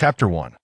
Chapter 1.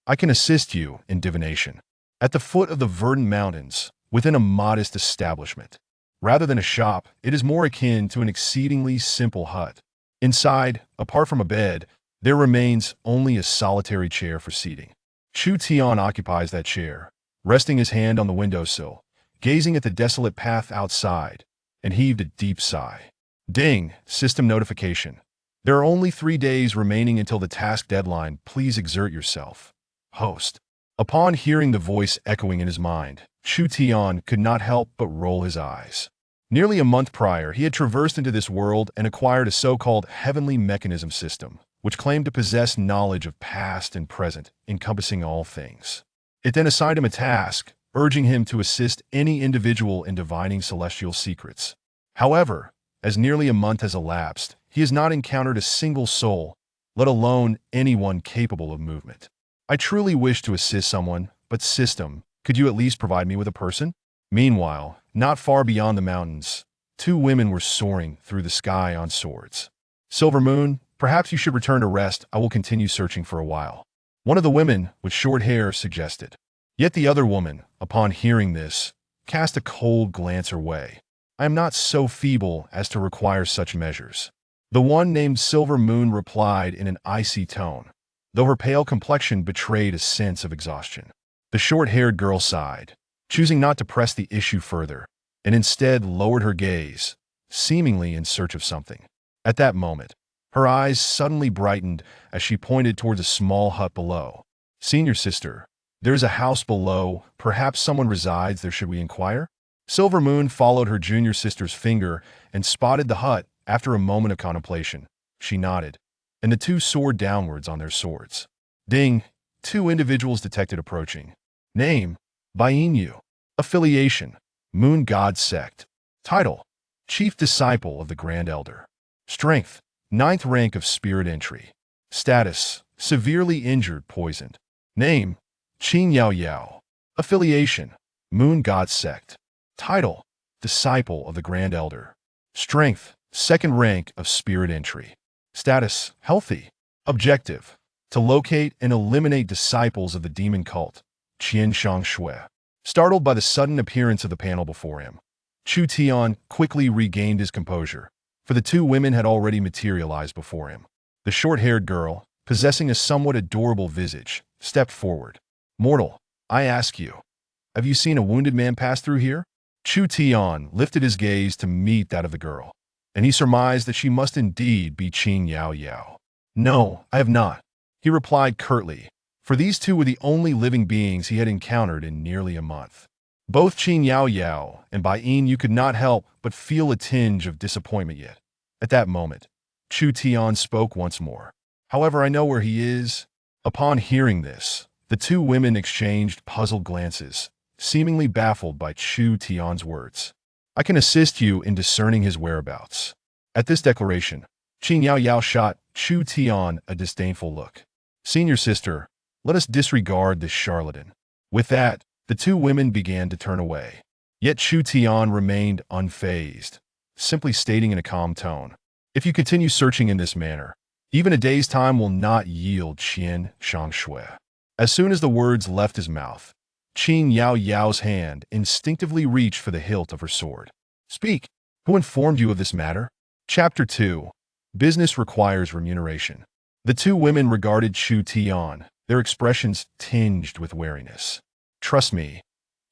I can assist you in divination. At the foot of the verdant mountains, within a modest establishment. Rather than a shop, it is more akin to an exceedingly simple hut. Inside, apart from a bed, there remains only a solitary chair for seating. Chu Tian occupies that chair, resting his hand on the windowsill, gazing at the desolate path outside, and heaved a deep sigh. Ding, system notification. There are only 3 days remaining until the task deadline. Please exert yourself. Host. Upon hearing the voice echoing in his mind, Chu Tian could not help but roll his eyes. Nearly a month prior, he had traversed into this world and acquired a so-called heavenly mechanism system, which claimed to possess knowledge of past and present, encompassing all things. It then assigned him a task, urging him to assist any individual in divining celestial secrets. However, as nearly a month has elapsed, he has not encountered a single soul, let alone anyone capable of movement. I truly wish to assist someone, but system, could you at least provide me with a person? Meanwhile, not far beyond the mountains, 2 women were soaring through the sky on swords. Silver Moon, perhaps you should return to rest. I will continue searching for a while. One of the women, with short hair, suggested. Yet the other woman, upon hearing this, cast a cold glance her way. I am not so feeble as to require such measures. The one named Silver Moon replied in an icy tone, though her pale complexion betrayed a sense of exhaustion. The short-haired girl sighed, choosing not to press the issue further, and instead lowered her gaze, seemingly in search of something. At that moment, her eyes suddenly brightened as she pointed towards a small hut below. Senior sister, there is a house below. Perhaps someone resides there. Should we inquire? Silver Moon followed her junior sister's finger and spotted the hut. After a moment of contemplation, she nodded, and the 2 soared downwards on their swords. Ding! 2 individuals detected approaching. Name: Bainyu. Affiliation: Moon God Sect. Title: Chief Disciple of the Grand Elder. Strength: 9th rank of Spirit Entry. Status: Severely injured, poisoned. Name: Qin Yao Yao. Affiliation: Moon God Sect. Title: Disciple of the Grand Elder. Strength: 2nd rank of Spirit Entry. Status: Healthy. Objective: to locate and eliminate disciples of the demon cult, Qian Shang Shui. Startled by the sudden appearance of the panel before him, Chu Tian quickly regained his composure, for the 2 women had already materialized before him. The short-haired girl, possessing a somewhat adorable visage, stepped forward. Mortal, I ask you, have you seen a wounded man pass through here? Chu Tian lifted his gaze to meet that of the girl, and he surmised that she must indeed be Qin Yao Yao. No, I have not, he replied curtly, for these 2 were the only living beings he had encountered in nearly a month. Both Qin Yao Yao and Bai Yin, you could not help but feel a tinge of disappointment yet. At that moment, Chu Tian spoke once more. However, I know where he is. Upon hearing this, the 2 women exchanged puzzled glances, seemingly baffled by Chu Tian's words. I can assist you in discerning his whereabouts. At this declaration, Qin Yao Yao shot Chu Tian a disdainful look. Senior sister, let us disregard this charlatan. With that, the 2 women began to turn away. Yet Chu Tian remained unfazed, simply stating in a calm tone, if you continue searching in this manner, even a day's time will not yield Qian Shang Shui. As soon as the words left his mouth, Qin Yao Yao's hand instinctively reached for the hilt of her sword. Speak. Who informed you of this matter? Chapter 2. Business requires remuneration. The 2 women regarded Chu Tian, their expressions tinged with wariness. Trust me,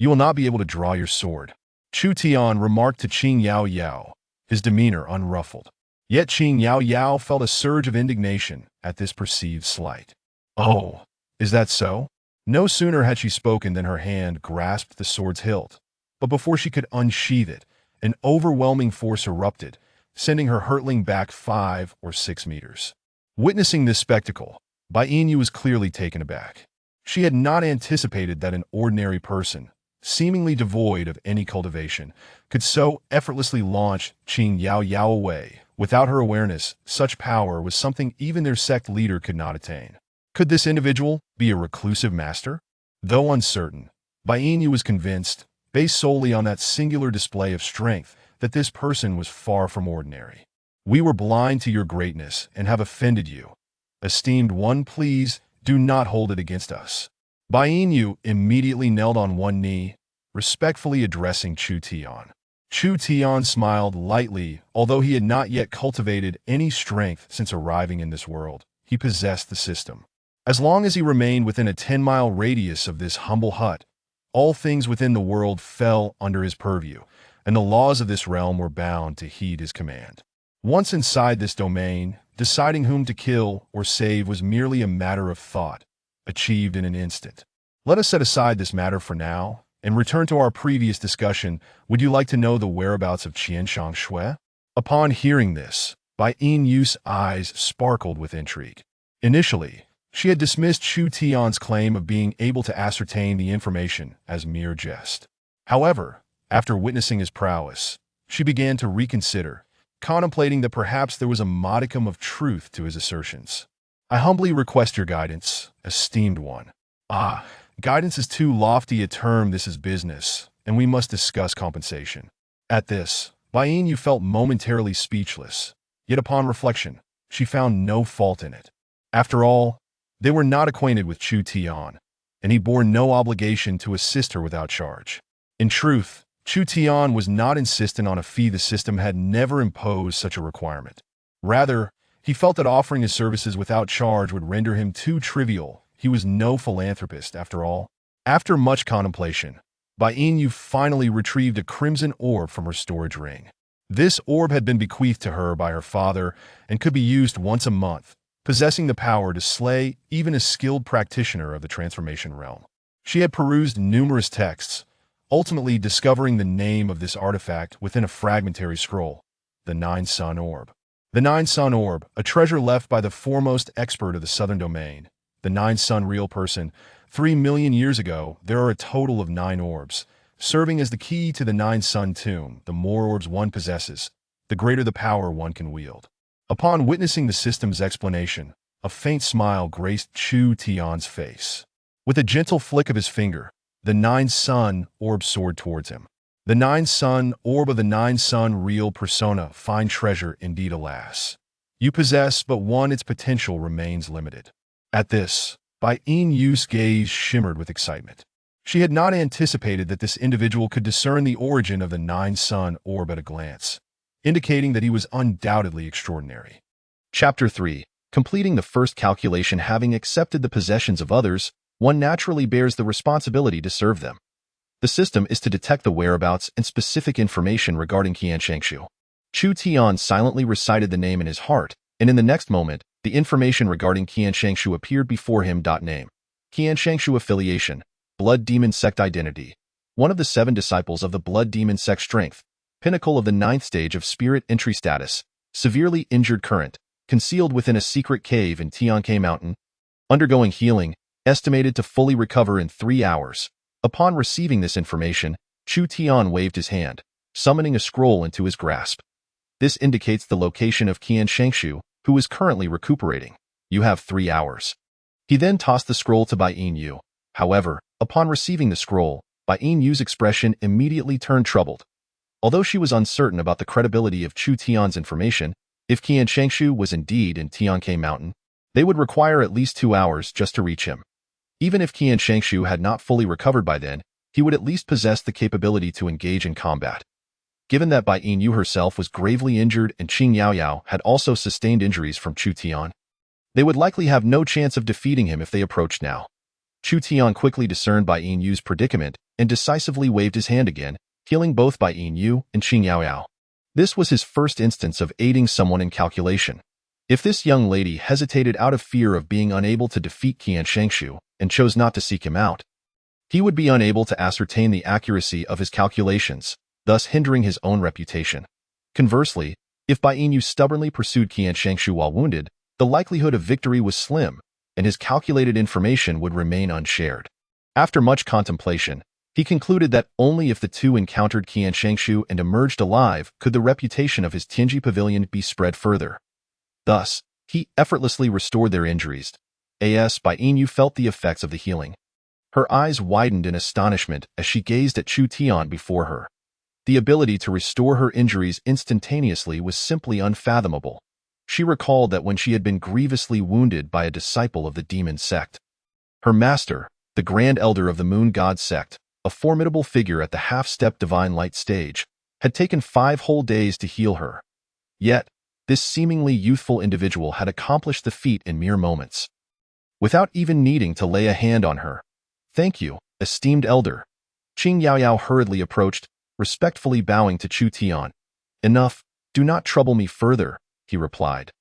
you will not be able to draw your sword, Chu Tian remarked to Qin Yao Yao, his demeanor unruffled. Yet Qin Yao Yao felt a surge of indignation at this perceived slight. Oh, is that so? No sooner had she spoken than her hand grasped the sword's hilt, but before she could unsheath it, an overwhelming force erupted, sending her hurtling back 5 or 6 meters. Witnessing this spectacle, Bai Yin was clearly taken aback. She had not anticipated that an ordinary person, seemingly devoid of any cultivation, could so effortlessly launch Qin Yao Yao away. Without her awareness, such power was something even their sect leader could not attain. Could this individual be a reclusive master? Though uncertain, Bai Yin was convinced, based solely on that singular display of strength, that this person was far from ordinary. We were blind to your greatness and have offended you. Esteemed one, please Do not hold it against us. Bai Yin immediately knelt on one knee, respectfully addressing Chu Tian. Chu Tian smiled lightly, although he had not yet cultivated any strength since arriving in this world. He possessed the system. As long as he remained within a 10-mile radius of this humble hut, all things within the world fell under his purview, and the laws of this realm were bound to heed his command. Once inside this domain, deciding whom to kill or save was merely a matter of thought, achieved in an instant. Let us set aside this matter for now, and return to our previous discussion. Would you like to know the whereabouts of Qian Shangshui? Upon hearing this, Bai Yinyu's eyes sparkled with intrigue. Initially, she had dismissed Chu Tian's claim of being able to ascertain the information as mere jest. However, after witnessing his prowess, she began to reconsider, contemplating that perhaps there was a modicum of truth to his assertions. I humbly request your guidance, esteemed one. Guidance is too lofty a term. This is business, and we must discuss compensation. At this, Bai Yin felt momentarily speechless, yet upon reflection, she found no fault in it. After all, they were not acquainted with Chu Tian, and he bore no obligation to assist her without charge. In truth, Chu Tian was not insistent on a fee. The system had never imposed such a requirement. Rather, he felt that offering his services without charge would render him too trivial. He was no philanthropist, after all. After much contemplation, Bai Yin finally retrieved a crimson orb from her storage ring. This orb had been bequeathed to her by her father and could be used once a month, possessing the power to slay even a skilled practitioner of the transformation realm. She had perused numerous texts, ultimately discovering the name of this artifact within a fragmentary scroll, the Nine Sun Orb. The Nine Sun Orb, a treasure left by the foremost expert of the Southern Domain, the Nine Sun Real Person. 3 million years ago, there are a total of 9 orbs, serving as the key to the Nine Sun Tomb. The more orbs one possesses, the greater the power one can wield. Upon witnessing the system's explanation, a faint smile graced Chu Tian's face. With a gentle flick of his finger, the Nine Sun Orb soared towards him. The Nine Sun Orb of the Nine Sun Real Persona, fine treasure indeed, alas. You possess but one, its potential remains limited. At this, Bai Yinyu's gaze shimmered with excitement. She had not anticipated that this individual could discern the origin of the Nine Sun Orb at a glance, indicating that he was undoubtedly extraordinary. Chapter 3. Completing the first calculation. Having accepted the possessions of others, one naturally bears the responsibility to serve them. The system is to detect the whereabouts and specific information regarding Qian Shangshu. Chu Tian silently recited the name in his heart, and in the next moment, the information regarding Qian Shangshu appeared before him. Name: Qian Shangshu. Affiliation: Blood Demon Sect. Identity: one of the 7 disciples of the Blood Demon Sect. Strength: pinnacle of the 9th stage of spirit. Entry status: severely injured. Current: concealed within a secret cave in Tianke Mountain. Undergoing healing, estimated to fully recover in 3 hours. Upon receiving this information, Chu Tian waved his hand, summoning a scroll into his grasp. This indicates the location of Qian Shangshu, who is currently recuperating. You have 3 hours. He then tossed the scroll to Bai Yin. However, upon receiving the scroll, Bai Yinyu's expression immediately turned troubled. Although she was uncertain about the credibility of Chu Tian's information, if Qian Shangshu was indeed in Tianke Mountain, they would require at least 2 hours just to reach him. Even if Qian Shangshu had not fully recovered by then, he would at least possess the capability to engage in combat. Given that Bai Yin herself was gravely injured and Qing Yaoyao had also sustained injuries from Chu Tian, they would likely have no chance of defeating him if they approached now. Chu Tian quickly discerned Bai Yinyu's predicament and decisively waved his hand again, healing both Bai Yin and Qing Yaoyao. This was his first instance of aiding someone in calculation. If this young lady hesitated out of fear of being unable to defeat Qian Shangshu and chose not to seek him out, he would be unable to ascertain the accuracy of his calculations, thus hindering his own reputation. Conversely, if Bai Yin stubbornly pursued Qian Shangshu while wounded, the likelihood of victory was slim, and his calculated information would remain unshared. After much contemplation, he concluded that only if the two encountered Qian Shangshu and emerged alive could the reputation of his Tianji Pavilion be spread further. Thus, he effortlessly restored their injuries. Bai Yin felt the effects of the healing. Her eyes widened in astonishment as she gazed at Chu Tian before her. The ability to restore her injuries instantaneously was simply unfathomable. She recalled that when she had been grievously wounded by a disciple of the demon sect, Her master, the Grand Elder of the Moon God sect, a formidable figure at the half-step divine light stage, had taken 5 whole days to heal her. Yet, this seemingly youthful individual had accomplished the feat in mere moments, without even needing to lay a hand on her. "Thank you, esteemed elder." Qing Yaoyao hurriedly approached, respectfully bowing to Chu Tian. "Enough, do not trouble me further," he replied.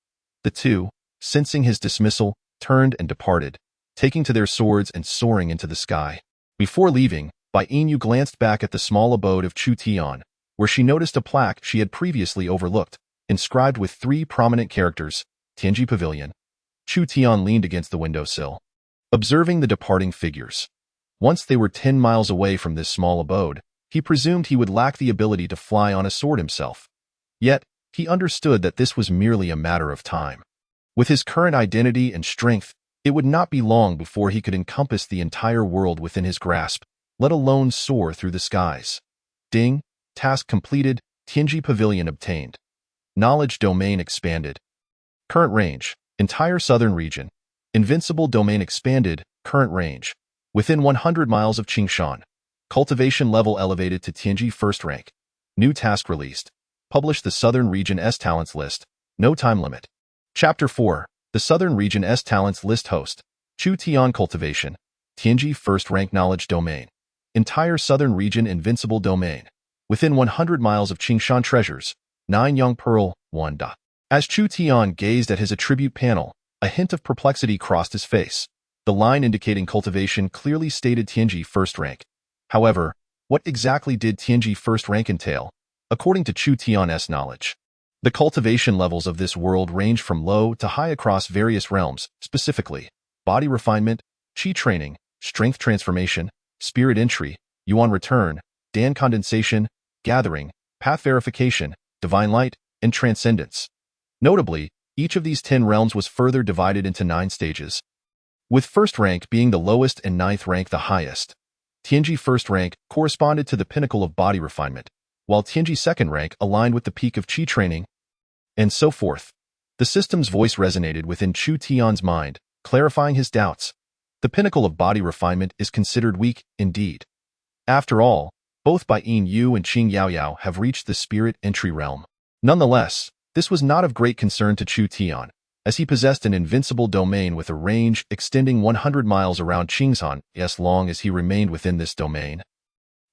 The two, sensing his dismissal, turned and departed, taking to their swords and soaring into the sky. Before leaving, Bai Yin glanced back at the small abode of Chu Tian, where she noticed a plaque she had previously overlooked, inscribed with 3 prominent characters, Tianji Pavilion. Chu Tian leaned against the windowsill, observing the departing figures. Once they were 10 miles away from this small abode, he presumed he would lack the ability to fly on a sword himself. Yet, he understood that this was merely a matter of time. With his current identity and strength, it would not be long before he could encompass the entire world within his grasp, let alone soar through the skies. Ding, task completed, Tianji Pavilion obtained. Knowledge domain expanded. Current range, entire southern region. Invincible domain expanded, current range. Within 100 miles of Qingshan. Cultivation level elevated to Tianji first rank. New task released. Publish the Southern Region S Talents list. No time limit. Chapter 4. The Southern Region S Talents list host. Chu Tian Cultivation. Tianji first rank knowledge domain. Entire Southern Region invincible domain. Within 100 miles of Qingshan treasures. 9 Young Pearl, 1. As Chu Tian gazed at his attribute panel, a hint of perplexity crossed his face. The line indicating cultivation clearly stated Tianji first rank. However, what exactly did Tianji first rank entail? According to Chu Tian's knowledge, the cultivation levels of this world range from low to high across various realms, specifically body refinement, qi training, strength transformation, spirit entry, yuan return, dan condensation, gathering, path verification, divine light, and transcendence. Notably, each of these 10 realms was further divided into 9 stages, with first rank being the lowest and 9th rank the highest. Tianji first rank corresponded to the pinnacle of body refinement, while Tianji second rank aligned with the peak of qi training, and so forth. The system's voice resonated within Chu Tian's mind, clarifying his doubts. The pinnacle of body refinement is considered weak, indeed. After all, both Bai Yin and Qing Yaoyao have reached the spirit entry realm. Nonetheless, this was not of great concern to Chu Tian, as he possessed an invincible domain with a range extending 100 miles around Qingshan as long as he remained within this domain.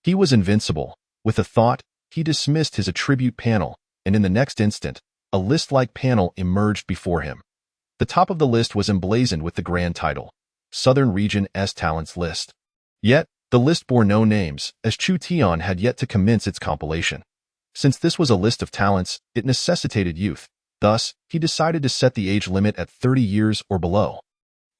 He was invincible. With a thought, he dismissed his attribute panel, and in the next instant, a list-like panel emerged before him. The top of the list was emblazoned with the grand title, Southern Region S Talents List. Yet, the list bore no names, as Chu Tian had yet to commence its compilation. Since this was a list of talents, it necessitated youth. Thus, he decided to set the age limit at 30 years or below.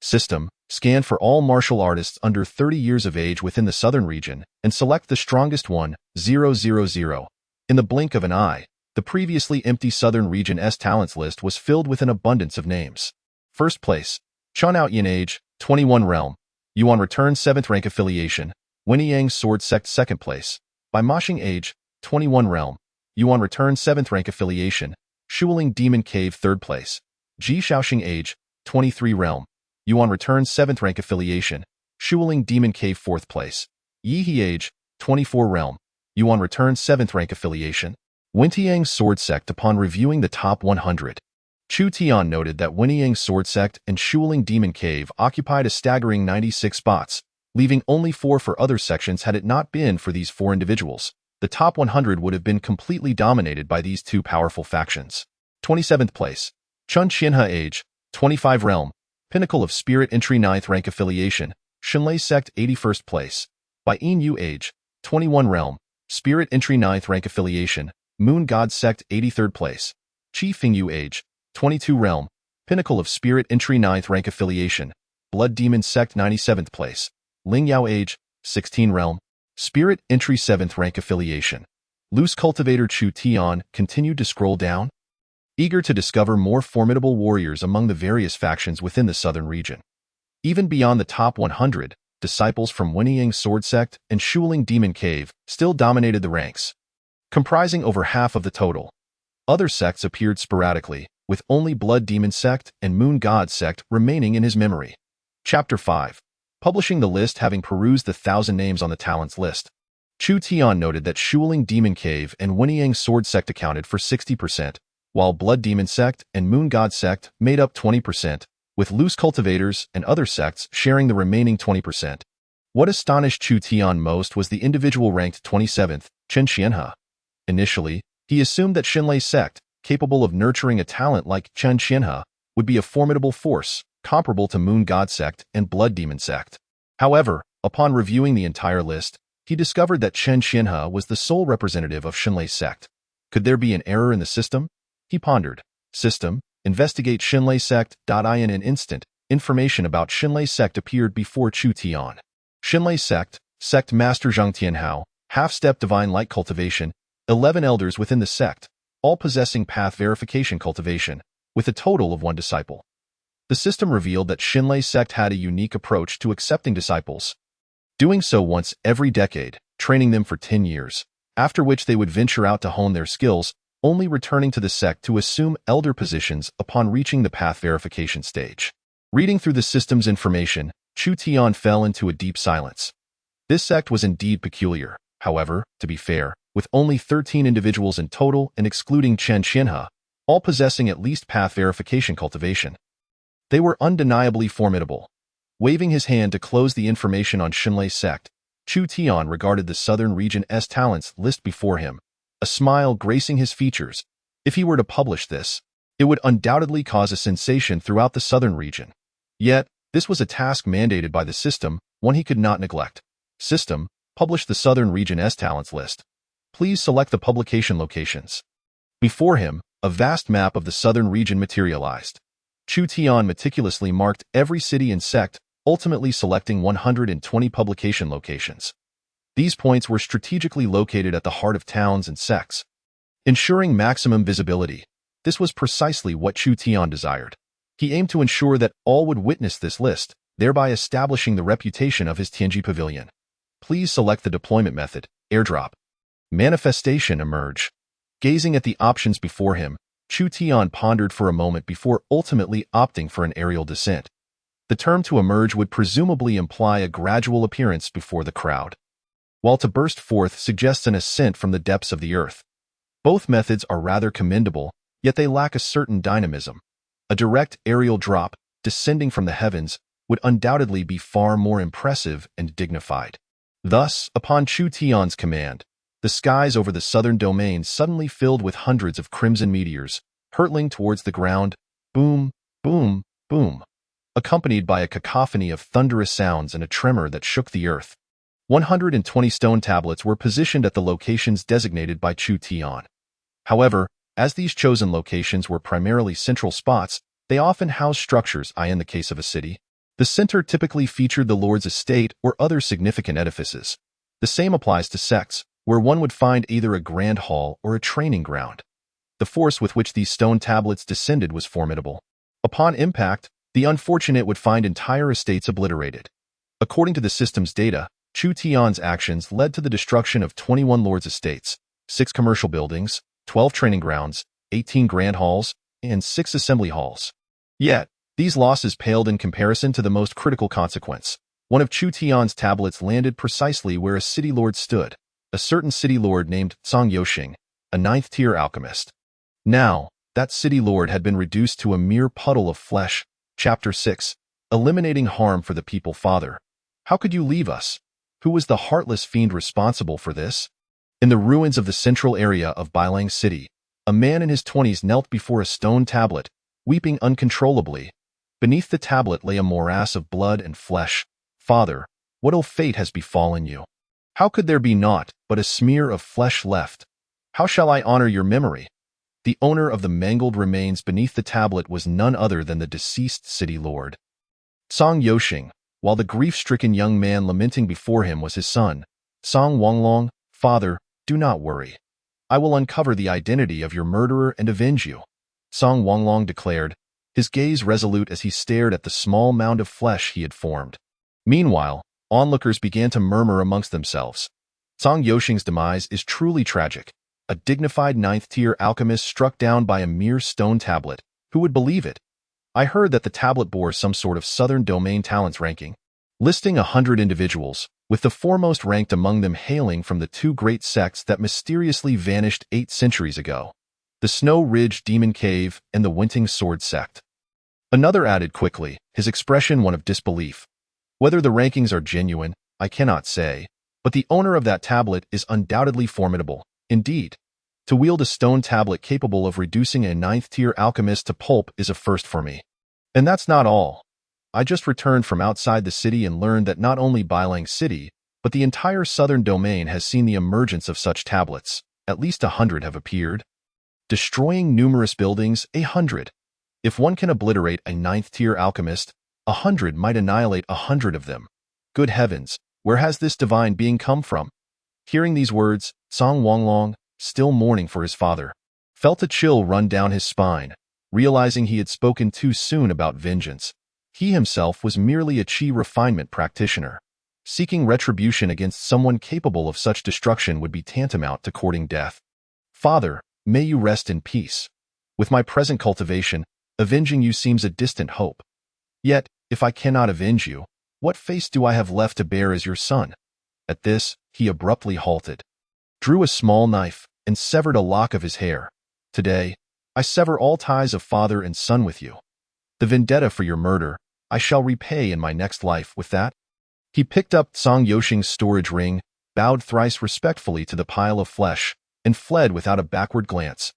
System, scan for all martial artists under 30 years of age within the Southern Region, and select the strongest one, 000. In the blink of an eye, the previously empty Southern Region S Talents list was filled with an abundance of names. First place, Chun Outyin age, 21 realm. Yuan return 7th rank affiliation. Wenyang sword sect 2nd place. By Moshing age, 21 realm. Yuan return 7th rank affiliation. Shuling demon cave 3rd place. Ji Shaoxing age, 23 realm. Yuan return 7th rank affiliation. Shuling demon cave 4th place. Yi He age, 24 realm. Yuan return 7th rank affiliation. Wentiang sword sect. Upon reviewing the top 100, Chu Tian noted that Wenyang sword sect and Shuling demon cave occupied a staggering 96 spots, leaving only 4 for other sections. Had it not been for these 4 individuals, the top 100 would have been completely dominated by these 2 powerful factions. 27th place, Chun Qianhe age, 25 realm. Pinnacle of spirit entry 9th rank affiliation. Shenlei sect 81st place. By Yin Yu age, 21 realm. Spirit entry 9th rank affiliation. Moon God sect 83rd place. Qi Fingyu age, 22 realm. Pinnacle of spirit entry 9th rank affiliation. Blood demon sect 97th place. Lingyao age, 16 realm. Spirit entry 7th rank affiliation. Loose cultivator Chu Tian continued to scroll down, eager to discover more formidable warriors among the various factions within the southern region. Even beyond the top 100, disciples from Wenyang sword sect and Shuling demon cave still dominated the ranks, comprising over half of the total. Other sects appeared sporadically, with only Blood Demon sect and Moon God sect remaining in his memory. Chapter 5. Publishing the list having perused the 1,000 names on the talents list, Chu Tian noted that Shuling Demon Cave and Wenyang Sword Sect accounted for 60%, while Blood Demon Sect and Moon God Sect made up 20%, with loose cultivators and other sects sharing the remaining 20%. What astonished Chu Tian most was the individual ranked 27th, Chen Xianhe. Initially, he assumed that Xinlei sect, capable of nurturing a talent like Chen Xianhe, would be a formidable force, comparable to Moon God Sect and Blood Demon Sect. However, upon reviewing the entire list, he discovered that Chen Xianhe was the sole representative of Xinlei sect. Could there be an error in the system? He pondered. System, investigate Xinlei sect. In an instant, information about Xinlei sect appeared before Chu Tian. Xinlei sect, Sect Master Zhang Tianhao, Half-Step Divine Light Cultivation, 11 elders within the sect, all possessing path verification cultivation, with a total of 1 disciple. The system revealed that Xinlei sect had a unique approach to accepting disciples, doing so once every decade, training them for 10 years, after which they would venture out to hone their skills, only returning to the sect to assume elder positions upon reaching the path verification stage. Reading through the system's information, Chu Tian fell into a deep silence. This sect was indeed peculiar. However, to be fair, with only 13 individuals in total and excluding Chen Xianhe, all possessing at least path verification cultivation, they were undeniably formidable. Waving his hand to close the information on Xinlei sect, Chu Tian regarded the southern region's talents list before him, a smile gracing his features. If he were to publish this, it would undoubtedly cause a sensation throughout the southern region. Yet, this was a task mandated by the system, one he could not neglect. System, publish the southern region's talents list. Please select the publication locations. Before him, a vast map of the southern region materialized. Chu Tian meticulously marked every city and sect, ultimately selecting 120 publication locations. These points were strategically located at the heart of towns and sects, ensuring maximum visibility. This was precisely what Chu Tian desired. He aimed to ensure that all would witness this list, thereby establishing the reputation of his Tianji Pavilion. Please select the deployment method, airdrop. Manifestation emerge. Gazing at the options before him, Chu Tian pondered for a moment before ultimately opting for an aerial descent. The term to emerge would presumably imply a gradual appearance before the crowd, while to burst forth suggests an ascent from the depths of the earth. Both methods are rather commendable, yet they lack a certain dynamism. A direct aerial drop, descending from the heavens, would undoubtedly be far more impressive and dignified. Thus, upon Chu Tian's command, the skies over the southern domain suddenly filled with hundreds of crimson meteors, hurtling towards the ground, boom, boom, boom, accompanied by a cacophony of thunderous sounds and a tremor that shook the earth. 120 stone tablets were positioned at the locations designated by Chu Tian. However, as these chosen locations were primarily central spots, they often housed structures, in the case of a city. The center typically featured the lord's estate or other significant edifices. The same applies to sects, where one would find either a grand hall or a training ground. The force with which these stone tablets descended was formidable. Upon impact, the unfortunate would find entire estates obliterated. According to the system's data, Chu Tian's actions led to the destruction of 21 lords' estates, 6 commercial buildings, 12 training grounds, 18 grand halls, and 6 assembly halls. Yet, these losses paled in comparison to the most critical consequence. One of Chu Tian's tablets landed precisely where a city lord stood, a certain city lord named Song Yoxing, a 9th-tier alchemist. Now, that city lord had been reduced to a mere puddle of flesh. Chapter 6. Eliminating harm for the people. Father, how could you leave us? Who was the heartless fiend responsible for this? In the ruins of the central area of Bailang City, a man in his 20s knelt before a stone tablet, weeping uncontrollably. Beneath the tablet lay a morass of blood and flesh. Father, what ill fate has befallen you? How could there be naught but a smear of flesh left? How shall I honor your memory? The owner of the mangled remains beneath the tablet was none other than the deceased city lord, Song Yoxing, while the grief-stricken young man lamenting before him was his son, Song Wanglong. Father, do not worry. I will uncover the identity of your murderer and avenge you, Song Wanglong declared, his gaze resolute as he stared at the small mound of flesh he had formed. Meanwhile, onlookers began to murmur amongst themselves. Song Yoxing's demise is truly tragic. A dignified 9th-tier alchemist struck down by a mere stone tablet. Who would believe it? I heard that the tablet bore some sort of southern domain talents ranking. listing 100 individuals, with the foremost ranked among them hailing from the two great sects that mysteriously vanished 8 centuries ago, the Snow Ridge Demon Cave and the Winting Sword sect. Another added quickly, his expression one of disbelief. Whether the rankings are genuine, I cannot say, but the owner of that tablet is undoubtedly formidable. Indeed, to wield a stone tablet capable of reducing a 9th-tier alchemist to pulp is a first for me. And that's not all. I just returned from outside the city and learned that not only Bailang City, but the entire southern domain has seen the emergence of such tablets. At least 100 have appeared. Destroying numerous buildings, 100. If one can obliterate a 9th-tier alchemist, 100 might annihilate 100 of them. Good heavens, where has this divine being come from? Hearing these words, Song Wanglong, still mourning for his father, felt a chill run down his spine, realizing he had spoken too soon about vengeance. He himself was merely a chi refinement practitioner. Seeking retribution against someone capable of such destruction would be tantamount to courting death. Father, may you rest in peace. With my present cultivation, avenging you seems a distant hope. Yet, if I cannot avenge you, what face do I have left to bear as your son? At this, he abruptly halted, drew a small knife, and severed a lock of his hair. Today, I sever all ties of father and son with you. The vendetta for your murder, I shall repay in my next life. With that, he picked up Song Yoshing's storage ring, bowed thrice respectfully to the pile of flesh, and fled without a backward glance.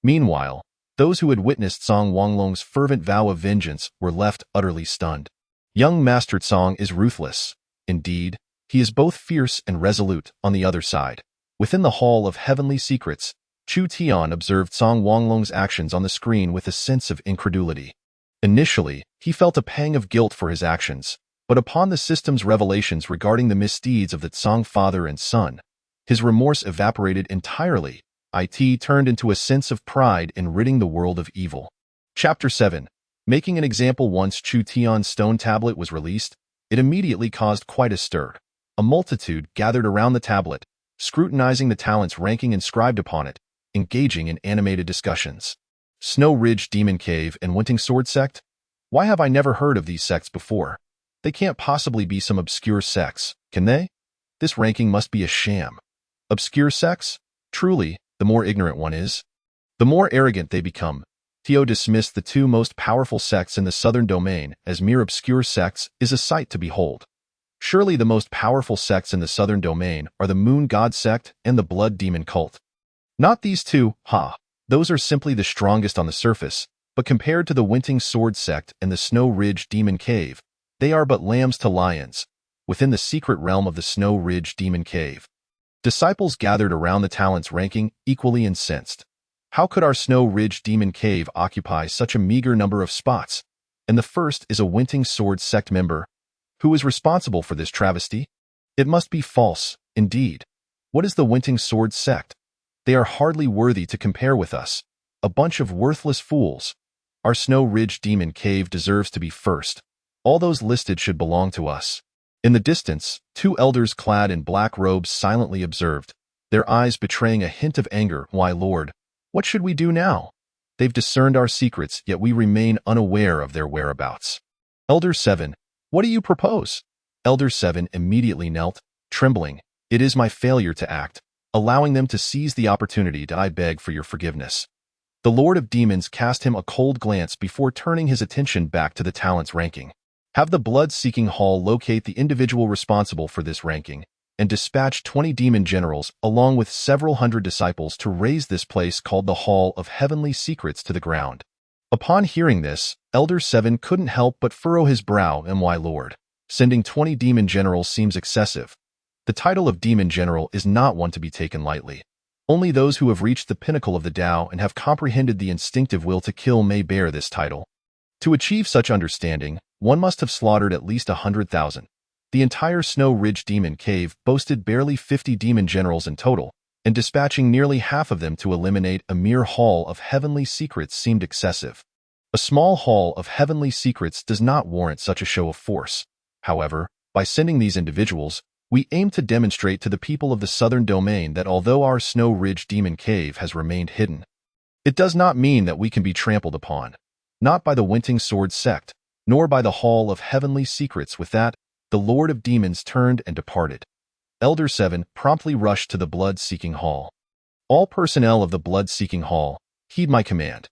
Meanwhile, those who had witnessed Song Wanglong's fervent vow of vengeance were left utterly stunned. Young Master Song is ruthless. Indeed, he is both fierce and resolute. On the other side, within the Hall of Heavenly Secrets, Chu Tian observed Song Wanglong's actions on the screen with a sense of incredulity. Initially, he felt a pang of guilt for his actions, but upon the system's revelations regarding the misdeeds of the Tsong father and son, his remorse evaporated entirely. It turned into a sense of pride in ridding the world of evil. Chapter 7. Making an example. Once Chu Tian's stone tablet was released, it immediately caused quite a stir. A multitude gathered around the tablet, scrutinizing the talents ranking inscribed upon it, engaging in animated discussions. Snow Ridge Demon Cave and Winting Sword Sect? Why have I never heard of these sects before? They can't possibly be some obscure sects, can they? This ranking must be a sham. Obscure sects? Truly, the more ignorant one is, the more arrogant they become. Tio dismissed the two most powerful sects in the southern domain as mere obscure sects is a sight to behold. Surely the most powerful sects in the southern domain are the Moon God sect and the Blood Demon cult. Not these two, those are simply the strongest on the surface, but compared to the Winting Sword sect and the Snow Ridge Demon Cave, they are but lambs to lions. Within the secret realm of the Snow Ridge Demon Cave, disciples gathered around the talents ranking, equally incensed. How could our Snow Ridge Demon Cave occupy such a meager number of spots? And the first is a Winting Sword sect member. Who is responsible for this travesty? It must be false, indeed. What is the Winting Sword sect? They are hardly worthy to compare with us. A bunch of worthless fools. Our Snow Ridge Demon Cave deserves to be first. All those listed should belong to us. In the distance, 2 elders clad in black robes silently observed, their eyes betraying a hint of anger. Why, Lord, what should we do now? They've discerned our secrets, yet we remain unaware of their whereabouts. Elder 7, what do you propose? Elder 7 immediately knelt, trembling. It is my failure to act, allowing them to seize the opportunity. I beg for your forgiveness. The Lord of Demons cast him a cold glance before turning his attention back to the talents ranking. Have the Blood-Seeking Hall locate the individual responsible for this ranking, and dispatch 20 demon generals along with several hundred disciples to raise this place called the Hall of Heavenly Secrets to the ground. Upon hearing this, Elder 7 couldn't help but furrow his brow. My lord, sending 20 demon generals seems excessive. The title of demon general is not one to be taken lightly. Only those who have reached the pinnacle of the Tao and have comprehended the instinctive will to kill may bear this title. To achieve such understanding, one must have slaughtered at least 100,000. The entire Snow Ridge Demon Cave boasted barely 50 demon generals in total, and dispatching nearly half of them to eliminate a mere Hall of Heavenly Secrets seemed excessive. A small Hall of Heavenly Secrets does not warrant such a show of force. However, by sending these individuals, we aim to demonstrate to the people of the southern domain that although our Snow Ridge Demon Cave has remained hidden, it does not mean that we can be trampled upon. Not by the Winting Sword sect, nor by the Hall of Heavenly Secrets. With that, the Lord of Demons turned and departed. Elder 7 promptly rushed to the blood-seeking hall. All personnel of the blood-seeking hall, heed my command.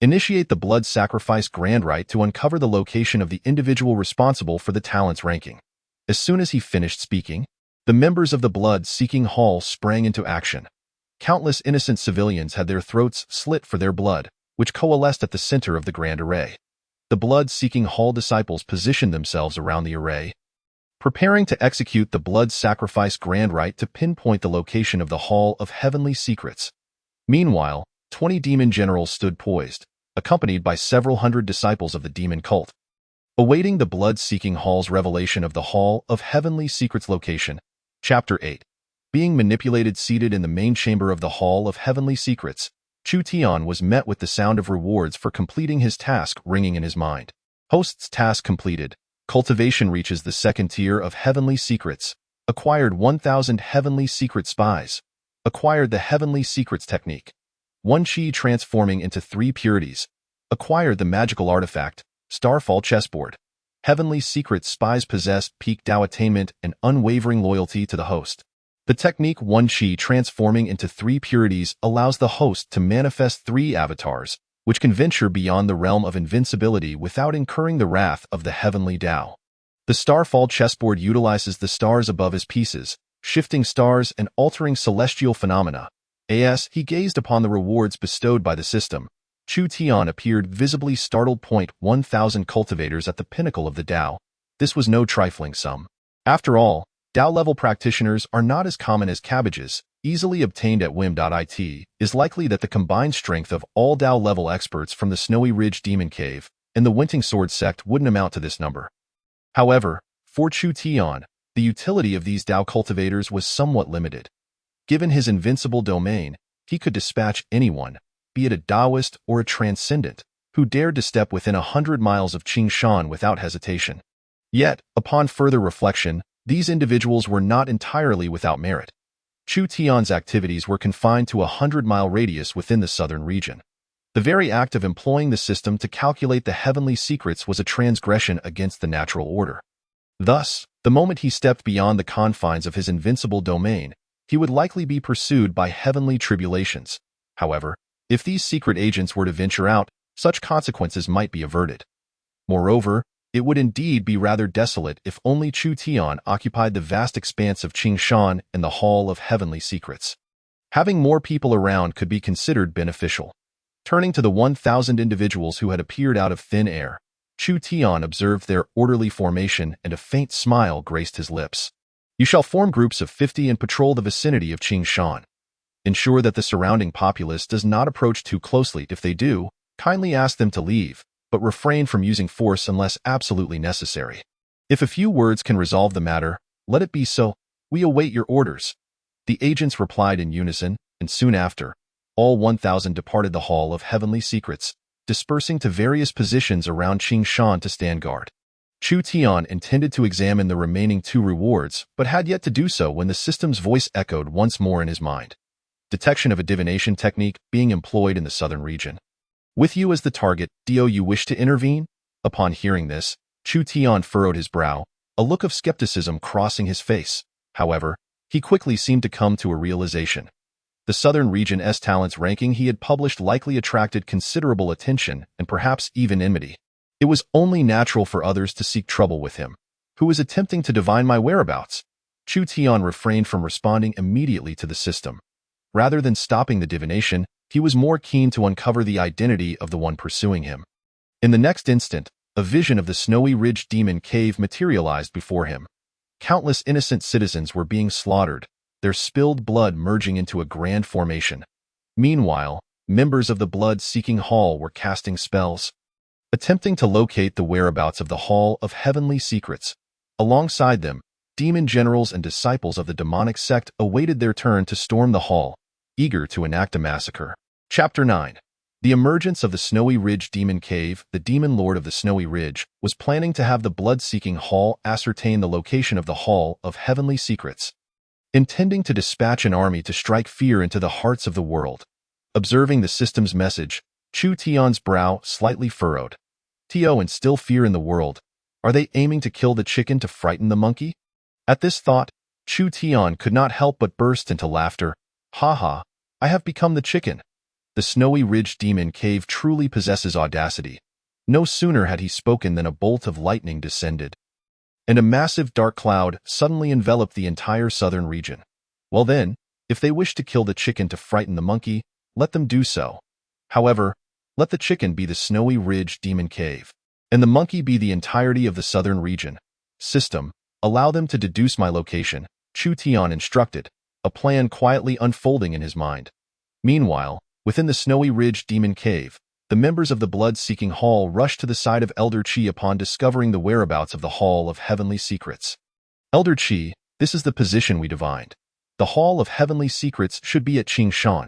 Initiate the blood sacrifice grand rite to uncover the location of the individual responsible for the talent's ranking. As soon as he finished speaking, the members of the blood-seeking hall sprang into action. Countless innocent civilians had their throats slit for their blood, which coalesced at the center of the grand array. The blood-seeking hall disciples positioned themselves around the array, preparing to execute the blood sacrifice grand rite to pinpoint the location of the Hall of Heavenly Secrets. Meanwhile, 20 demon generals stood poised, accompanied by several hundred disciples of the demon cult, awaiting the blood-seeking hall's revelation of the Hall of Heavenly Secrets location. Chapter 8. Being manipulated. Seated in the main chamber of the Hall of Heavenly Secrets, Chu Tian was met with the sound of rewards for completing his task ringing in his mind. Host's task completed. Cultivation reaches the second tier of Heavenly Secrets. Acquired 1,000 Heavenly Secret Spies. Acquired the Heavenly Secrets Technique. 1 Chi transforming into 3 purities. Acquired the magical artifact, Starfall Chessboard. Heavenly Secret Spies possess peak Dao attainment and unwavering loyalty to the host. The technique 1 Chi transforming into 3 purities allows the host to manifest 3 avatars, which can venture beyond the realm of invincibility without incurring the wrath of the heavenly Dao. The Starfall Chessboard utilizes the stars above as pieces, shifting stars and altering celestial phenomena. As he gazed upon the rewards bestowed by the system, Chu Tian appeared visibly startled. 1,000 cultivators at the pinnacle of the Dao. This was no trifling sum. After all, Dao-level practitioners are not as common as cabbages, easily obtained at whim. It is likely that the combined strength of all Dao-level experts from the Snowy Ridge Demon Cave and the Winting Sword sect wouldn't amount to this number. However, for Chu Tian, the utility of these Dao cultivators was somewhat limited. Given his invincible domain, he could dispatch anyone, be it a Daoist or a Transcendent, who dared to step within 100 miles of Qingshan without hesitation. Yet, upon further reflection, these individuals were not entirely without merit. Chu Tian's activities were confined to a 100-mile radius within the southern region. The very act of employing the system to calculate the heavenly secrets was a transgression against the natural order. Thus, the moment he stepped beyond the confines of his invincible domain, he would likely be pursued by heavenly tribulations. However, if these secret agents were to venture out, such consequences might be averted. Moreover, it would indeed be rather desolate if only Chu Tian occupied the vast expanse of Qingshan and the Hall of Heavenly Secrets. Having more people around could be considered beneficial. Turning to the 1,000 individuals who had appeared out of thin air, Chu Tian observed their orderly formation and a faint smile graced his lips. You shall form groups of 50 and patrol the vicinity of Qingshan. Ensure that the surrounding populace does not approach too closely. If they do, kindly ask them to leave, but refrain from using force unless absolutely necessary. If a few words can resolve the matter, let it be so. We await your orders. The agents replied in unison, and soon after, all 1,000 departed the Hall of Heavenly Secrets, dispersing to various positions around Qingshan to stand guard. Chu Tian intended to examine the remaining 2 rewards, but had yet to do so when the system's voice echoed once more in his mind. Detection of a divination technique being employed in the southern region. With you as the target, do you wish to intervene? Upon hearing this, Chu Tian furrowed his brow, a look of skepticism crossing his face. However, he quickly seemed to come to a realization. The southern region's talents ranking he had published likely attracted considerable attention and perhaps even enmity. It was only natural for others to seek trouble with him. Who is attempting to divine my whereabouts? Chu Tian refrained from responding immediately to the system. Rather than stopping the divination, he was more keen to uncover the identity of the one pursuing him. In the next instant, a vision of the Snowy Ridge Demon Cave materialized before him. Countless innocent citizens were being slaughtered, their spilled blood merging into a grand formation. Meanwhile, members of the blood-seeking hall were casting spells, attempting to locate the whereabouts of the Hall of Heavenly Secrets. Alongside them, demon generals and disciples of the demonic sect awaited their turn to storm the hall, eager to enact a massacre. Chapter 9. The emergence of the Snowy Ridge Demon Cave. The demon lord of the Snowy Ridge was planning to have the blood-seeking hall ascertain the location of the Hall of Heavenly Secrets, intending to dispatch an army to strike fear into the hearts of the world. Observing the system's message, Chu Tian's brow slightly furrowed. To instill fear in the world, Are they aiming to kill the chicken to frighten the monkey? At this thought, Chu Tian could not help but burst into laughter. Ha ha, I have become the chicken. The snowy ridge demon cave truly possesses audacity. No sooner had he spoken than a bolt of lightning descended, and a massive dark cloud suddenly enveloped the entire southern region. Well then, if they wish to kill the chicken to frighten the monkey, let them do so. However, let the chicken be the snowy ridge demon cave, and the monkey be the entirety of the southern region. System, allow them to deduce my location, Chu Tian instructed, a plan quietly unfolding in his mind. Meanwhile, within the snowy ridge demon cave, the members of the blood-seeking hall rushed to the side of Elder Qi upon discovering the whereabouts of the Hall of Heavenly Secrets. Elder Qi, this is the position we divined. The Hall of Heavenly Secrets should be at Qingshan.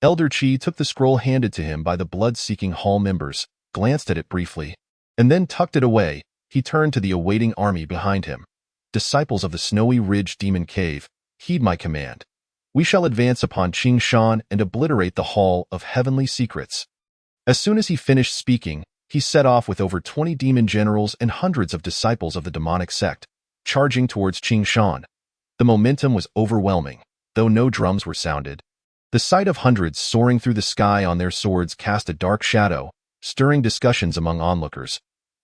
Elder Qi took the scroll handed to him by the blood-seeking hall members, glanced at it briefly, and then tucked it away. He turned to the awaiting army behind him. Disciples of the Snowy Ridge Demon Cave, heed my command. We shall advance upon Qingshan and obliterate the Hall of Heavenly Secrets. As soon as he finished speaking, he set off with over 20 demon generals and hundreds of disciples of the demonic sect, charging towards Qingshan. The momentum was overwhelming, though no drums were sounded. The sight of hundreds soaring through the sky on their swords cast a dark shadow, stirring discussions among onlookers.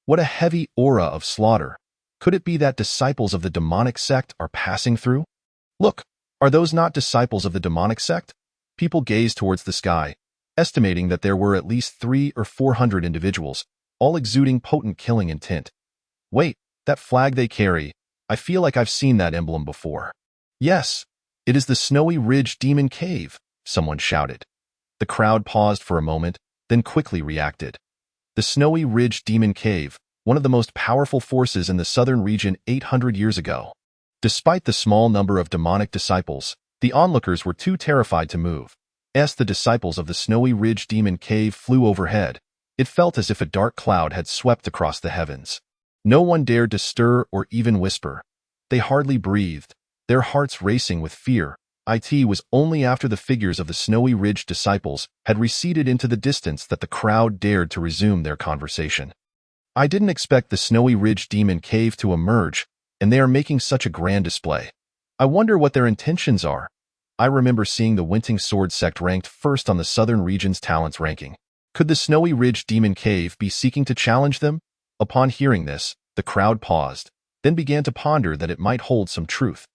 What a heavy aura of slaughter! Could it be that disciples of the demonic sect are passing through? Look, are those not disciples of the demonic sect? People gazed towards the sky, estimating that there were at least 300 or 400 individuals, all exuding potent killing intent. Wait, that flag they carry, I feel like I've seen that emblem before. Yes, it is the Snowy Ridge Demon Cave, someone shouted. The crowd paused for a moment, then quickly reacted. The Snowy Ridge Demon Cave, one of the most powerful forces in the southern region 800 years ago. Despite the small number of demonic disciples, the onlookers were too terrified to move. As the disciples of the Snowy Ridge Demon Cave flew overhead, it felt as if a dark cloud had swept across the heavens. No one dared to stir or even whisper. They hardly breathed, their hearts racing with fear. It was only after the figures of the Snowy Ridge disciples had receded into the distance that the crowd dared to resume their conversation. I didn't expect the Snowy Ridge Demon Cave to emerge, and they are making such a grand display. I wonder what their intentions are. I remember seeing the Winting Sword sect ranked first on the southern region's talents ranking. Could the Snowy Ridge Demon Cave be seeking to challenge them? Upon hearing this, the crowd paused, then began to ponder that it might hold some truth.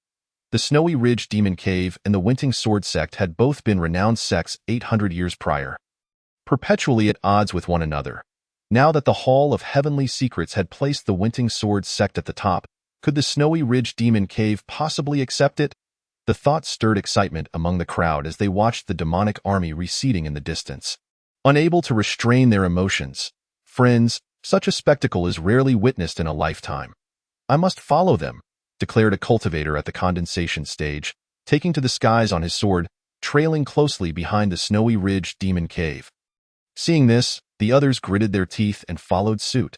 The Snowy Ridge Demon Cave and the Winting Sword sect had both been renowned sects 800 years prior, perpetually at odds with one another. Now that the Hall of Heavenly Secrets had placed the Winting Sword sect at the top, could the Snowy Ridge Demon Cave possibly accept it? The thought stirred excitement among the crowd as they watched the demonic army receding in the distance. Unable to restrain their emotions, friends, such a spectacle is rarely witnessed in a lifetime. I must follow them, declared a cultivator at the condensation stage, taking to the skies on his sword, trailing closely behind the Snowy Ridge Demon Cave. Seeing this, the others gritted their teeth and followed suit.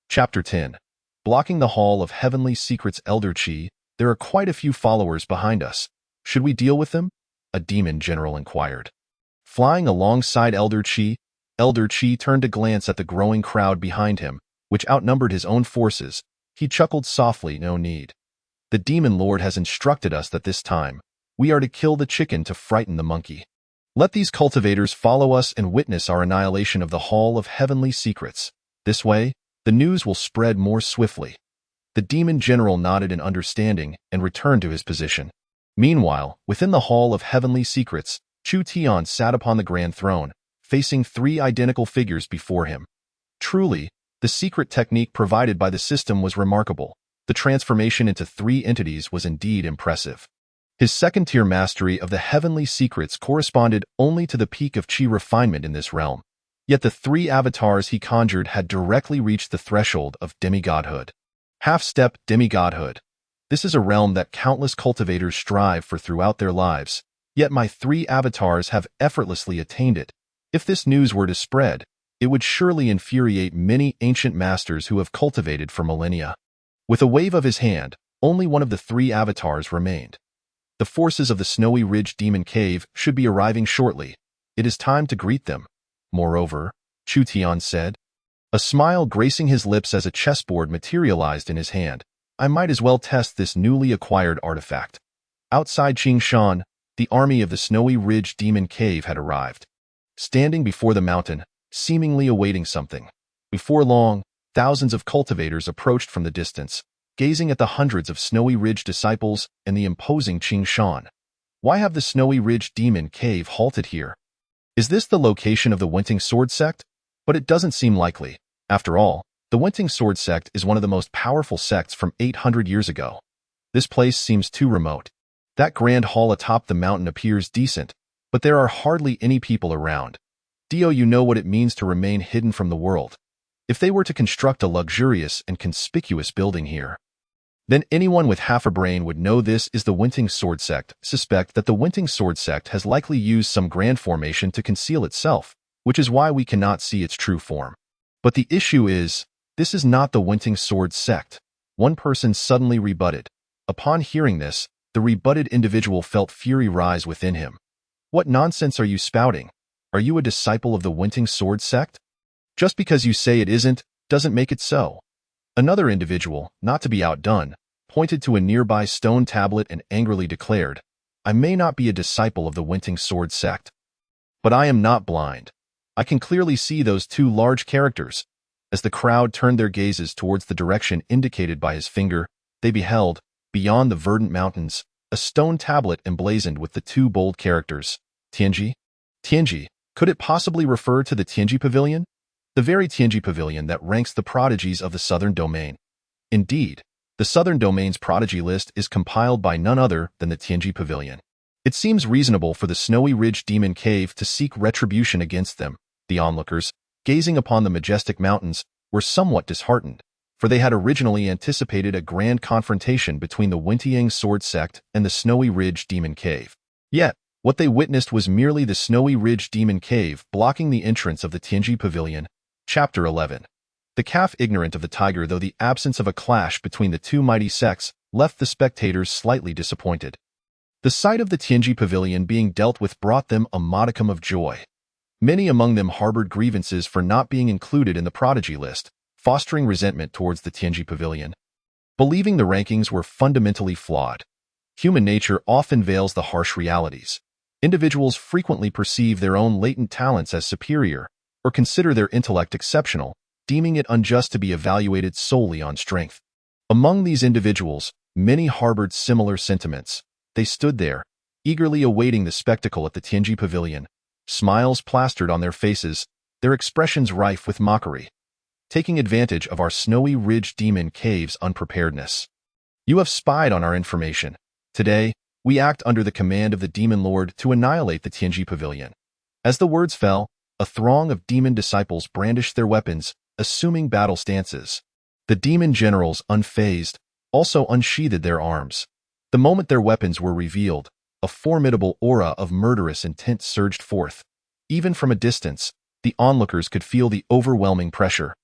Chapter 10. Blocking the Hall of Heavenly Secrets. Elder Qi, there are quite a few followers behind us. Should we deal with them? A demon general inquired. Flying alongside Elder Qi turned to glance at the growing crowd behind him, which outnumbered his own forces. He chuckled softly. No need. The demon lord has instructed us that this time, we are to kill the chicken to frighten the monkey. Let these cultivators follow us and witness our annihilation of the Hall of Heavenly Secrets. This way, the news will spread more swiftly. The demon general nodded in understanding and returned to his position. Meanwhile, within the Hall of Heavenly Secrets, Chu Tian sat upon the grand throne, facing 3 identical figures before him. Truly, the secret technique provided by the system was remarkable. The transformation into 3 entities was indeed impressive. His second-tier mastery of the heavenly secrets corresponded only to the peak of Qi refinement in this realm. Yet the 3 avatars he conjured had directly reached the threshold of demigodhood. Half-step demigodhood. This is a realm that countless cultivators strive for throughout their lives, yet my 3 avatars have effortlessly attained it. If this news were to spread, it would surely infuriate many ancient masters who have cultivated for millennia. With a wave of his hand, only one of the 3 avatars remained. The forces of the Snowy Ridge Demon Cave should be arriving shortly. It is time to greet them. Moreover, Chu Tian said. A smile gracing his lips as a chessboard materialized in his hand. I might as well test this newly acquired artifact. Outside Qingshan, the army of the Snowy Ridge Demon Cave had arrived. Standing before the mountain, seemingly awaiting something. Before long, thousands of cultivators approached from the distance, gazing at the hundreds of Snowy Ridge disciples and the imposing Qingshan. Why have the Snowy Ridge Demon Cave halted here? Is this the location of the Wenting Sword Sect? But it doesn't seem likely. After all, the Wenting Sword Sect is one of the most powerful sects from 800 years ago. This place seems too remote. That grand hall atop the mountain appears decent, but there are hardly any people around. Dio, you know what it means to remain hidden from the world. If they were to construct a luxurious and conspicuous building here, then anyone with half a brain would know this is the Wenting Sword Sect. Suspect that the Wenting Sword Sect has likely used some grand formation to conceal itself, which is why we cannot see its true form. But the issue is, this is not the Wenting Sword Sect. One person suddenly rebutted. Upon hearing this, the rebutted individual felt fury rise within him. What nonsense are you spouting? Are you a disciple of the Wenting Sword Sect? Just because you say it isn't, doesn't make it so. Another individual, not to be outdone, pointed to a nearby stone tablet and angrily declared, I may not be a disciple of the Wenting Sword Sect, but I am not blind. I can clearly see those two large characters. As the crowd turned their gazes towards the direction indicated by his finger, they beheld, beyond the verdant mountains, a stone tablet emblazoned with the two bold characters, Tianji. Tianji, could it possibly refer to the Tianji Pavilion? The very Tianji Pavilion that ranks the prodigies of the Southern Domain. Indeed, the Southern Domain's prodigy list is compiled by none other than the Tianji Pavilion. It seems reasonable for the Snowy Ridge Demon Cave to seek retribution against them. The onlookers, gazing upon the majestic mountains, were somewhat disheartened, for they had originally anticipated a grand confrontation between the Wenting Sword Sect and the Snowy Ridge Demon Cave. Yet, what they witnessed was merely the Snowy Ridge Demon Cave blocking the entrance of the Tianji Pavilion. Chapter 11. The calf, ignorant of the tiger, though the absence of a clash between the two mighty sects left the spectators slightly disappointed. The sight of the Tianji Pavilion being dealt with brought them a modicum of joy. Many among them harbored grievances for not being included in the prodigy list, fostering resentment towards the Tianji Pavilion. Believing the rankings were fundamentally flawed. Human nature often veils the harsh realities. Individuals frequently perceive their own latent talents as superior, or consider their intellect exceptional, deeming it unjust to be evaluated solely on strength. Among these individuals, many harbored similar sentiments. They stood there, eagerly awaiting the spectacle at the Tianji Pavilion, smiles plastered on their faces, their expressions rife with mockery, taking advantage of our Snowy Ridge Demon Cave's unpreparedness. You have spied on our information. Today, we act under the command of the Demon Lord to annihilate the Tianji Pavilion. As the words fell, a throng of demon disciples brandished their weapons, assuming battle stances. The demon generals, unfazed, also unsheathed their arms. The moment their weapons were revealed, a formidable aura of murderous intent surged forth. Even from a distance, the onlookers could feel the overwhelming pressure.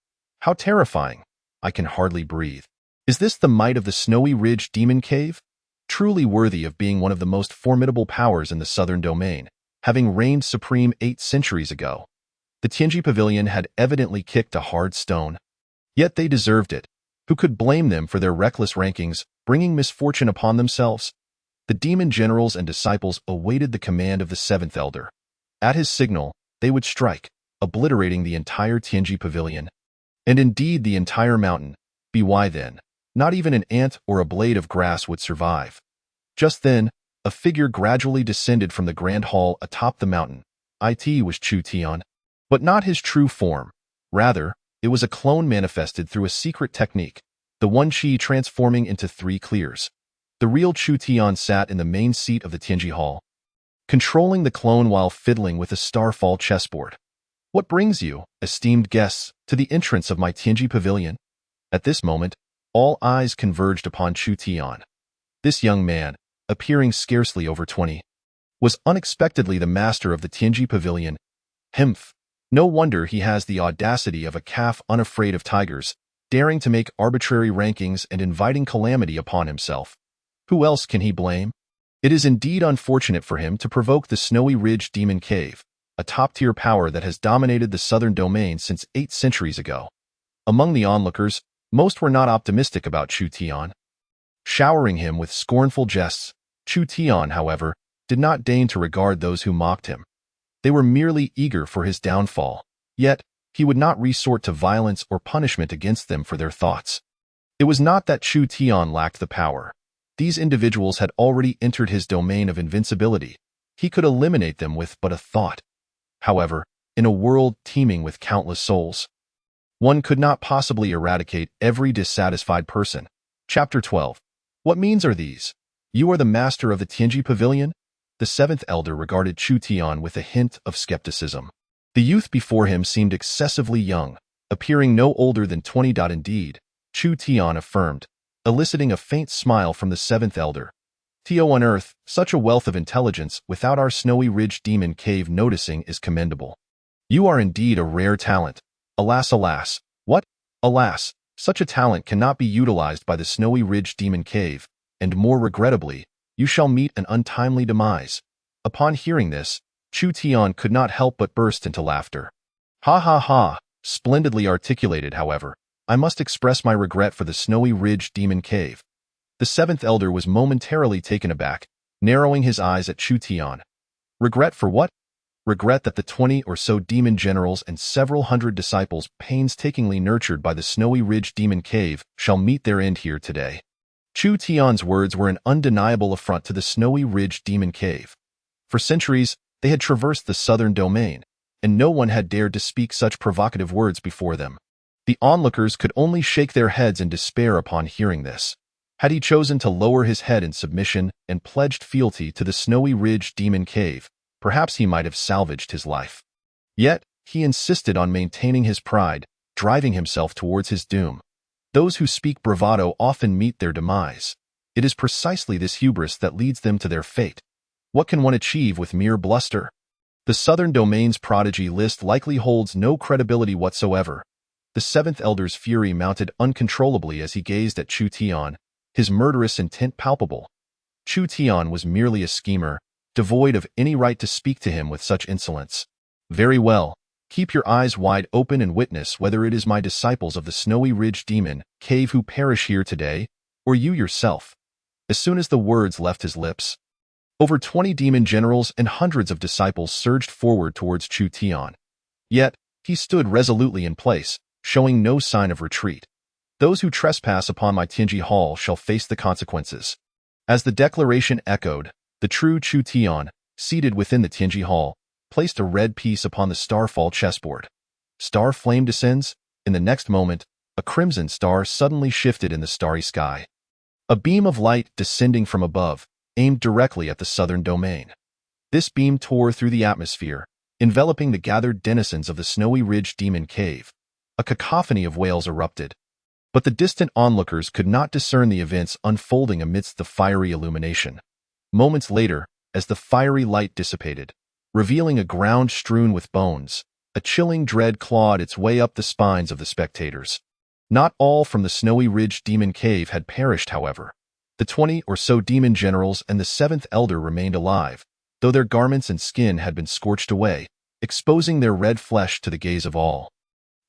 How terrifying! I can hardly breathe. Is this the might of the Snowy Ridge Demon Cave? Truly worthy of being one of the most formidable powers in the Southern Domain, having reigned supreme 8 centuries ago. The Tianji Pavilion had evidently kicked a hard stone. Yet they deserved it. Who could blame them for their reckless rankings, bringing misfortune upon themselves? The demon generals and disciples awaited the command of the 7th Elder. At his signal, they would strike, obliterating the entire Tianji Pavilion. And indeed the entire mountain. Why then? Not even an ant or a blade of grass would survive. Just then, a figure gradually descended from the grand hall atop the mountain. It was Chu Tian. But not his true form. Rather, it was a clone manifested through a secret technique, the one Qi transforming into 3 clears. The real Chu Tian sat in the main seat of the Tianji Hall, controlling the clone while fiddling with a starfall chessboard. What brings you, esteemed guests, to the entrance of my Tianji Pavilion? At this moment, all eyes converged upon Chu Tian. This young man, appearing scarcely over 20, was unexpectedly the master of the Tianji Pavilion. Humph! No wonder he has the audacity of a calf unafraid of tigers, daring to make arbitrary rankings and inviting calamity upon himself. Who else can he blame? It is indeed unfortunate for him to provoke the Snowy Ridge Demon Cave, a top-tier power that has dominated the Southern Domain since 8 centuries ago. Among the onlookers, most were not optimistic about Chu Tian. Showering him with scornful jests, Chu Tian, however, did not deign to regard those who mocked him. They were merely eager for his downfall, yet he would not resort to violence or punishment against them for their thoughts. It was not that Chu Tian lacked the power. These individuals had already entered his domain of invincibility. He could eliminate them with but a thought. However, in a world teeming with countless souls, one could not possibly eradicate every dissatisfied person. Chapter 12. What means are these? You are the master of the Tianji Pavilion? The seventh elder regarded Chu Tian with a hint of skepticism. The youth before him seemed excessively young, appearing no older than 20. Indeed, Chu Tian affirmed, eliciting a faint smile from the seventh elder. Tio on earth, such a wealth of intelligence without our Snowy Ridge Demon Cave noticing is commendable. You are indeed a rare talent. Alas, alas. What? Alas, such a talent cannot be utilized by the Snowy Ridge Demon Cave, and more regrettably, you shall meet an untimely demise. Upon hearing this, Chu Tian could not help but burst into laughter. Ha ha ha, splendidly articulated, however. I must express my regret for the Snowy Ridge Demon Cave. The seventh elder was momentarily taken aback, narrowing his eyes at Chu Tian. Regret for what? Regret that the 20 or so demon generals and several hundred disciples painstakingly nurtured by the Snowy Ridge Demon Cave shall meet their end here today. Chu Tian's words were an undeniable affront to the Snowy Ridge Demon Cave. For centuries, they had traversed the southern domain, and no one had dared to speak such provocative words before them. The onlookers could only shake their heads in despair upon hearing this. Had he chosen to lower his head in submission and pledged fealty to the Snowy Ridge Demon Cave, perhaps he might have salvaged his life. Yet, he insisted on maintaining his pride, driving himself towards his doom. Those who speak bravado often meet their demise. It is precisely this hubris that leads them to their fate. What can one achieve with mere bluster? The Southern Domain's prodigy list likely holds no credibility whatsoever. The seventh elder's fury mounted uncontrollably as he gazed at Chu Tian, his murderous intent palpable. Chu Tian was merely a schemer, devoid of any right to speak to him with such insolence. Very well. Keep your eyes wide open and witness whether it is my disciples of the Snowy Ridge Demon Cave who perish here today, or you yourself. As soon as the words left his lips, over 20 demon generals and hundreds of disciples surged forward towards Chu Tian. Yet, he stood resolutely in place, showing no sign of retreat. Those who trespass upon my Tianji Hall shall face the consequences. As the declaration echoed, the true Chu Tian, seated within the Tianji Hall, placed a red piece upon the starfall chessboard. Star flame descends. In the next moment, a crimson star suddenly shifted in the starry sky. A beam of light descending from above, aimed directly at the southern domain. This beam tore through the atmosphere, enveloping the gathered denizens of the Snowy Ridge Demon Cave. A cacophony of wails erupted. But the distant onlookers could not discern the events unfolding amidst the fiery illumination. Moments later, as the fiery light dissipated, revealing a ground strewn with bones, a chilling dread clawed its way up the spines of the spectators. Not all from the Snowy Ridge Demon Cave had perished, however. The 20 or so demon generals and the seventh elder remained alive, though their garments and skin had been scorched away, exposing their red flesh to the gaze of all.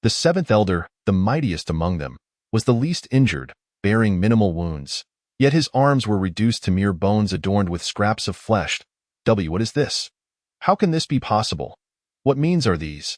The seventh elder, the mightiest among them, was the least injured, bearing minimal wounds. Yet his arms were reduced to mere bones adorned with scraps of flesh. What is this? How can this be possible? What means are these?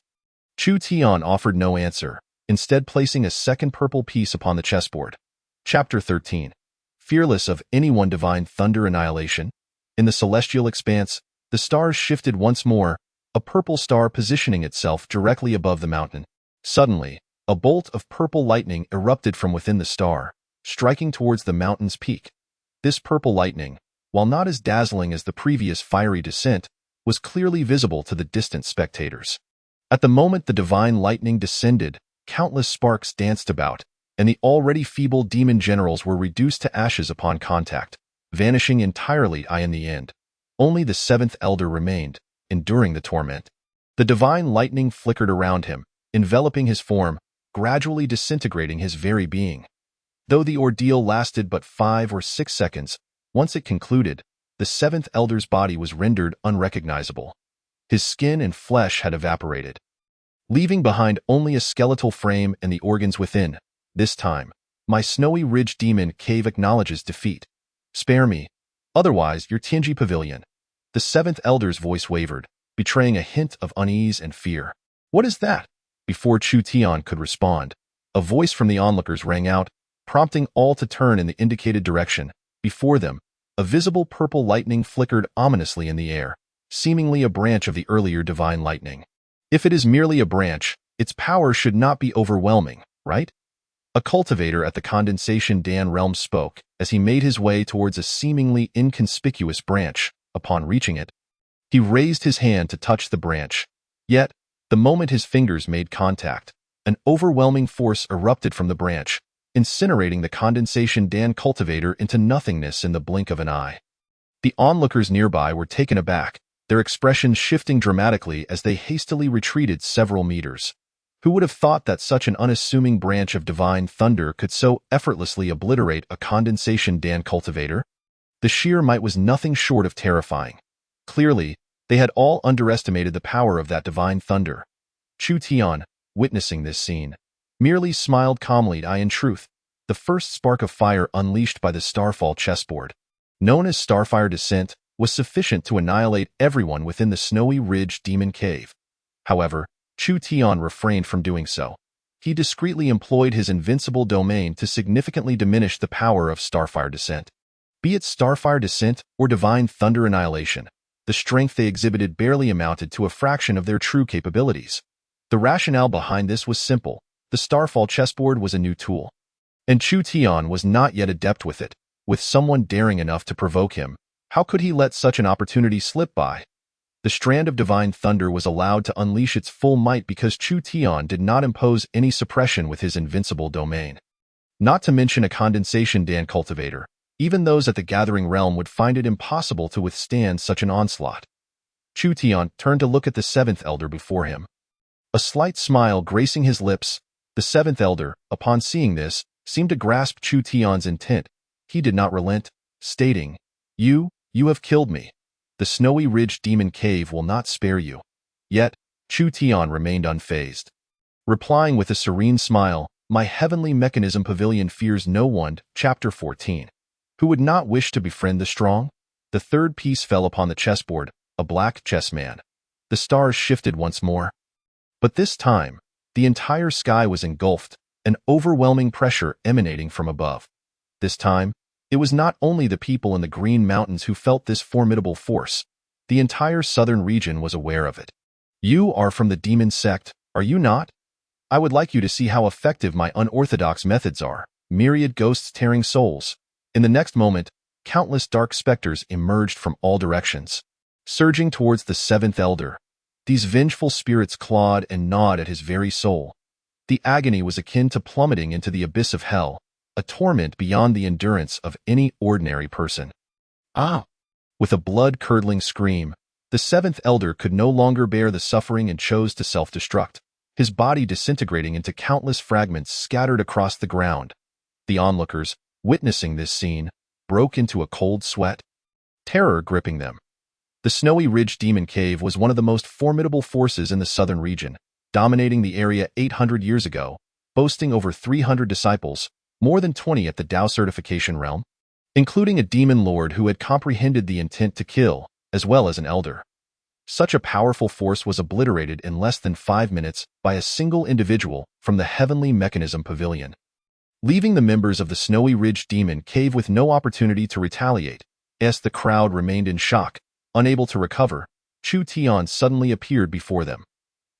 Chu Tian offered no answer, instead placing a second purple piece upon the chessboard. Chapter 13. Fearless of any one divine thunder annihilation. In the celestial expanse, the stars shifted once more, a purple star positioning itself directly above the mountain. Suddenly, a bolt of purple lightning erupted from within the star, striking towards the mountain's peak. This purple lightning, while not as dazzling as the previous fiery descent, was clearly visible to the distant spectators. At the moment the divine lightning descended, countless sparks danced about, and the already feeble demon generals were reduced to ashes upon contact, vanishing entirely. In the end, only the seventh elder remained, enduring the torment. The divine lightning flickered around him, enveloping his form, gradually disintegrating his very being. Though the ordeal lasted but 5 or 6 seconds, once it concluded, the seventh elder's body was rendered unrecognizable. His skin and flesh had evaporated. leaving behind only a skeletal frame and the organs within. This time, my snowy ridge demon cave acknowledges defeat. Spare me, otherwise your Tianji pavilion. The seventh elder's voice wavered, betraying a hint of unease and fear. What is that? Before Chu Tian could respond, a voice from the onlookers rang out, prompting all to turn in the indicated direction. Before them, a visible purple lightning flickered ominously in the air, seemingly a branch of the earlier divine lightning. If it is merely a branch, its power should not be overwhelming, right? A cultivator at the Condensation Dan realm spoke as he made his way towards a seemingly inconspicuous branch. Upon reaching it, he raised his hand to touch the branch. Yet, the moment his fingers made contact, an overwhelming force erupted from the branch, incinerating the Condensation Dan cultivator into nothingness in the blink of an eye. The onlookers nearby were taken aback, their expressions shifting dramatically as they hastily retreated several meters. Who would have thought that such an unassuming branch of divine thunder could so effortlessly obliterate a Condensation Dan cultivator? The sheer might was nothing short of terrifying. Clearly, they had all underestimated the power of that divine thunder. Chu Tian, witnessing this scene, merely smiled calmly. In truth, the first spark of fire unleashed by the Starfall chessboard, known as Starfire Descent, was sufficient to annihilate everyone within the Snowy Ridge Demon Cave. However, Chu Tian refrained from doing so. He discreetly employed his invincible domain to significantly diminish the power of Starfire Descent. Be it Starfire Descent or Divine Thunder Annihilation, the strength they exhibited barely amounted to a fraction of their true capabilities. The rationale behind this was simple. The Starfall chessboard was a new tool, and Chu Tian was not yet adept with it. With someone daring enough to provoke him, how could he let such an opportunity slip by? The strand of divine thunder was allowed to unleash its full might because Chu Tian did not impose any suppression with his invincible domain. Not to mention a Condensation Dan cultivator, even those at the Gathering Realm would find it impossible to withstand such an onslaught. Chu Tian turned to look at the seventh elder before him. A slight smile gracing his lips, the seventh elder, upon seeing this, seemed to grasp Chu Tian's intent. He did not relent, stating, You have killed me. The Snowy Ridge Demon Cave will not spare you. Yet, Chu Tian remained unfazed. Replying with a serene smile, My heavenly mechanism pavilion fears no one. Chapter 14. Who would not wish to befriend the strong? The third piece fell upon the chessboard, a black chessman. The stars shifted once more. But this time, the entire sky was engulfed, an overwhelming pressure emanating from above. This time, it was not only the people in the Green Mountains who felt this formidable force. The entire southern region was aware of it. You are from the demon sect, are you not? I would like you to see how effective my unorthodox methods are. Myriad ghosts tearing souls. In the next moment, countless dark specters emerged from all directions, surging towards the seventh elder. These vengeful spirits clawed and gnawed at his very soul. The agony was akin to plummeting into the abyss of hell, a torment beyond the endurance of any ordinary person. Ah! With a blood-curdling scream, the seventh elder could no longer bear the suffering and chose to self-destruct, his body disintegrating into countless fragments scattered across the ground. The onlookers, witnessing this scene, broke into a cold sweat, terror gripping them. The Snowy Ridge Demon Cave was one of the most formidable forces in the southern region, dominating the area 800 years ago, boasting over 300 disciples, more than 20 at the Dao certification realm, including a demon lord who had comprehended the intent to kill, as well as an elder. Such a powerful force was obliterated in less than 5 minutes by a single individual from the Heavenly Mechanism Pavilion, leaving the members of the Snowy Ridge Demon Cave with no opportunity to retaliate. As the crowd remained in shock, unable to recover, Chu Tian suddenly appeared before them.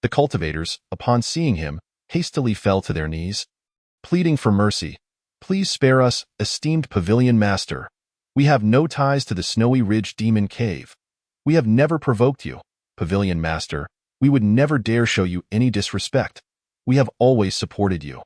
The cultivators, upon seeing him, hastily fell to their knees, pleading for mercy. Please spare us, esteemed Pavilion Master. We have no ties to the Snowy Ridge Demon Cave. We have never provoked you, Pavilion Master. We would never dare show you any disrespect. We have always supported you.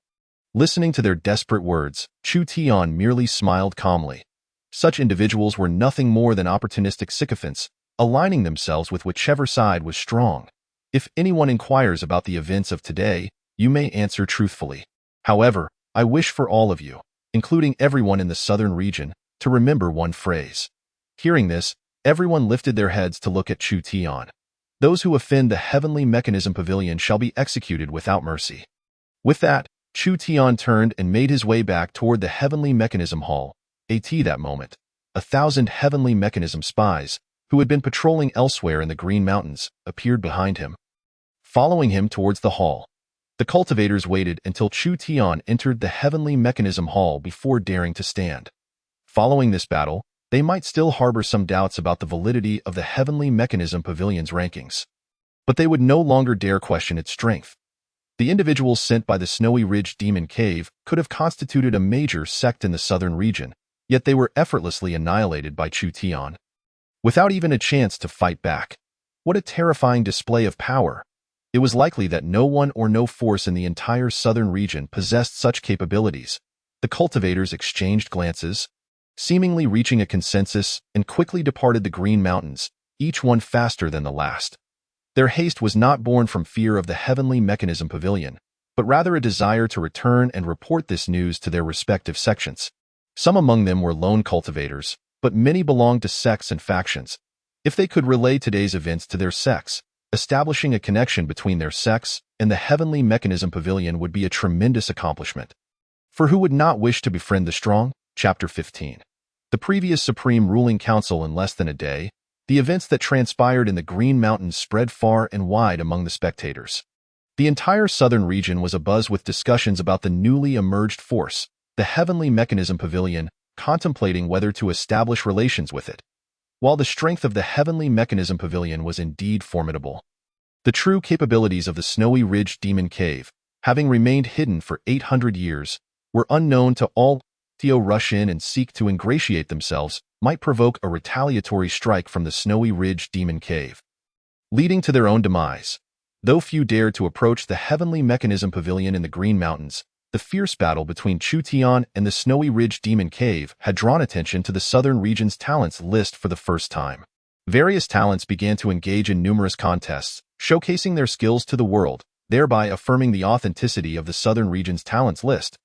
Listening to their desperate words, Chu Tian merely smiled calmly. Such individuals were nothing more than opportunistic sycophants, aligning themselves with whichever side was strong. If anyone inquires about the events of today, you may answer truthfully. However, I wish for all of you, including everyone in the southern region, to remember one phrase. Hearing this, everyone lifted their heads to look at Chu Tian. Those who offend the Heavenly Mechanism Pavilion shall be executed without mercy." With that, Chu Tian turned and made his way back toward the Heavenly Mechanism Hall. That moment, 1,000 Heavenly Mechanism spies, who had been patrolling elsewhere in the Green Mountains, appeared behind him. Following him towards the hall, the cultivators waited until Chu Tian entered the Heavenly Mechanism Hall before daring to stand. Following this battle, they might still harbor some doubts about the validity of the Heavenly Mechanism Pavilion's rankings. But they would no longer dare question its strength. The individuals sent by the Snowy Ridge Demon Cave could have constituted a major sect in the southern region, yet they were effortlessly annihilated by Chu Tian, without even a chance to fight back. What a terrifying display of power! It was likely that no one or no force in the entire southern region possessed such capabilities. The cultivators exchanged glances, seemingly reaching a consensus, and quickly departed the Green Mountains, each one faster than the last. Their haste was not born from fear of the Heavenly Mechanism Pavilion, but rather a desire to return and report this news to their respective sections. Some among them were lone cultivators, but many belonged to sects and factions. If they could relay today's events to their sects, establishing a connection between their sects and the Heavenly Mechanism Pavilion would be a tremendous accomplishment. For who would not wish to befriend the strong? Chapter 15. The previous Supreme Ruling Council in less than a day, the events that transpired in the Green Mountains spread far and wide among the spectators. The entire southern region was abuzz with discussions about the newly emerged force, the Heavenly Mechanism Pavilion, contemplating whether to establish relations with it. While the strength of the Heavenly Mechanism Pavilion was indeed formidable, the true capabilities of the Snowy Ridge Demon Cave, having remained hidden for 800 years, were unknown to all. To rush in and seek to ingratiate themselves might provoke a retaliatory strike from the Snowy Ridge Demon Cave, leading to their own demise. Though few dared to approach the Heavenly Mechanism Pavilion in the Green Mountains, the fierce battle between Chu Tian and the Snowy Ridge Demon Cave had drawn attention to the southern region's talents list for the first time. Various talents began to engage in numerous contests, showcasing their skills to the world, thereby affirming the authenticity of the southern region's talents list.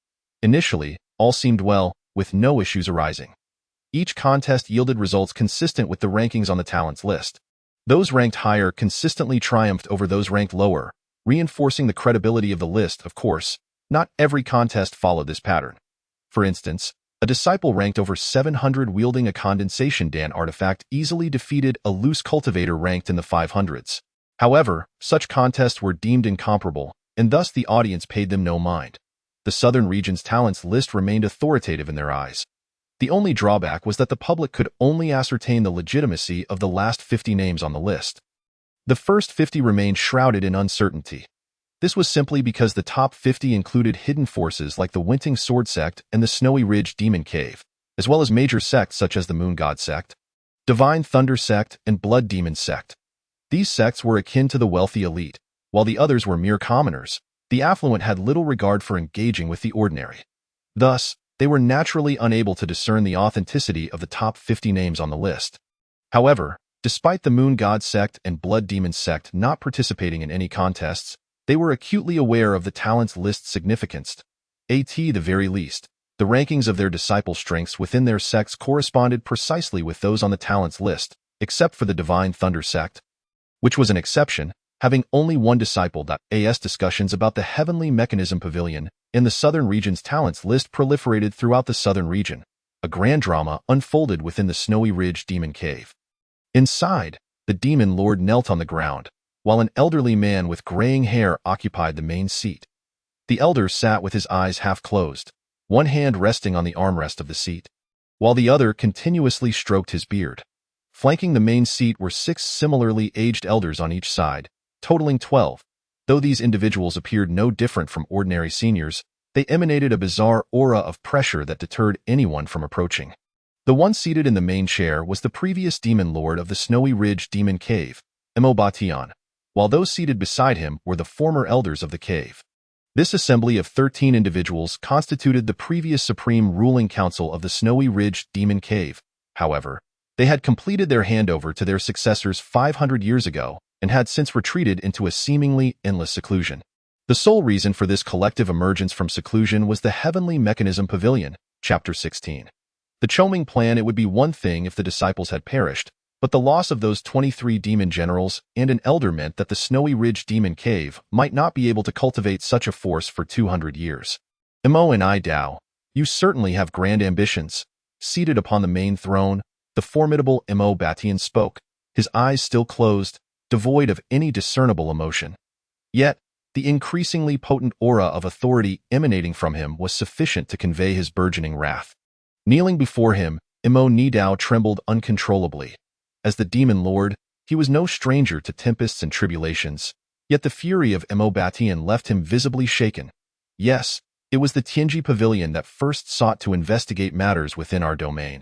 Initially, all seemed well, with no issues arising. Each contest yielded results consistent with the rankings on the talents list. Those ranked higher consistently triumphed over those ranked lower, reinforcing the credibility of the list. Of course, not every contest followed this pattern. For instance, a disciple ranked over 700 wielding a condensation dam artifact easily defeated a loose cultivator ranked in the 500s. However, such contests were deemed incomparable, and thus the audience paid them no mind. The southern region's talents list remained authoritative in their eyes. The only drawback was that the public could only ascertain the legitimacy of the last 50 names on the list. The first 50 remained shrouded in uncertainty. This was simply because the top 50 included hidden forces like the Winting Sword Sect and the Snowy Ridge Demon Cave, as well as major sects such as the Moon God Sect, Divine Thunder Sect, and Blood Demon Sect. These sects were akin to the wealthy elite, while the others were mere commoners. The affluent had little regard for engaging with the ordinary. Thus, they were naturally unable to discern the authenticity of the top 50 names on the list. However, despite the Moon God Sect and Blood Demon Sect not participating in any contests, they were acutely aware of the talents list's significance. At the very least, the rankings of their disciple strengths within their sects corresponded precisely with those on the talents list, except for the Divine Thunder Sect, which was an exception, having only one disciple. As discussions about the Heavenly Mechanism Pavilion in the southern region's talents list proliferated throughout the southern region. A grand drama unfolded within the Snowy Ridge Demon Cave. Inside, the Demon Lord knelt on the ground, while an elderly man with graying hair occupied the main seat. The elder sat with his eyes half closed, one hand resting on the armrest of the seat, while the other continuously stroked his beard. Flanking the main seat were 6 similarly aged elders on each side, totaling 12. Though these individuals appeared no different from ordinary seniors, they emanated a bizarre aura of pressure that deterred anyone from approaching. The one seated in the main chair was the previous Demon Lord of the Snowy Ridge Demon Cave, Batian, while those seated beside him were the former elders of the cave. This assembly of 13 individuals constituted the previous Supreme Ruling Council of the Snowy Ridge Demon Cave. However, they had completed their handover to their successors 500 years ago, and had since retreated into a seemingly endless seclusion. The sole reason for this collective emergence from seclusion was the Heavenly Mechanism Pavilion, Chapter 16. The Choming plan. It would be one thing if the disciples had perished, But the loss of those 23 demon generals and an elder meant that the Snowy Ridge Demon Cave might not be able to cultivate such a force for 200 years. Mo and I Dao, you certainly have grand ambitions. Seated upon the main throne, the formidable Mo Batian spoke, his eyes still closed, devoid of any discernible emotion. Yet, the increasingly potent aura of authority emanating from him was sufficient to convey his burgeoning wrath. Kneeling before him, Mo Nidao trembled uncontrollably. As the demon lord, he was no stranger to tempests and tribulations, yet the fury of Mo Batian left him visibly shaken. Yes, it was the Tianji Pavilion that first sought to investigate matters within our domain.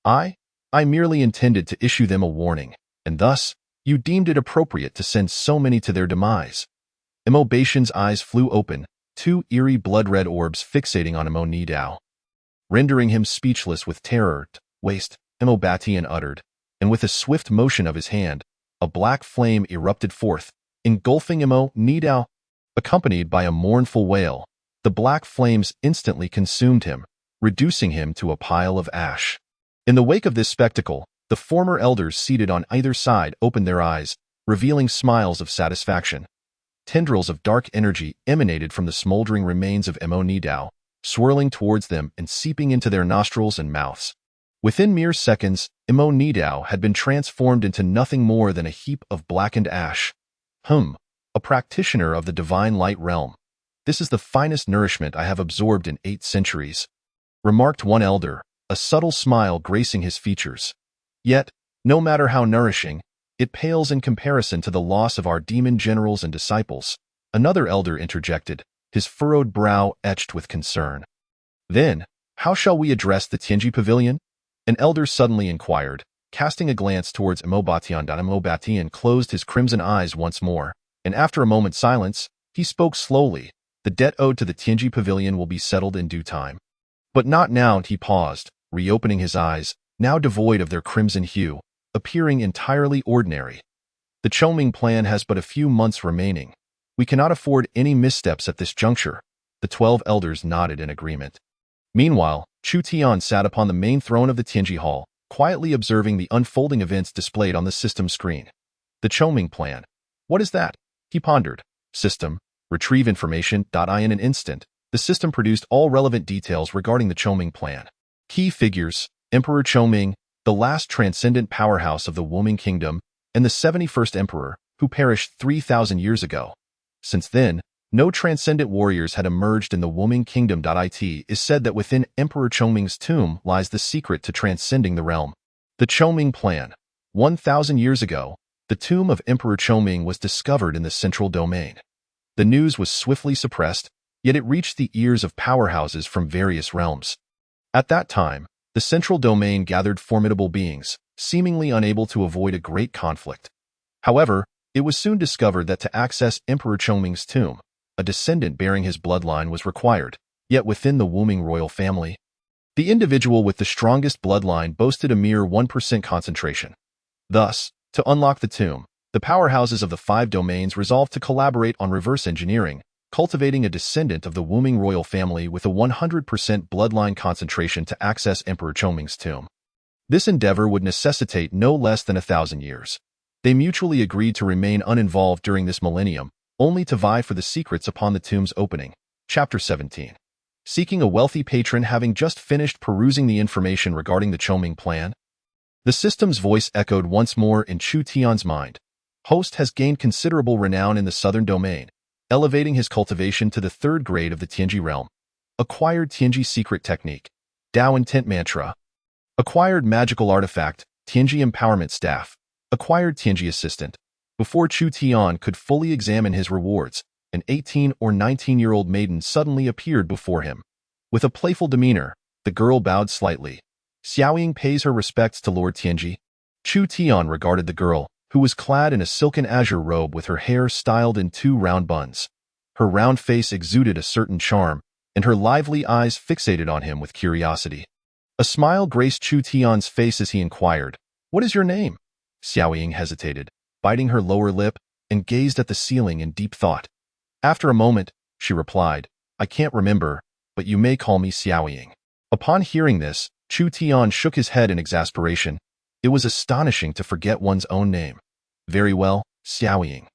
I merely intended to issue them a warning, and thus, you deemed it appropriate to send so many to their demise. Mo Batian's eyes flew open, two eerie blood-red orbs fixating on Mo Nidao. Rendering him speechless with terror, waste, Mo Batian uttered, and with a swift motion of his hand, a black flame erupted forth, engulfing Mo Nidao. Accompanied by a mournful wail, the black flames instantly consumed him, reducing him to a pile of ash. In the wake of this spectacle, the former elders seated on either side opened their eyes, revealing smiles of satisfaction. Tendrils of dark energy emanated from the smoldering remains of Mo Nidao, swirling towards them and seeping into their nostrils and mouths. Within mere seconds, Mo Nidao had been transformed into nothing more than a heap of blackened ash. A practitioner of the divine light realm. This is the finest nourishment I have absorbed in 8 centuries, remarked one elder, a subtle smile gracing his features. Yet, no matter how nourishing, it pales in comparison to the loss of our demon generals and disciples, another elder interjected, his furrowed brow etched with concern. Then, how shall we address the Tianji Pavilion? An elder suddenly inquired, casting a glance towards Mo Batian. Mo Batian closed his crimson eyes once more, and after a moment's silence, he spoke slowly. The debt owed to the Tianji Pavilion will be settled in due time. But not now. He paused, reopening his eyes, now devoid of their crimson hue, appearing entirely ordinary. The Choming plan has but a few months remaining. We cannot afford any missteps at this juncture. The 12 elders nodded in agreement. Meanwhile, Chu Tian sat upon the main throne of the Tianji Hall, quietly observing the unfolding events displayed on the system screen. The Choming plan. What is that? He pondered. System. Retrieve information. In an instant, the system produced all relevant details regarding the Choming plan. Key figures: Emperor Choming, the last transcendent powerhouse of the Wuming Kingdom, and the 71st emperor, who perished 3,000 years ago. Since then, no transcendent warriors had emerged in the Wuming Kingdom. It is said that within Emperor Choming's tomb lies the secret to transcending the realm. The Choming plan. 1,000 years ago, the tomb of Emperor Choming was discovered in the central domain. The news was swiftly suppressed, yet it reached the ears of powerhouses from various realms. At that time, the central domain gathered formidable beings, seemingly unable to avoid a great conflict. However, it was soon discovered that to access Emperor Choming's tomb, a descendant bearing his bloodline was required, yet within the Wuming royal family, the individual with the strongest bloodline boasted a mere 1% concentration. Thus, to unlock the tomb, the powerhouses of the 5 domains resolved to collaborate on reverse engineering, cultivating a descendant of the Wuming royal family with a 100% bloodline concentration to access Emperor Choming's tomb. This endeavor would necessitate no less than 1,000 years. They mutually agreed to remain uninvolved during this millennium, only to vie for the secrets upon the tomb's opening. Chapter 17. Seeking a wealthy patron. Having just finished perusing the information regarding the Choming plan, the system's voice echoed once more in Chu Tian's mind. Host has gained considerable renown in the southern domain, elevating his cultivation to the 3rd grade of the Tianji realm. Acquired Tianji secret technique. Dao intent mantra. Acquired magical artifact, Tianji empowerment staff. Acquired Tianji assistant. Before Chu Tian could fully examine his rewards, an 18 or 19-year-old maiden suddenly appeared before him. With a playful demeanor, the girl bowed slightly. Xiaoying pays her respects to Lord Tianji. Chu Tian regarded the girl, who was clad in a silken azure robe with her hair styled in 2 round buns. Her round face exuded a certain charm, and her lively eyes fixated on him with curiosity. A smile graced Chu Tian's face as he inquired, "What is your name?" Xiaoying hesitated, biting her lower lip, and gazed at the ceiling in deep thought. After a moment, she replied, "I can't remember, but you may call me Xiaoying." Upon hearing this, Chu Tian shook his head in exasperation. It was astonishing to forget one's own name. Very well, Xiaoying.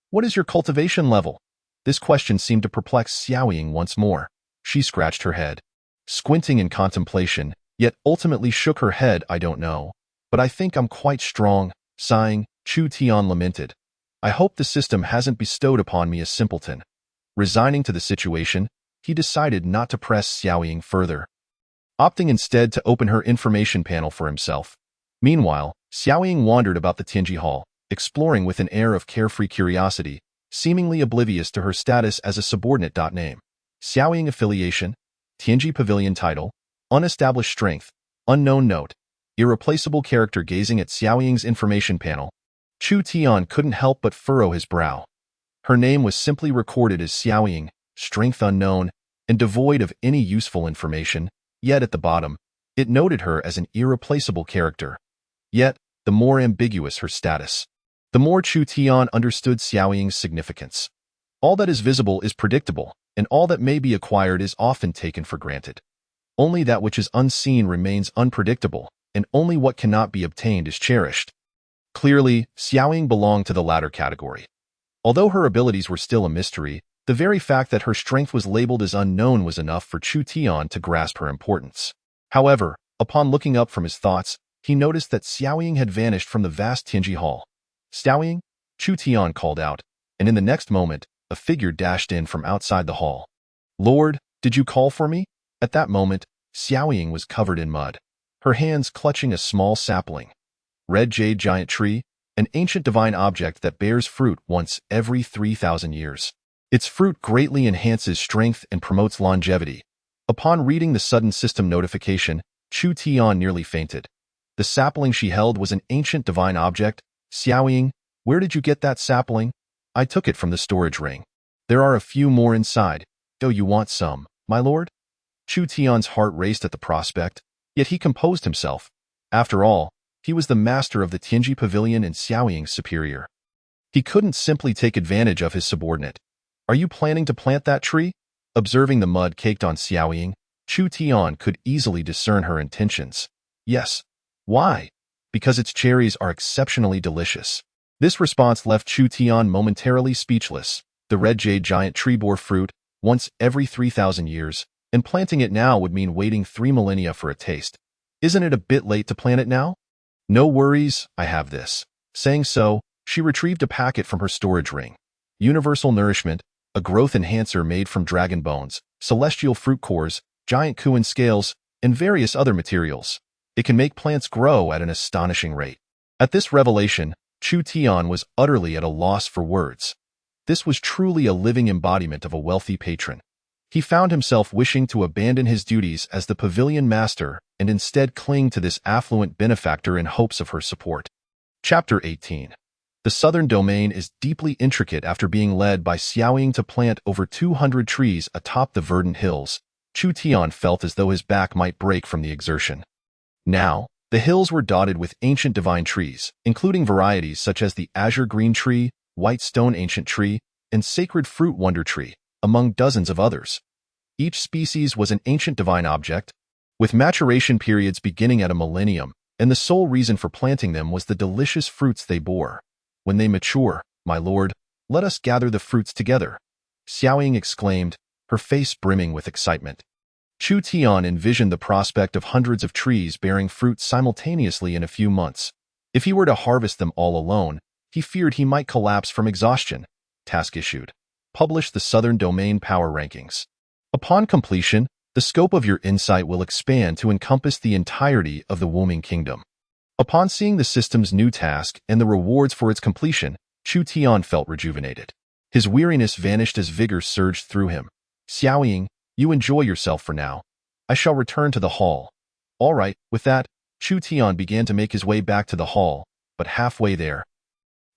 What is your cultivation level? This question seemed to perplex Xiaoying once more. She scratched her head, squinting in contemplation, yet ultimately shook her head. I don't know, but I think I'm quite strong. Sighing, Chu Tian lamented. I hope the system hasn't bestowed upon me a simpleton. Resigning to the situation, he decided not to press Xiaoying further, opting instead to open her information panel for himself. Meanwhile, Xiaoying wandered about the Tianji Hall, exploring with an air of carefree curiosity, seemingly oblivious to her status as a subordinate. Name: Xiaoying affiliation, Tianji Pavilion title, unestablished strength, unknown note, irreplaceable character. Gazing at Xiaoying's information panel, Chu Tian couldn't help but furrow his brow. Her name was simply recorded as Xiaoying, strength unknown, and devoid of any useful information, yet at the bottom, it noted her as an irreplaceable character. Yet, the more ambiguous her status, the more Chu Tian understood Xiaoying's significance. All that is visible is predictable, and all that may be acquired is often taken for granted. Only that which is unseen remains unpredictable, and only what cannot be obtained is cherished. Clearly, Xiaoying belonged to the latter category. Although her abilities were still a mystery, the very fact that her strength was labeled as unknown was enough for Chu Tian to grasp her importance. However, upon looking up from his thoughts, he noticed that Xiaoying had vanished from the vast Tianji Hall. Xiaoying, Chu Tian called out, and in the next moment, a figure dashed in from outside the hall. Lord, did you call for me? At that moment, Xiaoying was covered in mud, her hands clutching a small sapling. Red jade giant tree, an ancient divine object that bears fruit once every 3,000 years. Its fruit greatly enhances strength and promotes longevity. Upon reading the sudden system notification, Chu Tian nearly fainted. The sapling she held was an ancient divine object. Xiaoying, where did you get that sapling? I took it from the storage ring. There are a few more inside. Do you want some, my lord? Chu Tian's heart raced at the prospect, yet he composed himself. After all, he was the master of the Tianji Pavilion and Xiaoying's superior. He couldn't simply take advantage of his subordinate. Are you planning to plant that tree? Observing the mud caked on Xiaoying, Chu Tian could easily discern her intentions. Yes. Why? Because its cherries are exceptionally delicious. This response left Chu Tian momentarily speechless. The red jade giant tree bore fruit once every 3,000 years, and planting it now would mean waiting 3 millennia for a taste. Isn't it a bit late to plant it now? No worries, I have this. Saying so, she retrieved a packet from her storage ring. Universal nourishment, a growth enhancer made from dragon bones, celestial fruit cores, giant kuan scales, and various other materials. It can make plants grow at an astonishing rate. At this revelation, Chu Tian was utterly at a loss for words. This was truly a living embodiment of a wealthy patron. He found himself wishing to abandon his duties as the pavilion master and instead cling to this affluent benefactor in hopes of her support. Chapter 18. The southern domain is deeply intricate. After being led by Xiaoying to plant over 200 trees atop the verdant hills, Chu Tian felt as though his back might break from the exertion. Now, the hills were dotted with ancient divine trees, including varieties such as the azure green tree, white stone ancient tree, and sacred fruit wonder tree, among dozens of others. Each species was an ancient divine object, with maturation periods beginning at a millennium, and the sole reason for planting them was the delicious fruits they bore. When they mature, my lord, let us gather the fruits together, Xiaoying exclaimed, her face brimming with excitement. Chu Tian envisioned the prospect of hundreds of trees bearing fruit simultaneously in a few months. If he were to harvest them all alone, he feared he might collapse from exhaustion. Task issued. Publish the Southern Domain Power Rankings. Upon completion, the scope of your insight will expand to encompass the entirety of the Wuming Kingdom. Upon seeing the system's new task and the rewards for its completion, Chu Tian felt rejuvenated. His weariness vanished as vigor surged through him. Xiaoying, you enjoy yourself for now. I shall return to the hall. All right, with that, Chu Tian began to make his way back to the hall, but halfway there,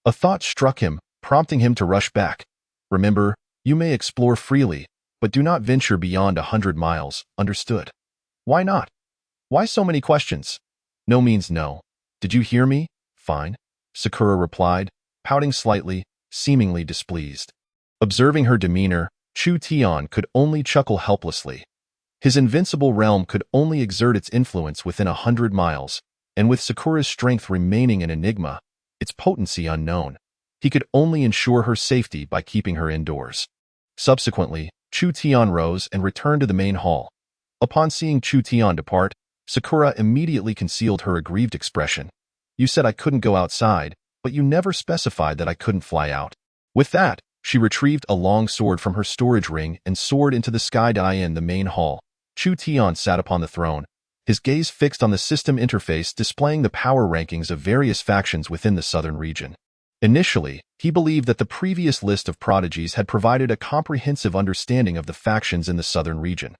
a thought struck him, prompting him to rush back. Remember, you may explore freely, but do not venture beyond 100 miles, understood? Why not? Why so many questions? No means no. Did you hear me? Fine, Sakura replied, pouting slightly, seemingly displeased. Observing her demeanor, Chu Tian could only chuckle helplessly. His invincible realm could only exert its influence within 100 miles, and with Sakura's strength remaining an enigma, its potency unknown, he could only ensure her safety by keeping her indoors. Subsequently, Chu Tian rose and returned to the main hall. Upon seeing Chu Tian depart, Sakura immediately concealed her aggrieved expression. "You said I couldn't go outside, but you never specified that I couldn't fly out." With that, she retrieved a long sword from her storage ring and soared into the sky. In the main hall, Chu Tian sat upon the throne, his gaze fixed on the system interface displaying the power rankings of various factions within the southern region. Initially, he believed that the previous list of prodigies had provided a comprehensive understanding of the factions in the southern region.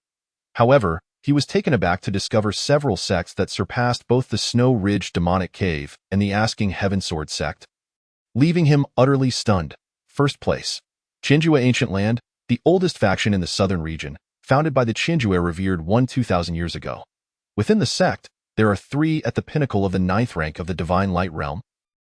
However, he was taken aback to discover several sects that surpassed both the Snow Ridge Demonic Cave and the Asking Heaven Sword sect, leaving him utterly stunned. First place, Qinjue Ancient Land, the oldest faction in the southern region, founded by the Qinjue revered 2,000 years ago. Within the sect, there are 3 at the pinnacle of the 9th rank of the Divine Light Realm,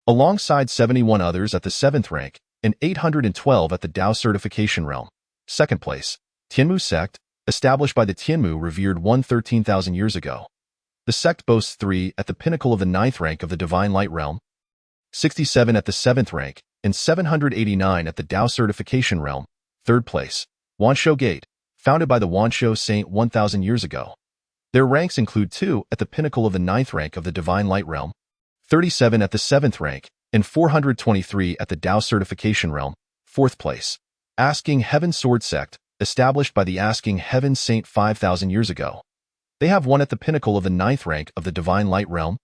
alongside 71 others at the 7th rank and 812 at the Dao Certification Realm. Second place, Tianmu Sect, established by the Tianmu revered 13,000 years ago. The sect boasts 3 at the pinnacle of the 9th rank of the Divine Light Realm, 67 at the 7th rank, and 789 at the Dao Certification Realm. Third place, Wanshou Gate, founded by the Wanshou Saint 1,000 years ago. Their ranks include 2 at the pinnacle of the 9th rank of the Divine Light Realm, 37 at the 7th rank, and 423 at the Dao Certification Realm. Fourth place, Asking Heaven Sword Sect, established by the Asking Heaven Saint 5,000 years ago. They have 1 at the pinnacle of the 9th rank of the Divine Light Realm,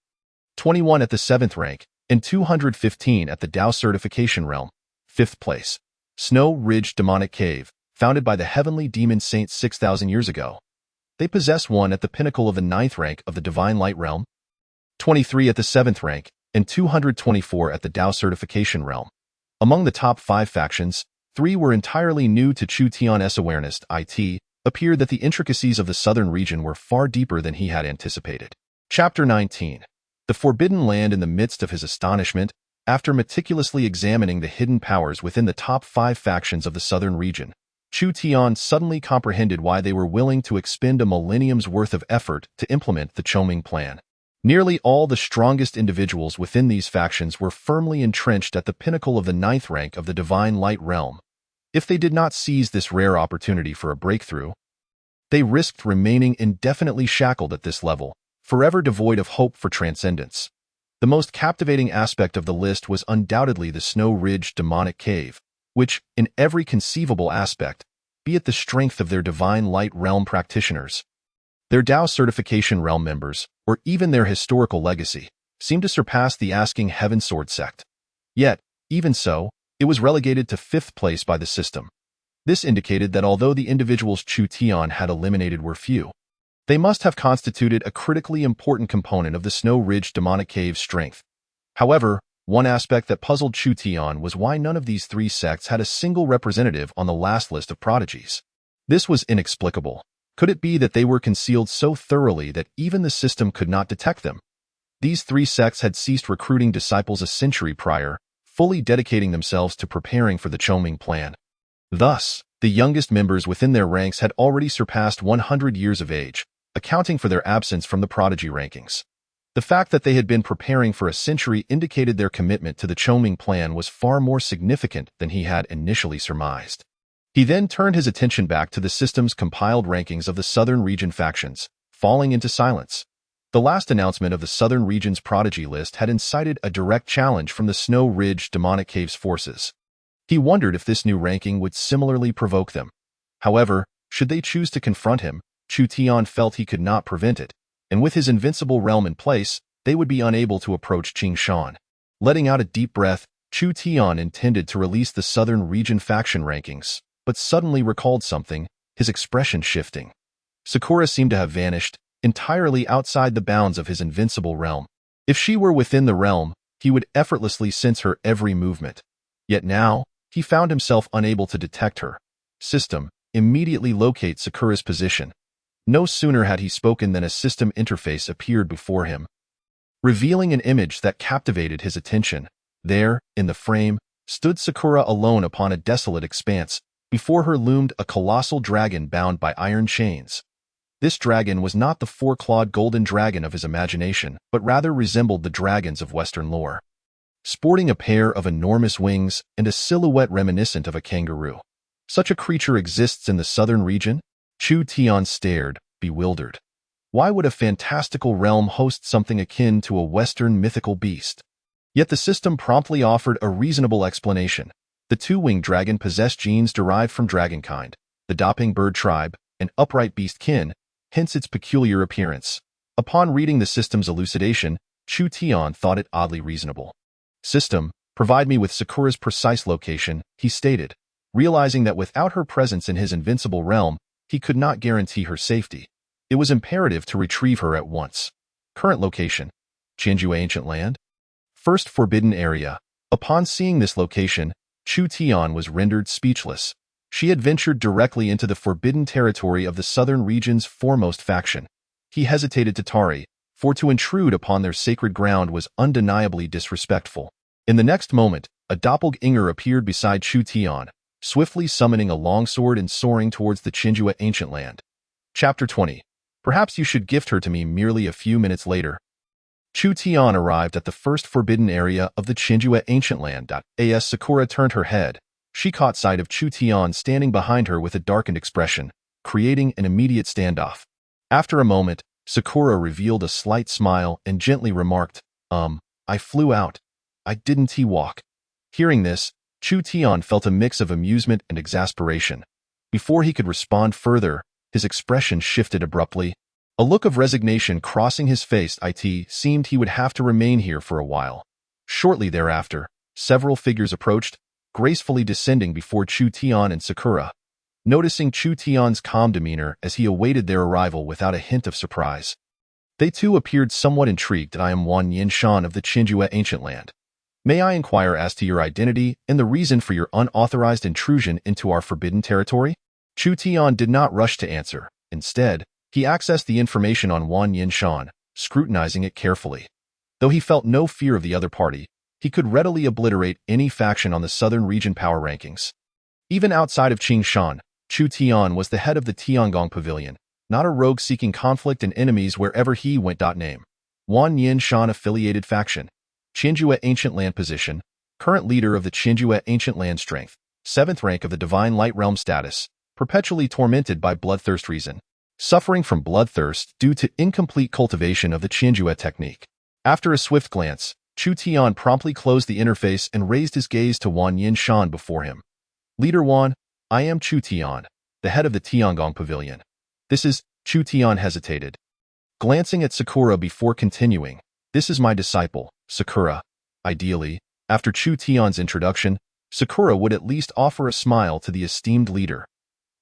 21 at the 7th rank, and 215 at the Dao Certification Realm. Fifth place, Snow Ridge Demonic Cave, founded by the Heavenly Demon Saint 6,000 years ago. They possess 1 at the pinnacle of the 9th rank of the Divine Light Realm, 23 at the 7th rank, and 224 at the Dao Certification Realm. Among the top 5 factions, 3 were entirely new to Chu Tian's awareness. It appeared that the intricacies of the southern region were far deeper than he had anticipated. Chapter 19. The Forbidden Land. In the midst of his astonishment, after meticulously examining the hidden powers within the top 5 factions of the southern region, Chu Tian suddenly comprehended why they were willing to expend a millennium's worth of effort to implement the Choming Plan. Nearly all the strongest individuals within these factions were firmly entrenched at the pinnacle of the 9th rank of the Divine Light Realm. If they did not seize this rare opportunity for a breakthrough, they risked remaining indefinitely shackled at this level, forever devoid of hope for transcendence. The most captivating aspect of the list was undoubtedly the Snow Ridge Demonic Cave, which, in every conceivable aspect, be it the strength of their Divine Light Realm practitioners, their Dao Certification Realm members, or even their historical legacy, seemed to surpass the Asking Heaven Sword sect. Yet, even so, it was relegated to 5th place by the system. This indicated that although the individuals Chu Tian had eliminated were few, they must have constituted a critically important component of the Snow Ridge Demonic Cave's strength. However, one aspect that puzzled Chu Tian was why none of these 3 sects had a single representative on the last list of prodigies. This was inexplicable. Could it be that they were concealed so thoroughly that even the system could not detect them? These 3 sects had ceased recruiting disciples a century prior, fully dedicating themselves to preparing for the Choming Plan. Thus, the youngest members within their ranks had already surpassed 100 years of age, accounting for their absence from the prodigy rankings. The fact that they had been preparing for a century indicated their commitment to the Choming Plan was far more significant than he had initially surmised. He then turned his attention back to the system's compiled rankings of the southern region factions, falling into silence. The last announcement of the southern region's prodigy list had incited a direct challenge from the Snow Ridge Demonic Cave's forces. He wondered if this new ranking would similarly provoke them. However, should they choose to confront him, Chu Tian felt he could not prevent it, and with his invincible realm in place, they would be unable to approach Qing Shan. Letting out a deep breath, Chu Tian intended to release the southern region faction rankings, but suddenly recalled something, his expression shifting. Sakura seemed to have vanished, entirely outside the bounds of his invincible realm. If she were within the realm, he would effortlessly sense her every movement. Yet now, he found himself unable to detect her. System, immediately locate Sakura's position. No sooner had he spoken than a system interface appeared before him, revealing an image that captivated his attention. There, in the frame, stood Sakura alone upon a desolate expanse. Before her loomed a colossal dragon bound by iron chains. This dragon was not the four-clawed golden dragon of his imagination, but rather resembled the dragons of Western lore, sporting a pair of enormous wings and a silhouette reminiscent of a kangaroo. Such a creature exists in the southern region? Chu Tian stared, bewildered. Why would a fantastical realm host something akin to a Western mythical beast? Yet the system promptly offered a reasonable explanation. The two-winged dragon possessed genes derived from dragonkind, the Daping bird tribe, and upright beast kin, hence its peculiar appearance. Upon reading the system's elucidation, Chu Tian thought it oddly reasonable. System, provide me with Sakura's precise location, he stated, realizing that without her presence in his invincible realm, he could not guarantee her safety. It was imperative to retrieve her at once. Current location: Chinjue Ancient Land. First Forbidden Area. Upon seeing this location, Chu Tian was rendered speechless. She had ventured directly into the forbidden territory of the southern region's foremost faction. He hesitated to tarry, for to intrude upon their sacred ground was undeniably disrespectful. In the next moment, a doppelganger appeared beside Chu Tian, swiftly summoning a longsword and soaring towards the Chinjue Ancient Land. Chapter 20. Perhaps you should gift her to me merely a few minutes later. Chu Tian arrived at the first forbidden area of the Chinjue Ancient Land. As Sakura turned her head, she caught sight of Chu Tian standing behind her with a darkened expression, creating an immediate standoff. After a moment, Sakura revealed a slight smile and gently remarked, I flew out. I didn't walk. Hearing this, Chu Tian felt a mix of amusement and exasperation. Before he could respond further, his expression shifted abruptly. A look of resignation crossing his face. It seemed he would have to remain here for a while. Shortly thereafter, several figures approached, gracefully descending before Chu Tian and Sakura. Noticing Chu Tian's calm demeanor as he awaited their arrival without a hint of surprise, they too appeared somewhat intrigued. I am Wan Yinshan of the Chinjue Ancient Land. May I inquire as to your identity and the reason for your unauthorized intrusion into our forbidden territory? Chu Tian did not rush to answer. Instead, he accessed the information on Wan Yinshan, scrutinizing it carefully. Though he felt no fear of the other party, he could readily obliterate any faction on the southern region power rankings. Even outside of Qingshan, Chu Tian was the head of the Tiangong Pavilion, not a rogue seeking conflict and enemies wherever he went. Name: Wan Yinshan affiliated faction. Chinjue Ancient Land position: current leader of the Chinjue Ancient Land strength, 7th rank of the Divine Light Realm status, perpetually tormented by bloodthirst reason, suffering from bloodthirst due to incomplete cultivation of the Chinjue technique. After a swift glance, Chu Tian promptly closed the interface and raised his gaze to Wan Yinshan before him. Leader Wan, I am Chu Tian, the head of the Tiangong Pavilion. This is— Chu Tian hesitated, glancing at Sakura before continuing. This is my disciple, Sakura. Ideally, after Chu Tian's introduction, Sakura would at least offer a smile to the esteemed leader.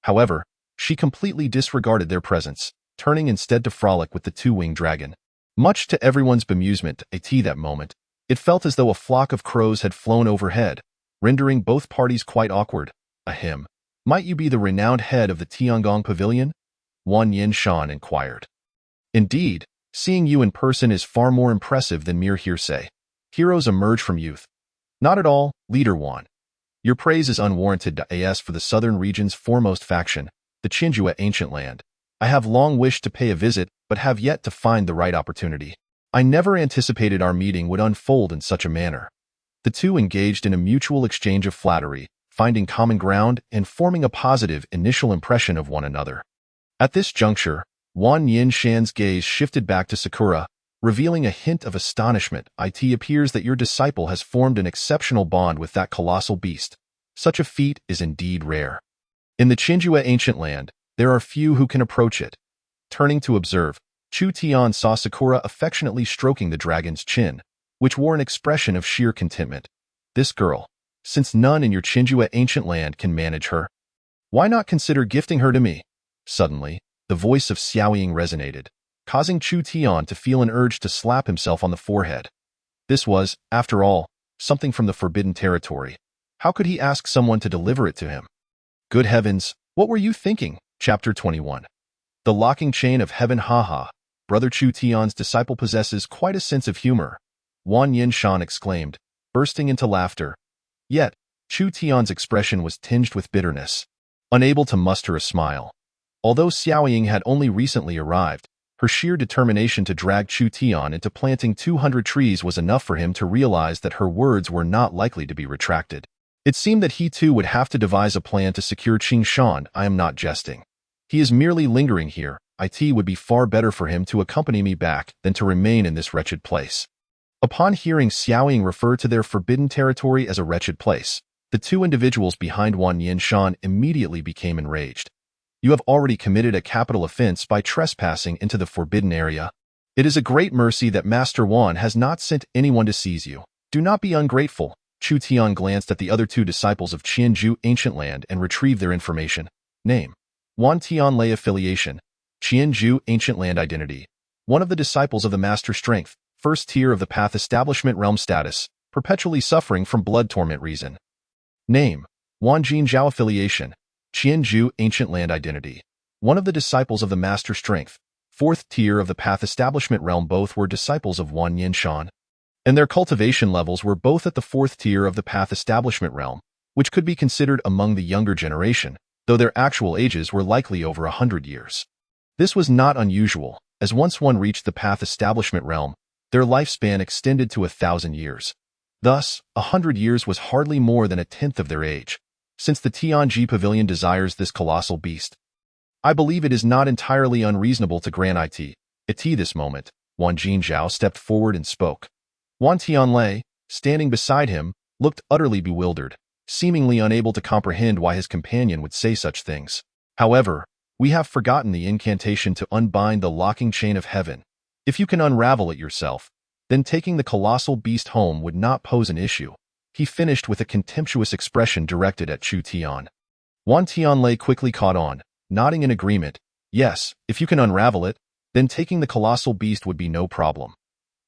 However, she completely disregarded their presence, turning instead to frolic with the two-winged dragon. Much to everyone's bemusement at that moment, it felt as though a flock of crows had flown overhead, rendering both parties quite awkward. Ahem. Might you be the renowned head of the Tiangong Pavilion? Wan Yinshan inquired. Indeed, seeing you in person is far more impressive than mere hearsay. Heroes emerge from youth. Not at all, Leader Wan. Your praise is unwarranted. As for the southern region's foremost faction, the Chinjue Ancient Land, I have long wished to pay a visit, but have yet to find the right opportunity. I never anticipated our meeting would unfold in such a manner. The two engaged in a mutual exchange of flattery, finding common ground and forming a positive initial impression of one another. At this juncture, Wan Yinshan's gaze shifted back to Sakura, revealing a hint of astonishment. It appears that your disciple has formed an exceptional bond with that colossal beast. Such a feat is indeed rare. In the Chinjue Ancient Land, there are few who can approach it. Turning to observe, Chu Tian saw Sakura affectionately stroking the dragon's chin, which wore an expression of sheer contentment. This girl, since none in your Chinjue Ancient Land can manage her, why not consider gifting her to me? Suddenly, the voice of Xiaoying resonated, causing Chu Tian to feel an urge to slap himself on the forehead. This was, after all, something from the forbidden territory. How could he ask someone to deliver it to him? Good heavens, what were you thinking? Chapter 21. The locking chain of heaven. Haha. Brother Chu Tian's disciple possesses quite a sense of humor, Wan Yinshan exclaimed, bursting into laughter. Yet, Chu Tian's expression was tinged with bitterness. Unable to muster a smile, Although Xiao Ying had only recently arrived, her sheer determination to drag Chu Tian into planting 200 trees was enough for him to realize that her words were not likely to be retracted. It seemed that he too would have to devise a plan to secure Qing Shan. I am not jesting. He is merely lingering here. It would be far better for him to accompany me back than to remain in this wretched place. Upon hearing Xiao Ying refer to their forbidden territory as a wretched place, the two individuals behind Wan Yinshan immediately became enraged. You have already committed a capital offense by trespassing into the forbidden area. It is a great mercy that Master Wan has not sent anyone to seize you. Do not be ungrateful. Chu Tian glanced at the other two disciples of Qianzhou Ancient Land and retrieved their information. Name: Wan Tianlei. Affiliation: Qianzhou Ancient Land. Identity: one of the disciples of the Master Strength, first tier of the Path Establishment. Realm status: perpetually suffering from blood torment. Reason: Name: Wan Jinzhao. Affiliation: Qianzhou Ancient Land. Identity: one of the disciples of the Master Strength, fourth tier of the Path Establishment. Realm. Both were disciples of Wan Yinshan, and their cultivation levels were both at the fourth tier of the Path Establishment Realm, which could be considered among the younger generation, though their actual ages were likely over 100 years. This was not unusual, as once one reached the Path Establishment Realm, their lifespan extended to 1,000 years. Thus, 100 years was hardly more than a tenth of their age. Since the Tianji Pavilion desires this colossal beast, I believe it is not entirely unreasonable to grant it. At this moment, Wan Jinzhao stepped forward and spoke. Wan Tianlei, standing beside him, looked utterly bewildered, seemingly unable to comprehend why his companion would say such things. However, we have forgotten the incantation to unbind the locking chain of heaven. If you can unravel it yourself, then taking the colossal beast home would not pose an issue. He finished with a contemptuous expression directed at Chu Tian. Wan Tianlei quickly caught on, nodding in agreement. Yes, if you can unravel it, then taking the colossal beast would be no problem.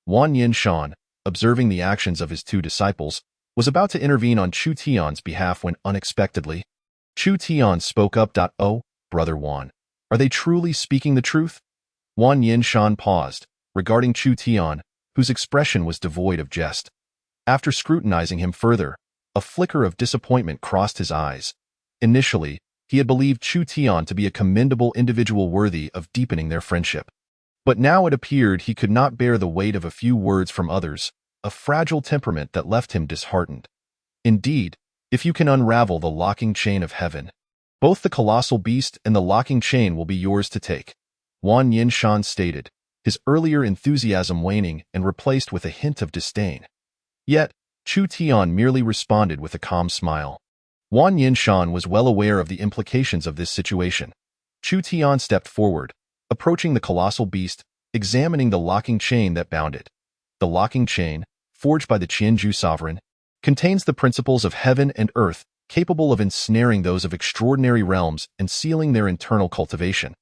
Wan Yinshan, observing the actions of his two disciples, was about to intervene on Chu Tian's behalf when unexpectedly, Chu Tian spoke up. Oh, Brother Wan, are they truly speaking the truth? Wan Yinshan paused, regarding Chu Tian, whose expression was devoid of jest. After scrutinizing him further, a flicker of disappointment crossed his eyes. Initially, he had believed Chu Tian to be a commendable individual worthy of deepening their friendship. But now it appeared he could not bear the weight of a few words from others, a fragile temperament that left him disheartened. Indeed, if you can unravel the locking chain of heaven, both the colossal beast and the locking chain will be yours to take, Wan Yinshan stated, his earlier enthusiasm waning and replaced with a hint of disdain. Yet, Chu Tian merely responded with a calm smile. Wan Yinshan was well aware of the implications of this situation. Chu Tian stepped forward, approaching the colossal beast, examining the locking chain that bound it. The locking chain, forged by the Qianzhou sovereign, contains the principles of heaven and earth, capable of ensnaring those of extraordinary realms and sealing their internal cultivation.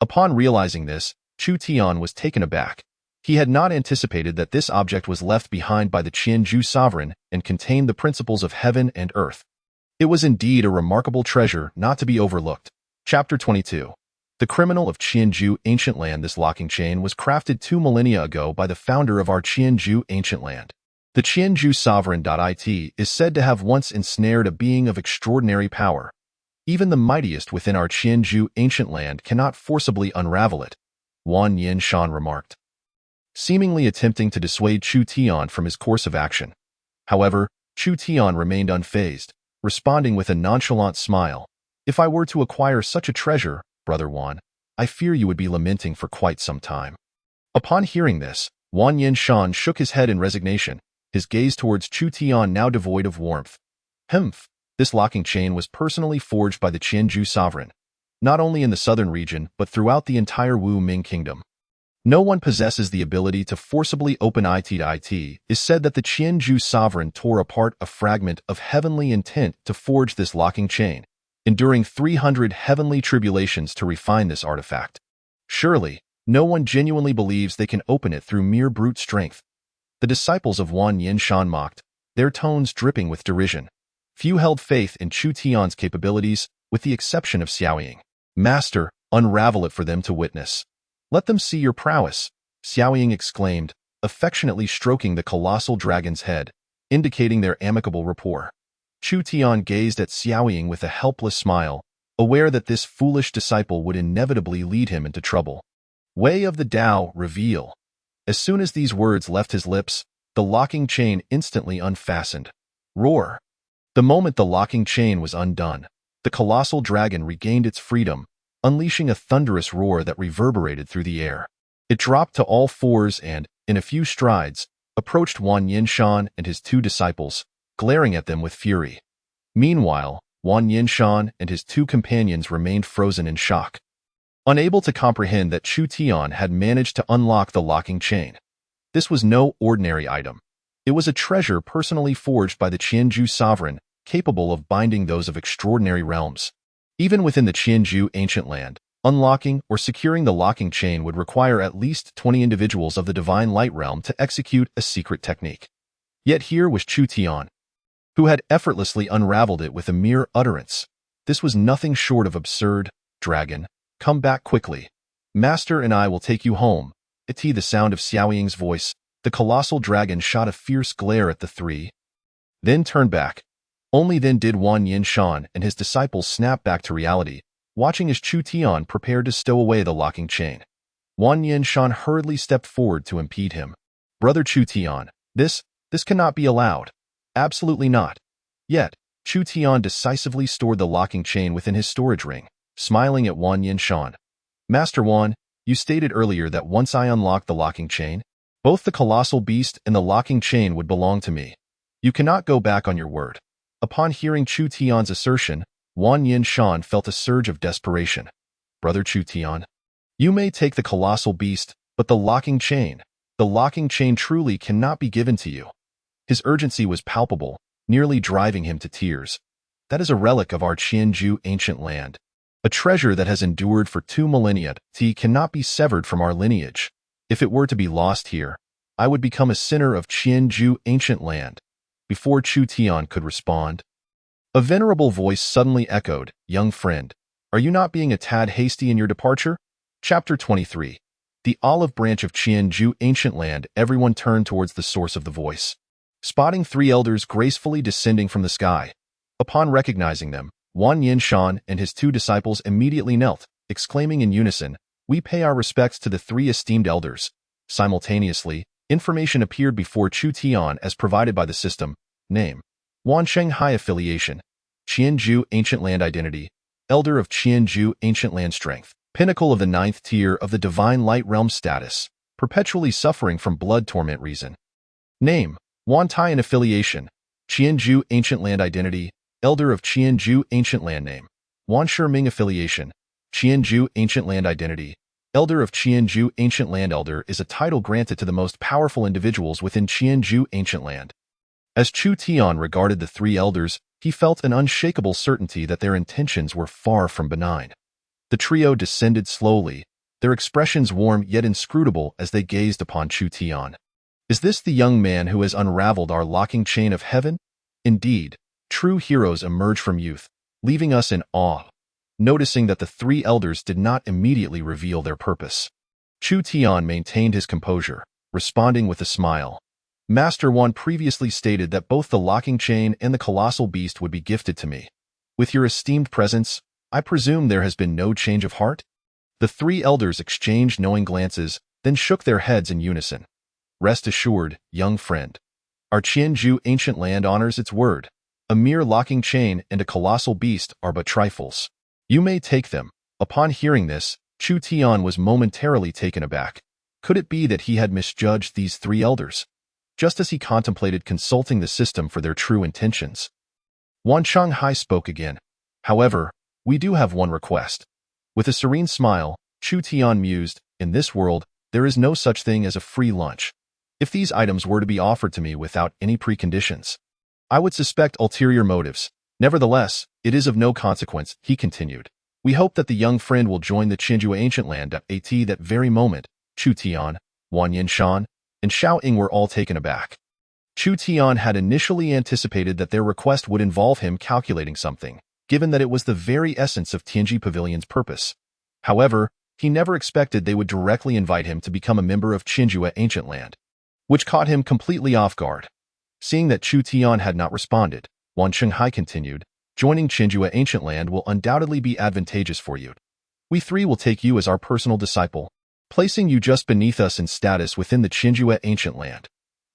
Upon realizing this, Chu Tian was taken aback. He had not anticipated that this object was left behind by the Qianzhou sovereign and contained the principles of heaven and earth. It was indeed a remarkable treasure not to be overlooked. Chapter 22. The Criminal of Qianzhou Ancient Land. This locking chain was crafted 2 millennia ago by the founder of our Qianzhou Ancient Land. The Qianzhou sovereign. It is said to have once ensnared a being of extraordinary power. Even the mightiest within our Qianzhou Ancient Land cannot forcibly unravel it, Wan Yinshan remarked, seemingly attempting to dissuade Chu Tian from his course of action. However, Chu Tian remained unfazed, responding with a nonchalant smile. If I were to acquire such a treasure, Brother Wan, I fear you would be lamenting for quite some time. Upon hearing this, Wan Yinshan shook his head in resignation, his gaze towards Chu Tian now devoid of warmth. Humph, this locking chain was personally forged by the Qianzhou sovereign, not only in the southern region but throughout the entire Wu Ming kingdom. No one possesses the ability to forcibly open it to it. It is said that the Qianzhou sovereign tore apart a fragment of heavenly intent to forge this locking chain, enduring 300 heavenly tribulations to refine this artifact. Surely, no one genuinely believes they can open it through mere brute strength. The disciples of Wan Yinshan mocked, their tones dripping with derision. Few held faith in Chu Tian's capabilities, with the exception of Xiao Ying. Master, unravel it for them to witness. Let them see your prowess, Xiao Ying exclaimed, affectionately stroking the colossal dragon's head, indicating their amicable rapport. Chu Tian gazed at Xiao Ying with a helpless smile, aware that this foolish disciple would inevitably lead him into trouble. Way of the Tao, reveal. As soon as these words left his lips, the locking chain instantly unfastened. Roar. The moment the locking chain was undone, the colossal dragon regained its freedom, unleashing a thunderous roar that reverberated through the air. It dropped to all fours and, in a few strides, approached Wan Yinshan and his two disciples, glaring at them with fury. Meanwhile, Wan Yinshan and his two companions remained frozen in shock, unable to comprehend that Chu Tian had managed to unlock the locking chain. This was no ordinary item. It was a treasure personally forged by the Qianzhou sovereign, capable of binding those of extraordinary realms. Even within the Qianzhou ancient land, unlocking or securing the locking chain would require at least 20 individuals of the divine light realm to execute a secret technique. Yet here was Chu Tian, who had effortlessly unraveled it with a mere utterance. This was nothing short of absurd. Dragon, come back quickly. Master and I will take you home. The sound of Xiao Ying's voice, the colossal dragon shot a fierce glare at the three, then turned back. Only then did Wan Yinshan and his disciples snap back to reality, watching as Chu Tian prepared to stow away the locking chain. Wan Yinshan hurriedly stepped forward to impede him. Brother Chu Tian, this cannot be allowed. Absolutely not. Yet, Chu Tian decisively stored the locking chain within his storage ring, smiling at Wan Yinshan. Master Wan, you stated earlier that once I unlock the locking chain, both the colossal beast and the locking chain would belong to me. You cannot go back on your word. Upon hearing Chu Tian's assertion, Wan Yinshan felt a surge of desperation. Brother Chu Tian, you may take the colossal beast, but the locking chain truly cannot be given to you. His urgency was palpable, nearly driving him to tears. That is a relic of our Qianzhou ancient land, a treasure that has endured for 2 millennia. It cannot be severed from our lineage. If it were to be lost here, I would become a sinner of Qianzhou ancient land. Before Chu Tian could respond, a venerable voice suddenly echoed, Young friend, are you not being a tad hasty in your departure? Chapter 23. The olive branch of Qianzhou ancient land. Everyone turned towards the source of the voice, spotting 3 elders gracefully descending from the sky. Upon recognizing them, Wan Yinshan and his 2 disciples immediately knelt, exclaiming in unison, We pay our respects to the 3 esteemed elders. Simultaneously, information appeared before Chu Tian as provided by the system. Name: Wan Shanghai affiliation, Qianzhou ancient land identity, Elder of Qianzhou ancient land strength, pinnacle of the 9th tier of the divine light realm status, perpetually suffering from blood torment reason. Name: Wan Taiyan affiliation, Qianzhou ancient land identity, Elder of Qianzhou ancient land name, Wan Shiming affiliation, Qianzhou ancient land identity, Elder of Qianzhou ancient land. Elder is a title granted to the most powerful individuals within Qianzhou ancient land. As Chu Tian regarded the 3 elders, he felt an unshakable certainty that their intentions were far from benign. The trio descended slowly, their expressions warm yet inscrutable as they gazed upon Chu Tian. Is this the young man who has unraveled our locking chain of heaven? Indeed, true heroes emerge from youth, leaving us in awe. Noticing that the 3 elders did not immediately reveal their purpose, Chu Tian maintained his composure, responding with a smile. Master Wan previously stated that both the locking chain and the colossal beast would be gifted to me. With your esteemed presence, I presume there has been no change of heart? The 3 elders exchanged knowing glances, then shook their heads in unison. Rest assured, young friend. Our Qianzhou ancient land honors its word. A mere locking chain and a colossal beast are but trifles. You may take them. Upon hearing this, Chu Tian was momentarily taken aback. Could it be that he had misjudged these 3 elders? Just as he contemplated consulting the system for their true intentions, Wan Shanghai spoke again. However, we do have one request. With a serene smile, Chu Tian mused, in this world, there is no such thing as a free lunch. If these items were to be offered to me without any preconditions, I would suspect ulterior motives. Nevertheless, it is of no consequence, he continued. We hope that the young friend will join the Qianzhou ancient land at that very moment. Chu Tian, Wan Yinshan, and Xiao Ying were all taken aback. Chu Tian had initially anticipated that their request would involve him calculating something, given that it was the very essence of Tianji Pavilion's purpose. However, he never expected they would directly invite him to become a member of Qianzhou ancient land, which caught him completely off guard. Seeing that Chu Tian had not responded, Wan Shanghai continued, Joining Qinjue Ancient Land will undoubtedly be advantageous for you. We three will take you as our personal disciple, placing you just beneath us in status within the Qinjue Ancient Land.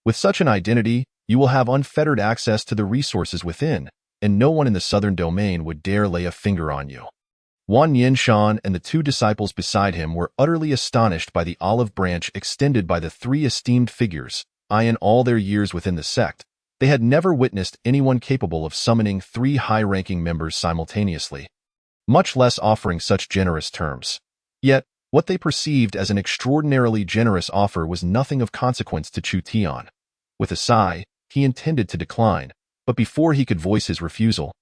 With such an identity, you will have unfettered access to the resources within, and no one in the southern domain would dare lay a finger on you. Wan Yinshan and the two disciples beside him were utterly astonished by the olive branch extended by the three esteemed figures. In all their years within the sect, they had never witnessed anyone capable of summoning three high-ranking members simultaneously, much less offering such generous terms. Yet, what they perceived as an extraordinarily generous offer was nothing of consequence to Chu Tian. With a sigh, he intended to decline, but before he could voice his refusal,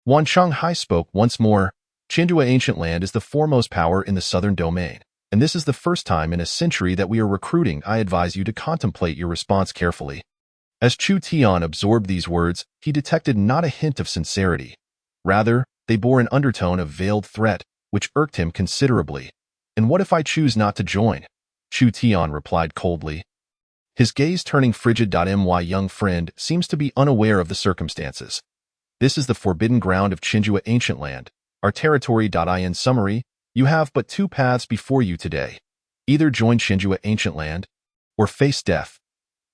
Wan Shanghai spoke once more. Qinjue Ancient Land is the foremost power in the southern domain, and this is the first time in a century that we are recruiting. I advise you to contemplate your response carefully. As Chu Tian absorbed these words, he detected not a hint of sincerity. Rather, they bore an undertone of veiled threat, which irked him considerably. And what if I choose not to join? Chu Tian replied coldly, his gaze turning frigid. My young friend seems to be unaware of the circumstances. This is the forbidden ground of Qinjue Ancient Land, our territory. In summary, you have but two paths before you today. Either join Qinjue Ancient Land, or face death.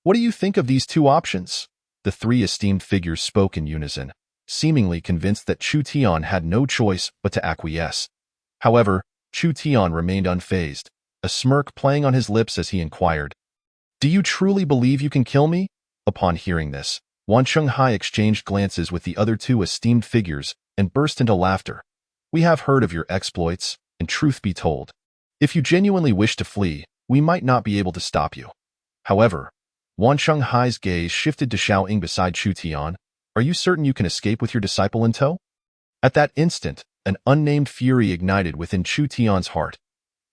What do you think of these two options? The three esteemed figures spoke in unison, seemingly convinced that Chu Tian had no choice but to acquiesce. However, Chu Tian remained unfazed, a smirk playing on his lips as he inquired, "Do you truly believe you can kill me?" Upon hearing this, Wan Shanghai exchanged glances with the other two esteemed figures and burst into laughter. "We have heard of your exploits, and truth be told, if you genuinely wish to flee, we might not be able to stop you." However, Wan Shanghai's gaze shifted to Xiao Ying beside Chu Tian. "Are you certain you can escape with your disciple in tow?" At that instant, an unnamed fury ignited within Chu Tian's heart.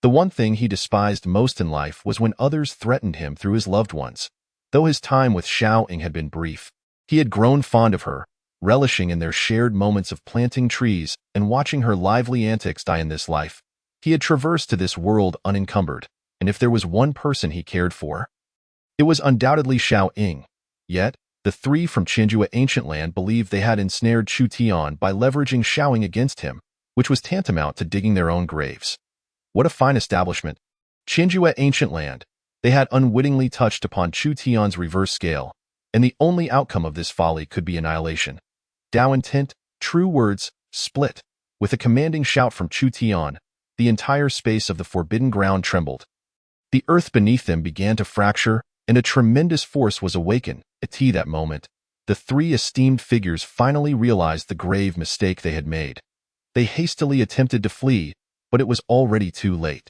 The one thing he despised most in life was when others threatened him through his loved ones. Though his time with Xiao Ying had been brief, he had grown fond of her, relishing in their shared moments of planting trees and watching her lively antics. In this life, he had traversed to this world unencumbered, and if there was one person he cared for, it was undoubtedly Xiao Ying. Yet, the three from Qinjue Ancient Land believed they had ensnared Chu Tian by leveraging Xiao Ying against him, which was tantamount to digging their own graves. What a fine establishment! Qinjue Ancient Land. They had unwittingly touched upon Chu Tian's reverse scale, and the only outcome of this folly could be annihilation. Dao intent, true words, split. With a commanding shout from Chu Tian, the entire space of the forbidden ground trembled. The earth beneath them began to fracture, and a tremendous force was awakened. At that moment, the three esteemed figures finally realized the grave mistake they had made. They hastily attempted to flee, but it was already too late.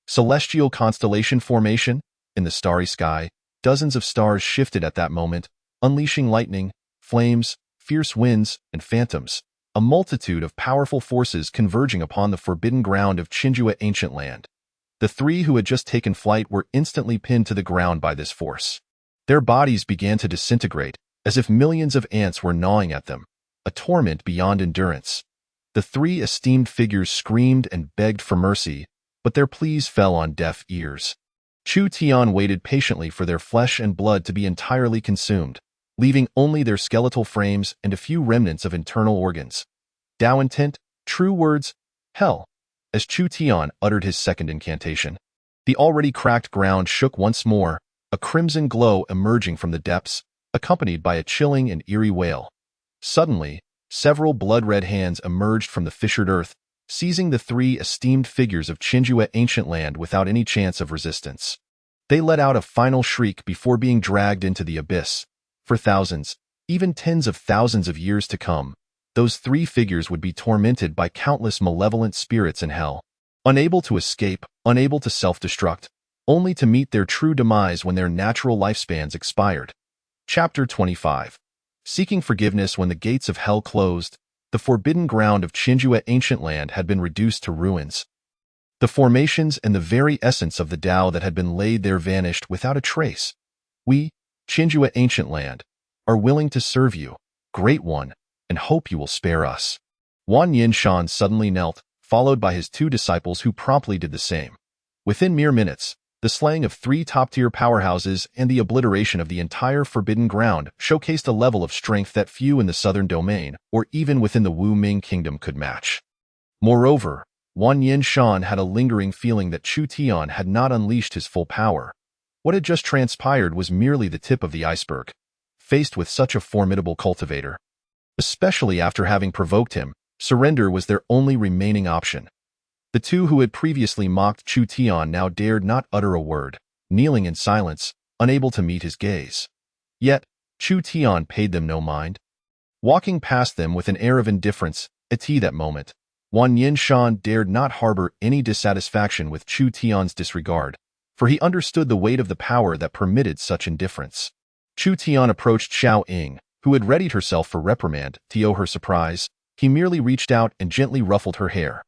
Celestial constellation formation. In the starry sky, dozens of stars shifted at that moment, unleashing lightning, flames, fierce winds, and phantoms, a multitude of powerful forces converging upon the forbidden ground of Qinjue Ancient Land. The three who had just taken flight were instantly pinned to the ground by this force. Their bodies began to disintegrate, as if millions of ants were gnawing at them, a torment beyond endurance. The three esteemed figures screamed and begged for mercy, but their pleas fell on deaf ears. Chu Tian waited patiently for their flesh and blood to be entirely consumed, leaving only their skeletal frames and a few remnants of internal organs. Dao intent, true words, hell. As Chu Tian uttered his second incantation, the already cracked ground shook once more, a crimson glow emerging from the depths, accompanied by a chilling and eerie wail. Suddenly, several blood-red hands emerged from the fissured earth, seizing the three esteemed figures of Qinjue Ancient Land without any chance of resistance. They let out a final shriek before being dragged into the abyss. For thousands, even tens of thousands of years to come, those three figures would be tormented by countless malevolent spirits in hell, unable to escape, unable to self-destruct, only to meet their true demise when their natural lifespans expired. Chapter 25. Seeking forgiveness when the gates of hell closed, the forbidden ground of Qinjue Ancient Land had been reduced to ruins. The formations and the very essence of the Tao that had been laid there vanished without a trace. We, Qinjue Ancient Land, are willing to serve you, Great One, and hope you will spare us. Wan Yinshan suddenly knelt, followed by his two disciples who promptly did the same. Within mere minutes, The slaying of 3 top-tier powerhouses and the obliteration of the entire Forbidden Ground showcased a level of strength that few in the southern domain, or even within the Wu Ming kingdom, could match. Moreover, Wan Yinshan had a lingering feeling that Chu Tian had not unleashed his full power. What had just transpired was merely the tip of the iceberg, faced with such a formidable cultivator. Especially after having provoked him, surrender was their only remaining option. The two who had previously mocked Chu Tian now dared not utter a word, kneeling in silence, unable to meet his gaze. Yet, Chu Tian paid them no mind. Walking past them with an air of indifference, at that moment, Wan Yinshan dared not harbor any dissatisfaction with Chu Tian's disregard, for he understood the weight of the power that permitted such indifference. Chu Tian approached Xiao Ying, who had readied herself for reprimand. To her surprise, he merely reached out and gently ruffled her hair.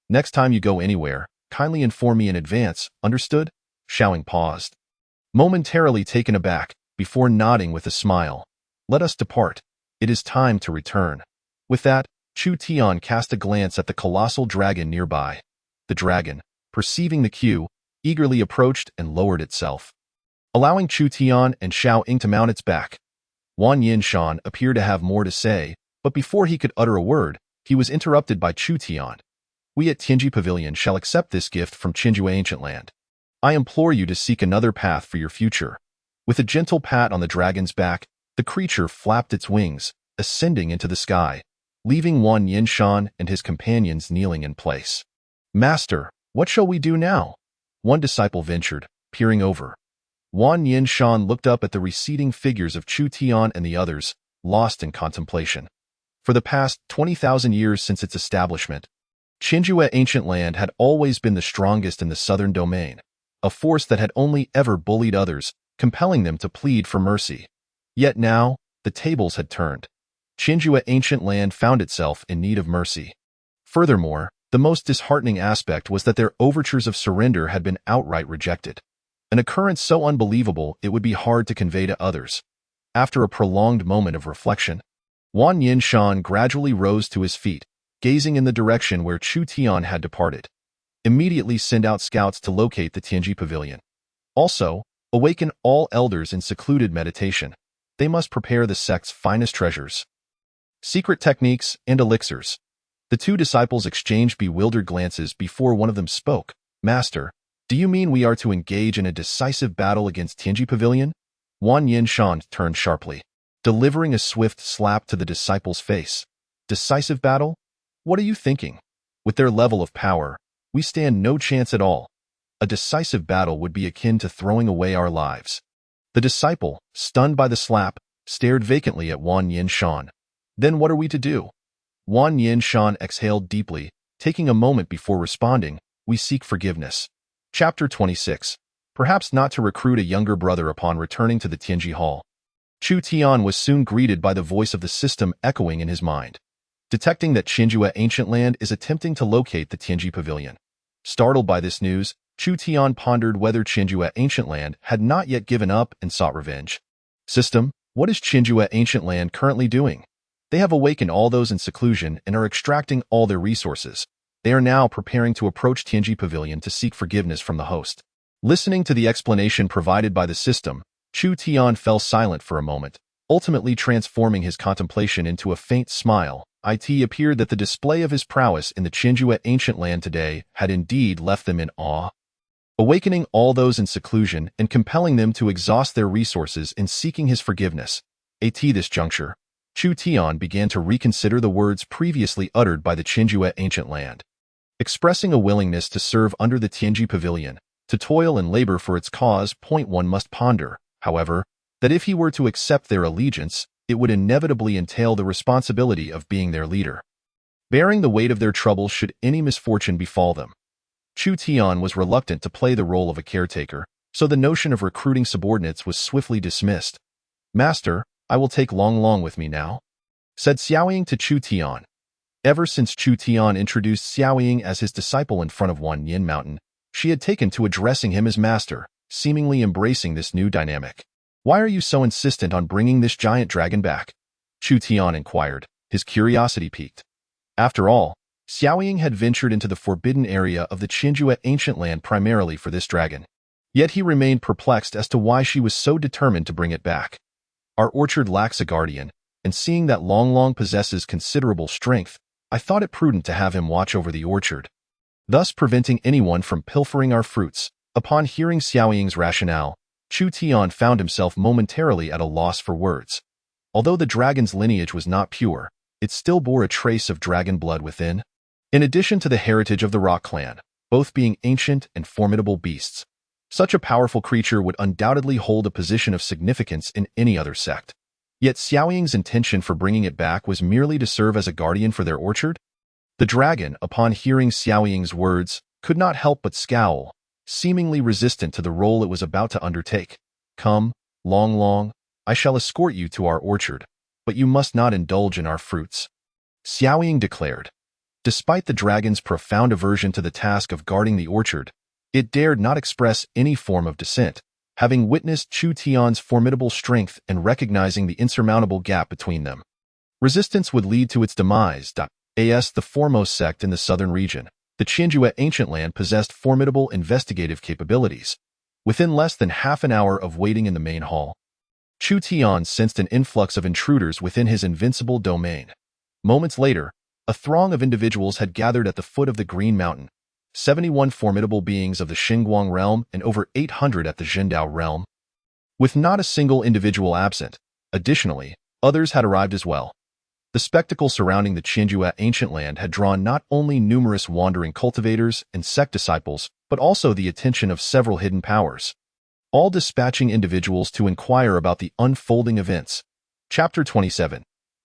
"Next time you go anywhere, kindly inform me in advance, understood?" Xiao Ying paused, momentarily taken aback, before nodding with a smile. "Let us depart. It is time to return." With that, Chu Tian cast a glance at the colossal dragon nearby. The dragon, perceiving the cue, eagerly approached and lowered itself, allowing Chu Tian and Xiao Ying to mount its back. Wan Yinshan appeared to have more to say, but before he could utter a word, he was interrupted by Chu Tian. "We at Tianji Pavilion shall accept this gift from Qinjue Ancient Land. I implore you to seek another path for your future." With a gentle pat on the dragon's back, the creature flapped its wings, ascending into the sky, leaving Wan Yinshan and his companions kneeling in place. "Master, what shall we do now?" one disciple ventured, peering over. Wan Yinshan looked up at the receding figures of Chu Tian and the others, lost in contemplation. For the past 20,000 years since its establishment, Qinjue Ancient Land had always been the strongest in the southern domain, a force that had only ever bullied others, compelling them to plead for mercy. Yet now, the tables had turned. Qinjue Ancient Land found itself in need of mercy. Furthermore, the most disheartening aspect was that their overtures of surrender had been outright rejected. An occurrence so unbelievable it would be hard to convey to others. After a prolonged moment of reflection, Wan Yinshan gradually rose to his feet, gazing in the direction where Chu Tian had departed. "Immediately send out scouts to locate the Tianji Pavilion. Also, awaken all elders in secluded meditation. They must prepare the sect's finest treasures, secret techniques, and elixirs." The two disciples exchanged bewildered glances before one of them spoke. "Master, do you mean we are to engage in a decisive battle against Tianji Pavilion?" Wan Yinshan turned sharply, delivering a swift slap to the disciple's face. "Decisive battle? What are you thinking? With their level of power, we stand no chance at all. A decisive battle would be akin to throwing away our lives." The disciple, stunned by the slap, stared vacantly at Wan Yinshan. "Then what are we to do?" Wan Yinshan exhaled deeply, taking a moment before responding. "We seek forgiveness." Chapter 26. Perhaps not to recruit a younger brother upon returning to the Tianji Hall. Chu Tian was soon greeted by the voice of the system echoing in his mind. Detecting that Qinjue Ancient Land is attempting to locate the Tianji Pavilion. Startled by this news, Chu Tian pondered whether Qinjue Ancient Land had not yet given up and sought revenge. "System, what is Qinjue Ancient Land currently doing?" "They have awakened all those in seclusion and are extracting all their resources. They are now preparing to approach Tianji Pavilion to seek forgiveness from the host." Listening to the explanation provided by the system, Chu Tian fell silent for a moment, ultimately transforming his contemplation into a faint smile. It appeared that the display of his prowess in the Qinjue Ancient Land today had indeed left them in awe. Awakening all those in seclusion and compelling them to exhaust their resources in seeking his forgiveness. At this juncture, Chu Tian began to reconsider the words previously uttered by the Qinjue Ancient Land. Expressing a willingness to serve under the Tianji Pavilion, to toil and labor for its cause. One must ponder, however, that if he were to accept their allegiance, it would inevitably entail the responsibility of being their leader, bearing the weight of their troubles should any misfortune befall them. Chu Tian was reluctant to play the role of a caretaker, so the notion of recruiting subordinates was swiftly dismissed. "Master, I will take Long Long with me now," said Xiaoying to Chu Tian. Ever since Chu Tian introduced Xiaoying as his disciple in front of Wan Yin Mountain, she had taken to addressing him as master, seemingly embracing this new dynamic. "Why are you so insistent on bringing this giant dragon back?" Chu Tian inquired, his curiosity piqued. After all, Xiaoying had ventured into the forbidden area of the Qinjue Ancient Land primarily for this dragon. Yet he remained perplexed as to why she was so determined to bring it back. Our orchard lacks a guardian, and seeing that Long Long possesses considerable strength, I thought it prudent to have him watch over the orchard, thus preventing anyone from pilfering our fruits. Upon hearing Xiaoying's rationale, Chu Tian found himself momentarily at a loss for words. Although the dragon's lineage was not pure, it still bore a trace of dragon blood within. In addition to the heritage of the Rock clan, both being ancient and formidable beasts, such a powerful creature would undoubtedly hold a position of significance in any other sect. Yet Xiaoying's intention for bringing it back was merely to serve as a guardian for their orchard? The dragon, upon hearing Xiaoying's words, could not help but scowl, seemingly resistant to the role it was about to undertake. Come, Long Long, I shall escort you to our orchard, but you must not indulge in our fruits, Xiaoying declared. Despite the dragon's profound aversion to the task of guarding the orchard, it dared not express any form of dissent, having witnessed Chu Tian's formidable strength and recognizing the insurmountable gap between them. Resistance would lead to its demise. As the foremost sect in the southern region, the Qianjue Ancient Land possessed formidable investigative capabilities. Within less than half an hour of waiting in the main hall, Chu Tian sensed an influx of intruders within his invincible domain. Moments later, a throng of individuals had gathered at the foot of the Green Mountain, 71 formidable beings of the Xinguang realm and over 800 at the Zhendao realm, with not a single individual absent. Additionally, others had arrived as well. The spectacle surrounding the Qianjue Ancient Land had drawn not only numerous wandering cultivators and sect disciples, but also the attention of several hidden powers, all dispatching individuals to inquire about the unfolding events. Chapter 27.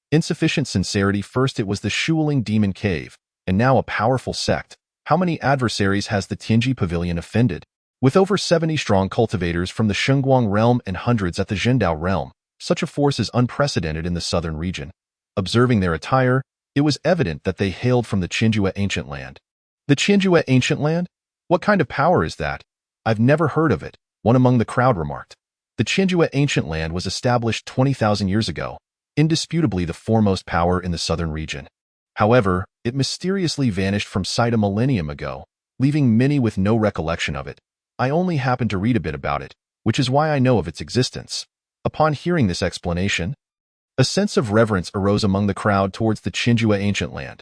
Insufficient sincerity. First it was the Shuling Demon Cave, and now a powerful sect. How many adversaries has the Tianji Pavilion offended? With over 70 strong cultivators from the Xinguang realm and hundreds at the Zhendao realm, such a force is unprecedented in the southern region. Observing their attire, it was evident that they hailed from the Qianjue Ancient Land. The Qianjue Ancient Land? What kind of power is that? I've never heard of it, one among the crowd remarked. The Qianjue Ancient Land was established 20,000 years ago, indisputably the foremost power in the southern region. However, it mysteriously vanished from sight a millennium ago, leaving many with no recollection of it. I only happened to read a bit about it, which is why I know of its existence. Upon hearing this explanation, a sense of reverence arose among the crowd towards the Qianjue Ancient Land.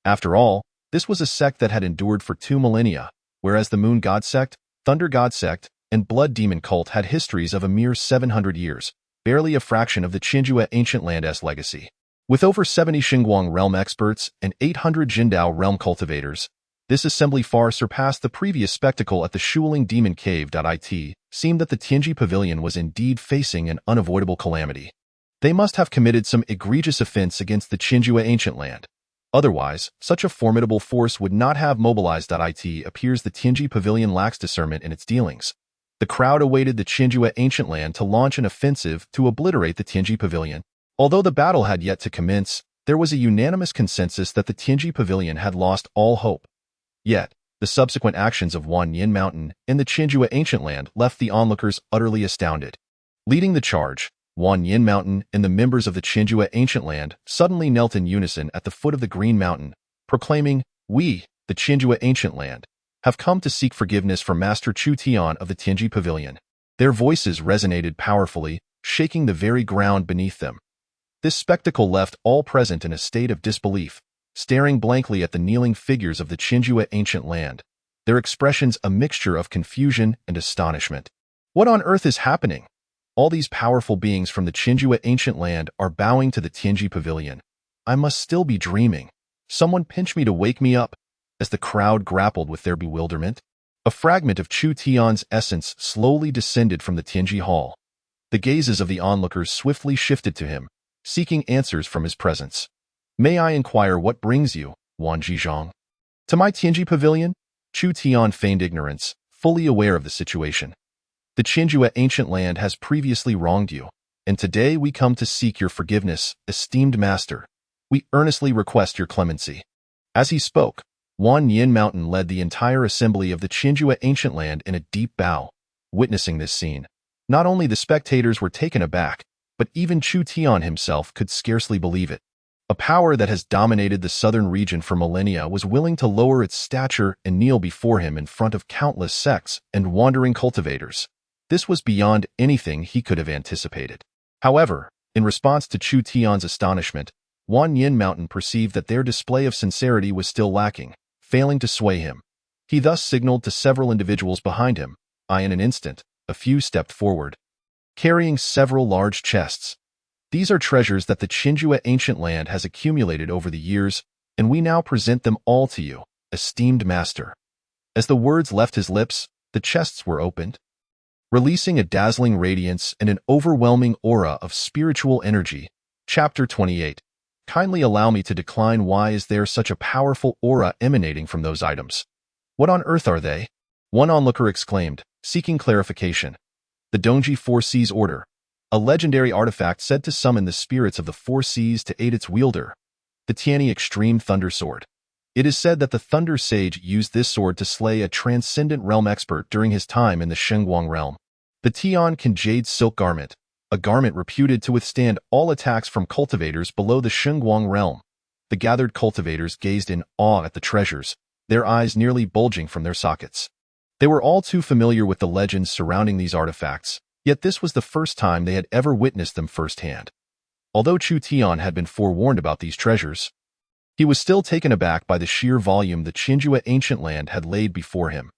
After all, this was a sect that had endured for 2 millennia, whereas the Moon God Sect, Thunder God Sect, and Blood Demon Cult had histories of a mere 700 years, barely a fraction of the Qianjue Ancient Land's legacy. With over 70 Xinguang realm experts and 800 Zhendao realm cultivators, this assembly far surpassed the previous spectacle at the Shuling Demon Cave. It seemed that the Tianji Pavilion was indeed facing an unavoidable calamity. They must have committed some egregious offense against the Qianjue Ancient Land. Otherwise, such a formidable force would not have mobilized. It appears the Tianji Pavilion lacks discernment in its dealings. The crowd awaited the Qianjue Ancient Land to launch an offensive to obliterate the Tianji Pavilion. Although the battle had yet to commence, there was a unanimous consensus that the Tianji Pavilion had lost all hope. Yet, the subsequent actions of Wanyin Mountain in the Qianjue Ancient Land left the onlookers utterly astounded. Leading the charge, Wanyin Mountain and the members of the Qianjue Ancient Land suddenly knelt in unison at the foot of the Green Mountain, proclaiming, "We, the Qianjue Ancient Land, have come to seek forgiveness from Master Chu Tian of the Tianji Pavilion." Their voices resonated powerfully, shaking the very ground beneath them. This spectacle left all present in a state of disbelief, staring blankly at the kneeling figures of the Qianjue Ancient Land, their expressions a mixture of confusion and astonishment. What on earth is happening? All these powerful beings from the Qianjue Ancient Land are bowing to the Tianji Pavilion. I must still be dreaming. Someone pinch me to wake me up. As the crowd grappled with their bewilderment, a fragment of Chu Tian's essence slowly descended from the Tianji Hall. The gazes of the onlookers swiftly shifted to him, seeking answers from his presence. "May I inquire what brings you, Wan Zhizhong?" "To my Tianji Pavilion?" Chu Tian feigned ignorance, fully aware of the situation. "The Qianjue Ancient Land has previously wronged you, and today we come to seek your forgiveness, esteemed master. We earnestly request your clemency." As he spoke, Wanyin Mountain led the entire assembly of the Qianjue Ancient Land in a deep bow. Witnessing this scene, not only the spectators were taken aback, but even Chu Tian himself could scarcely believe it. A power that has dominated the southern region for millennia was willing to lower its stature and kneel before him in front of countless sects and wandering cultivators. This was beyond anything he could have anticipated. However, in response to Chu Tian's astonishment, Wan Yin Mountain perceived that their display of sincerity was still lacking, failing to sway him. He thus signaled to several individuals behind him. In an instant, a few stepped forward, carrying several large chests. These are treasures that the Qinjue ancient land has accumulated over the years, and we now present them all to you, esteemed master. As the words left his lips, the chests were opened, releasing a dazzling radiance and an overwhelming aura of spiritual energy. Chapter 28. Kindly allow me to decline. Why is there such a powerful aura emanating from those items? What on earth are they? One onlooker exclaimed, seeking clarification. The Dongji Four Seas Order, a legendary artifact said to summon the spirits of the Four Seas to aid its wielder, the Tianyi Extreme Thunder Sword. It is said that the Thunder Sage used this sword to slay a transcendent realm expert during his time in the Shengguang realm. The Tian Jade Silk Garment, a garment reputed to withstand all attacks from cultivators below the Shengguang realm. The gathered cultivators gazed in awe at the treasures, their eyes nearly bulging from their sockets. They were all too familiar with the legends surrounding these artifacts, yet this was the first time they had ever witnessed them firsthand. Although Chu Tian had been forewarned about these treasures, he was still taken aback by the sheer volume the Qinjue ancient land had laid before him.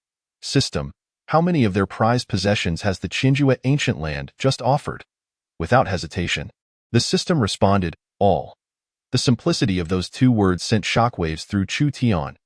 System, how many of their prized possessions has the Qinjue ancient land just offered? Without hesitation, the system responded, all. The simplicity of those two words sent shockwaves through Chu Tian.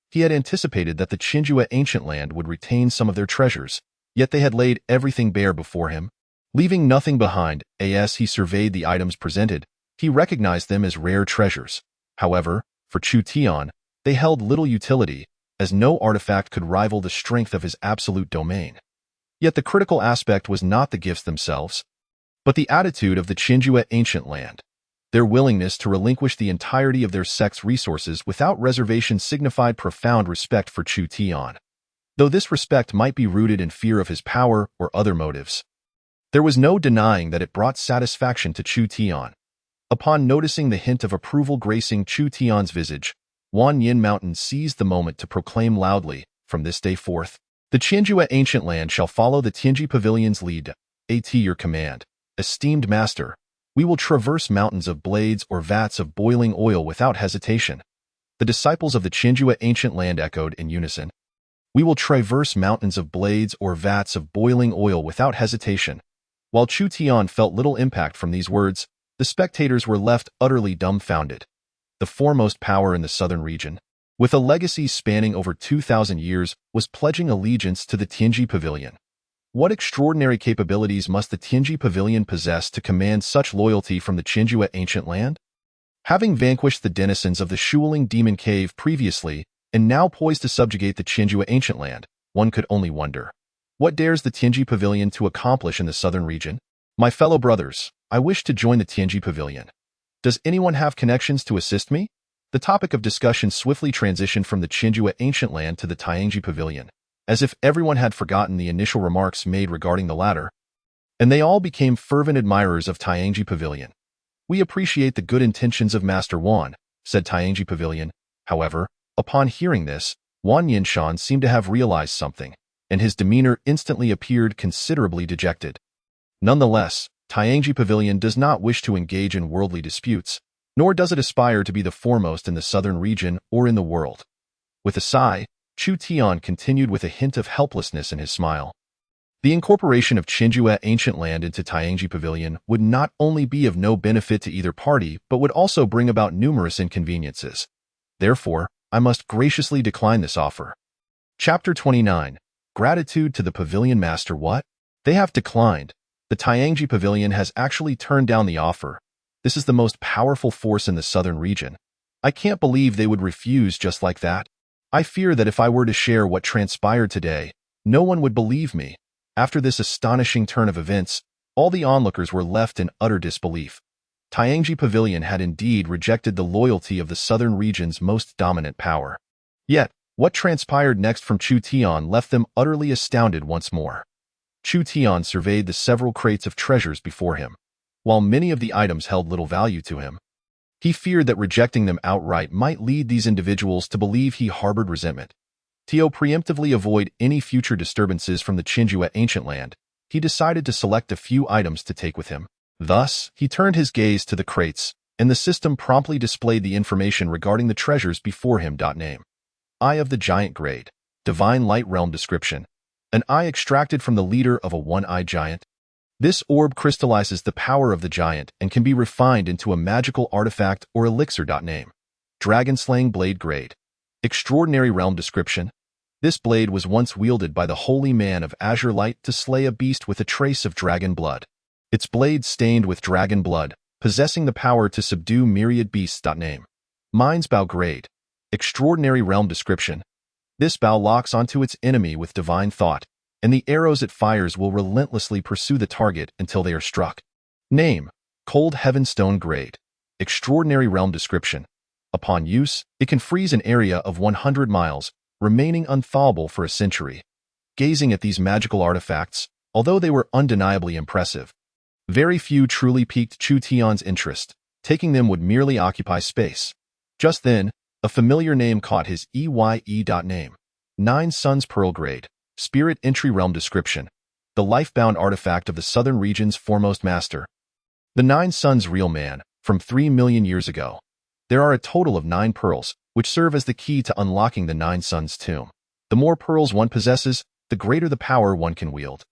He had anticipated that the Qinjue ancient land would retain some of their treasures, yet they had laid everything bare before him, leaving nothing behind. As he surveyed the items presented, he recognized them as rare treasures. However, for Chu Tian, they held little utility, as no artifact could rival the strength of his absolute domain. Yet the critical aspect was not the gifts themselves, but the attitude of the Qinjue ancient land. Their willingness to relinquish the entirety of their sect's resources without reservation signified profound respect for Chu Tian. Though this respect might be rooted in fear of his power or other motives, there was no denying that it brought satisfaction to Chu Tian. Upon noticing the hint of approval gracing Chu Tian's visage, Wan Yin Mountain seized the moment to proclaim loudly, from this day forth, the Qinjue ancient land shall follow the Tianji Pavilion's lead. At your command, esteemed master, we will traverse mountains of blades or vats of boiling oil without hesitation. The disciples of the Qinjue ancient land echoed in unison. We will traverse mountains of blades or vats of boiling oil without hesitation. While Chu Tian felt little impact from these words, the spectators were left utterly dumbfounded. The foremost power in the southern region, with a legacy spanning over 2,000 years, was pledging allegiance to the Tianji Pavilion. What extraordinary capabilities must the Tianji Pavilion possess to command such loyalty from the Qinjue ancient land? Having vanquished the denizens of the Shuling Demon Cave previously, and now poised to subjugate the Qinjue ancient land, one could only wonder. What dares the Tianji Pavilion to accomplish in the southern region? My fellow brothers, I wish to join the Tianji Pavilion. Does anyone have connections to assist me? The topic of discussion swiftly transitioned from the Qinjue ancient land to the Tianji Pavilion, as if everyone had forgotten the initial remarks made regarding the latter, and they all became fervent admirers of Tianji Pavilion. We appreciate the good intentions of Master Wan, said Tianji Pavilion. However, upon hearing this, Wan Yinshan seemed to have realized something, and his demeanor instantly appeared considerably dejected. Nonetheless, Tianji Pavilion does not wish to engage in worldly disputes, nor does it aspire to be the foremost in the southern region or in the world. With a sigh, Chu Tian continued with a hint of helplessness in his smile. The incorporation of Qinjue ancient land into Tianji Pavilion would not only be of no benefit to either party, but would also bring about numerous inconveniences. Therefore, I must graciously decline this offer. Chapter 29. Gratitude to the Pavilion Master. What? They have declined. The Tianji Pavilion has actually turned down the offer. This is the most powerful force in the southern region. I can't believe they would refuse just like that. I fear that if I were to share what transpired today, no one would believe me. After this astonishing turn of events, all the onlookers were left in utter disbelief. Tianji Pavilion had indeed rejected the loyalty of the southern region's most dominant power. Yet, what transpired next from Chu Tian left them utterly astounded once more. Chu Tian surveyed the several crates of treasures before him. While many of the items held little value to him, He feared that rejecting them outright might lead these individuals to believe he harbored resentment. To preemptively avoid any future disturbances from the Chinju at Ancient Land, he decided to select a few items to take with him. Thus, he turned his gaze to the crates, and the system promptly displayed the information regarding the treasures before him. Name: Eye of the Giant Grade. Divine Light Realm Description: an eye extracted from the leader of a one-eyed giant. This orb crystallizes the power of the giant and can be refined into a magical artifact or elixir. Name: Dragon-Slaying Blade Grade. Extraordinary Realm Description: this blade was once wielded by the Holy Man of Azure Light to slay a beast with a trace of dragon blood. Its blade stained with dragon blood, possessing the power to subdue myriad beasts. Name: Mind's Bow Grade. Extraordinary Realm Description: this bow locks onto its enemy with divine thought, and the arrows it fires will relentlessly pursue the target until they are struck. Name: Cold Heaven Stone Grade. Extraordinary Realm Description: upon use, it can freeze an area of 100 miles, remaining unthawable for a century. Gazing at these magical artifacts, although they were undeniably impressive, very few truly piqued Chu Tian's interest. Taking them would merely occupy space. Just then, a familiar name caught his eye. Name: Nine Suns Pearl Grade. Spirit Entry Realm Description: the life-bound artifact of the southern region's foremost master, the Nine Suns Real Man, from 3 million years ago. There are a total of 9 pearls, which serve as the key to unlocking the Nine Suns tomb. The more pearls one possesses, the greater the power one can wield.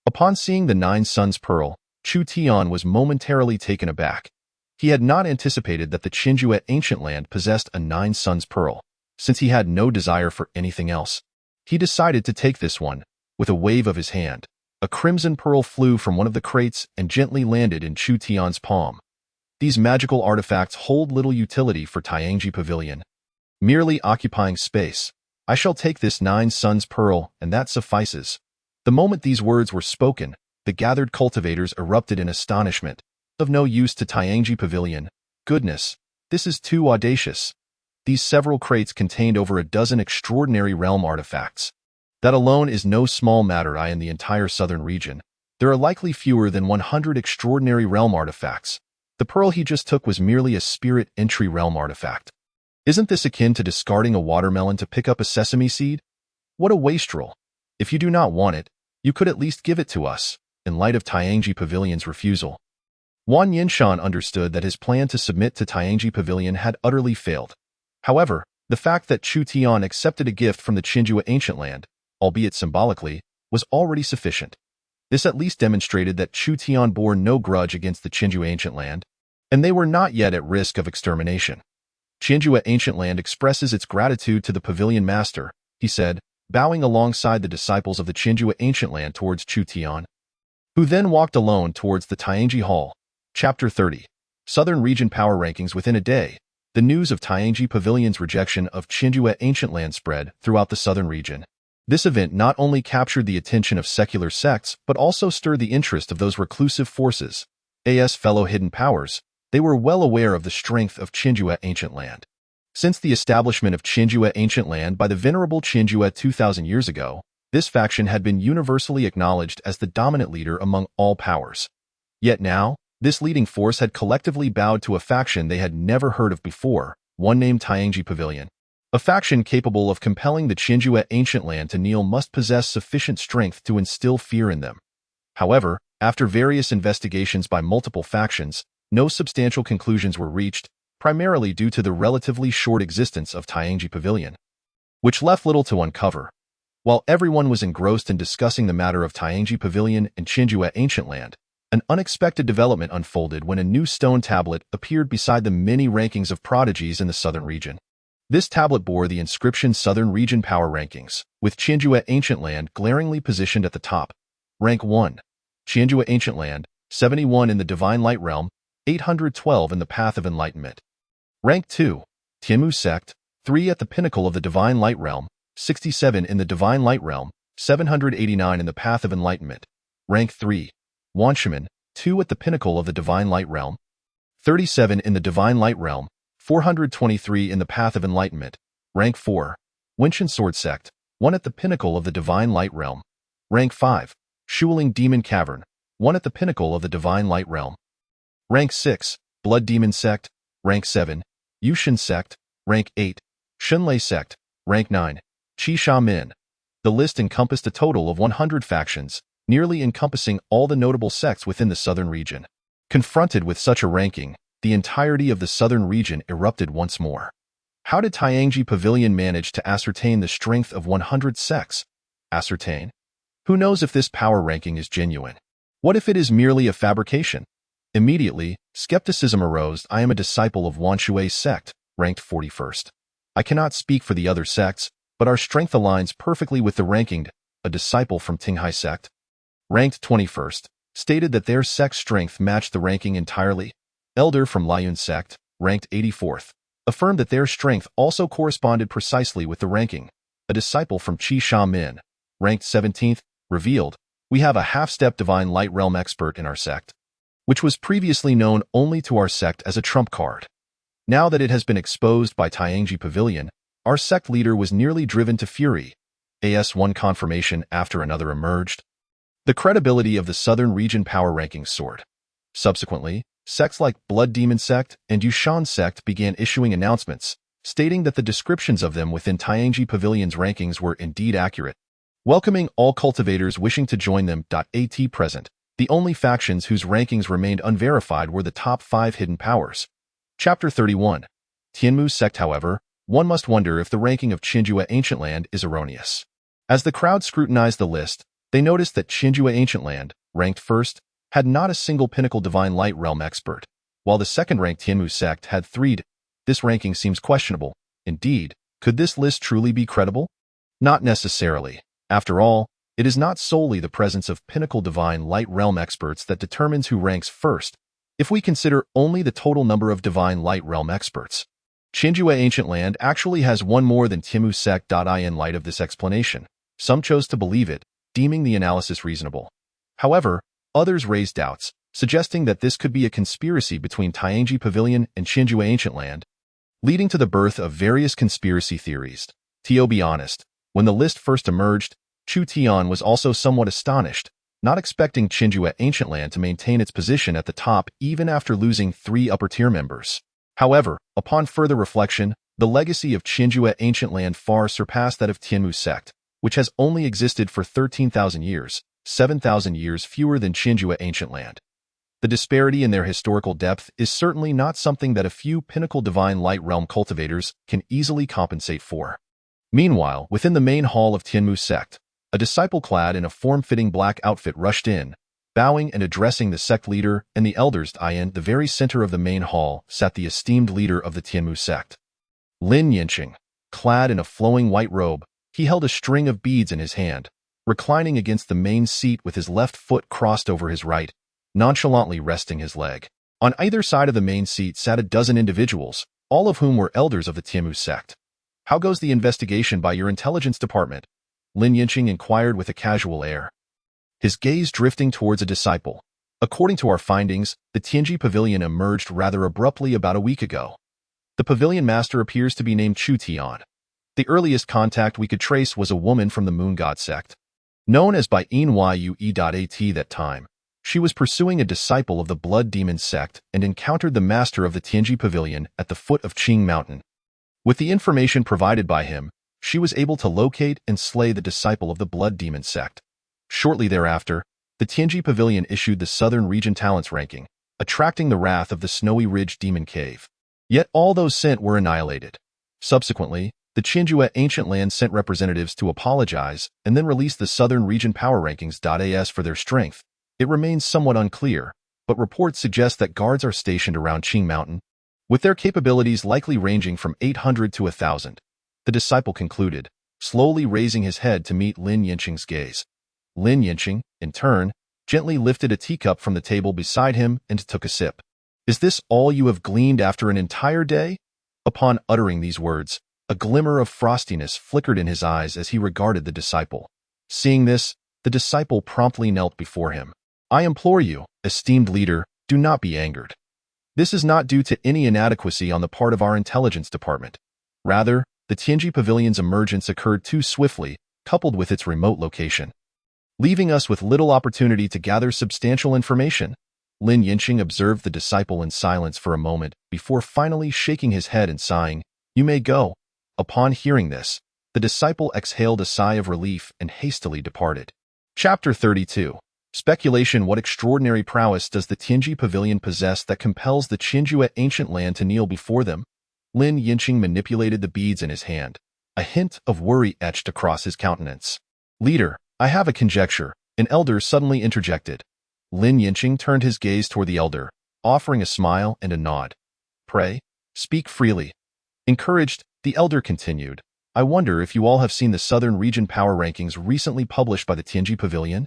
Upon seeing the Nine Suns Pearl, Chu Tian was momentarily taken aback. He had not anticipated that the Chinju at Ancient Land possessed a Nine Suns Pearl. Since he had no desire for anything else, he decided to take this one. With a wave of his hand, a crimson pearl flew from one of the crates and gently landed in Chu Tian's palm. These magical artifacts hold little utility for Tianji Pavilion, merely occupying space. I shall take this Nine Suns Pearl, and that suffices. The moment these words were spoken, the gathered cultivators erupted in astonishment. Of no use to Tianji Pavilion. Goodness, this is too audacious. These several crates contained over a dozen extraordinary realm artifacts. That alone is no small matter. In the entire southern region, there are likely fewer than 100 extraordinary realm artifacts. The pearl he just took was merely a spirit entry realm artifact. Isn't this akin to discarding a watermelon to pick up a sesame seed? What a wastrel. If you do not want it, you could at least give it to us. In light of Tianji Pavilion's refusal, Wan Yinshan understood that his plan to submit to Tianji Pavilion had utterly failed. However, the fact that Chu Tian accepted a gift from the Chinju Ancient Land, albeit symbolically, was already sufficient. This at least demonstrated that Chu Tian bore no grudge against the Chinju Ancient Land, and they were not yet at risk of extermination. Chinju Ancient Land expresses its gratitude to the Pavilion Master, he said, bowing alongside the disciples of the Chinju Ancient Land towards Chu Tian, who then walked alone towards the Tianji Hall. Chapter 30. Southern Region Power Rankings. Within a day, the news of Tianji Pavilion's rejection of Chinju at Ancient Land spread throughout the southern region. This event not only captured the attention of secular sects, but also stirred the interest of those reclusive forces, as fellow hidden powers. They were well aware of the strength of Chinju at Ancient Land. Since the establishment of Chinju at Ancient Land by the venerable Chinju at 2,000 years ago, this faction had been universally acknowledged as the dominant leader among all powers. Yet now, this leading force had collectively bowed to a faction they had never heard of before, one named Tianji Pavilion. A faction capable of compelling the Chinju at Ancient Land to kneel must possess sufficient strength to instill fear in them. However, after various investigations by multiple factions, no substantial conclusions were reached, primarily due to the relatively short existence of Tianji Pavilion, which left little to uncover. While everyone was engrossed in discussing the matter of Tianji Pavilion and Chinju at Ancient Land, an unexpected development unfolded when a new stone tablet appeared beside the many rankings of prodigies in the southern region. This tablet bore the inscription Southern Region Power Rankings, with Chinju at Ancient Land glaringly positioned at the top. Rank 1. Chinju at Ancient Land, 71 in the Divine Light Realm, 812 in the Path of Enlightenment. Rank 2. Timu Sect, 3 at the Pinnacle of the Divine Light Realm, 67 in the Divine Light Realm, 789 in the Path of Enlightenment. Rank 3. Wanshaman, 2 at the Pinnacle of the Divine Light Realm, 37 in the Divine Light Realm, 423 in the Path of Enlightenment. Rank 4. Wenshan Sword Sect, 1 at the Pinnacle of the Divine Light Realm. Rank 5. Shuling Demon Cavern, 1 at the Pinnacle of the Divine Light Realm. Rank 6. Blood Demon Sect, rank 7, Yushin sect, rank 8, Shunlei sect, rank 9, Qi Sha Min. The list encompassed a total of 100 factions, nearly encompassing all the notable sects within the southern region. Confronted with such a ranking, the entirety of the southern region erupted once more. How did Tianji Pavilion manage to ascertain the strength of 100 sects? Ascertain? Who knows if this power ranking is genuine? What if it is merely a fabrication? Immediately, skepticism arose. I am a disciple of Wanshui sect, ranked 41st. I cannot speak for the other sects, but our strength aligns perfectly with the ranking. A disciple from Tinghai sect, ranked 21st, stated that their sect strength matched the ranking entirely. Elder from Liuyun sect, ranked 84th, affirmed that their strength also corresponded precisely with the ranking. A disciple from Qi Sha Min, ranked 17th, revealed, "We have a half-step divine light realm expert in our sect," which was previously known only to our sect as a trump card. Now that it has been exposed by Tianji Pavilion, our sect leader was nearly driven to fury. One confirmation after another emerged. The credibility of the southern region power rankings soared. Subsequently, sects like Blood Demon Sect and Yushan Sect began issuing announcements, stating that the descriptions of them within Tianji Pavilion's rankings were indeed accurate, welcoming all cultivators wishing to join them. At present, the only factions whose rankings remained unverified were the top 5 hidden powers. Chapter 31. Tianmu Sect. However, one must wonder if the ranking of Qinjue Ancient Land is erroneous. As the crowd scrutinized the list, they noticed that Qinjue Ancient Land, ranked first, had not a single pinnacle divine light realm expert, while the second-ranked Tianmu Sect had 3. This ranking seems questionable. Indeed, could this list truly be credible? Not necessarily. After all, it is not solely the presence of pinnacle divine light realm experts that determines who ranks first, if we consider only the total number of divine light realm experts. Qinjue Ancient Land actually has one more than Tianmu Sect. In light of this explanation, some chose to believe it, deeming the analysis reasonable. However, others raised doubts, suggesting that this could be a conspiracy between Tianji Pavilion and Qinjue Ancient Land, leading to the birth of various conspiracy theories. To be honest, when the list first emerged, Chu Tian was also somewhat astonished, not expecting Qinjue Ancient Land to maintain its position at the top even after losing 3 upper-tier members. However, upon further reflection, the legacy of Qinjue Ancient Land far surpassed that of Tianmu Sect, which has only existed for 13,000 years, 7,000 years fewer than Qinjue Ancient Land. The disparity in their historical depth is certainly not something that a few pinnacle divine light realm cultivators can easily compensate for. Meanwhile, within the main hall of Tianmu Sect, a disciple clad in a form-fitting black outfit rushed in, bowing and addressing the sect leader and the elders. In the very center of the main hall sat the esteemed leader of the Tianmu Sect. Lin Yinqing, clad in a flowing white robe, he held a string of beads in his hand, reclining against the main seat with his left foot crossed over his right, nonchalantly resting his leg. On either side of the main seat sat a dozen individuals, all of whom were elders of the Tianmu Sect. "How goes the investigation by your intelligence department?" Lin Yinqing inquired with a casual air, his gaze drifting towards a disciple. "According to our findings, the Tianji Pavilion emerged rather abruptly about a week ago. The pavilion master appears to be named Chu Tian. The earliest contact we could trace was a woman from the Moon God sect, known as by Yue.at that time. She was pursuing a disciple of the Blood Demon sect and encountered the master of the Tianji Pavilion at the foot of Qing Mountain. With the information provided by him, she was able to locate and slay the disciple of the Blood Demon sect. Shortly thereafter, the Tianji Pavilion issued the Southern Region Talents ranking, attracting the wrath of the Snowy Ridge Demon Cave. Yet all those sent were annihilated. Subsequently, the Qinjue Ancient Land sent representatives to apologize and then released the Southern Region Power Rankings. As for their strength, it remains somewhat unclear, but reports suggest that guards are stationed around Qing Mountain, with their capabilities likely ranging from 800 to 1,000. The disciple concluded, slowly raising his head to meet Lin Yinqing's gaze. Lin Yinqing, in turn, gently lifted a teacup from the table beside him and took a sip. "Is this all you have gleaned after an entire day?" Upon uttering these words, a glimmer of frostiness flickered in his eyes as he regarded the disciple. Seeing this, the disciple promptly knelt before him. "I implore you, esteemed leader, do not be angered. This is not due to any inadequacy on the part of our intelligence department. Rather, the Tianji Pavilion's emergence occurred too swiftly, coupled with its remote location, leaving us with little opportunity to gather substantial information. Lin Yinqing observed the disciple in silence for a moment before finally shaking his head and sighing, "You may go." Upon hearing this, the disciple exhaled a sigh of relief and hastily departed. Chapter 32. Speculation. What extraordinary prowess does the Tianji Pavilion possess that compels the Qinjue ancient land to kneel before them? Lin Yinqing manipulated the beads in his hand. A hint of worry etched across his countenance. "Leader, I have a conjecture," an elder suddenly interjected. Lin Yinqing turned his gaze toward the elder, offering a smile and a nod. "Pray, speak freely." Encouraged, the elder continued, "I wonder if you all have seen the Southern Region Power Rankings recently published by the Tianji Pavilion?"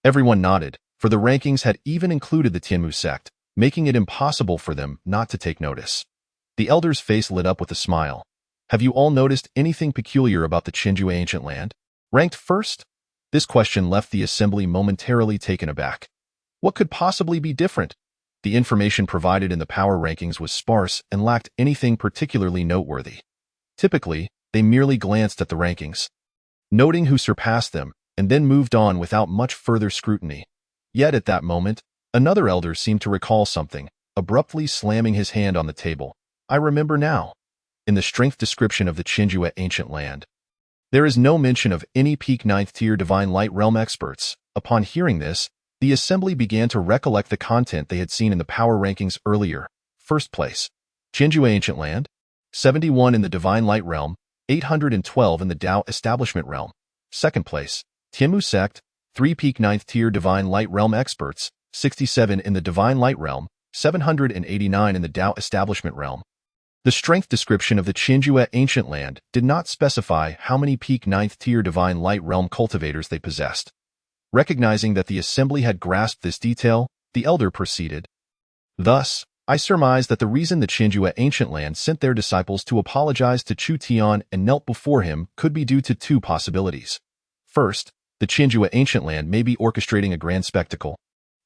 Everyone nodded, for the rankings had even included the Tianmu sect, making it impossible for them not to take notice. The elder's face lit up with a smile. "Have you all noticed anything peculiar about the Qinjue ancient land? Ranked first?" This question left the assembly momentarily taken aback. What could possibly be different? The information provided in the power rankings was sparse and lacked anything particularly noteworthy. Typically, they merely glanced at the rankings, noting who surpassed them, and then moved on without much further scrutiny. Yet at that moment, another elder seemed to recall something, abruptly slamming his hand on the table. "I remember now. In the strength description of the Qinjue ancient land, there is no mention of any peak 9th tier divine light realm experts." Upon hearing this, the assembly began to recollect the content they had seen in the power rankings earlier. First place, Qinjue ancient land, 71 in the divine light realm, 812 in the Dao establishment realm. Second place, Tianmu sect, 3 peak 9th tier divine light realm experts, 67 in the divine light realm, 789 in the Dao establishment realm. The strength description of the Qinjue ancient land did not specify how many peak 9th tier divine light realm cultivators they possessed. Recognizing that the assembly had grasped this detail, the elder proceeded. "Thus, I surmise that the reason the Qinjue ancient land sent their disciples to apologize to Chu Tian and knelt before him could be due to two possibilities. First, the Qinjue ancient land may be orchestrating a grand spectacle,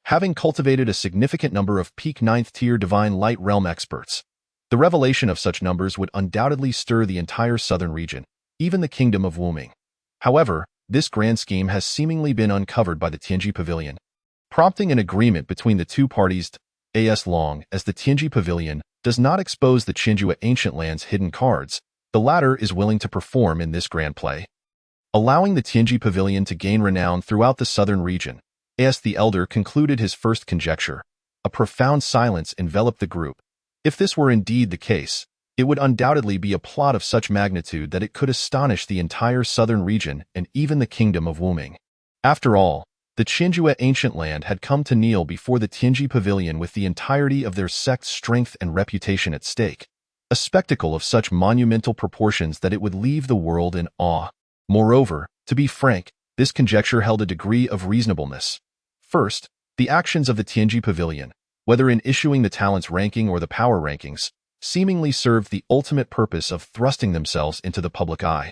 having cultivated a significant number of peak 9th tier divine light realm experts. The revelation of such numbers would undoubtedly stir the entire southern region, even the kingdom of Wuming. However, this grand scheme has seemingly been uncovered by the Tianji Pavilion, prompting an agreement between the two parties. As long as the Tianji Pavilion does not expose the Qinjue ancient land's hidden cards, the latter is willing to perform in this grand play, allowing the Tianji Pavilion to gain renown throughout the southern region. As the elder concluded his first conjecture, a profound silence enveloped the group. If this were indeed the case, it would undoubtedly be a plot of such magnitude that it could astonish the entire southern region and even the kingdom of Wuming. After all, the Qinjue ancient land had come to kneel before the Tianji Pavilion with the entirety of their sect's strength and reputation at stake, a spectacle of such monumental proportions that it would leave the world in awe. Moreover, to be frank, this conjecture held a degree of reasonableness. First, the actions of the Tianji Pavilion, whether in issuing the talents ranking or the power rankings, seemingly served the ultimate purpose of thrusting themselves into the public eye,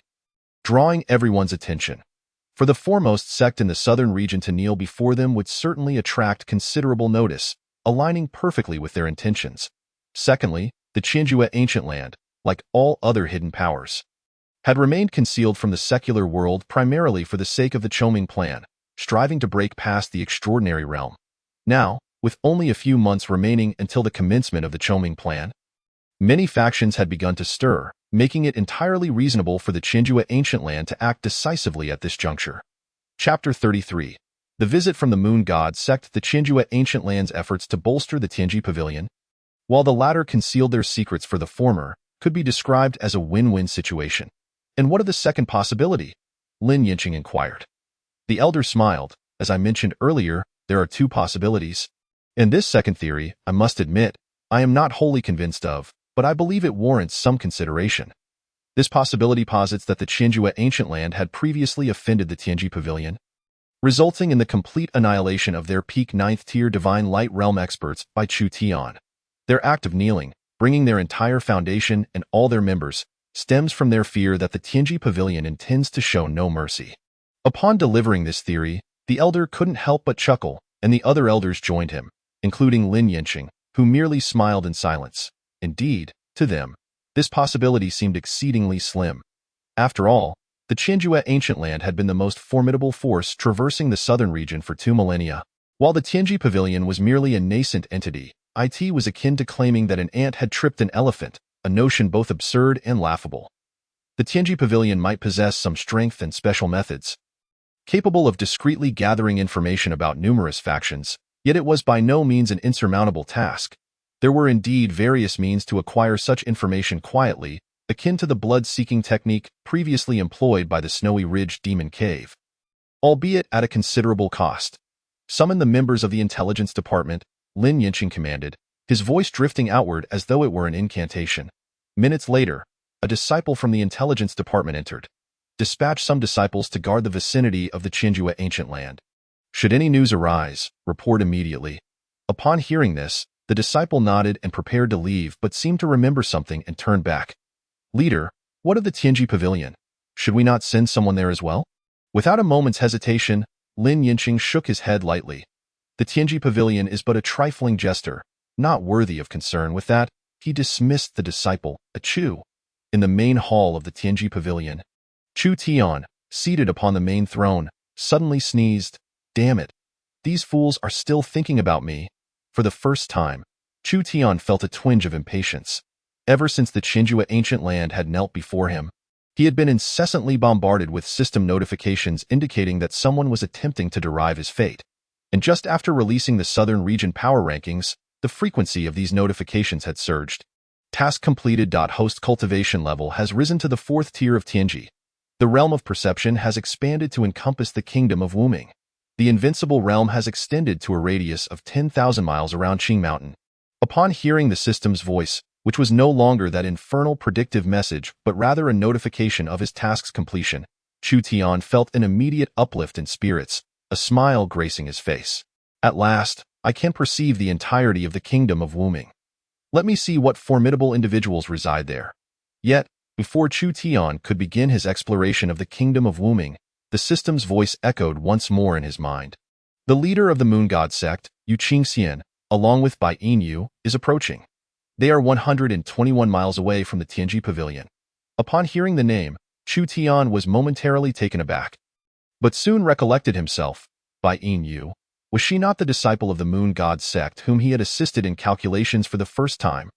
drawing everyone's attention. For the foremost sect in the southern region to kneel before them would certainly attract considerable notice, aligning perfectly with their intentions. Secondly, the Qinjue ancient land, like all other hidden powers, had remained concealed from the secular world primarily for the sake of the Choming plan, striving to break past the extraordinary realm. Now, with only a few months remaining until the commencement of the Choming plan, many factions had begun to stir, making it entirely reasonable for the Qinjue ancient land to act decisively at this juncture. Chapter 33. The visit from the Moon God sect. The Qinjue ancient land's efforts to bolster the Tianji Pavilion, while the latter concealed their secrets for the former, could be described as a win-win situation. "And what of the second possibility?" Lin Yinqing inquired. The elder smiled. "As I mentioned earlier, there are two possibilities. And this second theory, I must admit, I am not wholly convinced of, but I believe it warrants some consideration. This possibility posits that the Qinjue ancient land had previously offended the Tianji Pavilion, resulting in the complete annihilation of their peak 9th tier divine light realm experts by Chu Tian. Their act of kneeling, bringing their entire foundation and all their members, stems from their fear that the Tianji Pavilion intends to show no mercy." Upon delivering this theory, the elder couldn't help but chuckle, and the other elders joined him, including Lin Yinqing, who merely smiled in silence. Indeed, to them, this possibility seemed exceedingly slim. After all, the Qinjue ancient land had been the most formidable force traversing the southern region for 2 millennia, While the Tianji Pavilion was merely a nascent entity, it was akin to claiming that an ant had tripped an elephant, a notion both absurd and laughable. The Tianji Pavilion might possess some strength and special methods, capable of discreetly gathering information about numerous factions, yet it was by no means an insurmountable task. There were indeed various means to acquire such information quietly, akin to the blood-seeking technique previously employed by the Snowy Ridge Demon Cave, albeit at a considerable cost. Summon the members of the intelligence department, Lin Yinqing commanded, his voice drifting outward as though it were an incantation. Minutes later, a disciple from the intelligence department entered. Dispatch some disciples to guard the vicinity of the Qinjue ancient land. Should any news arise, report immediately. Upon hearing this, the disciple nodded and prepared to leave but seemed to remember something and turned back. Leader, what of the Tianji Pavilion? Should we not send someone there as well? Without a moment's hesitation, Lin Yinqing shook his head lightly. The Tianji Pavilion is but a trifling jester, not worthy of concern. With that, he dismissed the disciple, Chu. In the main hall of the Tianji Pavilion, Chu Tian, seated upon the main throne, suddenly sneezed. Damn it. These fools are still thinking about me. For the first time, Chu Tian felt a twinge of impatience. Ever since the Qinjue ancient land had knelt before him, he had been incessantly bombarded with system notifications indicating that someone was attempting to derive his fate. And just after releasing the Southern Region power rankings, the frequency of these notifications had surged. Task completed. Host cultivation level has risen to the 4th tier of Tianji. The realm of perception has expanded to encompass the kingdom of Wuming. The invincible realm has extended to a radius of 10,000 miles around Qing Mountain. Upon hearing the system's voice, which was no longer that infernal predictive message but rather a notification of his task's completion, Chu Tian felt an immediate uplift in spirits, a smile gracing his face. At last, I can perceive the entirety of the kingdom of Wuming. Let me see what formidable individuals reside there. Yet, before Chu Tian could begin his exploration of the kingdom of Wuming, the system's voice echoed once more in his mind. The leader of the Moon God sect, Yu Qingxian, along with Bai Yin, is approaching. They are 121 miles away from the Tianji Pavilion. Upon hearing the name, Chu Tian was momentarily taken aback, but soon recollected himself. Bai Yin, was she not the disciple of the Moon God sect whom he had assisted in calculations for the first time?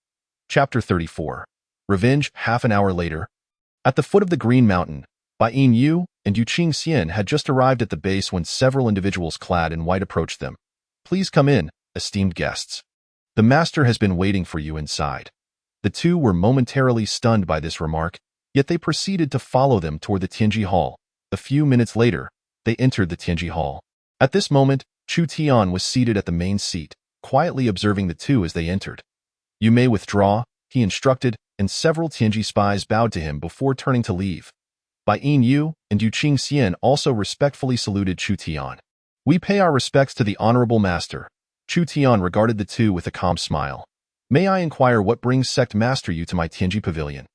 Chapter 34. Revenge. Half an hour later, at the foot of the Green Mountain, Bai Yin and Yu Qingxian had just arrived at the base when several individuals clad in white approached them. Please come in, esteemed guests. The master has been waiting for you inside. The two were momentarily stunned by this remark, yet they proceeded to follow them toward the Tianji Hall. A few minutes later, they entered the Tianji Hall. At this moment, Chu Tian was seated at the main seat, quietly observing the two as they entered. You may withdraw, he instructed, and several Tianji spies bowed to him before turning to leave. Bai Yin and Yu Qingxian also respectfully saluted Chu Tian. We pay our respects to the honorable master. Chu Tian regarded the two with a calm smile. May I inquire what brings sect master you to my Tianji Pavilion?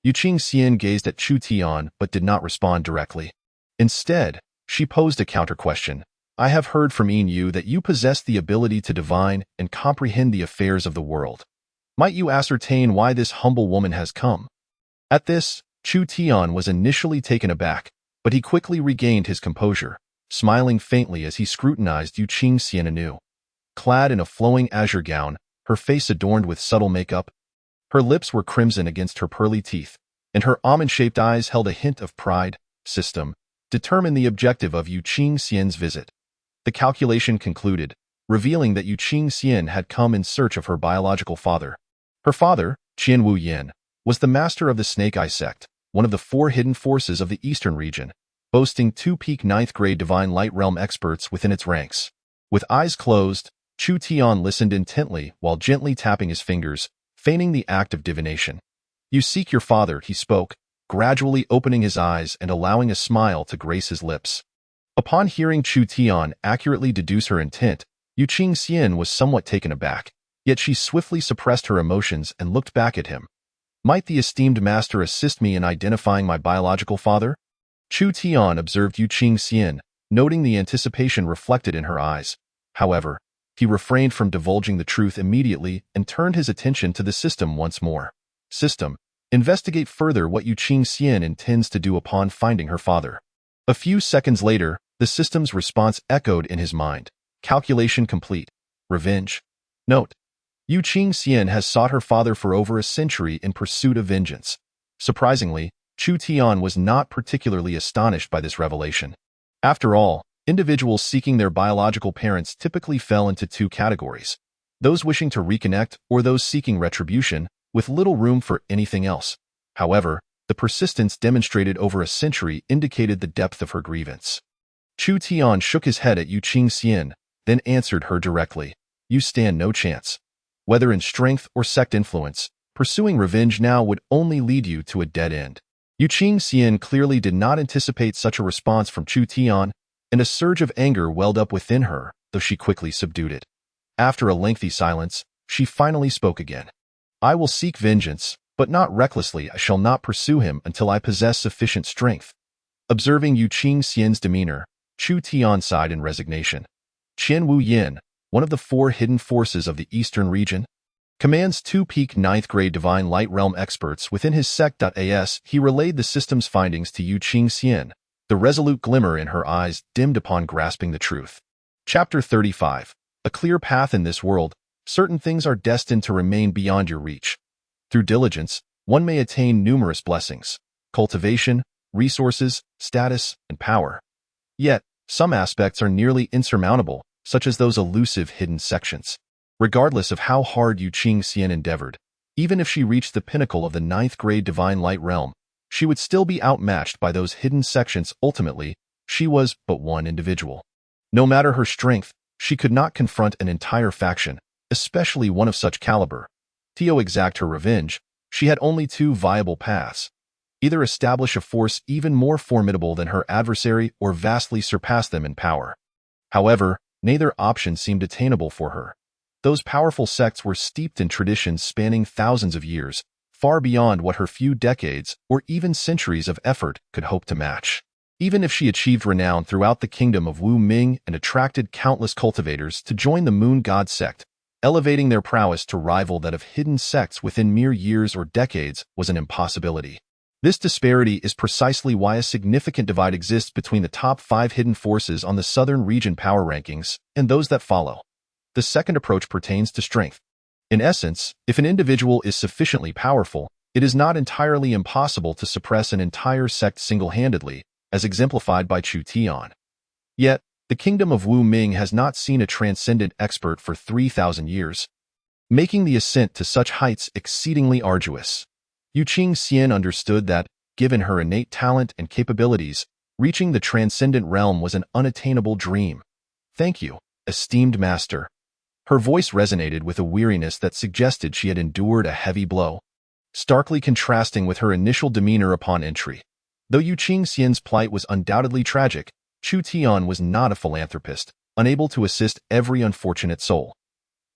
Yu Qingxian gazed at Chu Tian but did not respond directly. Instead, she posed a counter-question. I have heard from Yin that you possess the ability to divine and comprehend the affairs of the world. Might you ascertain why this humble woman has come? At this, Chu Tian was initially taken aback, but he quickly regained his composure, smiling faintly as he scrutinized Yu Qingxian anew. Clad in a flowing azure gown, her face adorned with subtle makeup, her lips were crimson against her pearly teeth, and her almond-shaped eyes held a hint of pride. System determined the objective of Yu Qingxian's visit. The calculation concluded, revealing that Yu Qingxian had come in search of her biological father. Her father, Qian Wu Yin, was the master of the Snake Eye sect, one of the 4 hidden forces of the Eastern region, boasting 2 peak 9th grade Divine Light Realm experts within its ranks. With eyes closed, Chu Tian listened intently while gently tapping his fingers, feigning the act of divination. You seek your father, he spoke, gradually opening his eyes and allowing a smile to grace his lips. Upon hearing Chu Tian accurately deduce her intent, Yu Qingxian was somewhat taken aback, yet she swiftly suppressed her emotions and looked back at him. Might the esteemed master assist me in identifying my biological father? Chu Tian observed Yu Qingxian, noting the anticipation reflected in her eyes. However, he refrained from divulging the truth immediately and turned his attention to the system once more. System, investigate further what Yu Qingxian intends to do upon finding her father. A few seconds later, the system's response echoed in his mind. Calculation complete. Revenge. Note: Yu Qingxian has sought her father for over a century in pursuit of vengeance. Surprisingly, Chu Tian was not particularly astonished by this revelation. After all, individuals seeking their biological parents typically fell into two categories: those wishing to reconnect or those seeking retribution, with little room for anything else. However, the persistence demonstrated over a century indicated the depth of her grievance. Chu Tian shook his head at Yu Qingxian, then answered her directly. You stand no chance. Whether in strength or sect influence, pursuing revenge now would only lead you to a dead end. Yu Qingxian clearly did not anticipate such a response from Chu Tian, and a surge of anger welled up within her, though she quickly subdued it. After a lengthy silence, she finally spoke again. I will seek vengeance, but not recklessly. I shall not pursue him until I possess sufficient strength. Observing Yu Qingxian's demeanor, Chu Tian sighed in resignation. Qian Wu Yin, one of the four hidden forces of the Eastern region, commands two peak 9th grade Divine Light Realm experts within his sect. As he relayed the system's findings to Yu Qingxian, the resolute glimmer in her eyes dimmed upon grasping the truth. Chapter 35. A clear path in this world. Certain things are destined to remain beyond your reach. Through diligence, one may attain numerous blessings: cultivation, resources, status, and power. Yet, some aspects are nearly insurmountable, such as those elusive hidden sections. Regardless of how hard Yu Qingxian endeavored, even if she reached the pinnacle of the 9th grade Divine Light Realm, she would still be outmatched by those hidden sections. Ultimately, she was but one individual. No matter her strength, she could not confront an entire faction, especially one of such caliber. To exact her revenge, she had only two viable paths: either establish a force even more formidable than her adversary or vastly surpass them in power. However, neither option seemed attainable for her. Those powerful sects were steeped in traditions spanning thousands of years, far beyond what her few decades or even centuries of effort could hope to match. Even if she achieved renown throughout the kingdom of Wu Ming and attracted countless cultivators to join the Moon God sect, elevating their prowess to rival that of hidden sects within mere years or decades was an impossibility. This disparity is precisely why a significant divide exists between the top 5 hidden forces on the Southern region power rankings and those that follow. The second approach pertains to strength. In essence, if an individual is sufficiently powerful, it is not entirely impossible to suppress an entire sect single-handedly, as exemplified by Chu Tian. Yet, the kingdom of Wu Ming has not seen a transcendent expert for 3,000 years, making the ascent to such heights exceedingly arduous. Yu Qingxian understood that, given her innate talent and capabilities, reaching the transcendent realm was an unattainable dream. Thank you, esteemed master. Her voice resonated with a weariness that suggested she had endured a heavy blow, starkly contrasting with her initial demeanor upon entry. Though Yu Qingxian's plight was undoubtedly tragic, Chu Tian was not a philanthropist, unable to assist every unfortunate soul.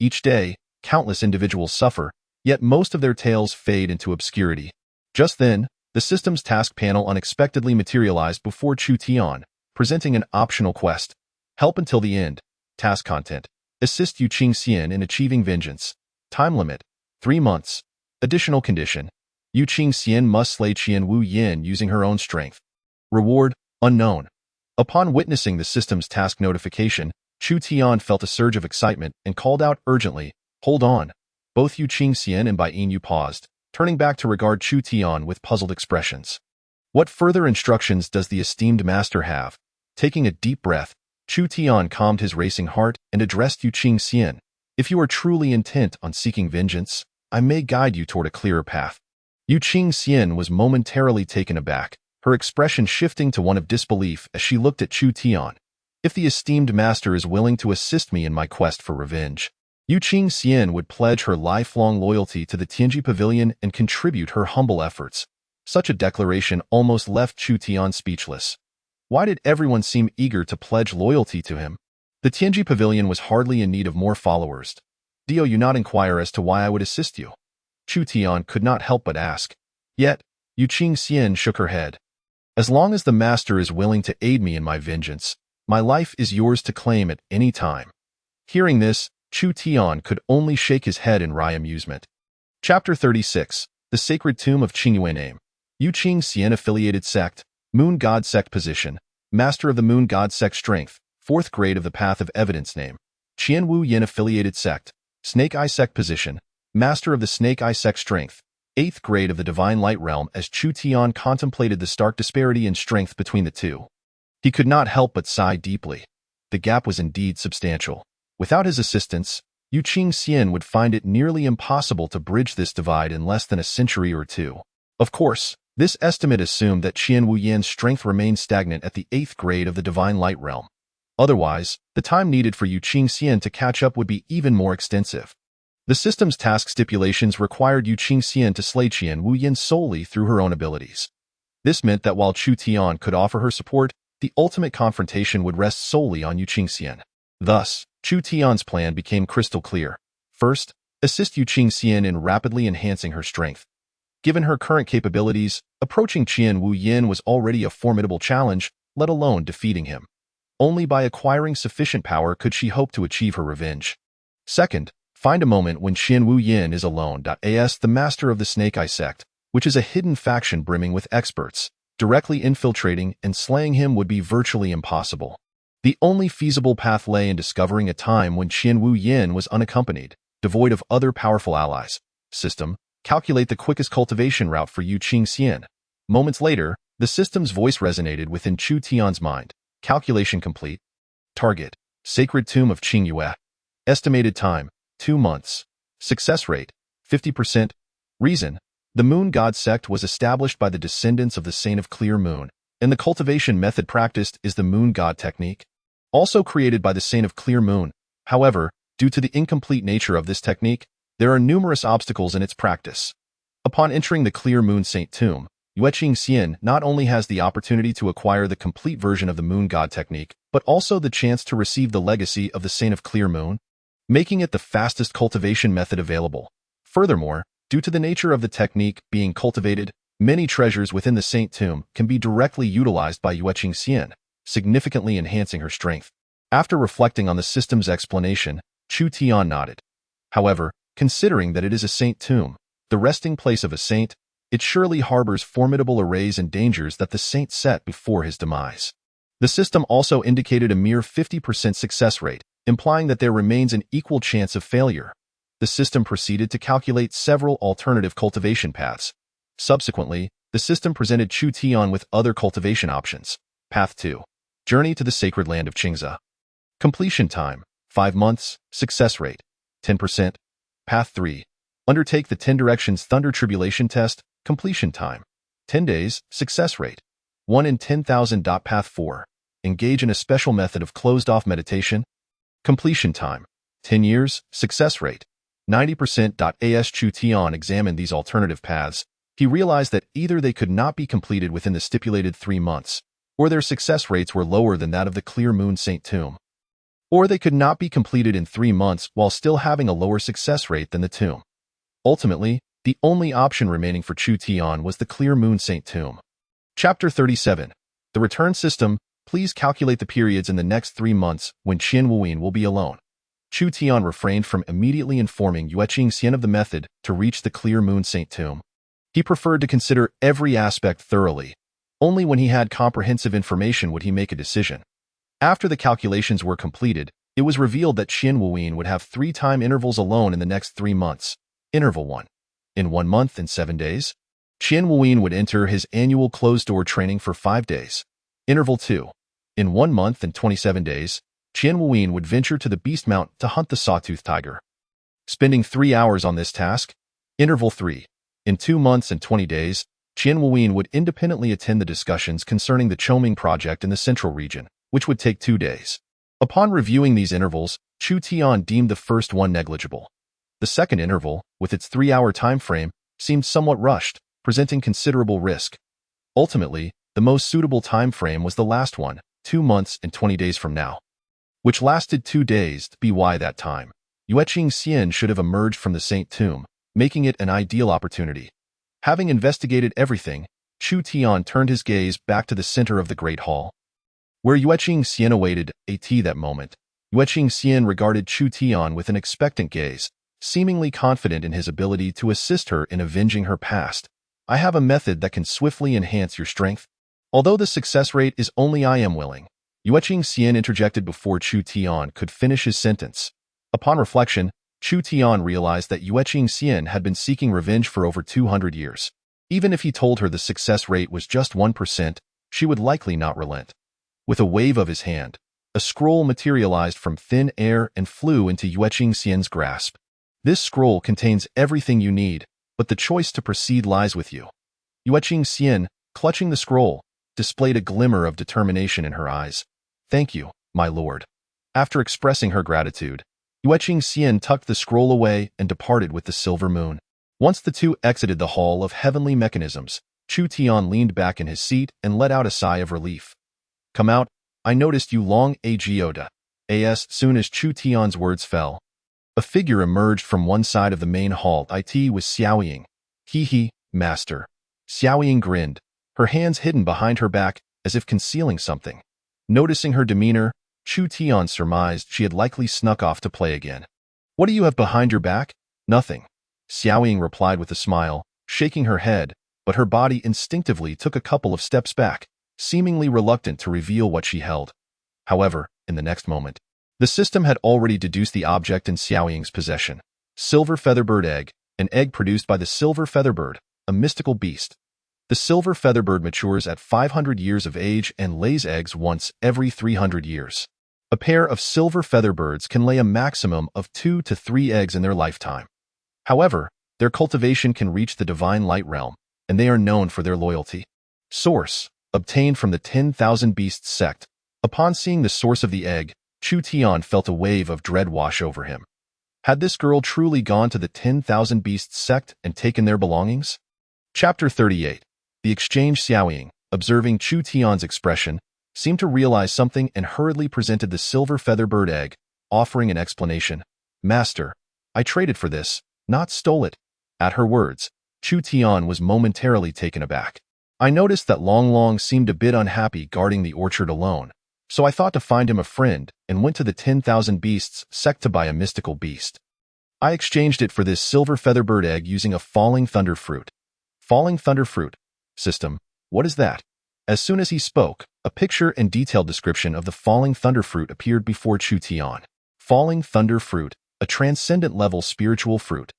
Each day, countless individuals suffer, yet most of their tales fade into obscurity. Just then, the system's task panel unexpectedly materialized before Chu Tian, presenting an optional quest. Help until the end. Task content: assist Yu Qingxian in achieving vengeance. Time limit: 3 months. Additional condition: Yu Qingxian must slay Qian Wu Yin using her own strength. Reward: unknown. Upon witnessing the system's task notification, Chu Tian felt a surge of excitement and called out urgently, "Hold on." Both Yu Qingxian and Bai Yin paused, turning back to regard Chu Tian with puzzled expressions. What further instructions does the esteemed master have? Taking a deep breath, Chu Tian calmed his racing heart and addressed Yu Qingxian. If you are truly intent on seeking vengeance, I may guide you toward a clearer path. Yu Qingxian was momentarily taken aback, her expression shifting to one of disbelief as she looked at Chu Tian. If the esteemed master is willing to assist me in my quest for revenge, Yu Qingxian would pledge her lifelong loyalty to the Tianji Pavilion and contribute her humble efforts. Such a declaration almost left Chu Tian speechless. Why did everyone seem eager to pledge loyalty to him? The Tianji Pavilion was hardly in need of more followers. Do you not inquire as to why I would assist you? Chu Tian could not help but ask. Yet, Yu Qingxian shook her head. As long as the master is willing to aid me in my vengeance, my life is yours to claim at any time. Hearing this, Chu Tian could only shake his head in wry amusement. Chapter 36. The Sacred Tomb of Qingyuan Name. Yu Qingxian affiliated sect, Moon God sect position, Master of the Moon God sect strength, 4th grade of the Path of Evidence name, Qian Wu Yin affiliated sect, Snake Eye sect position, master of the Snake Eye sect strength, 8th grade of the Divine Light realm. As Chu Tian contemplated the stark disparity in strength between the two, he could not help but sigh deeply. The gap was indeed substantial. Without his assistance, Yu Qingxian would find it nearly impossible to bridge this divide in less than a century or two. Of course, this estimate assumed that Qian Wu Yin's strength remained stagnant at the 8th grade of the Divine Light realm. Otherwise, the time needed for Yu Qingxian to catch up would be even more extensive. The system's task stipulations required Yu Qingxian to slay Qian Wu Yin solely through her own abilities. This meant that while Chu Tian could offer her support, the ultimate confrontation would rest solely on Yu Qingxian. Thus, Chu Tian's plan became crystal clear. First, assist Yu Qingxian in rapidly enhancing her strength. Given her current capabilities, approaching Qian Wu Yin was already a formidable challenge, let alone defeating him. Only by acquiring sufficient power could she hope to achieve her revenge. Second, find a moment when Qian Wu Yin is alone. As the master of the Snake Eye sect, which is a hidden faction brimming with experts, directly infiltrating and slaying him would be virtually impossible. The only feasible path lay in discovering a time when Qian Wu Yin was unaccompanied, devoid of other powerful allies. System, calculate the quickest cultivation route for Yu Qingxian. Moments later, the system's voice resonated within Chu Tian's mind. Calculation complete. Target, Sacred Tomb of Qingyue. Estimated time, 2 months. Success rate, 50%. Reason, the Moon God sect was established by the descendants of the Saint of Clear Moon, and the cultivation method practiced is the Moon God technique. Also created by the Saint of Clear Moon. However, due to the incomplete nature of this technique, there are numerous obstacles in its practice. Upon entering the Clear Moon Saint Tomb, Yue Qingxian not only has the opportunity to acquire the complete version of the Moon God technique, but also the chance to receive the legacy of the Saint of Clear Moon, making it the fastest cultivation method available. Furthermore, due to the nature of the technique being cultivated, many treasures within the Saint Tomb can be directly utilized by Yue Qingxian, significantly enhancing her strength. After reflecting on the system's explanation, Chu Tian nodded. However, considering that it is a Saint Tomb, the resting place of a saint, it surely harbors formidable arrays and dangers that the saint set before his demise. The system also indicated a mere 50% success rate, implying that there remains an equal chance of failure. The system proceeded to calculate several alternative cultivation paths. Subsequently, the system presented Chu Tian with other cultivation options. Path 2. Journey to the Sacred Land of Qingze. Completion time, 5 months. Success rate, 10%. Path 3. Undertake the 10 Directions Thunder Tribulation Test. Completion time, 10 days. Success rate, 1 in 10,000. Path 4. Engage in a special method of closed-off meditation. Completion time, 10 years. Success rate, 90%. As Chu Tian examined these alternative paths, he realized that either they could not be completed within the stipulated 3 months, or their success rates were lower than that of the Clear Moon Saint Tomb. Or they could not be completed in 3 months while still having a lower success rate than the tomb. Ultimately, the only option remaining for Chu Tian was the Clear Moon Saint Tomb. Chapter 37. The Return System. Please calculate the periods in the next 3 months when Qian Wu Yin will be alone. Chu Tian refrained from immediately informing Yue Qingxian of the method to reach the Clear Moon Saint Tomb. He preferred to consider every aspect thoroughly. Only when he had comprehensive information would he make a decision. After the calculations were completed, it was revealed that Qian Wu Yin would have 3 time intervals alone in the next 3 months. Interval 1. In 1 month and 7 days, Qian Wu Yin would enter his annual closed-door training for 5 days. Interval 2. In 1 month and 27 days, Qian Wu Yin would venture to the Beast Mount to hunt the Sawtooth Tiger, spending 3 hours on this task. Interval 3. In 2 months and 20 days, Qian Wu Yin would independently attend the discussions concerning the Choming project in the central region, which would take 2 days. Upon reviewing these intervals, Chu Tian deemed the first one negligible. The second interval, with its 3-hour time frame, seemed somewhat rushed, presenting considerable risk. Ultimately, the most suitable time frame was the last one, 2 months and 20 days from now, which lasted 2 days. By that time, Yue Qingxian should have emerged from the Saint Tomb, making it an ideal opportunity. Having investigated everything, Chu Tian turned his gaze back to the center of the Great Hall, where Yue Qingxian awaited. That moment, Yue Qingxian regarded Chu Tian with an expectant gaze, seemingly confident in his ability to assist her in avenging her past. I have a method that can swiftly enhance your strength. Although the success rate is only I am willing, Yueqing Xian interjected before Chu Tian could finish his sentence. Upon reflection, Chu Tian realized that Yueqing Xian had been seeking revenge for over 200 years. Even if he told her the success rate was just 1%, she would likely not relent. With a wave of his hand, a scroll materialized from thin air and flew into Yueqing Xian's grasp. This scroll contains everything you need, but the choice to proceed lies with you. Yueqing Xian, clutching the scroll, displayed a glimmer of determination in her eyes. Thank you, my lord. After expressing her gratitude, Yueqing Xian tucked the scroll away and departed with the silver moon. Once the two exited the Hall of Heavenly Mechanisms, Chu Tian leaned back in his seat and let out a sigh of relief. Come out, I noticed you long ago. As soon as Chu Tian's words fell, a figure emerged from one side of the main hall. It was Xiaoying. He, master. Xiaoying grinned, her hands hidden behind her back as if concealing something. Noticing her demeanor, Chu Tian surmised she had likely snuck off to play again. What do you have behind your back? Nothing. Xiaoying replied with a smile, shaking her head, but her body instinctively took a couple of steps back, seemingly reluctant to reveal what she held. However, in the next moment, the system had already deduced the object in Xiaoying's possession. Silver Featherbird Egg, an egg produced by the Silver Featherbird, a mystical beast. The Silver Featherbird matures at 500 years of age and lays eggs once every 300 years. A pair of silver featherbirds can lay a maximum of 2 to 3 eggs in their lifetime. However, their cultivation can reach the divine light realm, and they are known for their loyalty. Source: obtained from the 10,000 Beasts sect. Upon seeing the source of the egg, Chu Tian felt a wave of dread wash over him. Had this girl truly gone to the 10,000 Beasts sect and taken their belongings? Chapter 38. The exchange. Xiaoying, observing Chu Tian's expression, seemed to realize something and hurriedly presented the silver featherbird egg, offering an explanation. Master, I traded for this, not stole it. At her words, Chu Tian was momentarily taken aback. I noticed that Long Long seemed a bit unhappy guarding the orchard alone, so I thought to find him a friend and went to the 10,000 Beasts sect to buy a mystical beast. I exchanged it for this silver featherbird egg using a falling thunder fruit. Falling thunder fruit. System, what is that? As soon as he spoke, a picture and detailed description of the falling thunder fruit appeared before Chu Tian. Falling thunder fruit, a transcendent level spiritual fruit.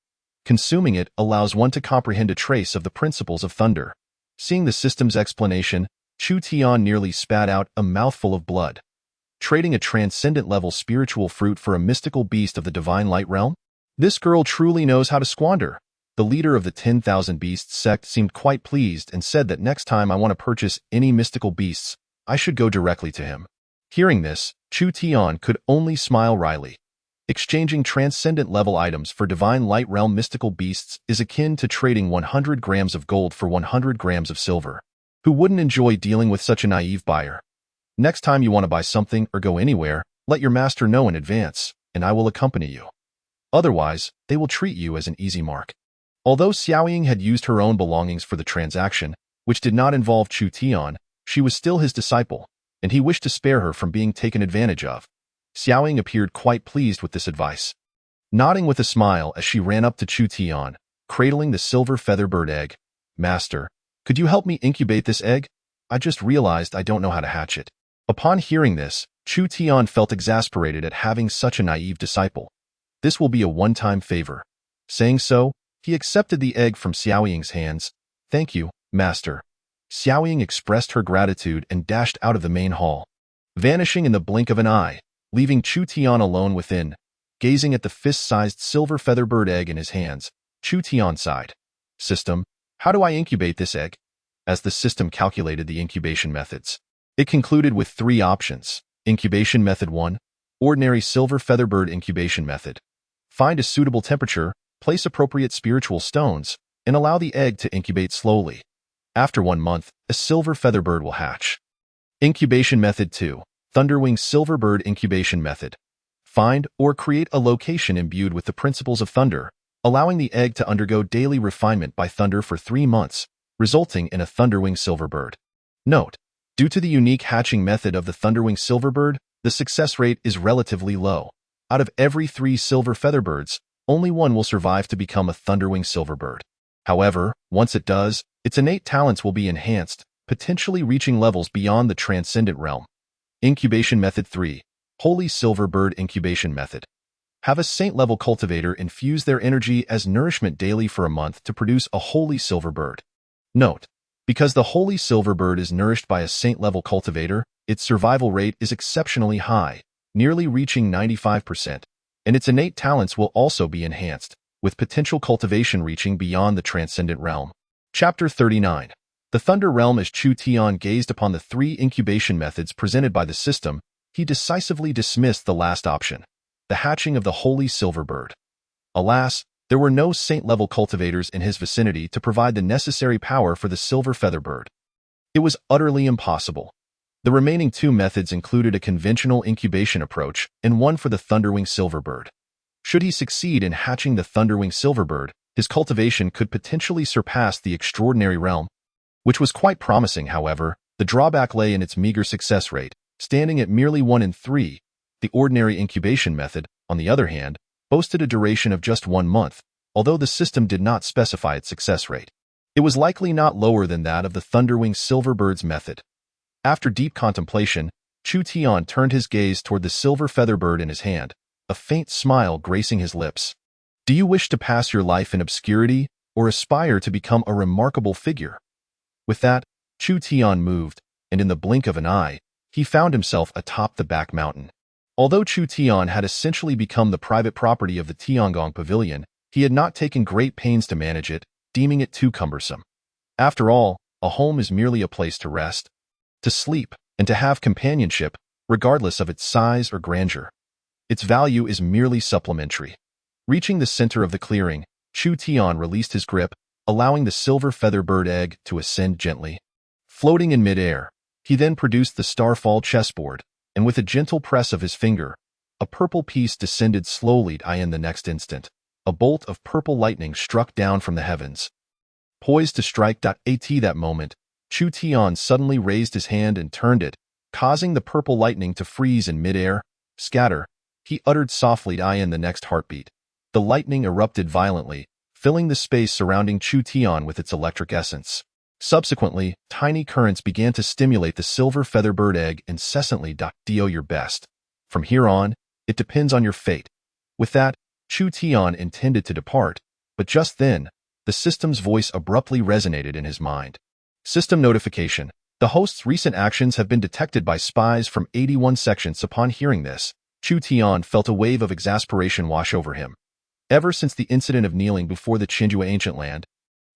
Consuming it allows one to comprehend a trace of the principles of thunder. Seeing the system's explanation, Chu Tian nearly spat out a mouthful of blood. Trading a transcendent level spiritual fruit for a mystical beast of the divine light realm? This girl truly knows how to squander. The leader of the 10,000 Beasts sect seemed quite pleased and said that next time I want to purchase any mystical beasts, I should go directly to him. Hearing this, Chu Tian could only smile wryly. Exchanging transcendent level items for divine light realm mystical beasts is akin to trading 100 grams of gold for 100 grams of silver. Who wouldn't enjoy dealing with such a naive buyer? Next time you want to buy something or go anywhere, let your master know in advance, and I will accompany you. Otherwise, they will treat you as an easy mark. Although Xiaoying had used her own belongings for the transaction, which did not involve Chu Tian, she was still his disciple, and he wished to spare her from being taken advantage of. Xiaoying appeared quite pleased with this advice. Nodding with a smile as she ran up to Chu Tian, cradling the silver featherbird egg. Master, could you help me incubate this egg? I just realized I don't know how to hatch it. Upon hearing this, Chu Tian felt exasperated at having such a naive disciple. This will be a one-time favor. Saying so, he accepted the egg from Xiaoying's hands. Thank you, master. Xiaoying expressed her gratitude and dashed out of the main hall, vanishing in the blink of an eye, leaving Chu Tian alone within. Gazing at the fist-sized silver featherbird egg in his hands, Chu Tian sighed. System, how do I incubate this egg? As the system calculated the incubation methods, it concluded with 3 options. Incubation method 1, ordinary silver featherbird incubation method. Find a suitable temperature, place appropriate spiritual stones, and allow the egg to incubate slowly. After 1 month, a silver featherbird will hatch. Incubation method 2, Thunderwing silverbird incubation method. Find or create a location imbued with the principles of thunder, allowing the egg to undergo daily refinement by thunder for 3 months, resulting in a Thunderwing silverbird. Note: due to the unique hatching method of the Thunderwing silverbird, the success rate is relatively low. Out of every 3 silver featherbirds, only 1 will survive to become a Thunderwing silverbird. However, once it does, its innate talents will be enhanced, potentially reaching levels beyond the transcendent realm. Incubation Method 3. Holy Silver Bird Incubation Method. Have a saint-level cultivator infuse their energy as nourishment daily for a month to produce a holy silver bird. Note: because the holy silver bird is nourished by a saint-level cultivator, its survival rate is exceptionally high, nearly reaching 95%, and its innate talents will also be enhanced, with potential cultivation reaching beyond the transcendent realm. Chapter 39. The Thunder Realm. As Chu Tian gazed upon the 3 incubation methods presented by the system, he decisively dismissed the last option, the hatching of the holy silver bird. Alas, there were no saint-level cultivators in his vicinity to provide the necessary power for the silver feather bird. It was utterly impossible. The remaining 2 methods included a conventional incubation approach and one for the thunderwing silver bird. Should he succeed in hatching the thunderwing silver bird, his cultivation could potentially surpass the extraordinary realm, which was quite promising. However, the drawback lay in its meager success rate, standing at merely 1 in 3. The ordinary incubation method, on the other hand, boasted a duration of just 1 month, although the system did not specify its success rate. It was likely not lower than that of the thunderwing silver bird's method. After deep contemplation, Chu Tian turned his gaze toward the silver feather bird in his hand, a faint smile gracing his lips. Do you wish to pass your life in obscurity, or aspire to become a remarkable figure? With that, Chu Tian moved, and in the blink of an eye, he found himself atop the back mountain. Although Chu Tian had essentially become the private property of the Tiangong Pavilion, he had not taken great pains to manage it, deeming it too cumbersome. After all, a home is merely a place to rest, to sleep, and to have companionship, regardless of its size or grandeur. Its value is merely supplementary. Reaching the center of the clearing, Chu Tian released his grip, allowing the silver feather bird egg to ascend gently. Floating in midair, he then produced the starfall chessboard, and with a gentle press of his finger, a purple piece descended slowly. In the next instant, a bolt of purple lightning struck down from the heavens. Poised to strike. At that moment, Chu Tian suddenly raised his hand and turned it, causing the purple lightning to freeze in midair. Scatter, he uttered softly. In the next heartbeat, the lightning erupted violently, filling the space surrounding Chu Tian with its electric essence. Subsequently, tiny currents began to stimulate the silver feather bird egg incessantly. Do your best. From here on, it depends on your fate. With that, Chu Tian intended to depart, but just then, the system's voice abruptly resonated in his mind. System notification. The host's recent actions have been detected by spies from 81 sections. Upon hearing this, Chu Tian felt a wave of exasperation wash over him. Ever since the incident of kneeling before the Qinjue ancient land,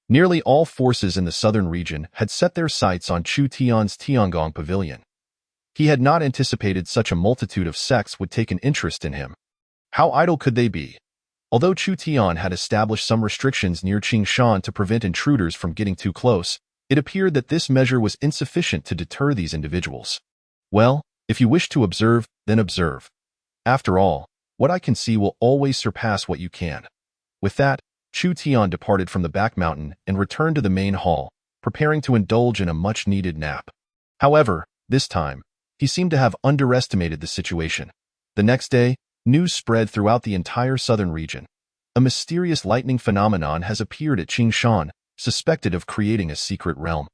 nearly all forces in the southern region had set their sights on Chu Tian's Tiangong Pavilion. He had not anticipated such a multitude of sects would take an interest in him. How idle could they be? Although Chu Tian had established some restrictions near Qingshan to prevent intruders from getting too close, it appeared that this measure was insufficient to deter these individuals. Well, if you wish to observe, then observe. After all, what I can see will always surpass what you can. With that, Chu Tian departed from the back mountain and returned to the main hall, preparing to indulge in a much-needed nap. However, this time, he seemed to have underestimated the situation. The next day, news spread throughout the entire southern region. A mysterious lightning phenomenon has appeared at Qingshan, suspected of creating a secret realm.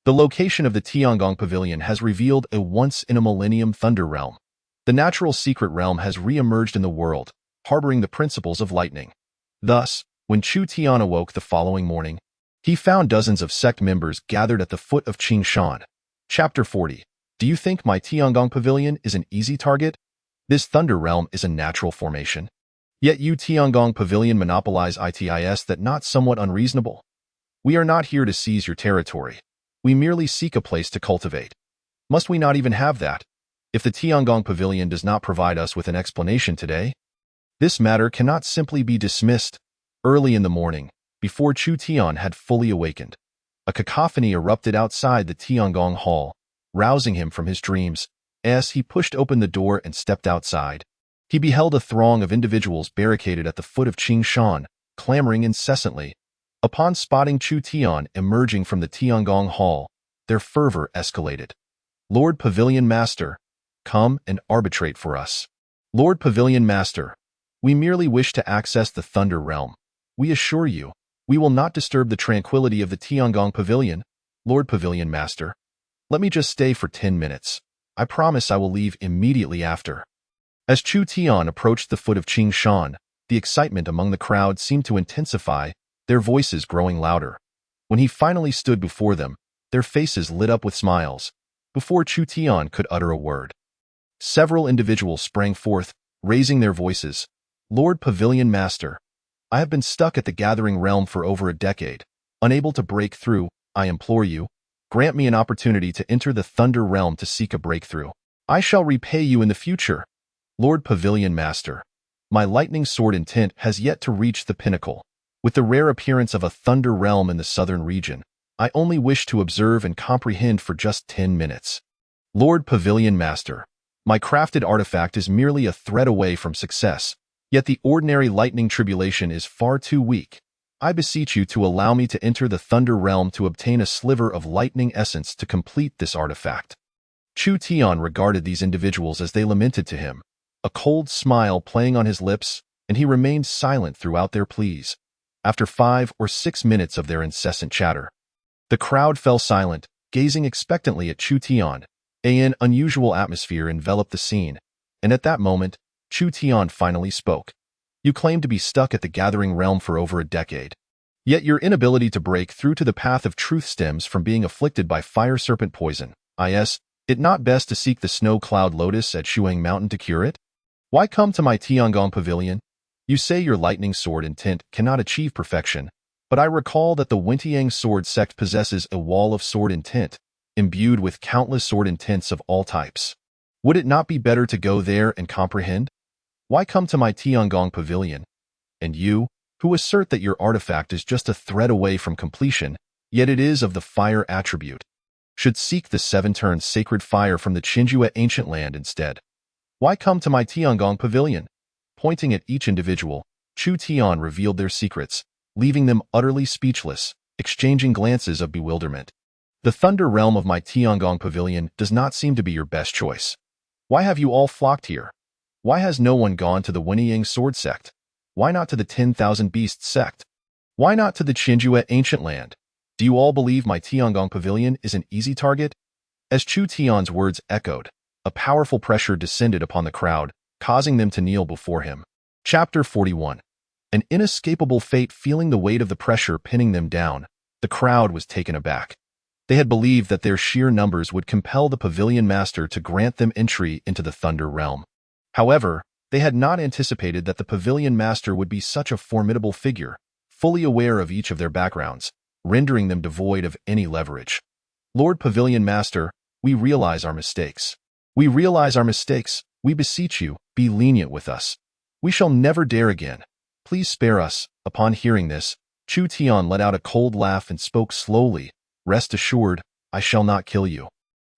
The location of the Tiangong Pavilion has revealed a once-in-a-millennium thunder realm. The natural secret realm has re-emerged in the world, harboring the principles of lightning. Thus, when Chu Tian awoke the following morning, he found dozens of sect members gathered at the foot of Qingshan. Chapter 40. Do you think my Tiangong Pavilion is an easy target? This thunder realm is a natural formation. Yet you Tiangong Pavilion monopolize its that not somewhat unreasonable? We are not here to seize your territory. We merely seek a place to cultivate. Must we not even have that? If the Tiangong Pavilion does not provide us with an explanation today, this matter cannot simply be dismissed. Early in the morning, before Chu Tian had fully awakened, a cacophony erupted outside the Tiangong Hall, rousing him from his dreams. As he pushed open the door and stepped outside, he beheld a throng of individuals barricaded at the foot of Qingshan, clamoring incessantly. Upon spotting Chu Tian emerging from the Tiangong Hall, their fervor escalated. Lord Pavilion Master, come and arbitrate for us. Lord Pavilion Master, we merely wish to access the Thunder Realm. We assure you, we will not disturb the tranquility of the Tiangong Pavilion. Lord Pavilion Master, let me just stay for 10 minutes. I promise I will leave immediately after. As Chu Tian approached the foot of Qing Shan, the excitement among the crowd seemed to intensify, their voices growing louder. When he finally stood before them, their faces lit up with smiles. Before Chu Tian could utter a word, several individuals sprang forth, raising their voices. Lord Pavilion Master, I have been stuck at the Gathering Realm for over a decade. Unable to break through, I implore you, grant me an opportunity to enter the Thunder Realm to seek a breakthrough. I shall repay you in the future. Lord Pavilion Master, my lightning sword intent has yet to reach the pinnacle. With the rare appearance of a Thunder Realm in the southern region, I only wish to observe and comprehend for just 10 minutes. Lord Pavilion Master, my crafted artifact is merely a thread away from success, yet the ordinary lightning tribulation is far too weak. I beseech you to allow me to enter the Thunder Realm to obtain a sliver of lightning essence to complete this artifact. Chu Tian regarded these individuals as they lamented to him, a cold smile playing on his lips, and he remained silent throughout their pleas. After 5 or 6 minutes of their incessant chatter, the crowd fell silent, gazing expectantly at Chu Tian. An unusual atmosphere enveloped the scene, and at that moment, Chu Tian finally spoke. You claim to be stuck at the Gathering Realm for over a decade. Yet your inability to break through to the path of truth stems from being afflicted by fire serpent poison. Is it not best to seek the snow cloud lotus at Shuang Mountain to cure it? Why come to my Tiangong Pavilion? You say your lightning sword intent cannot achieve perfection, but I recall that the Wentiang sword sect possesses a wall of sword intent, imbued with countless sword intents of all types. Would it not be better to go there and comprehend? Why come to my Tiangong Pavilion? And you, who assert that your artifact is just a thread away from completion, yet it is of the fire attribute, should seek the 7-turn sacred fire from the Qinjue ancient land instead. Why come to my Tiangong Pavilion? Pointing at each individual, Chu Tian revealed their secrets, leaving them utterly speechless, exchanging glances of bewilderment. The Thunder Realm of my Tiangong Pavilion does not seem to be your best choice. Why have you all flocked here? Why has no one gone to the Wentiang sword sect? Why not to the 10,000 Beasts sect? Why not to the Qinjue ancient land? Do you all believe my Tiangong Pavilion is an easy target? As Chu Tian's words echoed, a powerful pressure descended upon the crowd, causing them to kneel before him. Chapter 41. An inescapable fate feeling the weight of the pressure pinning them down, the crowd was taken aback. They had believed that their sheer numbers would compel the Pavilion Master to grant them entry into the Thunder Realm. However, they had not anticipated that the Pavilion Master would be such a formidable figure, fully aware of each of their backgrounds, rendering them devoid of any leverage. Lord Pavilion Master, we realize our mistakes. We realize our mistakes. We beseech you, be lenient with us. We shall never dare again. Please spare us. Upon hearing this, Chu Tian let out a cold laugh and spoke slowly. Rest assured, I shall not kill you.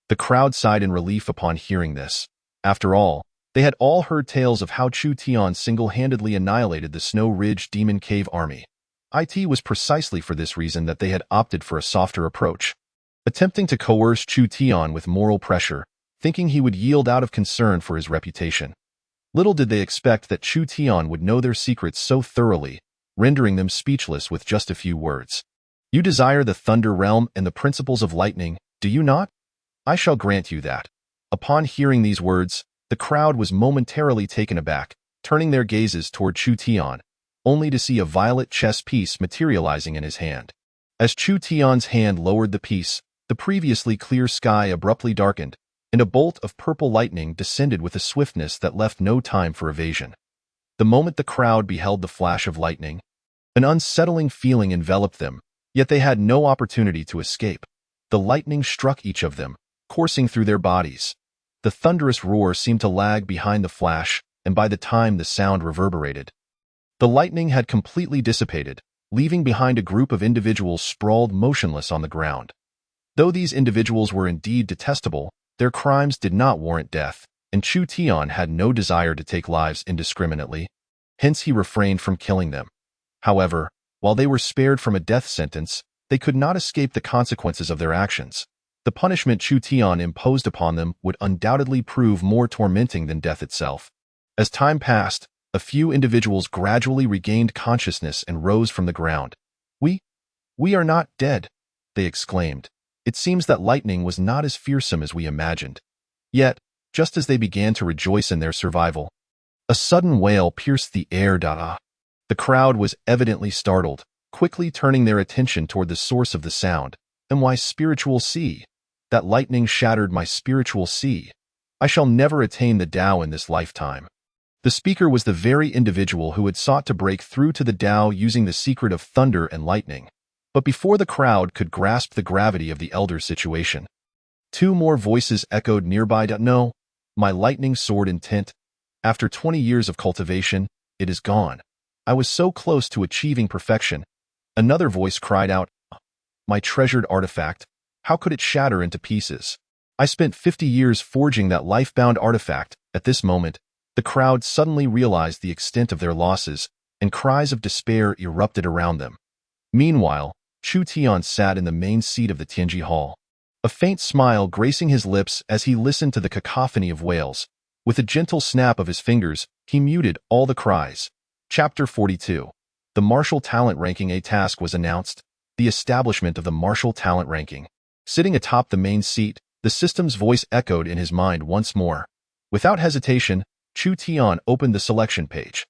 The crowd sighed in relief upon hearing this. After all, they had all heard tales of how Chu Tian single-handedly annihilated the Snow Ridge Demon Cave army. It was precisely for this reason that they had opted for a softer approach. Attempting to coerce Chu Tian with moral pressure, thinking he would yield out of concern for his reputation. Little did they expect that Chu Tian would know their secrets so thoroughly, rendering them speechless with just a few words. You desire the Thunder Realm and the principles of lightning, do you not? I shall grant you that. Upon hearing these words, the crowd was momentarily taken aback, turning their gazes toward Chu Tian, only to see a violet chess piece materializing in his hand. As Chu Tian's hand lowered the piece, the previously clear sky abruptly darkened, and a bolt of purple lightning descended with a swiftness that left no time for evasion. The moment the crowd beheld the flash of lightning, an unsettling feeling enveloped them, yet they had no opportunity to escape. The lightning struck each of them, coursing through their bodies. The thunderous roar seemed to lag behind the flash, and by the time the sound reverberated, the lightning had completely dissipated, leaving behind a group of individuals sprawled motionless on the ground. Though these individuals were indeed detestable, their crimes did not warrant death, and Chu Tian had no desire to take lives indiscriminately. Hence he refrained from killing them. However, while they were spared from a death sentence, they could not escape the consequences of their actions. The punishment Chu Tian imposed upon them would undoubtedly prove more tormenting than death itself. As time passed, a few individuals gradually regained consciousness and rose from the ground. We are not dead, they exclaimed. It seems that lightning was not as fearsome as we imagined. Yet, just as they began to rejoice in their survival, a sudden wail pierced the air. The crowd was evidently startled, quickly turning their attention toward the source of the sound. My spiritual sea. That lightning shattered my spiritual sea. I shall never attain the Tao in this lifetime. The speaker was the very individual who had sought to break through to the Tao using the secret of thunder and lightning. But before the crowd could grasp the gravity of the elder's situation, two more voices echoed nearby. No, my lightning sword intent. After 20 years of cultivation, it is gone. I was so close to achieving perfection. Another voice cried out, my treasured artifact, how could it shatter into pieces? I spent 50 years forging that life-bound artifact. At this moment, the crowd suddenly realized the extent of their losses, and cries of despair erupted around them. Meanwhile, Chu Tian sat in the main seat of the Tianji Hall, a faint smile gracing his lips as he listened to the cacophony of wails. With a gentle snap of his fingers, he muted all the cries. Chapter 42. The Martial Talent Ranking. A task was announced, the establishment of the Martial Talent Ranking. Sitting atop the main seat, the system's voice echoed in his mind once more. Without hesitation, Chu Tian opened the selection page.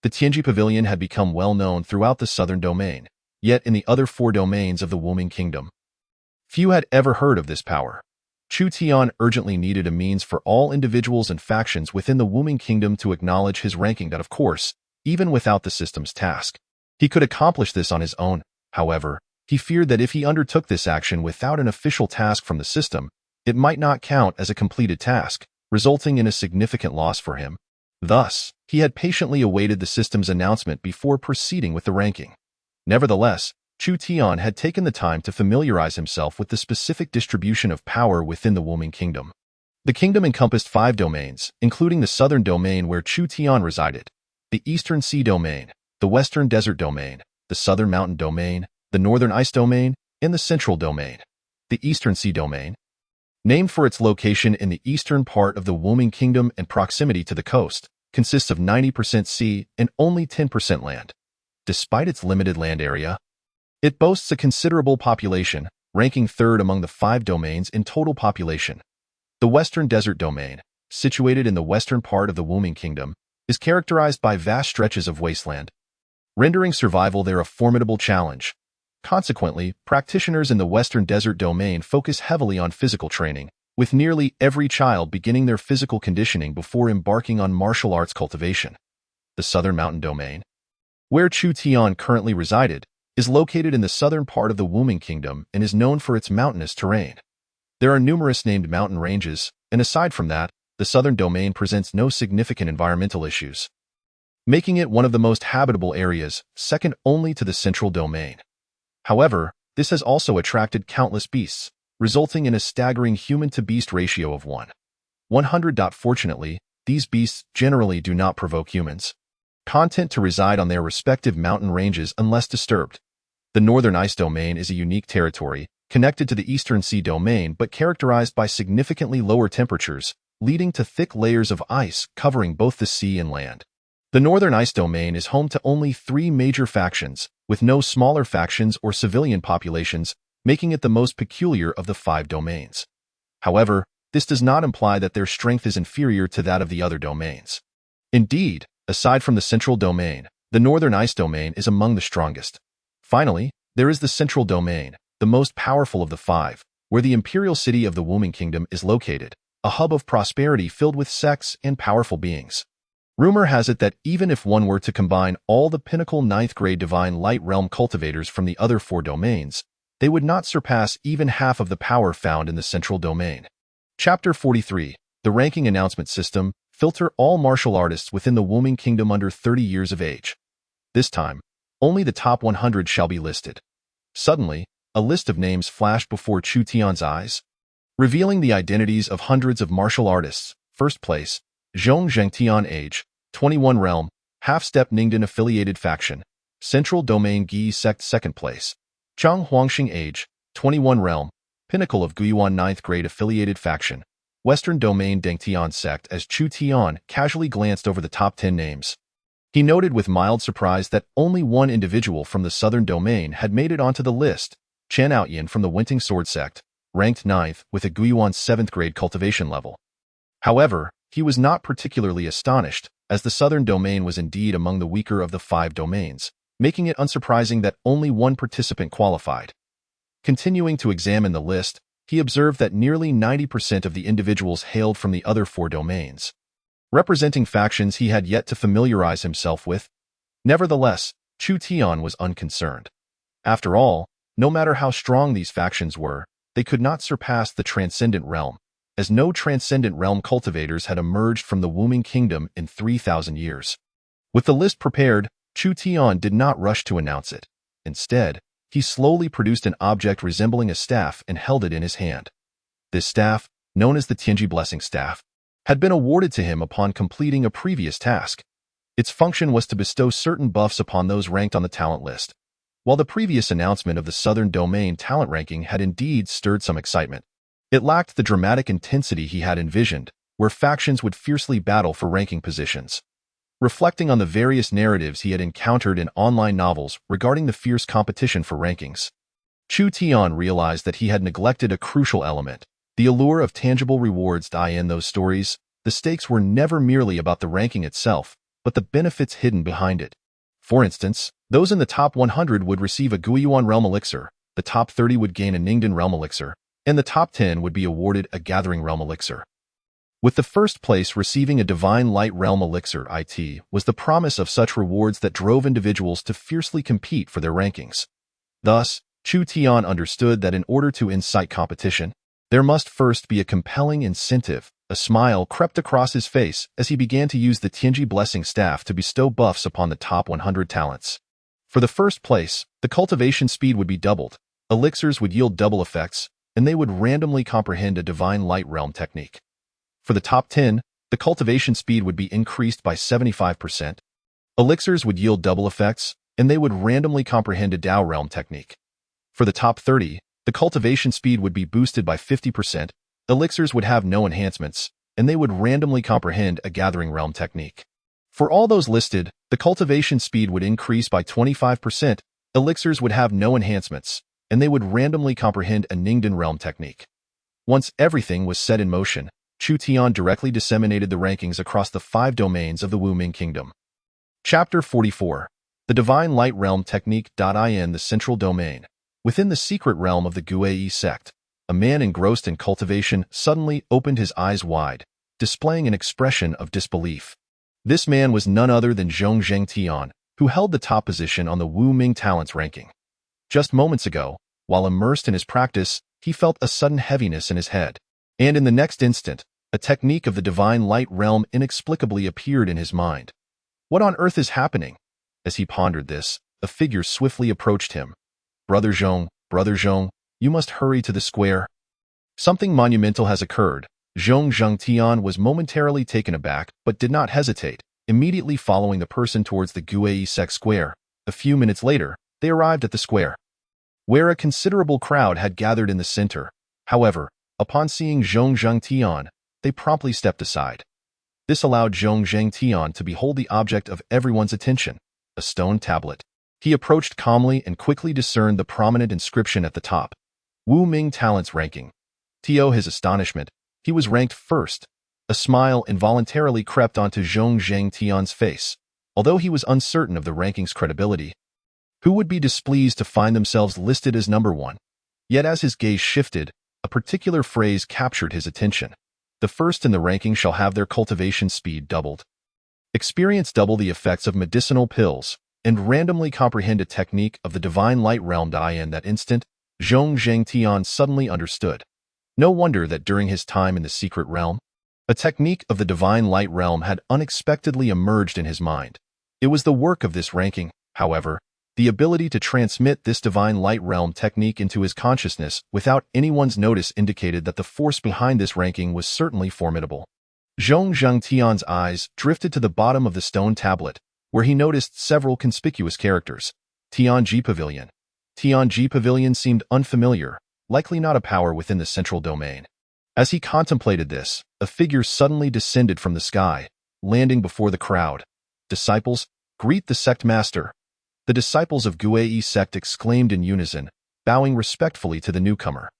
The Tianji Pavilion had become well known throughout the southern domain, yet in the other 4 domains of the Wuming Kingdom, few had ever heard of this power. Chu Tian urgently needed a means for all individuals and factions within the Wuming Kingdom to acknowledge his ranking. Of course, even without the system's task, he could accomplish this on his own. However, he feared that if he undertook this action without an official task from the system, it might not count as a completed task, resulting in a significant loss for him. Thus, he had patiently awaited the system's announcement before proceeding with the ranking. Nevertheless, Chu Tian had taken the time to familiarize himself with the specific distribution of power within the Wuming Kingdom. The kingdom encompassed 5 domains, including the southern domain where Chu Tian resided, the eastern sea domain, the western desert domain, the southern mountain domain, the northern ice domain, and the central domain. The eastern sea domain, named for its location in the eastern part of the Wuming Kingdom and proximity to the coast, consists of 90% sea and only 10% land. Despite its limited land area, it boasts a considerable population, ranking 3rd among the 5 domains in total population. The western desert domain, situated in the western part of the Wuming Kingdom, is characterized by vast stretches of wasteland, rendering survival there a formidable challenge. Consequently, practitioners in the western desert domain focus heavily on physical training, with nearly every child beginning their physical conditioning before embarking on martial arts cultivation. The southern mountain domain, where Chu Tian currently resided, is located in the southern part of the Wuming Kingdom and is known for its mountainous terrain. There are numerous named mountain ranges, and aside from that, the southern domain presents no significant environmental issues, making it one of the most habitable areas, second only to the central domain. However, this has also attracted countless beasts, resulting in a staggering human-to-beast ratio of 100. Fortunately, these beasts generally do not provoke humans content to reside on their respective mountain ranges unless disturbed. The northern ice domain is a unique territory, connected to the eastern sea domain but characterized by significantly lower temperatures, leading to thick layers of ice covering both the sea and land. The northern ice domain is home to only 3 major factions, with no smaller factions or civilian populations, making it the most peculiar of the 5 domains. However, this does not imply that their strength is inferior to that of the other domains. Indeed, aside from the central domain, the northern ice domain is among the strongest. Finally, there is the central domain, the most powerful of the 5, where the imperial city of the Wuming Kingdom is located, a hub of prosperity filled with sects and powerful beings. Rumor has it that even if one were to combine all the pinnacle 9th-grade divine light realm cultivators from the other 4 domains, they would not surpass even half of the power found in the central domain. Chapter 43. The Ranking Announcement System. Filter all martial artists within the Wuming Kingdom under 30 years of age. This time, only the top 100 shall be listed. Suddenly, a list of names flashed before Chu Tian's eyes, revealing the identities of hundreds of martial artists. First place, Zhong Zhengtian, age 21, realm, half-step Ningdan affiliated faction, central domain Gi sect. Second place, Chang Huangxing, age 21, realm, pinnacle of Guyuan 9th grade affiliated faction, western domain Dengtian sect. As Chu Tian casually glanced over the top 10 names, he noted with mild surprise that only one individual from the southern domain had made it onto the list, Chen Outyin from the Wenting Sword sect, ranked 9th with a Guyuan 7th grade cultivation level. However, he was not particularly astonished, as the southern domain was indeed among the weaker of the 5 domains, making it unsurprising that only one participant qualified. Continuing to examine the list, he observed that nearly 90% of the individuals hailed from the other 4 domains, representing factions he had yet to familiarize himself with. Nevertheless, Chu Tian was unconcerned. After all, no matter how strong these factions were, they could not surpass the Transcendent Realm, as no Transcendent Realm cultivators had emerged from the Wuming Kingdom in 3,000 years. With the list prepared, Chu Tian did not rush to announce it. Instead, he slowly produced an object resembling a staff and held it in his hand. This staff, known as the Tianji Blessing Staff, had been awarded to him upon completing a previous task. Its function was to bestow certain buffs upon those ranked on the talent list. While the previous announcement of the Southern Domain talent ranking had indeed stirred some excitement, it lacked the dramatic intensity he had envisioned, where factions would fiercely battle for ranking positions. Reflecting on the various narratives he had encountered in online novels regarding the fierce competition for rankings, Chu Tian realized that he had neglected a crucial element, the allure of tangible rewards. In those stories, the stakes were never merely about the ranking itself, but the benefits hidden behind it. For instance, those in the top 100 would receive a Guiyuan Realm Elixir, the top 30 would gain a Ningdan Realm Elixir, and the top 10 would be awarded a Gathering Realm Elixir. With the first place receiving a Divine Light Realm Elixir, it was the promise of such rewards that drove individuals to fiercely compete for their rankings. Thus, Chu Tian understood that in order to incite competition, there must first be a compelling incentive. A smile crept across his face as he began to use the Tianji Blessing Staff to bestow buffs upon the top 100 talents. For the first place, the cultivation speed would be doubled, elixirs would yield double effects, and they would randomly comprehend a Divine Light Realm technique. For the top 10, the cultivation speed would be increased by 75%, elixirs would yield double effects, and they would randomly comprehend a Dao Realm technique. For the top 30, the cultivation speed would be boosted by 50%, elixirs would have no enhancements, and they would randomly comprehend a Gathering Realm technique. For all those listed, the cultivation speed would increase by 25%, elixirs would have no enhancements, and they would randomly comprehend a Ningdan Realm technique. Once everything was set in motion, Chu Tian directly disseminated the rankings across the 5 domains of the Wuming Kingdom. Chapter 44. The Divine Light Realm Technique. In the central domain, within the secret realm of the Guei sect, a man engrossed in cultivation suddenly opened his eyes wide, displaying an expression of disbelief. This man was none other than Zhong Tian, who held the top position on the Wu Ming Talents ranking. Just moments ago, while immersed in his practice, he felt a sudden heaviness in his head, and in the next instant, a technique of the Divine Light Realm inexplicably appeared in his mind. What on earth is happening? As he pondered this, a figure swiftly approached him. Brother Zhong, you must hurry to the square. Something monumental has occurred. Zhong Tian was momentarily taken aback, but did not hesitate, immediately following the person towards the Guei sect square. A few minutes later, they arrived at the square, where a considerable crowd had gathered in the center. However, upon seeing Zhong Tian, they promptly stepped aside. This allowed Zhong Tian to behold the object of everyone's attention, a stone tablet. He approached calmly and quickly discerned the prominent inscription at the top, Wu Ming Talents Ranking. To his astonishment, he was ranked first. A smile involuntarily crept onto Zhong Tian's face, although he was uncertain of the ranking's credibility. Who would be displeased to find themselves listed as number 1? Yet as his gaze shifted, a particular phrase captured his attention. The first in the ranking shall have their cultivation speed doubled, experience double the effects of medicinal pills, and randomly comprehend a technique of the Divine Light Realm. In that instant, Zhong Tian suddenly understood. No wonder that during his time in the secret realm, a technique of the Divine Light Realm had unexpectedly emerged in his mind. It was the work of this ranking, however, the ability to transmit this Divine Light Realm technique into his consciousness without anyone's notice indicated that the force behind this ranking was certainly formidable. Zhong Tian's eyes drifted to the bottom of the stone tablet, where he noticed several conspicuous characters. Tianji Pavilion. Tianji Pavilion seemed unfamiliar, likely not a power within the central domain. As he contemplated this, a figure suddenly descended from the sky, landing before the crowd. Disciples, greet the sect master. The disciples of Guei sect exclaimed in unison, bowing respectfully to the newcomer.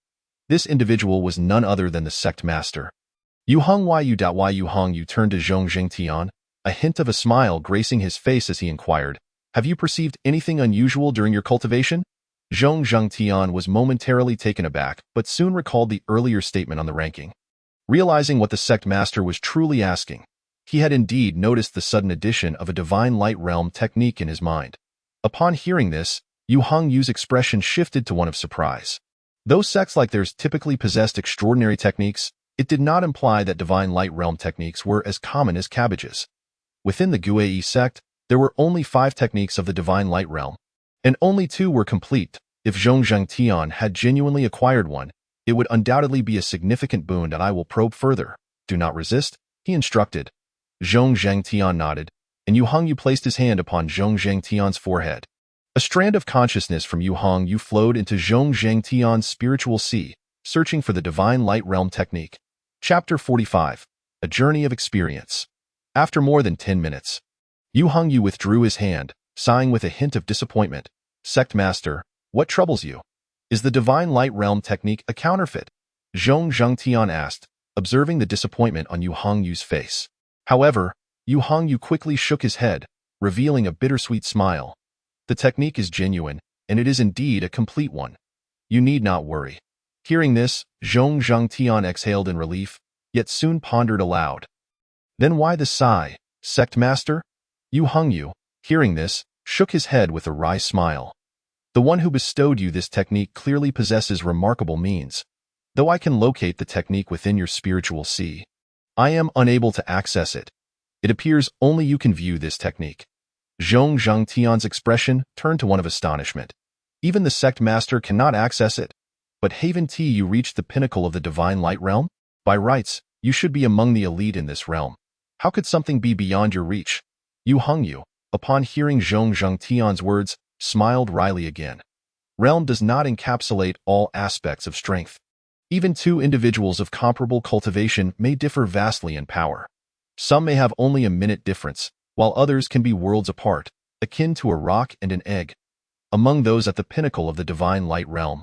This individual was none other than the sect master. Yu Hong why Yu Hong you turned to Zhong Zhengtian, a hint of a smile gracing his face as he inquired, have you perceived anything unusual during your cultivation? Zhong Zhengtian was momentarily taken aback, but soon recalled the earlier statement on the ranking. Realizing what the sect master was truly asking, he had indeed noticed the sudden addition of a divine light realm technique in his mind. Upon hearing this, Yu Hongyu's expression shifted to one of surprise. Though sects like theirs typically possessed extraordinary techniques, it did not imply that divine light realm techniques were as common as cabbages. Within the Guei sect, there were only 5 techniques of the divine light realm, and only 2 were complete. If Zhong Zhengtian had genuinely acquired one, it would undoubtedly be a significant boon that I will probe further. Do not resist, he instructed. Zhong Zhengtian nodded, and Yu Hongyu placed his hand upon Zhong Zhengtian's forehead. A strand of consciousness from Yu Hongyu flowed into Zhong Zhengtian's spiritual sea, searching for the divine light realm technique. Chapter 45. A Journey of Experience. After more than 10 minutes, Yu Hongyu withdrew his hand, sighing with a hint of disappointment. Sect Master, what troubles you? Is the divine light realm technique a counterfeit? Zhong Zhengtian asked, observing the disappointment on Yu Hongyu's face. However, Yu Hongyu quickly shook his head, revealing a bittersweet smile. The technique is genuine, and it is indeed a complete one. You need not worry. Hearing this, Zhong Zhengtian exhaled in relief, yet soon pondered aloud. Then why the sigh, Sect Master? Yu Hongyu, hearing this, shook his head with a wry smile. The one who bestowed you this technique clearly possesses remarkable means. Though I can locate the technique within your spiritual sea, I am unable to access it. It appears only you can view this technique. Zhong Zhengtian's expression turned to one of astonishment. Even the sect master cannot access it. But haven't you reached the pinnacle of the divine light realm? By rights, you should be among the elite in this realm. How could something be beyond your reach? Yu Hongyu, upon hearing Zhong Zhengtian's words, smiled wryly again. Realm does not encapsulate all aspects of strength. Even 2 individuals of comparable cultivation may differ vastly in power. Some may have only a minute difference, while others can be worlds apart, akin to a rock and an egg. Among those at the pinnacle of the divine light realm,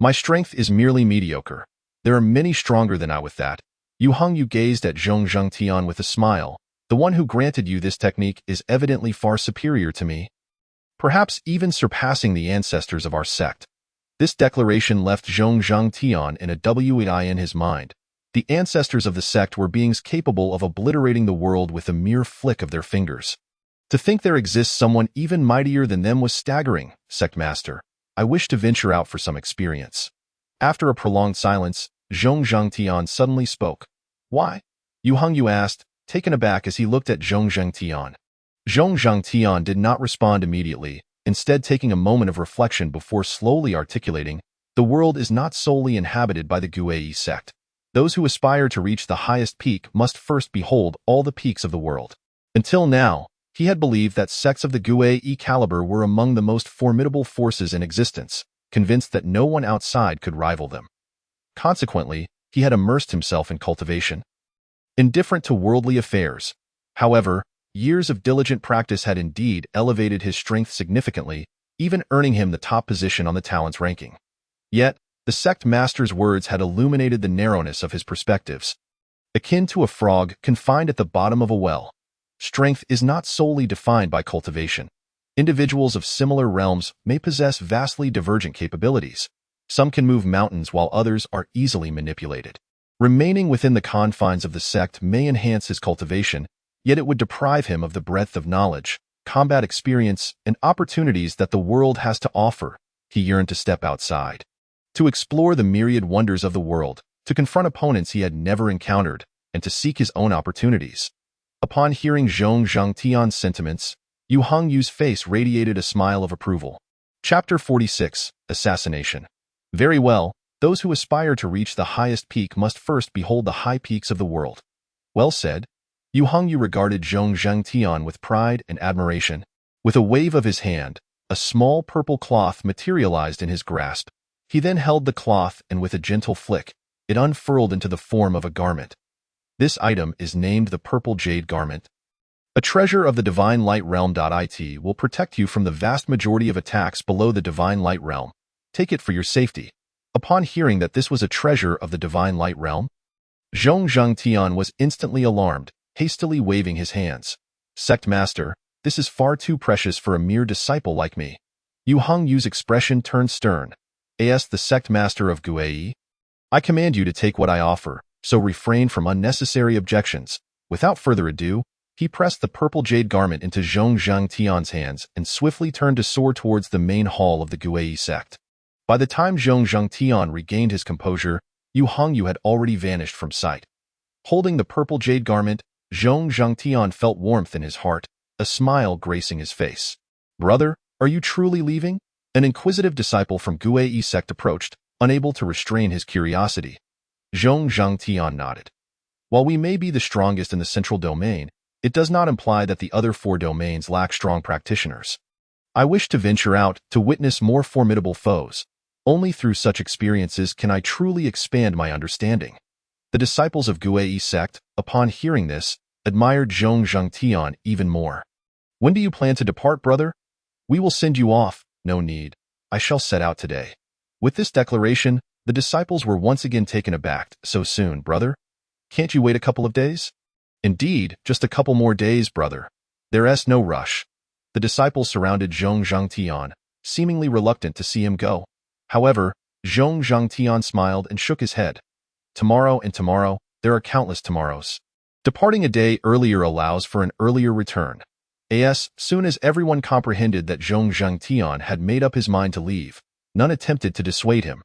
my strength is merely mediocre. There are many stronger than I with that. Yu Hongyu gazed at Zhong Zhengtian with a smile. The one who granted you this technique is evidently far superior to me, perhaps even surpassing the ancestors of our sect. This declaration left Zhong Zhengtian in a WEI in his mind. The ancestors of the sect were beings capable of obliterating the world with a mere flick of their fingers. To think there exists someone even mightier than them was staggering. Sect Master, I wish to venture out for some experience. After a prolonged silence, Zhong Zhengtian suddenly spoke. Why? Yu Hongyu asked, taken aback as he looked at Zhong Zhengtian. Zhong Zhengtian did not respond immediately, instead taking a moment of reflection before slowly articulating, the world is not solely inhabited by the Guei sect. Those who aspire to reach the highest peak must first behold all the peaks of the world. Until now, he had believed that sects of the Guei caliber were among the most formidable forces in existence, convinced that no one outside could rival them. Consequently, he had immersed himself in cultivation, indifferent to worldly affairs. However, years of diligent practice had indeed elevated his strength significantly, even earning him the top position on the talents ranking. Yet, the sect master's words had illuminated the narrowness of his perspectives. Akin to a frog confined at the bottom of a well, strength is not solely defined by cultivation. Individuals of similar realms may possess vastly divergent capabilities. Some can move mountains while others are easily manipulated. Remaining within the confines of the sect may enhance his cultivation, yet it would deprive him of the breadth of knowledge, combat experience, and opportunities that the world has to offer. He yearned to step outside, to explore the myriad wonders of the world, to confront opponents he had never encountered, and to seek his own opportunities. Upon hearing Zhong Zhengtian's sentiments, Yu Hongyu's face radiated a smile of approval. Chapter 46. Assassination. Very well, those who aspire to reach the highest peak must first behold the high peaks of the world. Well said. Yu Hongyu regarded Zhong Zhengtian with pride and admiration. With a wave of his hand, a small purple cloth materialized in his grasp. He then held the cloth and with a gentle flick, it unfurled into the form of a garment. This item is named the Purple Jade Garment. A treasure of the Divine Light Realm. It will protect you from the vast majority of attacks below the Divine Light Realm. Take it for your safety. Upon hearing that this was a treasure of the Divine Light Realm, Zhong Tian was instantly alarmed, hastily waving his hands. Sect Master, this is far too precious for a mere disciple like me. Yu Hongyu's expression turned stern. As the Sect Master of Guai, I command you to take what I offer, so refrain from unnecessary objections. Without further ado, he pressed the purple jade garment into Zhong Tian's hands and swiftly turned to soar towards the main hall of the Guai sect. By the time Zhong Tian regained his composure, Yu Hongyu had already vanished from sight. Holding the purple jade garment, Zhong Tian felt warmth in his heart, a smile gracing his face. Brother, are you truly leaving? An inquisitive disciple from Guai sect approached, unable to restrain his curiosity. Zhong Tian nodded. While we may be the strongest in the central domain, it does not imply that the other 4 domains lack strong practitioners. I wish to venture out to witness more formidable foes. Only through such experiences can I truly expand my understanding. The disciples of Guai sect, upon hearing this, admired Zhong Tian even more. When do you plan to depart, brother? We will send you off. No need. I shall set out today. With this declaration, the disciples were once again taken aback. So soon, brother? Can't you wait a couple of days? Indeed, just a couple more days, brother. There's no rush. The disciples surrounded Zhong Tian, seemingly reluctant to see him go. However, Zhong Tian smiled and shook his head. Tomorrow and tomorrow, there are countless tomorrows. Departing a day earlier allows for an earlier return. As soon as everyone comprehended that Zhong Tian had made up his mind to leave, none attempted to dissuade him.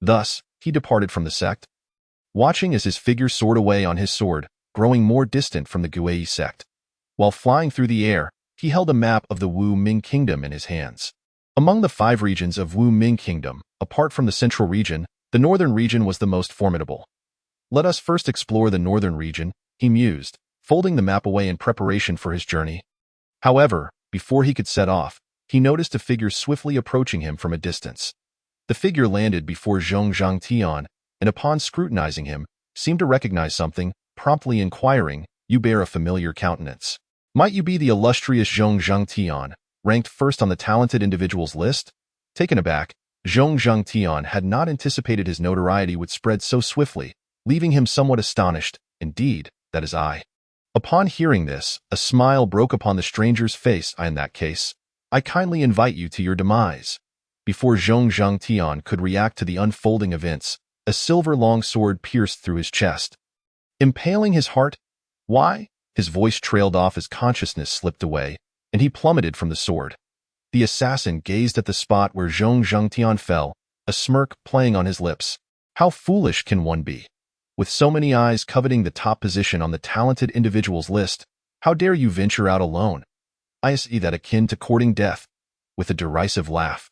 Thus, he departed from the sect. Watching as his figure soared away on his sword, growing more distant from the Guai sect. While flying through the air, he held a map of the Wu Ming Kingdom in his hands. Among the 5 regions of Wu Ming Kingdom, apart from the central region, the northern region was the most formidable. Let us first explore the northern region, he mused, folding the map away in preparation for his journey. However, before he could set off, he noticed a figure swiftly approaching him from a distance. The figure landed before Zhong Tian, and upon scrutinizing him, seemed to recognize something, promptly inquiring, "You bear a familiar countenance. Might you be the illustrious Zhong Tian, ranked first on the talented individuals list?" Taken aback, Zhong Tian had not anticipated his notoriety would spread so swiftly, leaving him somewhat astonished. "Indeed, that is I." Upon hearing this, a smile broke upon the stranger's face. "In that case, I kindly invite you to your demise." Before Zhong Tian could react to the unfolding events, a silver long sword pierced through his chest, impaling his heart. Why? His voice trailed off as consciousness slipped away, and he plummeted from the sword. The assassin gazed at the spot where Zhong Tian fell, a smirk playing on his lips. How foolish can one be? With so many eyes coveting the top position on the talented individuals list, how dare you venture out alone? I see that akin to courting death. With a derisive laugh,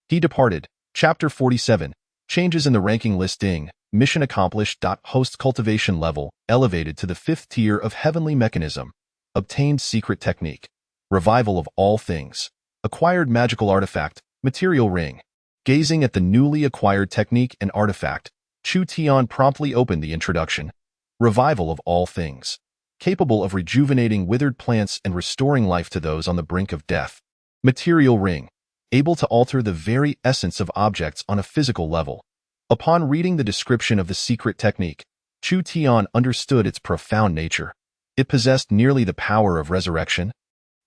he departed. Chapter 47. Changes in the ranking listing. Mission accomplished. Host cultivation level elevated to the 5th tier of heavenly mechanism. Obtained secret technique. Revival of all things. Acquired magical artifact, material ring. Gazing at the newly acquired technique and artifact, Chu Tian promptly opened the introduction. Revival of all things. Capable of rejuvenating withered plants and restoring life to those on the brink of death. Material ring. Able to alter the very essence of objects on a physical level. Upon reading the description of the secret technique, Chu Tian understood its profound nature. It possessed nearly the power of resurrection,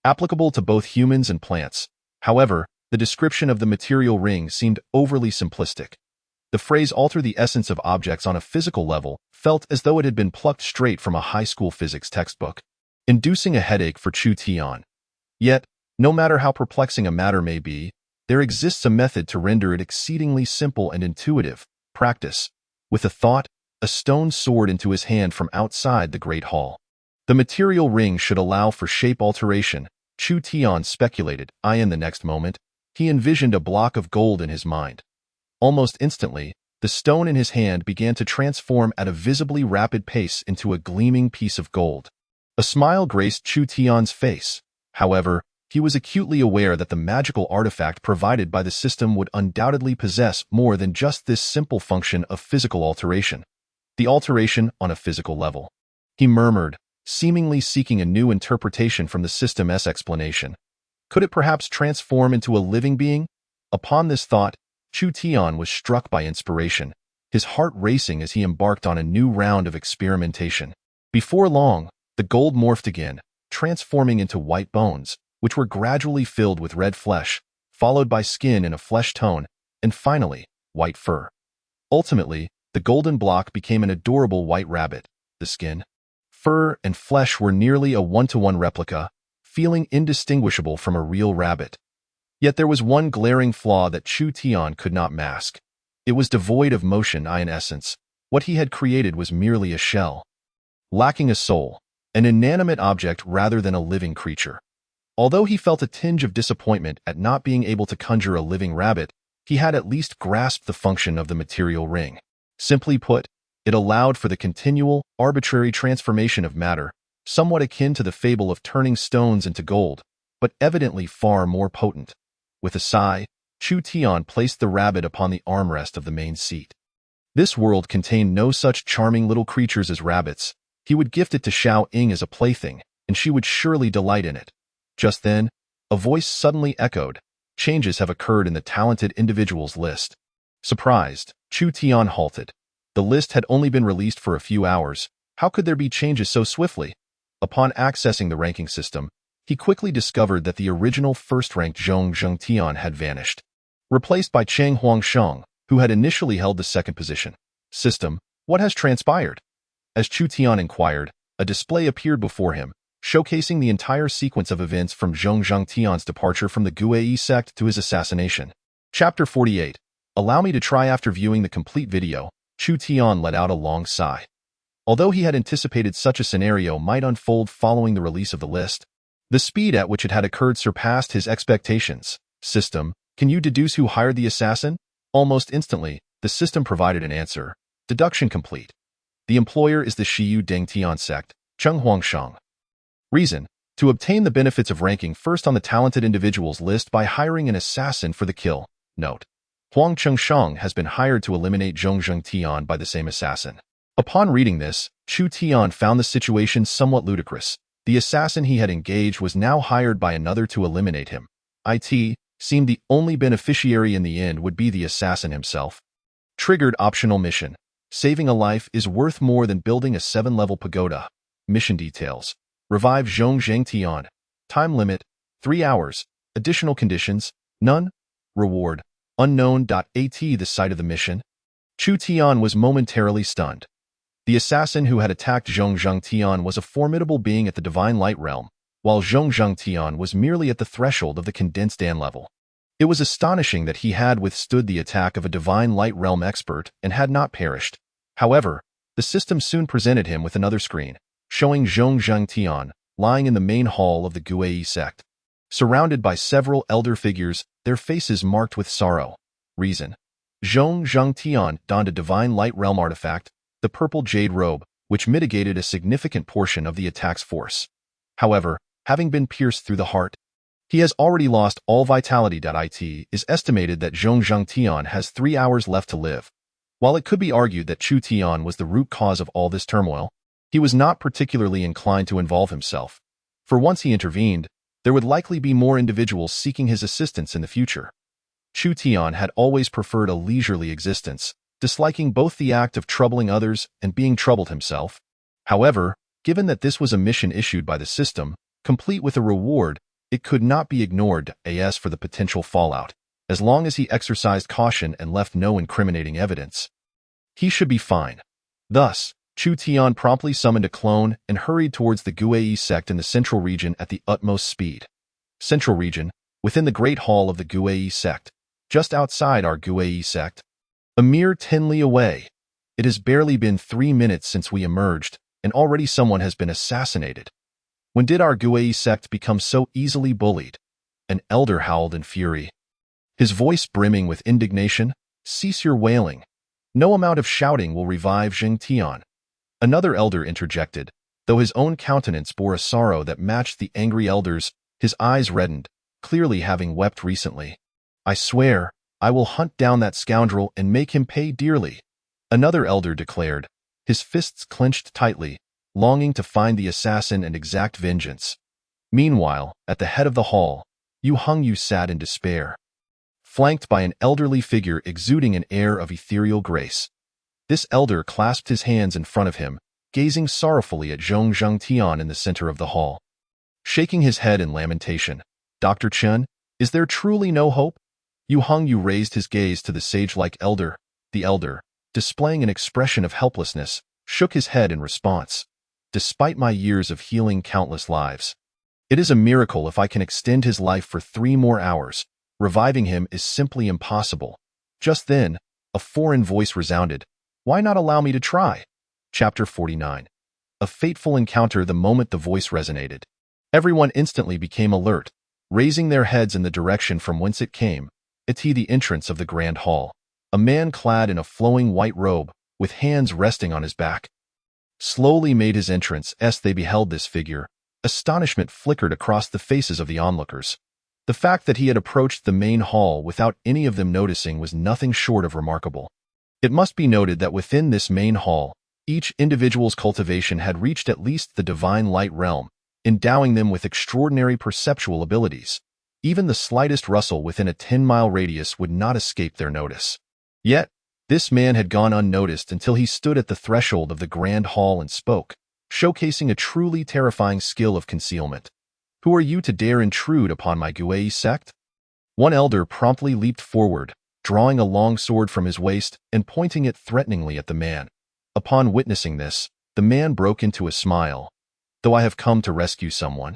applicable to both humans and plants. However, the description of the material ring seemed overly simplistic. The phrase "alter the essence of objects on a physical level" felt as though it had been plucked straight from a high school physics textbook, inducing a headache for Chu Tian. Yet, no matter how perplexing a matter may be, there exists a method to render it exceedingly simple and intuitive. Practice. With a thought, a stone soared into his hand from outside the great hall. The material ring should allow for shape alteration, Chu Tian speculated. In the next moment, he envisioned a block of gold in his mind. Almost instantly, the stone in his hand began to transform at a visibly rapid pace into a gleaming piece of gold. A smile graced Chu Tian's face. However, he was acutely aware that the magical artifact provided by the system would undoubtedly possess more than just this simple function of physical alteration. The alteration on a physical level. He murmured, seemingly seeking a new interpretation from the system's explanation. Could it perhaps transform into a living being? Upon this thought, Chu Tian was struck by inspiration. his heart racing as he embarked on a new round of experimentation. Before long, the gold morphed again, transforming into white bones, which were gradually filled with red flesh, followed by skin in a flesh tone, and finally, white fur. Ultimately, the golden block became an adorable white rabbit. The skin, fur, and flesh were nearly a one-to-one replica, feeling indistinguishable from a real rabbit. Yet there was one glaring flaw that Chu Tian could not mask. It was devoid of motion. In essence, what he had created was merely a shell, lacking a soul, an inanimate object rather than a living creature. Although he felt a tinge of disappointment at not being able to conjure a living rabbit, he had at least grasped the function of the material ring. Simply put, it allowed for the continual, arbitrary transformation of matter, somewhat akin to the fable of turning stones into gold, but evidently far more potent. With a sigh, Chu Tian placed the rabbit upon the armrest of the main seat. This world contained no such charming little creatures as rabbits. He would gift it to Xiao Ying as a plaything, and she would surely delight in it. Just then, a voice suddenly echoed, "Changes have occurred in the talented individuals list." Surprised, Chu Tian halted. The list had only been released for a few hours. How could there be changes so swiftly? Upon accessing the ranking system, he quickly discovered that the original first-ranked Zhong Zhengtian had vanished, replaced by Cheng Huangsheng, who had initially held the second position. System, what has transpired? As Chu Tian inquired, a display appeared before him, showcasing the entire sequence of events from Zhong Zhengtian's departure from the Guei sect to his assassination. Chapter 48. Allow me to try. After viewing the complete video, Chu Tian let out a long sigh. Although he had anticipated such a scenario might unfold following the release of the list, the speed at which it had occurred surpassed his expectations. System, can you deduce who hired the assassin? Almost instantly, the system provided an answer. Deduction complete. The employer is the Shiyu Dengtian sect, Cheng Huangsheng. Reason, to obtain the benefits of ranking first on the talented individuals list by hiring an assassin for the kill. Note, Huang Chengsheng has been hired to eliminate Zhong Zhengtian by the same assassin. Upon reading this, Chu Tian found the situation somewhat ludicrous. The assassin he had engaged was now hired by another to eliminate him. It seemed the only beneficiary in the end would be the assassin himself. Triggered optional mission. Saving a life is worth more than building a 7-level pagoda. Mission details. Revive Zhong Zhengtian. Time limit, 3 hours. Additional conditions, none. Reward, unknown. At the site of the mission, Chu Tian was momentarily stunned. The assassin who had attacked Zhong Zhengtian was a formidable being at the Divine Light Realm, while Zhong Zhengtian was merely at the threshold of the Condensed Dan level. It was astonishing that he had withstood the attack of a Divine Light Realm expert and had not perished. However, the system soon presented him with another screen, showing Zhong Zhengtian lying in the main hall of the Guei sect, surrounded by several elder figures, their faces marked with sorrow. Reason, Zhong Zhengtian donned a Divine Light Realm artifact, the purple jade robe, which mitigated a significant portion of the attack's force. However, having been pierced through the heart, he has already lost all vitality. It is estimated that Zhong Zhengtian has 3 hours left to live. While it could be argued that Chu Tian was the root cause of all this turmoil, he was not particularly inclined to involve himself. For once he intervened, there would likely be more individuals seeking his assistance in the future. Chu Tian had always preferred a leisurely existence, disliking both the act of troubling others and being troubled himself. However, given that this was a mission issued by the system, complete with a reward, it could not be ignored as for the potential fallout. As long as he exercised caution and left no incriminating evidence, he should be fine. Thus, Chu Tian promptly summoned a clone and hurried towards the Guei sect in the central region at the utmost speed. Central region, within the Great Hall of the Guei sect, just outside our Guei sect. A mere 10 li away. It has barely been 3 minutes since we emerged, and already someone has been assassinated. When did our Guei sect become so easily bullied? An elder howled in fury, his voice brimming with indignation. Cease your wailing. No amount of shouting will revive Zhengtian. Another elder interjected, though his own countenance bore a sorrow that matched the angry elder's. His eyes reddened, clearly having wept recently. I swear, I will hunt down that scoundrel and make him pay dearly. Another elder declared, his fists clenched tightly, longing to find the assassin and exact vengeance. Meanwhile, at the head of the hall, Yu sat in despair, flanked by an elderly figure exuding an air of ethereal grace. This elder clasped his hands in front of him, gazing sorrowfully at Zhong Tian in the center of the hall. Shaking his head in lamentation, "Dr. Chen, is there truly no hope?" Yu Hongyu raised his gaze to the sage-like elder. The elder, displaying an expression of helplessness, shook his head in response. "Despite my years of healing countless lives, it is a miracle if I can extend his life for 3 more hours. Reviving him is simply impossible." Just then, a foreign voice resounded. "Why not allow me to try?" Chapter 49. A fateful encounter. The moment the voice resonated, everyone instantly became alert, raising their heads in the direction from whence it came. It's the entrance of the grand hall. A man clad in a flowing white robe, with hands resting on his back, slowly made his entrance. As they beheld this figure, astonishment flickered across the faces of the onlookers. The fact that he had approached the main hall without any of them noticing was nothing short of remarkable. It must be noted that within this main hall, each individual's cultivation had reached at least the divine light realm, endowing them with extraordinary perceptual abilities. Even the slightest rustle within a 10-mile radius would not escape their notice. Yet, this man had gone unnoticed until he stood at the threshold of the grand hall and spoke, showcasing a truly terrifying skill of concealment. "Who are you to dare intrude upon my Guei sect?" One elder promptly leaped forward, drawing a long sword from his waist and pointing it threateningly at the man. Upon witnessing this, the man broke into a smile. "Though I have come to rescue someone,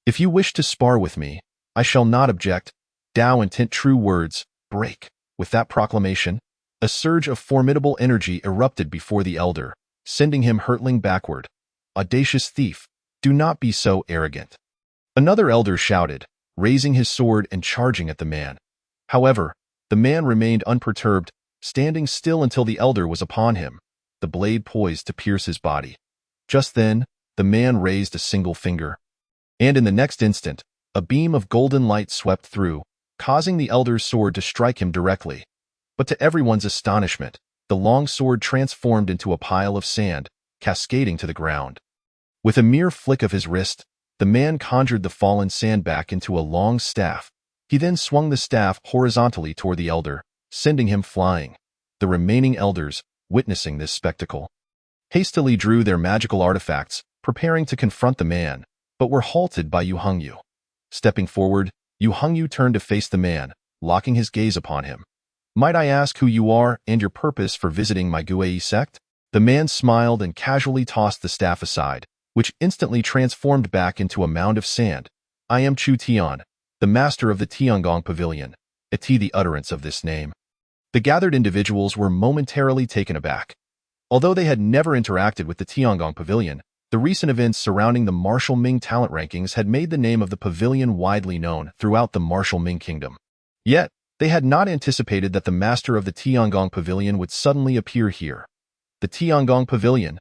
if you wish to spar with me, I shall not object." Dao intent. True words break. With that proclamation, a surge of formidable energy erupted before the elder, sending him hurtling backward. "Audacious thief, do not be so arrogant." Another elder shouted, raising his sword and charging at the man. However, the man remained unperturbed, standing still until the elder was upon him, the blade poised to pierce his body. Just then, the man raised a single finger, and in the next instant, a beam of golden light swept through, causing the elder's sword to strike him directly. But to everyone's astonishment, the long sword transformed into a pile of sand, cascading to the ground. With a mere flick of his wrist, the man conjured the fallen sand back into a long staff. He then swung the staff horizontally toward the elder, sending him flying. The remaining elders, witnessing this spectacle, hastily drew their magical artifacts, preparing to confront the man, but were halted by Yu Hongyu. Stepping forward, Yu Hongyu turned to face the man, locking his gaze upon him. "Might I ask who you are and your purpose for visiting my Guei sect?" The man smiled and casually tossed the staff aside, which instantly transformed back into a mound of sand. "I am Chu Tian, the master of the Tiangong Pavilion." The utterance of this name, the gathered individuals were momentarily taken aback. Although they had never interacted with the Tiangong Pavilion, the recent events surrounding the Martial Ming talent rankings had made the name of the pavilion widely known throughout the Martial Ming kingdom. Yet, they had not anticipated that the master of the Tiangong Pavilion would suddenly appear here. The Tiangong Pavilion,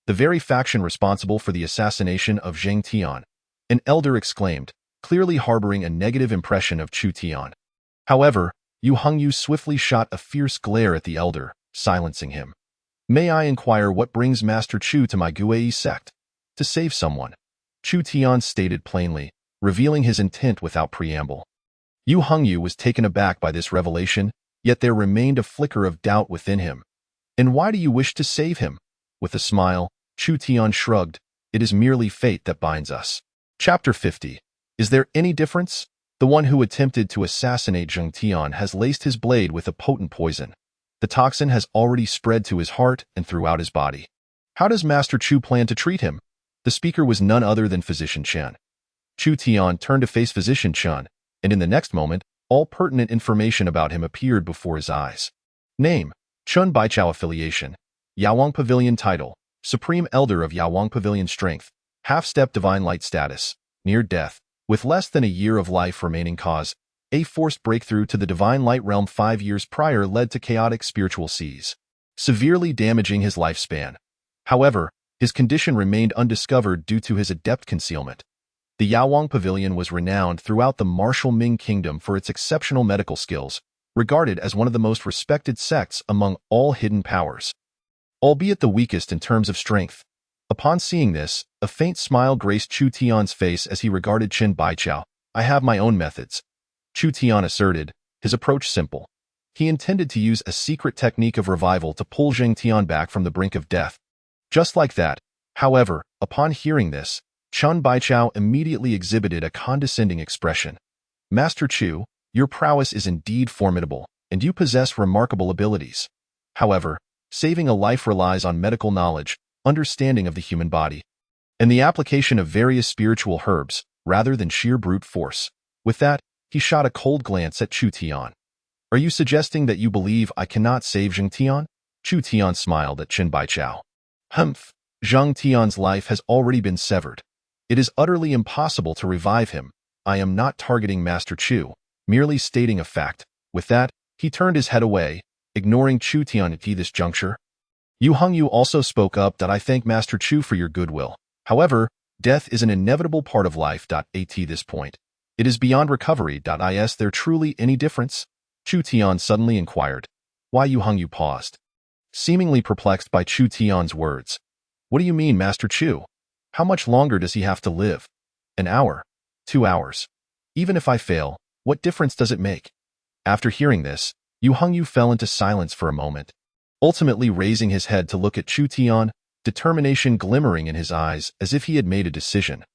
the very faction responsible for the assassination of Zheng Tian, an elder exclaimed, clearly harboring a negative impression of Chu Tian. However, Yu Hongyu swiftly shot a fierce glare at the elder, silencing him. "May I inquire what brings Master Chu to my Guei sect?" "To save someone," Chu Tian stated plainly, revealing his intent without preamble. Yu Hongyu was taken aback by this revelation, yet there remained a flicker of doubt within him. "And why do you wish to save him?" With a smile, Chu Tian shrugged, "It is merely fate that binds us." Chapter 50. Is there any difference? The one who attempted to assassinate Zheng Tian has laced his blade with a potent poison. The toxin has already spread to his heart and throughout his body. How does Master Chu plan to treat him? The speaker was none other than Physician Chen. Chu Tian turned to face Physician Chen, and in the next moment, all pertinent information about him appeared before his eyes. Name: Chun Baichao. Affiliation: Yawang Pavilion. Title: Supreme Elder of Yawang Pavilion. Strength: Half-step Divine Light. Status: Near death, with less than a year of life remaining. Cause: a forced breakthrough to the Divine Light realm 5 years prior led to chaotic spiritual seas, severely damaging his lifespan. However, his condition remained undiscovered due to his adept concealment. The Yawang Pavilion was renowned throughout the Martial Ming Kingdom for its exceptional medical skills, regarded as one of the most respected sects among all hidden powers, albeit the weakest in terms of strength. Upon seeing this, a faint smile graced Chu Tian's face as he regarded Chen Baichao. "I have my own methods," Chu Tian asserted, his approach simple. He intended to use a secret technique of revival to pull Zheng Tian back from the brink of death. Just like that. However, upon hearing this, Chen Baichao immediately exhibited a condescending expression. Master Chu, your prowess is indeed formidable, and you possess remarkable abilities. However, saving a life relies on medical knowledge, understanding of the human body, and the application of various spiritual herbs, rather than sheer brute force. With that, he shot a cold glance at Chu Tian. Are you suggesting that you believe I cannot save Zheng Tian? Chu Tian smiled at Chen Baichao. Humph, Zheng Tian's life has already been severed. It is utterly impossible to revive him. I am not targeting Master Chu, merely stating a fact. With that, he turned his head away, ignoring Chu Tian at this juncture. Yu Hongyu also spoke up that I thank Master Chu for your goodwill. However, death is an inevitable part of life. At this point, it is beyond recovery. Is there truly any difference? Chu Tian suddenly inquired. Why Yu Hongyu paused, seemingly perplexed by Chu Tian's words. What do you mean, Master Chu? How much longer does he have to live? An hour? 2 hours? Even if I fail, what difference does it make? After hearing this, Yu Hongyu fell into silence for a moment, ultimately raising his head to look at Chu Tian, determination glimmering in his eyes as if he had made a decision.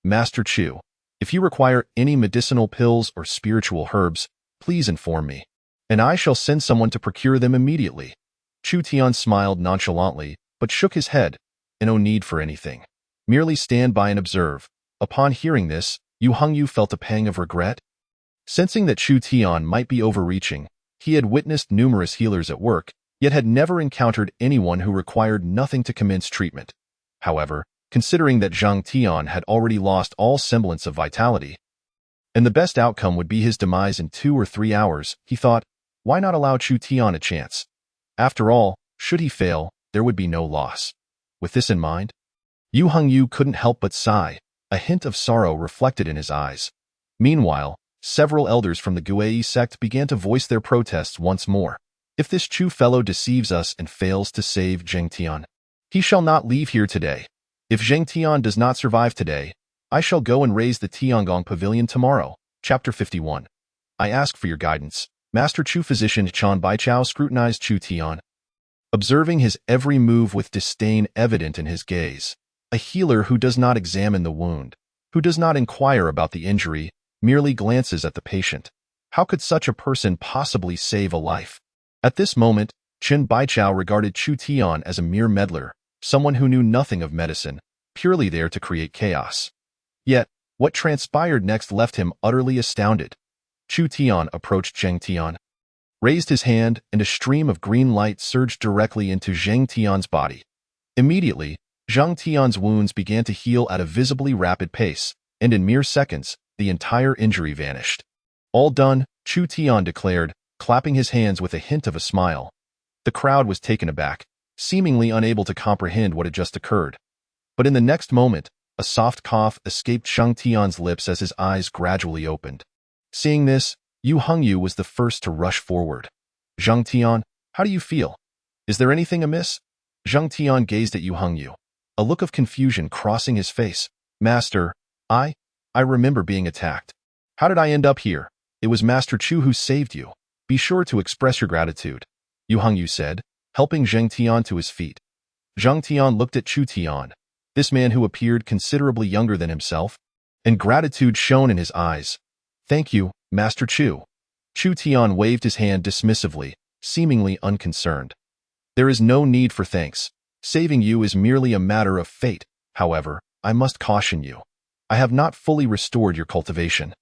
Master Chu, if you require any medicinal pills or spiritual herbs, please inform me, and I shall send someone to procure them immediately. Chu Tian smiled nonchalantly, but shook his head. No need for anything. Merely stand by and observe. Upon hearing this, Yu Hongyu felt a pang of regret. Sensing that Chu Tian might be overreaching, he had witnessed numerous healers at work, yet had never encountered anyone who required nothing to commence treatment. However, considering that Zheng Tian had already lost all semblance of vitality, and the best outcome would be his demise in 2 or 3 hours, he thought, why not allow Chu Tian a chance? After all, should he fail, there would be no loss. With this in mind, Yu Hongyu couldn't help but sigh, a hint of sorrow reflected in his eyes. Meanwhile, several elders from the Guei sect began to voice their protests once more. If this Chu fellow deceives us and fails to save Zheng Tian, he shall not leave here today. If Zheng Tian does not survive today, I shall go and raise the Tiangong Pavilion tomorrow. Chapter 51. I ask for your guidance. Master Chu physician Chen Baichao scrutinized Chu Tian, observing his every move with disdain evident in his gaze. A healer who does not examine the wound, who does not inquire about the injury, merely glances at the patient. How could such a person possibly save a life? At this moment, Chen Baichao regarded Chu Tian as a mere meddler, someone who knew nothing of medicine, purely there to create chaos. Yet, what transpired next left him utterly astounded. Chu Tian approached Zheng Tian, raised his hand, and a stream of green light surged directly into Zheng Tian's body. Immediately, Zheng Tian's wounds began to heal at a visibly rapid pace, and in mere seconds, the entire injury vanished. All done, Chu Tian declared, clapping his hands with a hint of a smile. The crowd was taken aback, seemingly unable to comprehend what had just occurred. But in the next moment, a soft cough escaped Zheng Tian's lips as his eyes gradually opened. Seeing this, Yu Hongyu was the first to rush forward. Zheng Tian, how do you feel? Is there anything amiss? Zheng Tian gazed at Yu Hongyu, a look of confusion crossing his face. Master, I remember being attacked. How did I end up here? It was Master Chu who saved you. Be sure to express your gratitude, Yu Hongyu said, helping Zheng Tian to his feet. Zheng Tian looked at Chu Tian, this man who appeared considerably younger than himself, and gratitude shone in his eyes. Thank you, Master Chu. Chu Tian waved his hand dismissively, seemingly unconcerned. There is no need for thanks. Saving you is merely a matter of fate. However, I must caution you. I have not fully restored your cultivation.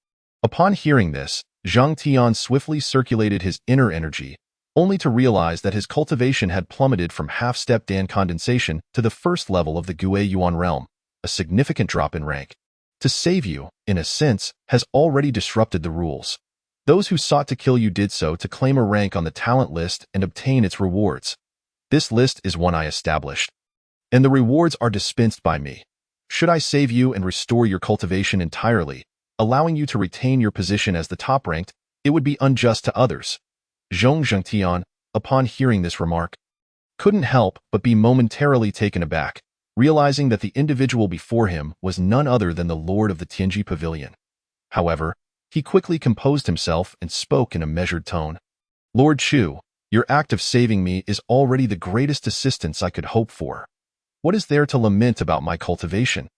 Upon hearing this, Zheng Tian swiftly circulated his inner energy, only to realize that his cultivation had plummeted from half-step Dan condensation to the first level of the Gui Yuan realm, a significant drop in rank. To save you, in a sense, has already disrupted the rules. Those who sought to kill you did so to claim a rank on the talent list and obtain its rewards. This list is one I established, and the rewards are dispensed by me. Should I save you and restore your cultivation entirely, allowing you to retain your position as the top-ranked, it would be unjust to others. Zheng Tian, upon hearing this remark, couldn't help but be momentarily taken aback, realizing that the individual before him was none other than the Lord of the Tianji Pavilion. However, he quickly composed himself and spoke in a measured tone. Lord Chu, your act of saving me is already the greatest assistance I could hope for. What is there to lament about my cultivation?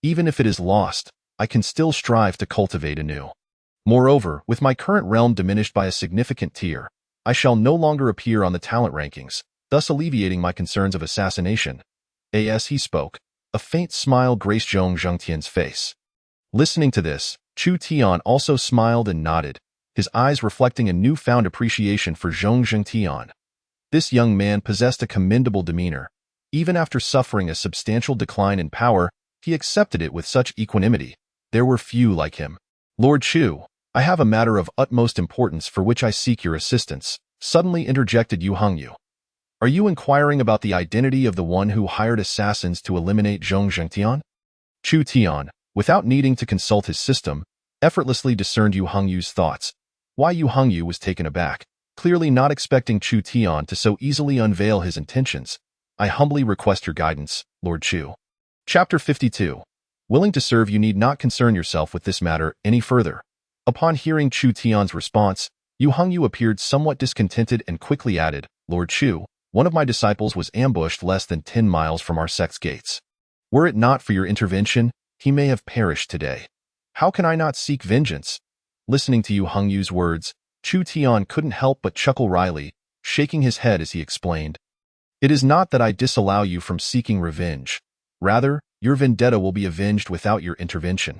Even if it is lost, I can still strive to cultivate anew. Moreover, with my current realm diminished by a significant tier, I shall no longer appear on the talent rankings, thus alleviating my concerns of assassination. As he spoke, a faint smile graced Zhong Zhengtian's face. Listening to this, Chu Tian also smiled and nodded, his eyes reflecting a newfound appreciation for Zhong Zhengtian. This young man possessed a commendable demeanor. Even after suffering a substantial decline in power, he accepted it with such equanimity. There were few like him. Lord Chu, I have a matter of utmost importance for which I seek your assistance, suddenly interjected Yu Hongyu. Are you inquiring about the identity of the one who hired assassins to eliminate Zhong Zhengtian? Chu Tian, without needing to consult his system, effortlessly discerned Yu Hongyu's thoughts. Why Yu Hongyu was taken aback, clearly not expecting Chu Tian to so easily unveil his intentions. I humbly request your guidance, Lord Chu. Chapter 52. Willing to serve, you need not concern yourself with this matter any further. Upon hearing Chu Tian's response, Yu Hongyu appeared somewhat discontented and quickly added, Lord Chu, one of my disciples was ambushed less than 10 miles from our sect's gates. Were it not for your intervention, he may have perished today. How can I not seek vengeance? Listening to Yu Hongyu's words, Chu Tian couldn't help but chuckle wryly, shaking his head as he explained. It is not that I disallow you from seeking revenge. Rather, your vendetta will be avenged without your intervention.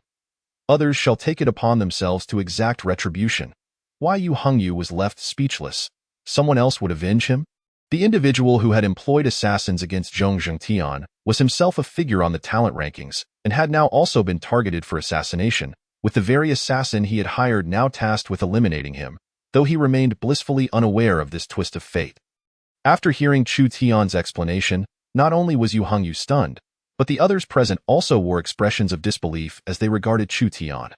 Others shall take it upon themselves to exact retribution. Why Yu Hongyu was left speechless. Someone else would avenge him? The individual who had employed assassins against Zhong Zhengtian was himself a figure on the talent rankings and had now also been targeted for assassination, with the very assassin he had hired now tasked with eliminating him, though he remained blissfully unaware of this twist of fate. After hearing Chu Tian's explanation, not only was Yu Hongyu stunned, but the others present also wore expressions of disbelief as they regarded Chu Tian.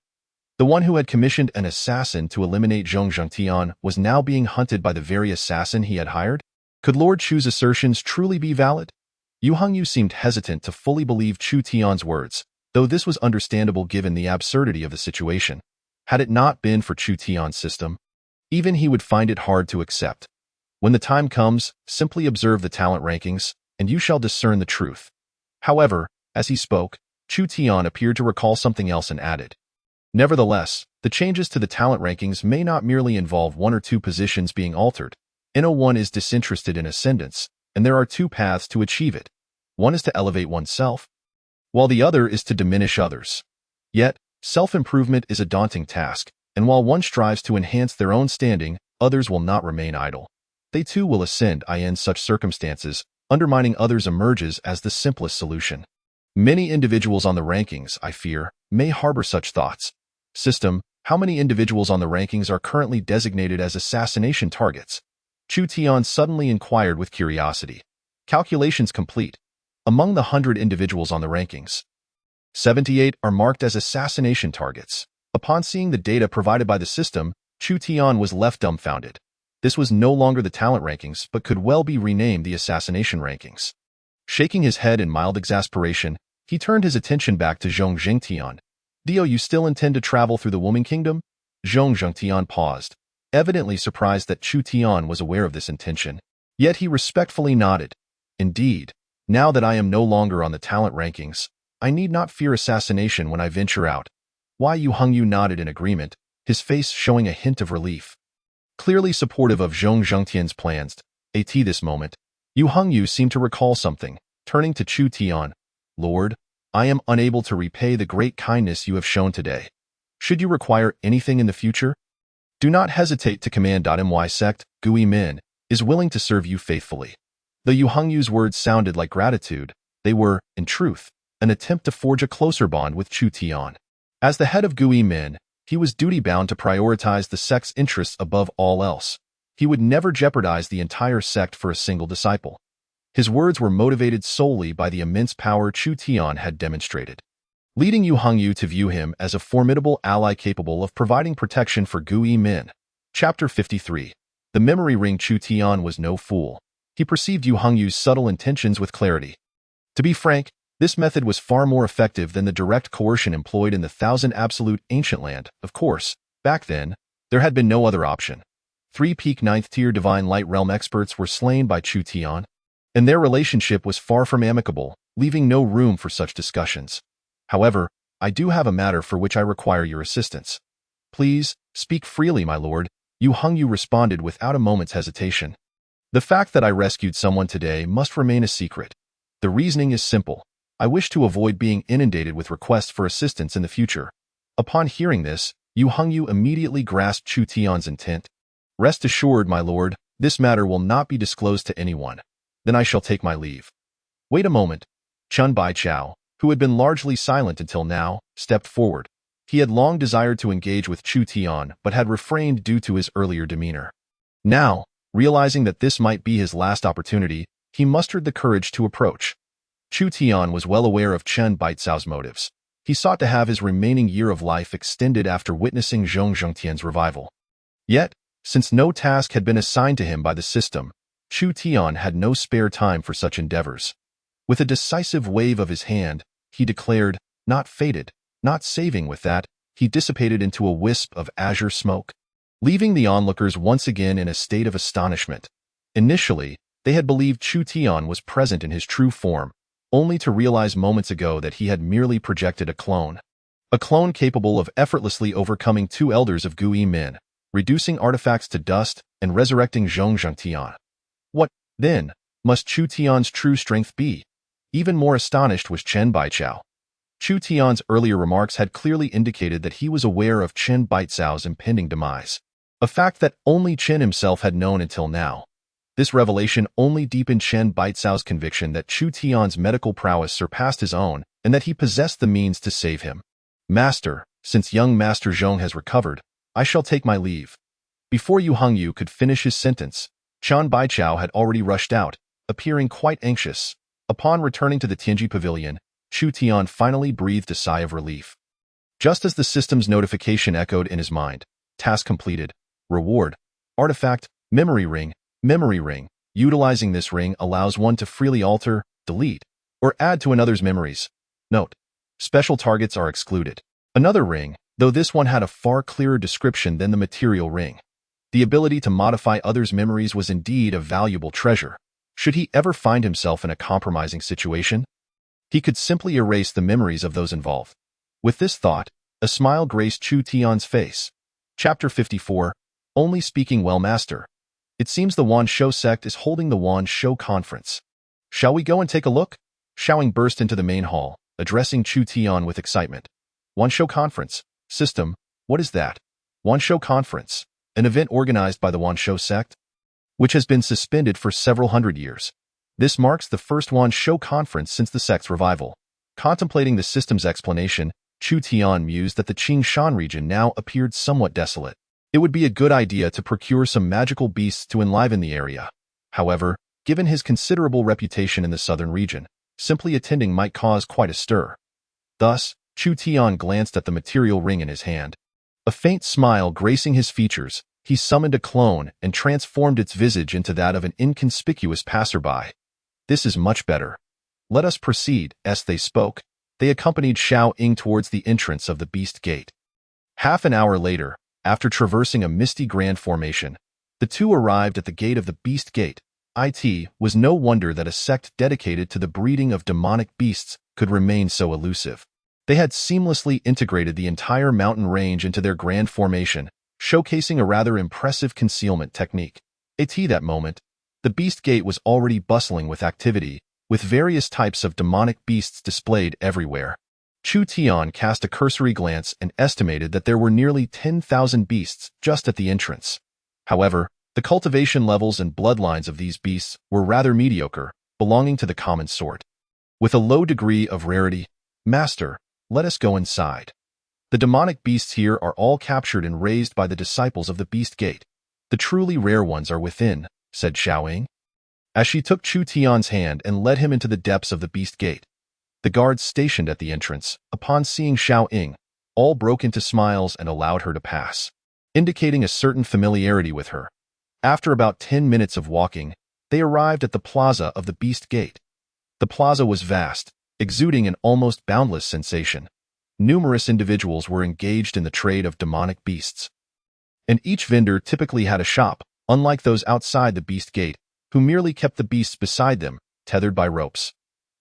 The one who had commissioned an assassin to eliminate Zhong Zhengtian was now being hunted by the very assassin he had hired? Could Lord Chu's assertions truly be valid? Yu Hongyu seemed hesitant to fully believe Chu Tian's words, though this was understandable given the absurdity of the situation. Had it not been for Chu Tian's system, even he would find it hard to accept. When the time comes, simply observe the talent rankings, and you shall discern the truth. However, as he spoke, Chu Tian appeared to recall something else and added. Nevertheless, the changes to the talent rankings may not merely involve one or two positions being altered. No1 is disinterested in ascendance, and there are two paths to achieve it. One is to elevate oneself, while the other is to diminish others. Yet, self-improvement is a daunting task, and while one strives to enhance their own standing, others will not remain idle. They too will ascend in such circumstances. Undermining others emerges as the simplest solution. Many individuals on the rankings, I fear, may harbor such thoughts. System, how many individuals on the rankings are currently designated as assassination targets? Chu Tian suddenly inquired with curiosity. Calculations complete. Among the 100 individuals on the rankings, 78 are marked as assassination targets. Upon seeing the data provided by the system, Chu Tian was left dumbfounded. This was no longer the talent rankings, but could well be renamed the assassination rankings. Shaking his head in mild exasperation, he turned his attention back to Zhong Zhengtian. Do you still intend to travel through the Woman Kingdom? Zhong Zhengtian paused, evidently surprised that Chu Tian was aware of this intention. Yet he respectfully nodded. Indeed, now that I am no longer on the talent rankings, I need not fear assassination when I venture out. Why Yu Hongyu nodded in agreement, his face showing a hint of relief. Clearly supportive of Zhong Zhengtian's plans, at this moment, Yu Hongyu seemed to recall something, turning to Chu Tian. Lord, I am unable to repay the great kindness you have shown today. Should you require anything in the future, do not hesitate to command. My sect, Gui Min, is willing to serve you faithfully. Though Yu Hongyu's words sounded like gratitude, they were, in truth, an attempt to forge a closer bond with Chu Tian. As the head of Gui Min, he was duty-bound to prioritize the sect's interests above all else. He would never jeopardize the entire sect for a single disciple. His words were motivated solely by the immense power Chu Tian had demonstrated, leading Yu Hongyu to view him as a formidable ally capable of providing protection for Gui Min. Chapter 53. The memory ring. Chu Tian was no fool. He perceived Yu Hongyu's subtle intentions with clarity. To be frank, this method was far more effective than the direct coercion employed in the Thousand Absolute Ancient Land. Of course, back then, there had been no other option. 3 peak 9th-tier Divine Light Realm experts were slain by Chu Tian, and their relationship was far from amicable, leaving no room for such discussions. However, I do have a matter for which I require your assistance. Please, speak freely, my lord. Yu Hongyu responded without a moment's hesitation. The fact that I rescued someone today must remain a secret. The reasoning is simple. I wish to avoid being inundated with requests for assistance in the future. Upon hearing this, Yu Hongyu immediately grasped Chu Tian's intent. Rest assured, my lord, this matter will not be disclosed to anyone. Then I shall take my leave. Wait a moment. Chun Baichao, who had been largely silent until now, stepped forward. He had long desired to engage with Chu Tian but had refrained due to his earlier demeanor. Now, realizing that this might be his last opportunity, he mustered the courage to approach. Chu Tian was well aware of Chen Baicao's motives. He sought to have his remaining year of life extended after witnessing Zhong Zhongtian's revival. Yet, since no task had been assigned to him by the system, Chu Tian had no spare time for such endeavors. With a decisive wave of his hand, he declared, "Not fated, not saving." With that, he dissipated into a wisp of azure smoke, leaving the onlookers once again in a state of astonishment. Initially, they had believed Chu Tian was present in his true form, only to realize moments ago that he had merely projected a clone. A clone capable of effortlessly overcoming 2 elders of Gu Min, reducing artifacts to dust, and resurrecting Zhong Zhongtian. What, then, must Chu Tian's true strength be? Even more astonished was Chen Baichao. Chu Tian's earlier remarks had clearly indicated that he was aware of Chen Baicao's impending demise, a fact that only Chen himself had known until now. This revelation only deepened Chen Baicao's conviction that Chu Tian's medical prowess surpassed his own and that he possessed the means to save him. Master, since young Master Zhong has recovered, I shall take my leave. Before Yu Hongyu could finish his sentence, Chen Baichao had already rushed out, appearing quite anxious. Upon returning to the Tianji Pavilion, Chu Tian finally breathed a sigh of relief. Just as the system's notification echoed in his mind, task completed, reward, artifact, memory ring. Memory ring. Utilizing this ring allows one to freely alter, delete, or add to another's memories. Note: special targets are excluded. Another ring, though this one had a far clearer description than the material ring. The ability to modify others' memories was indeed a valuable treasure. Should he ever find himself in a compromising situation, he could simply erase the memories of those involved. With this thought, a smile graced Chu Tian's face. Chapter 54. Only speaking well, Master. It seems the Wan Shou sect is holding the Wan Shou conference. Shall we go and take a look? Xiaoying burst into the main hall, addressing Chu Tian with excitement. Wan Shou conference. System, what is that? Wan Shou conference, an event organized by the Wan Shou sect, which has been suspended for several hundred years. This marks the first Wan Shou conference since the sect's revival. Contemplating the system's explanation, Chu Tian mused that the Qingshan region now appeared somewhat desolate. It would be a good idea to procure some magical beasts to enliven the area. However, given his considerable reputation in the southern region, simply attending might cause quite a stir. Thus, Chu Tian glanced at the material ring in his hand. A faint smile gracing his features, he summoned a clone and transformed its visage into that of an inconspicuous passerby. This is much better. Let us proceed. As they spoke, they accompanied Xiao Ying towards the entrance of the Beast Gate. Half an hour later, after traversing a misty grand formation, the two arrived at the gate of the Beast Gate. It was no wonder that a sect dedicated to the breeding of demonic beasts could remain so elusive. They had seamlessly integrated the entire mountain range into their grand formation, showcasing a rather impressive concealment technique. At that moment, the Beast Gate was already bustling with activity, with various types of demonic beasts displayed everywhere. Chu Tian cast a cursory glance and estimated that there were nearly 10,000 beasts just at the entrance. However, the cultivation levels and bloodlines of these beasts were rather mediocre, belonging to the common sort. With a low degree of rarity, Master, let us go inside. The demonic beasts here are all captured and raised by the disciples of the Beast Gate. The truly rare ones are within, said Xiaoying, as she took Chu Tian's hand and led him into the depths of the Beast Gate. The guards stationed at the entrance, upon seeing Xiaoying, all broke into smiles and allowed her to pass, indicating a certain familiarity with her. After about 10 minutes of walking, they arrived at the plaza of the Beast Gate. The plaza was vast, exuding an almost boundless sensation. Numerous individuals were engaged in the trade of demonic beasts. and each vendor typically had a shop, unlike those outside the beast gate, who merely kept the beasts beside them, tethered by ropes.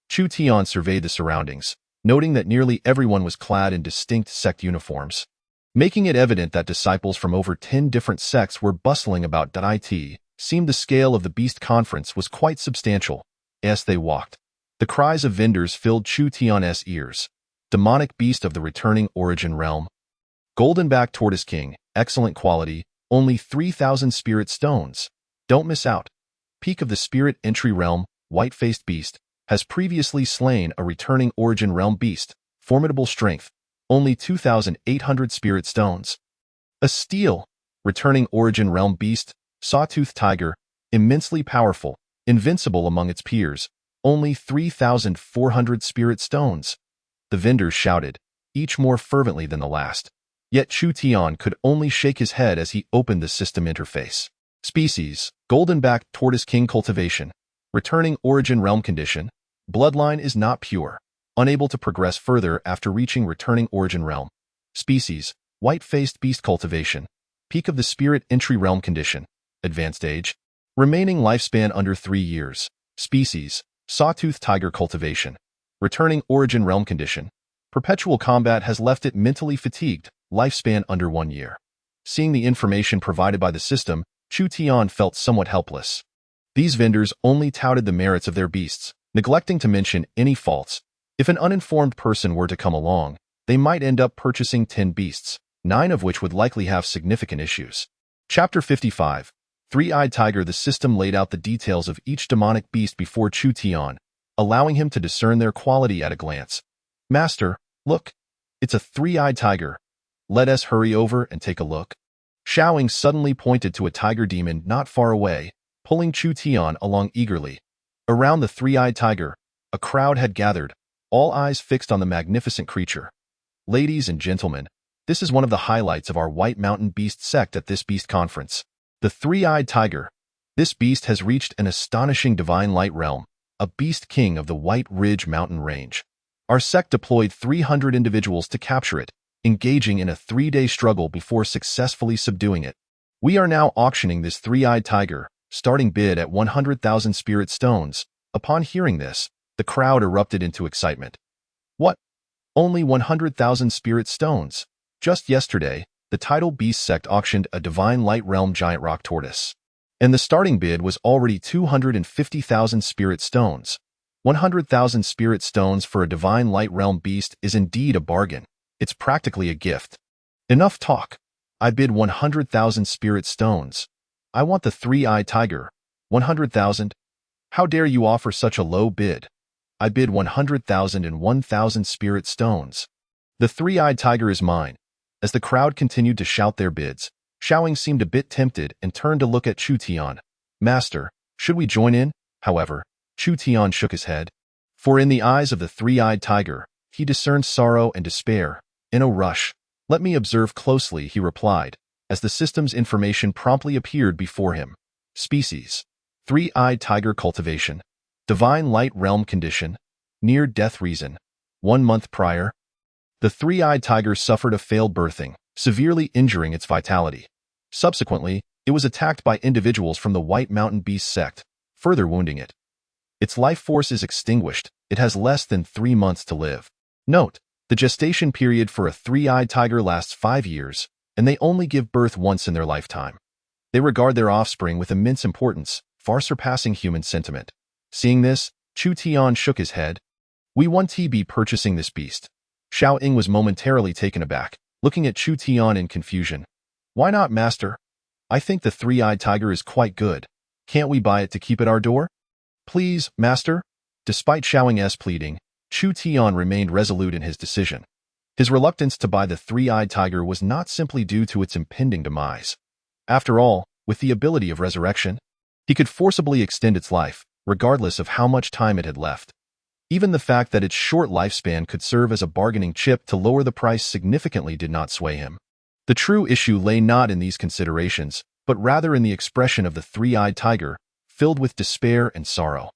Chu Tian surveyed the surroundings, noting that nearly everyone was clad in distinct sect uniforms, making it evident that disciples from over 10 different sects were bustling about. It seemed the scale of the beast conference was quite substantial. As they walked, the cries of vendors filled Chu Tian's ears. Demonic beast of the returning origin realm. Golden-backed tortoise king, excellent quality, only 3,000 spirit stones. Don't miss out. Peak of the spirit entry realm, white-faced beast, has previously slain a returning origin realm beast, formidable strength, only 2,800 spirit stones. A steel, returning origin realm beast, sawtooth tiger, immensely powerful, invincible among its peers, only 3,400 spirit stones. The vendors shouted, each more fervently than the last. Yet Chu Tian could only shake his head as he opened the system interface. Species, golden-backed tortoise king cultivation. Returning origin realm condition. Bloodline is not pure. Unable to progress further after reaching returning origin realm. Species, white-faced beast cultivation. Peak of the spirit entry realm condition. Advanced age. Remaining lifespan under 3 years. Species, sawtooth tiger cultivation. Returning origin realm condition. Perpetual combat has left it mentally fatigued. Lifespan under 1 year. Seeing the information provided by the system, Chu Tian felt somewhat helpless. These vendors only touted the merits of their beasts, neglecting to mention any faults. If an uninformed person were to come along, they might end up purchasing 10 beasts, 9 of which would likely have significant issues. Chapter 55. Three-Eyed Tiger. The system laid out the details of each demonic beast before Chu Tian, allowing him to discern their quality at a glance. Master, look. It's a three-eyed tiger. Let us hurry over and take a look. Xiaoying suddenly pointed to a tiger demon not far away, pulling Chu Tian along eagerly. Around the three-eyed tiger, a crowd had gathered, all eyes fixed on the magnificent creature. Ladies and gentlemen, this is one of the highlights of our White Mountain Beast sect at this beast conference. The three-eyed tiger. This beast has reached an astonishing divine light realm, a beast king of the White Ridge mountain range. Our sect deployed 300 individuals to capture it, engaging in a 3-day struggle before successfully subduing it. We are now auctioning this three-eyed tiger, starting bid at 100,000 spirit stones. Upon hearing this, the crowd erupted into excitement. What? Only 100,000 spirit stones? Just yesterday, the Tidal Beast sect auctioned a divine light realm giant rock tortoise, and the starting bid was already 250,000 spirit stones. 100,000 spirit stones for a divine light realm beast is indeed a bargain. It's practically a gift. Enough talk. I bid 100,000 spirit stones. I want the three-eyed tiger. 100,000? How dare you offer such a low bid? I bid 100,000 and 1,000 spirit stones. The three-eyed tiger is mine. As the crowd continued to shout their bids, Xiaoying seemed a bit tempted and turned to look at Chu Tian. Master, should we join in? However, Chu Tian shook his head. For in the eyes of the three-eyed tiger, he discerned sorrow and despair. In a rush. Let me observe closely, he replied, as the system's information promptly appeared before him. Species. Three-eyed tiger cultivation. Divine light realm condition. Near-death reason. 1 month prior. The three-eyed tiger suffered a failed birthing, severely injuring its vitality. Subsequently, it was attacked by individuals from the White Mountain Beast sect, further wounding it. Its life force is extinguished. It has less than 3 months to live. Note, the gestation period for a three-eyed tiger lasts 5 years, and they only give birth once in their lifetime. They regard their offspring with immense importance, far surpassing human sentiment. Seeing this, Chu Tian shook his head. We won't be purchasing this beast. Xiaoying was momentarily taken aback, looking at Chu Tian in confusion. Why not, master? I think the three-eyed tiger is quite good. Can't we buy it to keep at our door? Please, master? Despite Xiaoying's pleading, Chu Tian remained resolute in his decision. His reluctance to buy the three-eyed tiger was not simply due to its impending demise. After all, with the ability of resurrection, he could forcibly extend its life, regardless of how much time it had left. Even the fact that its short lifespan could serve as a bargaining chip to lower the price significantly did not sway him. The true issue lay not in these considerations, but rather in the expression of the three-eyed tiger, filled with despair and sorrow.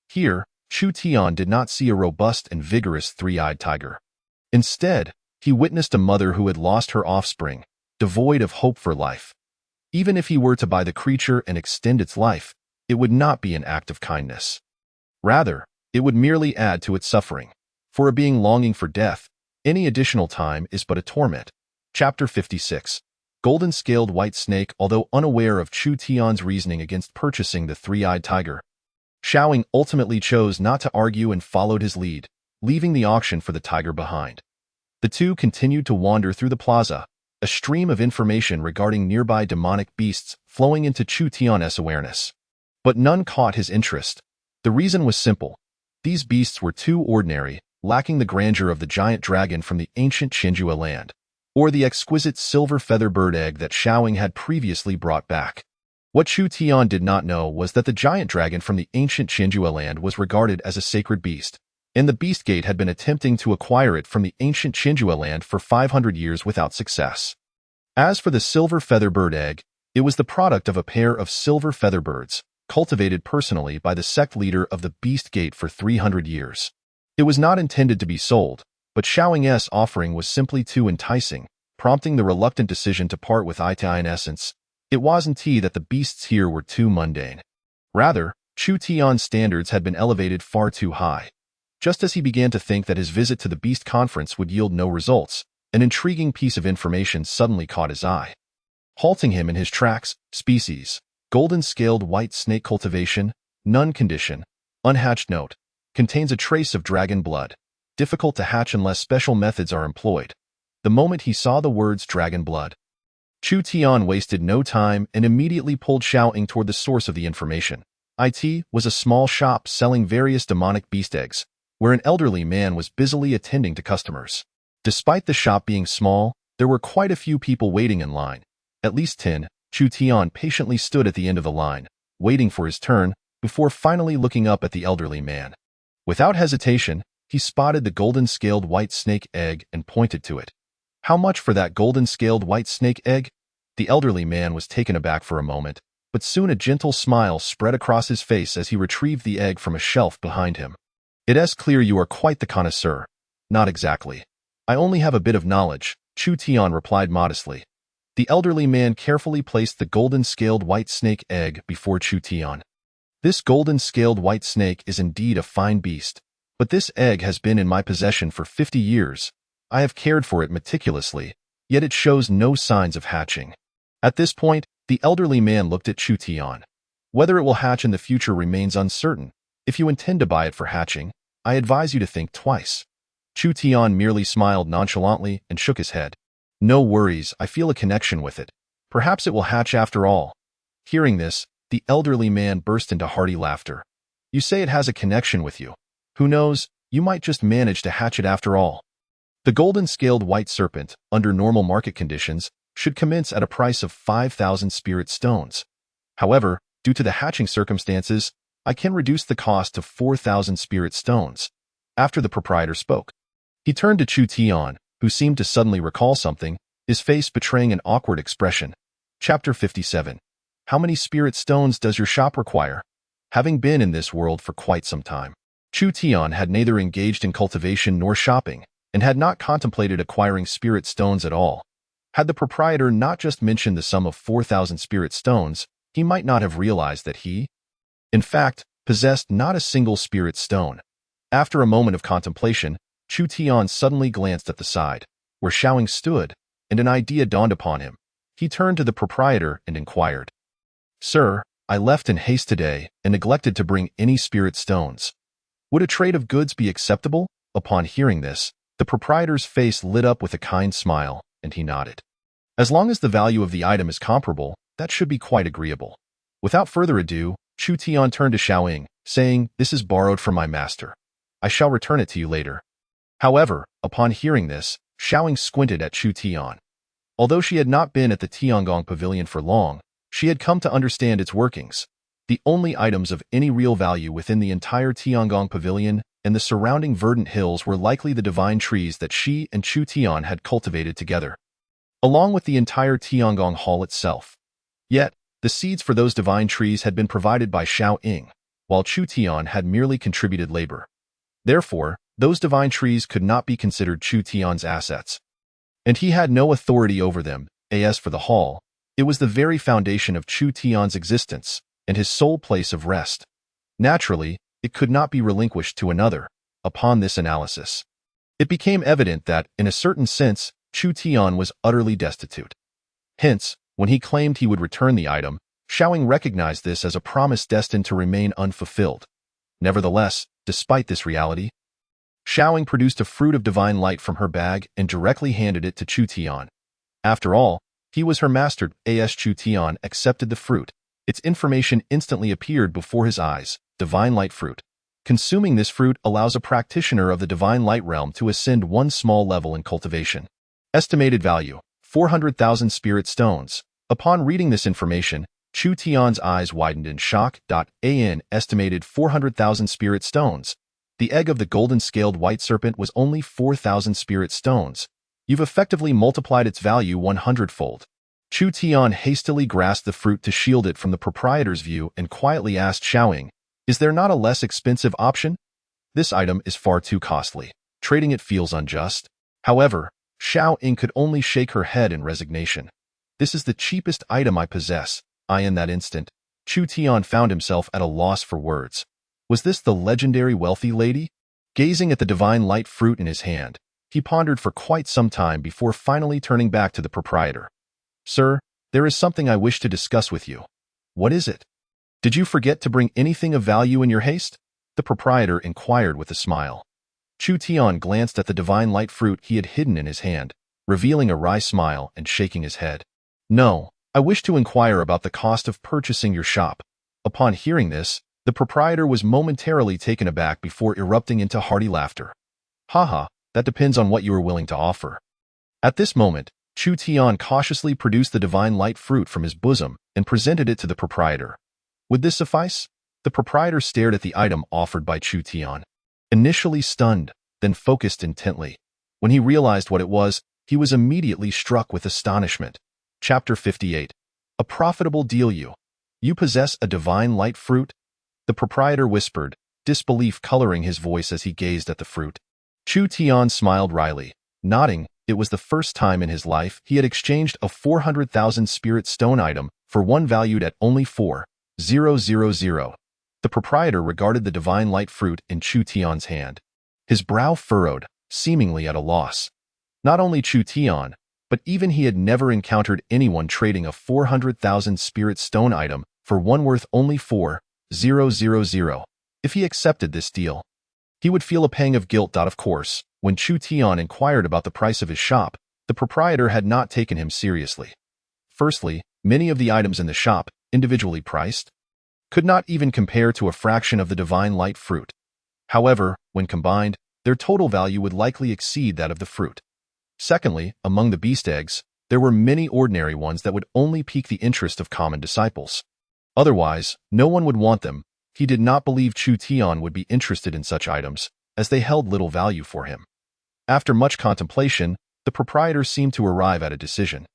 Here, Chu Tian did not see a robust and vigorous three-eyed tiger. Instead, he witnessed a mother who had lost her offspring, devoid of hope for life. Even if he were to buy the creature and extend its life, it would not be an act of kindness. Rather, it would merely add to its suffering. For a being longing for death, any additional time is but a torment. Chapter 56. Golden-scaled white snake. Although unaware of Chu Tian's reasoning against purchasing the three-eyed tiger, Xiaoying ultimately chose not to argue and followed his lead, leaving the auction for the tiger behind. The two continued to wander through the plaza, a stream of information regarding nearby demonic beasts flowing into Chu Tian's awareness. But none caught his interest. The reason was simple. These beasts were too ordinary, lacking the grandeur of the giant dragon from the ancient Qinjue land, or the exquisite silver feather bird egg that Xiaoying had previously brought back. What Chu Tian did not know was that the giant dragon from the ancient Qinjue land was regarded as a sacred beast, and the Beast Gate had been attempting to acquire it from the ancient Qinjue land for 500 years without success. As for the silver feather bird egg, it was the product of a pair of silver feather birds, cultivated personally by the sect leader of the Beast Gate for 300 years. It was not intended to be sold, but Xiaoying's offering was simply too enticing, prompting the reluctant decision to part with it. In essence, it wasn't that the beasts here were too mundane. Rather, Chu Tian's standards had been elevated far too high. Just as he began to think that his visit to the Beast Conference would yield no results, an intriguing piece of information suddenly caught his eye. Halting him in his tracks, species, golden-scaled white snake cultivation, none condition, unhatched note, contains a trace of dragon blood, difficult to hatch unless special methods are employed. The moment he saw the words dragon blood, Chu Tian wasted no time and immediately pulled Xiaoying toward the source of the information. It was a small shop selling various demonic beast eggs, where an elderly man was busily attending to customers. Despite the shop being small, there were quite a few people waiting in line. At least 10, Chu Tian patiently stood at the end of the line, waiting for his turn, before finally looking up at the elderly man. Without hesitation, he spotted the golden-scaled white snake egg and pointed to it. How much for that golden-scaled white snake egg? The elderly man was taken aback for a moment, but soon a gentle smile spread across his face as he retrieved the egg from a shelf behind him. It's clear you are quite the connoisseur. Not exactly. I only have a bit of knowledge, Chu Tian replied modestly. The elderly man carefully placed the golden-scaled white snake egg before Chu Tian. This golden-scaled white snake is indeed a fine beast, but this egg has been in my possession for 50 years. I have cared for it meticulously, yet it shows no signs of hatching. At this point, the elderly man looked at Chu Tian. Whether it will hatch in the future remains uncertain. If you intend to buy it for hatching, I advise you to think twice. Chu Tian merely smiled nonchalantly and shook his head. No worries, I feel a connection with it. Perhaps it will hatch after all. Hearing this, the elderly man burst into hearty laughter. You say it has a connection with you. Who knows, you might just manage to hatch it after all. The golden-scaled white serpent, under normal market conditions, should commence at a price of 5,000 spirit stones. However, due to the hatching circumstances, I can reduce the cost to 4,000 spirit stones. After the proprietor spoke, he turned to Chu Tian, who seemed to suddenly recall something, his face betraying an awkward expression. Chapter 57. How many spirit stones does your shop require? Having been in this world for quite some time, Chu Tian had neither engaged in cultivation nor shopping, and had not contemplated acquiring spirit stones at all. Had the proprietor not just mentioned the sum of 4,000 spirit stones, he might not have realized that he, in fact, possessed not a single spirit stone. After a moment of contemplation, Chu Tian suddenly glanced at the side, where Xiaoying stood, and an idea dawned upon him. He turned to the proprietor and inquired, Sir, I left in haste today and neglected to bring any spirit stones. Would a trade of goods be acceptable? Upon hearing this, the proprietor's face lit up with a kind smile, and he nodded. As long as the value of the item is comparable, that should be quite agreeable. Without further ado, Chu Tian turned to Xiaoying, saying, This is borrowed from my master. I shall return it to you later. However, upon hearing this, Xiaoying squinted at Chu Tian. Although she had not been at the Tiangong Pavilion for long, she had come to understand its workings. The only items of any real value within the entire Tiangong Pavilion and the surrounding verdant hills were likely the divine trees that she and Chu Tian had cultivated together, along with the entire Tiangong Hall itself. Yet, the seeds for those divine trees had been provided by Xiaoying, while Chu Tian had merely contributed labor. Therefore, those divine trees could not be considered Chu Tian's assets, and he had no authority over them, As for the hall, it was the very foundation of Chu Tian's existence and his sole place of rest. Naturally, it could not be relinquished to another. Upon this analysis, it became evident that, in a certain sense, Chu Tian was utterly destitute. Hence, when he claimed he would return the item, Xiaoying recognized this as a promise destined to remain unfulfilled. Nevertheless, despite this reality, Xiaoying produced a fruit of divine light from her bag and directly handed it to Chu Tian. After all, he was her master. As Chu Tian accepted the fruit, its information instantly appeared before his eyes: divine light fruit. Consuming this fruit allows a practitioner of the divine light realm to ascend one small level in cultivation. Estimated value: 400,000 spirit stones. Upon reading this information, Chu Tian's eyes widened in shock. An estimated 400,000 spirit stones. The egg of the golden-scaled white serpent was only 4,000 spirit stones. You've effectively multiplied its value 100-fold. Chu Tian hastily grasped the fruit to shield it from the proprietor's view and quietly asked Xiaoying, "Is there not a less expensive option? This item is far too costly. Trading it feels unjust." However, Xiaoying could only shake her head in resignation. "This is the cheapest item I possess." In that instant, Chu Tian found himself at a loss for words. Was this the legendary wealthy lady? Gazing at the divine light fruit in his hand, he pondered for quite some time before finally turning back to the proprietor. "Sir, there is something I wish to discuss with you." "What is it? Did you forget to bring anything of value in your haste?" the proprietor inquired with a smile. Chu Tian glanced at the divine light fruit he had hidden in his hand, revealing a wry smile and shaking his head. "No, I wish to inquire about the cost of purchasing your shop." Upon hearing this, the proprietor was momentarily taken aback before erupting into hearty laughter. "Haha, that depends on what you are willing to offer." At this moment, Chu Tian cautiously produced the divine light fruit from his bosom and presented it to the proprietor. Would this suffice? The proprietor stared at the item offered by Chu Tian. Initially stunned, then focused intently. When he realized what it was, he was immediately struck with astonishment. Chapter 58. A profitable deal. You possess a divine light fruit? The proprietor whispered, disbelief coloring his voice as he gazed at the fruit. Chu Tian smiled wryly, nodding. It was the first time in his life he had exchanged a 400,000 spirit stone item for one valued at only 4,000. The proprietor regarded the divine light fruit in Chu Tian's hand. His brow furrowed, seemingly at a loss. Not only Chu Tian, but even he had never encountered anyone trading a 400,000 spirit stone item for one worth only 4,000. If he accepted this deal, he would feel a pang of guilt. Of course, when Chu Tian inquired about the price of his shop, the proprietor had not taken him seriously. Firstly, many of the items in the shop, individually priced, could not even compare to a fraction of the divine light fruit. However, when combined, their total value would likely exceed that of the fruit. Secondly, among the beast eggs, there were many ordinary ones that would only pique the interest of common disciples. Otherwise, no one would want them. He did not believe Chu Tian would be interested in such items, as they held little value for him. After much contemplation, the proprietor seemed to arrive at a decision.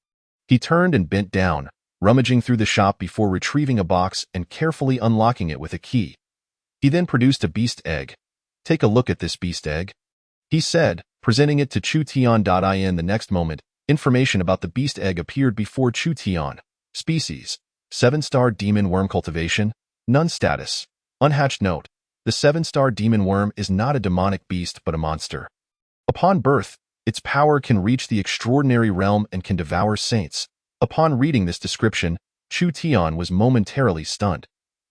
He turned and bent down, rummaging through the shop before retrieving a box and carefully unlocking it with a key. He then produced a beast egg. "Take a look at this beast egg," he said, presenting it to Chu Tian. In the next moment, information about the beast egg appeared before Chu Tian. Species: 7-star demon worm. Cultivation: none. Status: unhatched. Note: the 7-star demon worm is not a demonic beast but a monster. Upon birth, its power can reach the extraordinary realm and can devour saints. Upon reading this description, Chu Tian was momentarily stunned.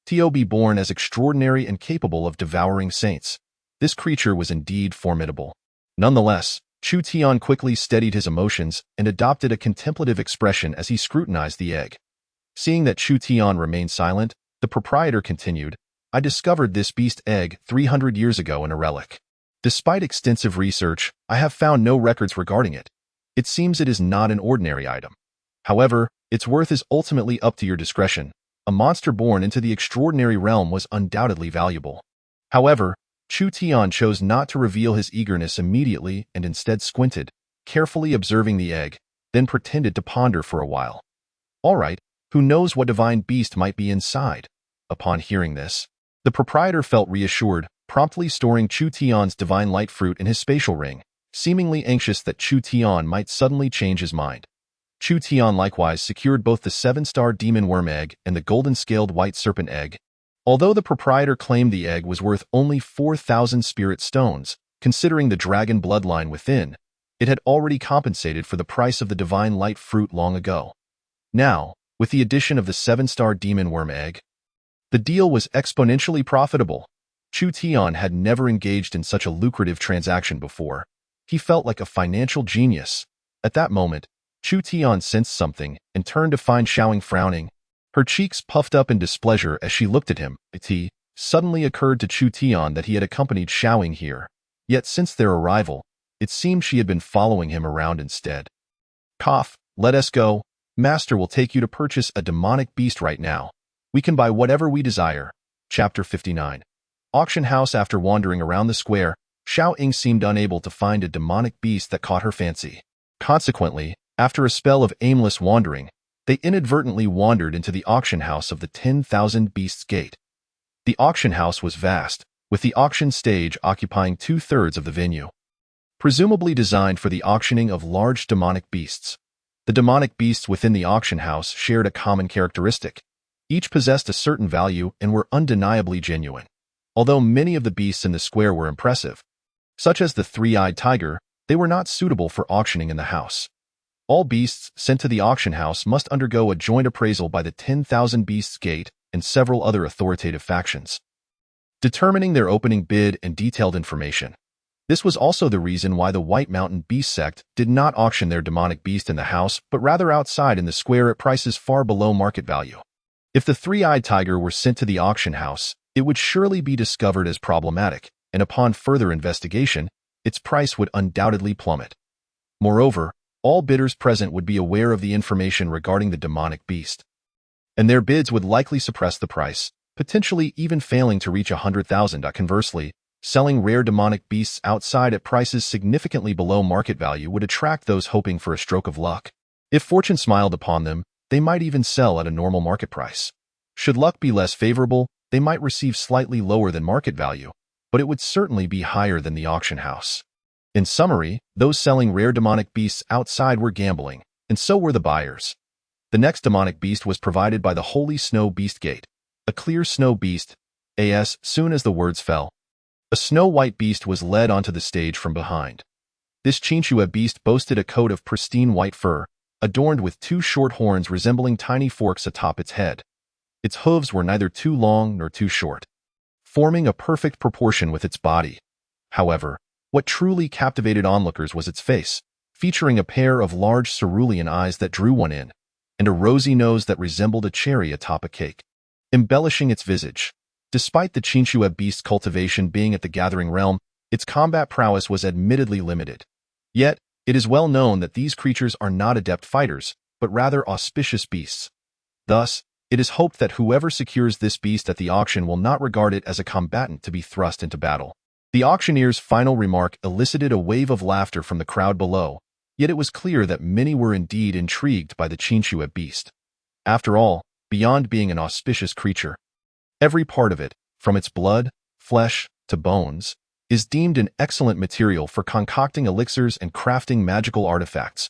To be born as extraordinary and capable of devouring saints. This creature was indeed formidable. Nonetheless, Chu Tian quickly steadied his emotions and adopted a contemplative expression as he scrutinized the egg. Seeing that Chu Tian remained silent, the proprietor continued, "I discovered this beast egg 300 years ago in a relic. Despite extensive research, I have found no records regarding it. It seems it is not an ordinary item. However, its worth is ultimately up to your discretion. A monster born into the extraordinary realm was undoubtedly valuable." However, Chu Tian chose not to reveal his eagerness immediately and instead squinted, carefully observing the egg, then pretended to ponder for a while. "All right, who knows what divine beast might be inside?" Upon hearing this, the proprietor felt reassured, promptly storing Chu Tian's divine light fruit in his spatial ring, seemingly anxious that Chu Tian might suddenly change his mind. Chu Tian likewise secured both the 7-star demon worm egg and the golden-scaled white serpent egg. Although the proprietor claimed the egg was worth only 4,000 spirit stones, considering the dragon bloodline within, it had already compensated for the price of the divine light fruit long ago. Now, with the addition of the 7-star demon worm egg, the deal was exponentially profitable. Chu Tian had never engaged in such a lucrative transaction before. He felt like a financial genius. At that moment, Chu Tian sensed something and turned to find Xiaoying frowning. Her cheeks puffed up in displeasure as she looked at him. It suddenly occurred to Chu Tian that he had accompanied Xiaoying here. Yet since their arrival, it seemed she had been following him around instead. Cough, let us go. Master will take you to purchase a demonic beast right now. We can buy whatever we desire. Chapter 59. Auction house. After wandering around the square, Xiaoying seemed unable to find a demonic beast that caught her fancy. Consequently, after a spell of aimless wandering, they inadvertently wandered into the auction house of the 10,000 Beasts Gate. The auction house was vast, with the auction stage occupying 2/3 of the venue. Presumably designed for the auctioning of large demonic beasts. The demonic beasts within the auction house shared a common characteristic. Each possessed a certain value and were undeniably genuine. Although many of the beasts in the square were impressive, such as the three-eyed tiger, they were not suitable for auctioning in the house. All beasts sent to the auction house must undergo a joint appraisal by the 10,000 Beasts Gate and several other authoritative factions, determining their opening bid and detailed information. This was also the reason why the White Mountain Beast sect did not auction their demonic beast in the house, but rather outside in the square at prices far below market value. If the three-eyed tiger were sent to the auction house, it would surely be discovered as problematic, and upon further investigation, its price would undoubtedly plummet. Moreover, all bidders present would be aware of the information regarding the demonic beast, and their bids would likely suppress the price, potentially even failing to reach 100,000. Conversely, selling rare demonic beasts outside at prices significantly below market value would attract those hoping for a stroke of luck. If fortune smiled upon them, they might even sell at a normal market price. Should luck be less favorable, they might receive slightly lower than market value, but it would certainly be higher than the auction house. In summary, those selling rare demonic beasts outside were gambling, and so were the buyers. The next demonic beast was provided by the Holy Snow Beast Gate, a clear snow beast. As soon as the words fell, a snow-white beast was led onto the stage from behind. This Chinchua beast boasted a coat of pristine white fur, adorned with 2 short horns resembling tiny forks atop its head. Its hooves were neither too long nor too short, forming a perfect proportion with its body. However, what truly captivated onlookers was its face, featuring a pair of large cerulean eyes that drew one in, and a rosy nose that resembled a cherry atop a cake, embellishing its visage. Despite the Chinchua beast cultivation being at the Gathering Realm, its combat prowess was admittedly limited. Yet, it is well known that these creatures are not adept fighters, but rather auspicious beasts. Thus, it is hoped that whoever secures this beast at the auction will not regard it as a combatant to be thrust into battle. The auctioneer's final remark elicited a wave of laughter from the crowd below, yet it was clear that many were indeed intrigued by the Chinchua beast. After all, beyond being an auspicious creature, every part of it, from its blood, flesh, to bones, is deemed an excellent material for concocting elixirs and crafting magical artifacts.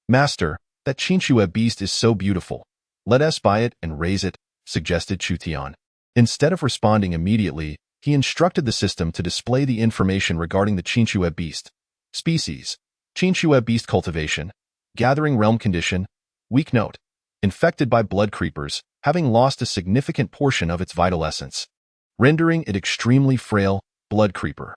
Master, that Chinchua beast is so beautiful. Let us buy it and raise it, suggested Chu Tian. Instead of responding immediately, he instructed the system to display the information regarding the Chinchua beast. Species: Chinchua beast cultivation. Gathering realm condition. Weak note: infected by blood creepers, having lost a significant portion of its vital essence, rendering it extremely frail. Blood creeper: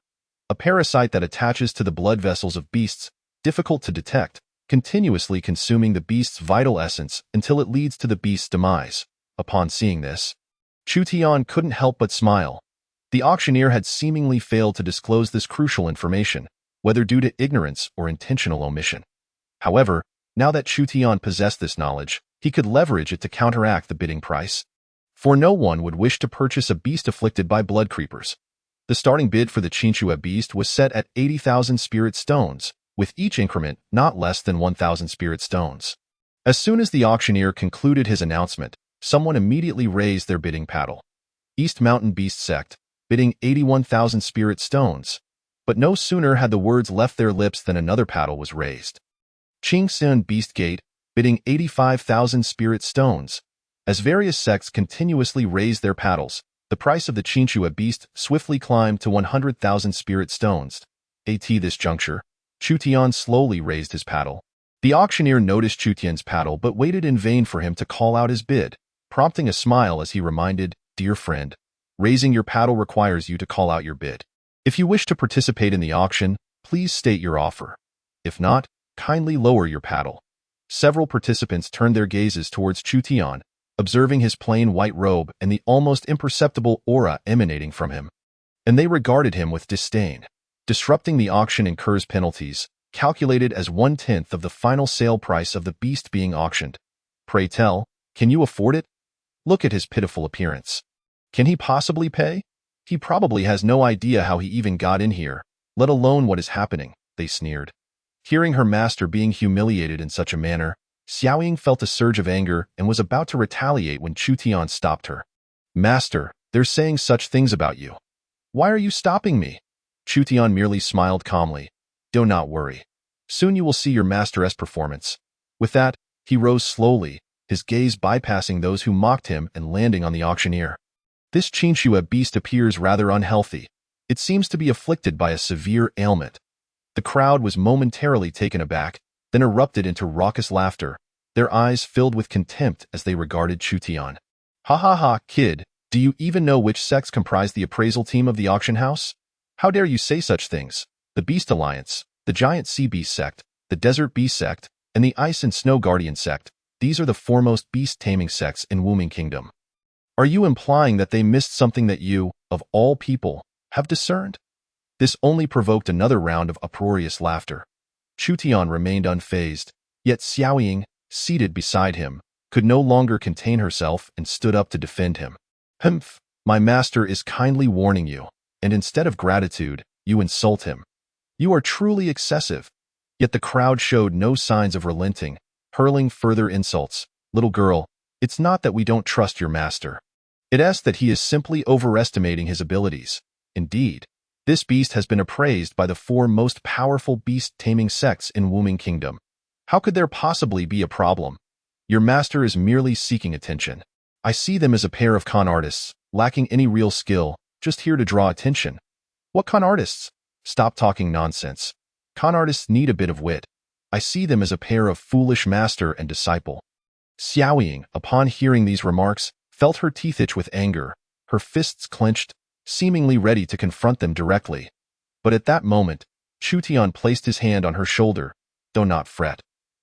a parasite that attaches to the blood vessels of beasts, difficult to detect, continuously consuming the beast's vital essence until it leads to the beast's demise. Upon seeing this, Chu Tian couldn't help but smile. The auctioneer had seemingly failed to disclose this crucial information, whether due to ignorance or intentional omission. However, now that Chu Tian possessed this knowledge, he could leverage it to counteract the bidding price. For no one would wish to purchase a beast afflicted by blood creepers. The starting bid for the Chinchua beast was set at 80,000 spirit stones, with each increment not less than 1,000 spirit stones. As soon as the auctioneer concluded his announcement, someone immediately raised their bidding paddle. East Mountain Beast Sect, bidding 81,000 spirit stones. But no sooner had the words left their lips than another paddle was raised. Qingxin Beast Gate, bidding 85,000 spirit stones. As various sects continuously raised their paddles, the price of the Chinchua beast swiftly climbed to 100,000 spirit stones. At this juncture, Chutian slowly raised his paddle. The auctioneer noticed Chutian's paddle but waited in vain for him to call out his bid, prompting a smile as he reminded, "Dear friend, raising your paddle requires you to call out your bid. If you wish to participate in the auction, please state your offer. If not, kindly lower your paddle." Several participants turned their gazes towards Chutian, observing his plain white robe and the almost imperceptible aura emanating from him. And they regarded him with disdain. Disrupting the auction incurs penalties, calculated as 1/10 of the final sale price of the beast being auctioned. Pray tell, can you afford it? Look at his pitiful appearance. Can he possibly pay? He probably has no idea how he even got in here, let alone what is happening, they sneered. Hearing her master being humiliated in such a manner, Xiaoying felt a surge of anger and was about to retaliate when Chutian stopped her. "Master, they're saying such things about you. Why are you stopping me?" Chutian merely smiled calmly. "Do not worry. Soon you will see your master's performance." With that, he rose slowly, his gaze bypassing those who mocked him and landing on the auctioneer. This Chinchua beast appears rather unhealthy. It seems to be afflicted by a severe ailment. The crowd was momentarily taken aback, then erupted into raucous laughter, their eyes filled with contempt as they regarded Chutian. "Ha ha ha, kid, do you even know which sects comprise the appraisal team of the auction house? How dare you say such things? The Beast Alliance, the Giant Sea Beast Sect, the Desert Beast Sect, and the Ice and Snow Guardian Sect, these are the foremost beast-taming sects in Wuming Kingdom. Are you implying that they missed something that you, of all people, have discerned?" This only provoked another round of uproarious laughter. Chutian remained unfazed, yet Xiaoying, seated beside him, could no longer contain herself and stood up to defend him. "Humph, my master is kindly warning you, and instead of gratitude, you insult him. You are truly excessive." Yet the crowd showed no signs of relenting, hurling further insults. "Little girl, it's not that we don't trust your master. It is that he is simply overestimating his abilities. Indeed, this beast has been appraised by the 4 most powerful beast-taming sects in Wuming Kingdom. How could there possibly be a problem? Your master is merely seeking attention. I see them as a pair of con artists, lacking any real skill, just here to draw attention." "What con artists? Stop talking nonsense. Con artists need a bit of wit. I see them as a pair of foolish master and disciple." Xiaoying, upon hearing these remarks, felt her teeth itch with anger, her fists clenched, seemingly ready to confront them directly. But at that moment, Chutian placed his hand on her shoulder. "Do not fret.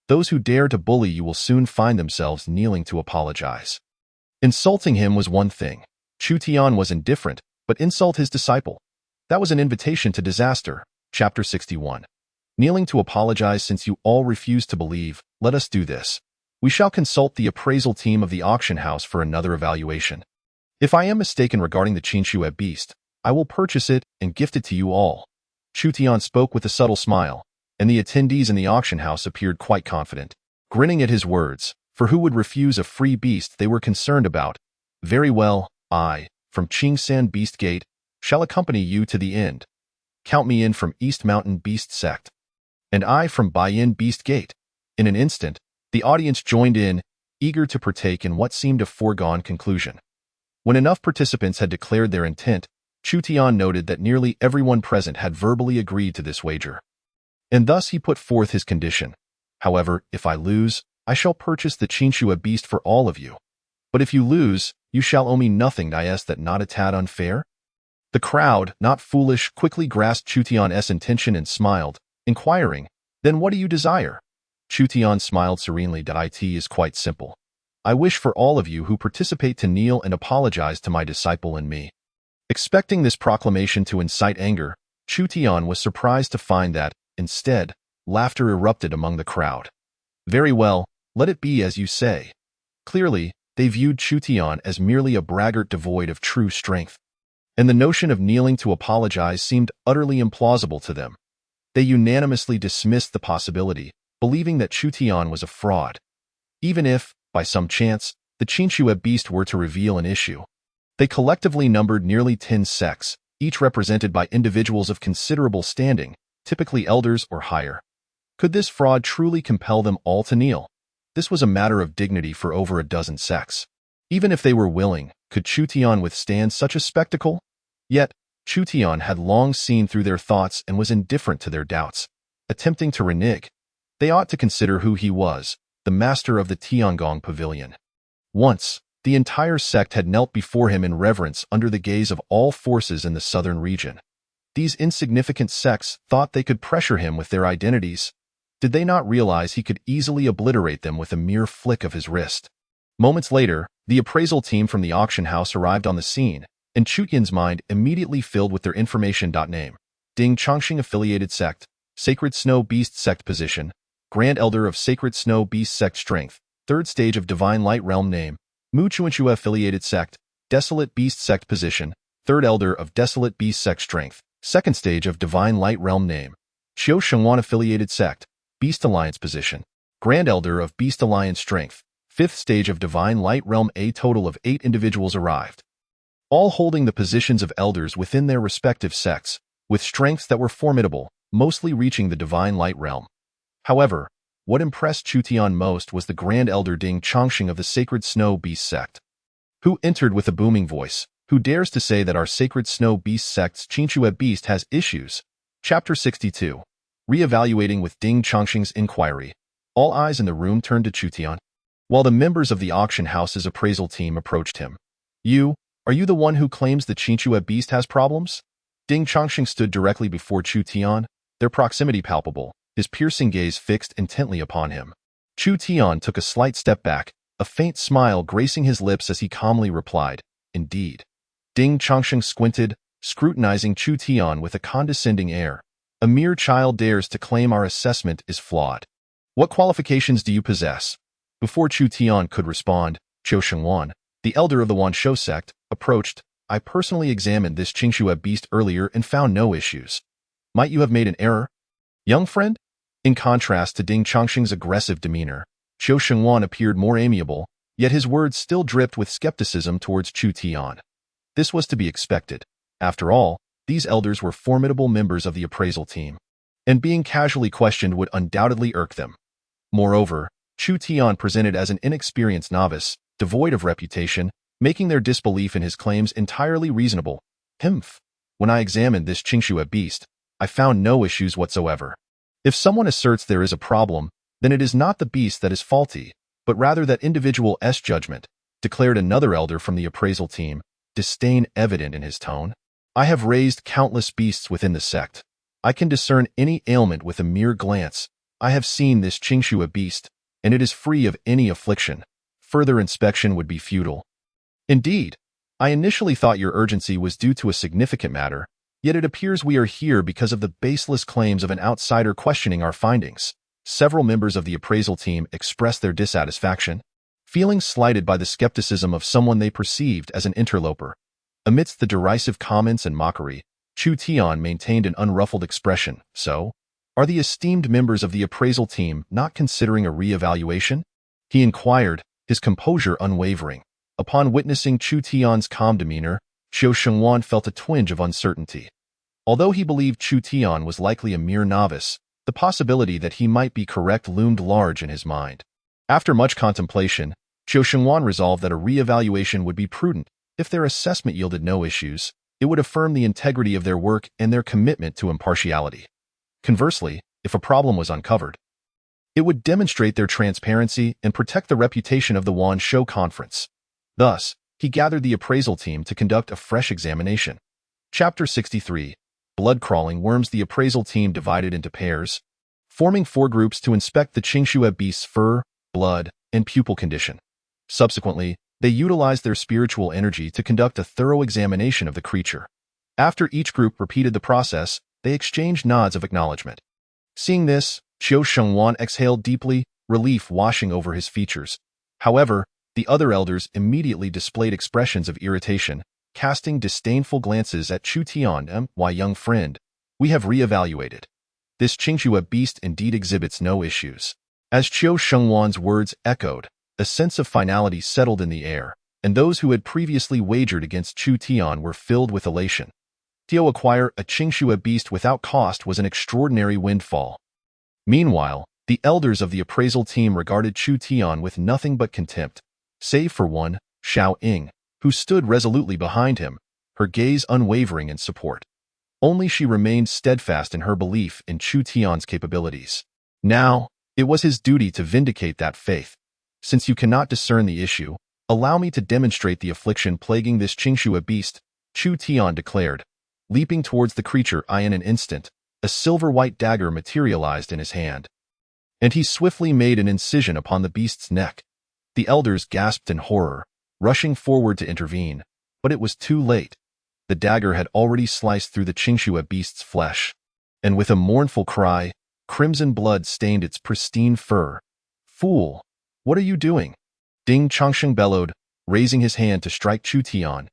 Those who dare to bully you will soon find themselves kneeling to apologize." Insulting him was one thing. Chutian was indifferent, but insult his disciple. That was an invitation to disaster. Chapter 61. Kneeling to apologize. Since you all refuse to believe, let us do this. We shall consult the appraisal team of the auction house for another evaluation. If I am mistaken regarding the Chinchua beast, I will purchase it and gift it to you all. Chutian spoke with a subtle smile, and the attendees in the auction house appeared quite confident, grinning at his words, for who would refuse a free beast they were concerned about? "Very well, I, from Qingsan Beast Gate, shall accompany you to the end. Count me in from East Mountain Beast Sect. And I from Baiyin Beast Gate." In an instant, the audience joined in, eager to partake in what seemed a foregone conclusion. When enough participants had declared their intent, Chutian noted that nearly everyone present had verbally agreed to this wager. And thus he put forth his condition. "However, if I lose, I shall purchase the Chinchua beast for all of you. But if you lose, you shall owe me nothing. Is that not a tad unfair?" The crowd, not foolish, quickly grasped Chutian's intention and smiled, inquiring, "Then what do you desire?" Chutian smiled serenely. "It is quite simple. I wish for all of you who participate to kneel and apologize to my disciple and me." Expecting this proclamation to incite anger, Chutian was surprised to find that, instead, laughter erupted among the crowd. "Very well, let it be as you say." Clearly, they viewed Chutian as merely a braggart devoid of true strength, and the notion of kneeling to apologize seemed utterly implausible to them. They unanimously dismissed the possibility, believing that Chutian was a fraud. Even if, by some chance, the Chinchua beast were to reveal an issue. They collectively numbered nearly 10 sects, each represented by individuals of considerable standing, typically elders or higher. Could this fraud truly compel them all to kneel? this was a matter of dignity for over a dozen sects. Even if they were willing, could Chu Tian withstand such a spectacle? Yet, Chu Tian had long seen through their thoughts and was indifferent to their doubts. Attempting to renege, they ought to consider who he was, the master of the Tiangong Pavilion. Once, the entire sect had knelt before him in reverence under the gaze of all forces in the southern region. These insignificant sects thought they could pressure him with their identities. Did they not realize he could easily obliterate them with a mere flick of his wrist? Moments later, the appraisal team from the auction house arrived on the scene, and Chu Tian's mind immediately filled with their information. Name: Ding Chongqing Affiliated Sect, Sacred Snow Beast Sect Position, Grand Elder of Sacred Snow Beast Sect Strength, Third Stage of Divine Light Realm. Name: Mu Chuanchua Affiliated Sect, Desolate Beast Sect Position, Third Elder of Desolate Beast Sect Strength, Second Stage of Divine Light Realm. Name: Qiu Shengwan Affiliated Sect, Beast Alliance Position, Grand Elder of Beast Alliance Strength, Fifth Stage of Divine Light Realm. A total of 8 individuals arrived, all holding the positions of elders within their respective sects, with strengths that were formidable, mostly reaching the Divine Light Realm. However, what impressed Chu Tian most was the Grand Elder Ding Chongqing of the Sacred Snow Beast Sect, who entered with a booming voice. Who dares to say that our Sacred Snow Beast Sect's Qingxue Beast has issues? Chapter 62. Re-evaluating with Ding Chongqing's inquiry. All eyes in the room turned to Chu Tian, while the members of the auction house's appraisal team approached him. Are you the one who claims the Qingxue Beast has problems? Ding Chongqing stood directly before Chu Tian, their proximity palpable, his piercing gaze fixed intently upon him. Chu Tian took a slight step back, a faint smile gracing his lips as he calmly replied, "Indeed." Ding Chongqing squinted, scrutinizing Chu Tian with a condescending air. "A mere child dares to claim our assessment is flawed. What qualifications do you possess?" Before Chu Tian could respond, Qiu Shengwan, the elder of the Wanshou sect, approached. "I personally examined this Qingxue beast earlier and found no issues. Might you have made an error, young friend?" In contrast to Ding Chongqing's aggressive demeanor, Qiu Shengwan appeared more amiable, yet his words still dripped with skepticism towards Chu Tian. This was to be expected. After all, these elders were formidable members of the appraisal team, and being casually questioned would undoubtedly irk them. Moreover, Chu Tian presented as an inexperienced novice, devoid of reputation, making their disbelief in his claims entirely reasonable. When I examined this Qingxue beast, I found no issues whatsoever. If someone asserts there is a problem, then it is not the beast that is faulty, but rather that individual's judgment, declared another elder from the appraisal team, disdain evident in his tone. I have raised countless beasts within the sect. I can discern any ailment with a mere glance. I have seen this Qingxue beast, and it is free of any affliction. Further inspection would be futile. Indeed, I initially thought your urgency was due to a significant matter, yet it appears we are here because of the baseless claims of an outsider questioning our findings. Several members of the appraisal team expressed their dissatisfaction, feeling slighted by the skepticism of someone they perceived as an interloper. Amidst the derisive comments and mockery, Chu Tian maintained an unruffled expression. "So, are the esteemed members of the appraisal team not considering a re-evaluation?" he inquired, his composure unwavering. Upon witnessing Chu Tian's calm demeanor, Qiu Shengwan felt a twinge of uncertainty. Although he believed Chu Tian was likely a mere novice, the possibility that he might be correct loomed large in his mind. After much contemplation, Qiu Shengwan resolved that a re-evaluation would be prudent. If their assessment yielded no issues, it would affirm the integrity of their work and their commitment to impartiality. Conversely, if a problem was uncovered, it would demonstrate their transparency and protect the reputation of the Wanshou Conference. Thus, he gathered the appraisal team to conduct a fresh examination. Chapter 63. Blood-crawling worms. The appraisal team divided into pairs, forming 4 groups to inspect the Qingxue beast's fur, blood, and pupil condition. Subsequently, they utilized their spiritual energy to conduct a thorough examination of the creature. After each group repeated the process, they exchanged nods of acknowledgement. Seeing this, Qiu Shengwan exhaled deeply, relief washing over his features. However, the other elders immediately displayed expressions of irritation, casting disdainful glances at Chu Tian. "Why, young friend, we have re-evaluated. This Qingxue beast indeed exhibits no issues." As Qiu Shengwan's words echoed, a sense of finality settled in the air, and those who had previously wagered against Chu Tian were filled with elation. To acquire a Qingxue beast without cost was an extraordinary windfall. Meanwhile, The elders of the appraisal team regarded Chu Tian with nothing but contempt, save for one, Xiao Ying, who stood resolutely behind him, her gaze unwavering in support. Only she remained steadfast in her belief in Chu Tian's capabilities. Now, it was his duty to vindicate that faith. Since you cannot discern the issue, allow me to demonstrate the affliction plaguing this Qingxue beast, Chu Tian declared. Leaping towards the creature in an instant, a silver-white dagger materialized in his hand. And he swiftly made an incision upon the beast's neck. The elders gasped in horror, rushing forward to intervene, but it was too late. The dagger had already sliced through the Qingxue beast's flesh, and with a mournful cry, crimson blood stained its pristine fur. "Fool! What are you doing?" Ding Changsheng bellowed, raising his hand to strike Chu Tian.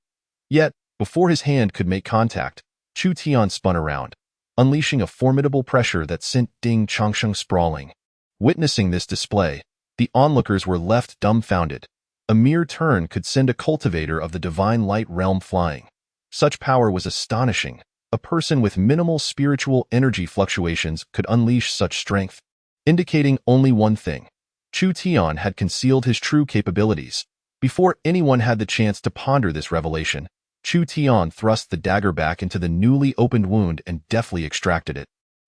Yet, before his hand could make contact, Chu Tian spun around, unleashing a formidable pressure that sent Ding Changsheng sprawling. Witnessing this display, the onlookers were left dumbfounded. A mere turn could send a cultivator of the divine light realm flying. Such power was astonishing. A person with minimal spiritual energy fluctuations could unleash such strength, indicating only one thing. Chu Tian had concealed his true capabilities. Before anyone had the chance to ponder this revelation, Chu Tian thrust the dagger back into the newly opened wound and deftly extracted it.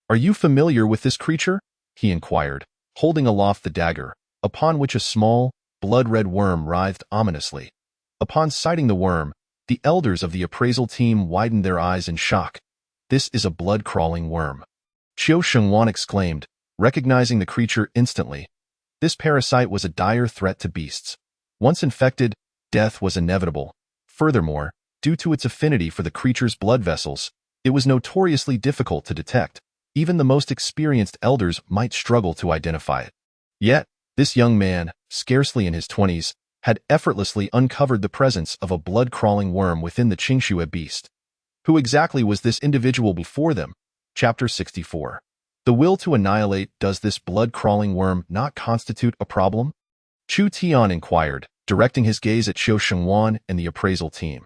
"Are you familiar with this creature?" he inquired, holding aloft the dagger, upon which a small, blood-red worm writhed ominously. Upon sighting the worm, the elders of the appraisal team widened their eyes in shock. "This is a blood-crawling worm," Qiu Shengwan exclaimed, recognizing the creature instantly. This parasite was a dire threat to beasts. Once infected, death was inevitable. Furthermore, due to its affinity for the creature's blood vessels, it was notoriously difficult to detect. Even the most experienced elders might struggle to identify it. Yet, this young man, scarcely in his 20s, had effortlessly uncovered the presence of a blood-crawling worm within the Qingxue beast. Who exactly was this individual before them? Chapter 64. The will to annihilate. Does this blood-crawling worm not constitute a problem? Chu Tian inquired, directing his gaze at Qiu Shengwan and the appraisal team.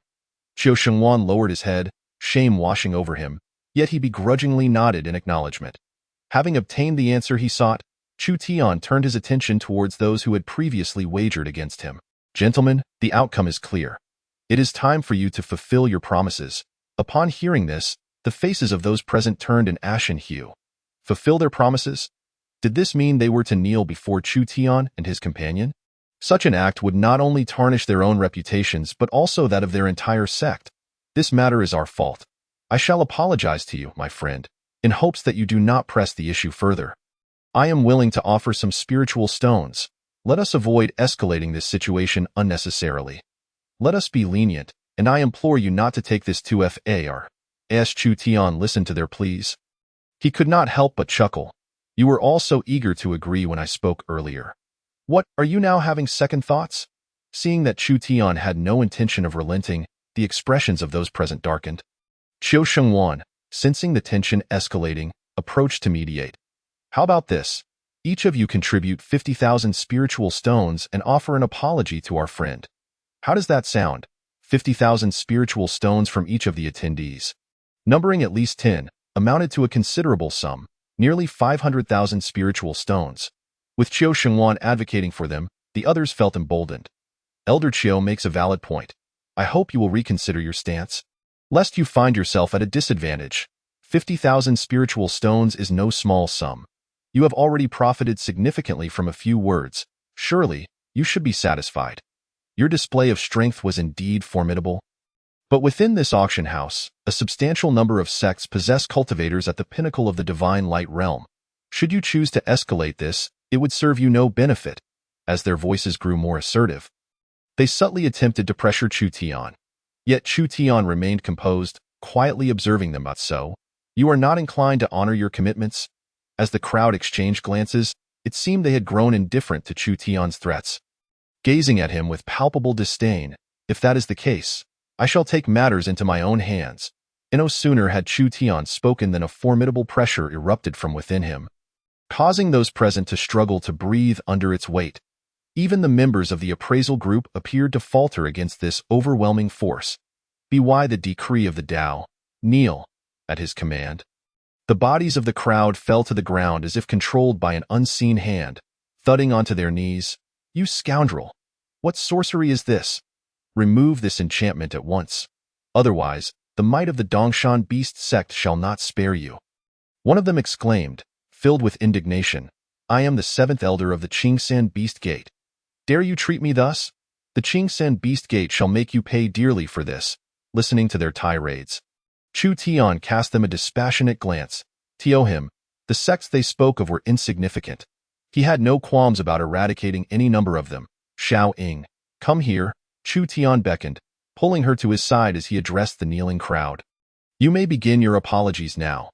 Qiu Shengwan lowered his head, shame washing over him, yet he begrudgingly nodded in acknowledgement. Having obtained the answer he sought, Chu Tian turned his attention towards those who had previously wagered against him. "Gentlemen, the outcome is clear. It is time for you to fulfill your promises." Upon hearing this, the faces of those present turned an ashen hue. Fulfill their promises? Did this mean they were to kneel before Chu Tian and his companion? Such an act would not only tarnish their own reputations but also that of their entire sect. "This matter is our fault. I shall apologize to you, my friend, in hopes that you do not press the issue further. I am willing to offer some spiritual stones. Let us avoid escalating this situation unnecessarily. Let us be lenient, and I implore you not to take this too far." As Chu Tian listened to their pleas, he could not help but chuckle. "You were all so eager to agree when I spoke earlier. What, are you now having second thoughts?" Seeing that Chu Tian had no intention of relenting, the expressions of those present darkened. Qiu Shengwan, sensing the tension escalating, approached to mediate. "How about this? Each of you contribute 50,000 spiritual stones and offer an apology to our friend. How does that sound? 50,000 spiritual stones from each of the attendees, numbering at least 10, amounted to a considerable sum, nearly 500,000 spiritual stones. With Qiu Shengwan advocating for them, the others felt emboldened. Elder Qiu makes a valid point. I hope you will reconsider your stance, lest you find yourself at a disadvantage. 50,000 spiritual stones is no small sum. You have already profited significantly from a few words. Surely, you should be satisfied. Your display of strength was indeed formidable. But within this auction house, a substantial number of sects possess cultivators at the pinnacle of the divine light realm. Should you choose to escalate this, it would serve you no benefit." As their voices grew more assertive, they subtly attempted to pressure Chu Tian. Yet Chu Tian remained composed, quietly observing them. "But so, you are not inclined to honor your commitments?" As the crowd exchanged glances, it seemed they had grown indifferent to Chu Tian's threats, gazing at him with palpable disdain. "If that is the case, I shall take matters into my own hands." And no sooner had Chu Tian spoken than a formidable pressure erupted from within him, causing those present to struggle to breathe under its weight. Even the members of the appraisal group appeared to falter against this overwhelming force. By the decree of the Tao, kneel, at his command. The bodies of the crowd fell to the ground as if controlled by an unseen hand, thudding onto their knees. "You scoundrel! What sorcery is this? Remove this enchantment at once. Otherwise, the might of the Dongshan beast sect shall not spare you." One of them exclaimed, filled with indignation, "I am the seventh elder of the Qingsan Beast Gate. Dare you treat me thus? The Qingsan Beast Gate shall make you pay dearly for this." Listening to their tirades, Chu Tian cast them a dispassionate glance. To him, the sects they spoke of were insignificant. He had no qualms about eradicating any number of them. "Xiao Ying, come here," Chu Tian beckoned, pulling her to his side as he addressed the kneeling crowd. "You may begin your apologies now."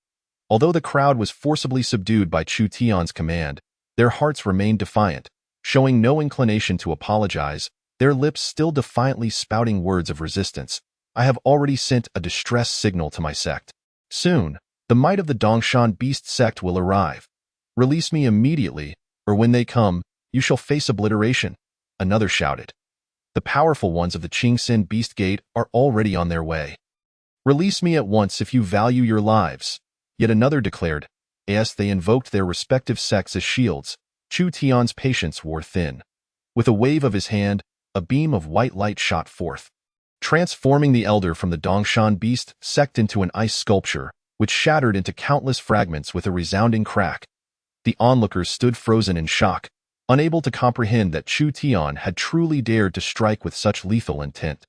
Although the crowd was forcibly subdued by Chu Tian's command, their hearts remained defiant, showing no inclination to apologize, their lips still defiantly spouting words of resistance. "I have already sent a distress signal to my sect. Soon, the might of the Dongshan beast sect will arrive. Release me immediately, or when they come, you shall face obliteration." Another shouted. "The powerful ones of the Qingsan Beast Gate are already on their way. Release me at once if you value your lives." Yet another declared. As they invoked their respective sects as shields, Chu Tian's patience wore thin. With a wave of his hand, a beam of white light shot forth, transforming the elder from the Dongshan beast sect into an ice sculpture, which shattered into countless fragments with a resounding crack. The onlookers stood frozen in shock, unable to comprehend that Chu Tian had truly dared to strike with such lethal intent.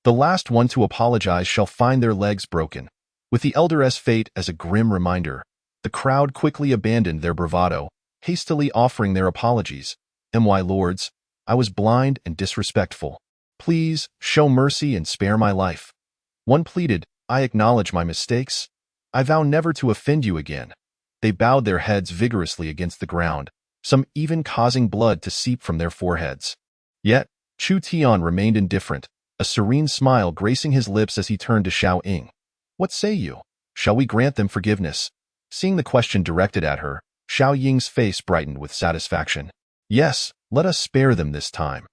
The last one to apologize shall find their legs broken. With the elder's fate as a grim reminder, the crowd quickly abandoned their bravado, hastily offering their apologies. "My lords, I was blind and disrespectful. Please, show mercy and spare my life." One pleaded, "I acknowledge my mistakes. I vow never to offend you again." They bowed their heads vigorously against the ground, some even causing blood to seep from their foreheads. Yet, Chu Tian remained indifferent, a serene smile gracing his lips as he turned to Xiao Ying. "What say you? Shall we grant them forgiveness?" Seeing the question directed at her, Xiao Ying's face brightened with satisfaction. "Yes, let us spare them this time."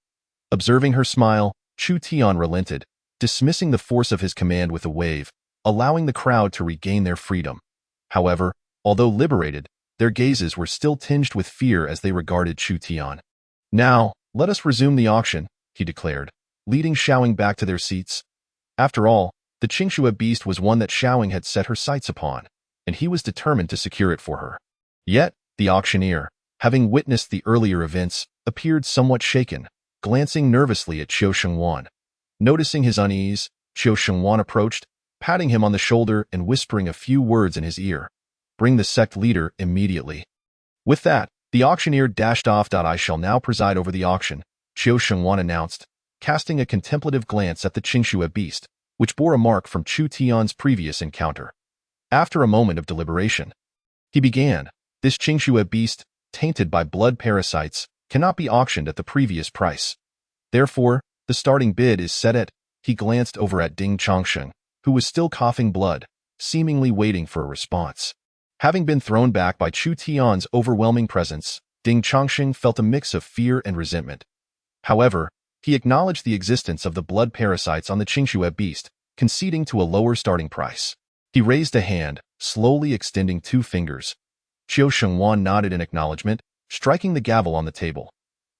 Observing her smile, Chu Tian relented, dismissing the force of his command with a wave, allowing the crowd to regain their freedom. However, although liberated, their gazes were still tinged with fear as they regarded Chu Tian. "Now, let us resume the auction," he declared, leading Xiaoying back to their seats. After all, the Qingxue beast was one that Xiaoying had set her sights upon, and he was determined to secure it for her. Yet, the auctioneer, having witnessed the earlier events, appeared somewhat shaken, glancing nervously at Qiu Shengwan. Noticing his unease, Qiu Shengwan approached, patting him on the shoulder and whispering a few words in his ear. "Bring the sect leader immediately." With that, the auctioneer dashed off. "I shall now preside over the auction," Qiu Shengwan announced, casting a contemplative glance at the Qingxue beast, which bore a mark from Chu Tian's previous encounter. After a moment of deliberation, he began, "This Qingxue beast, tainted by blood parasites, cannot be auctioned at the previous price. Therefore, the starting bid is set at." He glanced over at Ding Chongsheng, who was still coughing blood, seemingly waiting for a response. Having been thrown back by Chu Tian's overwhelming presence, Ding Chongsheng felt a mix of fear and resentment. However, he acknowledged the existence of the blood parasites on the Qingxue beast, conceding to a lower starting price. He raised a hand, slowly extending 2 fingers. Qiu Shengwan nodded in acknowledgement, striking the gavel on the table.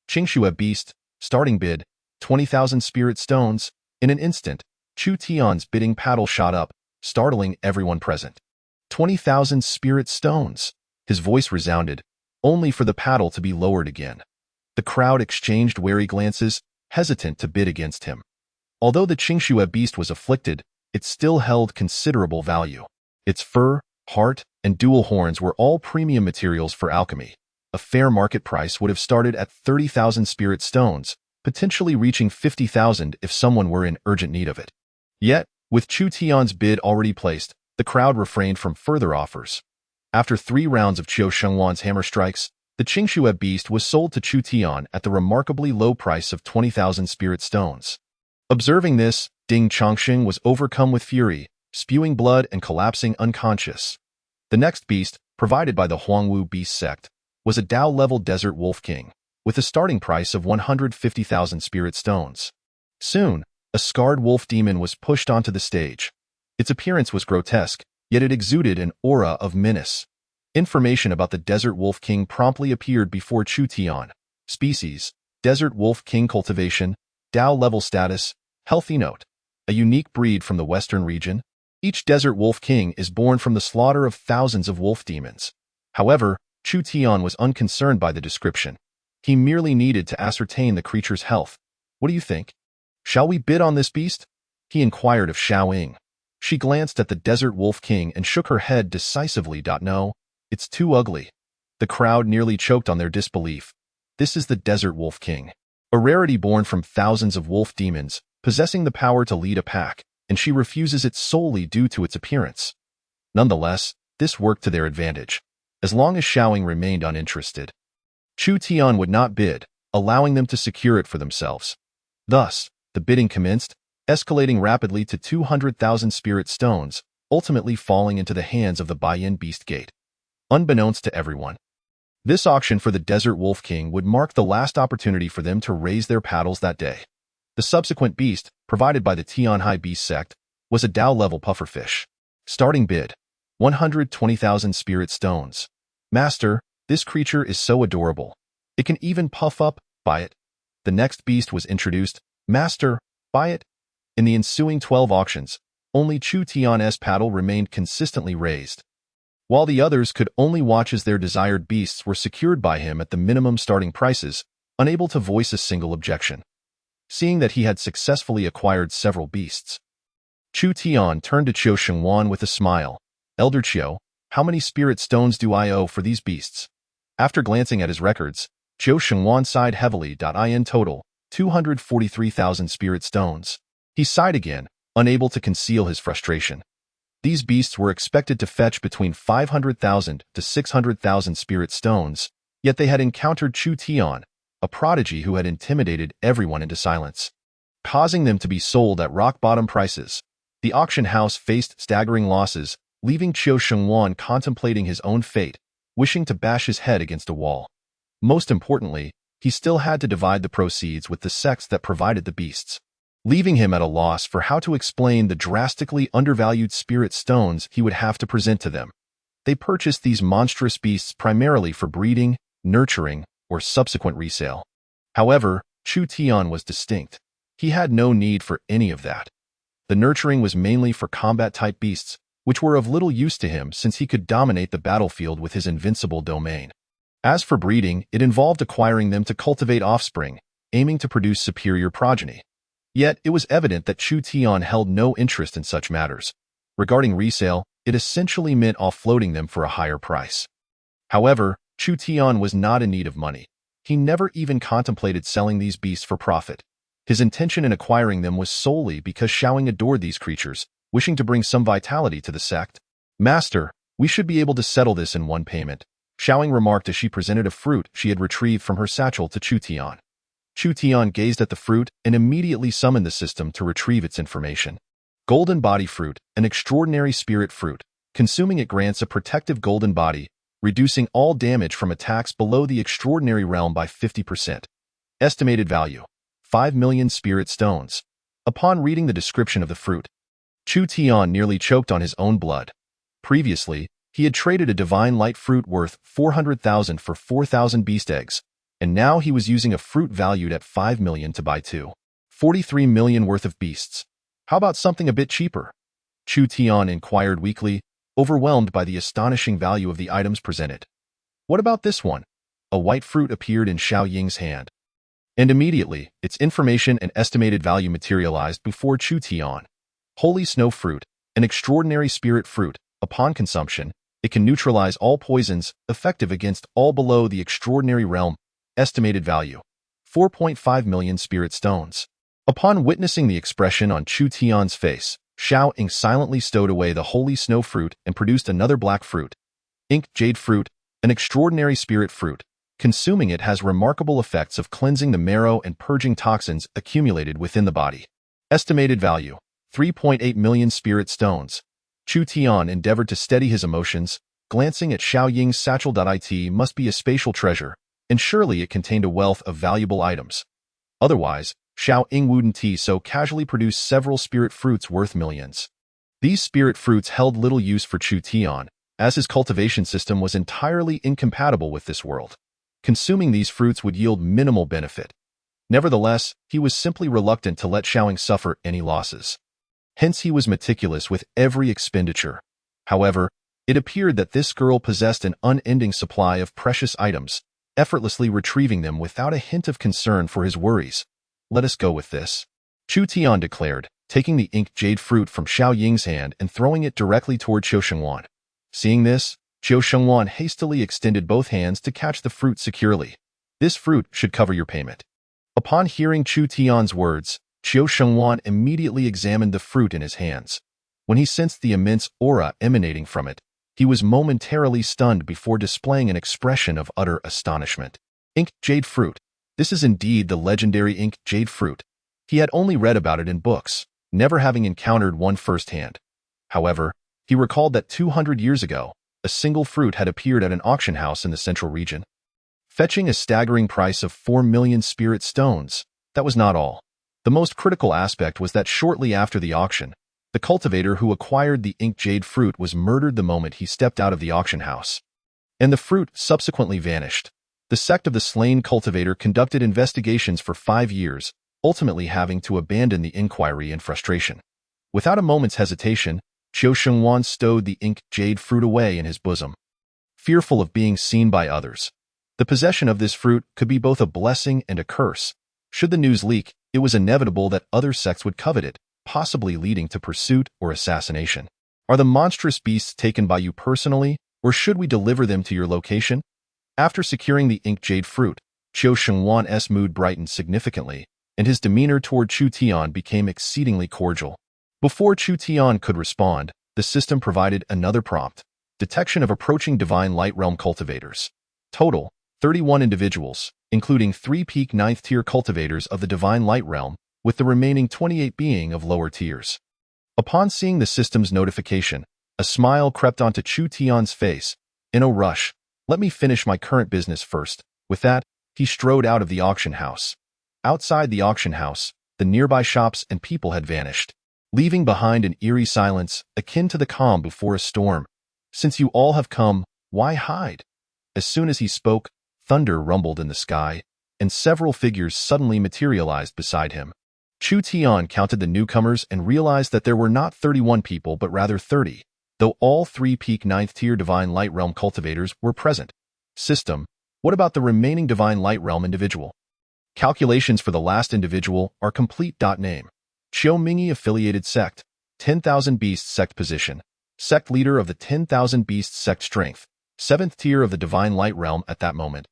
"Qingxue beast, starting bid, 20,000 spirit stones." In an instant, Chu Tian's bidding paddle shot up, startling everyone present. 20,000 spirit stones! His voice resounded, only for the paddle to be lowered again. The crowd exchanged wary glances, hesitant to bid against him. Although the Qingxue beast was afflicted, it still held considerable value. Its fur, heart, and dual horns were all premium materials for alchemy. A fair market price would have started at 30,000 spirit stones, potentially reaching 50,000 if someone were in urgent need of it. Yet, with Chu Tian's bid already placed, the crowd refrained from further offers. After 3 rounds of Qiu Shengwan's hammer strikes, the Qingxue beast was sold to Chu Tian at the remarkably low price of 20,000 spirit stones. Observing this, Ding Chongsheng was overcome with fury, spewing blood and collapsing unconscious. The next beast, provided by the Huangwu beast sect, was a Dao-level desert wolf king, with a starting price of 150,000 spirit stones. Soon, a scarred wolf demon was pushed onto the stage. Its appearance was grotesque, yet it exuded an aura of menace. Information about the Desert Wolf King promptly appeared before Chu Tian. Species: Desert Wolf King cultivation, Dao level status, healthy note. A unique breed from the western region. Each Desert Wolf King is born from the slaughter of thousands of wolf demons. However, Chu Tian was unconcerned by the description. He merely needed to ascertain the creature's health. What do you think? Shall we bid on this beast? He inquired of Xiao Ying. She glanced at the Desert Wolf King and shook her head decisively. No, it's too ugly. The crowd nearly choked on their disbelief. This is the Desert Wolf King, a rarity born from thousands of wolf demons, possessing the power to lead a pack, and she refuses it solely due to its appearance. Nonetheless, this worked to their advantage, as long as Xiao Ying remained uninterested. Chu Tian would not bid, allowing them to secure it for themselves. Thus, the bidding commenced, escalating rapidly to 200,000 spirit stones, ultimately falling into the hands of the Baiyan Beast Gate. Unbeknownst to everyone, this auction for the Desert Wolf King would mark the last opportunity for them to raise their paddles that day. The subsequent beast, provided by the Tianhai Beast Sect, was a Dao-level pufferfish. Starting bid: 120,000 spirit stones. Master, this creature is so adorable. It can even puff up. Buy it. The next beast was introduced. Master, buy it. In the ensuing 12 auctions, only Chu Tian's paddle remained consistently raised, while the others could only watch as their desired beasts were secured by him at the minimum starting prices, unable to voice a single objection. Seeing that he had successfully acquired several beasts, Chu Tian turned to Qiu Shengwan with a smile. Elder Qiu, how many spirit stones do I owe for these beasts? After glancing at his records, Qiu Shengwan sighed heavily. In total, 243,000 spirit stones. He sighed again, unable to conceal his frustration. These beasts were expected to fetch between 500,000 to 600,000 spirit stones, yet they had encountered Chu Tian, a prodigy who had intimidated everyone into silence, causing them to be sold at rock-bottom prices. The auction house faced staggering losses, leaving Qiu Shengwan contemplating his own fate, wishing to bash his head against a wall. Most importantly, he still had to divide the proceeds with the sects that provided the beasts, leaving him at a loss for how to explain the drastically undervalued spirit stones he would have to present to them. They purchased these monstrous beasts primarily for breeding, nurturing, or subsequent resale. However, Chu Tian was distinct. He had no need for any of that. The nurturing was mainly for combat-type beasts, which were of little use to him since he could dominate the battlefield with his invincible domain. As for breeding, it involved acquiring them to cultivate offspring, aiming to produce superior progeny. Yet, it was evident that Chu Tian held no interest in such matters. Regarding resale, it essentially meant offloading them for a higher price. However, Chu Tian was not in need of money. He never even contemplated selling these beasts for profit. His intention in acquiring them was solely because Xiao Ying adored these creatures, wishing to bring some vitality to the sect. Master, we should be able to settle this in one payment, Xiao Ying remarked as she presented a fruit she had retrieved from her satchel to Chu Tian. Chu Tian gazed at the fruit and immediately summoned the system to retrieve its information. Golden Body Fruit, an extraordinary spirit fruit. Consuming it grants a protective golden body, reducing all damage from attacks below the extraordinary realm by 50%. Estimated value: 5 million spirit stones. Upon reading the description of the fruit, Chu Tian nearly choked on his own blood. Previously, he had traded a divine light fruit worth 400,000 for 4,000 beast eggs, and now he was using a fruit valued at 5 million to buy 43 million worth of beasts. How about something a bit cheaper? Chu Tian inquired weakly, overwhelmed by the astonishing value of the items presented. What about this one? A white fruit appeared in Xiao Ying's hand, and immediately, its information and estimated value materialized before Chu Tian. Holy Snow Fruit, an extraordinary spirit fruit. Upon consumption, it can neutralize all poisons, effective against all below the extraordinary realm. Estimated value: 4.5 million spirit stones. Upon witnessing the expression on Chu Tian's face, Xiao Ying silently stowed away the holy snow fruit and produced another black fruit. Ink Jade Fruit, an extraordinary spirit fruit. Consuming it has remarkable effects of cleansing the marrow and purging toxins accumulated within the body. Estimated value: 3.8 million spirit stones. Chu Tian endeavored to steady his emotions, glancing at Xiao Ying's satchel. It must be a spatial treasure, and surely it contained a wealth of valuable items. Otherwise, Xiao Ying wouldn't so casually produce several spirit fruits worth millions. These spirit fruits held little use for Chu Tian, as his cultivation system was entirely incompatible with this world. Consuming these fruits would yield minimal benefit. Nevertheless, he was simply reluctant to let Xiaoying suffer any losses. Hence he was meticulous with every expenditure. However, it appeared that this girl possessed an unending supply of precious items, effortlessly retrieving them without a hint of concern for his worries. "Let us go with this," Chu Tian declared, taking the inked jade fruit from Xiao Ying's hand and throwing it directly toward Qiu Shengwan. Seeing this, Qiu Shengwan hastily extended both hands to catch the fruit securely. "This fruit should cover your payment." Upon hearing Chu Tian's words, Qiu Shengwan immediately examined the fruit in his hands. When he sensed the immense aura emanating from it, he was momentarily stunned before displaying an expression of utter astonishment. Inked jade fruit. This is indeed the legendary inked jade fruit. He had only read about it in books, never having encountered one firsthand. However, he recalled that 200 years ago, a single fruit had appeared at an auction house in the central region, fetching a staggering price of 4 million spirit stones. That was not all. The most critical aspect was that shortly after the auction, the cultivator who acquired the inked jade fruit was murdered the moment he stepped out of the auction house. And the fruit subsequently vanished. The sect of the slain cultivator conducted investigations for 5 years, ultimately having to abandon the inquiry in frustration. Without a moment's hesitation, Qiu Shengwan stowed the inked jade fruit away in his bosom. Fearful of being seen by others, the possession of this fruit could be both a blessing and a curse. Should the news leak, it was inevitable that other sects would covet it, possibly leading to pursuit or assassination. "Are the monstrous beasts taken by you personally, or should we deliver them to your location?" After securing the inked jade fruit, Qiu Shengwan's mood brightened significantly, and his demeanor toward Chu Tian became exceedingly cordial. Before Chu Tian could respond, the system provided another prompt: detection of approaching divine light realm cultivators. Total, 31 individuals, including 3 peak 9th tier cultivators of the divine light realm, with the remaining 28 being of lower tiers. Upon seeing the system's notification, a smile crept onto Chu Tian's face. "In a rush, let me finish my current business first." With that, he strode out of the auction house. Outside the auction house, the nearby shops and people had vanished, leaving behind an eerie silence akin to the calm before a storm. "Since you all have come, why hide?" As soon as he spoke, thunder rumbled in the sky, and several figures suddenly materialized beside him. Chu Tian counted the newcomers and realized that there were not 31 people but rather 30, though all 3 peak 9th tier divine light realm cultivators were present. System: what about the remaining divine light realm individual? Calculations for the last individual are complete. Name: Qiumingi affiliated sect, 10,000 beast sect position, sect leader of the 10,000 beast sect strength, 7th tier of the divine light realm. At that moment,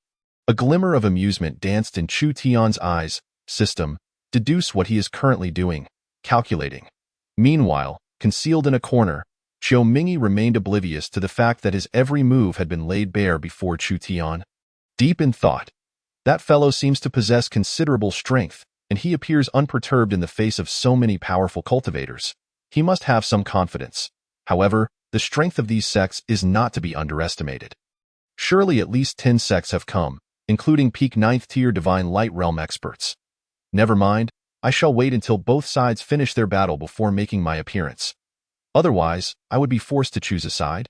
a glimmer of amusement danced in Chu Tian's eyes. System: deduce what he is currently doing, calculating. Meanwhile, concealed in a corner, Qiumingi remained oblivious to the fact that his every move had been laid bare before Chu Tian. Deep in thought, "That fellow seems to possess considerable strength, and he appears unperturbed in the face of so many powerful cultivators. He must have some confidence. However, the strength of these sects is not to be underestimated. Surely at least 10 sects have come, including peak 9th tier divine light realm experts. Never mind, I shall wait until both sides finish their battle before making my appearance. Otherwise, I would be forced to choose a side.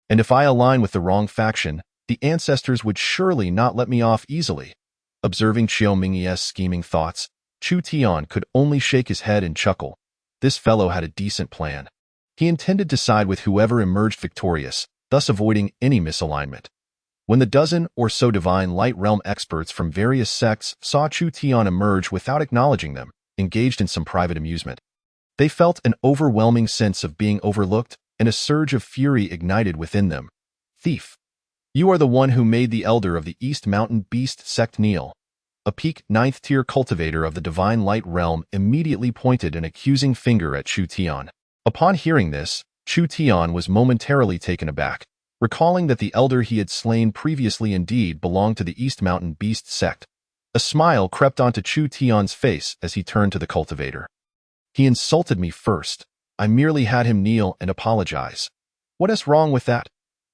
And if I align with the wrong faction, the ancestors would surely not let me off easily." Observing Qiumingi's scheming thoughts, Chu Tian could only shake his head and chuckle. This fellow had a decent plan. He intended to side with whoever emerged victorious, thus avoiding any misalignment. When the dozen or so divine light realm experts from various sects saw Chu Tian emerge without acknowledging them, engaged in some private amusement, they felt an overwhelming sense of being overlooked, and a surge of fury ignited within them. "Thief! You are the one who made the elder of the East Mountain Beast sect kneel." A peak 9th tier cultivator of the divine light realm immediately pointed an accusing finger at Chu Tian. Upon hearing this, Chu Tian was momentarily taken aback, recalling that the elder he had slain previously indeed belonged to the East Mountain Beast sect. A smile crept onto Chu Tian's face as he turned to the cultivator. "He insulted me first. I merely had him kneel and apologize. What is wrong with that?"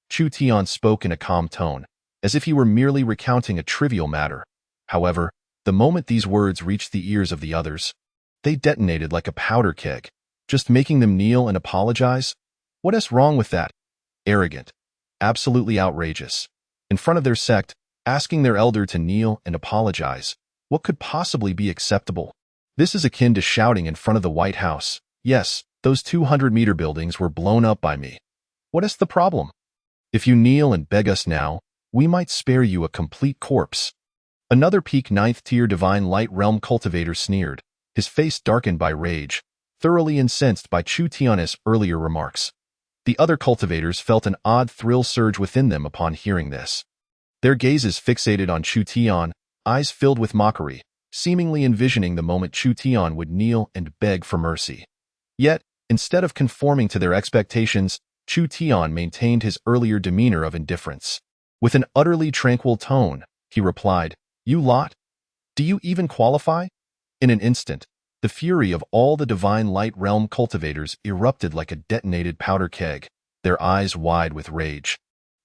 Chu Tian spoke in a calm tone, as if he were merely recounting a trivial matter. However, the moment these words reached the ears of the others, they detonated like a powder keg. Just making them kneel and apologize? What is wrong with that? Arrogant. Absolutely outrageous. In front of their sect, asking their elder to kneel and apologize. What could possibly be acceptable? This is akin to shouting in front of the White House, "Yes, those 200-meter buildings were blown up by me." What is the problem? If you kneel and beg us now, we might spare you a complete corpse. Another peak ninth-tier divine light realm cultivator sneered, his face darkened by rage, thoroughly incensed by Chu Tian's earlier remarks. The other cultivators felt an odd thrill surge within them upon hearing this. Their gazes fixated on Chu Tian, eyes filled with mockery, seemingly envisioning the moment Chu Tian would kneel and beg for mercy. Yet, instead of conforming to their expectations, Chu Tian maintained his earlier demeanor of indifference. With an utterly tranquil tone, he replied, "You lot? Do you even qualify?" In an instant, the fury of all the divine light realm cultivators erupted like a detonated powder keg, their eyes wide with rage.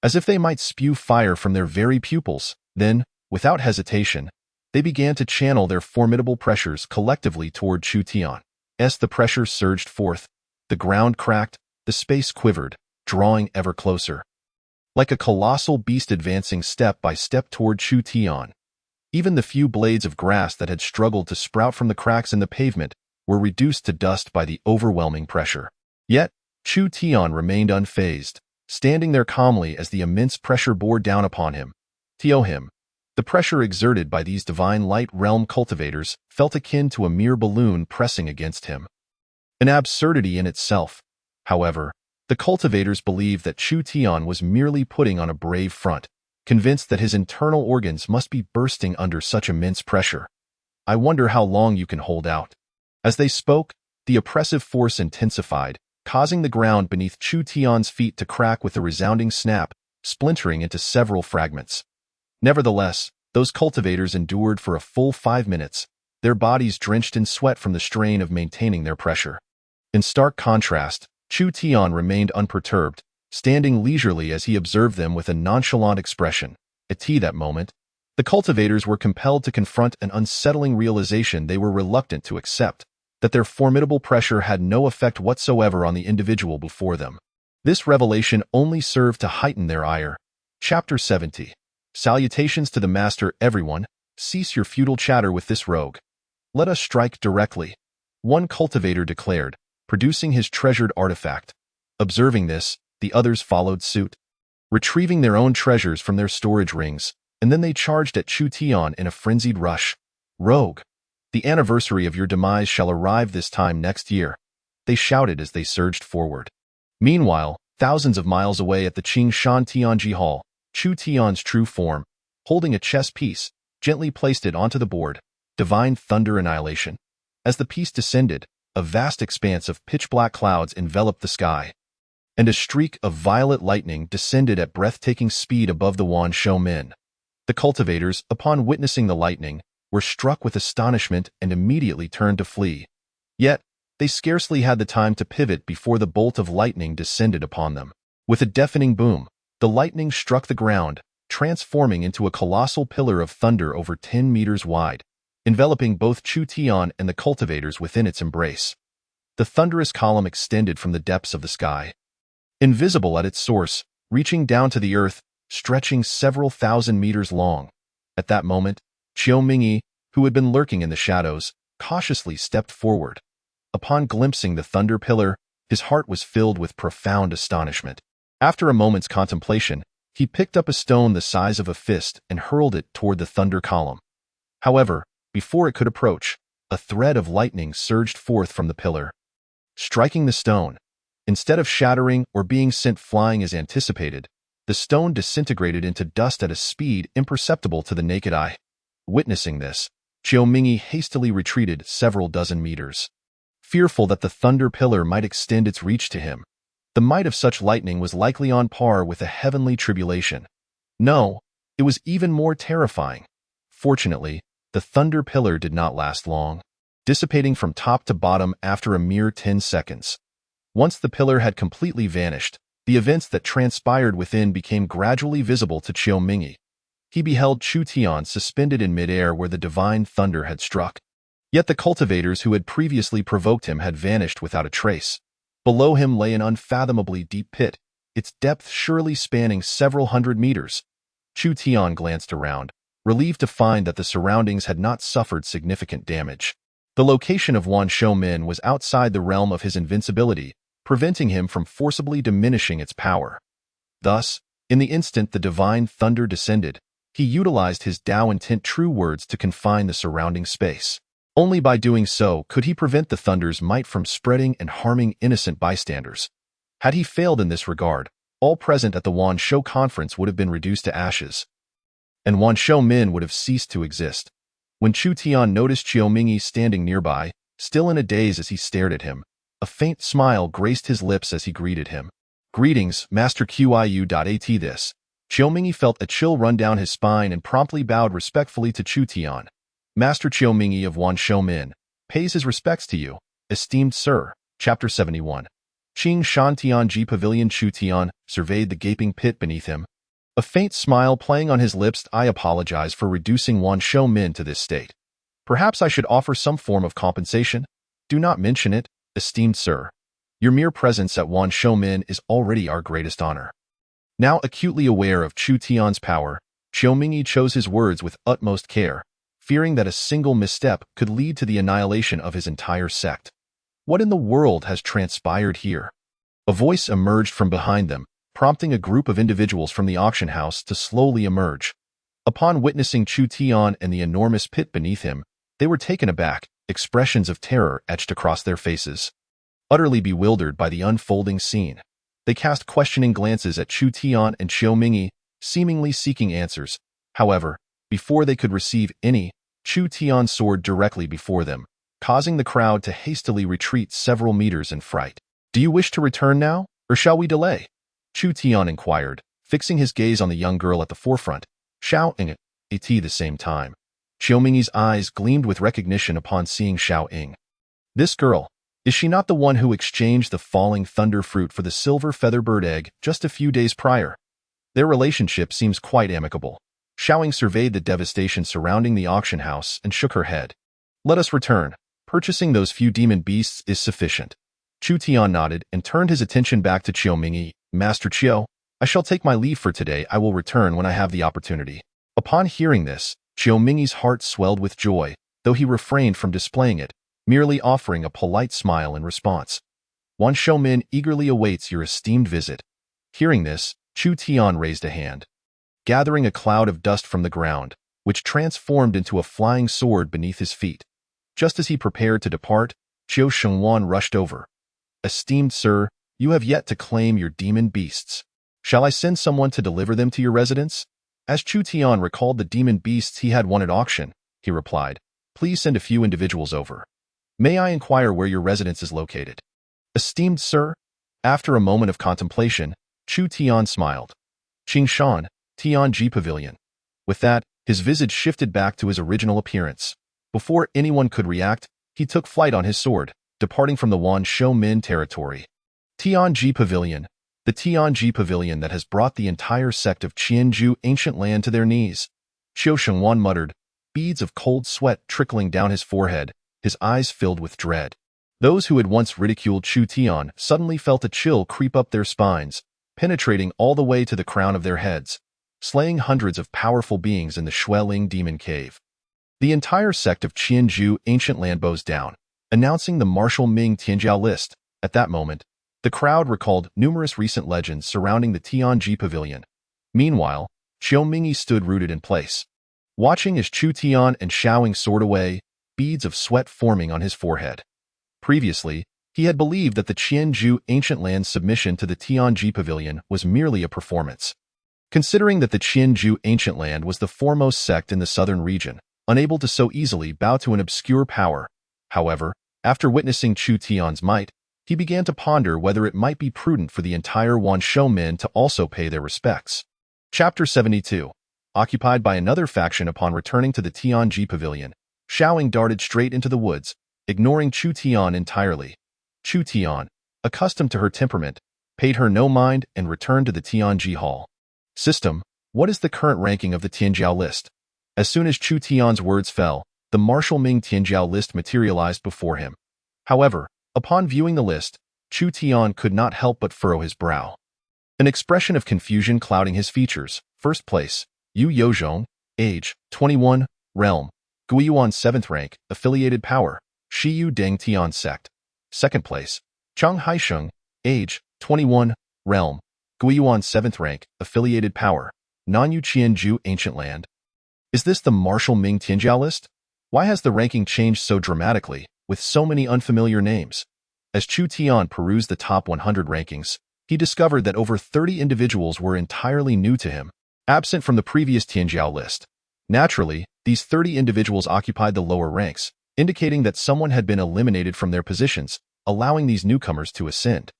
As if they might spew fire from their very pupils, then, without hesitation, they began to channel their formidable pressures collectively toward Chu Tian. As the pressure surged forth, the ground cracked, the space quivered, drawing ever closer. Like a colossal beast advancing step by step toward Chu Tian. Even the few blades of grass that had struggled to sprout from the cracks in the pavement were reduced to dust by the overwhelming pressure. Yet, Chu Tian remained unfazed, standing there calmly as the immense pressure bore down upon him. The pressure exerted by these divine light realm cultivators felt akin to a mere balloon pressing against him. An absurdity in itself. However, the cultivators believed that Chu Tian was merely putting on a brave front, convinced that his internal organs must be bursting under such immense pressure. "I wonder how long you can hold out." As they spoke, the oppressive force intensified, causing the ground beneath Chu Tian's feet to crack with a resounding snap, splintering into several fragments. Nevertheless, those cultivators endured for a full 5 minutes, their bodies drenched in sweat from the strain of maintaining their pressure. In stark contrast, Chu Tian remained unperturbed, standing leisurely as he observed them with a nonchalant expression. At that moment, the cultivators were compelled to confront an unsettling realization they were reluctant to accept, that their formidable pressure had no effect whatsoever on the individual before them. This revelation only served to heighten their ire. Chapter 70. Salutations to the Master, everyone. Cease your futile chatter with this rogue. Let us strike directly, one cultivator declared, producing his treasured artifact. Observing this, the others followed suit, retrieving their own treasures from their storage rings, and then they charged at Chu Tian in a frenzied rush. "Rogue! The anniversary of your demise shall arrive this time next year," they shouted as they surged forward. Meanwhile, thousands of miles away at the Qingshan Tianji Hall, Chu Tian's true form, holding a chess piece, gently placed it onto the board. Divine thunder annihilation. As the piece descended, a vast expanse of pitch-black clouds enveloped the sky, and a streak of violet lightning descended at breathtaking speed above the Wan Shou men. The cultivators, upon witnessing the lightning, were struck with astonishment and immediately turned to flee. Yet, they scarcely had the time to pivot before the bolt of lightning descended upon them. With a deafening boom, the lightning struck the ground, transforming into a colossal pillar of thunder over 10 meters wide, enveloping both Chu Tian and the cultivators within its embrace. The thunderous column extended from the depths of the sky, invisible at its source, reaching down to the earth, stretching several thousand meters long. At that moment, Qiu Mingyi, who had been lurking in the shadows, cautiously stepped forward. Upon glimpsing the thunder pillar, his heart was filled with profound astonishment. After a moment's contemplation, he picked up a stone the size of a fist and hurled it toward the thunder column. However, before it could approach, a thread of lightning surged forth from the pillar, striking the stone. Instead of shattering or being sent flying as anticipated, the stone disintegrated into dust at a speed imperceptible to the naked eye. Witnessing this, Qiu Mingyi hastily retreated several dozen meters, fearful that the thunder pillar might extend its reach to him. The might of such lightning was likely on par with a heavenly tribulation. No, it was even more terrifying. Fortunately, the thunder pillar did not last long, dissipating from top to bottom after a mere 10 seconds. Once the pillar had completely vanished, the events that transpired within became gradually visible to Qiu Mingyi. He beheld Chu Tian suspended in midair where the divine thunder had struck. Yet the cultivators who had previously provoked him had vanished without a trace. Below him lay an unfathomably deep pit, its depth surely spanning several hundred meters. Chu Tian glanced around, relieved to find that the surroundings had not suffered significant damage. The location of Wan Shoumin was outside the realm of his invincibility, preventing him from forcibly diminishing its power. Thus, in the instant the divine thunder descended, he utilized his Tao intent true words to confine the surrounding space. Only by doing so could he prevent the thunder's might from spreading and harming innocent bystanders. Had he failed in this regard, all present at the Wan Shou conference would have been reduced to ashes, and Wan Shoumin would have ceased to exist. When Chu Tian noticed Qiu Mingyi standing nearby, still in a daze as he stared at him, a faint smile graced his lips as he greeted him. "Greetings, Master Qiu.at this." Qiu Mingyi felt a chill run down his spine and promptly bowed respectfully to Chu Tian. "Master Qiu Mingyi of Wan Shoumin pays his respects to you, esteemed sir." Chapter 71. Qing Shan Tianji Pavilion. Chu Tian surveyed the gaping pit beneath him, a faint smile playing on his lips. "I apologize for reducing Wan Shoumin to this state. Perhaps I should offer some form of compensation? Do not mention it, esteemed sir. Your mere presence at Wan Shoumin is already our greatest honor." Now acutely aware of Chu Tian's power, Qiu Mingyi chose his words with utmost care, fearing that a single misstep could lead to the annihilation of his entire sect. What in the world has transpired here? A voice emerged from behind them, prompting a group of individuals from the auction house to slowly emerge. Upon witnessing Chu Tian and the enormous pit beneath him, they were taken aback, expressions of terror etched across their faces. Utterly bewildered by the unfolding scene, they cast questioning glances at Chu Tian and Qiu Mingyi, seemingly seeking answers. However, before they could receive any, Chu Tian soared directly before them, causing the crowd to hastily retreat several meters in fright. "Do you wish to return now, or shall we delay?" Chu Tian inquired, fixing his gaze on the young girl at the forefront, shouting at the same time. Qiu Mingyi's eyes gleamed with recognition upon seeing Xiao Ying. This girl, is she not the one who exchanged the falling thunder fruit for the silver featherbird egg just a few days prior? Their relationship seems quite amicable. Xiao Ying surveyed the devastation surrounding the auction house and shook her head. "Let us return. Purchasing those few demon beasts is sufficient." Chu Tian nodded and turned his attention back to Qiu Mingyi. "Master Qiu, I shall take my leave for today. I will return when I have the opportunity." Upon hearing this, Qiu Mingyi's heart swelled with joy, though he refrained from displaying it, merely offering a polite smile in response. "Wan Shoumin eagerly awaits your esteemed visit." Hearing this, Chu Tian raised a hand, gathering a cloud of dust from the ground, which transformed into a flying sword beneath his feet. Just as he prepared to depart, Qiu Shengwan rushed over. "Esteemed sir, you have yet to claim your demon beasts. Shall I send someone to deliver them to your residence?" As Chu Tian recalled the demon beasts he had won at auction, he replied, "Please send a few individuals over. May I inquire where your residence is located?" "Esteemed sir?" After a moment of contemplation, Chu Tian smiled. "Qingshan, Tianji Pavilion." With that, his visage shifted back to his original appearance. Before anyone could react, he took flight on his sword, departing from the Wan Shoumin territory. Tianji Pavilion, the Tianji Pavilion that has brought the entire sect of Qianju ancient land to their knees. Qiu Shengwan muttered, beads of cold sweat trickling down his forehead, his eyes filled with dread. Those who had once ridiculed Chu Tian suddenly felt a chill creep up their spines, penetrating all the way to the crown of their heads, slaying hundreds of powerful beings in the Xueling demon cave. The entire sect of Qianju ancient land bows down, announcing the martial Ming Tianjiao list. At that moment, the crowd recalled numerous recent legends surrounding the Tianji Pavilion. Meanwhile, Qiu Mingyi stood rooted in place, watching as Chu Tian and Xiao Ying soared away, beads of sweat forming on his forehead. Previously, he had believed that the Qianju ancient land's submission to the Tianji Pavilion was merely a performance. Considering that the Qianju ancient land was the foremost sect in the southern region, unable to so easily bow to an obscure power. However, after witnessing Chu Tian's might, he began to ponder whether it might be prudent for the entire Wan Shoumin to also pay their respects. Chapter 72. Occupied by another faction upon returning to the Tianji Pavilion, Xiao Ying darted straight into the woods, ignoring Chu Tian entirely. Chu Tian, accustomed to her temperament, paid her no mind and returned to the Tianji Hall. "System, what is the current ranking of the Tianjiao list?" As soon as Chu Tian's words fell, the Martial Ming Tianjiao list materialized before him. However, upon viewing the list, Chu Tian could not help but furrow his brow. An expression of confusion clouding his features. First place, Yu Yozhong, age, 21, realm, Guiyuan 7th rank, affiliated power, Shiyu Deng Tian sect. Second place, Chang Haisheng, age, 21, realm, Guiyuan 7th rank, affiliated power, Nanyu Qianju ancient land. Is this the Martial Ming Tianjiao list? Why has the ranking changed so dramatically, with so many unfamiliar names? As Chu Tian perused the top 100 rankings, he discovered that over 30 individuals were entirely new to him, absent from the previous Tianjiao list. Naturally, these 30 individuals occupied the lower ranks, indicating that someone had been eliminated from their positions, allowing these newcomers to ascend.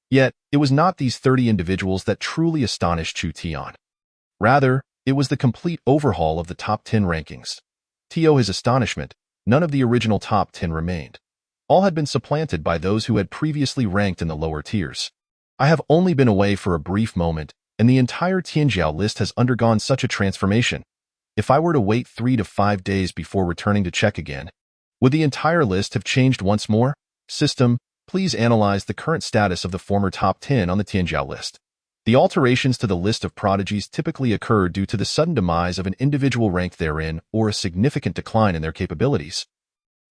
Yet, it was not these 30 individuals that truly astonished Chu Tian. Rather, it was the complete overhaul of the top 10 rankings. To his astonishment, none of the original top 10 remained. All had been supplanted by those who had previously ranked in the lower tiers. I have only been away for a brief moment, and the entire Tianjiao list has undergone such a transformation. If I were to wait 3 to 5 days before returning to check again, would the entire list have changed once more? System, please analyze the current status of the former top 10 on the Tianjiao list. The alterations to the list of prodigies typically occur due to the sudden demise of an individual ranked therein or a significant decline in their capabilities,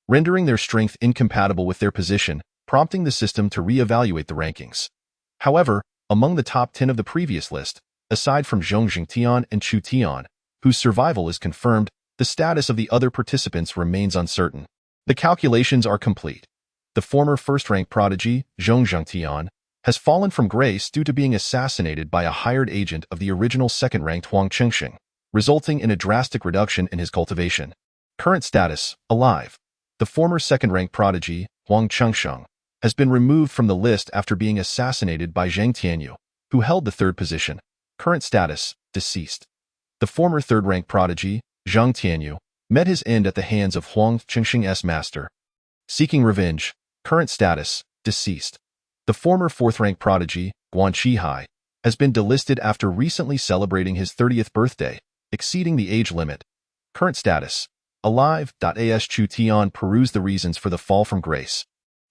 rendering their strength incompatible with their position, prompting the system to re-evaluate the rankings. However, among the top 10 of the previous list, aside from Zhong Jingtian and Chu Tian, whose survival is confirmed, the status of the other participants remains uncertain. The calculations are complete. The former first-rank prodigy, Zhong Jingtian, has fallen from grace due to being assassinated by a hired agent of the original second-ranked Huang Chengxing, resulting in a drastic reduction in his cultivation. Current status, alive. The former second-ranked prodigy, Huang Chengxing, has been removed from the list after being assassinated by Zhang Tianyu, who held the third position. Current status, deceased. The former third-ranked prodigy, Zhang Tianyu, met his end at the hands of Huang Chengxing's master. Seeking revenge. Current status, deceased. The former fourth-rank prodigy, Guan Qihai, has been delisted after recently celebrating his 30th birthday, exceeding the age limit. Current status, alive. As Chu Tian perused the reasons for the fall from grace,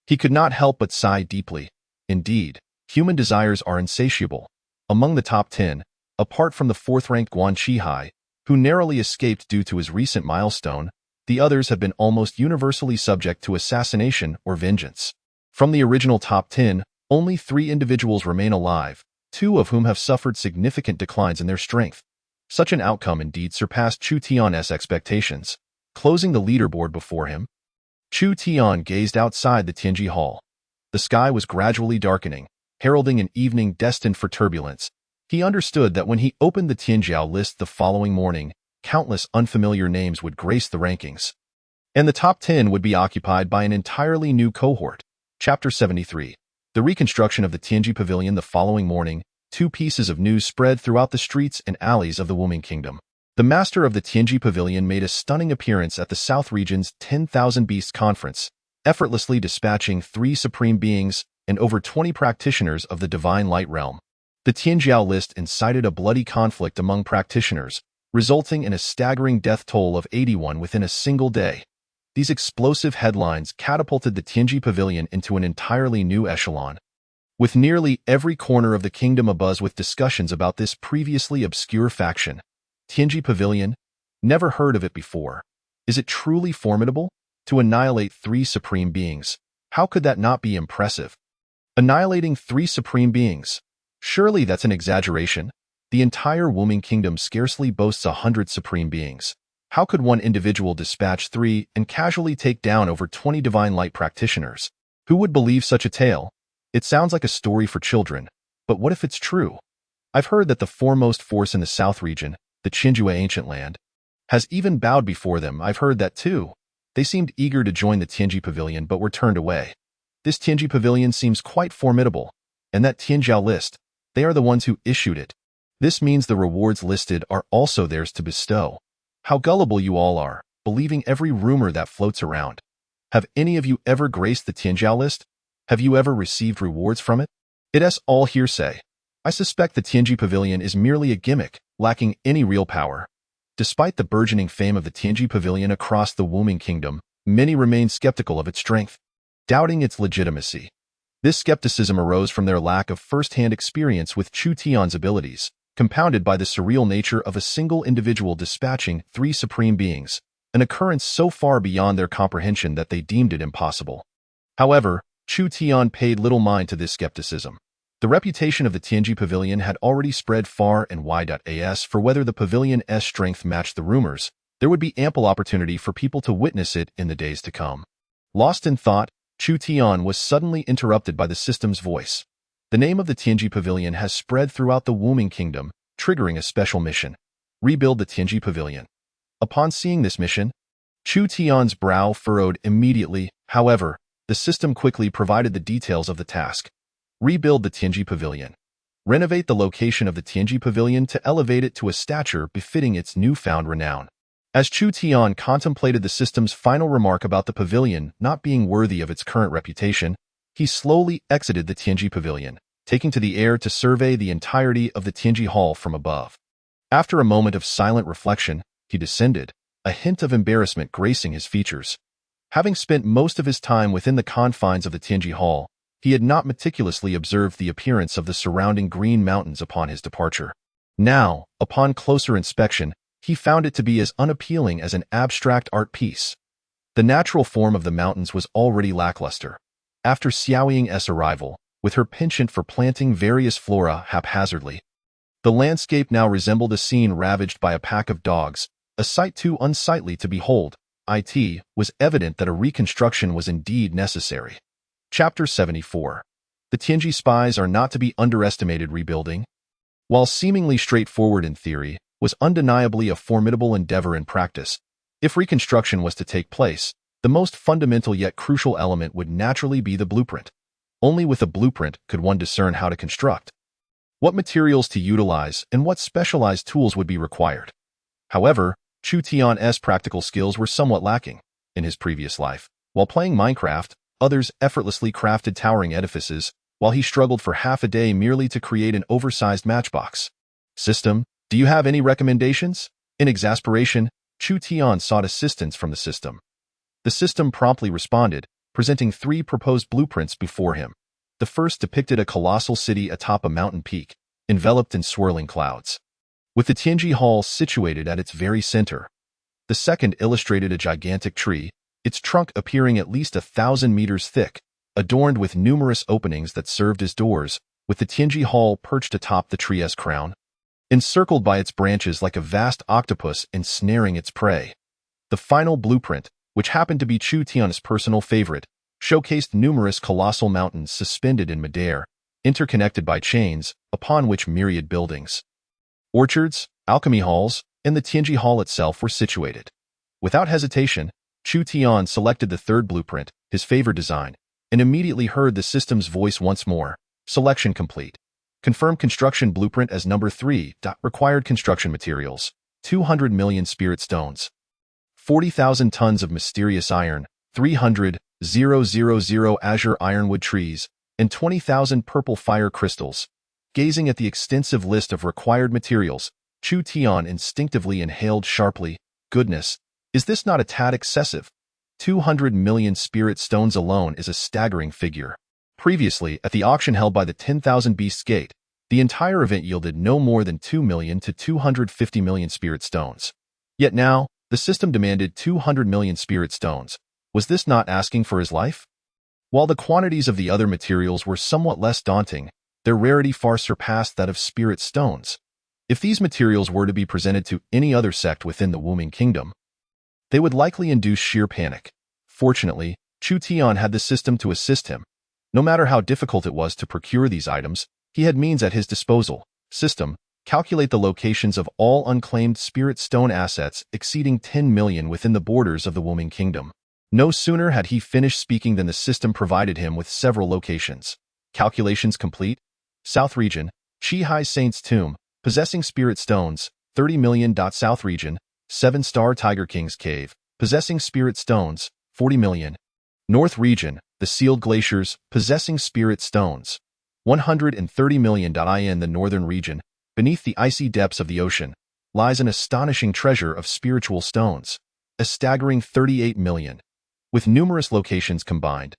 he could not help but sigh deeply. Indeed, human desires are insatiable. Among the top 10, apart from the fourth-ranked Guan Qihai, who narrowly escaped due to his recent milestone, the others have been almost universally subject to assassination or vengeance. From the original top 10, only 3 individuals remain alive, 2 of whom have suffered significant declines in their strength. Such an outcome indeed surpassed Chu Tian's expectations. Closing the leaderboard before him, Chu Tian gazed outside the Tianji Hall. The sky was gradually darkening, heralding an evening destined for turbulence. He understood that when he opened the Tianjiao list the following morning, countless unfamiliar names would grace the rankings, and the top 10 would be occupied by an entirely new cohort. Chapter 73. The reconstruction of the Tianji Pavilion the following morning, 2 pieces of news spread throughout the streets and alleys of the Wuming Kingdom. The master of the Tianji Pavilion made a stunning appearance at the South Region's 10,000 Beasts Conference, effortlessly dispatching 3 supreme beings and over 20 practitioners of the Divine Light Realm. The Tianjiao list incited a bloody conflict among practitioners, resulting in a staggering death toll of 81 within a single day. These explosive headlines catapulted the Tianji Pavilion into an entirely new echelon, with nearly every corner of the kingdom abuzz with discussions about this previously obscure faction. Tianji Pavilion? Never heard of it before. Is it truly formidable? To annihilate 3 supreme beings. How could that not be impressive? Annihilating 3 supreme beings. Surely that's an exaggeration. The entire Wuming Kingdom scarcely boasts 100 supreme beings. How could one individual dispatch 3 and casually take down over 20 divine light practitioners? Who would believe such a tale? It sounds like a story for children, but what if it's true? I've heard that the foremost force in the South region, the Qinjue ancient land, has even bowed before them. I've heard that too. They seemed eager to join the Tianji Pavilion but were turned away. This Tianji Pavilion seems quite formidable, and that Tianjiao list, they are the ones who issued it. This means the rewards listed are also theirs to bestow. How gullible you all are, believing every rumor that floats around. Have any of you ever graced the Tianjiao list? Have you ever received rewards from it? It's all hearsay. I suspect the Tianji Pavilion is merely a gimmick, lacking any real power. Despite the burgeoning fame of the Tianji Pavilion across the Wuming Kingdom, many remained skeptical of its strength, doubting its legitimacy. This skepticism arose from their lack of first-hand experience with Chu Tian's abilities, compounded by the surreal nature of a single individual dispatching 3 supreme beings, an occurrence so far beyond their comprehension that they deemed it impossible. However, Chu Tian paid little mind to this skepticism. The reputation of the Tianji Pavilion had already spread far and wide. As for whether the pavilion's strength matched the rumors, there would be ample opportunity for people to witness it in the days to come. Lost in thought, Chu Tian was suddenly interrupted by the system's voice. The name of the Tianji Pavilion has spread throughout the Wuming Kingdom, triggering a special mission. Rebuild the Tianji Pavilion. Upon seeing this mission, Chu Tian's brow furrowed immediately. However, the system quickly provided the details of the task. Rebuild the Tianji Pavilion. Renovate the location of the Tianji Pavilion to elevate it to a stature befitting its newfound renown. As Chu Tian contemplated the system's final remark about the pavilion not being worthy of its current reputation, he slowly exited the Tianji Pavilion, taking to the air to survey the entirety of the Tianji Hall from above. After a moment of silent reflection, he descended, a hint of embarrassment gracing his features. Having spent most of his time within the confines of the Tianji Hall, he had not meticulously observed the appearance of the surrounding green mountains upon his departure. Now, upon closer inspection, he found it to be as unappealing as an abstract art piece. The natural form of the mountains was already lackluster. After Xiao Ying's arrival, with her penchant for planting various flora haphazardly, the landscape now resembled a scene ravaged by a pack of dogs, a sight too unsightly to behold. It was evident that a reconstruction was indeed necessary. Chapter 74. The Tianji spies are not to be underestimated. Rebuilding, while seemingly straightforward in theory, was undeniably a formidable endeavor in practice. If reconstruction was to take place, the most fundamental yet crucial element would naturally be the blueprint. Only with a blueprint could one discern how to construct, what materials to utilize, and what specialized tools would be required. However, Chu Tian's practical skills were somewhat lacking. In his previous life, while playing Minecraft, others effortlessly crafted towering edifices, while he struggled for half a day merely to create an oversized matchbox. System, do you have any recommendations? In exasperation, Chu Tian sought assistance from the system. The system promptly responded, presenting 3 proposed blueprints before him. The first depicted a colossal city atop a mountain peak, enveloped in swirling clouds, with the Tianji Hall situated at its very center. The second illustrated a gigantic tree, its trunk appearing at least 1,000 meters thick, adorned with numerous openings that served as doors, with the Tianji Hall perched atop the tree's crown, encircled by its branches like a vast octopus ensnaring its prey. The final blueprint, which happened to be Chu Tian's personal favorite, showcased numerous colossal mountains suspended in midair, interconnected by chains, upon which myriad buildings, orchards, alchemy halls, and the Tianji Hall itself were situated. Without hesitation, Chu Tian selected the third blueprint, his favorite design, and immediately heard the system's voice once more. Selection complete. Confirm construction blueprint as number 3. Required construction materials: 200 million spirit stones, 40,000 tons of mysterious iron, 300,000 azure ironwood trees, and 20,000 purple fire crystals. Gazing at the extensive list of required materials, Chu Tian instinctively inhaled sharply. Goodness, is this not a tad excessive? 200 million spirit stones alone is a staggering figure. Previously, at the auction held by the 10,000 Beasts Gate, the entire event yielded no more than 2 million to 250 million spirit stones. Yet now, the system demanded 200 million spirit stones. Was this not asking for his life? While the quantities of the other materials were somewhat less daunting, their rarity far surpassed that of spirit stones. If these materials were to be presented to any other sect within the Wuming Kingdom, they would likely induce sheer panic. Fortunately, Chu Tian had the system to assist him. No matter how difficult it was to procure these items, he had means at his disposal. System, calculate the locations of all unclaimed spirit stone assets exceeding 10 million within the borders of the Wuming Kingdom. No sooner had he finished speaking than the system provided him with several locations. Calculations complete. South Region, Chi Saint's Tomb, possessing spirit stones, 30 million. South Region, 7-Star Tiger King's Cave, possessing spirit stones, 40 million. North Region, the Sealed Glaciers, possessing spirit stones, 130 million. In the Northern Region, beneath the icy depths of the ocean, lies an astonishing treasure of spiritual stones, a staggering 38 million, with numerous locations combined.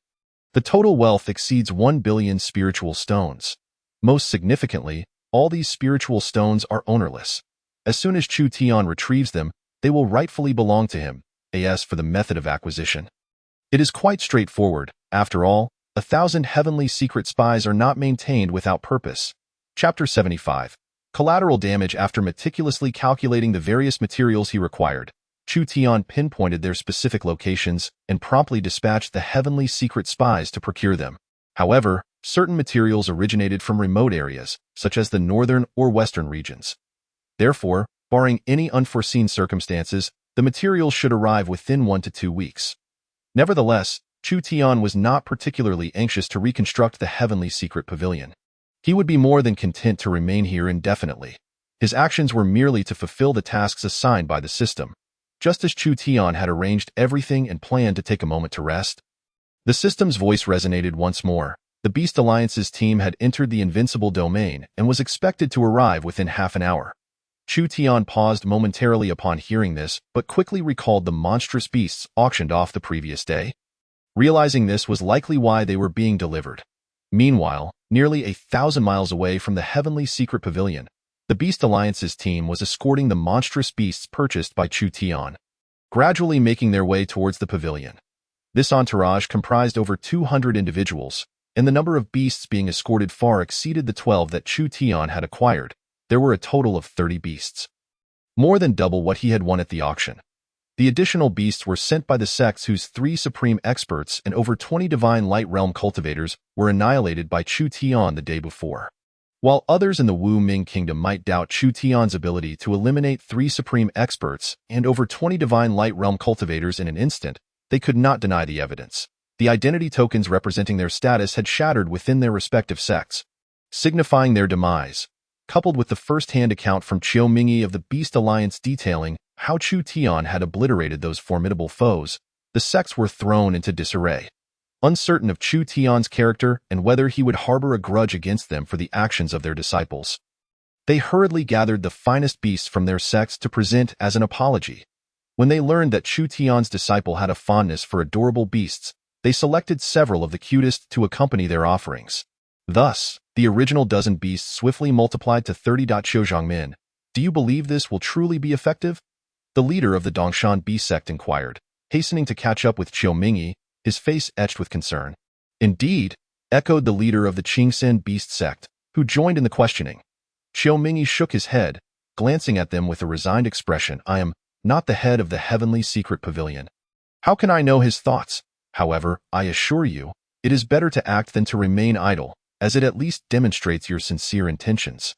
The total wealth exceeds 1 billion spiritual stones. Most significantly, all these spiritual stones are ownerless. As soon as Chu Tian retrieves them, they will rightfully belong to him. As for the method of acquisition, it is quite straightforward. After all, 1,000 heavenly secret spies are not maintained without purpose. Chapter 75. Collateral damage. After meticulously calculating the various materials he required, Chu Tian pinpointed their specific locations and promptly dispatched the heavenly secret spies to procure them. However, certain materials originated from remote areas, such as the northern or western regions. Therefore, barring any unforeseen circumstances, the materials should arrive within 1 to 2 weeks. Nevertheless, Chu Tian was not particularly anxious to reconstruct the heavenly secret pavilion. He would be more than content to remain here indefinitely. His actions were merely to fulfill the tasks assigned by the system. Just as Chu Tian had arranged everything and planned to take a moment to rest, the system's voice resonated once more. The Beast Alliance's team had entered the invincible domain and was expected to arrive within half an hour. Chu Tian paused momentarily upon hearing this, but quickly recalled the monstrous beasts auctioned off the previous day, realizing this was likely why they were being delivered. Meanwhile, nearly 1,000 miles away from the heavenly secret pavilion, the Beast Alliance's team was escorting the monstrous beasts purchased by Chu Tian, gradually making their way towards the pavilion. This entourage comprised over 200 individuals, and the number of beasts being escorted far exceeded the 12 that Chu Tian had acquired. There were a total of 30 beasts, more than double what he had won at the auction. The additional beasts were sent by the sects whose 3 supreme experts and over 20 divine light realm cultivators were annihilated by Chu Tian the day before. While others in the Wu Ming kingdom might doubt Chu Tian's ability to eliminate 3 supreme experts and over 20 divine light realm cultivators in an instant, they could not deny the evidence. The identity tokens representing their status had shattered within their respective sects, signifying their demise. Coupled with the first-hand account from Chiu Mingyi of the Beast Alliance detailing how Chu Tian had obliterated those formidable foes, the sects were thrown into disarray. Uncertain of Chu Tian's character and whether he would harbor a grudge against them for the actions of their disciples, they hurriedly gathered the finest beasts from their sects to present as an apology. When they learned that Chu Tian's disciple had a fondness for adorable beasts, they selected several of the cutest to accompany their offerings. Thus, the original dozen beasts swiftly multiplied to 30. Qiuzhangmin, do you believe this will truly be effective? The leader of the Dongshan Beast sect inquired, hastening to catch up with Chiu Mingyi, his face etched with concern. Indeed, echoed the leader of the Qingsen Beast sect, who joined in the questioning. Chiu Mingyi shook his head, glancing at them with a resigned expression. I am not the head of the heavenly secret pavilion. How can I know his thoughts? However, I assure you, it is better to act than to remain idle, as it at least demonstrates your sincere intentions.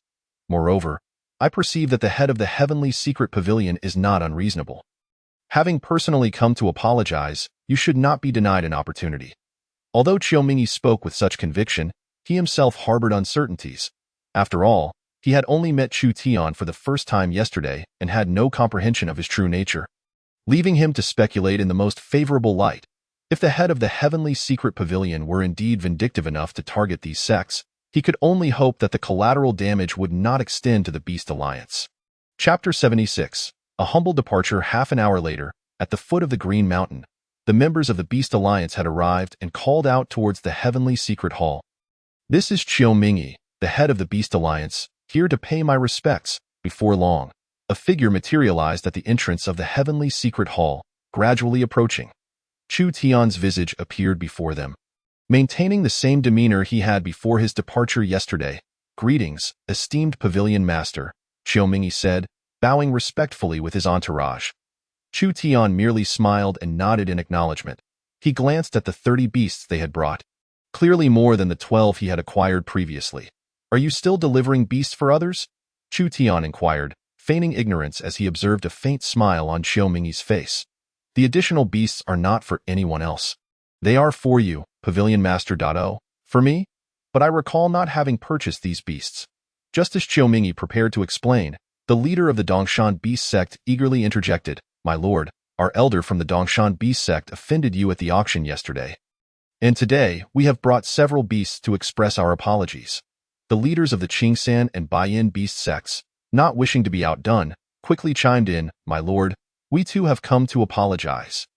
Moreover, I perceive that the head of the heavenly secret pavilion is not unreasonable. Having personally come to apologize, you should not be denied an opportunity. Although Chiu Mingyi spoke with such conviction, he himself harbored uncertainties. After all, he had only met Chu Tian for the first time yesterday and had no comprehension of his true nature, leaving him to speculate in the most favorable light. If the head of the heavenly secret pavilion were indeed vindictive enough to target these sects, he could only hope that the collateral damage would not extend to the Beast Alliance. Chapter 76. A humble departure. Half an hour later, at the foot of the Green Mountain, the members of the Beast Alliance had arrived and called out towards the heavenly secret hall. This is Chiu Mingyi, the head of the Beast Alliance, here to pay my respects. Before long, a figure materialized at the entrance of the heavenly secret hall, gradually approaching. Chu Tian's visage appeared before them, maintaining the same demeanor he had before his departure yesterday. Greetings, esteemed pavilion master, Chiu Mingyi said, bowing respectfully with his entourage. Chu Tian merely smiled and nodded in acknowledgement. He glanced at the 30 beasts they had brought, clearly more than the 12 he had acquired previously. Are you still delivering beasts for others? Chu Tian inquired, feigning ignorance as he observed a faint smile on Chiu Mingyi's face. The additional beasts are not for anyone else. They are for you, Pavilion Master. For me? But I recall not having purchased these beasts. Just as Chiu Mingyi prepared to explain, the leader of the Dongshan Beast sect eagerly interjected, My lord, our elder from the Dongshan Beast sect offended you at the auction yesterday. And today, we have brought several beasts to express our apologies. The leaders of the Qingsan and Baiyin Beast sects, not wishing to be outdone, quickly chimed in, "My lord, we too have come to apologize."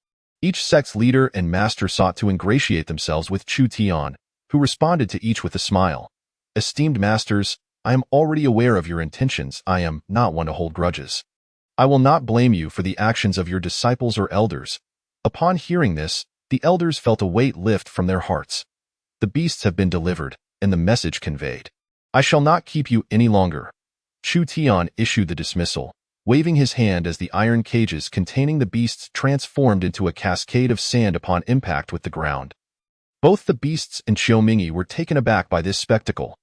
Each sect's leader and master sought to ingratiate themselves with Chu Tian, who responded to each with a smile. "Esteemed masters, I am already aware of your intentions. I am not one to hold grudges. I will not blame you for the actions of your disciples or elders." Upon hearing this, the elders felt a weight lift from their hearts. The beasts have been delivered, and the message conveyed. "I shall not keep you any longer." Chu Tian issued the dismissal, waving his hand as the iron cages containing the beasts transformed into a cascade of sand upon impact with the ground. Both the beasts and Xiaomingyi were taken aback by this spectacle.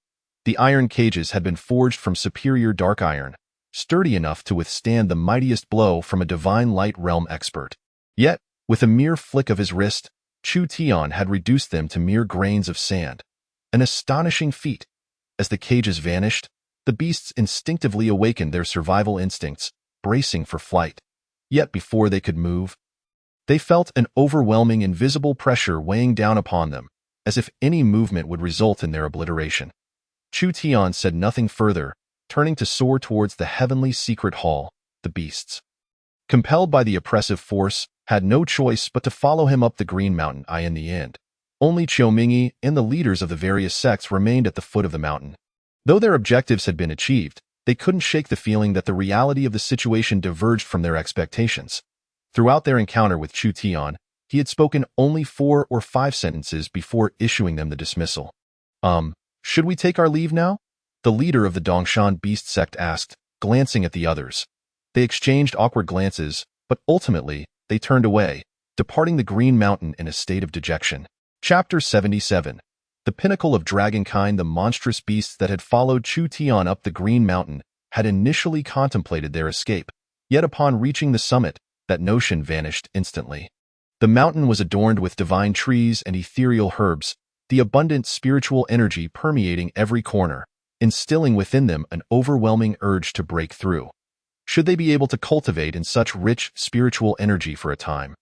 The iron cages had been forged from superior dark iron, sturdy enough to withstand the mightiest blow from a divine light realm expert. Yet, with a mere flick of his wrist, Chu Tian had reduced them to mere grains of sand. An astonishing feat. As the cages vanished, the beasts instinctively awakened their survival instincts, bracing for flight. Yet before they could move, they felt an overwhelming invisible pressure weighing down upon them, as if any movement would result in their obliteration. Chu Tian said nothing further, turning to soar towards the heavenly secret hall. The beasts, compelled by the oppressive force, had no choice but to follow him up the green mountain. In the end, only Qiumingyi and the leaders of the various sects remained at the foot of the mountain. Though their objectives had been achieved, they couldn't shake the feeling that the reality of the situation diverged from their expectations. Throughout their encounter with Chu Tian, he had spoken only 4 or 5 sentences before issuing them the dismissal. Should we take our leave now?" the leader of the Dongshan beast sect asked, glancing at the others. They exchanged awkward glances, but ultimately, they turned away, departing the green mountain in a state of dejection. Chapter 77. The pinnacle of dragonkind. The monstrous beasts that had followed Chu Tian up the green mountain had initially contemplated their escape, yet upon reaching the summit, that notion vanished instantly. The mountain was adorned with divine trees and ethereal herbs, the abundant spiritual energy permeating every corner, instilling within them an overwhelming urge to break through. Should they be able to cultivate in such rich spiritual energy for a time,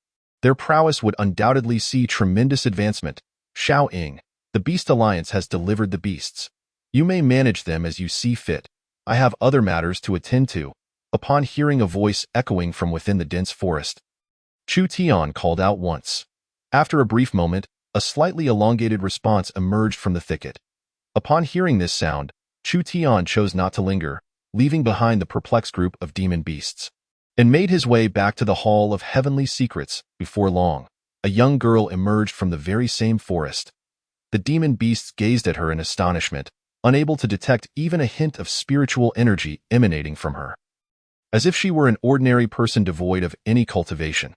their prowess would undoubtedly see tremendous advancement. Xiao Ying, the Beast Alliance has delivered the beasts. You may manage them as you see fit. I have other matters to attend to. Upon hearing a voice echoing from within the dense forest, Chu Tian called out once. After a brief moment, a slightly elongated response emerged from the thicket. Upon hearing this sound, Chu Tian chose not to linger, leaving behind the perplexed group of demon beasts, and made his way back to the Hall of Heavenly Secrets. Before long, a young girl emerged from the very same forest. The demon beasts gazed at her in astonishment, unable to detect even a hint of spiritual energy emanating from her, as if she were an ordinary person devoid of any cultivation.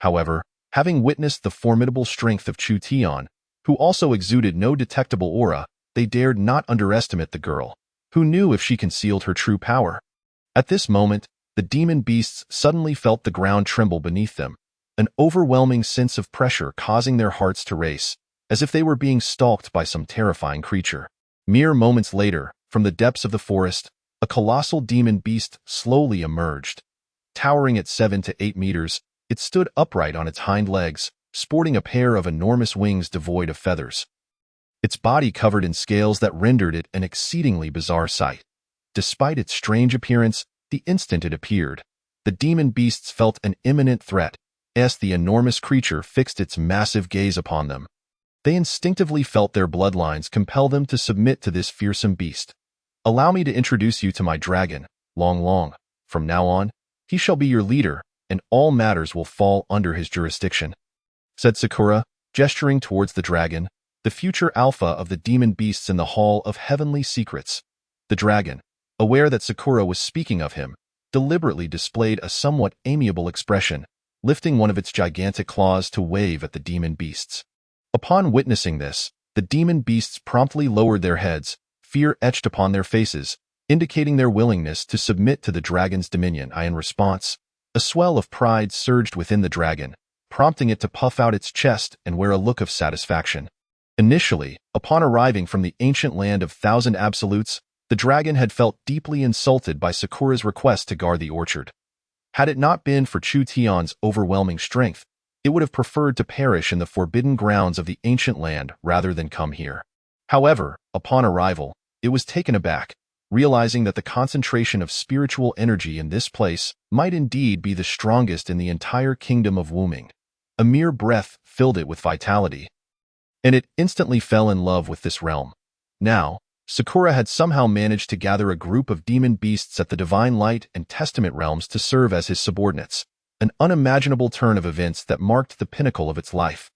However, having witnessed the formidable strength of Chu Tian, who also exuded no detectable aura, they dared not underestimate the girl, who knew if she concealed her true power. At this moment, the demon beasts suddenly felt the ground tremble beneath them, an overwhelming sense of pressure causing their hearts to race, as if they were being stalked by some terrifying creature. Mere moments later, from the depths of the forest, a colossal demon beast slowly emerged. Towering at 7 to 8 meters, it stood upright on its hind legs, sporting a pair of enormous wings devoid of feathers. Its body covered in scales that rendered it an exceedingly bizarre sight. Despite its strange appearance, the instant it appeared, the demon beasts felt an imminent threat, as the enormous creature fixed its massive gaze upon them. They instinctively felt their bloodlines compel them to submit to this fearsome beast. "Allow me to introduce you to my dragon, Long Long. From now on, he shall be your leader, and all matters will fall under his jurisdiction," said Sakura, gesturing towards the dragon, the future alpha of the demon beasts in the Hall of Heavenly Secrets. The dragon, aware that Sakura was speaking of him, deliberately displayed a somewhat amiable expression, lifting one of its gigantic claws to wave at the demon beasts. Upon witnessing this, the demon beasts promptly lowered their heads, fear etched upon their faces, indicating their willingness to submit to the dragon's dominion. In response, a swell of pride surged within the dragon, prompting it to puff out its chest and wear a look of satisfaction. Initially, upon arriving from the ancient land of Thousand Absolutes, the dragon had felt deeply insulted by Sakura's request to guard the orchard. Had it not been for Chu Tian's overwhelming strength, it would have preferred to perish in the forbidden grounds of the ancient land rather than come here. However, upon arrival, it was taken aback, realizing that the concentration of spiritual energy in this place might indeed be the strongest in the entire kingdom of Wuming. A mere breath filled it with vitality, and it instantly fell in love with this realm. Now, Sakura had somehow managed to gather a group of demon beasts at the Divine Light and Testament realms to serve as his subordinates, an unimaginable turn of events that marked the pinnacle of its life.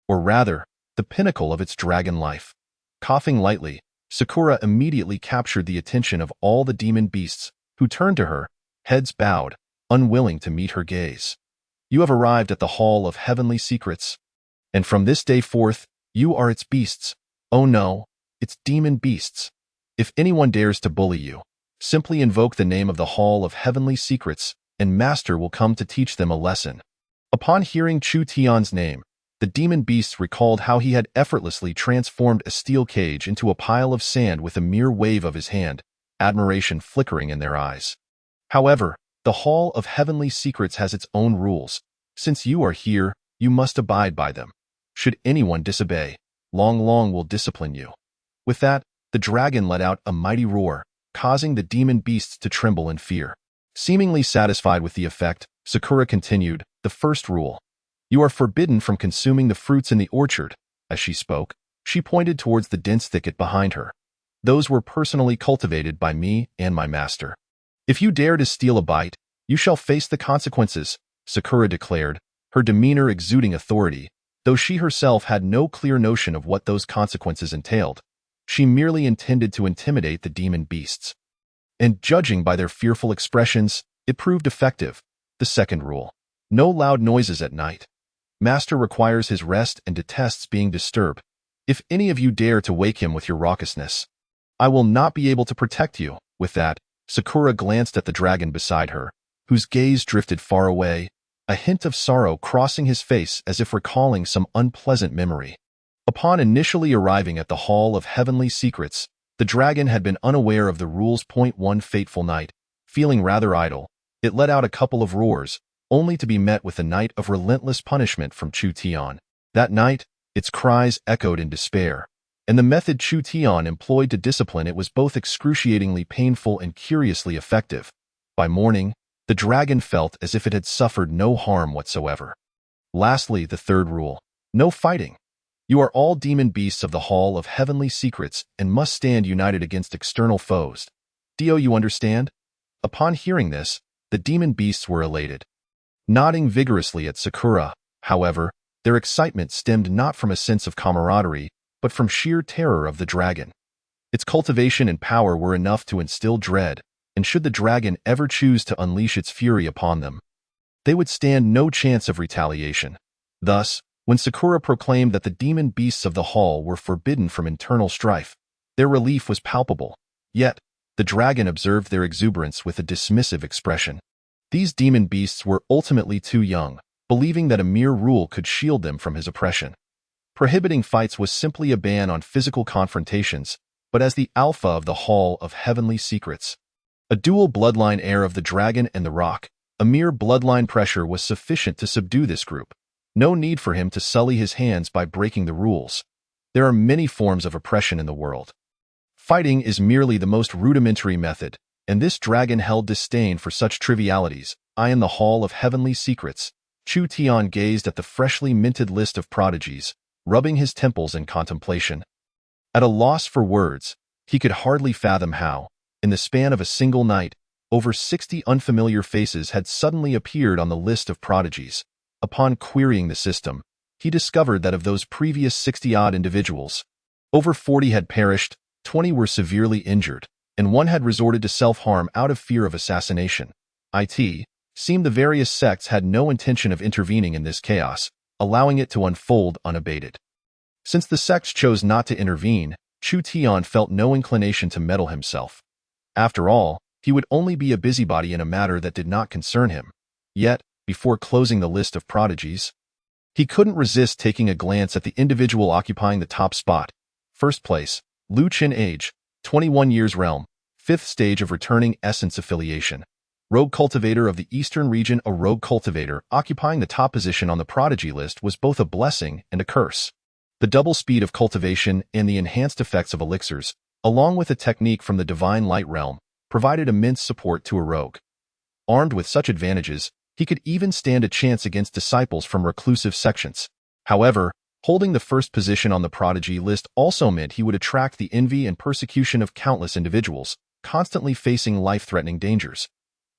Or rather, the pinnacle of its dragon life. Coughing lightly, Sakura immediately captured the attention of all the demon beasts, who turned to her, heads bowed, unwilling to meet her gaze. You have arrived at the Hall of Heavenly Secrets, and from this day forth, you are its beasts. Oh no, its demon beasts. If anyone dares to bully you, simply invoke the name of the Hall of Heavenly Secrets, and Master will come to teach them a lesson. Upon hearing Chu Tian's name, the demon beasts recalled how he had effortlessly transformed a steel cage into a pile of sand with a mere wave of his hand, admiration flickering in their eyes. However, the Hall of Heavenly Secrets has its own rules. Since you are here, you must abide by them. Should anyone disobey, Long Long will discipline you. With that, the dragon let out a mighty roar, causing the demon beasts to tremble in fear. Seemingly satisfied with the effect, Sakura continued, the first rule. You are forbidden from consuming the fruits in the orchard. As she spoke, she pointed towards the dense thicket behind her. Those were personally cultivated by me and my master. If you dare to steal a bite, you shall face the consequences, Sakura declared, her demeanor exuding authority, though she herself had no clear notion of what those consequences entailed. She merely intended to intimidate the demon beasts. And judging by their fearful expressions, it proved effective. The second rule. No loud noises at night. Master requires his rest and detests being disturbed. If any of you dare to wake him with your raucousness, I will not be able to protect you. With that, Sakura glanced at the dragon beside her, whose gaze drifted far away, a hint of sorrow crossing his face as if recalling some unpleasant memory. Upon initially arriving at the Hall of Heavenly Secrets, the dragon had been unaware of the rules. One fateful night, feeling rather idle, it let out a couple of roars, only to be met with a night of relentless punishment from Chu Tian. That night, its cries echoed in despair, and the method Chu Tian employed to discipline it was both excruciatingly painful and curiously effective. By morning, the dragon felt as if it had suffered no harm whatsoever. Lastly, the third rule. No fighting. You are all demon beasts of the Hall of Heavenly Secrets and must stand united against external foes. Do you understand? Upon hearing this, the demon beasts were elated. Nodding vigorously at Sakura, however, their excitement stemmed not from a sense of camaraderie, but from sheer terror of the dragon. Its cultivation and power were enough to instill dread, and should the dragon ever choose to unleash its fury upon them, they would stand no chance of retaliation. Thus, when Sakura proclaimed that the demon beasts of the hall were forbidden from internal strife, their relief was palpable. Yet, the dragon observed their exuberance with a dismissive expression. These demon beasts were ultimately too young, believing that a mere rule could shield them from his oppression. Prohibiting fights was simply a ban on physical confrontations, but as the alpha of the Hall of Heavenly Secrets, a dual bloodline heir of the dragon and the rock, a mere bloodline pressure was sufficient to subdue this group. No need for him to sully his hands by breaking the rules. There are many forms of oppression in the world. Fighting is merely the most rudimentary method, and this dragon held disdain for such trivialities. In the Hall of Heavenly Secrets, Chu Tian gazed at the freshly minted list of prodigies, rubbing his temples in contemplation. At a loss for words, he could hardly fathom how, in the span of a single night, over 60 unfamiliar faces had suddenly appeared on the list of prodigies. Upon querying the system, he discovered that of those previous 60-odd individuals, over 40 had perished, 20 were severely injured, and one had resorted to self-harm out of fear of assassination. It seemed the various sects had no intention of intervening in this chaos, allowing it to unfold unabated. Since the sects chose not to intervene, Chu Tian felt no inclination to meddle himself. After all, he would only be a busybody in a matter that did not concern him. Yet, before closing the list of prodigies, he couldn't resist taking a glance at the individual occupying the top spot. First place, Lu Qin, age, 21 years, realm, 5th stage of returning essence affiliation. Rogue cultivator of the eastern region. A rogue cultivator occupying the top position on the prodigy list was both a blessing and a curse. The double speed of cultivation and the enhanced effects of elixirs, along with a technique from the divine light realm, provided immense support to a rogue. Armed with such advantages, he could even stand a chance against disciples from reclusive sections. However, holding the first position on the prodigy list also meant he would attract the envy and persecution of countless individuals, constantly facing life-threatening dangers.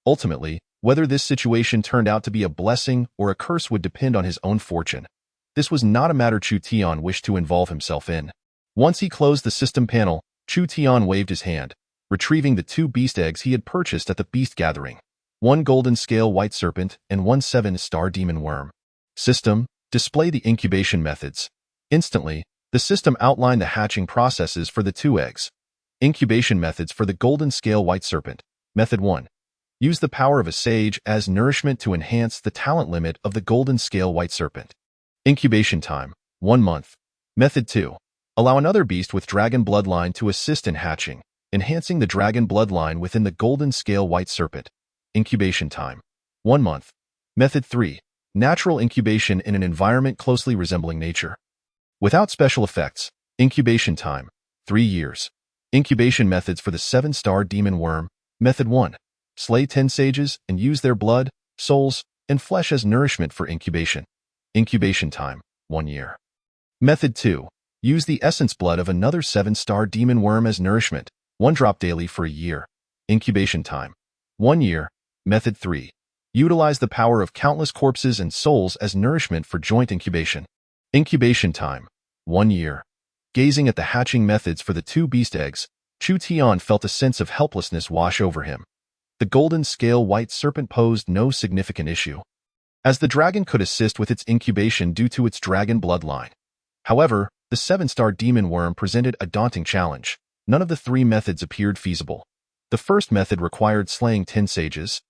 Ultimately, whether this situation turned out to be a blessing or a curse would depend on his own fortune. This was not a matter Chu Tian wished to involve himself in. Once he closed the system panel, Chu Tian waved his hand, retrieving the 2 beast eggs he had purchased at the beast gathering. 1 golden scale white serpent and 1 7-star demon worm. System, display the incubation methods. Instantly, the system outlined the hatching processes for the 2 eggs. Incubation methods for the golden scale white serpent. Method 1. Use the power of a sage as nourishment to enhance the talent limit of the golden scale white serpent. Incubation time, 1 month. Method 2. Allow another beast with dragon bloodline to assist in hatching, enhancing the dragon bloodline within the golden scale white serpent. Incubation time, 1 month. Method 3. Natural incubation in an environment closely resembling nature. Without special effects. Incubation time, 3 years. Incubation methods for the 7-star demon worm. Method 1. Slay 10 sages and use their blood, souls, and flesh as nourishment for incubation. Incubation time, 1 year. Method 2. Use the essence blood of another 7-star demon worm as nourishment, 1 drop daily for a year. Incubation time, 1 year. Method 3. Utilize the power of countless corpses and souls as nourishment for joint incubation. Incubation time, 1 year. Gazing at the hatching methods for the 2 beast eggs, Chu Tian felt a sense of helplessness wash over him. The golden scale white serpent posed no significant issue, as the dragon could assist with its incubation due to its dragon bloodline. However, the 7-star demon worm presented a daunting challenge. None of the 3 methods appeared feasible. The first method required slaying 10 sages,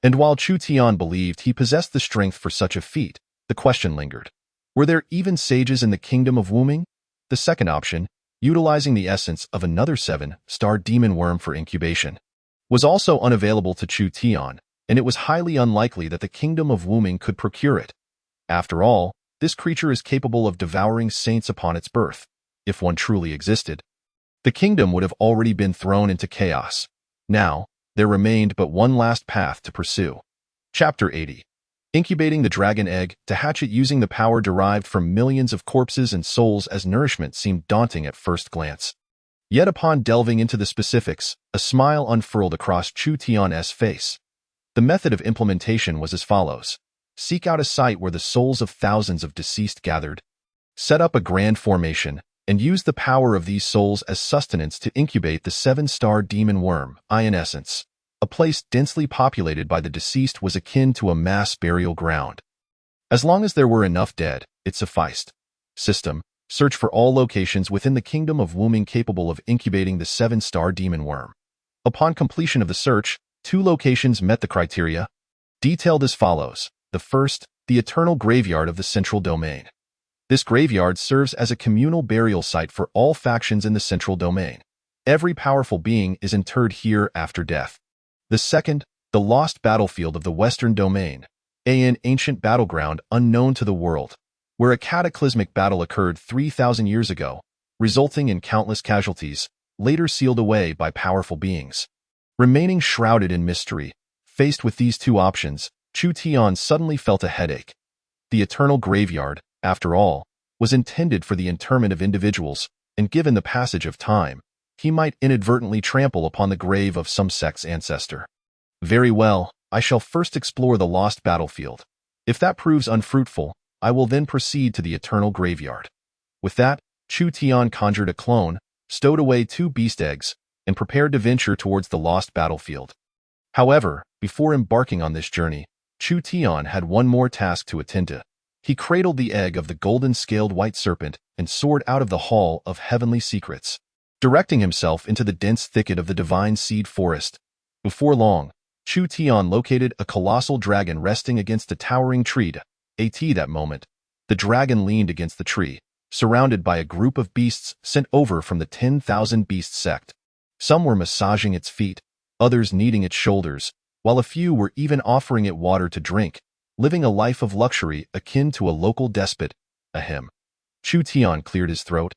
and while Chu Tian believed he possessed the strength for such a feat, the question lingered. Were there even sages in the kingdom of Wuming? The second option, utilizing the essence of another 7-star demon worm for incubation, was also unavailable to Chu Tian, and it was highly unlikely that the kingdom of Wuming could procure it. After all, this creature is capable of devouring saints upon its birth. If one truly existed, the kingdom would have already been thrown into chaos. Now, there remained but one last path to pursue. Chapter 80. Incubating the dragon egg to hatch it using the power derived from millions of corpses and souls as nourishment seemed daunting at first glance. Yet upon delving into the specifics, a smile unfurled across Chu Tian's face. The method of implementation was as follows. Seek out a site where the souls of thousands of deceased gathered. Set up a grand formation, and use the power of these souls as sustenance to incubate the 7-star demon worm, in essence. A place densely populated by the deceased was akin to a mass burial ground. As long as there were enough dead, it sufficed. System. Search for all locations within the kingdom of Wuming capable of incubating the 7-star demon worm. Upon completion of the search, 2 locations met the criteria. Detailed as follows. The first, the eternal graveyard of the central domain. This graveyard serves as a communal burial site for all factions in the central domain. Every powerful being is interred here after death. The second, the lost battlefield of the western domain, an ancient battleground unknown to the world, where a cataclysmic battle occurred 3,000 years ago, resulting in countless casualties, later sealed away by powerful beings. Remaining shrouded in mystery, faced with these 2 options, Chu Tian suddenly felt a headache. The eternal graveyard, after all, was intended for the interment of individuals, and given the passage of time, he might inadvertently trample upon the grave of some sect's ancestor. Very well, I shall first explore the lost battlefield. If that proves unfruitful, I will then proceed to the eternal graveyard. With that, Chu Tian conjured a clone, stowed away 2 beast eggs, and prepared to venture towards the lost battlefield. However, before embarking on this journey, Chu Tian had one more task to attend to. He cradled the egg of the golden-scaled white serpent and soared out of the Hall of Heavenly Secrets, directing himself into the dense thicket of the divine seed forest. Before long, Chu Tian located a colossal dragon resting against a towering tree. At that moment, the dragon leaned against the tree, surrounded by a group of beasts sent over from the 10,000 Beast sect. Some were massaging its feet, others kneading its shoulders, while a few were even offering it water to drink, living a life of luxury akin to a local despot. Ahem. Chu Tian cleared his throat.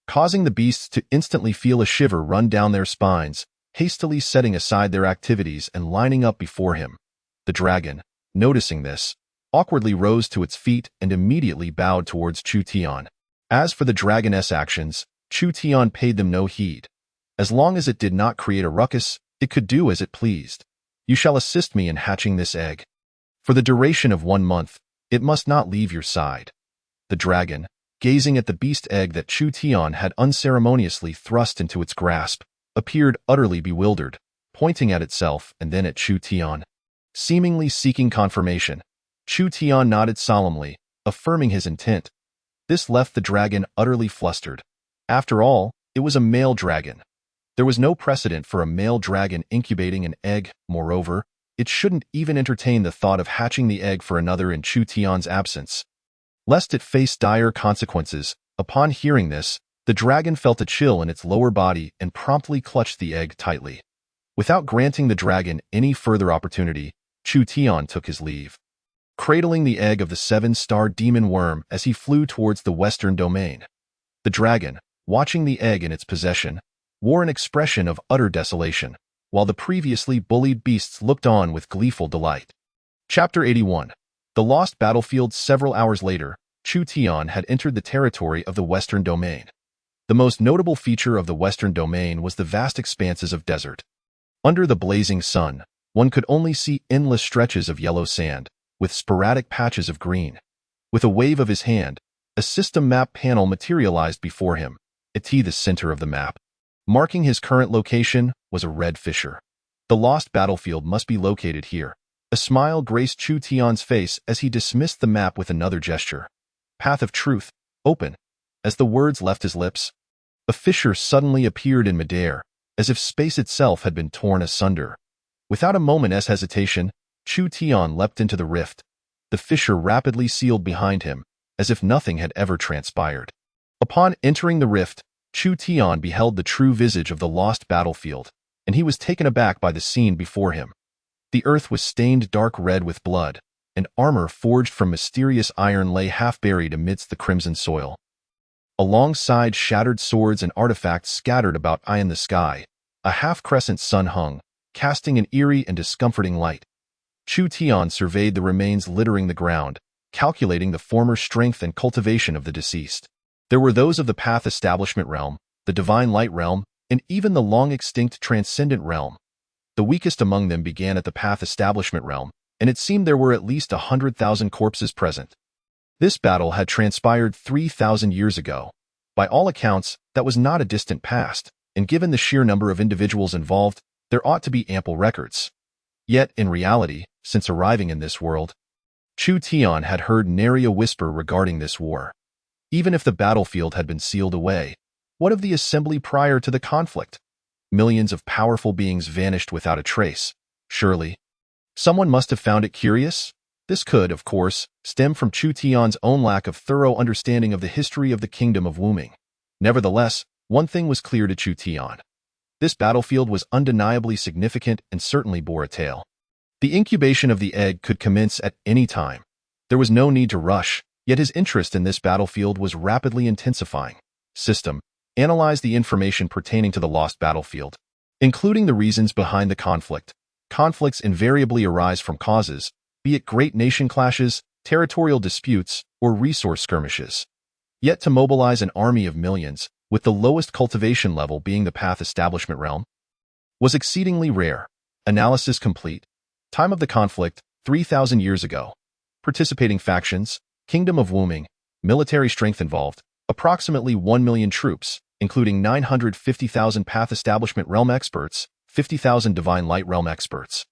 causing the beasts to instantly feel a shiver run down their spines, hastily setting aside their activities and lining up before him. The dragon, noticing this, awkwardly rose to its feet and immediately bowed towards Chu Tian. As for the dragoness actions, Chu Tian paid them no heed. As long as it did not create a ruckus, it could do as it pleased. You shall assist me in hatching this egg. For the duration of 1 month, it must not leave your side. The dragon, gazing at the beast egg that Chu Tian had unceremoniously thrust into its grasp, appeared utterly bewildered, pointing at itself and then at Chu Tian. Seemingly seeking confirmation, Chu Tian nodded solemnly, affirming his intent. This left the dragon utterly flustered. After all, it was a male dragon. There was no precedent for a male dragon incubating an egg. Moreover, it shouldn't even entertain the thought of hatching the egg for another in Chu Tian's absence, lest it face dire consequences. Upon hearing this, the dragon felt a chill in its lower body and promptly clutched the egg tightly. Without granting the dragon any further opportunity, Chu Tian took his leave, cradling the egg of the 7-star demon worm as he flew towards the western domain. The dragon, watching the egg in its possession, wore an expression of utter desolation, while the previously bullied beasts looked on with gleeful delight. Chapter 81. The Lost Battlefield. Several hours later, Chu Tian had entered the territory of the Western Domain. The most notable feature of the Western Domain was the vast expanses of desert. Under the blazing sun, one could only see endless stretches of yellow sand, with sporadic patches of green. With a wave of his hand, a system map panel materialized before him. At the center of the map, marking his current location, was a red fissure. The lost battlefield must be located here. A smile graced Chu Tian's face as he dismissed the map with another gesture. Path of truth, open. As the words left his lips, a fissure suddenly appeared in midair, as if space itself had been torn asunder. Without a moment's hesitation, Chu Tian leapt into the rift. The fissure rapidly sealed behind him, as if nothing had ever transpired. Upon entering the rift, Chu Tian beheld the true visage of the lost battlefield, and he was taken aback by the scene before him. The earth was stained dark red with blood, and armor forged from mysterious iron lay half buried amidst the crimson soil. Alongside shattered swords and artifacts scattered about eye in the sky, a half-crescent sun hung, casting an eerie and discomforting light. Chu Tian surveyed the remains littering the ground, calculating the former strength and cultivation of the deceased. There were those of the Path Establishment Realm, the Divine Light Realm, and even the long-extinct Transcendent Realm. The weakest among them began at the Path Establishment Realm, and it seemed there were at least 100,000 corpses present. This battle had transpired 3,000 years ago. By all accounts, that was not a distant past, and given the sheer number of individuals involved, there ought to be ample records. Yet, in reality, since arriving in this world, Chu Tian had heard nary a whisper regarding this war. Even if the battlefield had been sealed away, what of the assembly prior to the conflict? Millions of powerful beings vanished without a trace. Surely, someone must have found it curious? This could, of course, stem from Chu Tian's own lack of thorough understanding of the history of the Kingdom of Wuming. Nevertheless, one thing was clear to Chu Tian. This battlefield was undeniably significant and certainly bore a tale. The incubation of the egg could commence at any time. There was no need to rush, yet his interest in this battlefield was rapidly intensifying. System. Analyze the information pertaining to the lost battlefield, including the reasons behind the conflict. Conflicts invariably arise from causes, be it great nation clashes, territorial disputes, or resource skirmishes. Yet to mobilize an army of millions, with the lowest cultivation level being the Path Establishment Realm, was exceedingly rare. Analysis complete. Time of the conflict, 3,000 years ago. Participating factions, Kingdom of Wuming. Military strength involved, approximately 1 million troops, including 950,000 Path Establishment Realm experts, 50,000 Divine Light Realm experts,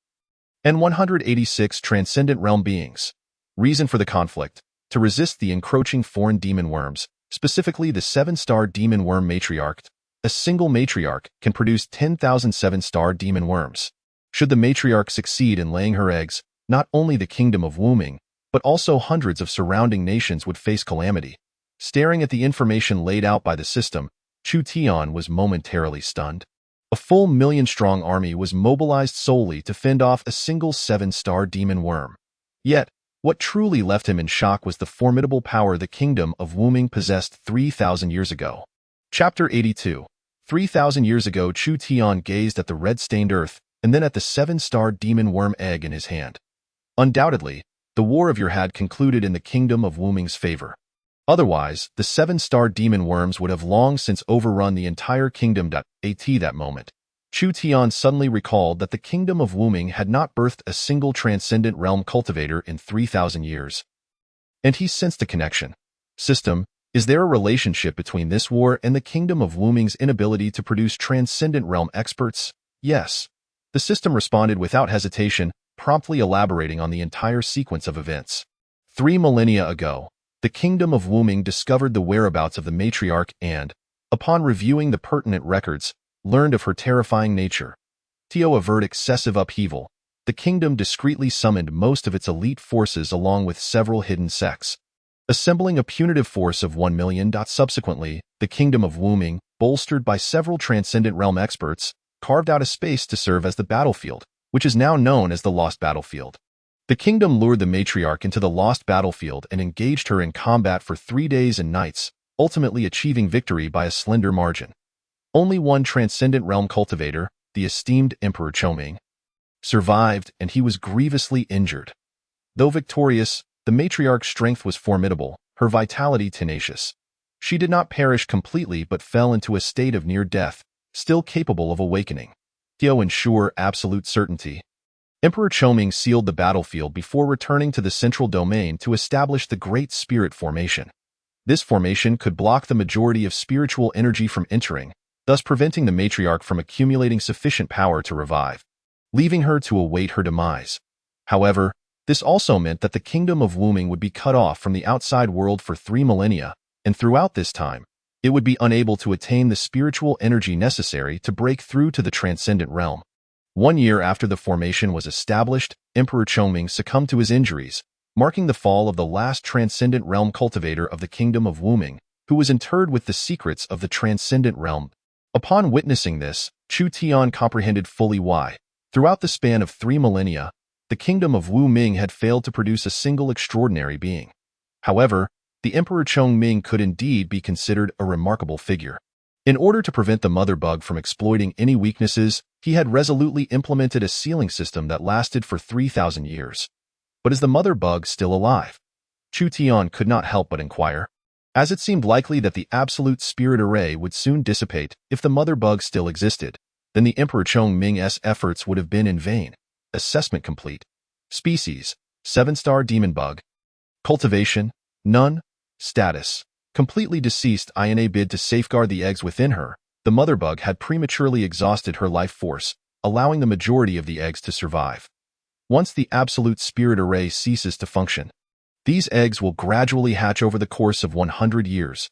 and 186 Transcendent Realm beings. Reason for the conflict: to resist the encroaching foreign demon worms, specifically the 7-star demon worm matriarch. A single matriarch can produce 10,000 7-star demon worms. Should the matriarch succeed in laying her eggs, not only the Kingdom of Wuming, but also hundreds of surrounding nations would face calamity. Staring at the information laid out by the system, Chu Tian was momentarily stunned. A full million-strong army was mobilized solely to fend off a single 7-star demon worm. Yet, what truly left him in shock was the formidable power the Kingdom of Wuming possessed 3,000 years ago. Chapter 82. 3,000 years ago, Chu Tian gazed at the red-stained earth and then at the seven-starred demon worm egg in his hand. Undoubtedly, the war of your had concluded in the kingdom of Wu Ming's favor. Otherwise, the seven-starred demon worms would have long since overrun the entire kingdom. At that moment, Chu Tian suddenly recalled that the kingdom of Wu Ming had not birthed a single transcendent realm cultivator in 3,000 years. And he sensed a connection. System, is there a relationship between this war and the kingdom of Wu Ming's inability to produce transcendent realm experts? Yes. The system responded without hesitation, promptly elaborating on the entire sequence of events. 3 millennia ago, the kingdom of Wu Ming discovered the whereabouts of the matriarch and, upon reviewing the pertinent records, learned of her terrifying nature. To avert excessive upheaval, the kingdom discreetly summoned most of its elite forces along with several hidden sects, assembling a punitive force of 1 million. Subsequently, the kingdom of Wu Ming, bolstered by several transcendent realm experts, carved out a space to serve as the battlefield, which is now known as the Lost Battlefield. The kingdom lured the matriarch into the Lost Battlefield and engaged her in combat for 3 days and nights, ultimately achieving victory by a slender margin. Only one transcendent realm cultivator, the esteemed Emperor Choming, survived, and he was grievously injured. Though victorious, the matriarch's strength was formidable, her vitality tenacious. She did not perish completely but fell into a state of near death, still capable of awakening. To ensure absolute certainty, Emperor Choming sealed the battlefield before returning to the central domain to establish the Great Spirit Formation. This formation could block the majority of spiritual energy from entering, thus preventing the matriarch from accumulating sufficient power to revive, leaving her to await her demise. However, this also meant that the kingdom of Wu Ming would be cut off from the outside world for 3 millennia, and throughout this time, it would be unable to attain the spiritual energy necessary to break through to the transcendent realm. 1 year after the formation was established, Emperor Chongming succumbed to his injuries, marking the fall of the last transcendent realm cultivator of the kingdom of Wu Ming, who was interred with the secrets of the transcendent realm. Upon witnessing this, Chu Tian comprehended fully why, throughout the span of 3 millennia, the kingdom of Wu Ming had failed to produce a single extraordinary being. However, the Emperor Chongming could indeed be considered a remarkable figure. In order to prevent the mother bug from exploiting any weaknesses, he had resolutely implemented a sealing system that lasted for 3,000 years. But is the mother bug still alive? Chu Tian could not help but inquire, as it seemed likely that the absolute spirit array would soon dissipate. If the mother bug still existed, then the Emperor Chongming's efforts would have been in vain. Assessment complete. Species: 7-star demon bug. Cultivation: none. Status: completely deceased. In a bid to safeguard the eggs within her, the mother bug had prematurely exhausted her life force, allowing the majority of the eggs to survive. Once the absolute spirit array ceases to function, these eggs will gradually hatch over the course of 100 years.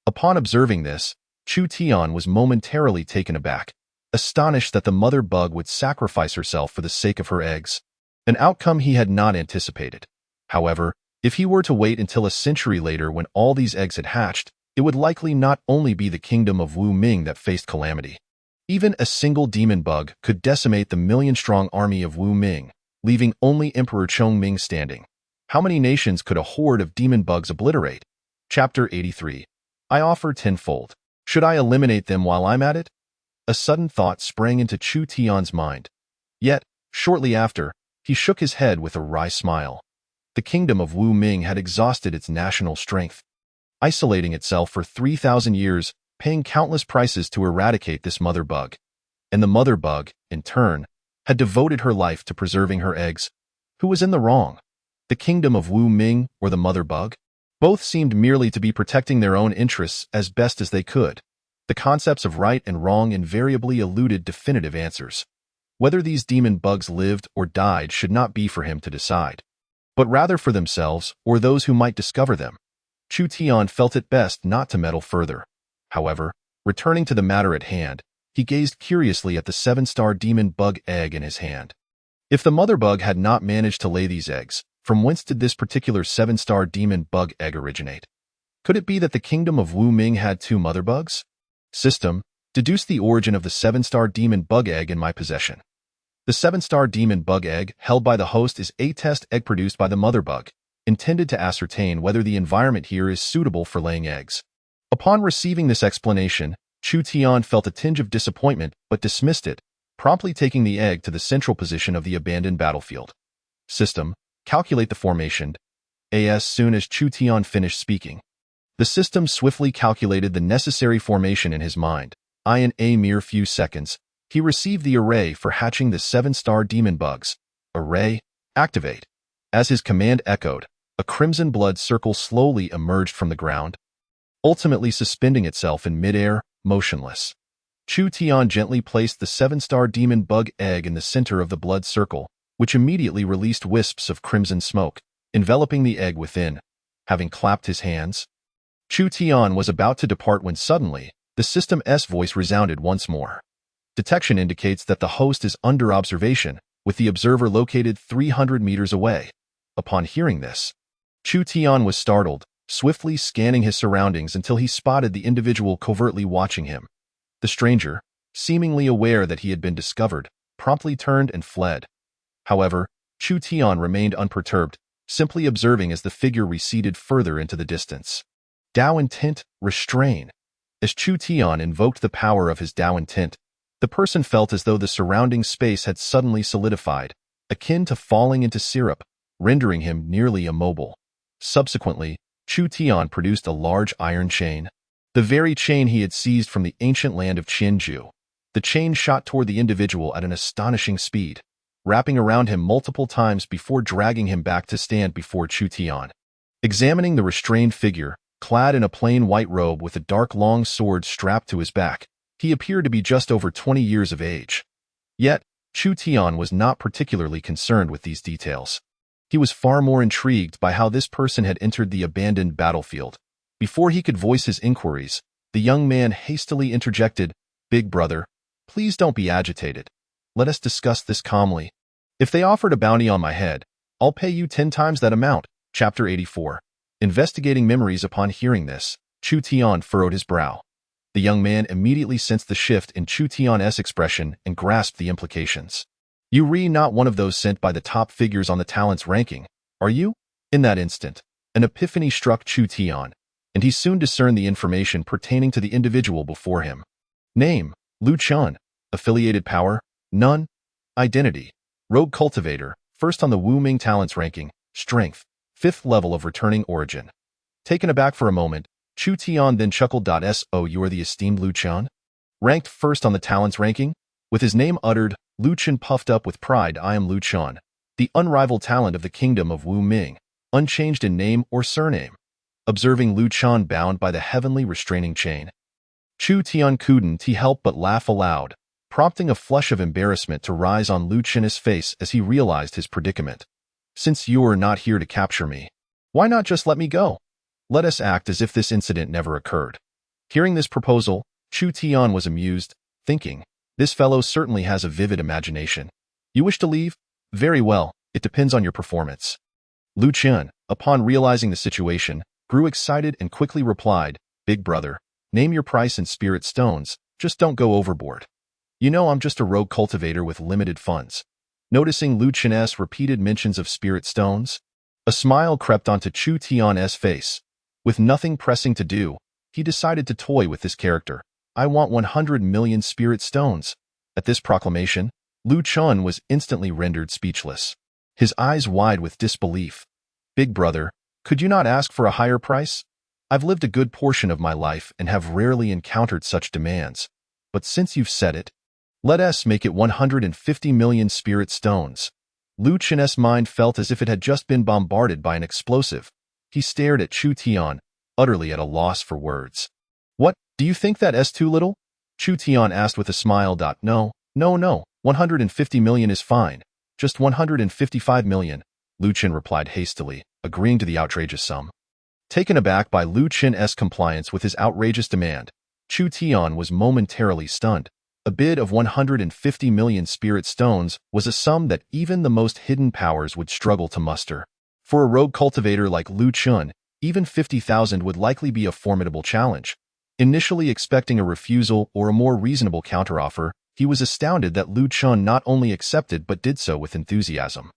Upon observing this, Chu Tian was momentarily taken aback, astonished that the mother bug would sacrifice herself for the sake of her eggs, an outcome he had not anticipated. However, if he were to wait until a century later when all these eggs had hatched, it would likely not only be the kingdom of Wu Ming that faced calamity. Even a single demon bug could decimate the million-strong army of Wu Ming, leaving only Emperor Chongming standing. How many nations could a horde of demon bugs obliterate? Chapter 83. I offer tenfold. Should I eliminate them while I'm at it? A sudden thought sprang into Chu Tian's mind. Yet, shortly after, he shook his head with a wry smile. The kingdom of Wu Ming had exhausted its national strength, isolating itself for 3,000 years, paying countless prices to eradicate this mother bug. And the mother bug, in turn, had devoted her life to preserving her eggs. Who was in the wrong? The kingdom of Wu Ming or the mother bug? Both seemed merely to be protecting their own interests as best as they could. The concepts of right and wrong invariably eluded definitive answers. Whether these demon bugs lived or died should not be for him to decide, but rather for themselves or those who might discover them. Chu Tian felt it best not to meddle further. However, returning to the matter at hand, he gazed curiously at the 7-star demon bug egg in his hand. If the mother bug had not managed to lay these eggs, from whence did this particular 7-star demon bug egg originate? Could it be that the kingdom of Wu Ming had 2 mother bugs? System: deduce the origin of the 7-star demon bug egg in my possession. The 7-star demon bug egg held by the host is a test egg produced by the mother bug, intended to ascertain whether the environment here is suitable for laying eggs. Upon receiving this explanation, Chu Tian felt a tinge of disappointment but dismissed it, promptly taking the egg to the central position of the abandoned battlefield. System, calculate the formation. As soon as Chu Tian finished speaking, the system swiftly calculated the necessary formation in his mind. In a mere few seconds, he received the array for hatching the 7-star demon bugs. Array, activate. As his command echoed, a crimson blood circle slowly emerged from the ground, ultimately suspending itself in midair, motionless. Chu Tian gently placed the 7-star demon bug egg in the center of the blood circle, which immediately released wisps of crimson smoke, enveloping the egg within. Having clapped his hands, Chu Tian was about to depart when suddenly, the system's voice resounded once more. Detection indicates that the host is under observation, with the observer located 300 meters away. Upon hearing this, Chu Tian was startled, swiftly scanning his surroundings until he spotted the individual covertly watching him. The stranger, seemingly aware that he had been discovered, promptly turned and fled. However, Chu Tian remained unperturbed, simply observing as the figure receded further into the distance. Dao intent, restrain. As Chu Tian invoked the power of his Dao intent, the person felt as though the surrounding space had suddenly solidified, akin to falling into syrup, rendering him nearly immobile. Subsequently, Chu Tian produced a large iron chain, the very chain he had seized from the ancient land of Qianju. The chain shot toward the individual at an astonishing speed, wrapping around him multiple times before dragging him back to stand before Chu Tian. Examining the restrained figure, clad in a plain white robe with a dark long sword strapped to his back, he appeared to be just over 20 years of age. Yet, Chu Tian was not particularly concerned with these details. He was far more intrigued by how this person had entered the abandoned battlefield. Before he could voice his inquiries, the young man hastily interjected, "Big brother, please don't be agitated. Let us discuss this calmly. If they offered a bounty on my head, I'll pay you 10 times that amount." Chapter 84. Investigating memories. Upon hearing this, Chu Tian furrowed his brow. The young man immediately sensed the shift in Chu Tian's expression and grasped the implications. "You're not one of those sent by the top figures on the talents ranking, are you?" In that instant, an epiphany struck Chu Tian, and he soon discerned the information pertaining to the individual before him. Name, Lu Chun. Affiliated power, none. Identity, rogue cultivator, first on the Wu Ming talents ranking. Strength, 5th level of returning origin. Taken aback for a moment, Chu Tian then chuckled. "So you are the esteemed Lu Chun? Ranked first on the talents ranking?" With his name uttered, Lu Chun puffed up with pride. "I am Lu Chun, the unrivaled talent of the kingdom of Wu Ming, unchanged in name or surname." Observing Lu Chun bound by the heavenly restraining chain, Chu Tian couldn't help but laugh aloud, prompting a flush of embarrassment to rise on Lu Chun's face as he realized his predicament. "Since you're not here to capture me, why not just let me go? Let us act as if this incident never occurred." Hearing this proposal, Chu Tian was amused, thinking, "This fellow certainly has a vivid imagination. You wish to leave? Very well, it depends on your performance." Lu Chun, upon realizing the situation, grew excited and quickly replied, "Big brother, name your price in spirit stones, just don't go overboard. You know I'm just a rogue cultivator with limited funds." Noticing Lu Chun's repeated mentions of spirit stones, a smile crept onto Chu Tian's face. With nothing pressing to do, he decided to toy with this character. "I want 100 million spirit stones." At this proclamation, Lu Chun was instantly rendered speechless, his eyes wide with disbelief. "Big brother, could you not ask for a higher price? I've lived a good portion of my life and have rarely encountered such demands. But since you've said it, let us make it 150 million spirit stones." Lu Chun's mind felt as if it had just been bombarded by an explosive. He stared at Chu Tian, utterly at a loss for words. "What, do you think that's too little?" Chu Tian asked with a smile. No, 150 million is fine. Just 155 million, Lu Chun replied hastily, agreeing to the outrageous sum. Taken aback by Lu Chun's compliance with his outrageous demand, Chu Tian was momentarily stunned. A bid of 150 million spirit stones was a sum that even the most hidden powers would struggle to muster. For a rogue cultivator like Lu Chun, even 50,000 would likely be a formidable challenge. Initially expecting a refusal or a more reasonable counteroffer, he was astounded that Lu Chun not only accepted but did so with enthusiasm.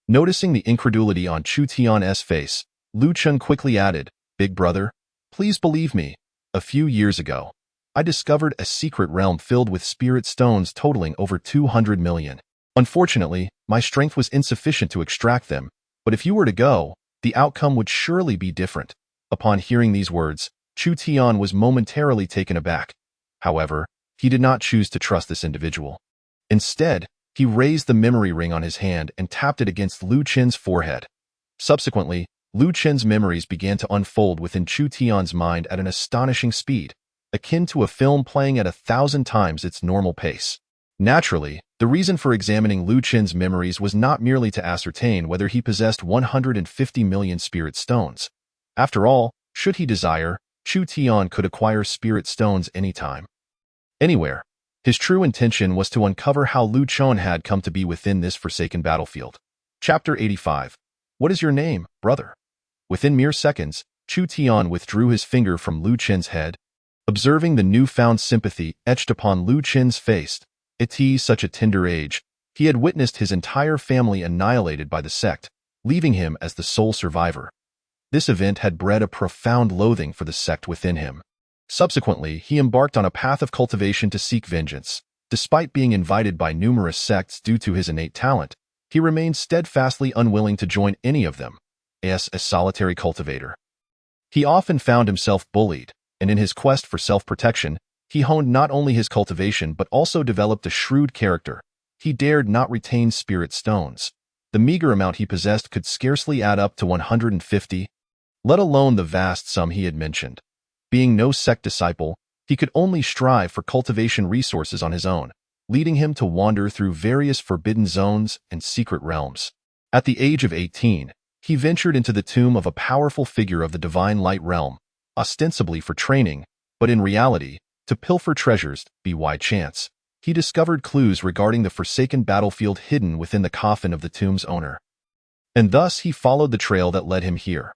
Noticing the incredulity on Chu Tian's face, Lu Chun quickly added, "Big brother, please believe me. A few years ago, I discovered a secret realm filled with spirit stones totaling over 200 million. Unfortunately, my strength was insufficient to extract them, but if you were to go, the outcome would surely be different. Upon hearing these words, Chu Tian was momentarily taken aback. However, he did not choose to trust this individual. Instead, he raised the memory ring on his hand and tapped it against Lu Chen's forehead. Subsequently, Lu Chen's memories began to unfold within Chu Tian's mind at an astonishing speed, akin to a film playing at 1,000 times its normal pace. Naturally, the reason for examining Lu Chen's memories was not merely to ascertain whether he possessed 150 million spirit stones. After all, should he desire, Chu Tian could acquire spirit stones anytime, anywhere. His true intention was to uncover how Lu Chen had come to be within this forsaken battlefield. Chapter 85. What is your name, brother? Within mere seconds, Chu Tian withdrew his finger from Lu Chen's head. Observing the newfound sympathy etched upon Lu Chen's face, at such a tender age, he had witnessed his entire family annihilated by the sect, leaving him as the sole survivor. This event had bred a profound loathing for the sect within him. Subsequently, he embarked on a path of cultivation to seek vengeance. Despite being invited by numerous sects due to his innate talent, he remained steadfastly unwilling to join any of them. As a solitary cultivator, he often found himself bullied, and in his quest for self-protection, he honed not only his cultivation but also developed a shrewd character. He dared not retain spirit stones. The meager amount he possessed could scarcely add up to 150, let alone the vast sum he had mentioned. Being no sect disciple, he could only strive for cultivation resources on his own, leading him to wander through various forbidden zones and secret realms. At the age of 18, he ventured into the tomb of a powerful figure of the divine light realm, ostensibly for training, but in reality, to pilfer treasures. By chance, he discovered clues regarding the forsaken battlefield hidden within the coffin of the tomb's owner. And thus he followed the trail that led him here.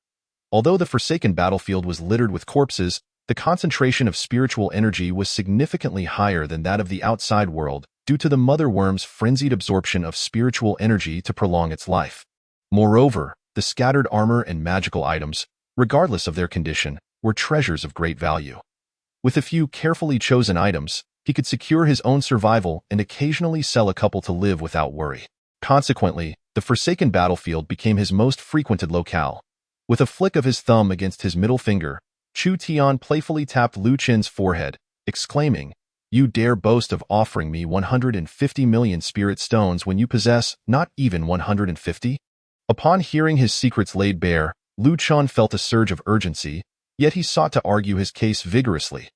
Although the forsaken battlefield was littered with corpses, the concentration of spiritual energy was significantly higher than that of the outside world due to the mother worm's frenzied absorption of spiritual energy to prolong its life. Moreover, the scattered armor and magical items, regardless of their condition, were treasures of great value. With a few carefully chosen items, he could secure his own survival and occasionally sell a couple to live without worry. Consequently, the forsaken battlefield became his most frequented locale. With a flick of his thumb against his middle finger, Chu Tian playfully tapped Lu Chen's forehead, exclaiming, "You dare boast of offering me 150 million spirit stones when you possess not even 150? Upon hearing his secrets laid bare, Lu Chen felt a surge of urgency, yet he sought to argue his case vigorously.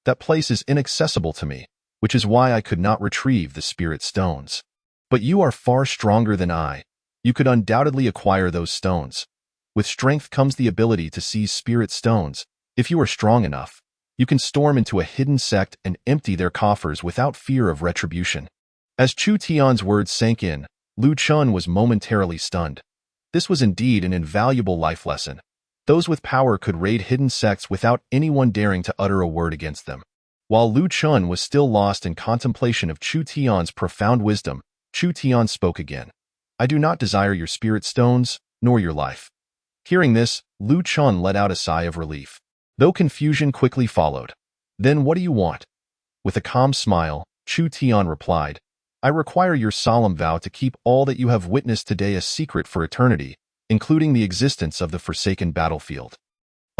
That place is inaccessible to me, which is why I could not retrieve the spirit stones. But you are far stronger than I. You could undoubtedly acquire those stones. With strength comes the ability to seize spirit stones. If you are strong enough, you can storm into a hidden sect and empty their coffers without fear of retribution." As Chu Tian's words sank in, Lu Chen was momentarily stunned. This was indeed an invaluable life lesson. Those with power could raid hidden sects without anyone daring to utter a word against them. While Lu Chen was still lost in contemplation of Chu Tian's profound wisdom, Chu Tian spoke again. "I do not desire your spirit stones, nor your life." Hearing this, Lu Chen let out a sigh of relief, though confusion quickly followed. "Then what do you want?" With a calm smile, Chu Tian replied, "I require your solemn vow to keep all that you have witnessed today a secret for eternity, including the existence of the forsaken battlefield."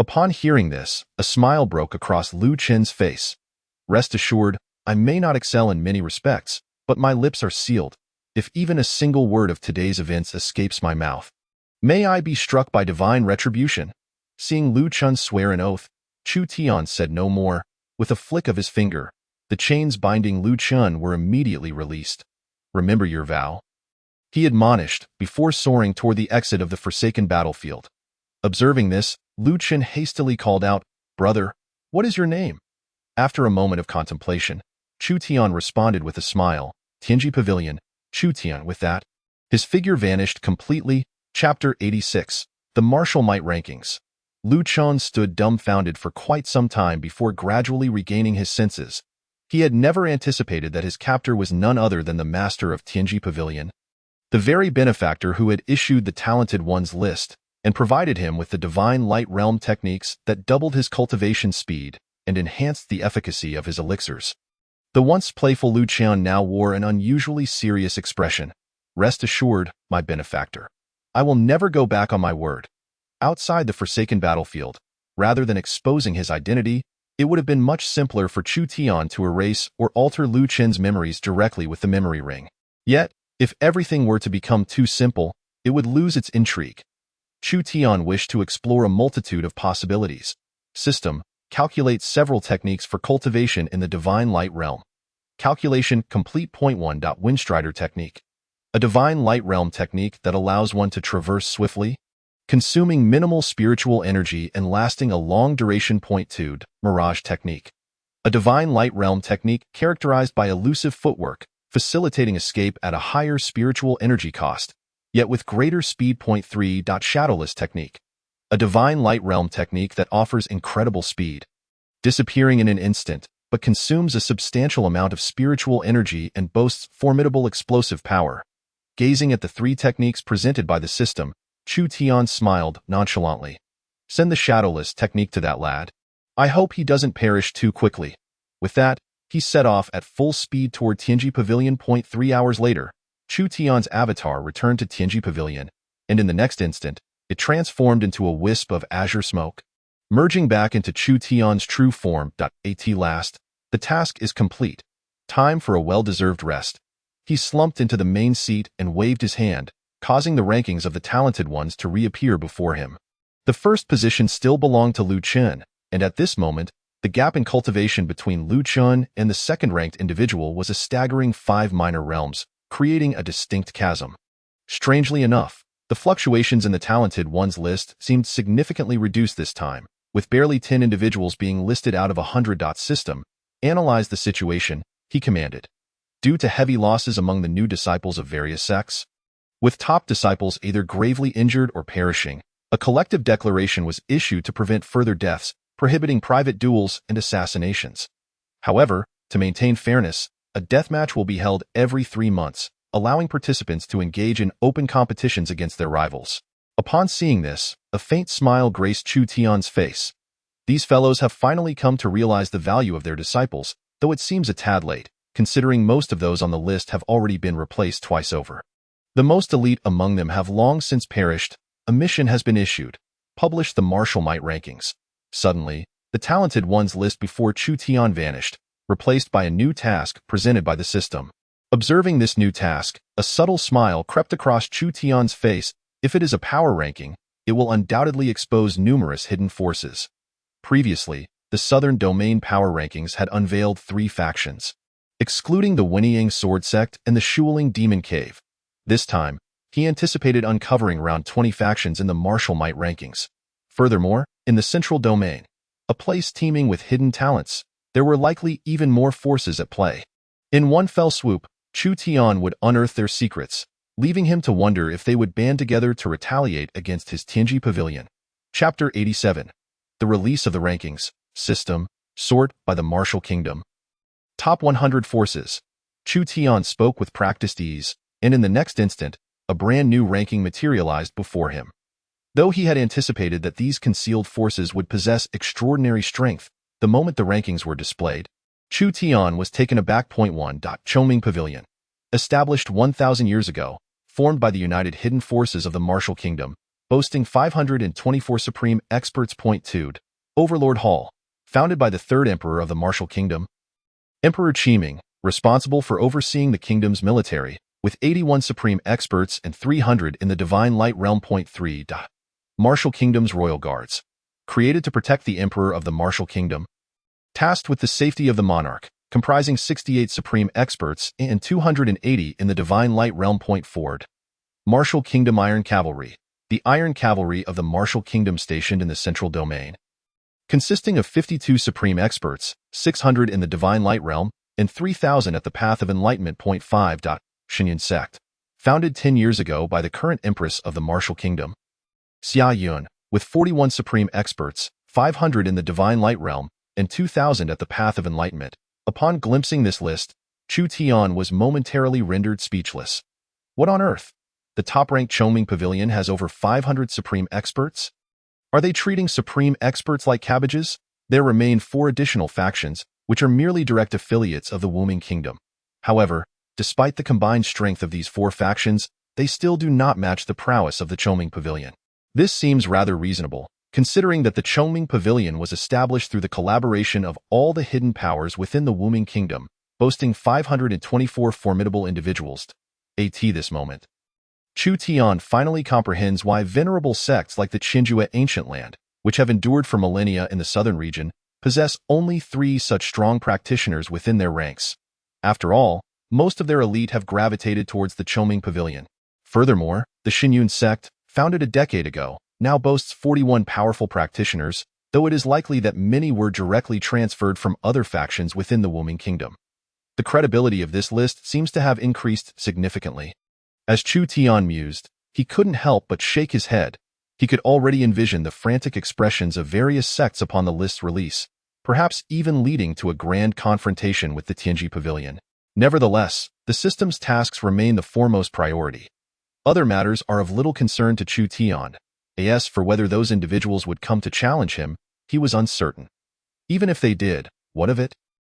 Upon hearing this, a smile broke across Lu Chen's face. "Rest assured, I may not excel in many respects, but my lips are sealed. If even a single word of today's events escapes my mouth, may I be struck by divine retribution." Seeing Lu Chen swear an oath, Chu Tian said no more. With a flick of his finger, the chains binding Lu Chen were immediately released. "Remember your vow," he admonished before soaring toward the exit of the forsaken battlefield. Observing this, Lu Chen hastily called out, "Brother, what is your name?" After a moment of contemplation, Chu Tian responded with a smile, "Tianji Pavilion, Chu Tian." With that, his figure vanished completely. Chapter 86. The Martial Might Rankings. Lu Chen stood dumbfounded for quite some time before gradually regaining his senses. He had never anticipated that his captor was none other than the master of Tianji Pavilion, the very benefactor who had issued the Talented Ones list and provided him with the divine light realm techniques that doubled his cultivation speed and enhanced the efficacy of his elixirs. The once playful Lu Qian now wore an unusually serious expression. "Rest assured, my benefactor. I will never go back on my word." Outside the forsaken battlefield, rather than exposing his identity, it would have been much simpler for Chu Tian to erase or alter Lu Qian's memories directly with the memory ring. Yet, if everything were to become too simple, it would lose its intrigue. Chu Tian wished to explore a multitude of possibilities. System: calculate several techniques for cultivation in the divine light realm. Calculation complete. 1. Windstrider technique. A divine light realm technique that allows one to traverse swiftly, consuming minimal spiritual energy and lasting a long duration. 2. Mirage technique. A divine light realm technique characterized by elusive footwork, facilitating escape at a higher spiritual energy cost, yet with greater speed. 3. Shadowless technique. A divine light realm technique that offers incredible speed, disappearing in an instant, but consumes a substantial amount of spiritual energy and boasts formidable explosive power. Gazing at the three techniques presented by the system, Chu Tian smiled nonchalantly. "Send the shadowless technique to that lad. I hope he doesn't perish too quickly." With that, he set off at full speed toward Tianji Pavilion. 3 hours later, Chu Tian's avatar returned to Tianji Pavilion, and in the next instant, it transformed into a wisp of azure smoke. Merging back into Chu Tian's true form. At last, the task is complete. Time for a well-deserved rest. He slumped into the main seat and waved his hand, causing the rankings of the talented ones to reappear before him. The first position still belonged to Lu Chen, and at this moment, the gap in cultivation between Lu Chen and the second-ranked individual was a staggering 5 minor realms, creating a distinct chasm. Strangely enough, the fluctuations in the talented ones list seemed significantly reduced this time, with barely 10 individuals being listed out of 100. System: analyze the situation, he commanded. Due to heavy losses among the new disciples of various sects, with top disciples either gravely injured or perishing, a collective declaration was issued to prevent further deaths, prohibiting private duels and assassinations. However, to maintain fairness, a deathmatch will be held every 3 months, allowing participants to engage in open competitions against their rivals. Upon seeing this, a faint smile graced Chu Tian's face. These fellows have finally come to realize the value of their disciples, though it seems a tad late, considering most of those on the list have already been replaced twice over. The most elite among them have long since perished. A mission has been issued. Publish the martial might rankings. Suddenly, the talented ones list before Chu Tian vanished, replaced by a new task presented by the system. Observing this new task, a subtle smile crept across Chu Tian's face. If it is a power ranking, it will undoubtedly expose numerous hidden forces. Previously, the Southern Domain power rankings had unveiled 3 factions, excluding the Wenyang Sword Sect and the Shuling Demon Cave. This time, he anticipated uncovering around 20 factions in the martial might rankings. Furthermore, in the Central Domain, a place teeming with hidden talents, there were likely even more forces at play. In one fell swoop, Chu Tian would unearth their secrets, leaving him to wonder if they would band together to retaliate against his Tianji Pavilion. Chapter 87. The Release of the Rankings. System: sort by the Martial Kingdom. Top 100 Forces. Chu Tian spoke with practiced ease, and in the next instant, a brand new ranking materialized before him. Though he had anticipated that these concealed forces would possess extraordinary strength the moment the rankings were displayed, Chu Tian was taken aback. 1. Chongming Pavilion. Established 1,000 years ago, formed by the united hidden forces of the Martial Kingdom, boasting 524 supreme experts. 2. Overlord Hall. Founded by the third emperor of the Martial Kingdom, Emperor Qiming, responsible for overseeing the kingdom's military, with 81 supreme experts and 300 in the divine light realm. 3. Martial Kingdom's Royal Guards. Created to protect the emperor of the Martial Kingdom, tasked with the safety of the monarch, comprising 68 supreme experts and 280 in the divine light realm. 4. Martial Kingdom Iron Cavalry. The Iron Cavalry of the Martial Kingdom stationed in the Central Domain, consisting of 52 supreme experts, 600 in the divine light realm, and 3,000 at the path of enlightenment. 5. Xinyan Sect. Founded 10 years ago by the current empress of the Martial Kingdom, Xia Yun, with 41 supreme experts, 500 in the divine light realm, and 2,000 at the path of enlightenment. Upon glimpsing this list, Chu Tian was momentarily rendered speechless. What on earth? The top-ranked Chongming Pavilion has over 500 supreme experts? Are they treating supreme experts like cabbages? There remain 4 additional factions, which are merely direct affiliates of the Wuming Kingdom. However, despite the combined strength of these 4 factions, they still do not match the prowess of the Chongming Pavilion. This seems rather reasonable, considering that the Chongming Pavilion was established through the collaboration of all the hidden powers within the Wuming Kingdom, boasting 524 formidable individuals. At this moment, Chu Tian finally comprehends why venerable sects like the Qinjue Ancient Land, which have endured for millennia in the southern region, possess only 3 such strong practitioners within their ranks. After all, most of their elite have gravitated towards the Chongming Pavilion. Furthermore, the Xinyun sect, founded a decade ago, now boasts 41 powerful practitioners, though it is likely that many were directly transferred from other factions within the Wuming Kingdom. The credibility of this list seems to have increased significantly. As Chu Tian mused, he couldn't help but shake his head. He could already envision the frantic expressions of various sects upon the list's release, perhaps even leading to a grand confrontation with the Tianji Pavilion. Nevertheless, the system's tasks remain the foremost priority. Other matters are of little concern to Chu Tian. As for whether those individuals would come to challenge him, he was uncertain. Even if they did, what of it?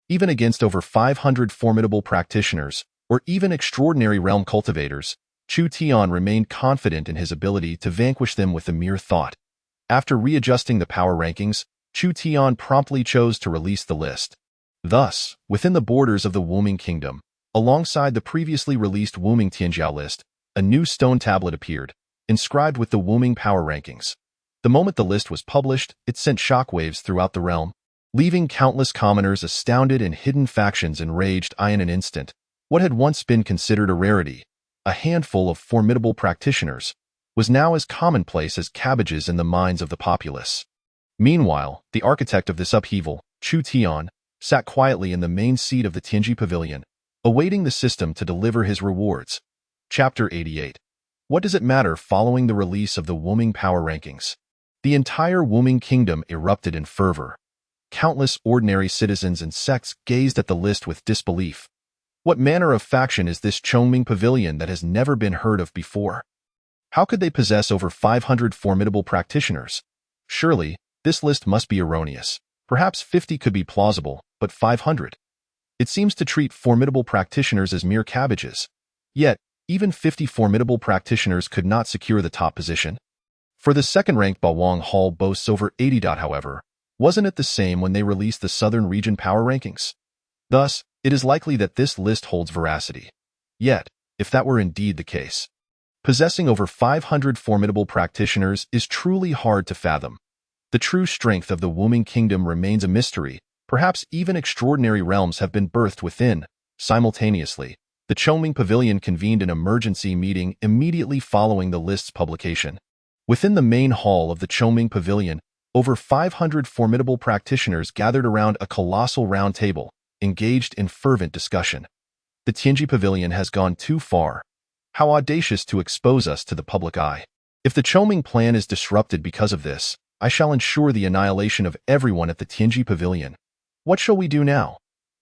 Even against over 500 formidable practitioners, or even extraordinary realm cultivators, Chu Tian remained confident in his ability to vanquish them with a mere thought. After readjusting the power rankings, Chu Tian promptly chose to release the list. Thus, within the borders of the Wuming Kingdom, alongside the previously released Wuming Tianjiao list, a new stone tablet appeared, inscribed with the Wuming power rankings. The moment the list was published, it sent shockwaves throughout the realm, leaving countless commoners astounded and hidden factions enraged. In an instant, what had once been considered a rarity, a handful of formidable practitioners, was now as commonplace as cabbages in the minds of the populace. Meanwhile, the architect of this upheaval, Chu Tian, sat quietly in the main seat of the Tianji Pavilion, awaiting the system to deliver his rewards. Chapter 88. What does it matter following the release of the Wuming power rankings? The entire Wuming Kingdom erupted in fervor. Countless ordinary citizens and sects gazed at the list with disbelief. What manner of faction is this Chongming Pavilion that has never been heard of before? How could they possess over 500 formidable practitioners? Surely, this list must be erroneous. Perhaps 50 could be plausible, but 500? It seems to treat formidable practitioners as mere cabbages. Yet, even 50 formidable practitioners could not secure the top position. For the second-ranked Bawang Hall boasts over 80. However, wasn't it the same when they released the Southern Region power rankings? Thus, it is likely that this list holds veracity. Yet, if that were indeed the case, possessing over 500 formidable practitioners is truly hard to fathom. The true strength of the Wuming Kingdom remains a mystery. Perhaps even extraordinary realms have been birthed within. Simultaneously, the Chongming Pavilion convened an emergency meeting immediately following the list's publication. Within the main hall of the Chongming Pavilion, over 500 formidable practitioners gathered around a colossal round table, engaged in fervent discussion. The Tianji Pavilion has gone too far. How audacious to expose us to the public eye. If the Chongming plan is disrupted because of this, I shall ensure the annihilation of everyone at the Tianji Pavilion. What shall we do now?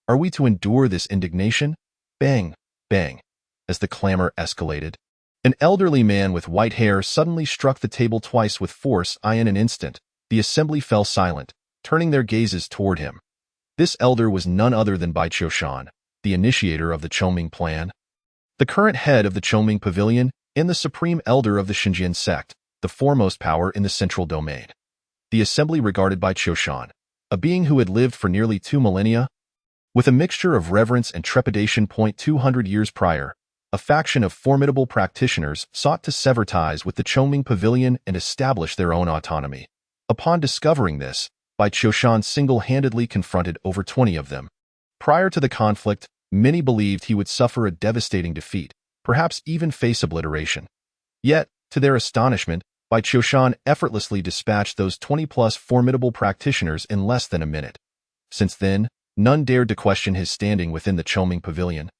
Are we to endure this indignation? Bang, bang. As the clamor escalated, an elderly man with white hair suddenly struck the table twice with force. In an instant, the assembly fell silent, turning their gazes toward him. This elder was none other than Bai Qiushan, the initiator of the Chongming plan, the current head of the Chongming Pavilion, and the supreme elder of the Xinjiang sect, the foremost power in the central domain. The assembly regarded Bai Qiushan, a being who had lived for nearly 2 millennia, with a mixture of reverence and trepidation. 200 years prior, a faction of formidable practitioners sought to sever ties with the Chongming Pavilion and establish their own autonomy. Upon discovering this, Bai Qiushan single-handedly confronted over 20 of them. Prior to the conflict, many believed he would suffer a devastating defeat, perhaps even face obliteration. Yet, to their astonishment, Bai Qiushan effortlessly dispatched those 20-plus formidable practitioners in less than a minute. Since then, none dared to question his standing within the Chongming Pavilion,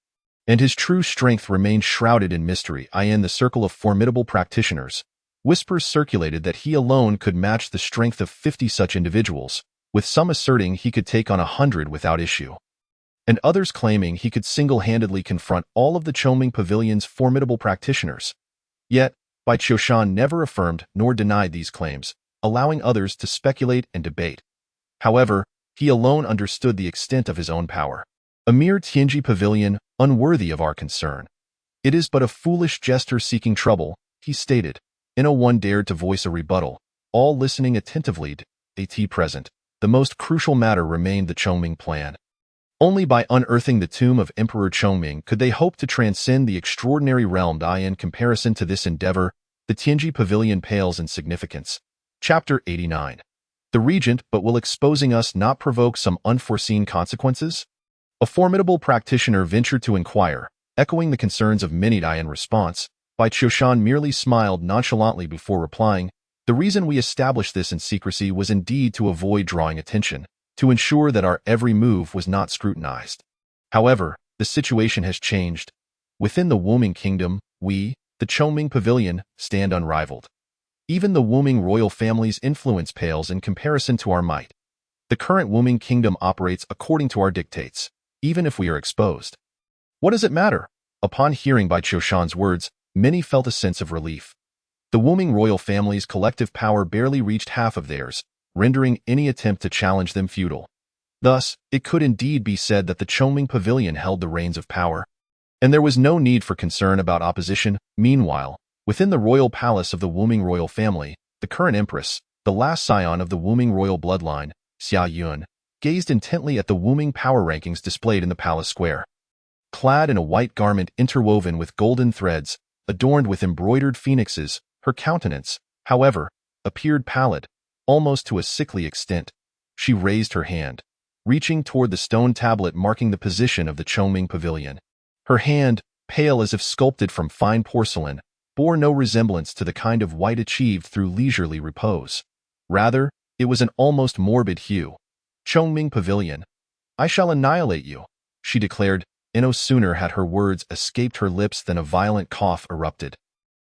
and his true strength remained shrouded in mystery. In the circle of formidable practitioners, whispers circulated that he alone could match the strength of 50 such individuals, with some asserting he could take on 100 without issue, and others claiming he could single-handedly confront all of the Chongming Pavilion's formidable practitioners. Yet, Bai Qiushan never affirmed nor denied these claims, allowing others to speculate and debate. However, he alone understood the extent of his own power. A mere Tianji pavilion, unworthy of our concern. It is but a foolish jester seeking trouble, he stated. No one dared to voice a rebuttal, all listening attentively to at present. The most crucial matter remained the Chongming plan. Only by unearthing the tomb of Emperor Chongming could they hope to transcend the extraordinary realm. In comparison to this endeavor, the Tianji pavilion pales in significance. Chapter 89. The regent, but will exposing us not provoke some unforeseen consequences? A formidable practitioner ventured to inquire, echoing the concerns of many. In response, Bai Qiushan merely smiled nonchalantly before replying, the reason we established this in secrecy was indeed to avoid drawing attention, to ensure that our every move was not scrutinized. However, the situation has changed. Within the Wuming kingdom, we, the Chongming pavilion, stand unrivaled. Even the Wuming royal family's influence pales in comparison to our might. The current Wuming kingdom operates according to our dictates, even if we are exposed. What does it matter? Upon hearing Bai Qiushan's words, many felt a sense of relief. The Wuming royal family's collective power barely reached half of theirs, rendering any attempt to challenge them futile. Thus, it could indeed be said that the Chongming pavilion held the reins of power, and there was no need for concern about opposition. Meanwhile, within the royal palace of the Wuming royal family, the current empress, the last scion of the Wuming royal bloodline, Xia Yun, gazed intently at the Wuming power rankings displayed in the palace square. Clad in a white garment interwoven with golden threads, adorned with embroidered phoenixes, her countenance, however, appeared pallid, almost to a sickly extent. She raised her hand, reaching toward the stone tablet marking the position of the Chongming pavilion. Her hand, pale as if sculpted from fine porcelain, bore no resemblance to the kind of white achieved through leisurely repose. Rather, it was an almost morbid hue. Chongming pavilion. I shall annihilate you, she declared. No sooner had her words escaped her lips than a violent cough erupted.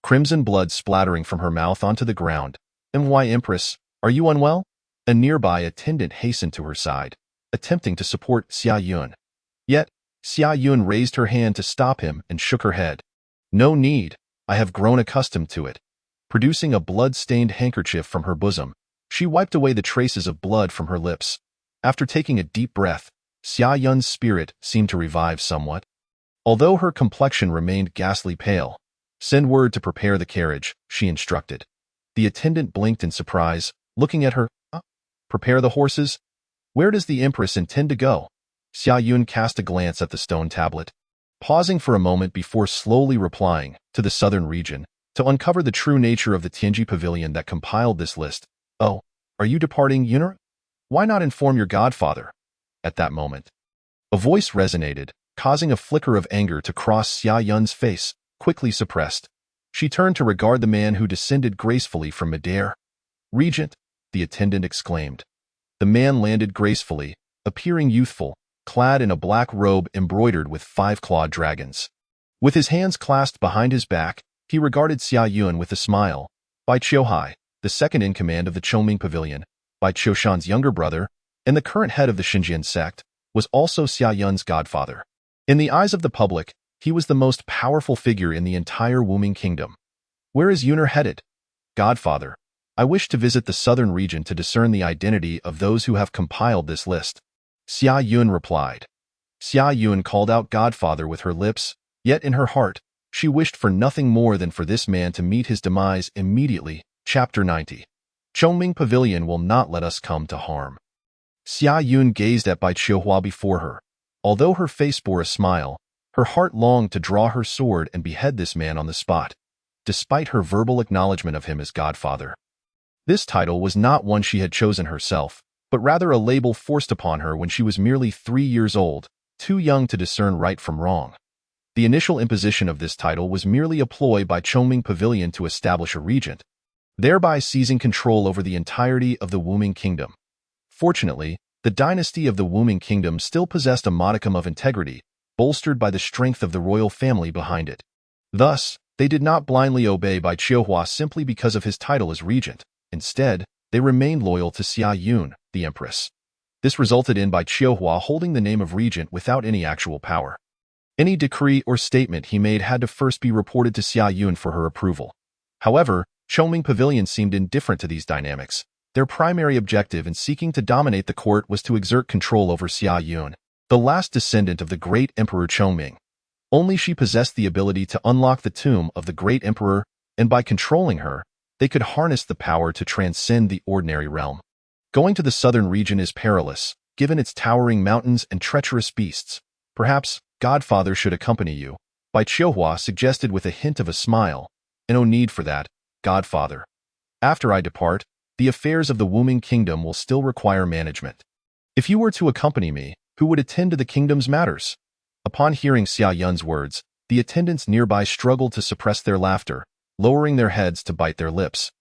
Crimson blood splattering from her mouth onto the ground. Why, Empress, are you unwell? A nearby attendant hastened to her side, attempting to support Xia Yun. Yet, Xia Yun raised her hand to stop him and shook her head. No need, I have grown accustomed to it. Producing a blood-stained handkerchief from her bosom, she wiped away the traces of blood from her lips. After taking a deep breath, Xia Yun's spirit seemed to revive somewhat. Although her complexion remained ghastly pale, send word to prepare the carriage, she instructed. The attendant blinked in surprise, looking at her. Prepare the horses? Where does the Empress intend to go? Xia Yun cast a glance at the stone tablet, pausing for a moment before slowly replying, to the southern region, to uncover the true nature of the Tianji pavilion that compiled this list. Oh, are you departing, Yunner? Why not inform your godfather? At that moment, a voice resonated, causing a flicker of anger to cross Xia Yun's face, quickly suppressed. She turned to regard the man who descended gracefully from midair. Regent, the attendant exclaimed. The man landed gracefully, appearing youthful, clad in a black robe embroidered with 5-clawed dragons. With his hands clasped behind his back, he regarded Xia Yun with a smile. Bai Qiuhai, the second in command of the Chongming pavilion, Bai Qiushan's younger brother, and the current head of the Xinjian sect, was also Xia Yun's godfather. In the eyes of the public, he was the most powerful figure in the entire Wuming kingdom. Where is Yunner headed? Godfather, I wish to visit the southern region to discern the identity of those who have compiled this list. Xia Yun replied. Xia Yun called out Godfather with her lips, yet in her heart, she wished for nothing more than for this man to meet his demise immediately. Chapter 90. Chongming Pavilion will not let us come to harm. Xia Yun gazed at Bai Qiuhua before her. Although her face bore a smile, her heart longed to draw her sword and behead this man on the spot, despite her verbal acknowledgement of him as godfather. This title was not one she had chosen herself, but rather a label forced upon her when she was merely 3 years old, too young to discern right from wrong. The initial imposition of this title was merely a ploy by Chongming Pavilion to establish a regent, thereby seizing control over the entirety of the Wuming kingdom. Fortunately, the dynasty of the Wuming kingdom still possessed a modicum of integrity, bolstered by the strength of the royal family behind it. Thus, they did not blindly obey Bai Qiuhua simply because of his title as regent. Instead, they remained loyal to Xia Yun, the empress. This resulted in Bai Qiuhua holding the name of regent without any actual power. Any decree or statement he made had to first be reported to Xia Yun for her approval. However, Chongming Pavilion seemed indifferent to these dynamics, Their primary objective in seeking to dominate the court was to exert control over Xia Yun, the last descendant of the great Emperor Chongming. Only she possessed the ability to unlock the tomb of the great emperor, and by controlling her, they could harness the power to transcend the ordinary realm. Going to the southern region is perilous, given its towering mountains and treacherous beasts. Perhaps Godfather should accompany you, Bai Qiuhua suggested with a hint of a smile. And no need for that, Godfather. After I depart, the affairs of the Wuming Kingdom will still require management. If you were to accompany me, who would attend to the kingdom's matters? Upon hearing Xia Yun's words, the attendants nearby struggled to suppress their laughter, lowering their heads to bite their lips.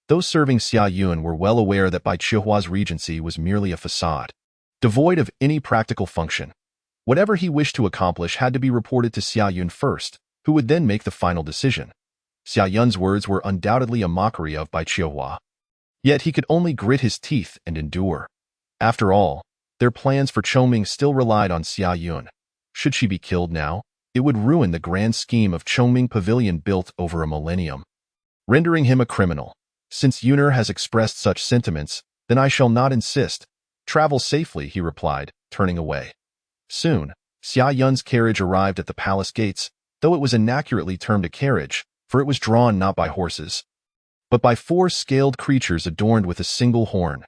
Those serving Xia Yun were well aware that Bai Qiuhua's regency was merely a facade, devoid of any practical function. Whatever he wished to accomplish had to be reported to Xia Yun first, who would then make the final decision. Xia Yun's words were undoubtedly a mockery of Bai Qiuhua. Yet he could only grit his teeth and endure. After all, their plans for Chongming still relied on Xia Yun. Should she be killed now, it would ruin the grand scheme of Chongming Pavilion built over a millennium, rendering him a criminal. Since Yuner has expressed such sentiments, then I shall not insist. Travel safely, he replied, turning away. Soon, Xia Yun's carriage arrived at the palace gates, though it was inaccurately termed a carriage, for it was drawn not by horses, but by 4 scaled creatures adorned with a single horn.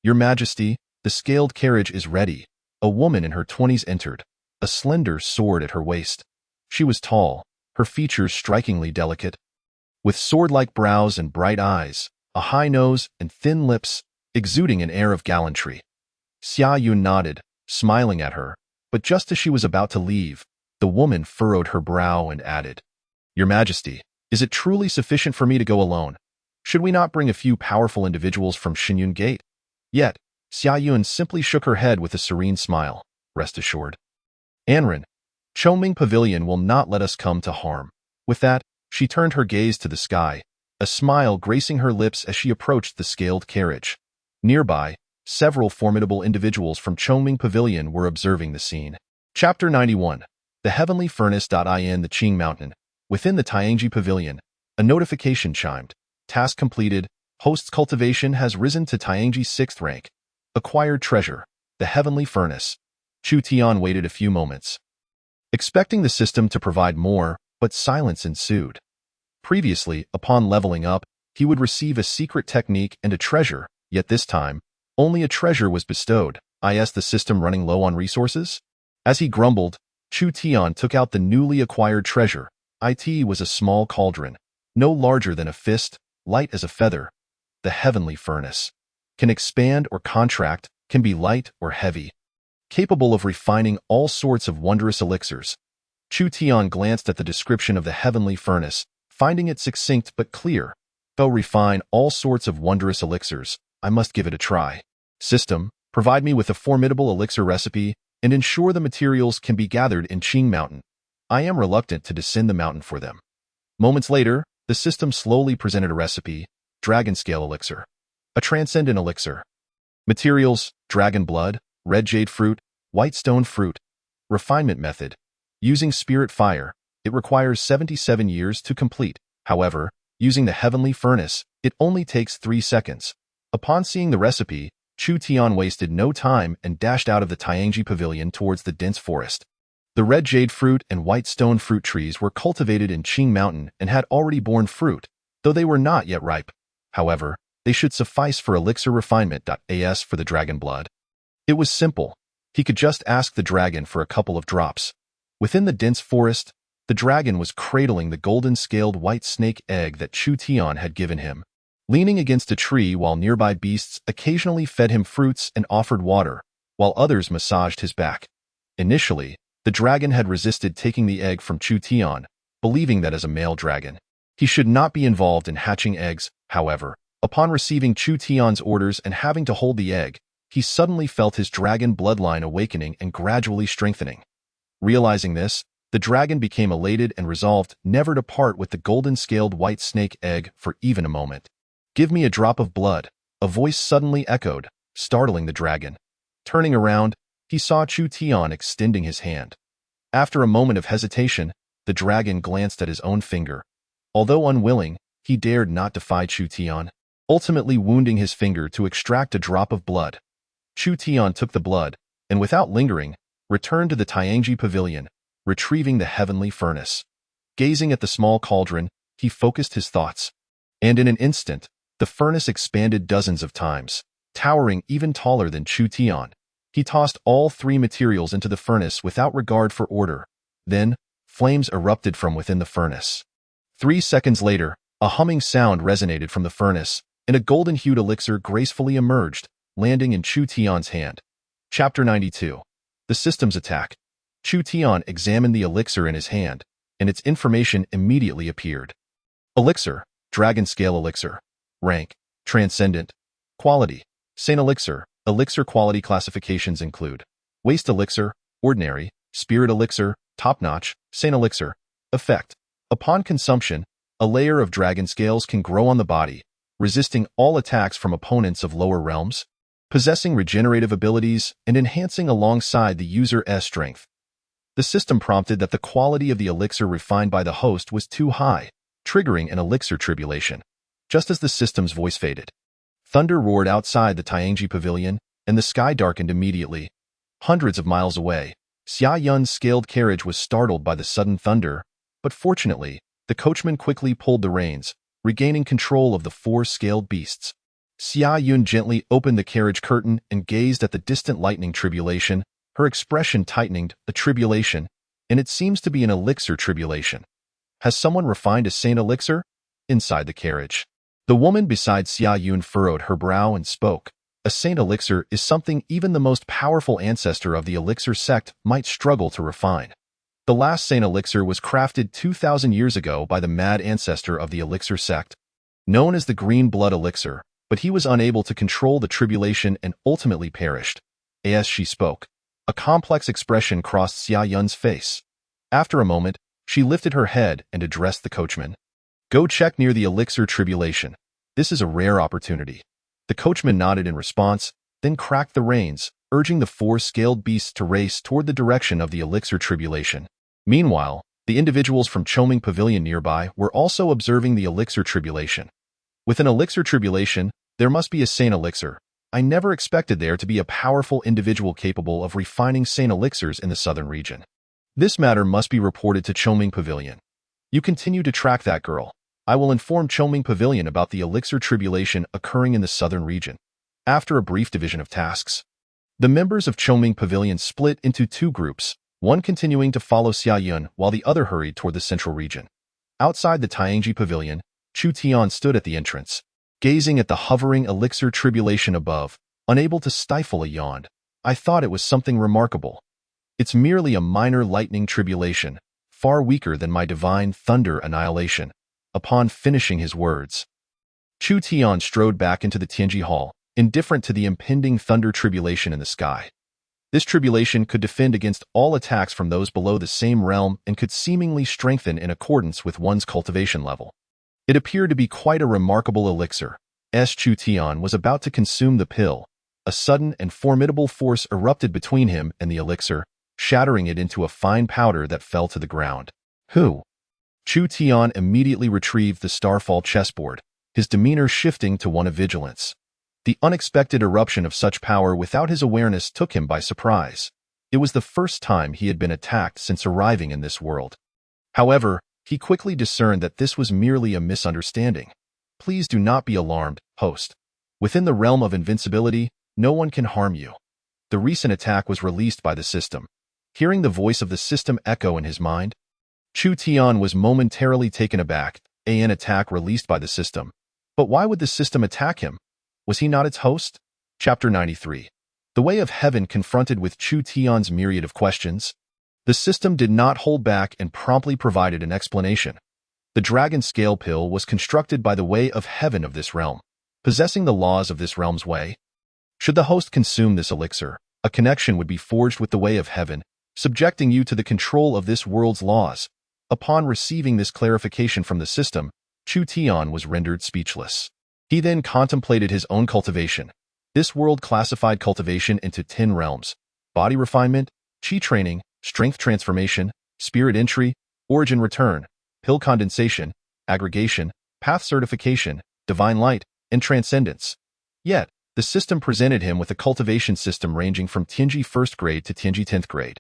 Your Majesty, the scaled carriage is ready. A woman in her 20s entered, a slender sword at her waist. She was tall, her features strikingly delicate. With sword-like brows and bright eyes, a high nose and thin lips, exuding an air of gallantry. Xia Yun nodded, smiling at her, but just as she was about to leave, the woman furrowed her brow and added, Your Majesty, is it truly sufficient for me to go alone? Should we not bring a few powerful individuals from Xinyun Gate? Yet, Xia Yun simply shook her head with a serene smile. Rest assured, Anren, Chongming Pavilion will not let us come to harm. With that, she turned her gaze to the sky, a smile gracing her lips as she approached the scaled carriage. Nearby, several formidable individuals from Chongming Pavilion were observing the scene. Chapter 91. The Heavenly Furnace. In the Qing Mountain, within the Tianji Pavilion, a notification chimed. Task completed. Host's cultivation has risen to Tianji's 6th rank. Acquired treasure. The Heavenly Furnace. Chu Tian waited a few moments, expecting the system to provide more, but silence ensued. Previously, upon leveling up, he would receive a secret technique and a treasure, yet this time, only a treasure was bestowed. Is the system running low on resources? As he grumbled, Chu Tian took out the newly acquired treasure. It was a small cauldron, no larger than a fist, light as a feather. The Heavenly Furnace. Can expand or contract, can be light or heavy, capable of refining all sorts of wondrous elixirs. Chu Tian glanced at the description of the Heavenly Furnace, finding it succinct but clear. Though refine all sorts of wondrous elixirs, I must give it a try. System, provide me with a formidable elixir recipe and ensure the materials can be gathered in Qing Mountain. I am reluctant to descend the mountain for them. Moments later, the system slowly presented a recipe, Dragon Scale Elixir. A transcendent elixir. Materials, dragon blood, red jade fruit, white stone fruit. Refinement method. Using spirit fire, it requires 77 years to complete. However, using the Heavenly Furnace, it only takes 3 seconds. Upon seeing the recipe, Chu Tian wasted no time and dashed out of the Tianji Pavilion towards the dense forest. The red jade fruit and white stone fruit trees were cultivated in Qing Mountain and had already borne fruit, though they were not yet ripe. However, they should suffice for elixir refinement. As for the dragon blood, it was simple. He could just ask the dragon for a couple of drops. Within the dense forest, the dragon was cradling the golden-scaled white snake egg that Chu Tian had given him, leaning against a tree while nearby beasts occasionally fed him fruits and offered water, while others massaged his back. Initially, the dragon had resisted taking the egg from Chu Tian, believing that as a male dragon, he should not be involved in hatching eggs. However, upon receiving Chu Tian's orders and having to hold the egg, he suddenly felt his dragon bloodline awakening and gradually strengthening. Realizing this, the dragon became elated and resolved never to part with the golden-scaled white snake egg for even a moment. Give me a drop of blood, a voice suddenly echoed, startling the dragon. Turning around, he saw Chu Tian extending his hand. After a moment of hesitation, the dragon glanced at his own finger. Although unwilling, he dared not defy Chu Tian. ultimately wounding his finger to extract a drop of blood. Chu Tian took the blood, and without lingering, returned to the Tianji Pavilion, retrieving the heavenly furnace. Gazing at the small cauldron, he focused his thoughts. And in an instant, the furnace expanded dozens of times, towering even taller than Chu Tian. He tossed all three materials into the furnace without regard for order. Then, flames erupted from within the furnace. 3 seconds later, a humming sound resonated from the furnace, and a golden-hued elixir gracefully emerged, landing in Chu Tian's hand. Chapter 92. The Systems Attack. Chu Tian examined the elixir in his hand, and its information immediately appeared. Elixir, Dragon Scale Elixir. Rank, Transcendent. Quality, Saint Elixir. Elixir quality classifications include Waste Elixir, Ordinary, Spirit Elixir, Top-Notch, Saint Elixir. Effect. Upon consumption, a layer of dragon scales can grow on the body, resisting all attacks from opponents of lower realms, possessing regenerative abilities, and enhancing alongside the user's strength. The system prompted that the quality of the elixir refined by the host was too high, triggering an elixir tribulation. Just as the system's voice faded, thunder roared outside the Tianji Pavilion, and the sky darkened immediately. Hundreds of miles away, Xia Yun's scaled carriage was startled by the sudden thunder, but fortunately, the coachman quickly pulled the reins, regaining control of the 4 scaled beasts. Xia Yun gently opened the carriage curtain and gazed at the distant lightning tribulation, her expression tightening. A tribulation, and it seems to be an elixir tribulation. Has someone refined a saint elixir? Inside the carriage, the woman beside Xia Yun furrowed her brow and spoke. A saint elixir is something even the most powerful ancestor of the elixir sect might struggle to refine. The last saint elixir was crafted 2,000 years ago by the mad ancestor of the elixir sect, known as the Green Blood Elixir, but he was unable to control the tribulation and ultimately perished. As she spoke, a complex expression crossed Xia Yun's face. After a moment, she lifted her head and addressed the coachman. Go check near the elixir tribulation. This is a rare opportunity. The coachman nodded in response, then cracked the reins, urging the 4 scaled beasts to race toward the direction of the elixir tribulation. Meanwhile, the individuals from Choming Pavilion nearby were also observing the elixir tribulation. With an elixir tribulation, there must be a saint elixir. I never expected there to be a powerful individual capable of refining saint elixirs in the southern region. This matter must be reported to Choming Pavilion. You continue to track that girl. I will inform Choming Pavilion about the elixir tribulation occurring in the southern region. After a brief division of tasks, the members of Choming Pavilion split into 2 groups, one continuing to follow Xia Yun while the other hurried toward the central region. Outside the Tianji Pavilion, Chu Tian stood at the entrance, gazing at the hovering elixir tribulation above, unable to stifle a yawn. I thought it was something remarkable. It's merely a minor lightning tribulation, far weaker than my divine thunder annihilation. Upon finishing his words, Chu Tian strode back into the Tianji Hall, indifferent to the impending thunder tribulation in the sky. This tribulation could defend against all attacks from those below the same realm and could seemingly strengthen in accordance with one's cultivation level. It appeared to be quite a remarkable elixir. As Chu Tian was about to consume the pill, a sudden and formidable force erupted between him and the elixir, shattering it into a fine powder that fell to the ground. Who? Chu Tian immediately retrieved the Starfall chessboard, his demeanor shifting to one of vigilance. The unexpected eruption of such power without his awareness took him by surprise. It was the first time he had been attacked since arriving in this world. However, he quickly discerned that this was merely a misunderstanding. Please do not be alarmed, host. Within the realm of invincibility, no one can harm you. The recent attack was released by the system. Hearing the voice of the system echo in his mind, Chu Tian was momentarily taken aback. An attack released by the system. But why would the system attack him? Was he not its host? Chapter 93. The Way of Heaven confronted with Chu Tian's myriad of questions. The system did not hold back and promptly provided an explanation. The dragon scale pill was constructed by the Way of Heaven of this realm, possessing the laws of this realm's way. Should the host consume this elixir, a connection would be forged with the Way of Heaven, subjecting you to the control of this world's laws. Upon receiving this clarification from the system, Chu Tian was rendered speechless. He then contemplated his own cultivation. This world classified cultivation into 10 realms: body refinement, chi training, strength transformation, spirit entry, origin return, pill condensation, aggregation, path certification, divine light, and transcendence. Yet, the system presented him with a cultivation system ranging from Tianji 1st grade to Tianji 10th grade.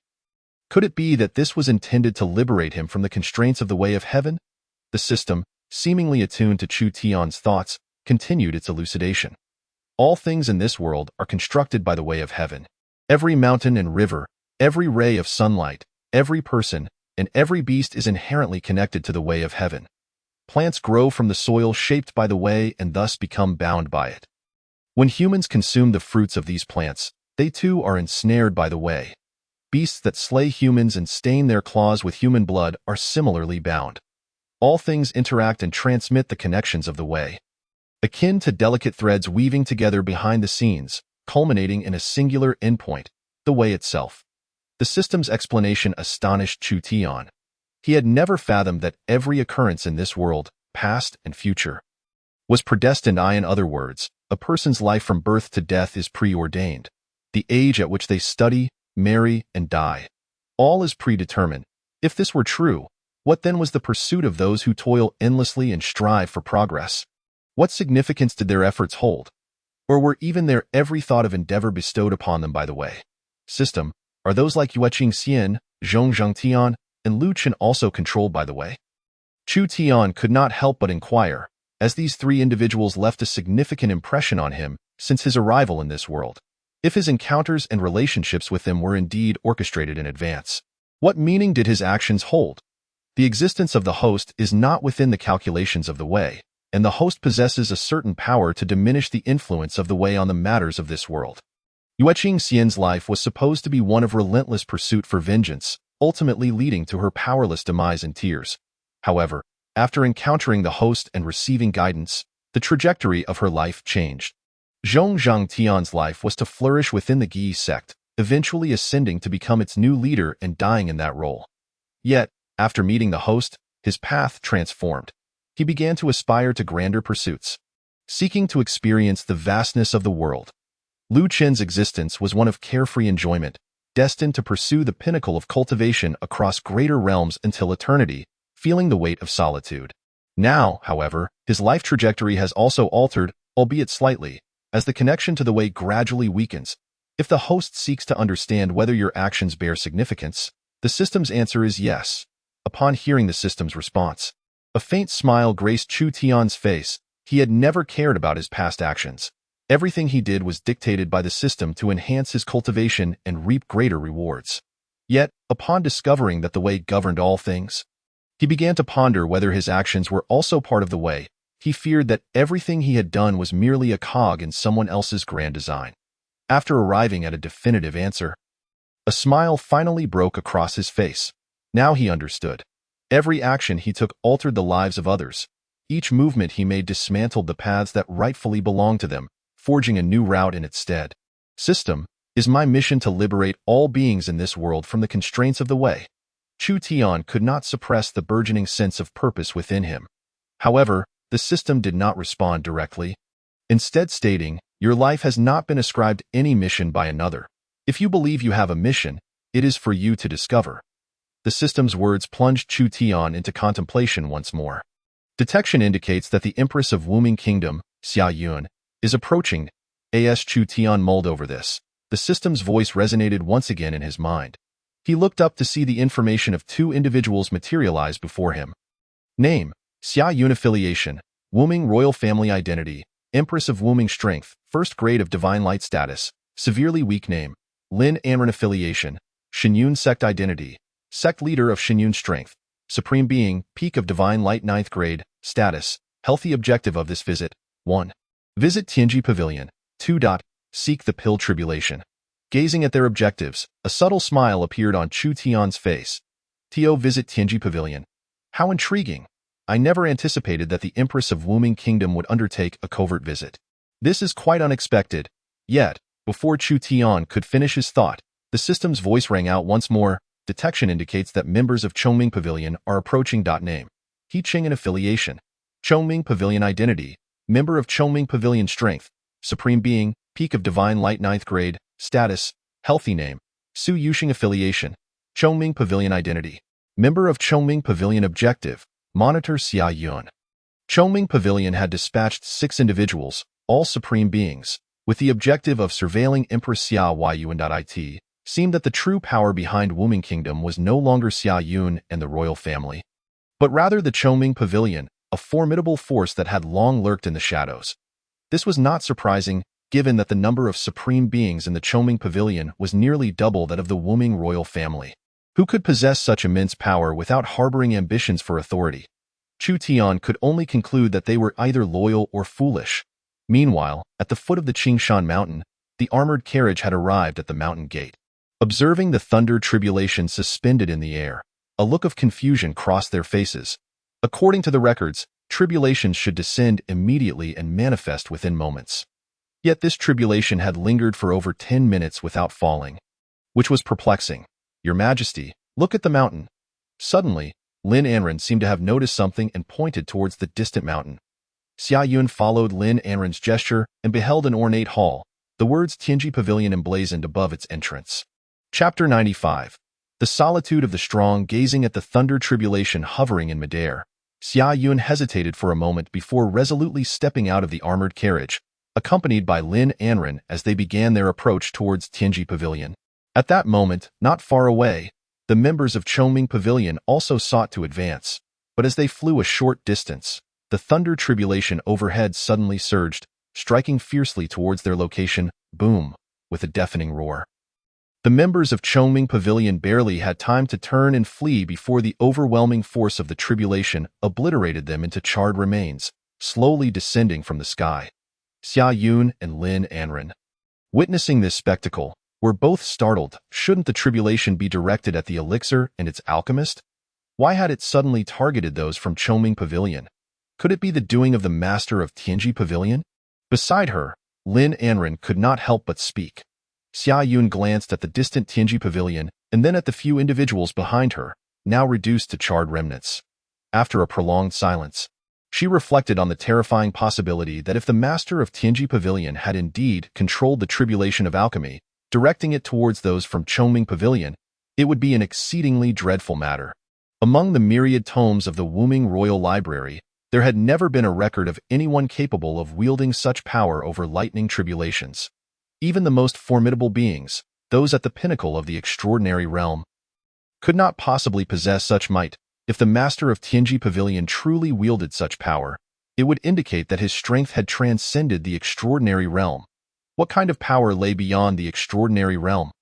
Could it be that this was intended to liberate him from the constraints of the way of heaven? The system, seemingly attuned to Chu Tian's thoughts, continued its elucidation. All things in this world are constructed by the way of heaven. Every mountain and river, every ray of sunlight, every person, and every beast is inherently connected to the way of heaven. Plants grow from the soil shaped by the way and thus become bound by it. When humans consume the fruits of these plants, they too are ensnared by the way. Beasts that slay humans and stain their claws with human blood are similarly bound. All things interact and transmit the connections of the way, akin to delicate threads weaving together behind the scenes, culminating in a singular endpoint, the way itself. The system's explanation astonished Chu Tian. He had never fathomed that every occurrence in this world, past and future, was predestined. In other words, a person's life from birth to death is preordained. The age at which they study, marry, and die. All is predetermined. If this were true, what then was the pursuit of those who toil endlessly and strive for progress? What significance did their efforts hold? Or were even their every thought of endeavor bestowed upon them by the way? System, are those like Yueqing Xian, Zhong Zhangtian, and Lu Chen also controlled by the way? Chu Tian could not help but inquire, as these three individuals left a significant impression on him since his arrival in this world. If his encounters and relationships with them were indeed orchestrated in advance, what meaning did his actions hold? The existence of the host is not within the calculations of the way, and the host possesses a certain power to diminish the influence of the way on the matters of this world. Yueqing Xian's life was supposed to be one of relentless pursuit for vengeance, ultimately leading to her powerless demise in tears. However, after encountering the host and receiving guidance, the trajectory of her life changed. Zhong Zhangtian's life was to flourish within the Ge sect, eventually ascending to become its new leader and dying in that role. Yet, after meeting the host, his path transformed. He began to aspire to grander pursuits, seeking to experience the vastness of the world. Lu Chen's existence was one of carefree enjoyment, destined to pursue the pinnacle of cultivation across greater realms until eternity, feeling the weight of solitude. Now, however, his life trajectory has also altered, albeit slightly, as the connection to the way gradually weakens. If the host seeks to understand whether your actions bear significance, the system's answer is yes. Upon hearing the system's response, a faint smile graced Chu Tian's face. He had never cared about his past actions. Everything he did was dictated by the system to enhance his cultivation and reap greater rewards. Yet, upon discovering that the way governed all things, he began to ponder whether his actions were also part of the way. He feared that everything he had done was merely a cog in someone else's grand design. After arriving at a definitive answer, a smile finally broke across his face. Now he understood. Every action he took altered the lives of others. Each movement he made dismantled the paths that rightfully belonged to them, forging a new route in its stead. System, is my mission to liberate all beings in this world from the constraints of the way. Chu Tian could not suppress the burgeoning sense of purpose within him. However, the system did not respond directly, instead stating, your life has not been ascribed any mission by another. If you believe you have a mission, it is for you to discover. The system's words plunged Chu Tian into contemplation once more. Detection indicates that the Empress of Wuming Kingdom, Xia Yun, is approaching. As Chu Tian mulled over this, the system's voice resonated once again in his mind. He looked up to see the information of two individuals materialize before him. Name, Xia Yun. Affiliation, Wuming Royal Family Identity, Empress of Wuming Strength, 1st grade of Divine Light Status, Severely Weak. Name, Lin Amran. Affiliation, Shinyun Sect Identity, Sect Leader of Shinyun Strength, Supreme Being, Peak of Divine Light 9th grade, Status, Healthy. Objective of this visit, 1. Visit Tianji Pavilion, 2. Seek the Pill Tribulation. Gazing at their objectives, a subtle smile appeared on Chu Tian's face. Tio. Visit Tianji Pavilion. How intriguing. I never anticipated that the Empress of Wuming Kingdom would undertake a covert visit. This is quite unexpected. Yet, before Chu Tian could finish his thought, the system's voice rang out once more. Detection indicates that members of Chongming Pavilion are approaching. Name, He Ching. And affiliation, Chongming Pavilion Identity, Member of Chongming Pavilion Strength, Supreme Being, Peak of Divine Light 9th grade, Status, Healthy. Name, Su Yuxing. Affiliation, Chongming Pavilion Identity, Member of Chongming Pavilion. Objective, Monitor Xia Yun. Chongming Pavilion had dispatched 6 individuals, all supreme beings, with the objective of surveilling Empress Xia Yun. Seemed that the true power behind Wuming Kingdom was no longer Xia Yun and the royal family, but rather the Chongming Pavilion, a formidable force that had long lurked in the shadows. This was not surprising, given that the number of supreme beings in the Chongming Pavilion was nearly double that of the Wuming royal family. Who could possess such immense power without harboring ambitions for authority? Chu Tian could only conclude that they were either loyal or foolish. Meanwhile, at the foot of the Qingshan mountain, the armored carriage had arrived at the mountain gate. Observing the thunder tribulation suspended in the air, a look of confusion crossed their faces. According to the records, tribulations should descend immediately and manifest within moments. Yet this tribulation had lingered for over 10 minutes without falling, which was perplexing. "Your Majesty, look at the mountain." Suddenly, Lin Anren seemed to have noticed something and pointed towards the distant mountain. Xia Yun followed Lin Anren's gesture and beheld an ornate hall, the words Tianji Pavilion emblazoned above its entrance. Chapter 95. The solitude of the strong gazing at the thunder tribulation hovering in midair. Xia Yun hesitated for a moment before resolutely stepping out of the armored carriage, accompanied by Lin Anren as they began their approach towards Tianji Pavilion. At that moment, not far away, the members of Chongming Pavilion also sought to advance, but as they flew a short distance, the thunder tribulation overhead suddenly surged, striking fiercely towards their location, boom, with a deafening roar. The members of Chongming Pavilion barely had time to turn and flee before the overwhelming force of the tribulation obliterated them into charred remains, slowly descending from the sky. Xia Yun and Lin Anren, witnessing this spectacle, were both startled. Shouldn't the tribulation be directed at the elixir and its alchemist? Why had it suddenly targeted those from Chongming Pavilion? Could it be the doing of the master of Tianji Pavilion? Beside her, Lin Anren could not help but speak. Xia Yun glanced at the distant Tianji Pavilion and then at the few individuals behind her, now reduced to charred remnants. After a prolonged silence, she reflected on the terrifying possibility that if the master of Tianji Pavilion had indeed controlled the tribulation of alchemy, directing it towards those from Chongming Pavilion, it would be an exceedingly dreadful matter. Among the myriad tomes of the Wuming Royal Library, there had never been a record of anyone capable of wielding such power over lightning tribulations. Even the most formidable beings, those at the pinnacle of the extraordinary realm, could not possibly possess such might. If the master of Tianji Pavilion truly wielded such power, it would indicate that his strength had transcended the extraordinary realm. What kind of power lay beyond the extraordinary realm?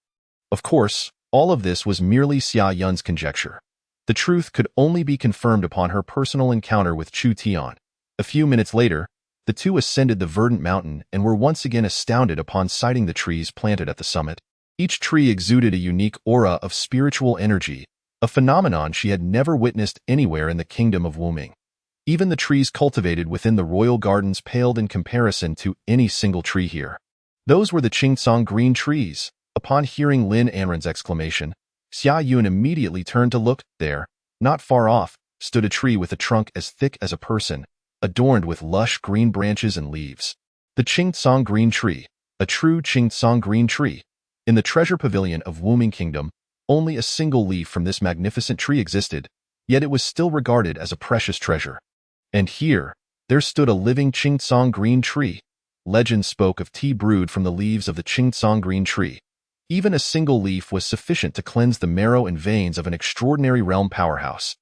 Of course, all of this was merely Xia Yun's conjecture. The truth could only be confirmed upon her personal encounter with Chu Tian. A few minutes later, the two ascended the verdant mountain and were once again astounded upon sighting the trees planted at the summit. Each tree exuded a unique aura of spiritual energy, a phenomenon she had never witnessed anywhere in the kingdom of Wuming. Even the trees cultivated within the royal gardens paled in comparison to any single tree here. Those were the Qingsong green trees. Upon hearing Lin Anren's exclamation, Xia Yun immediately turned to look. There, not far off, stood a tree with a trunk as thick as a person, adorned with lush green branches and leaves. The Qingsong green tree, a true Qingsong green tree. In the treasure pavilion of Wuming Kingdom, only a single leaf from this magnificent tree existed, yet it was still regarded as a precious treasure. And here, there stood a living Qingsong green tree. Legend spoke of tea brewed from the leaves of the Qingsong green tree. Even a single leaf was sufficient to cleanse the marrow and veins of an extraordinary realm powerhouse,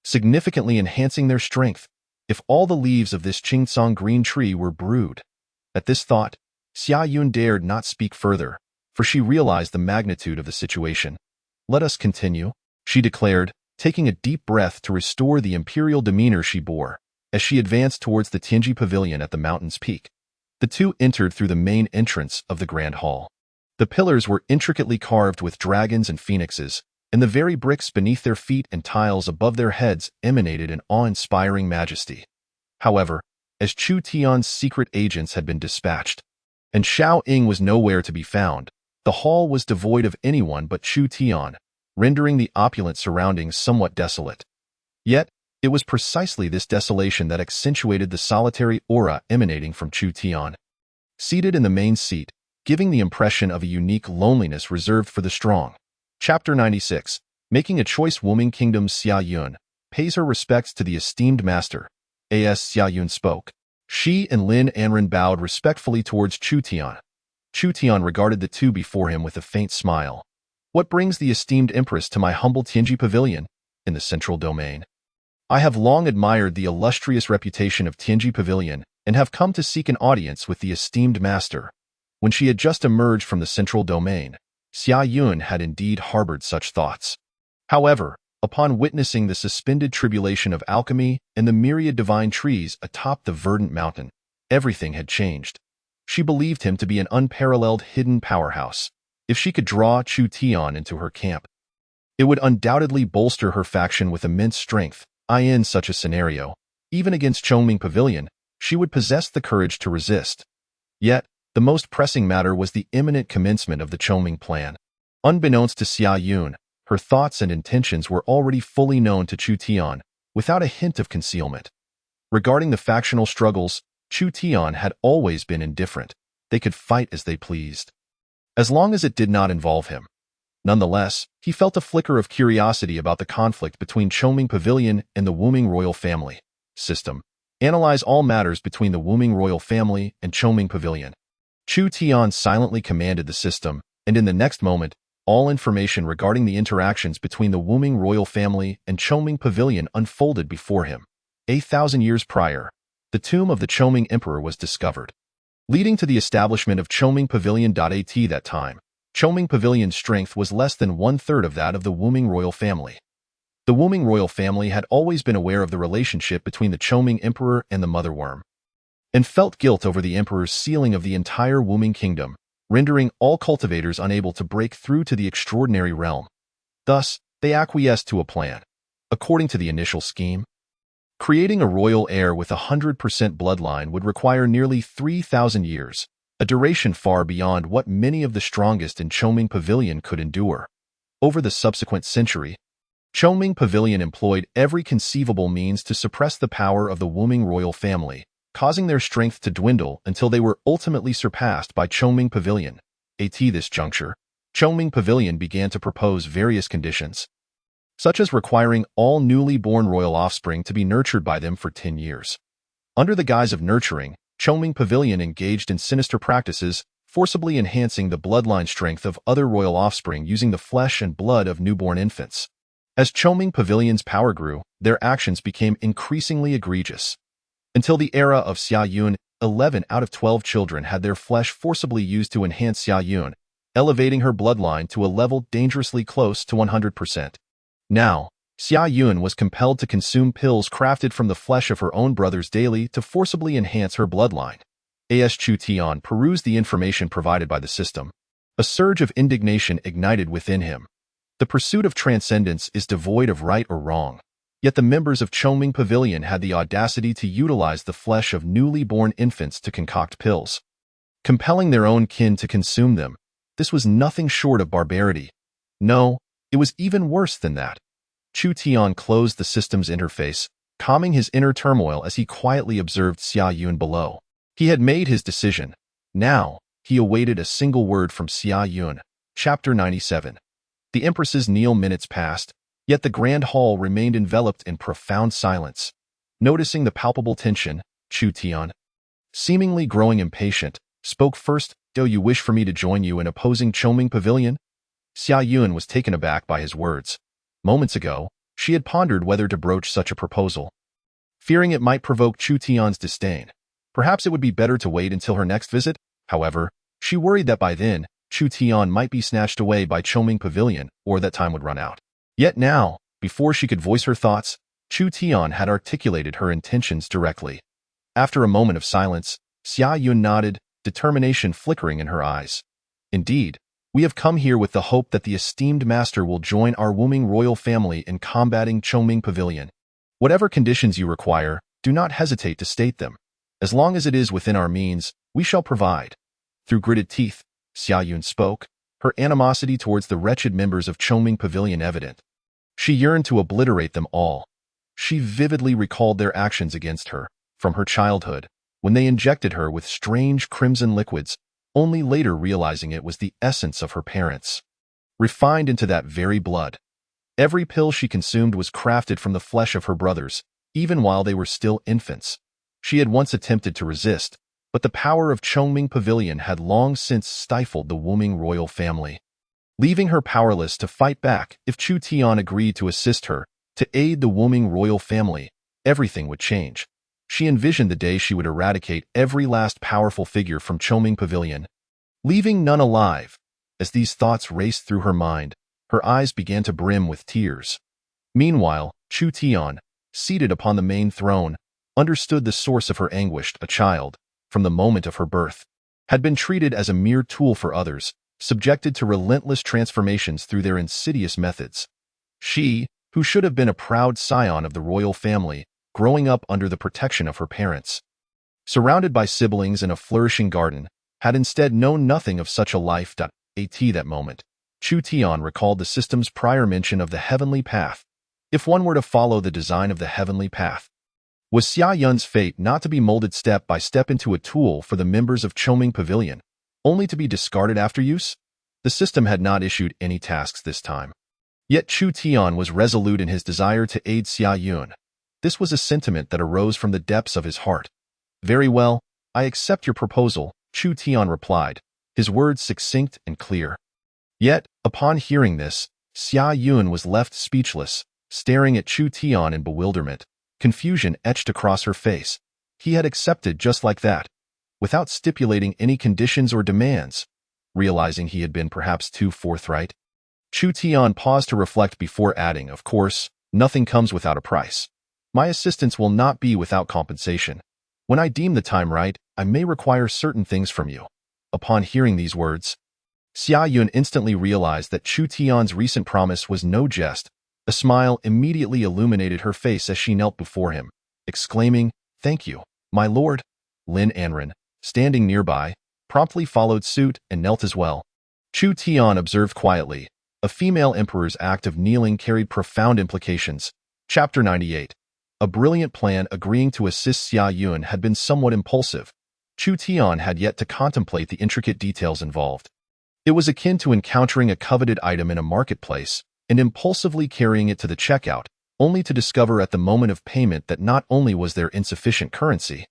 significantly enhancing their strength. If all the leaves of this Qingsong green tree were brewed. At this thought, Xia Yun dared not speak further, for she realized the magnitude of the situation. "Let us continue," she declared, taking a deep breath to restore the imperial demeanor she bore, as she advanced towards the Tianji Pavilion at the mountain's peak. The two entered through the main entrance of the grand hall. The pillars were intricately carved with dragons and phoenixes, and the very bricks beneath their feet and tiles above their heads emanated an awe-inspiring majesty. However, as Chu Tian's secret agents had been dispatched, and Xiao Ying was nowhere to be found, the hall was devoid of anyone but Chu Tian, rendering the opulent surroundings somewhat desolate. Yet, it was precisely this desolation that accentuated the solitary aura emanating from Chu Tian. Seated in the main seat, giving the impression of a unique loneliness reserved for the strong. Chapter 96. Making a choice. Wuming Kingdom's Xia Yun pays her respects to the esteemed master. as Xiaoyun spoke. She and Lin Anren bowed respectfully towards Chu Tian. Chu Tian regarded the two before him with a faint smile. What brings the esteemed empress to my humble Tianji Pavilion in the central domain? I have long admired the illustrious reputation of Tianji Pavilion and have come to seek an audience with the esteemed master. When she had just emerged from the central domain, Xia Yun had indeed harbored such thoughts. However, upon witnessing the suspended tribulation of alchemy and the myriad divine trees atop the verdant mountain, everything had changed. She believed him to be an unparalleled hidden powerhouse. If she could draw Chu Tian into her camp, it would undoubtedly bolster her faction with immense strength. In such a scenario, even against Chongming Pavilion, she would possess the courage to resist. Yet, the most pressing matter was the imminent commencement of the Chongming plan. Unbeknownst to Xia Yun, her thoughts and intentions were already fully known to Chu Tian, without a hint of concealment. Regarding the factional struggles, Chu Tian had always been indifferent. They could fight as they pleased, as long as it did not involve him. Nonetheless, he felt a flicker of curiosity about the conflict between Chongming Pavilion and the Wuming royal family. System. Analyze all matters between the Wuming royal family and Chongming Pavilion. Chu Tian silently commanded the system, and in the next moment, all information regarding the interactions between the Wuming royal family and Chongming Pavilion unfolded before him. 8,000 years prior, the tomb of the Chongming emperor was discovered, leading to the establishment of Chongming Pavilion. At that time, Chongming Pavilion's strength was less than one-third of that of the Wuming royal family. The Wuming royal family had always been aware of the relationship between the Chongming emperor and the mother worm, and felt guilt over the emperor's sealing of the entire Wuming kingdom, rendering all cultivators unable to break through to the extraordinary realm. Thus, they acquiesced to a plan. According to the initial scheme, creating a royal heir with 100% bloodline would require nearly 3,000 years, a duration far beyond what many of the strongest in Chongming Pavilion could endure. Over the subsequent century, Chongming Pavilion employed every conceivable means to suppress the power of the Wuming royal family, causing their strength to dwindle until they were ultimately surpassed by Chongming Pavilion. At this juncture, Chongming Pavilion began to propose various conditions, such as requiring all newly born royal offspring to be nurtured by them for 10 years. Under the guise of nurturing, Chongming Pavilion engaged in sinister practices, forcibly enhancing the bloodline strength of other royal offspring using the flesh and blood of newborn infants. As Chongming Pavilion's power grew, their actions became increasingly egregious. Until the era of Xia Yun, 11 out of 12 children had their flesh forcibly used to enhance Xia Yun, elevating her bloodline to a level dangerously close to 100%. Now, Xia Yun was compelled to consume pills crafted from the flesh of her own brothers daily to forcibly enhance her bloodline. As Chu Tian perused the information provided by the system, a surge of indignation ignited within him. The pursuit of transcendence is devoid of right or wrong, yet the members of Chongming Pavilion had the audacity to utilize the flesh of newly born infants to concoct pills, compelling their own kin to consume them. This was nothing short of barbarity. No, it was even worse than that. Chu Tian closed the system's interface, calming his inner turmoil as he quietly observed Xia Yun below. He had made his decision. Now, he awaited a single word from Xia Yun. Chapter 97. The Empress's kneel minutes passed, yet the grand hall remained enveloped in profound silence. Noticing the palpable tension, Chu Tian, seemingly growing impatient, spoke first. Do you wish for me to join you in opposing Chongming Pavilion? Xia Yun was taken aback by his words. Moments ago, she had pondered whether to broach such a proposal, fearing it might provoke Chu Tian's disdain. Perhaps it would be better to wait until her next visit. However, she worried that by then, Chu Tian might be snatched away by Chongming Pavilion, or that time would run out. Yet now, before she could voice her thoughts, Chu Tian had articulated her intentions directly. After a moment of silence, Xia Yun nodded, determination flickering in her eyes. Indeed, we have come here with the hope that the esteemed master will join our Wuming royal family in combating Chongming Pavilion. Whatever conditions you require, do not hesitate to state them. As long as it is within our means, we shall provide. Through gritted teeth, Xia Yun spoke, her animosity towards the wretched members of Chongming Pavilion evident. She yearned to obliterate them all. She vividly recalled their actions against her, from her childhood, when they injected her with strange crimson liquids, only later realizing it was the essence of her parents, refined into that very blood. Every pill she consumed was crafted from the flesh of her brothers, even while they were still infants. She had once attempted to resist, but the power of Chongming Pavilion had long since stifled the Wuming royal family, leaving her powerless to fight back. If Chu Tian agreed to assist her, to aid the Wuming royal family, everything would change. She envisioned the day she would eradicate every last powerful figure from Chongming Pavilion, leaving none alive. As these thoughts raced through her mind, her eyes began to brim with tears. Meanwhile, Chu Tian, seated upon the main throne, understood the source of her anguish. A child, from the moment of her birth, had been treated as a mere tool for others, subjected to relentless transformations through their insidious methods. She, who should have been a proud scion of the royal family, growing up under the protection of her parents, surrounded by siblings in a flourishing garden, had instead known nothing of such a life. At that moment, Chu Tian recalled the system's prior mention of the heavenly path. If one were to follow the design of the heavenly path, was Xia Yun's fate not to be molded step by step into a tool for the members of Chongming Pavilion, only to be discarded after use? The system had not issued any tasks this time. Yet Chu Tian was resolute in his desire to aid Xia Yun. This was a sentiment that arose from the depths of his heart. Very well, I accept your proposal, Chu Tian replied, his words succinct and clear. Yet, upon hearing this, Xia Yun was left speechless, staring at Chu Tian in bewilderment. Confusion etched across her face. He had accepted just like that, without stipulating any conditions or demands. Realizing he had been perhaps too forthright, Chu Tian paused to reflect before adding, "Of course, nothing comes without a price. My assistance will not be without compensation. When I deem the time right, I may require certain things from you." Upon hearing these words, Xia Yun instantly realized that Chu Tian's recent promise was no jest. A smile immediately illuminated her face as she knelt before him, exclaiming, "Thank you, my lord." Lin Anren, standing nearby, promptly followed suit and knelt as well. Chu Tian observed quietly. A female emperor's act of kneeling carried profound implications. Chapter 98. A brilliant plan agreeing to assist Xia Yun had been somewhat impulsive. Chu Tian had yet to contemplate the intricate details involved. It was akin to encountering a coveted item in a marketplace and impulsively carrying it to the checkout, only to discover at the moment of payment that not only was there insufficient currency,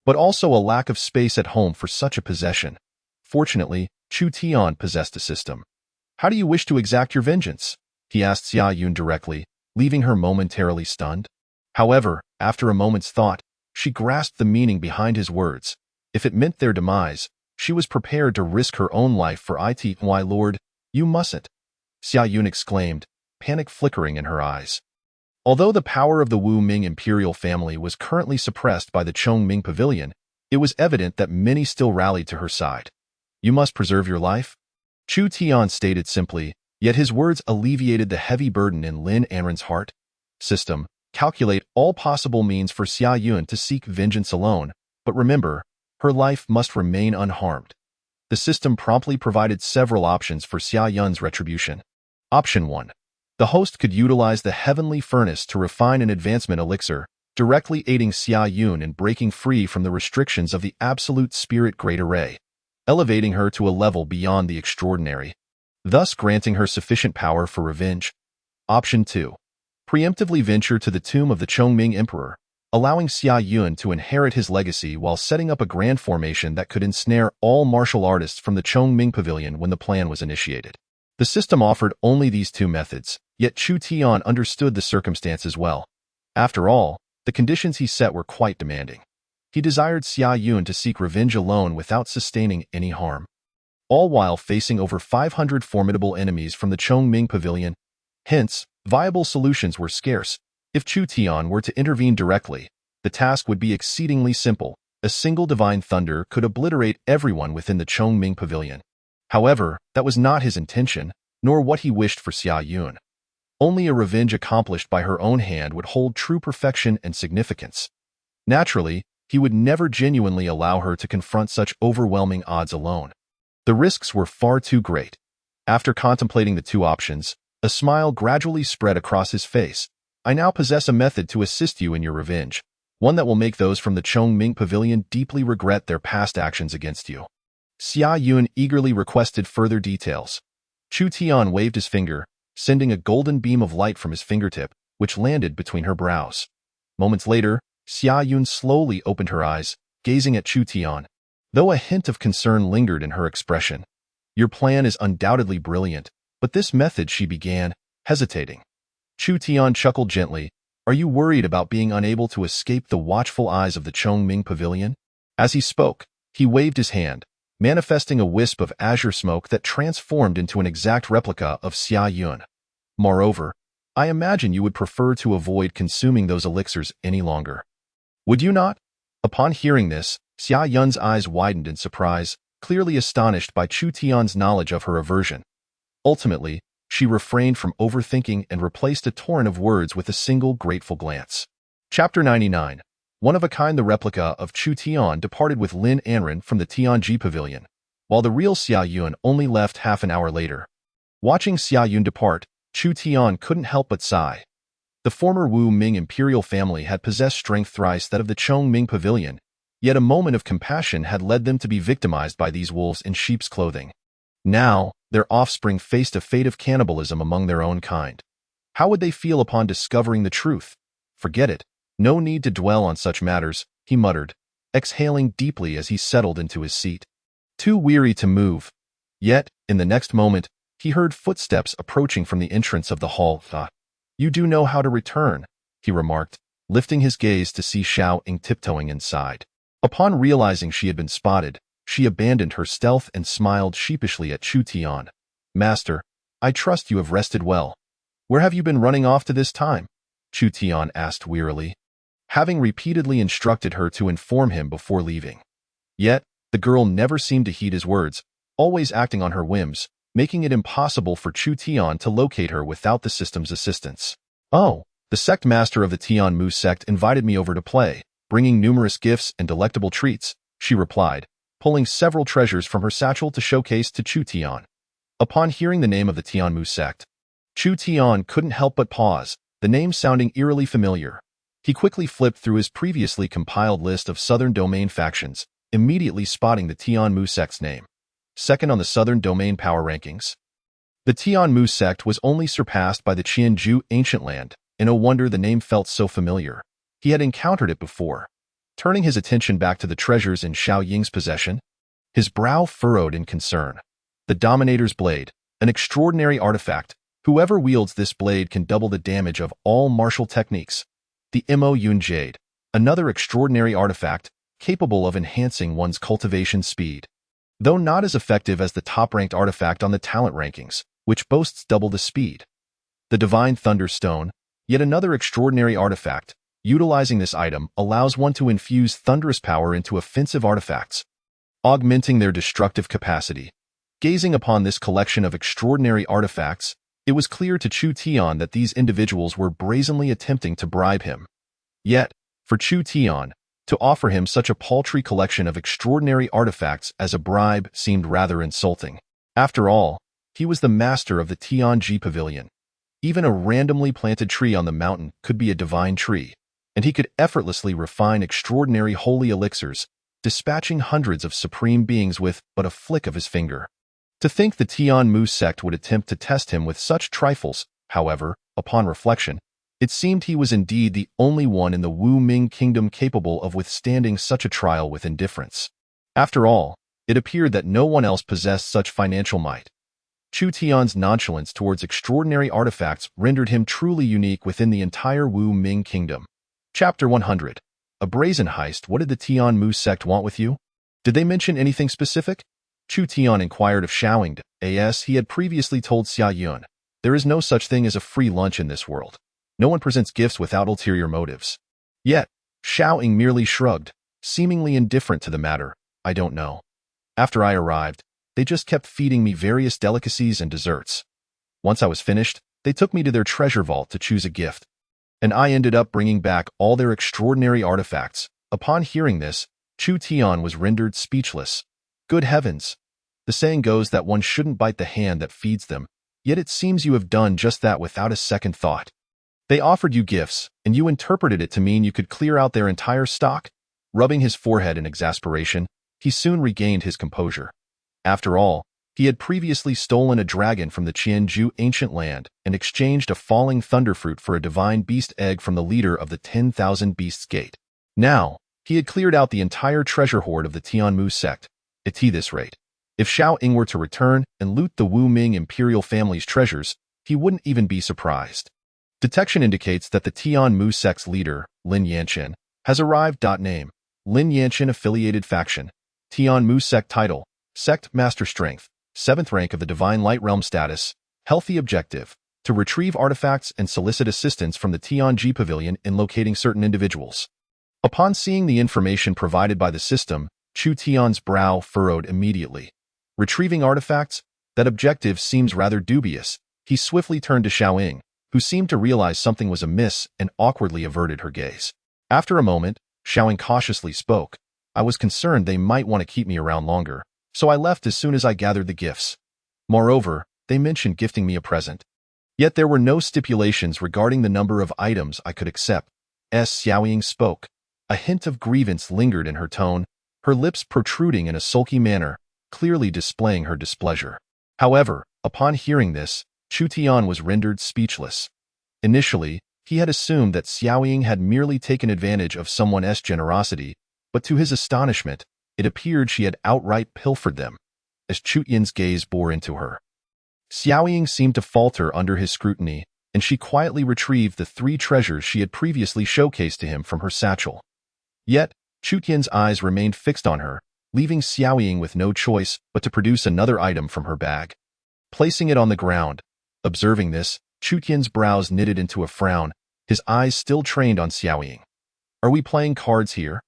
but also a lack of space at home for such a possession. Fortunately, Chu Tian possessed a system. "How do you wish to exact your vengeance?" he asked Xia Yun directly, leaving her momentarily stunned. However, after a moment's thought, she grasped the meaning behind his words. If it meant their demise, she was prepared to risk her own life for it. "Why, lord, you mustn't," Xia Yun exclaimed, panic flickering in her eyes. Although the power of the Wu Ming imperial family was currently suppressed by the Chongming Pavilion, it was evident that many still rallied to her side. "You must preserve your life?" Chu Tian stated simply, yet his words alleviated the heavy burden in Lin Anren's heart. System, calculate all possible means for Xia Yun to seek vengeance alone, but remember, her life must remain unharmed. The system promptly provided several options for Xia Yun's retribution. Option 1. The host could utilize the heavenly furnace to refine an advancement elixir, directly aiding Xia Yun in breaking free from the restrictions of the absolute spirit great array, elevating her to a level beyond the extraordinary, thus granting her sufficient power for revenge. Option 2. Preemptively venture to the tomb of the Chongming Emperor, allowing Xia Yun to inherit his legacy while setting up a grand formation that could ensnare all martial artists from the Chongming Pavilion when the plan was initiated. The system offered only these two methods, yet Chu Tian understood the circumstances well. After all, the conditions he set were quite demanding. He desired Xia Yun to seek revenge alone without sustaining any harm, all while facing over 500 formidable enemies from the Chongming Pavilion. Hence, viable solutions were scarce. If Chu Tian were to intervene directly, the task would be exceedingly simple. A single divine thunder could obliterate everyone within the Chongming Pavilion. However, that was not his intention, nor what he wished for Xia Yun. Only a revenge accomplished by her own hand would hold true perfection and significance. Naturally, he would never genuinely allow her to confront such overwhelming odds alone. The risks were far too great. After contemplating the two options, a smile gradually spread across his face. "I now possess a method to assist you in your revenge, one that will make those from the Chongming Pavilion deeply regret their past actions against you." Xia Yun eagerly requested further details. Chu Tian waved his finger, sending a golden beam of light from his fingertip, which landed between her brows. Moments later, Xia Yun slowly opened her eyes, gazing at Chu Tian. Though a hint of concern lingered in her expression. Your plan is undoubtedly brilliant, but this method, she began, hesitating. Chu Tian chuckled gently. Are you worried about being unable to escape the watchful eyes of the Chongming Pavilion? As he spoke, he waved his hand, manifesting a wisp of azure smoke that transformed into an exact replica of Xia Yun. Moreover, I imagine you would prefer to avoid consuming those elixirs any longer. Would you not? Upon hearing this, Xia Yun's eyes widened in surprise, clearly astonished by Chu Tian's knowledge of her aversion. Ultimately, she refrained from overthinking and replaced a torrent of words with a single grateful glance. Chapter 99. One of a kind, the replica of Chu Tian departed with Lin Anren from the Tianji Pavilion, while the real Xia Yun only left half an hour later. Watching Xia Yun depart, Chu Tian couldn't help but sigh. The former Wu Ming imperial family had possessed strength thrice that of the Chongming Pavilion, yet a moment of compassion had led them to be victimized by these wolves in sheep's clothing. Now, their offspring faced a fate of cannibalism among their own kind. How would they feel upon discovering the truth? Forget it. No need to dwell on such matters, he muttered, exhaling deeply as he settled into his seat. Too weary to move. Yet, in the next moment, he heard footsteps approaching from the entrance of the hall. You do know how to return, he remarked, lifting his gaze to see Xiao Ying tiptoeing inside. Upon realizing she had been spotted, she abandoned her stealth and smiled sheepishly at Chu Tian. Master, I trust you have rested well. Where have you been running off to this time? Chu Tian asked wearily, having repeatedly instructed her to inform him before leaving. Yet, the girl never seemed to heed his words, always acting on her whims, making it impossible for Chu Tian to locate her without the system's assistance. Oh, the sect master of the Tian Mu sect invited me over to play, bringing numerous gifts and delectable treats, she replied, pulling several treasures from her satchel to showcase to Chu Tian. Upon hearing the name of the Tian Mu sect, Chu Tian couldn't help but pause, the name sounding eerily familiar. He quickly flipped through his previously compiled list of Southern Domain factions, immediately spotting the Tian Mu sect's name. Second on the Southern Domain power rankings. The Tian Mu sect was only surpassed by the Qianju ancient land, and no wonder the name felt so familiar. He had encountered it before. Turning his attention back to the treasures in Xiao Ying's possession, his brow furrowed in concern. The Dominator's Blade, an extraordinary artifact. Whoever wields this blade can double the damage of all martial techniques. The Mo Yun Jade, another extraordinary artifact, capable of enhancing one's cultivation speed. Though not as effective as the top-ranked artifact on the talent rankings, which boasts double the speed. The Divine Thunderstone, yet another extraordinary artifact. Utilizing this item allows one to infuse thunderous power into offensive artifacts, augmenting their destructive capacity. Gazing upon this collection of extraordinary artifacts, it was clear to Chu Tian that these individuals were brazenly attempting to bribe him. Yet, for Chu Tian, to offer him such a paltry collection of extraordinary artifacts as a bribe seemed rather insulting. After all, he was the master of the Tianji Pavilion. Even a randomly planted tree on the mountain could be a divine tree, and he could effortlessly refine extraordinary holy elixirs, dispatching hundreds of supreme beings with but a flick of his finger. To think the Tian Mu sect would attempt to test him with such trifles, however, upon reflection, it seemed he was indeed the only one in the Wu Ming kingdom capable of withstanding such a trial with indifference. After all, it appeared that no one else possessed such financial might. Chu Tian's nonchalance towards extraordinary artifacts rendered him truly unique within the entire Wu Ming kingdom. Chapter 100. A brazen heist. What did the Tian Mu sect want with you? Did they mention anything specific? Chu Tian inquired of Xiao Ying. As he had previously told Xia Yun, there is no such thing as a free lunch in this world. No one presents gifts without ulterior motives. Yet, Xiao Ying merely shrugged, seemingly indifferent to the matter. I don't know. After I arrived, they just kept feeding me various delicacies and desserts. Once I was finished, they took me to their treasure vault to choose a gift. And I ended up bringing back all their extraordinary artifacts. Upon hearing this, Chu Tian was rendered speechless. Good heavens! The saying goes that one shouldn't bite the hand that feeds them, yet it seems you have done just that without a second thought. They offered you gifts, and you interpreted it to mean you could clear out their entire stock? Rubbing his forehead in exasperation, he soon regained his composure. After all, He had previously stolen a dragon from the Qianju ancient land and exchanged a falling thunderfruit for a divine beast egg from the leader of the 10,000 Beasts Gate. Now, he had cleared out the entire treasure hoard of the Tianmu sect, at this rate. If Xiao Ying were to return and loot the Wu Ming imperial family's treasures, he wouldn't even be surprised. Detection indicates that the Tianmu sect's leader, Lin Yanqin, has arrived. Name: Lin Yanqin affiliated faction. Tianmu sect title: Sect Master Strength. 7th rank of the Divine Light Realm status. Healthy objective: to retrieve artifacts and solicit assistance from the Tianji Pavilion in locating certain individuals. Upon seeing the information provided by the system, Chu Tian's brow furrowed immediately. Retrieving artifacts? That objective seems rather dubious. He swiftly turned to Xiao Ying, who seemed to realize something was amiss and awkwardly averted her gaze. After a moment, Xiao Ying cautiously spoke. I was concerned they might want to keep me around longer, so I left as soon as I gathered the gifts. Moreover, they mentioned gifting me a present. Yet there were no stipulations regarding the number of items I could accept. Xiao Ying spoke. A hint of grievance lingered in her tone, her lips protruding in a sulky manner, clearly displaying her displeasure. However, upon hearing this, Chu Tian was rendered speechless. Initially, he had assumed that Xiao Ying had merely taken advantage of someone's generosity, but to his astonishment, it appeared she had outright pilfered them. As Chu Tian's gaze bore into her, Xiao Ying seemed to falter under his scrutiny, and she quietly retrieved the 3 treasures she had previously showcased to him from her satchel. Yet, Chu Tian's eyes remained fixed on her, leaving Xiao Ying with no choice but to produce another item from her bag. Placing it on the ground, observing this, Chu Tian's brows knitted into a frown, his eyes still trained on Xiao Ying. Are we playing cards here?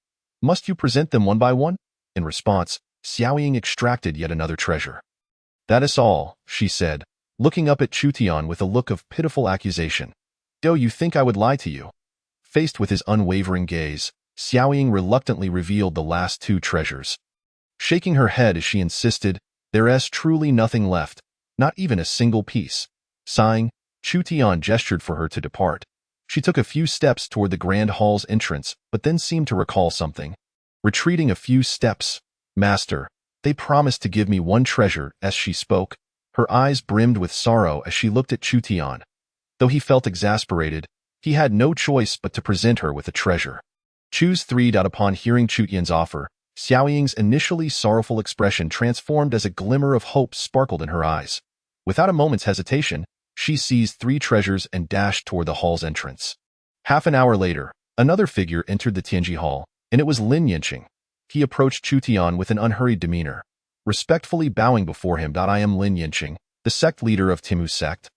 Must you present them one by one? In response, Xiao Ying extracted yet another treasure. That is all, she said, looking up at Chu Tian with a look of pitiful accusation. Do you think I would lie to you? Faced with his unwavering gaze, Xiao Ying reluctantly revealed the last 2 treasures. Shaking her head as she insisted, there is truly nothing left, not even a single piece. Sighing, Chu Tian gestured for her to depart. She took a few steps toward the grand hall's entrance, but then seemed to recall something. Retreating a few steps, Master, they promised to give me 1 treasure. As she spoke, her eyes brimmed with sorrow as she looked at Chu Tian. Though he felt exasperated, he had no choice but to present her with a treasure. Choose 3. Upon hearing Chu Tian's offer, Xiao Ying's initially sorrowful expression transformed as a glimmer of hope sparkled in her eyes. Without a moment's hesitation, she seized 3 treasures and dashed toward the hall's entrance. Half an hour later, another figure entered the Tianji Hall, and it was Lin Yanqing. He approached Chu Tian with an unhurried demeanor, respectfully bowing before him. I am Lin Yanqing, the sect leader of Timu sect,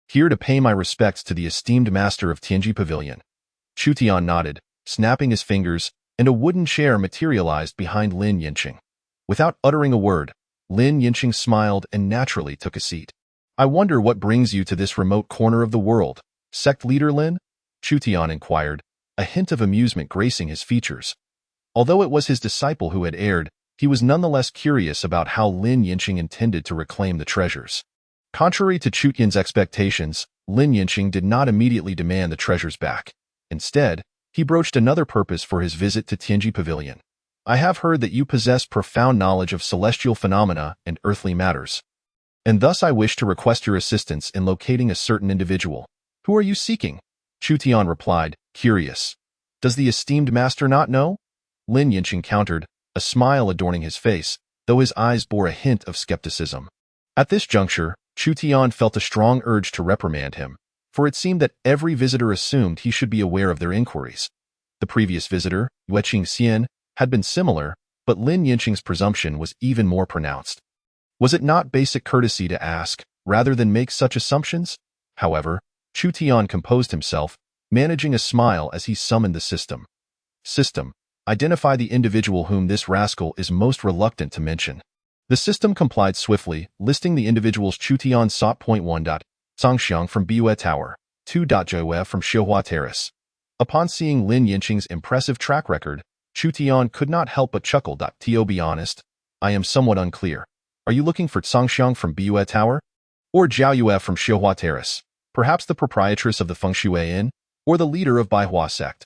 here to pay my respects to the esteemed master of Tianji Pavilion. Chu Tian nodded, snapping his fingers, and a wooden chair materialized behind Lin Yanqing. Without uttering a word, Lin Yanqing smiled and naturally took a seat. I wonder what brings you to this remote corner of the world, sect leader Lin? Chu Tian inquired, a hint of amusement gracing his features. Although it was his disciple who had erred, he was nonetheless curious about how Lin Yanqing intended to reclaim the treasures. Contrary to Chu Tian's expectations, Lin Yanqing did not immediately demand the treasures back. Instead, he broached another purpose for his visit to Tianji Pavilion. I have heard that you possess profound knowledge of celestial phenomena and earthly matters, and thus I wish to request your assistance in locating a certain individual. Who are you seeking? Chu Tian replied, curious. Does the esteemed master not know? Lin Yanqing countered, a smile adorning his face, though his eyes bore a hint of skepticism. At this juncture, Chu Tian felt a strong urge to reprimand him, for it seemed that every visitor assumed he should be aware of their inquiries. The previous visitor, Yueqing Xian, had been similar, but Lin Yanqing's presumption was even more pronounced. Was it not basic courtesy to ask, rather than make such assumptions? However, Chu Tian composed himself, managing a smile as he summoned the system. System, identify the individual whom this rascal is most reluctant to mention. The system complied swiftly, listing the individuals Chu Tian sought. 1. Songxiang from Biyue Tower, 2. Zhou from Xiuhua Terrace. Upon seeing Lin Yanqing's impressive track record, Chu Tian could not help but chuckle. To be honest, I am somewhat unclear. Are you looking for Songxiang from Biyue Tower? Or Zhao Yue from Xiuhua Terrace? Perhaps the proprietress of the Fengshui Inn? Or the leader of Baihua sect?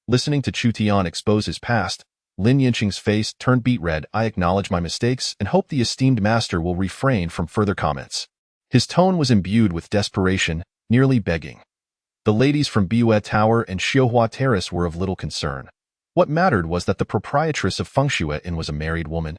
Listening to Chu Tian expose his past, Lin Yinqing's face turned beet red. I acknowledge my mistakes and hope the esteemed master will refrain from further comments. His tone was imbued with desperation, nearly begging. The ladies from Biyue Tower and Xiuhua Terrace were of little concern. What mattered was that the proprietress of Fengshui Inn was a married woman,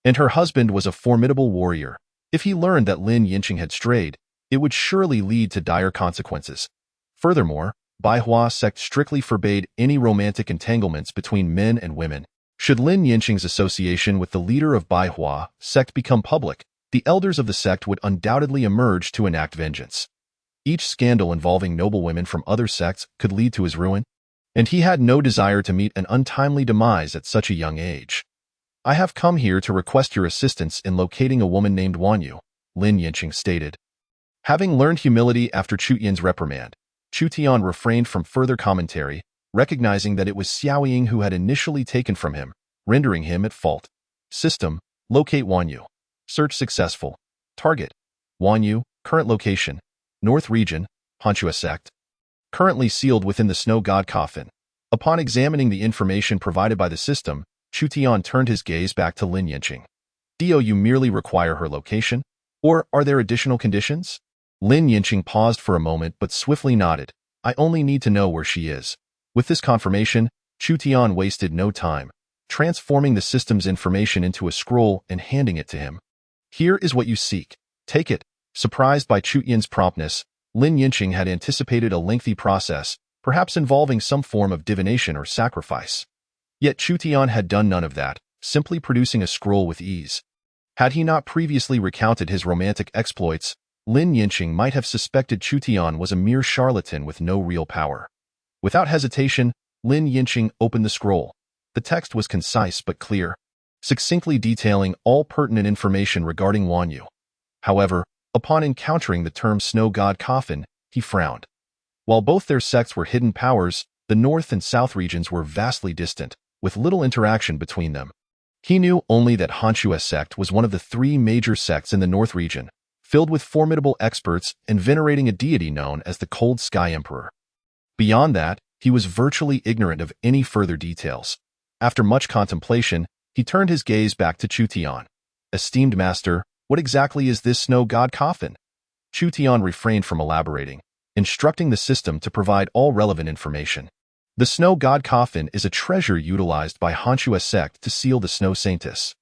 and her husband was a formidable warrior. If he learned that Lin Yinqing had strayed, it would surely lead to dire consequences. Furthermore, Baihua sect strictly forbade any romantic entanglements between men and women. Should Lin Yinqing's association with the leader of Baihua sect become public, the elders of the sect would undoubtedly emerge to enact vengeance. Each scandal involving noble women from other sects could lead to his ruin, and he had no desire to meet an untimely demise at such a young age. I have come here to request your assistance in locating a woman named Wanyu, Lin Yinqing stated. Having learned humility after Chu Yin's reprimand, Chu Tian refrained from further commentary, recognizing that it was Xiao Ying who had initially taken from him, rendering him at fault. System: locate Wanyu. Search successful. Target: Wanyu. Current location: North Region, Hanchua Sect. Currently sealed within the Snow God coffin. Upon examining the information provided by the system, Chu Tian turned his gaze back to Lin Yinqing. Do you merely require her location? Or are there additional conditions? Lin Yinqing paused for a moment but swiftly nodded. I only need to know where she is. With this confirmation, Chu Tian wasted no time, transforming the system's information into a scroll and handing it to him. Here is what you seek. Take it. Surprised by Chu Yin's promptness, Lin Yinqing had anticipated a lengthy process, perhaps involving some form of divination or sacrifice. Yet Chu Tian had done none of that, simply producing a scroll with ease. Had he not previously recounted his romantic exploits, Lin Yinqing might have suspected Chu Tian was a mere charlatan with no real power. Without hesitation, Lin Yinqing opened the scroll. The text was concise but clear, succinctly detailing all pertinent information regarding Wanyu. However, upon encountering the term Snow God Coffin, he frowned. While both their sects were hidden powers, the north and south regions were vastly distant, with little interaction between them. He knew only that Hanchua sect was one of the three major sects in the north region, filled with formidable experts and venerating a deity known as the Cold Sky Emperor. Beyond that, he was virtually ignorant of any further details. After much contemplation, he turned his gaze back to Chu Tian. Esteemed master, what exactly is this Snow God coffin? Chu Tian refrained from elaborating, instructing the system to provide all relevant information. The Snow God coffin is a treasure utilized by Hanchua sect to seal the Snow Saintess.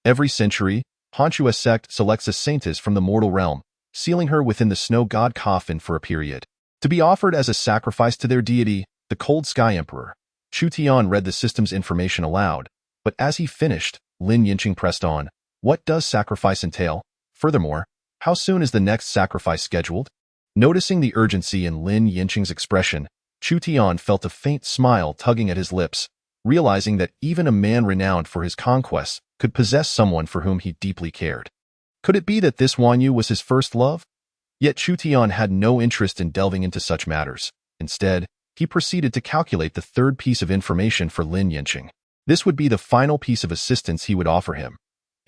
Every century, Hanchua sect selects a saintess from the mortal realm, sealing her within the Snow God coffin for a period, to be offered as a sacrifice to their deity, the Cold Sky Emperor. Chu Tian read the system's information aloud, but as he finished, Lin Yinqing pressed on. What does sacrifice entail? Furthermore, how soon is the next sacrifice scheduled? Noticing the urgency in Lin Yinqing's expression, Chu Tian felt a faint smile tugging at his lips, realizing that even a man renowned for his conquests could possess someone for whom he deeply cared. Could it be that this Wanyu was his first love? Yet Chu Tian had no interest in delving into such matters. Instead, he proceeded to calculate the third piece of information for Lin Yinqing. This would be the final piece of assistance he would offer him.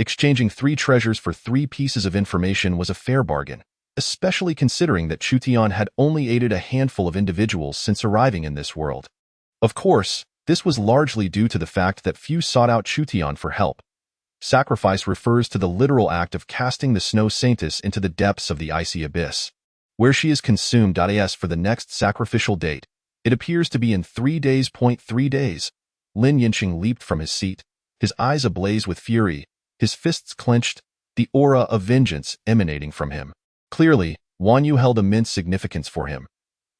Exchanging 3 treasures for 3 pieces of information was a fair bargain, especially considering that Chu Tian had only aided a handful of individuals since arriving in this world. Of course, this was largely due to the fact that few sought out Chu Tian for help. Sacrifice refers to the literal act of casting the Snow Saintess into the depths of the icy abyss, where she is consumed. As for the next sacrificial date, it appears to be in 3 days. 3 days. Lin Yinqing leaped from his seat, his eyes ablaze with fury, his fists clenched, the aura of vengeance emanating from him. Clearly, Wanyu held immense significance for him.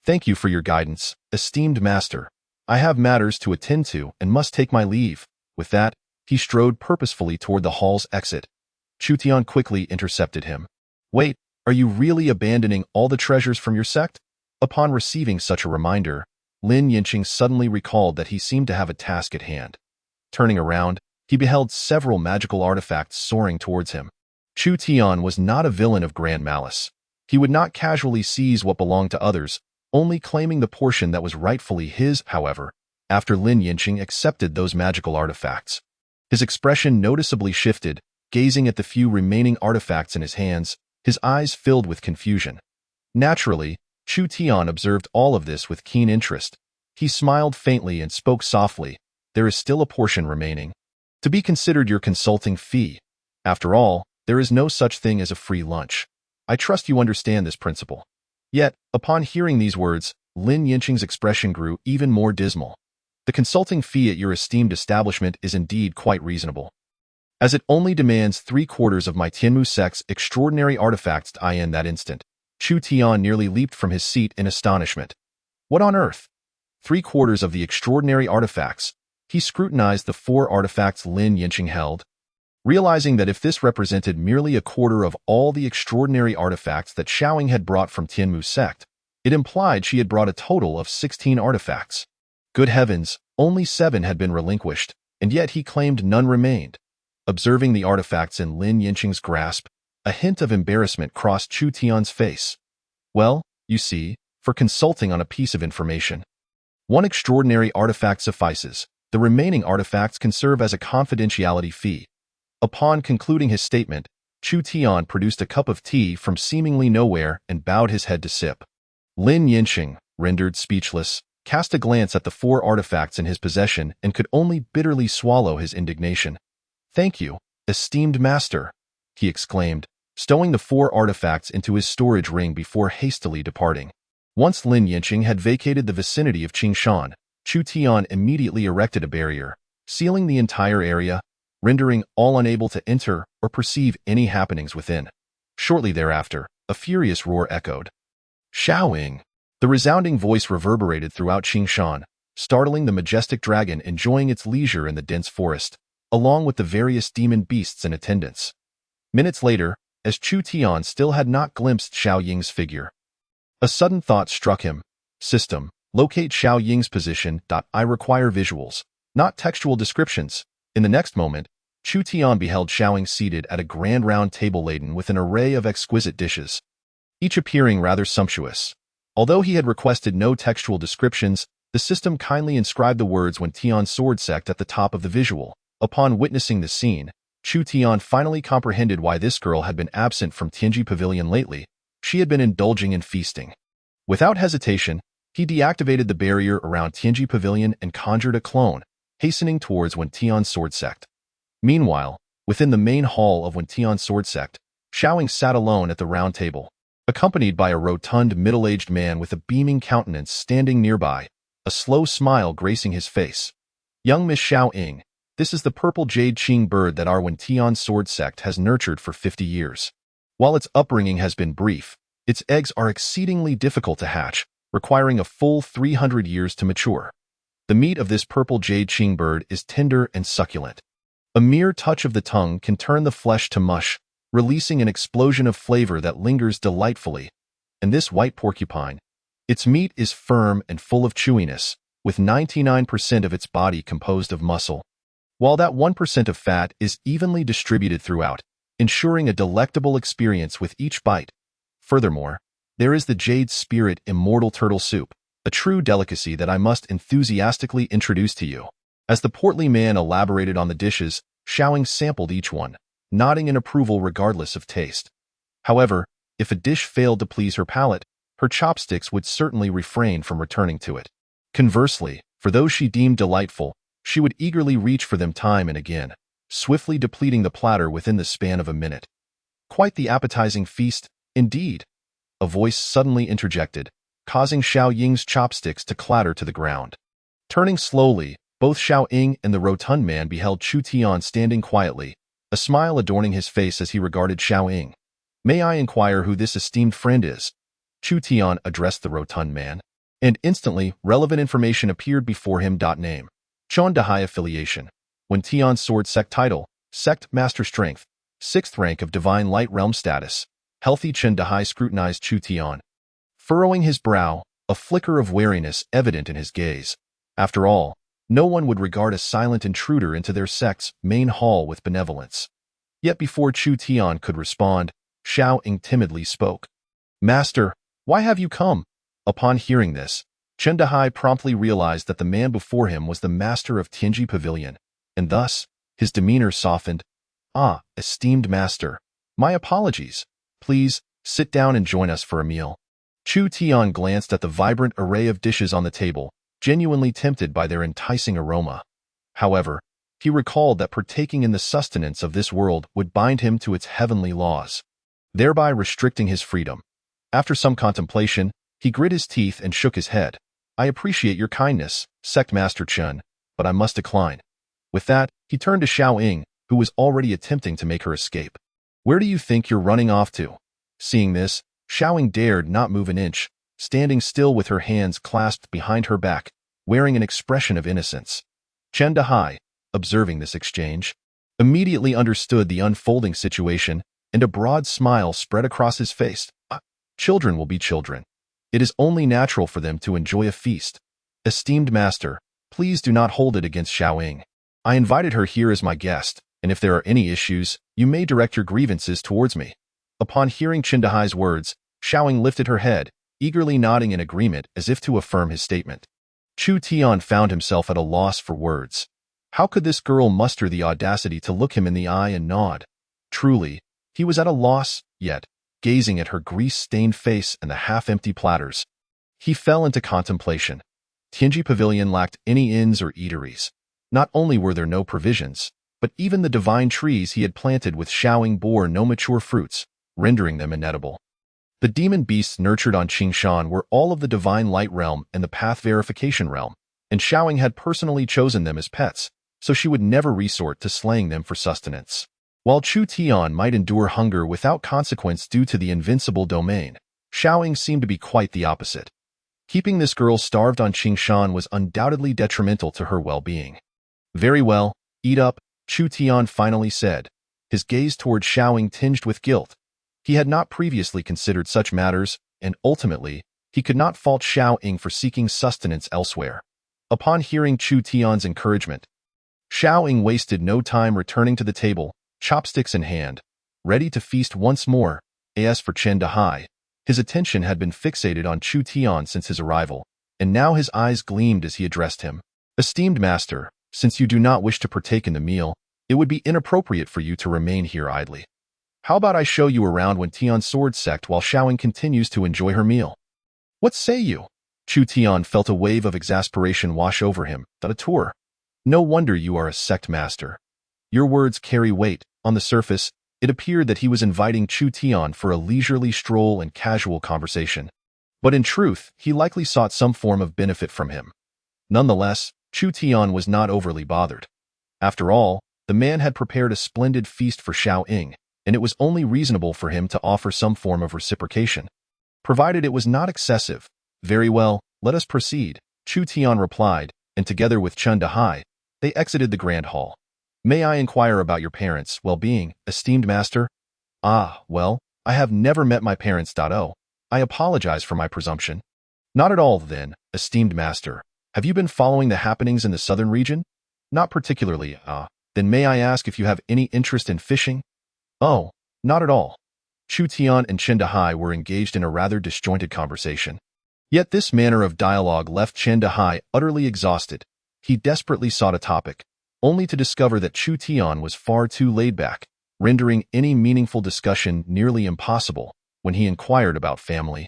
Thank you for your guidance, esteemed master. I have matters to attend to and must take my leave. With that, he strode purposefully toward the hall's exit. Chu Tian quickly intercepted him. Wait, are you really abandoning all the treasures from your sect? Upon receiving such a reminder, Lin Yinqing suddenly recalled that he seemed to have a task at hand. Turning around, he beheld several magical artifacts soaring towards him. Chu Tian was not a villain of grand malice. He would not casually seize what belonged to others, only claiming the portion that was rightfully his. However, after Lin Yinqing accepted those magical artifacts, his expression noticeably shifted, gazing at the few remaining artifacts in his hands, his eyes filled with confusion. Naturally, Chu Tian observed all of this with keen interest. He smiled faintly and spoke softly. there is still a portion remaining to be considered your consulting fee. After all, there is no such thing as a free lunch. I trust you understand this principle." Yet, upon hearing these words, Lin Yinqing's expression grew even more dismal. "The consulting fee at your esteemed establishment is indeed quite reasonable, as it only demands 3/4 of my Tianmu sect's extraordinary artifacts." In that instant, Chu Tian nearly leaped from his seat in astonishment. What on earth? 3/4 of the extraordinary artifacts? He scrutinized the 4 artifacts Lin Yinqing held, realizing that if this represented merely 1/4 of all the extraordinary artifacts that Xiaoying had brought from Tianmu sect, it implied she had brought a total of 16 artifacts. Good heavens, only 7 had been relinquished, and yet he claimed none remained. Observing the artifacts in Lin Yinqing's grasp, a hint of embarrassment crossed Chu Tian's face. "Well, you see, for consulting on a piece of information, 1 extraordinary artifact suffices. The remaining artifacts can serve as a confidentiality fee." Upon concluding his statement, Chu Tian produced a cup of tea from seemingly nowhere and bowed his head to sip. Lin Yinqing, rendered speechless, cast a glance at the 4 artifacts in his possession and could only bitterly swallow his indignation. "Thank you, esteemed master," he exclaimed, stowing the 4 artifacts into his storage ring before hastily departing. Once Lin Yinqing had vacated the vicinity of Qingshan, Chu Tian immediately erected a barrier, sealing the entire area, rendering all unable to enter or perceive any happenings within. Shortly thereafter, a furious roar echoed. "Xiaoying!" The resounding voice reverberated throughout Qingshan, startling the majestic dragon enjoying its leisure in the dense forest, along with the various demon beasts in attendance. Minutes later, as Chu Tian still had not glimpsed Xiaoying's figure, a sudden thought struck him. "System, locate Xiaoying's position. I require visuals, not textual descriptions." In the next moment, Chu Tian beheld Xiaoying seated at a grand round table laden with an array of exquisite dishes, each appearing rather sumptuous. Although he had requested no textual descriptions, the system kindly inscribed the words "Wen Tian Sword Sect" at the top of the visual. Upon witnessing the scene, Chu Tian finally comprehended why this girl had been absent from Tianji Pavilion lately. She had been indulging in feasting. Without hesitation, he deactivated the barrier around Tianji Pavilion and conjured a clone, hastening towards Wen Tian Sword Sect. Meanwhile, within the main hall of Wen Tian Sword Sect, Xiaoying sat alone at the round table, accompanied by a rotund middle-aged man with a beaming countenance standing nearby, a slow smile gracing his face. "Young Miss Xiaoying, this is the purple jade Qing bird that our Wen Tian Sword Sect has nurtured for 50 years. While its upbringing has been brief, its eggs are exceedingly difficult to hatch, requiring a full 300 years to mature. The meat of this purple jade Qing bird is tender and succulent. A mere touch of the tongue can turn the flesh to mush, releasing an explosion of flavor that lingers delightfully. And this white porcupine, its meat is firm and full of chewiness, with 99% of its body composed of muscle, while that 1% of fat is evenly distributed throughout, ensuring a delectable experience with each bite. Furthermore, there is the jade spirit immortal turtle soup, a true delicacy that I must enthusiastically introduce to you." As the portly man elaborated on the dishes, Xiaoying sampled each one, nodding in approval regardless of taste. However, if a dish failed to please her palate, her chopsticks would certainly refrain from returning to it. Conversely, for those she deemed delightful, she would eagerly reach for them time and again, swiftly depleting the platter within the span of a minute. "Quite the appetizing feast, indeed," a voice suddenly interjected, causing Xiaoying's chopsticks to clatter to the ground. Turning slowly, both Xiaoying and the rotund man beheld Chu Tian standing quietly, a smile adorning his face as he regarded Xiaoying. "May I inquire who this esteemed friend is?" Chu Tian addressed the rotund man, and instantly relevant information appeared before him. Name: Chon Dahai affiliation, Wen Tian Sword Sect title, Sect Master Strength, 6th rank of Divine Light Realm status. Healthy Chen Dahai scrutinized Chu Tian, furrowing his brow, a flicker of wariness evident in his gaze. After all, no one would regard a silent intruder into their sect's main hall with benevolence. Yet before Chu Tian could respond, Xiaoying timidly spoke. "Master, why have you come?" Upon hearing this, Chen Dahai promptly realized that the man before him was the master of Tianji Pavilion, and thus, his demeanor softened. "Ah, esteemed master, my apologies. Please, sit down and join us for a meal." Chu Tian glanced at the vibrant array of dishes on the table, genuinely tempted by their enticing aroma. However, he recalled that partaking in the sustenance of this world would bind him to its heavenly laws, thereby restricting his freedom. After some contemplation, he grit his teeth and shook his head. I appreciate your kindness, Sect Master Chun, but I must decline. With that, he turned to Xiao Ying, who was already attempting to make her escape. Where do you think you're running off to? Seeing this, Xiao Ying dared not move an inch, standing still with her hands clasped behind her back, wearing an expression of innocence. Chen Dahai, observing this exchange, immediately understood the unfolding situation, and a broad smile spread across his face. Children will be children. It is only natural for them to enjoy a feast. Esteemed master, please do not hold it against Xiao Ying. I invited her here as my guest, and if there are any issues, you may direct your grievances towards me. Upon hearing Chen Dahai's words, Xiao Ying lifted her head, eagerly nodding in agreement as if to affirm his statement. Chu Tian found himself at a loss for words. How could this girl muster the audacity to look him in the eye and nod? Truly, he was at a loss, yet, gazing at her grease-stained face and the half-empty platters, he fell into contemplation. Tianji Pavilion lacked any inns or eateries. Not only were there no provisions, but even the divine trees he had planted with Xiao Ying bore no mature fruits, rendering them inedible. The demon beasts nurtured on Qingshan were all of the divine light realm and the path verification realm, and Xiao Ying had personally chosen them as pets, so she would never resort to slaying them for sustenance. While Chu Tian might endure hunger without consequence due to the invincible domain, Xiao Ying seemed to be quite the opposite. Keeping this girl starved on Qingshan was undoubtedly detrimental to her well-being. Very well, eat up, Chu Tian finally said, his gaze toward Xiao Ying tinged with guilt. He had not previously considered such matters, and ultimately, he could not fault Xiao Ying for seeking sustenance elsewhere. Upon hearing Chu Tian's encouragement, Xiao Ying wasted no time returning to the table, chopsticks in hand, ready to feast once more. As for Chen Dahai, his attention had been fixated on Chu Tian since his arrival, and now his eyes gleamed as he addressed him. Esteemed master, since you do not wish to partake in the meal, it would be inappropriate for you to remain here idly. How about I show you around when Tian's sword sect while Xiao Ying continues to enjoy her meal? What say you? Chu Tian felt a wave of exasperation wash over him. A tour. No wonder you are a sect master. Your words carry weight. On the surface, it appeared that he was inviting Chu Tian for a leisurely stroll and casual conversation. But in truth, he likely sought some form of benefit from him. Nonetheless, Chu Tian was not overly bothered. After all, the man had prepared a splendid feast for Xiao Ying, and it was only reasonable for him to offer some form of reciprocation. Provided it was not excessive. Very well, let us proceed, Chu Tian replied, and together with Chen Dahai, they exited the grand hall. May I inquire about your parents' well-being, esteemed master? Well, I have never met my parents. I apologize for my presumption. Not at all, then, esteemed master. Have you been following the happenings in the southern region? Not particularly. Then may I ask if you have any interest in fishing? Oh, not at all. Chu Tian and Chen Dahai were engaged in a rather disjointed conversation. Yet this manner of dialogue left Chen Dahai utterly exhausted. He desperately sought a topic, only to discover that Chu Tian was far too laid back, rendering any meaningful discussion nearly impossible. When he inquired about family,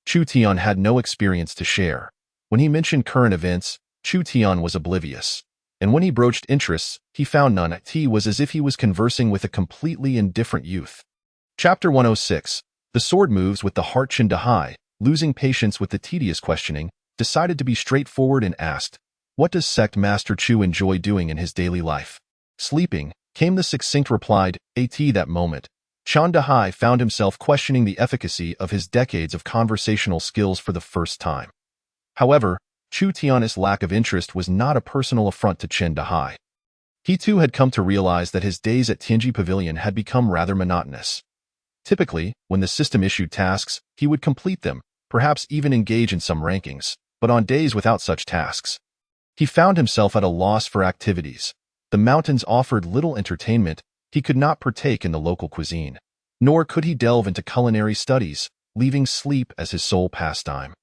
Chu Tian had no experience to share. When he mentioned current events, Chu Tian was oblivious. And when he broached interests, he found none. It was as if he was conversing with a completely indifferent youth. Chapter 106. The sword moves with the heart. Chen Dahai, losing patience with the tedious questioning, decided to be straightforward and asked, "What does Sect Master Chu enjoy doing in his daily life?" "Sleeping," came the succinct reply. That moment, Chen Dahai found himself questioning the efficacy of his decades of conversational skills for the first time. However, Chu Tian's lack of interest was not a personal affront to Chen Dahai. He too had come to realize that his days at Tianji Pavilion had become rather monotonous. Typically, when the system issued tasks, he would complete them, perhaps even engage in some rankings, but on days without such tasks, he found himself at a loss for activities. The mountains offered little entertainment. He could not partake in the local cuisine, nor could he delve into culinary studies, leaving sleep as his sole pastime.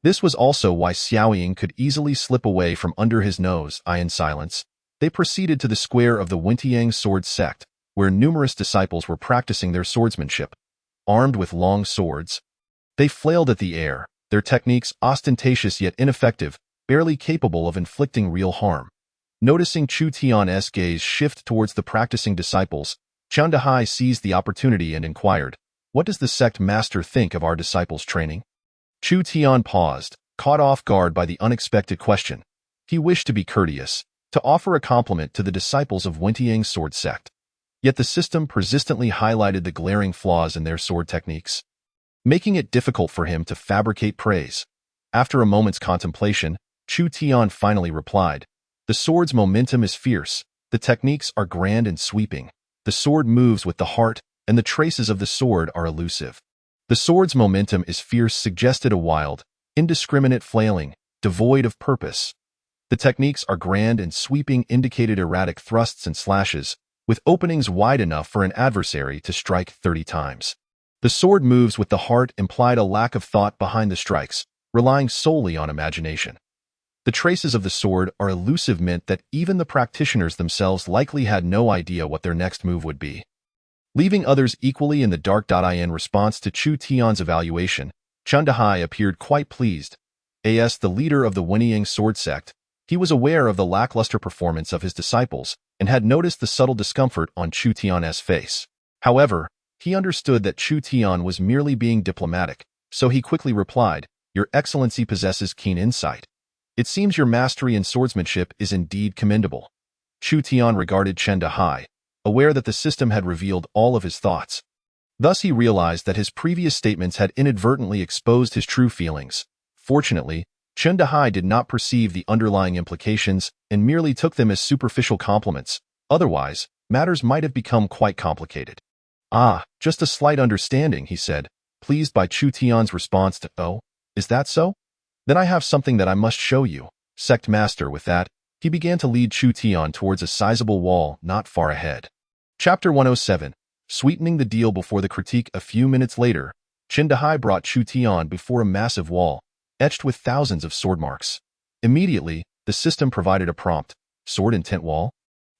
This was also why Xiao Ying could easily slip away from under his nose. In silence, they proceeded to the square of the Wentiang sword sect, where numerous disciples were practicing their swordsmanship. Armed with long swords, they flailed at the air, their techniques ostentatious yet ineffective, barely capable of inflicting real harm. Noticing Chu Tian's gaze shift towards the practicing disciples, Chen Dahai seized the opportunity and inquired, "What does the sect master think of our disciples' training?" Chu Tian paused, caught off guard by the unexpected question. He wished to be courteous, to offer a compliment to the disciples of Wentiang's sword sect. Yet the system persistently highlighted the glaring flaws in their sword techniques, making it difficult for him to fabricate praise. After a moment's contemplation, Chu Tian finally replied, "The sword's momentum is fierce, the techniques are grand and sweeping, the sword moves with the heart, and the traces of the sword are elusive." The sword's momentum is fierce suggested a wild, indiscriminate flailing, devoid of purpose. The techniques are grand and sweeping indicated erratic thrusts and slashes, with openings wide enough for an adversary to strike 30 times. The sword moves with the heart implied a lack of thought behind the strikes, relying solely on imagination. The traces of the sword are elusive meant that even the practitioners themselves likely had no idea what their next move would be. Leaving others equally in the dark. In response to Chu Tian's evaluation, Chen Dahai appeared quite pleased. As the leader of the Wentiang sword sect, he was aware of the lackluster performance of his disciples and had noticed the subtle discomfort on Chu Tian's face. However, he understood that Chu Tian was merely being diplomatic, so he quickly replied, "Your Excellency possesses keen insight. It seems your mastery in swordsmanship is indeed commendable." Chu Tian regarded Chen Dahai, aware that the system had revealed all of his thoughts. Thus he realized that his previous statements had inadvertently exposed his true feelings. Fortunately, Chen Dahai did not perceive the underlying implications and merely took them as superficial compliments. Otherwise, matters might have become quite complicated. "Ah, just a slight understanding," he said, pleased by Chu Tian's response to, "Oh, is that so? Then I have something that I must show you." Sect master. With that, he began to lead Chu Tian towards a sizable wall not far ahead. Chapter 107. Sweetening the deal before the critique. A few minutes later, Chen Dahai brought Chu Tian before a massive wall, etched with thousands of sword marks. Immediately, the system provided a prompt. Sword intent wall,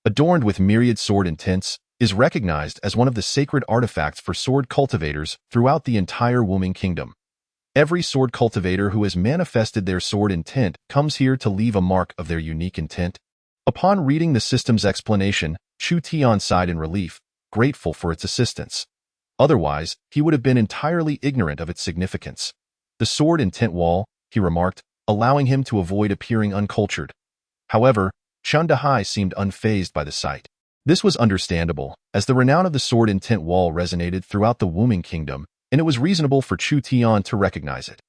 adorned with myriad sword intents, is recognized as one of the sacred artifacts for sword cultivators throughout the entire Wuming Kingdom. Every sword cultivator who has manifested their sword intent comes here to leave a mark of their unique intent. Upon reading the system's explanation, Chu Tian sighed in relief, grateful for its assistance. Otherwise, he would have been entirely ignorant of its significance. "The sword intent wall," he remarked, allowing him to avoid appearing uncultured. However, Chen Dahai seemed unfazed by the sight. This was understandable, as the renown of the sword intent wall resonated throughout the Wuming Kingdom, and it was reasonable for Chu Tian to recognize it.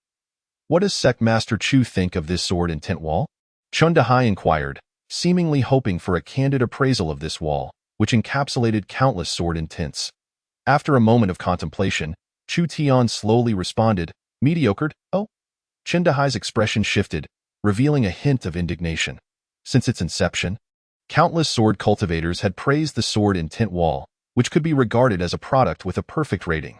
"What does Sect Master Chu think of this sword intent wall?" Chen Dahai inquired, seemingly hoping for a candid appraisal of this wall, which encapsulated countless sword intents. After a moment of contemplation, Chu Tian slowly responded, "Mediocre, oh?" Chen Dahai's expression shifted, revealing a hint of indignation. Since its inception, countless sword cultivators had praised the sword intent wall, which could be regarded as a product with a perfect rating.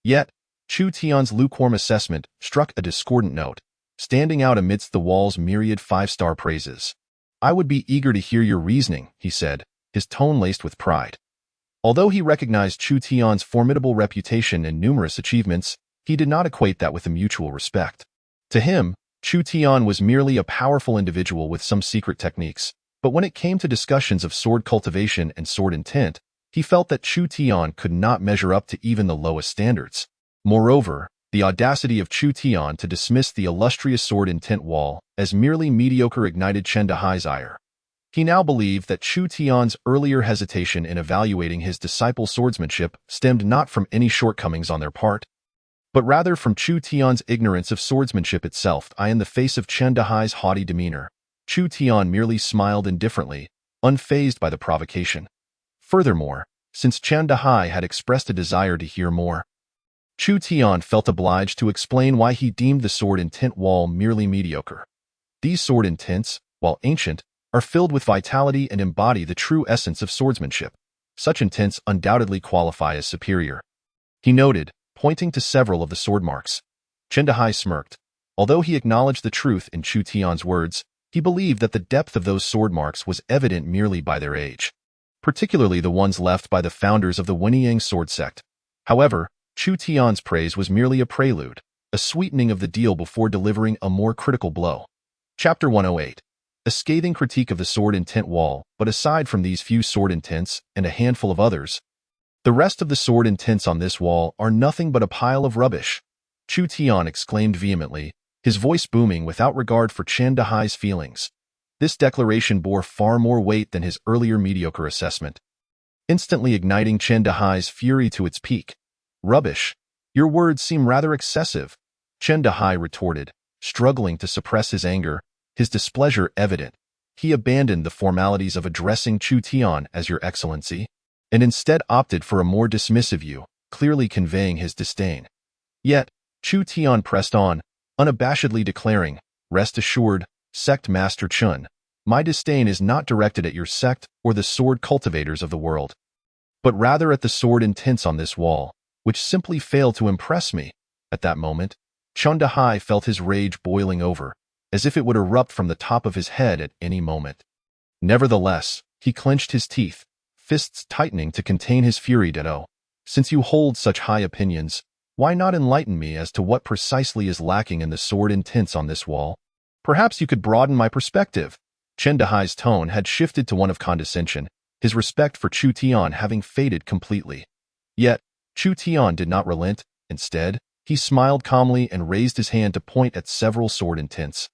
Yet, Chu Tian's lukewarm assessment struck a discordant note, standing out amidst the wall's myriad five-star praises. "I would be eager to hear your reasoning," he said, his tone laced with pride. Although he recognized Chu Tian's formidable reputation and numerous achievements, he did not equate that with a mutual respect. To him, Chu Tian was merely a powerful individual with some secret techniques, but when it came to discussions of sword cultivation and sword intent, he felt that Chu Tian could not measure up to even the lowest standards. Moreover, the audacity of Chu Tian to dismiss the illustrious sword intent wall as merely mediocre ignited Chen Dahai's ire. He now believed that Chu Tian's earlier hesitation in evaluating his disciples' swordsmanship stemmed not from any shortcomings on their part, but rather from Chu Tian's ignorance of swordsmanship itself. In the face of Chen Dahai's haughty demeanor, Chu Tian merely smiled indifferently, unfazed by the provocation. Furthermore, since Chen Dahai had expressed a desire to hear more, Chu Tian felt obliged to explain why he deemed the sword intent wall merely mediocre. These sword intents, while ancient, are filled with vitality and embody the true essence of swordsmanship. Such intents undoubtedly qualify as superior, he noted, pointing to several of the sword marks. Chen Dahai smirked. Although he acknowledged the truth in Chu Tian's words, he believed that the depth of those sword marks was evident merely by their age, particularly the ones left by the founders of the Wentiang sword sect. However, Chu Tian's praise was merely a prelude, a sweetening of the deal before delivering a more critical blow. Chapter 108. A scathing critique of the sword intent wall, but aside from these few sword intents and a handful of others, the rest of the sword intents on this wall are nothing but a pile of rubbish. Chu Tian exclaimed vehemently, his voice booming without regard for Chen Dahai's feelings. This declaration bore far more weight than his earlier mediocre assessment, instantly igniting Chen Dahai's fury to its peak. Rubbish. Your words seem rather excessive, Chen Dahai retorted, struggling to suppress his anger, his displeasure evident. He abandoned the formalities of addressing Chu Tian as Your Excellency, and instead opted for a more dismissive you, clearly conveying his disdain. Yet, Chu Tian pressed on, unabashedly declaring, "Rest assured, Sect Master Chun, my disdain is not directed at your sect or the sword cultivators of the world, but rather at the sword intents on this wall, which simply fail to impress me." At that moment, Chen Dahai felt his rage boiling over, as if it would erupt from the top of his head at any moment. Nevertheless, he clenched his teeth, fists tightening to contain his fury. "Ditto. Since you hold such high opinions, why not enlighten me as to what precisely is lacking in the sword intents on this wall? Perhaps you could broaden my perspective." Chen Dahai's tone had shifted to one of condescension, his respect for Chu Tian having faded completely. Yet, Chu Tian did not relent. Instead, he smiled calmly and raised his hand to point at several sword intents,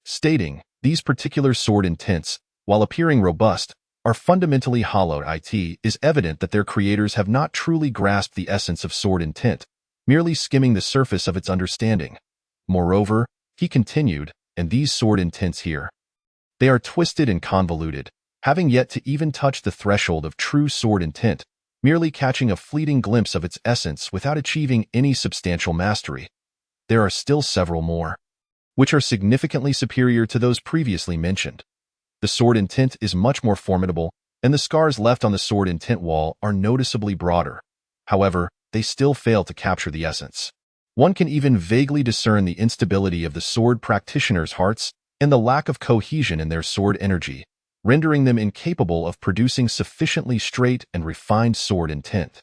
stating, "These particular sword intents, while appearing robust, are fundamentally hollow. It is evident that their creators have not truly grasped the essence of sword intent, merely skimming the surface of its understanding. Moreover," he continued, "and these sword intents here, they are twisted and convoluted, having yet to even touch the threshold of true sword intent, merely catching a fleeting glimpse of its essence without achieving any substantial mastery. There are still several more, which are significantly superior to those previously mentioned. The sword intent is much more formidable, and the scars left on the sword intent wall are noticeably broader. However, they still fail to capture the essence. One can even vaguely discern the instability of the sword practitioners' hearts and the lack of cohesion in their sword energy, rendering them incapable of producing sufficiently straight and refined sword intent."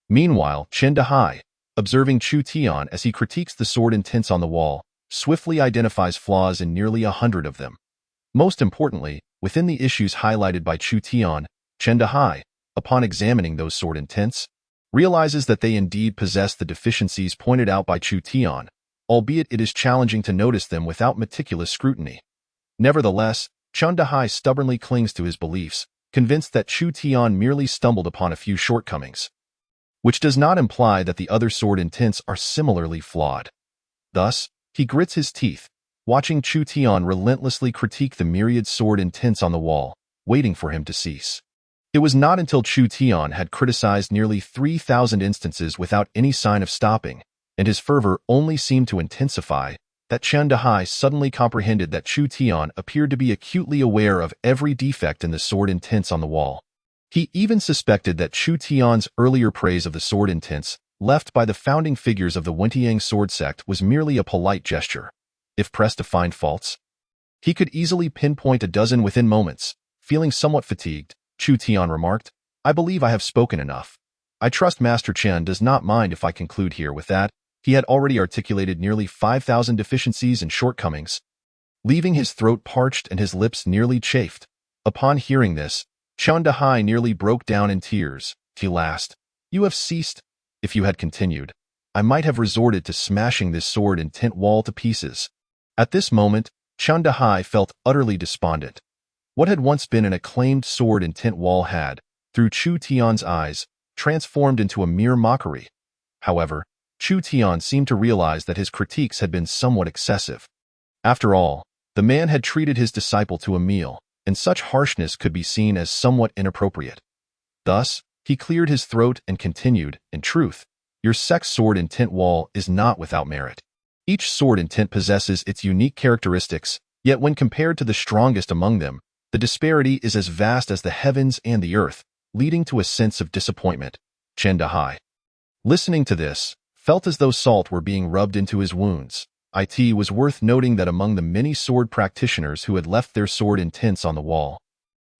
Meanwhile, Chen Dahai, observing Chu Tian as he critiques the sword intents on the wall, swiftly identifies flaws in nearly 100 of them. Most importantly, within the issues highlighted by Chu Tian, Chen Dahai, upon examining those sword intents, realizes that they indeed possess the deficiencies pointed out by Chu Tian, albeit it is challenging to notice them without meticulous scrutiny. Nevertheless, Chen Dahai stubbornly clings to his beliefs, convinced that Chu Tian merely stumbled upon a few shortcomings, which does not imply that the other sword intents are similarly flawed. Thus, he grits his teeth, watching Chu Tian relentlessly critique the myriad sword intents on the wall, waiting for him to cease. It was not until Chu Tian had criticized nearly 3,000 instances without any sign of stopping, and his fervor only seemed to intensify, that Chen Dahai suddenly comprehended that Chu Tian appeared to be acutely aware of every defect in the sword intents on the wall. He even suspected that Chu Tian's earlier praise of the sword intents left by the founding figures of the Wentiang sword sect was merely a polite gesture. If pressed to find faults, he could easily pinpoint a dozen within moments. Feeling somewhat fatigued, Chu Tian remarked, "I believe I have spoken enough. I trust Master Chen does not mind if I conclude here." With that, he had already articulated nearly 5,000 deficiencies and shortcomings, leaving his throat parched and his lips nearly chafed. Upon hearing this, Chen Dahai nearly broke down in tears. He laughed. "You have ceased. If you had continued, I might have resorted to smashing this sword intent wall to pieces." At this moment, Chen Dahai felt utterly despondent. What had once been an acclaimed sword intent wall had, through Chu Tian's eyes, transformed into a mere mockery. However, Chu Tian seemed to realize that his critiques had been somewhat excessive. After all, the man had treated his disciple to a meal, and such harshness could be seen as somewhat inappropriate. Thus, he cleared his throat and continued, "In truth, your sect's sword intent wall is not without merit. Each sword intent possesses its unique characteristics, yet when compared to the strongest among them, the disparity is as vast as the heavens and the earth, leading to a sense of disappointment." Chen Dahai, listening to this, felt as though salt were being rubbed into his wounds. It was worth noting that among the many sword practitioners who had left their sword intents on the wall,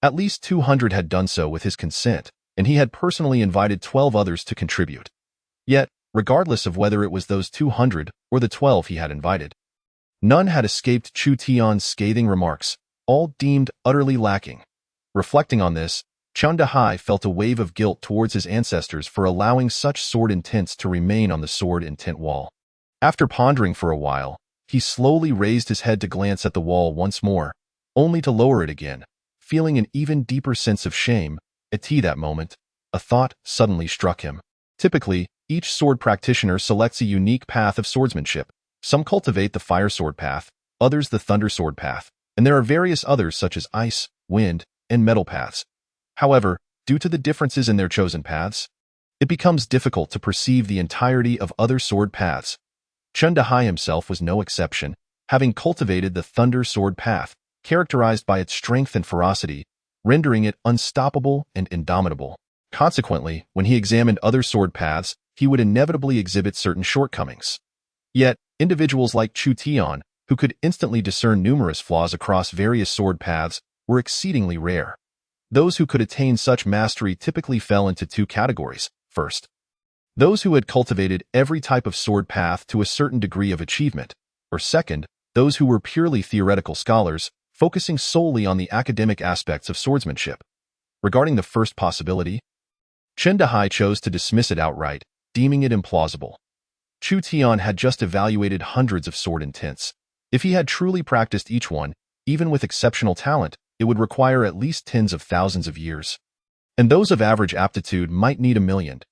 at least 200 had done so with his consent, and he had personally invited 12 others to contribute. Yet, regardless of whether it was those 200 or the 12 he had invited, none had escaped Chu Tian's scathing remarks, all deemed utterly lacking. Reflecting on this, Chundahai felt a wave of guilt towards his ancestors for allowing such sword intents to remain on the sword intent wall. After pondering for a while, he slowly raised his head to glance at the wall once more, only to lower it again, feeling an even deeper sense of shame. At that moment, a thought suddenly struck him. Typically, each sword practitioner selects a unique path of swordsmanship. Some cultivate the fire sword path, others the thunder sword path, and there are various others such as ice, wind, and metal paths. However, due to the differences in their chosen paths, it becomes difficult to perceive the entirety of other sword paths. Chundahai himself was no exception, having cultivated the thunder sword path, characterized by its strength and ferocity, rendering it unstoppable and indomitable. Consequently, when he examined other sword paths, he would inevitably exhibit certain shortcomings. Yet, individuals like Chu Tian, who could instantly discern numerous flaws across various sword paths, were exceedingly rare. Those who could attain such mastery typically fell into two categories. First, those who had cultivated every type of sword path to a certain degree of achievement, or second, those who were purely theoretical scholars, focusing solely on the academic aspects of swordsmanship. Regarding the first possibility, Chundahai chose to dismiss it outright, deeming it implausible. Chu Tian had just evaluated hundreds of sword intents. If he had truly practiced each one, even with exceptional talent, it would require at least tens of thousands of years. And those of average aptitude might need 1,000,000.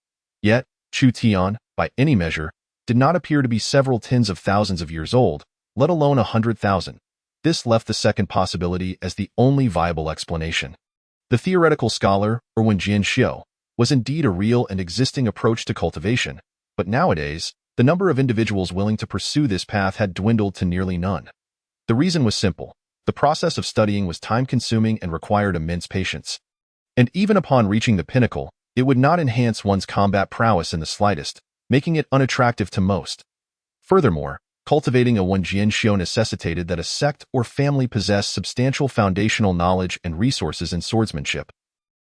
Yet, Chu Tian, by any measure, did not appear to be several tens of thousands of years old, let alone 100,000. This left the second possibility as the only viable explanation. The theoretical scholar, or Wenjian Xiu, was indeed a real and existing approach to cultivation, but nowadays, the number of individuals willing to pursue this path had dwindled to nearly none. The reason was simple. The process of studying was time-consuming and required immense patience. And even upon reaching the pinnacle, it would not enhance one's combat prowess in the slightest, making it unattractive to most. Furthermore, cultivating a Wenjian Xiu necessitated that a sect or family possess substantial foundational knowledge and resources in swordsmanship,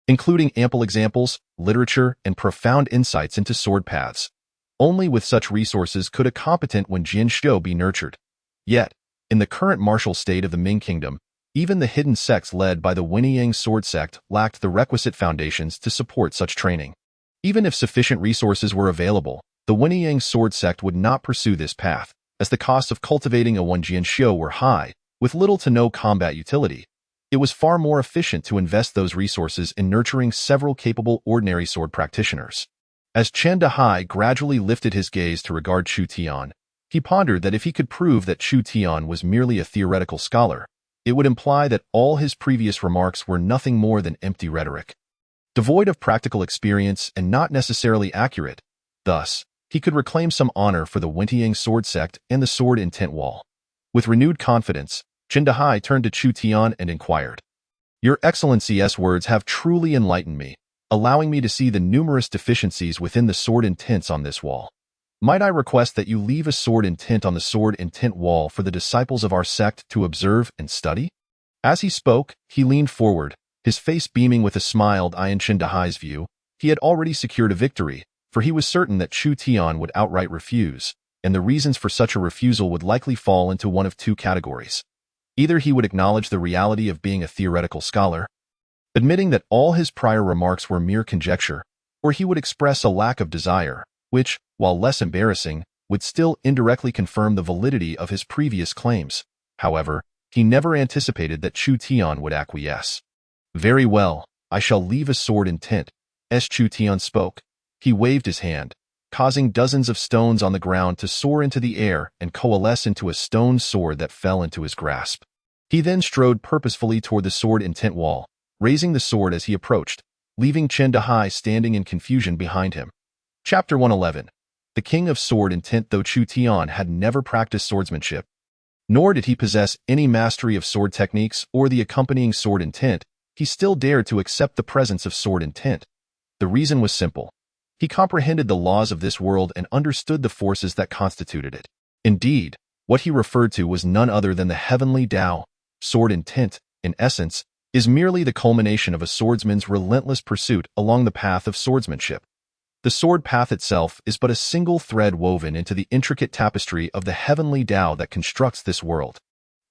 including ample examples, literature, and profound insights into sword paths. Only with such resources could a competent Wenjian Xiu be nurtured. Yet, in the current martial state of the Ming Kingdom, even the hidden sects led by the Wenyang sword sect lacked the requisite foundations to support such training. Even if sufficient resources were available, the Wenyang sword sect would not pursue this path, as the costs of cultivating a Wenjian Xiu were high, with little to no combat utility. It was far more efficient to invest those resources in nurturing several capable ordinary sword practitioners. As Chundahai gradually lifted his gaze to regard Chu Tian, he pondered that if he could prove that Chu Tian was merely a theoretical scholar, it would imply that all his previous remarks were nothing more than empty rhetoric, devoid of practical experience and not necessarily accurate. Thus, he could reclaim some honor for the Wenyang sword sect and the sword intent wall. With renewed confidence, Chundahai turned to Chu Tian and inquired, "Your Excellency's words have truly enlightened me, allowing me to see the numerous deficiencies within the sword intents on this wall. Might I request that you leave a sword intent on the sword intent wall for the disciples of our sect to observe and study?" As he spoke, he leaned forward, his face beaming with a smile. In Chundahai's view, he had already secured a victory, for he was certain that Chu Tian would outright refuse, and the reasons for such a refusal would likely fall into one of two categories. Either he would acknowledge the reality of being a theoretical scholar, admitting that all his prior remarks were mere conjecture, or he would express a lack of desire, which, while less embarrassing, would still indirectly confirm the validity of his previous claims. However, he never anticipated that Chu Tian would acquiesce. "Very well, I shall leave a sword intent." As Chu Tian spoke, he waved his hand, causing dozens of stones on the ground to soar into the air and coalesce into a stone sword that fell into his grasp. He then strode purposefully toward the sword intent wall, raising the sword as he approached, leaving Chundahai standing in confusion behind him. Chapter 111. The King of Sword Intent. Though Chu Tian had never practiced swordsmanship, nor did he possess any mastery of sword techniques or the accompanying sword intent, he still dared to accept the presence of sword intent. The reason was simple. He comprehended the laws of this world and understood the forces that constituted it. Indeed, what he referred to was none other than the heavenly Tao. Sword intent, in essence, is merely the culmination of a swordsman's relentless pursuit along the path of swordsmanship. The sword path itself is but a single thread woven into the intricate tapestry of the heavenly Tao that constructs this world.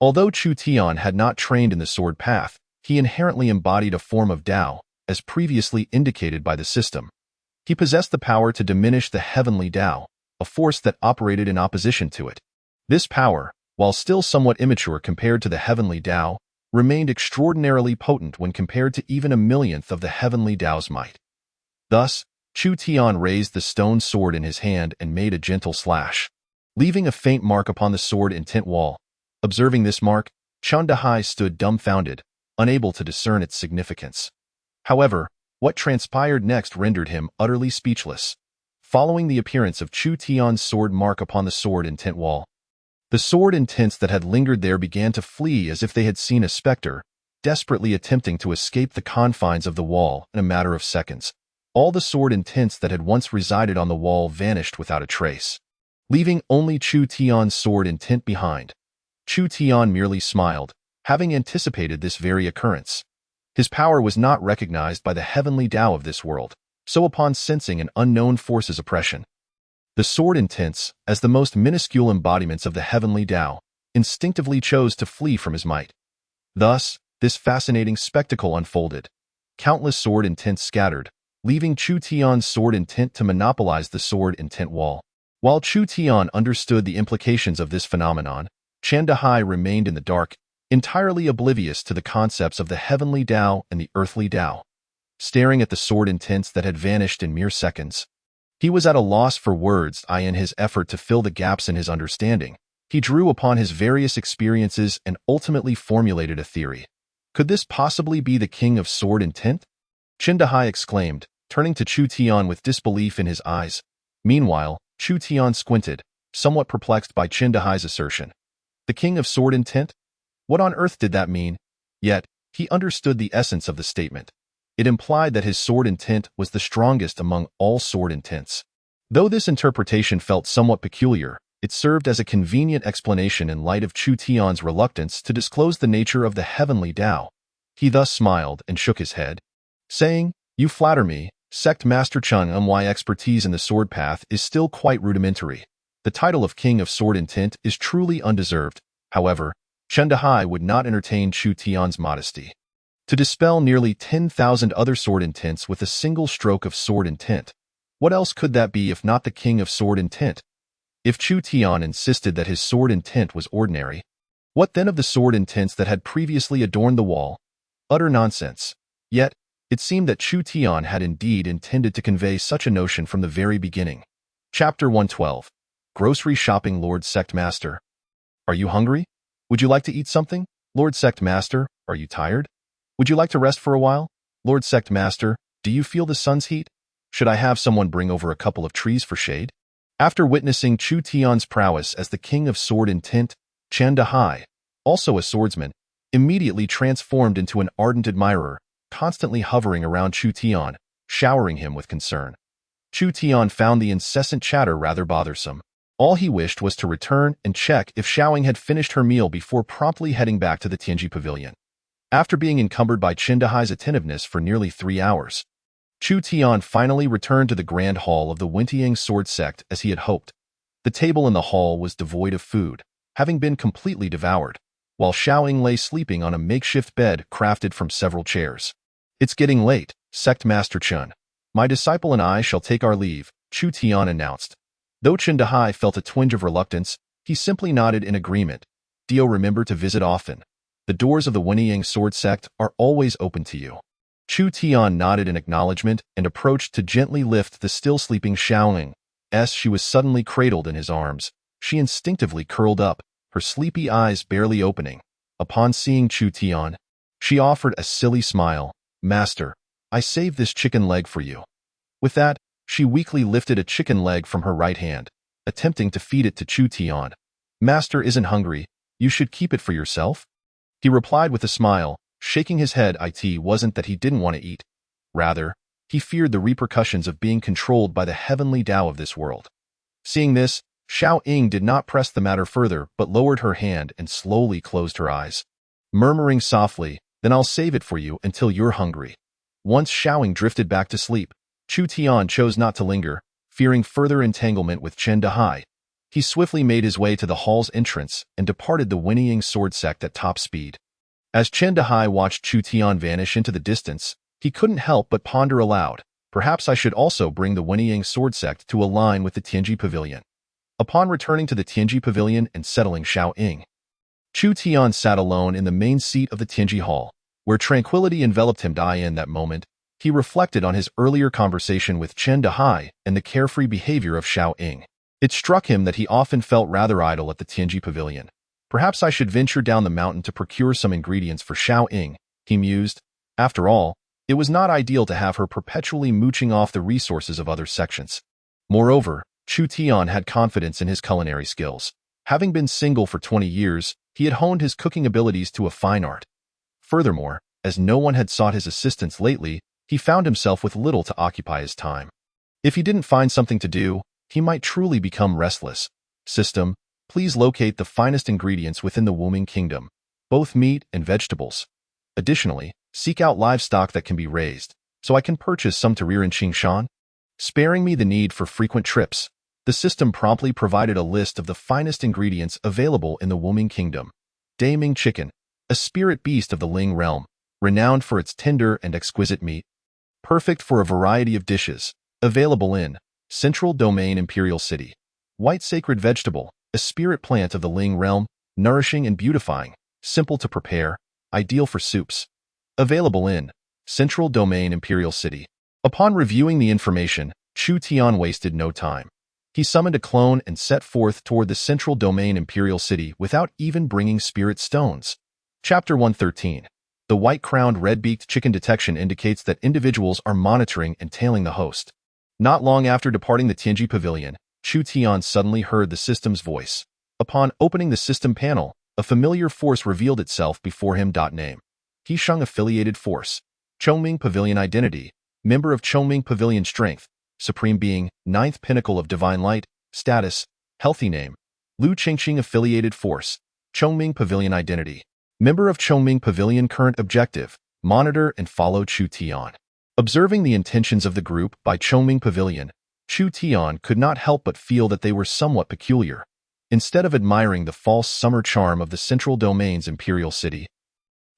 Although Chu Tian had not trained in the sword path, he inherently embodied a form of Tao, as previously indicated by the system. He possessed the power to diminish the heavenly Tao, a force that operated in opposition to it. This power, while still somewhat immature compared to the heavenly Tao, remained extraordinarily potent when compared to even a millionth of the heavenly Tao's might. Thus, Chu Tian raised the stone sword in his hand and made a gentle slash, leaving a faint mark upon the sword intent wall. Observing this mark, Chen Dahai stood dumbfounded, unable to discern its significance. However, what transpired next rendered him utterly speechless. Following the appearance of Chu Tian's sword mark upon the sword intent wall, the sword intents that had lingered there began to flee as if they had seen a specter, desperately attempting to escape the confines of the wall in a matter of seconds. All the sword intents that had once resided on the wall vanished without a trace, leaving only Chu Tian's sword intent behind. Chu Tian merely smiled, having anticipated this very occurrence. His power was not recognized by the heavenly Tao of this world, so upon sensing an unknown force's oppression, the sword intents, as the most minuscule embodiments of the heavenly Tao, instinctively chose to flee from his might. Thus, this fascinating spectacle unfolded. Countless sword intents scattered, leaving Chu Tian's sword intent to monopolize the sword intent wall. While Chu Tian understood the implications of this phenomenon, Chen Dahai remained in the dark, entirely oblivious to the concepts of the heavenly Tao and the earthly Tao. Staring at the sword intents that had vanished in mere seconds, he was at a loss for words. In his effort to fill the gaps in his understanding, he drew upon his various experiences and ultimately formulated a theory. Could this possibly be the king of sword intent? Chen Dahai exclaimed, turning to Chu Tian with disbelief in his eyes. Meanwhile, Chu Tian squinted, somewhat perplexed by Chen Dahai's assertion. The king of sword intent? What on earth did that mean? Yet, he understood the essence of the statement. It implied that his sword intent was the strongest among all sword intents. Though this interpretation felt somewhat peculiar, it served as a convenient explanation in light of Chu Tian's reluctance to disclose the nature of the heavenly Tao. He thus smiled and shook his head, saying, "You flatter me, Sect Master Chen. My expertise in the sword path is still quite rudimentary. The title of King of Sword Intent is truly undeserved." However, Chen Dahai would not entertain Chu Tian's modesty. To dispel nearly 10,000 other sword intents with a single stroke of sword intent, what else could that be if not the king of sword intent? If Chu Tian insisted that his sword intent was ordinary, what then of the sword intents that had previously adorned the wall? Utter nonsense. Yet, it seemed that Chu Tian had indeed intended to convey such a notion from the very beginning. Chapter 112. Grocery Shopping. Lord Sect Master. Are you hungry? Would you like to eat something? Lord Sect Master, are you tired? Would you like to rest for a while? Lord Sect Master, do you feel the sun's heat? Should I have someone bring over a couple of trees for shade? After witnessing Chu Tian's prowess as the king of sword intent, Chen Dahai, also a swordsman, immediately transformed into an ardent admirer, constantly hovering around Chu Tian, showering him with concern. Chu Tian found the incessant chatter rather bothersome. All he wished was to return and check if Xiaoying had finished her meal before promptly heading back to the Tianji Pavilion. After being encumbered by Chen Dahai's attentiveness for nearly 3 hours, Chu Tian finally returned to the grand hall of the Wentiang sword sect as he had hoped. The table in the hall was devoid of food, having been completely devoured, while Xiaoying lay sleeping on a makeshift bed crafted from several chairs. "It's getting late, Sect Master Chen. My disciple and I shall take our leave," Chu Tian announced. Though Chen Dahai felt a twinge of reluctance, he simply nodded in agreement. "Do remember to visit often. The doors of the Wentiang sword sect are always open to you." Chu Tian nodded in acknowledgement and approached to gently lift the still sleeping Xiaoying. As she was suddenly cradled in his arms, she instinctively curled up, her sleepy eyes barely opening. Upon seeing Chu Tian, she offered a silly smile. "Master, I saved this chicken leg for you." With that, she weakly lifted a chicken leg from her right hand, attempting to feed it to Chu Tian. "Master isn't hungry. You should keep it for yourself." He replied with a smile, shaking his head. It wasn't that he didn't want to eat. Rather, he feared the repercussions of being controlled by the heavenly Tao of this world. Seeing this, Xiaoying did not press the matter further but lowered her hand and slowly closed her eyes, murmuring softly, "Then I'll save it for you until you're hungry." Once Xiaoying drifted back to sleep, Chu Tian chose not to linger, fearing further entanglement with Chen Dahai. He swiftly made his way to the hall's entrance and departed the whinnying sword sect at top speed. As Chen Dehai watched Chu Tian vanish into the distance, he couldn't help but ponder aloud, perhaps I should also bring the whinnying sword sect to align with the Tianji Pavilion. Upon returning to the Tianji Pavilion and settling Xiaoying, Chu Tian sat alone in the main seat of the Tianji Hall, where tranquility enveloped him. In that moment, he reflected on his earlier conversation with Chen Dehai and the carefree behavior of Xiaoying. It struck him that he often felt rather idle at the Tianji Pavilion. Perhaps I should venture down the mountain to procure some ingredients for Xiaoying, he mused. After all, it was not ideal to have her perpetually mooching off the resources of other sections. Moreover, Chu Tian had confidence in his culinary skills. Having been single for 20 years, he had honed his cooking abilities to a fine art. Furthermore, as no one had sought his assistance lately, he found himself with little to occupy his time. If he didn't find something to do, he might truly become restless. System, please locate the finest ingredients within the Wuming Kingdom, both meat and vegetables. Additionally, seek out livestock that can be raised, so I can purchase some to rear in Qingshan. Sparing me the need for frequent trips, the system promptly provided a list of the finest ingredients available in the Wuming Kingdom. Daming chicken, a spirit beast of the Ling realm, renowned for its tender and exquisite meat. Perfect for a variety of dishes, available in Central Domain Imperial City. White sacred vegetable, a spirit plant of the Ling realm, nourishing and beautifying, simple to prepare, ideal for soups. Available in Central Domain Imperial City. Upon reviewing the information, Chu Tian wasted no time. He summoned a clone and set forth toward the Central Domain Imperial City without even bringing spirit stones. Chapter 113. The white-crowned red-beaked chicken detection indicates that individuals are monitoring and tailing the host. Not long after departing the Tianji Pavilion, Chu Tian suddenly heard the system's voice. Upon opening the system panel, a familiar force revealed itself before him. Name: Heisheng Affiliated Force. Chongming Pavilion Identity. Member of Chongming Pavilion. Strength: Supreme Being, 9th Pinnacle of Divine Light. Status: Healthy. Name: Lu Qingxing Affiliated Force. Chongming Pavilion Identity. Member of Chongming Pavilion. Current objective: monitor and follow Chu Tian. Observing the intentions of the group by Chongming Pavilion, Chu Tian could not help but feel that they were somewhat peculiar. Instead of admiring the false summer charm of the Central Domain's Imperial City,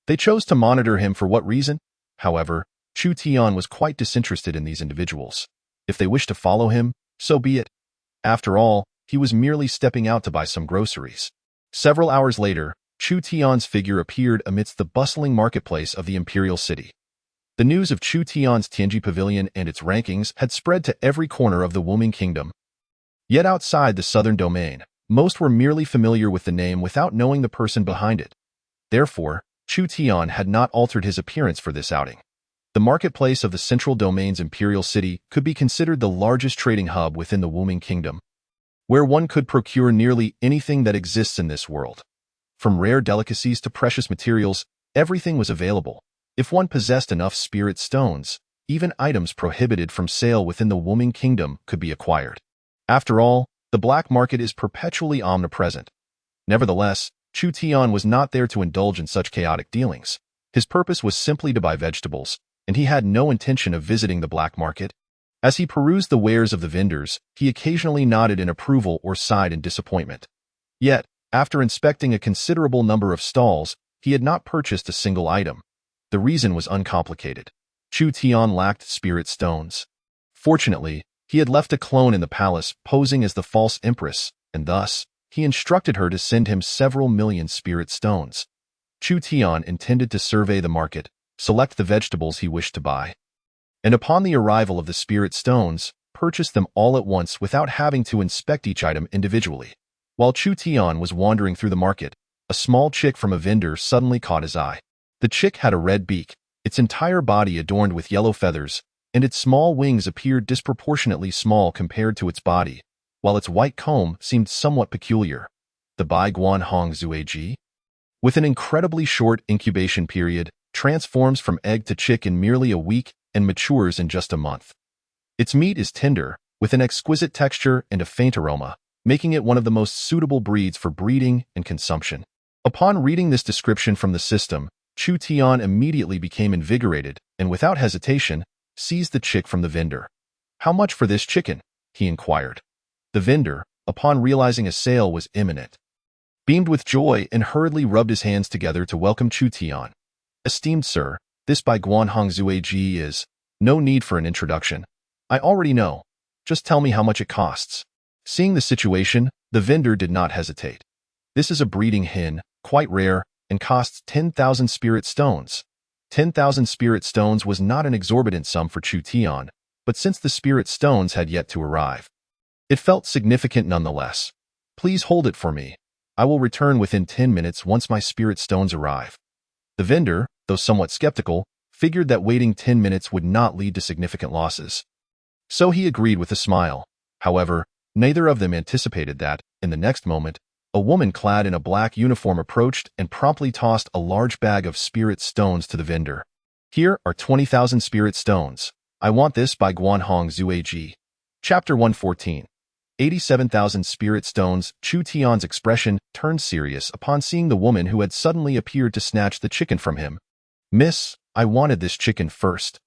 they chose to monitor him. For what reason? However, Chu Tian was quite disinterested in these individuals. If they wished to follow him, so be it. After all, he was merely stepping out to buy some groceries. Several hours later, Chu Tian's figure appeared amidst the bustling marketplace of the Imperial City. The news of Chu Tian's Tianji Pavilion and its rankings had spread to every corner of the Wuming Kingdom. Yet outside the southern domain, most were merely familiar with the name without knowing the person behind it. Therefore, Chu Tian had not altered his appearance for this outing. The marketplace of the Central Domain's Imperial City could be considered the largest trading hub within the Wuming Kingdom, where one could procure nearly anything that exists in this world. From rare delicacies to precious materials, everything was available. If one possessed enough spirit stones, even items prohibited from sale within the Wuming Kingdom could be acquired. After all, the black market is perpetually omnipresent. Nevertheless, Chu Tian was not there to indulge in such chaotic dealings. His purpose was simply to buy vegetables, and he had no intention of visiting the black market. As he perused the wares of the vendors, he occasionally nodded in approval or sighed in disappointment. Yet, after inspecting a considerable number of stalls, he had not purchased a single item. The reason was uncomplicated. Chu Tian lacked spirit stones. Fortunately, he had left a clone in the palace posing as the false empress, and thus, he instructed her to send him several million spirit stones. Chu Tian intended to survey the market, select the vegetables he wished to buy, and upon the arrival of the spirit stones, purchase them all at once without having to inspect each item individually. While Chu Tian was wandering through the market, a small chick from a vendor suddenly caught his eye. The chick had a red beak, its entire body adorned with yellow feathers, and its small wings appeared disproportionately small compared to its body, while its white comb seemed somewhat peculiar. The Bai Guan Hong Zueji, with an incredibly short incubation period, transforms from egg to chick in merely a week and matures in just a month. Its meat is tender, with an exquisite texture and a faint aroma, making it one of the most suitable breeds for breeding and consumption. Upon reading this description from the system, Chu Tian immediately became invigorated and, without hesitation, seized the chick from the vendor. "How much for this chicken?" he inquired. The vendor, upon realizing a sale was imminent, beamed with joy and hurriedly rubbed his hands together to welcome Chu Tian. Esteemed sir, this by Guanhong Zuiji is no need for an introduction. I already know. Just tell me how much it costs. Seeing the situation, the vendor did not hesitate. This is a breeding hen, quite rare, and costs 10,000 spirit stones. 10,000 spirit stones was not an exorbitant sum for Chu Tian, but since the spirit stones had yet to arrive, it felt significant nonetheless. Please hold it for me. I will return within 10 minutes once my spirit stones arrive. The vendor, though somewhat skeptical, figured that waiting 10 minutes would not lead to significant losses. So he agreed with a smile. However, neither of them anticipated that, in the next moment, a woman clad in a black uniform approached and promptly tossed a large bag of spirit stones to the vendor. Here are 20,000 spirit stones. I want this by Guanhong Zuiji. Chapter 114. 87,000 spirit stones. Chu Tian's expression turned serious upon seeing the woman who had suddenly appeared to snatch the chicken from him. Miss, I wanted this chicken first.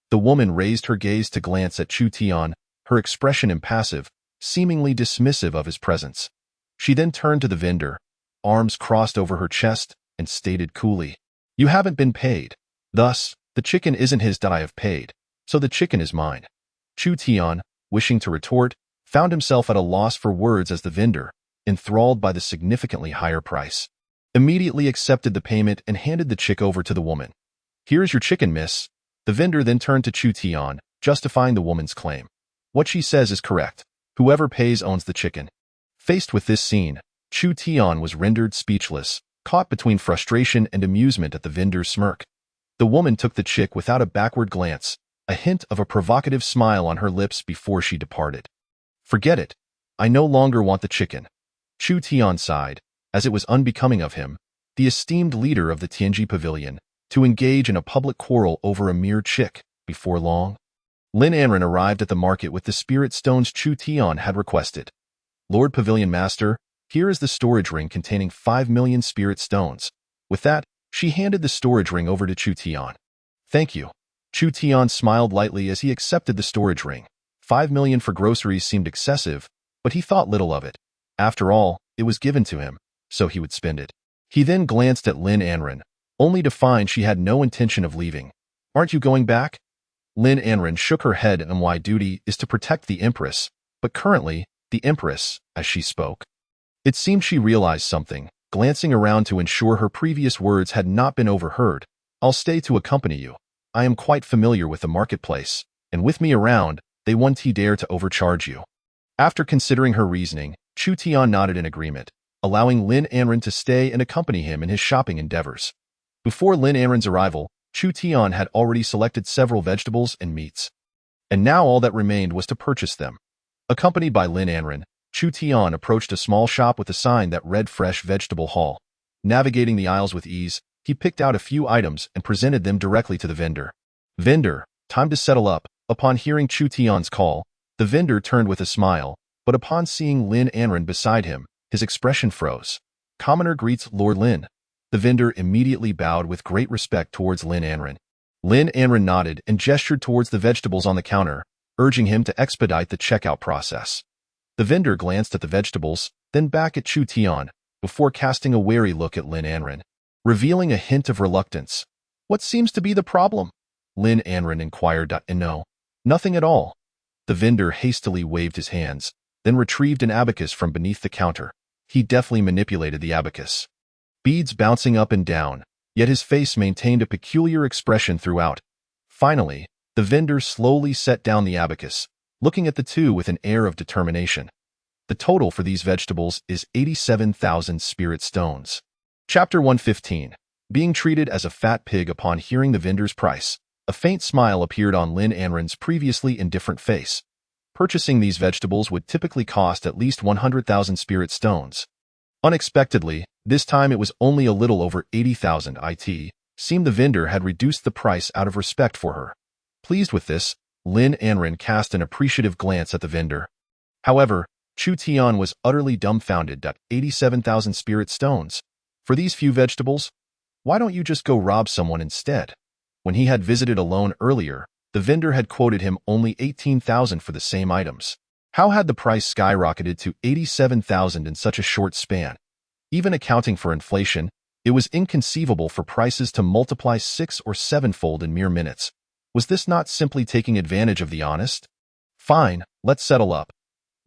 The woman raised her gaze to glance at Chu Tian, her expression impassive, seemingly dismissive of his presence. She then turned to the vendor, arms crossed over her chest, and stated coolly, You haven't been paid. Thus, the chicken isn't his that I have paid, so the chicken is mine. Chu Tian, wishing to retort, found himself at a loss for words as the vendor, enthralled by the significantly higher price, immediately accepted the payment and handed the chick over to the woman. Here's your chicken, miss. The vendor then turned to Chu Tian, justifying the woman's claim. What she says is correct. Whoever pays owns the chicken. Faced with this scene, Chu Tian was rendered speechless, caught between frustration and amusement at the vendor's smirk. The woman took the chick without a backward glance, a hint of a provocative smile on her lips before she departed. Forget it. I no longer want the chicken. Chu Tian sighed, as it was unbecoming of him, the esteemed leader of the Tianji Pavilion, to engage in a public quarrel over a mere chick. Before long, Lin Anren arrived at the market with the spirit stones Chu Tian had requested. Lord Pavilion Master, here is the storage ring containing 5 million spirit stones. With that, she handed the storage ring over to Chu Tian. Thank you. Chu Tian smiled lightly as he accepted the storage ring. 5 million for groceries seemed excessive, but he thought little of it. After all, it was given to him, so he would spend it. He then glanced at Lin Anren, only to find she had no intention of leaving. Aren't you going back? Lin Anren shook her head, and my duty is to protect the Empress, but currently, the Empress, as she spoke. It seemed she realized something, glancing around to ensure her previous words had not been overheard. I'll stay to accompany you. I am quite familiar with the marketplace, and with me around, they won't dare to overcharge you. After considering her reasoning, Chu Tian nodded in agreement, allowing Lin Anren to stay and accompany him in his shopping endeavors. Before Lin Anren's arrival, Chu Tian had already selected several vegetables and meats, and now all that remained was to purchase them. Accompanied by Lin Anren, Chu Tian approached a small shop with a sign that read Fresh Vegetable Hall. Navigating the aisles with ease, he picked out a few items and presented them directly to the vendor. Vendor, time to settle up. Upon hearing Chu Tian's call, the vendor turned with a smile, but upon seeing Lin Anren beside him, his expression froze. Commoner greets Lord Lin. The vendor immediately bowed with great respect towards Lin Anren. Lin Anren nodded and gestured towards the vegetables on the counter, urging him to expedite the checkout process. The vendor glanced at the vegetables, then back at Chu Tian, before casting a wary look at Lin Anren, revealing a hint of reluctance. What seems to be the problem? Lin Anren inquired. No, nothing at all. The vendor hastily waved his hands, then retrieved an abacus from beneath the counter. He deftly manipulated the abacus, beads bouncing up and down, yet his face maintained a peculiar expression throughout. Finally, the vendor slowly set down the abacus, looking at the two with an air of determination. The total for these vegetables is 87,000 spirit stones. Chapter 115. Being treated as a fat pig. Upon hearing the vendor's price, a faint smile appeared on Lin Anren's previously indifferent face. Purchasing these vegetables would typically cost at least 100,000 spirit stones. Unexpectedly, this time it was only a little over 80,000. It seemed the vendor had reduced the price out of respect for her. Pleased with this, Lin Anren cast an appreciative glance at the vendor. However, Chu Tian was utterly dumbfounded. 87,000 spirit stones. For these few vegetables? Why don't you just go rob someone instead? When he had visited alone earlier, the vendor had quoted him only 18,000 for the same items. How had the price skyrocketed to 87,000 in such a short span? Even accounting for inflation, it was inconceivable for prices to multiply 6 or 7-fold in mere minutes. Was this not simply taking advantage of the honest? Fine, let's settle up.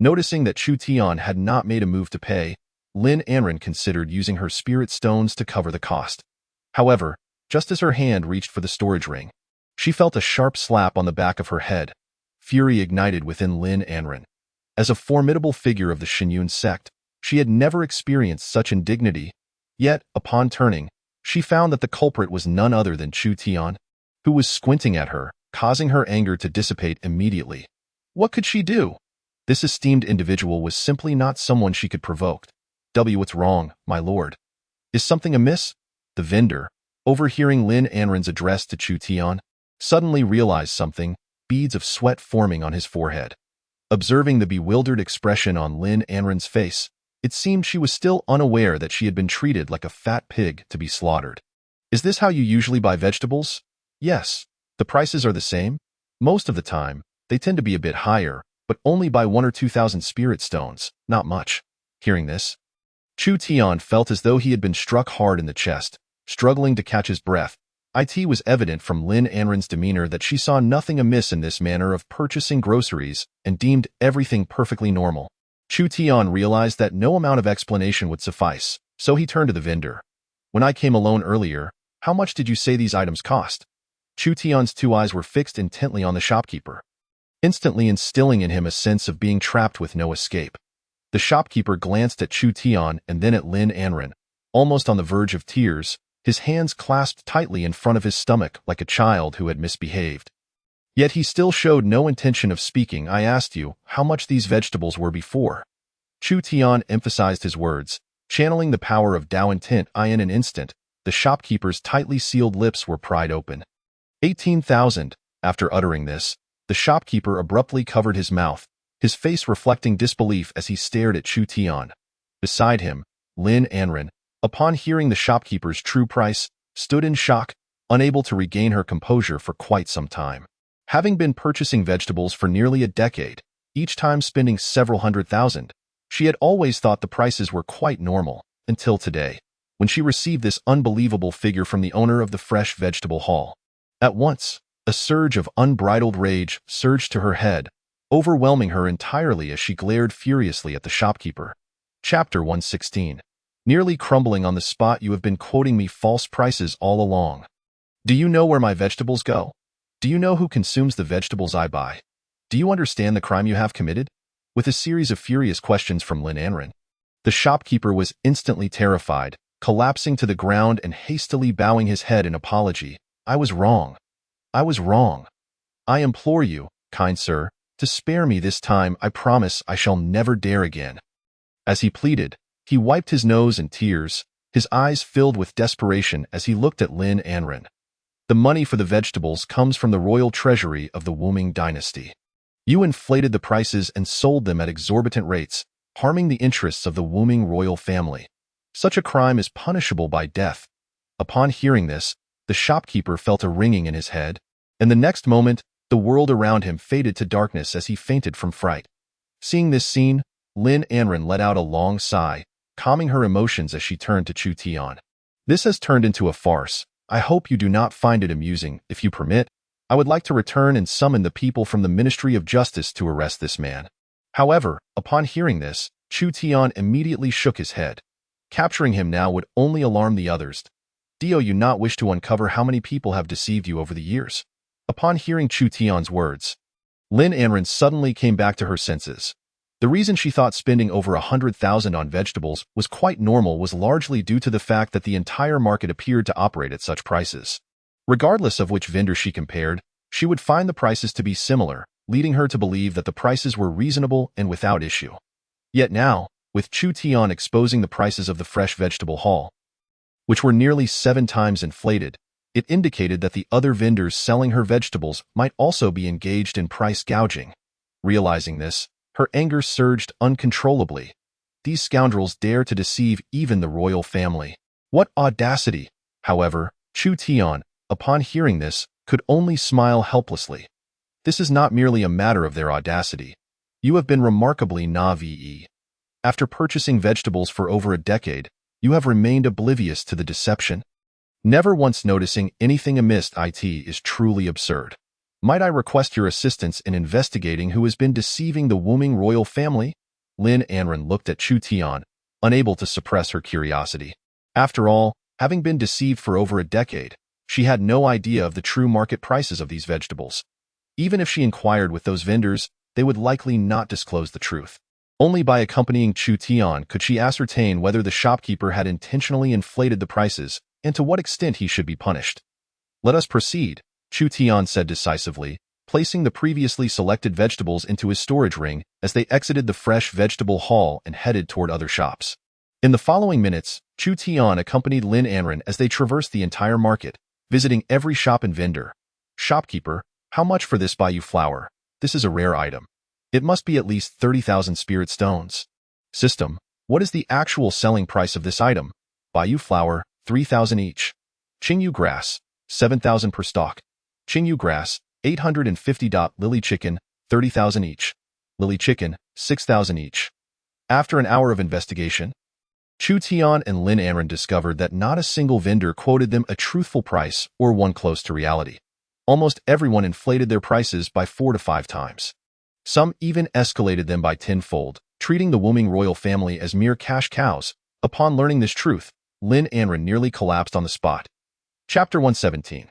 Noticing that Chu Tian had not made a move to pay, Lin Anren considered using her spirit stones to cover the cost. However, just as her hand reached for the storage ring, she felt a sharp slap on the back of her head. Fury ignited within Lin Anren. As a formidable figure of the Xinyun sect, she had never experienced such indignity. Yet, upon turning, she found that the culprit was none other than Chu Tian, who was squinting at her, causing her anger to dissipate immediately. What could she do? This esteemed individual was simply not someone she could provoke. What's wrong, my lord? Is something amiss? The vendor, overhearing Lin Anren's address to Chu Tian, suddenly realized something, beads of sweat forming on his forehead. Observing the bewildered expression on Lin Anren's face, it seemed she was still unaware that she had been treated like a fat pig to be slaughtered. Is this how you usually buy vegetables? Yes. The prices are the same. Most of the time, they tend to be a bit higher, but only by 1 or 2,000 spirit stones, not much. Hearing this, Chu Tian felt as though he had been struck hard in the chest, struggling to catch his breath. It was evident from Lin Anren's demeanor that she saw nothing amiss in this manner of purchasing groceries and deemed everything perfectly normal. Chu Tian realized that no amount of explanation would suffice, so he turned to the vendor. When I came alone earlier, how much did you say these items cost? Chu Tian's two eyes were fixed intently on the shopkeeper, instantly instilling in him a sense of being trapped with no escape. The shopkeeper glanced at Chu Tian and then at Lin Anren, almost on the verge of tears, his hands clasped tightly in front of his stomach like a child who had misbehaved. Yet he still showed no intention of speaking. I asked you how much these vegetables were before. Chu Tian emphasized his words, channeling the power of Dao intent. In an instant, the shopkeeper's tightly sealed lips were pried open. 18,000. After uttering this, the shopkeeper abruptly covered his mouth, his face reflecting disbelief as he stared at Chu Tian. Beside him, Lin Anren, upon hearing the shopkeeper's true price, stood in shock, unable to regain her composure for quite some time. Having been purchasing vegetables for nearly a decade, each time spending several $100,000, she had always thought the prices were quite normal, until today, when she received this unbelievable figure from the owner of the fresh vegetable hall. At once, a surge of unbridled rage surged to her head, overwhelming her entirely as she glared furiously at the shopkeeper. Chapter 116. Nearly crumbling on the spot. You have been quoting me false prices all along. Do you know where my vegetables go? Do you know who consumes the vegetables I buy? Do you understand the crime you have committed? With a series of furious questions from Lin Anren, the shopkeeper was instantly terrified, collapsing to the ground and hastily bowing his head in apology. I was wrong. I was wrong. I implore you, kind sir, to spare me this time. I promise I shall never dare again. As he pleaded, he wiped his nose in tears, his eyes filled with desperation as he looked at Lin Anren. The money for the vegetables comes from the royal treasury of the Wuming dynasty. You inflated the prices and sold them at exorbitant rates, harming the interests of the Wuming royal family. Such a crime is punishable by death. Upon hearing this, the shopkeeper felt a ringing in his head, and the next moment, the world around him faded to darkness as he fainted from fright. Seeing this scene, Lin Anren let out a long sigh, calming her emotions as she turned to Chu Tian. This has turned into a farce. I hope you do not find it amusing. If you permit, I would like to return and summon the people from the Ministry of Justice to arrest this man. However, upon hearing this, Chu Tian immediately shook his head. Capturing him now would only alarm the others. Do you not wish to uncover how many people have deceived you over the years? Upon hearing Chu Tian's words, Lin Anren suddenly came back to her senses. The reason she thought spending over 100,000 on vegetables was quite normal was largely due to the fact that the entire market appeared to operate at such prices. Regardless of which vendor she compared, she would find the prices to be similar, leading her to believe that the prices were reasonable and without issue. Yet now, with Chu Tian exposing the prices of the fresh vegetable hall, which were nearly 7 times inflated, it indicated that the other vendors selling her vegetables might also be engaged in price gouging. Realizing this, her anger surged uncontrollably. These scoundrels dare to deceive even the royal family. What audacity! However, Chu Tian, upon hearing this, could only smile helplessly. This is not merely a matter of their audacity. You have been remarkably naive. After purchasing vegetables for over a decade, you have remained oblivious to the deception. Never once noticing anything amiss. It is truly absurd. Might I request your assistance in investigating who has been deceiving the Wuming royal family? Lin Anren looked at Chu Tian, unable to suppress her curiosity. After all, having been deceived for over a decade, she had no idea of the true market prices of these vegetables. Even if she inquired with those vendors, they would likely not disclose the truth. Only by accompanying Chu Tian could she ascertain whether the shopkeeper had intentionally inflated the prices and to what extent he should be punished. Let us proceed, Chu Tian said decisively, placing the previously selected vegetables into his storage ring as they exited the fresh vegetable hall and headed toward other shops. In the following minutes, Chu Tian accompanied Lin Anren as they traversed the entire market, visiting every shop and vendor. Shopkeeper, how much for this Bayou flower? This is a rare item. It must be at least 30,000 spirit stones. System, what is the actual selling price of this item? Bayou flower, 3,000 each. Qingyu grass, 7,000 per stalk. Qingyu grass, 850. Lily chicken, 30,000 each. Lily chicken, 6,000 each. After an hour of investigation, Chu Tian and Lin Anren discovered that not a single vendor quoted them a truthful price or one close to reality. Almost everyone inflated their prices by 4 to 5 times. Some even escalated them by tenfold, treating the Wuming royal family as mere cash cows. Upon learning this truth, Lin Anren nearly collapsed on the spot. Chapter 117.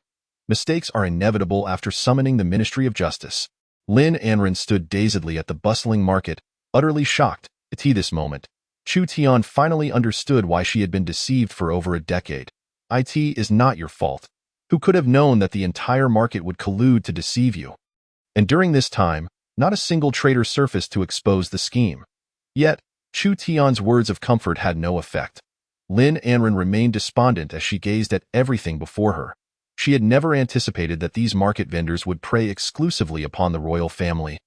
Mistakes are inevitable after summoning the Ministry of Justice. Lin Anren stood dazedly at the bustling market, utterly shocked. At this moment, Chu Tian finally understood why she had been deceived for over a decade. It is not your fault. Who could have known that the entire market would collude to deceive you? And during this time, not a single traitor surfaced to expose the scheme. Yet, Chu Tian's words of comfort had no effect. Lin Anren remained despondent as she gazed at everything before her. She had never anticipated that these market vendors would prey exclusively upon the royal family.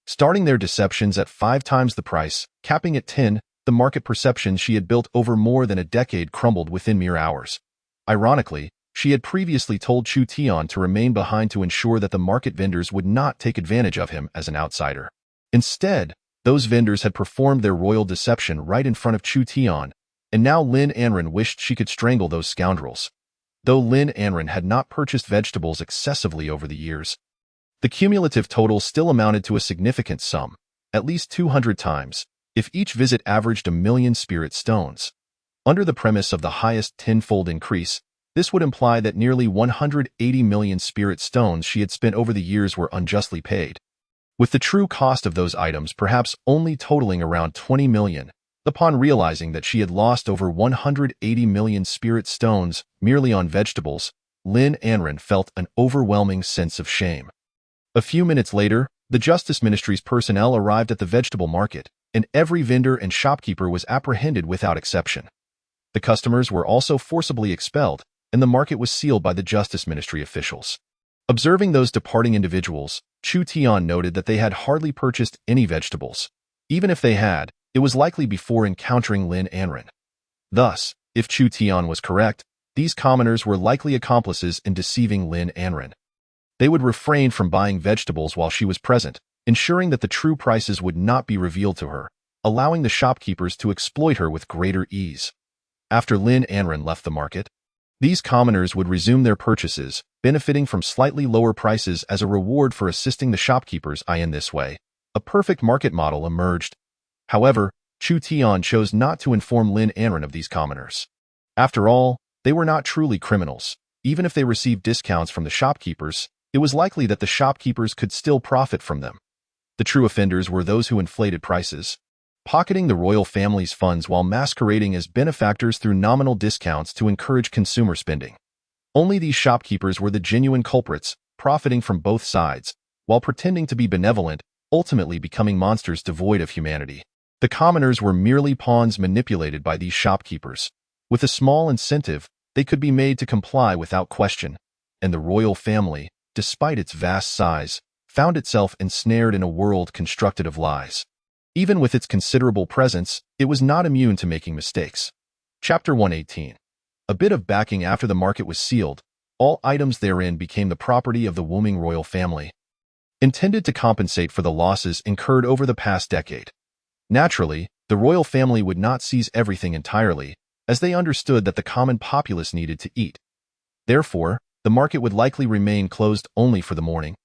Starting their deceptions at 5 times the price, capping at 10, the market perceptions she had built over more than a decade crumbled within mere hours. Ironically, she had previously told Chu Tian to remain behind to ensure that the market vendors would not take advantage of him as an outsider. Instead, those vendors had performed their royal deception right in front of Chu Tian, and now Lin Anren wished she could strangle those scoundrels. Though Lin Anren had not purchased vegetables excessively over the years, the cumulative total still amounted to a significant sum, at least 200 times, if each visit averaged 1,000,000 spirit stones. Under the premise of the highest tenfold increase, this would imply that nearly 180 million spirit stones she had spent over the years were unjustly paid. With the true cost of those items perhaps only totaling around 20 million, upon realizing that she had lost over 180 million spirit stones merely on vegetables, Lin Anren felt an overwhelming sense of shame. A few minutes later, the Justice Ministry's personnel arrived at the vegetable market, and every vendor and shopkeeper was apprehended without exception. The customers were also forcibly expelled, and the market was sealed by the Justice Ministry officials. Observing those departing individuals, Chu Tian noted that they had hardly purchased any vegetables. Even if they had, it was likely before encountering Lin Anren. Thus, if Chu Tian was correct, these commoners were likely accomplices in deceiving Lin Anren. They would refrain from buying vegetables while she was present, ensuring that the true prices would not be revealed to her, allowing the shopkeepers to exploit her with greater ease. After Lin Anren left the market, these commoners would resume their purchases, benefiting from slightly lower prices as a reward for assisting the shopkeepers. In this way, a perfect market model emerged. However, Chu Tian chose not to inform Lin Anren of these commoners. After all, they were not truly criminals. Even if they received discounts from the shopkeepers, it was likely that the shopkeepers could still profit from them. The true offenders were those who inflated prices, pocketing the royal family's funds while masquerading as benefactors through nominal discounts to encourage consumer spending. Only these shopkeepers were the genuine culprits, profiting from both sides, while pretending to be benevolent, ultimately becoming monsters devoid of humanity. The commoners were merely pawns manipulated by these shopkeepers. With a small incentive, they could be made to comply without question, and the royal family, despite its vast size, found itself ensnared in a world constructed of lies. Even with its considerable presence, it was not immune to making mistakes. Chapter 118. A bit of backing. After the market was sealed, all items therein became the property of the Wuming royal family. intended to compensate for the losses incurred over the past decade. Naturally, the royal family would not seize everything entirely, as they understood that the common populace needed to eat. Therefore, the market would likely remain closed only for the morning,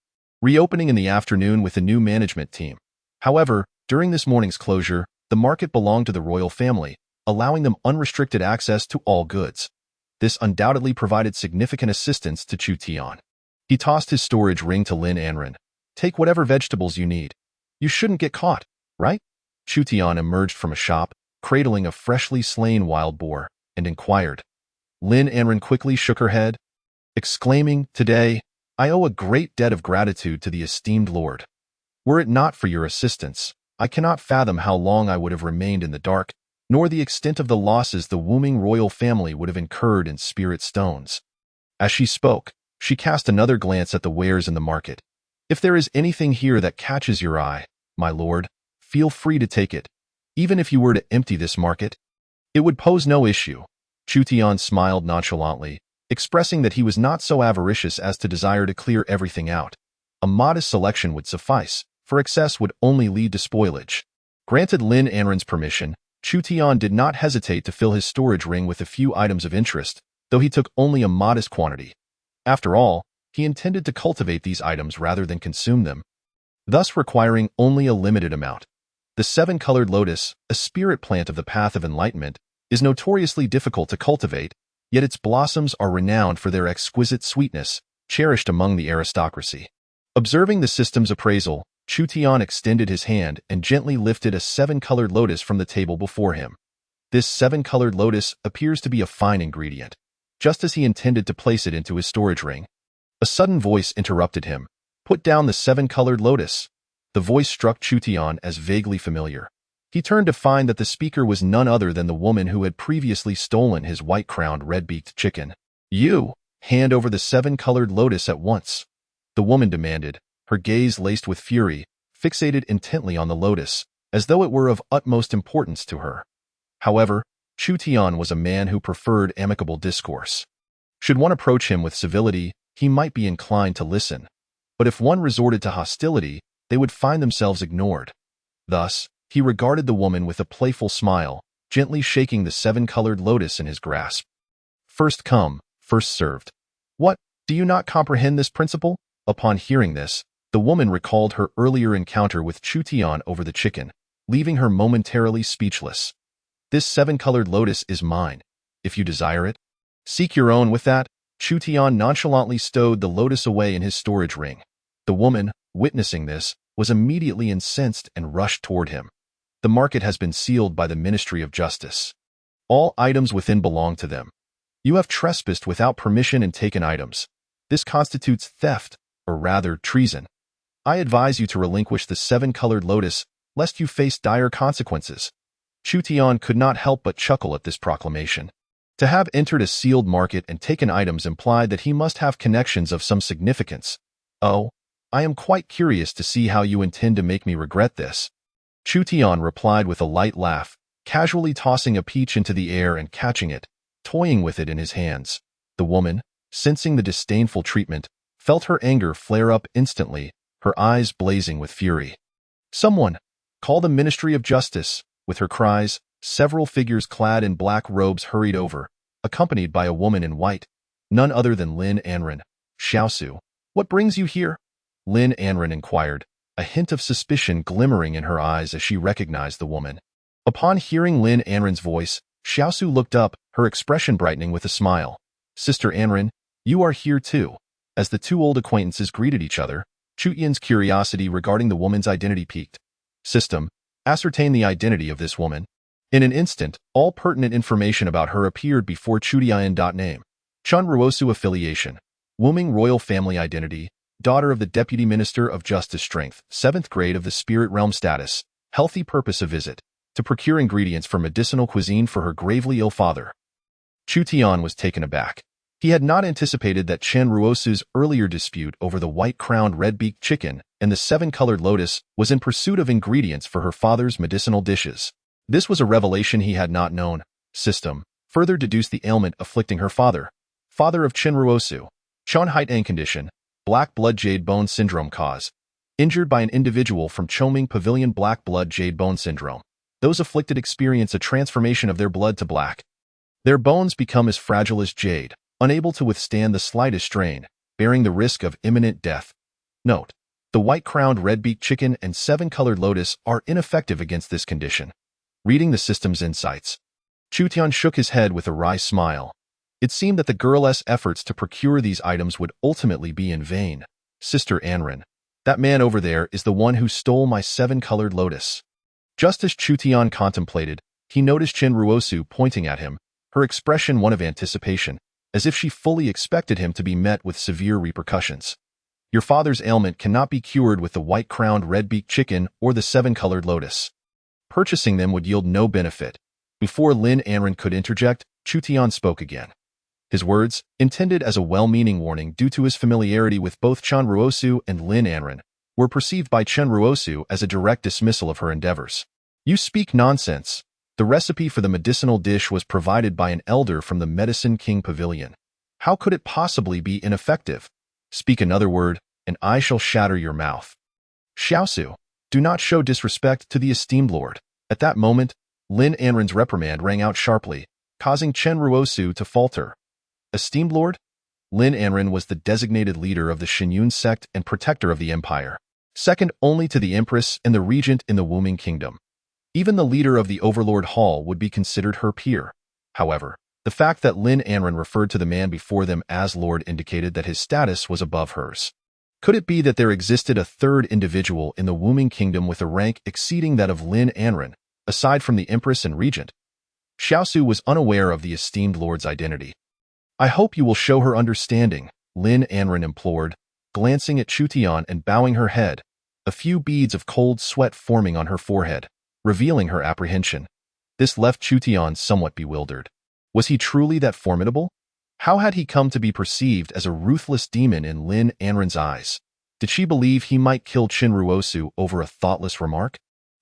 reopening in the afternoon with a new management team. However, during this morning's closure, the market belonged to the royal family, allowing them unrestricted access to all goods. This undoubtedly provided significant assistance to Chu Tian. He tossed his storage ring to Lin Anren. "Take whatever vegetables you need. You shouldn't get caught, right?" Chu Tian emerged from a shop, cradling a freshly slain wild boar, and inquired. Lin Anren quickly shook her head, exclaiming, "Today, I owe a great debt of gratitude to the esteemed lord. Were it not for your assistance, I cannot fathom how long I would have remained in the dark, nor the extent of the losses the whooming royal family would have incurred in spirit stones." As she spoke, she cast another glance at the wares in the market. "If there is anything here that catches your eye, my lord, feel free to take it. Even if you were to empty this market, it would pose no issue." Chu Tian smiled nonchalantly, expressing that he was not so avaricious as to desire to clear everything out. A modest selection would suffice, for excess would only lead to spoilage. Granted Lin Anren's permission, Chu Tian did not hesitate to fill his storage ring with a few items of interest, though he took only a modest quantity. After all, he intended to cultivate these items rather than consume them, thus requiring only a limited amount. The seven-colored lotus, a spirit plant of the path of enlightenment, is notoriously difficult to cultivate, yet its blossoms are renowned for their exquisite sweetness, cherished among the aristocracy. Observing the system's appraisal, Chu Tian extended his hand and gently lifted a seven-colored lotus from the table before him. This seven-colored lotus appears to be a fine ingredient, just as he intended to place it into his storage ring. A sudden voice interrupted him. "Put down the seven-colored lotus." The voice struck Chu Tian as vaguely familiar. He turned to find that the speaker was none other than the woman who had previously stolen his white-crowned red-beaked chicken. "You, hand over the seven-colored lotus at once," the woman demanded, her gaze laced with fury, fixated intently on the lotus, as though it were of utmost importance to her. However, Chu Tian was a man who preferred amicable discourse. Should one approach him with civility, he might be inclined to listen, but if one resorted to hostility, they would find themselves ignored. Thus, he regarded the woman with a playful smile, gently shaking the seven-colored lotus in his grasp. "First come, first served. What, do you not comprehend this principle?" Upon hearing this, the woman recalled her earlier encounter with Chu Tian over the chicken, leaving her momentarily speechless. "This seven-colored lotus is mine. If you desire it, seek your own." With that, Chu Tian nonchalantly stowed the lotus away in his storage ring. The woman, witnessing this, was immediately incensed and rushed toward him. "The market has been sealed by the Ministry of Justice. All items within belong to them. You have trespassed without permission and taken items. This constitutes theft, or rather treason. I advise you to relinquish the seven-colored lotus, lest you face dire consequences." Chu Tian could not help but chuckle at this proclamation. To have entered a sealed market and taken items implied that he must have connections of some significance. "Oh, I am quite curious to see how you intend to make me regret this." Chu Tian replied with a light laugh, casually tossing a peach into the air and catching it, toying with it in his hands. The woman, sensing the disdainful treatment, felt her anger flare up instantly, her eyes blazing with fury. "Someone, call the Ministry of Justice." With her cries, several figures clad in black robes hurried over, accompanied by a woman in white, none other than Lin Anren. "Xiaosu, what brings you here?" Lin Anren inquired, a hint of suspicion glimmering in her eyes as she recognized the woman. Upon hearing Lin Anren's voice, Xiaosu looked up, her expression brightening with a smile. "Sister Anren, you are here too." As the two old acquaintances greeted each other, Chu Yan's curiosity regarding the woman's identity piqued. System, ascertain the identity of this woman. In an instant, all pertinent information about her appeared before Chu Tian. Name: Chun Ruosu affiliation, Wuming royal family identity, daughter of the Deputy Minister of Justice strength, 7th grade of the Spirit Realm status, healthy purpose of visit, to procure ingredients for medicinal cuisine for her gravely ill father. Chu Tian was taken aback. He had not anticipated that Chen Ruosu's earlier dispute over the white-crowned red-beaked chicken and the seven-colored lotus was in pursuit of ingredients for her father's medicinal dishes. This was a revelation he had not known. System further deduced the ailment afflicting her father. Father of Chen Ruosu. Chun Height Ang condition. Black blood jade bone syndrome cause. injured by an individual from Choming Pavilion. Black blood jade bone syndrome. Those afflicted experience a transformation of their blood to black. Their bones become as fragile as jade, unable to withstand the slightest strain, bearing the risk of imminent death. Note: the white-crowned red-beaked chicken and seven-colored lotus are ineffective against this condition. Reading the system's insights, Chu Tian shook his head with a wry smile. It seemed that the girl's efforts to procure these items would ultimately be in vain. Sister Anren, that man over there is the one who stole my seven-colored lotus. Just as Chu Tian contemplated, he noticed Chen Ruosu pointing at him, her expression one of anticipation, as if she fully expected him to be met with severe repercussions. Your father's ailment cannot be cured with the white-crowned red-beaked chicken or the seven-colored lotus. Purchasing them would yield no benefit. Before Lin Anren could interject, Chu Tian spoke again. His words, intended as a well-meaning warning due to his familiarity with both Chen Ruosu and Lin Anren, were perceived by Chen Ruosu as a direct dismissal of her endeavors. You speak nonsense. The recipe for the medicinal dish was provided by an elder from the Medicine King Pavilion. How could it possibly be ineffective? Speak another word, and I shall shatter your mouth. Xiaosu, do not show disrespect to the esteemed lord. At that moment, Lin Anren's reprimand rang out sharply, causing Chen Ruosu to falter. Esteemed lord? Lin Anren was the designated leader of the Xinyun sect and protector of the empire, second only to the empress and the regent in the Wuming kingdom. Even the leader of the Overlord Hall would be considered her peer. However, the fact that Lin Anren referred to the man before them as Lord indicated that his status was above hers. Could it be that there existed a third individual in the Wuming kingdom with a rank exceeding that of Lin Anren, aside from the empress and regent? Xiaosu was unaware of the esteemed lord's identity. I hope you will show her understanding, Lin Anren implored, glancing at Chu Tian and bowing her head, a few beads of cold sweat forming on her forehead, revealing her apprehension. This left Chu Tian somewhat bewildered. Was he truly that formidable? How had he come to be perceived as a ruthless demon in Lin Anren's eyes? Did she believe he might kill Chen Ruosu over a thoughtless remark?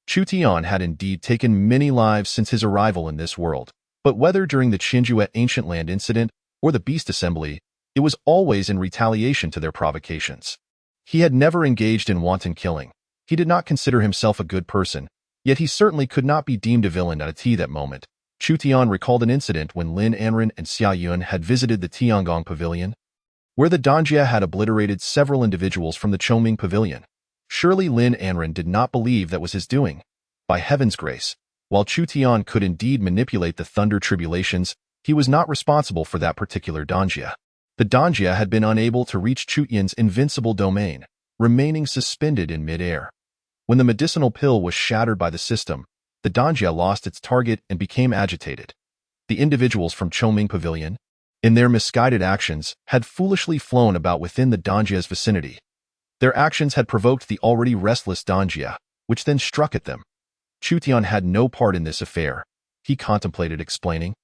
Chu Tian had indeed taken many lives since his arrival in this world, but whether during the Qinjuet Ancient Land incident or the Beast Assembly, it was always in retaliation to their provocations. He had never engaged in wanton killing. He did not consider himself a good person, yet he certainly could not be deemed a villain at that moment. Chu Tian recalled an incident when Lin Anren and Xia Yun had visited the Tiangong Pavilion, where the Danjia had obliterated several individuals from the Choming Pavilion. Surely Lin Anren did not believe that was his doing. By heaven's grace, while Chu Tian could indeed manipulate the Thunder Tribulations, he was not responsible for that particular Danjia. The Danjia had been unable to reach Chu Tian's invincible domain, remaining suspended in midair. When the medicinal pill was shattered by the system, the Danjia lost its target and became agitated. The individuals from Choming Pavilion, in their misguided actions, had foolishly flown about within the Danjia's vicinity. Their actions had provoked the already restless Danjia, which then struck at them. Chu Tian had no part in this affair, he contemplated explaining.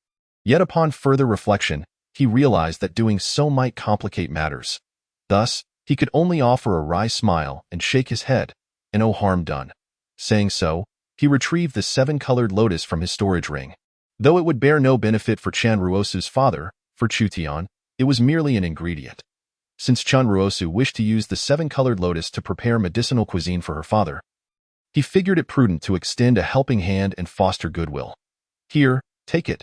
Yet upon further reflection, he realized that doing so might complicate matters. Thus, he could only offer a wry smile and shake his head, and no harm done. Saying so, he retrieved the seven-colored lotus from his storage ring. Though it would bear no benefit for Chen Ruosu's father, for Chu Tian, it was merely an ingredient. Since Chen Ruosu wished to use the seven-colored lotus to prepare medicinal cuisine for her father, he figured it prudent to extend a helping hand and foster goodwill. Here, take it.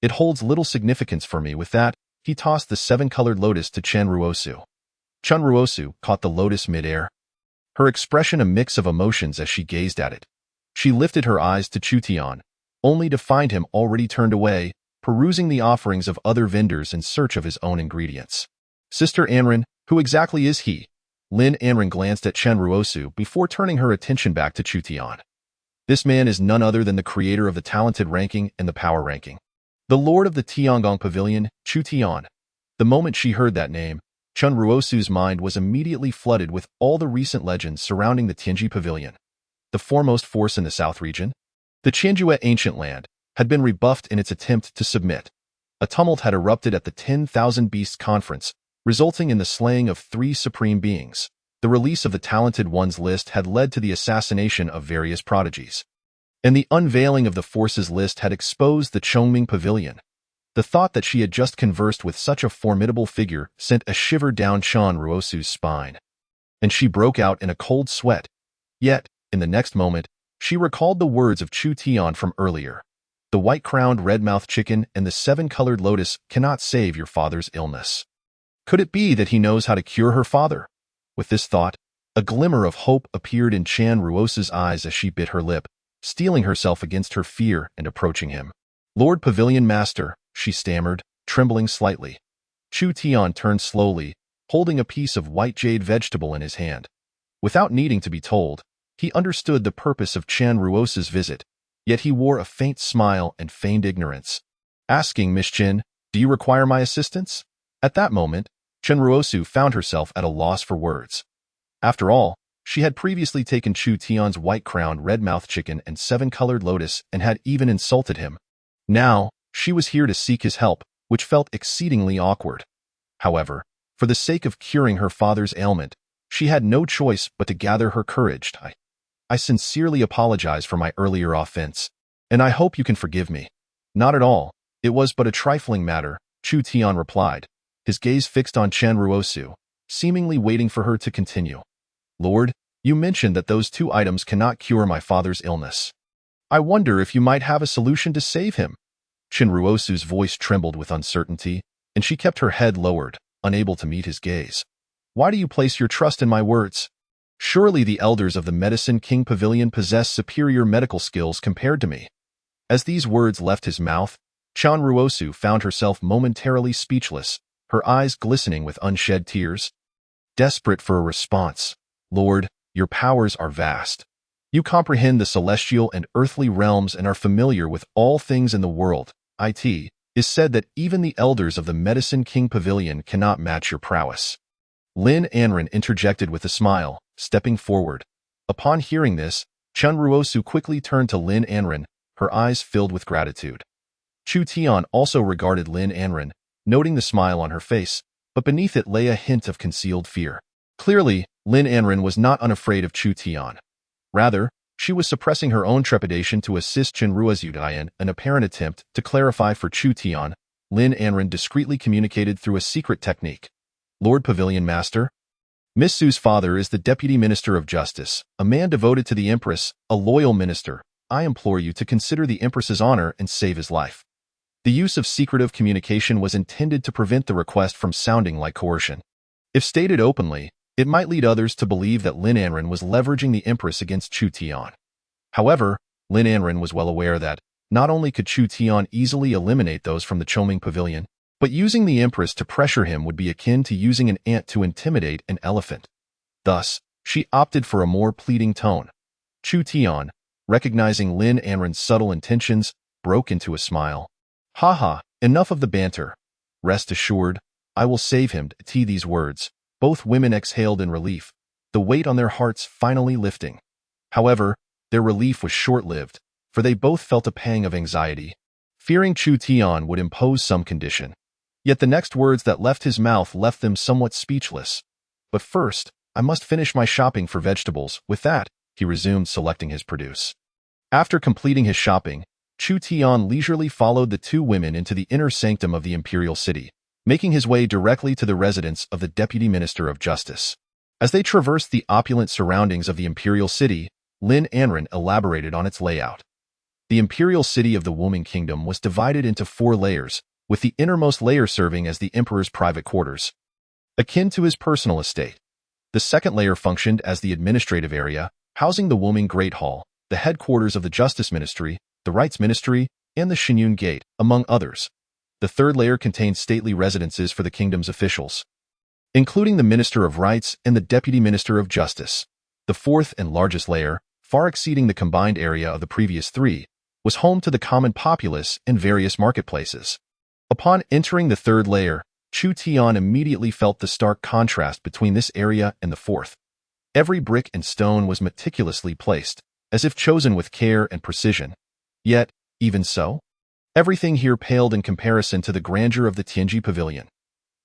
It holds little significance for me. With that, he tossed the seven-colored lotus to Chen Ruosu. Chen Ruosu caught the lotus midair, her expression a mix of emotions as she gazed at it. She lifted her eyes to Chu Tian, only to find him already turned away, perusing the offerings of other vendors in search of his own ingredients. Sister Anren, who exactly is he? Lin Anren glanced at Chen Ruosu before turning her attention back to Chu Tian. This man is none other than the creator of the talented ranking and the power ranking, the lord of the Tiangong Pavilion, Chu Tian. The moment she heard that name, Chen Ruosu's mind was immediately flooded with all the recent legends surrounding the Tianji Pavilion. The foremost force in the South region, the Qinjuet Ancient Land, had been rebuffed in its attempt to submit. A tumult had erupted at the 10,000 Beasts Conference, resulting in the slaying of 3 supreme beings. The release of the Talented Ones list had led to the assassination of various prodigies, and the unveiling of the forces list had exposed the Chongming Pavilion. The thought that she had just conversed with such a formidable figure sent a shiver down Chen Ruosu's spine. and she broke out in a cold sweat. Yet, in the next moment, she recalled the words of Chu Tian from earlier. The white-crowned red-mouthed chicken and the seven-colored lotus cannot save your father's illness. Could it be that he knows how to cure her father? With this thought, a glimmer of hope appeared in Chan Ruosa's eyes as she bit her lip, steeling herself against her fear and approaching him. Lord Pavilion Master, she stammered, trembling slightly. Chu Tian turned slowly, holding a piece of white jade vegetable in his hand. Without needing to be told, he understood the purpose of Chan Ruosa's visit, yet he wore a faint smile and feigned ignorance. Asking Miss Chin, "Do you require my assistance?" At that moment, Chen Ruosu found herself at a loss for words. After all, she had previously taken Chu Tian's white-crowned red-mouthed chicken and seven-colored lotus and had even insulted him. Now, she was here to seek his help, which felt exceedingly awkward. However, for the sake of curing her father's ailment, she had no choice but to gather her courage. I sincerely apologize for my earlier offense, and I hope you can forgive me. Not at all. It was but a trifling matter, Chu Tian replied, his gaze fixed on Chan Ruosu, seemingly waiting for her to continue. Lord, you mentioned that those two items cannot cure my father's illness. I wonder if you might have a solution to save him. Chan Ruosu's voice trembled with uncertainty, and she kept her head lowered, unable to meet his gaze. Why do you place your trust in my words? Surely the elders of the Medicine King Pavilion possess superior medical skills compared to me. As these words left his mouth, Chan Ruosu found herself momentarily speechless, her eyes glistening with unshed tears. Desperate for a response, Lord, your powers are vast. You comprehend the celestial and earthly realms and are familiar with all things in the world. It is said that even the elders of the Medicine King Pavilion cannot match your prowess. Lin Anren interjected with a smile, stepping forward. Upon hearing this, Chan Ruosu quickly turned to Lin Anren, her eyes filled with gratitude. Chu Tian also regarded Lin Anren, noting the smile on her face, but beneath it lay a hint of concealed fear. Clearly, Lin Anren was not unafraid of Chu Tian. Rather, she was suppressing her own trepidation to assist Chan Ruosu in an apparent attempt to clarify for Chu Tian. Lin Anren discreetly communicated through a secret technique. Lord Pavilion Master, Miss Su's father is the Deputy Minister of Justice, a man devoted to the Empress, a loyal minister. I implore you to consider the Empress's honor and save his life. The use of secretive communication was intended to prevent the request from sounding like coercion. If stated openly, it might lead others to believe that Lin Anren was leveraging the Empress against Chu Tian. However, Lin Anren was well aware that, not only could Chu Tian easily eliminate those from the Choming Pavilion, but using the Empress to pressure him would be akin to using an ant to intimidate an elephant. Thus, she opted for a more pleading tone. Chu Tian, recognizing Lin Anren's subtle intentions, broke into a smile. Haha, enough of the banter. Rest assured, I will save him. To these words, both women exhaled in relief, the weight on their hearts finally lifting. However, their relief was short-lived, for they both felt a pang of anxiety, fearing Chu Tian would impose some condition. Yet the next words that left his mouth left them somewhat speechless. But first, I must finish my shopping for vegetables. With that, he resumed selecting his produce. After completing his shopping, Chu Tian leisurely followed the two women into the inner sanctum of the imperial city, making his way directly to the residence of the Deputy Minister of Justice. As they traversed the opulent surroundings of the imperial city, Lin Anren elaborated on its layout. The imperial city of the Wuming Kingdom was divided into 4 layers, with the innermost layer serving as the emperor's private quarters, akin to his personal estate. The second layer functioned as the administrative area, housing the Wuming Great Hall, the headquarters of the Justice Ministry, the Rights Ministry, and the Shinyun Gate, among others. The third layer contained stately residences for the kingdom's officials, including the Minister of Rights and the Deputy Minister of Justice. The fourth and largest layer, far exceeding the combined area of the previous 3, was home to the common populace and various marketplaces. Upon entering the third layer, Chu Tian immediately felt the stark contrast between this area and the fourth. Every brick and stone was meticulously placed, as if chosen with care and precision. Yet, even so, everything here paled in comparison to the grandeur of the Tianji Pavilion.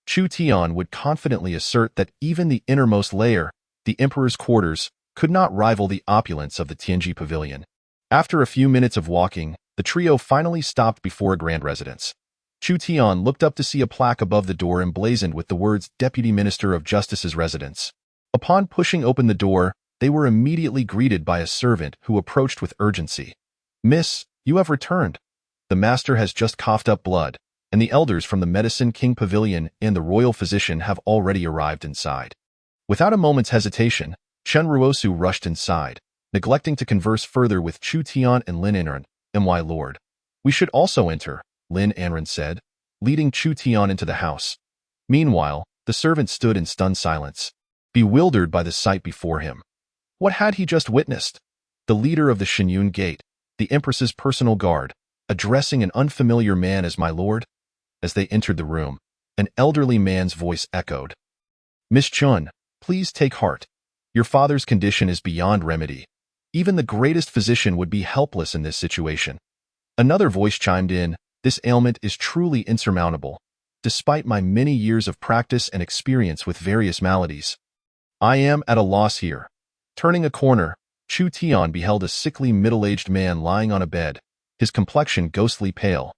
Chu Tian would confidently assert that even the innermost layer, the emperor's quarters, could not rival the opulence of the Tianji Pavilion. After a few minutes of walking, the trio finally stopped before a grand residence. Chu Tian looked up to see a plaque above the door emblazoned with the words Deputy Minister of Justice's Residence. Upon pushing open the door, they were immediately greeted by a servant who approached with urgency. "Miss, you have returned. The master has just coughed up blood, and the elders from the Medicine King Pavilion and the royal physician have already arrived inside." Without a moment's hesitation, Chen Ruosu rushed inside, neglecting to converse further with Chu Tian and Lin Anren. "My lord, we should also enter," Lin Anren said, leading Chu Tian into the house. Meanwhile, the servant stood in stunned silence, bewildered by the sight before him. What had he just witnessed? The leader of the Xinyun Gate, the Empress's personal guard, addressing an unfamiliar man as "my lord"? As they entered the room, an elderly man's voice echoed. "Miss Chun, please take heart. Your father's condition is beyond remedy. Even the greatest physician would be helpless in this situation." Another voice chimed in, "This ailment is truly insurmountable. Despite my many years of practice and experience with various maladies, I am at a loss here." Turning a corner, Chu Tian beheld a sickly middle-aged man lying on a bed, his complexion ghostly pale.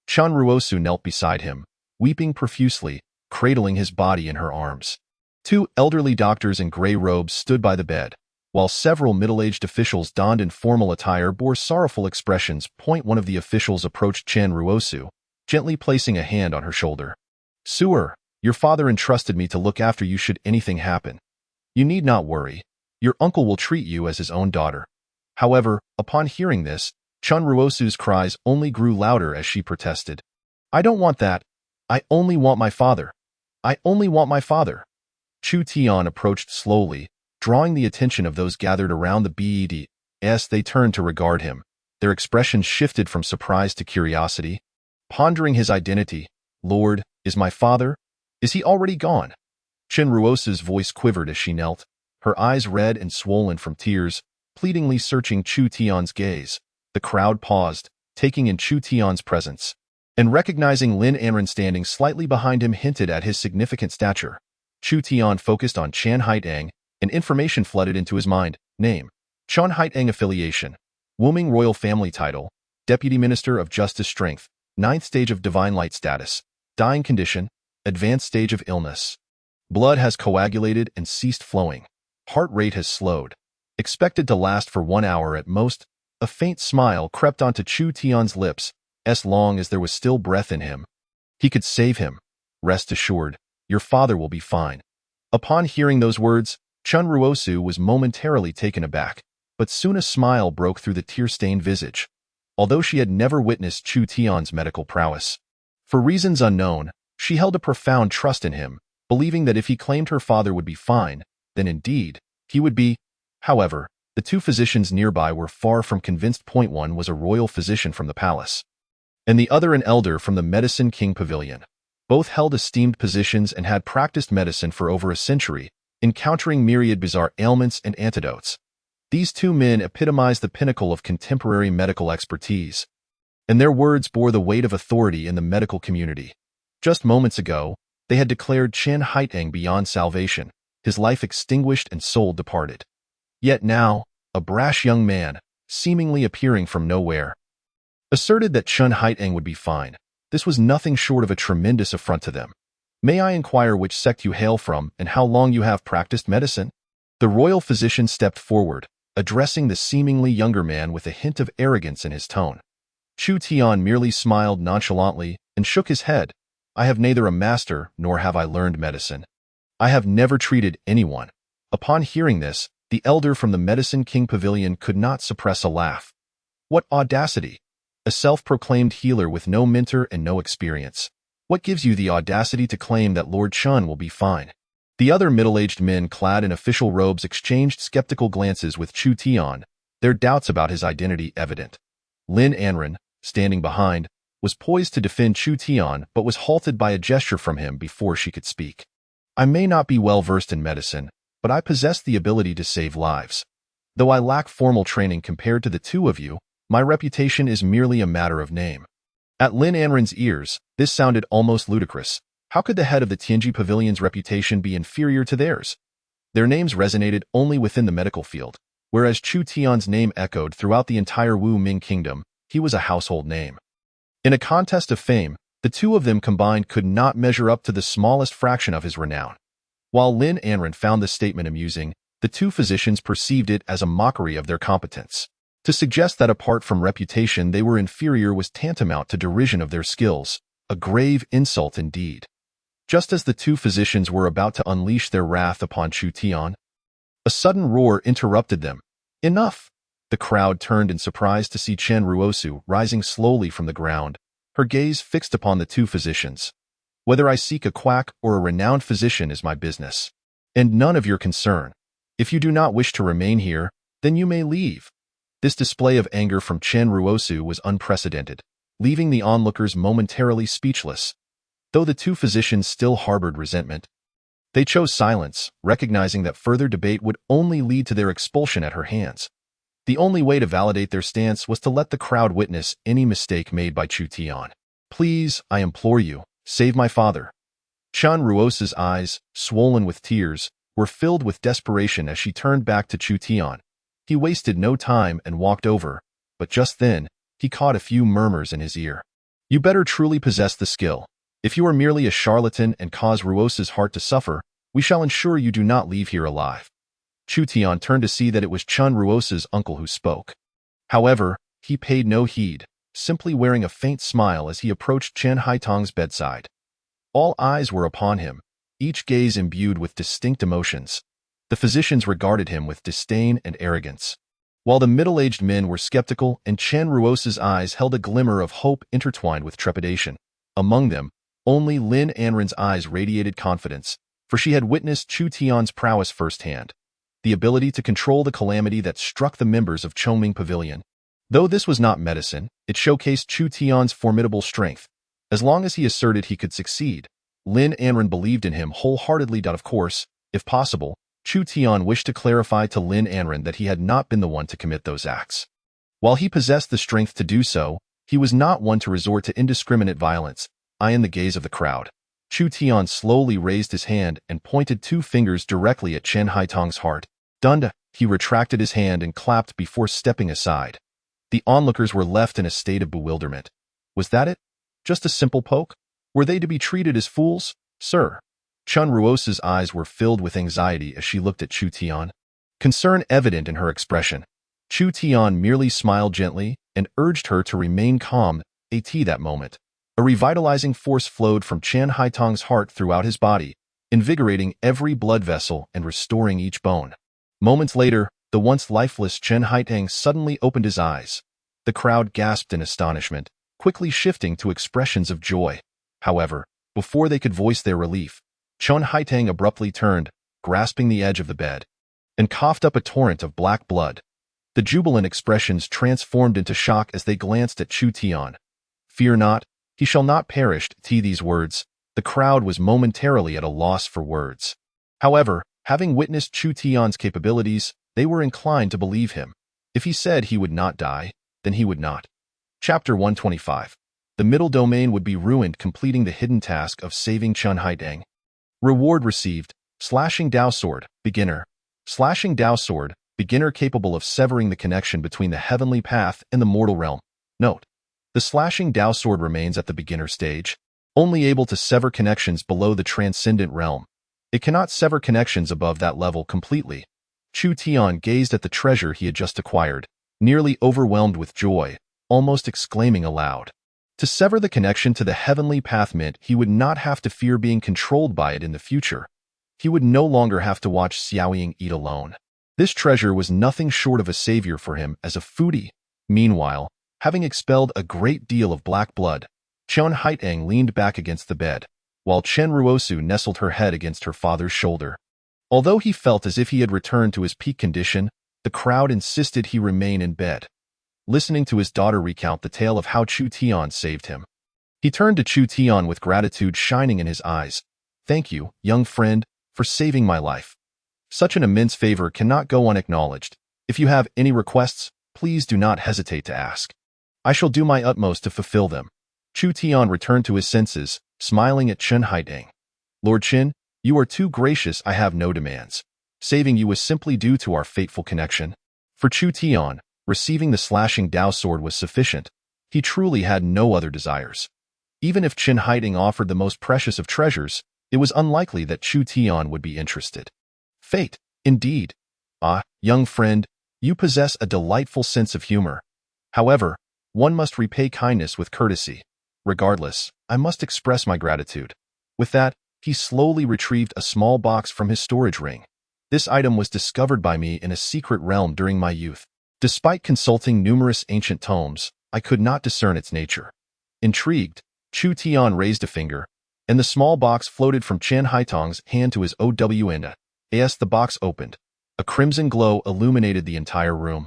Chen Ruosu knelt beside him, weeping profusely, cradling his body in her arms. Two elderly doctors in gray robes stood by the bed, while several middle-aged officials donned in formal attire bore sorrowful expressions. One of the officials approached Chen Ruosu, gently placing a hand on her shoulder. "Suer, your father entrusted me to look after you should anything happen. You need not worry. Your uncle will treat you as his own daughter." However, upon hearing this, Chen Ruosu's cries only grew louder as she protested. "I don't want that. I only want my father. I only want my father." Chu Tian approached slowly, drawing the attention of those gathered around the bed. As they turned to regard him, their expressions shifted from surprise to curiosity. Pondering his identity, "Lord, is my father? Is he already gone?" Chen Ruosu's voice quivered as she knelt, her eyes red and swollen from tears, pleadingly searching Chu Tian's gaze. The crowd paused, taking in Chu Tian's presence, and recognizing Lin Anren standing slightly behind him hinted at his significant stature. Chu Tian focused on Chan Haitang, and information flooded into his mind. Name: Chan Haitang. Affiliation: Wuming Royal Family. Title: Deputy Minister of Justice. Strength: 9th stage of Divine Light. Status: Dying condition: Advanced stage of illness. Blood has coagulated and ceased flowing. Heart rate has slowed. Expected to last for 1 hour at most. A faint smile crept onto Chu Tian's lips. As long as there was still breath in him, he could save him. Rest assured, your father will be fine. Upon hearing those words, Chen Ruosu was momentarily taken aback, but soon a smile broke through the tear-stained visage. Although she had never witnessed Chu Tian's medical prowess, for reasons unknown, she held a profound trust in him, believing that if he claimed her father would be fine, then indeed, he would be. However, the two physicians nearby were far from convinced. One was a royal physician from the palace, and the other an elder from the Medicine King Pavilion. Both held esteemed positions and had practiced medicine for over a century, encountering myriad bizarre ailments and antidotes. These two men epitomized the pinnacle of contemporary medical expertise, and their words bore the weight of authority in the medical community. Just moments ago, they had declared Chen Haitang beyond salvation, his life extinguished and soul departed. Yet now, a brash young man, seemingly appearing from nowhere, asserted that Chen Haitang would be fine. This was nothing short of a tremendous affront to them. "May I inquire which sect you hail from and how long you have practiced medicine?" The royal physician stepped forward, addressing the seemingly younger man with a hint of arrogance in his tone. Chu Tian merely smiled nonchalantly and shook his head. "I have neither a master nor have I learned medicine. I have never treated anyone." Upon hearing this, the elder from the Medicine King Pavilion could not suppress a laugh. What audacity! A self-proclaimed healer with no mentor and no experience. What gives you the audacity to claim that Lord Chun will be fine? The other middle-aged men clad in official robes exchanged skeptical glances with Chu Tian, their doubts about his identity evident. Lin Anren, standing behind, was poised to defend Chu Tian but was halted by a gesture from him before she could speak. "I may not be well versed in medicine, but I possess the ability to save lives. Though I lack formal training compared to the two of you, my reputation is merely a matter of name." At Lin Anren's ears, this sounded almost ludicrous. How could the head of the Tianji Pavilion's reputation be inferior to theirs? Their names resonated only within the medical field, whereas Chu Tian's name echoed throughout the entire Wu Ming kingdom. He was a household name. In a contest of fame, the two of them combined could not measure up to the smallest fraction of his renown. While Lin Anren found this statement amusing, the two physicians perceived it as a mockery of their competence. To suggest that apart from reputation they were inferior was tantamount to derision of their skills, a grave insult indeed. Just as the two physicians were about to unleash their wrath upon Chu Tian, a sudden roar interrupted them. Enough! The crowd turned in surprise to see Chen Ruosu rising slowly from the ground, her gaze fixed upon the two physicians. Whether I seek a quack or a renowned physician is my business, and none of your concern. If you do not wish to remain here, then you may leave. This display of anger from Chen Ruosu was unprecedented, leaving the onlookers momentarily speechless. Though the two physicians still harbored resentment, they chose silence, recognizing that further debate would only lead to their expulsion at her hands. The only way to validate their stance was to let the crowd witness any mistake made by Chu Tian. Please, I implore you, save my father. Chen Ruosu's eyes, swollen with tears, were filled with desperation as she turned back to Chu Tian. He wasted no time and walked over, but just then, he caught a few murmurs in his ear. You better truly possess the skill. If you are merely a charlatan and cause Ruosu's heart to suffer, we shall ensure you do not leave here alive. Chu Tian turned to see that it was Chen Ruosu's uncle who spoke. However, he paid no heed, simply wearing a faint smile as he approached Chen Haitong's bedside. All eyes were upon him, each gaze imbued with distinct emotions. The physicians regarded him with disdain and arrogance, while the middle-aged men were skeptical and Chen Ruosu's eyes held a glimmer of hope intertwined with trepidation. Among them, only Lin Anren's eyes radiated confidence, for she had witnessed Chu Tian's prowess firsthand, the ability to control the calamity that struck the members of Chongming Pavilion. Though this was not medicine, it showcased Chu Tian's formidable strength. As long as he asserted he could succeed, Lin Anren believed in him wholeheartedly. Of course, if possible, Chu Tian wished to clarify to Lin Anren that he had not been the one to commit those acts. While he possessed the strength to do so, he was not one to resort to indiscriminate violence. In the gaze of the crowd, Chu Tian slowly raised his hand and pointed two fingers directly at Chen Haitong's heart. Stunned, he retracted his hand and clapped before stepping aside. The onlookers were left in a state of bewilderment. Was that it? Just a simple poke? Were they to be treated as fools? Sir. Chen Ruosu's eyes were filled with anxiety as she looked at Chu Tian, concern evident in her expression. Chu Tian merely smiled gently and urged her to remain calm. That moment, a revitalizing force flowed from Chen Haitong's heart throughout his body, invigorating every blood vessel and restoring each bone. Moments later, the once lifeless Chen Haitong suddenly opened his eyes. The crowd gasped in astonishment, quickly shifting to expressions of joy. However, before they could voice their relief, Chen Haitong abruptly turned, grasping the edge of the bed, and coughed up a torrent of black blood. The jubilant expressions transformed into shock as they glanced at Chu Tian. Fear not, he shall not perish. These words, the crowd was momentarily at a loss for words. However, having witnessed Chu Tian's capabilities, they were inclined to believe him. If he said he would not die, then he would not. Chapter 125. The middle domain would be ruined, completing the hidden task of saving Chen Haitong. Reward received, Slashing Dao Sword, Beginner. Slashing Dao Sword, Beginner capable of severing the connection between the heavenly path and the mortal realm. Note: the Slashing Dao Sword remains at the beginner stage, only able to sever connections below the transcendent realm. It cannot sever connections above that level completely. Chu Tian gazed at the treasure he had just acquired, nearly overwhelmed with joy, almost exclaiming aloud. To sever the connection to the heavenly path meant he would not have to fear being controlled by it in the future. He would no longer have to watch Xiaoying eat alone. This treasure was nothing short of a savior for him as a foodie. Meanwhile, having expelled a great deal of black blood, Chen Haitong leaned back against the bed, while Chen Ruosu nestled her head against her father's shoulder. Although he felt as if he had returned to his peak condition, the crowd insisted he remain in bed. Listening to his daughter recount the tale of how Chu Tian saved him, he turned to Chu Tian with gratitude shining in his eyes. Thank you, young friend, for saving my life. Such an immense favor cannot go unacknowledged. If you have any requests, please do not hesitate to ask. I shall do my utmost to fulfill them. Chu Tian returned to his senses, smiling at Chen Haitong. Lord Chen, you are too gracious. I have no demands. Saving you was simply due to our fateful connection. For Chu Tian, receiving the Slashing Dao Sword was sufficient. He truly had no other desires. Even if Chen Haitong offered the most precious of treasures, It was unlikely that Chu Tian would be interested. Fate, indeed. Ah, young friend, you possess a delightful sense of humor. However, one must repay kindness with courtesy. Regardless, I must express my gratitude. With that, he slowly retrieved a small box from his storage ring. This item was discovered by me in a secret realm during my youth. Despite consulting numerous ancient tomes, I could not discern its nature. Intrigued, Chu Tian raised a finger, and the small box floated from Chen Haitong's hand to his OWN. As the box opened, a crimson glow illuminated the entire room,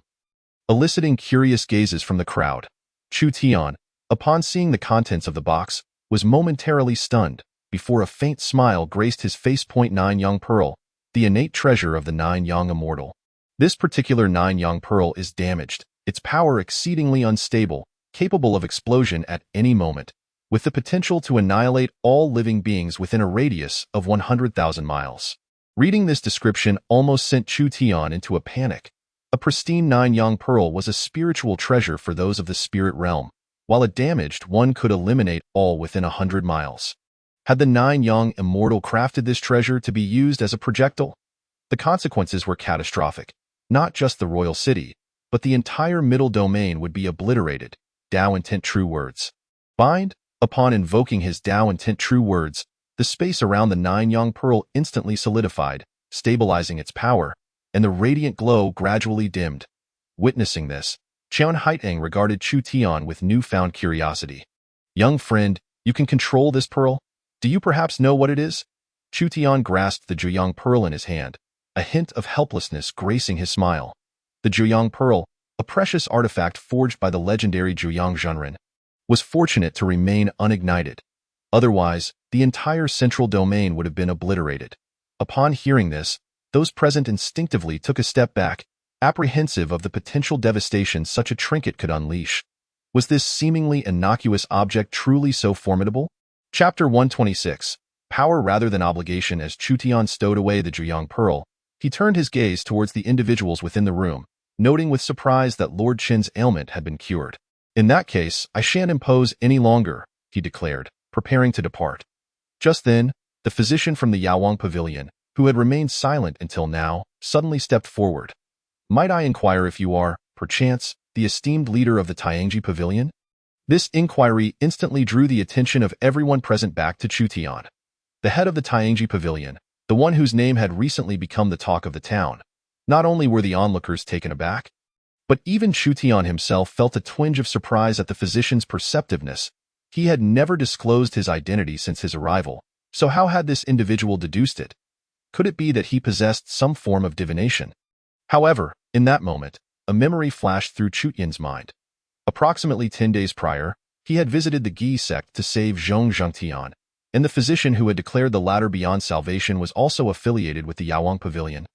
eliciting curious gazes from the crowd. Chu Tian, upon seeing the contents of the box, was momentarily stunned before a faint smile graced his face. 9 Yang Pearl, the innate treasure of the 9 Yang Immortal. This particular 9 Yang Pearl is damaged, its power exceedingly unstable, capable of explosion at any moment, with the potential to annihilate all living beings within a radius of 100,000 miles. Reading this description almost sent Chu Tian into a panic. A pristine 9 Yang Pearl was a spiritual treasure for those of the spirit realm, while a damaged one could eliminate all within 100 miles. Had the 9 Yang Immortal crafted this treasure to be used as a projectile? The consequences were catastrophic. Not just the royal city, but the entire middle domain would be obliterated. Dao Intent True Words. Bind? Upon invoking his Dao Intent True Words, the space around the 9 Yang Pearl instantly solidified, stabilizing its power, and the radiant glow gradually dimmed. Witnessing this, Chen Haitong regarded Chu Tian with newfound curiosity. Young friend, you can control this pearl? Do you perhaps know what it is? Chu Tian grasped the Juyang Pearl in his hand, a hint of helplessness gracing his smile. The Juyang Pearl, a precious artifact forged by the legendary Juyang Zhenren, was fortunate to remain unignited. Otherwise, the entire central domain would have been obliterated. Upon hearing this, those present instinctively took a step back, apprehensive of the potential devastation such a trinket could unleash. Was this seemingly innocuous object truly so formidable? Chapter 126. Power rather than obligation. As Chu Tian stowed away the Juyang Pearl, he turned his gaze towards the individuals within the room, noting with surprise that Lord Qin's ailment had been cured. In that case, I shan't impose any longer, he declared, preparing to depart. Just then, the physician from the Yaowang Pavilion, who had remained silent until now, suddenly stepped forward. Might I inquire if you are, perchance, the esteemed leader of the Tianji Pavilion? This inquiry instantly drew the attention of everyone present back to Chu Tian. The head of the Tianji Pavilion, the one whose name had recently become the talk of the town. Not only were the onlookers taken aback, but even Chu Tian himself felt a twinge of surprise at the physician's perceptiveness. He had never disclosed his identity since his arrival, so how had this individual deduced it? Could it be that he possessed some form of divination? However, in that moment, a memory flashed through Chu Tian's mind. Approximately 10 days prior, he had visited the Gi sect to save Zhong Zhengtian, and the physician who had declared the latter beyond salvation was also affiliated with the Yaowang Pavilion.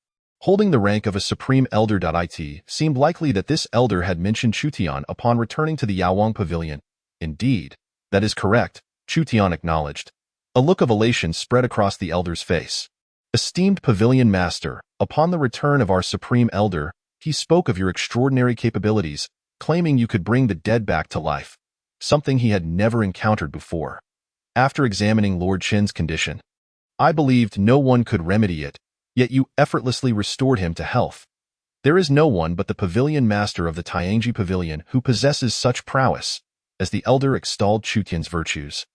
Holding the rank of a supreme elder. It seemed likely that this elder had mentioned Chu Tian upon returning to the Yaowang Pavilion. Indeed, that is correct, Chu Tian acknowledged. A look of elation spread across the elder's face. Esteemed Pavilion Master, upon the return of our supreme elder, he spoke of your extraordinary capabilities, claiming you could bring the dead back to life, something he had never encountered before. After examining Lord Qin's condition, I believed no one could remedy it, yet you effortlessly restored him to health. There is no one but the Pavilion Master of the Tianji Pavilion who possesses such prowess, as the elder extolled Chu Tian's virtues.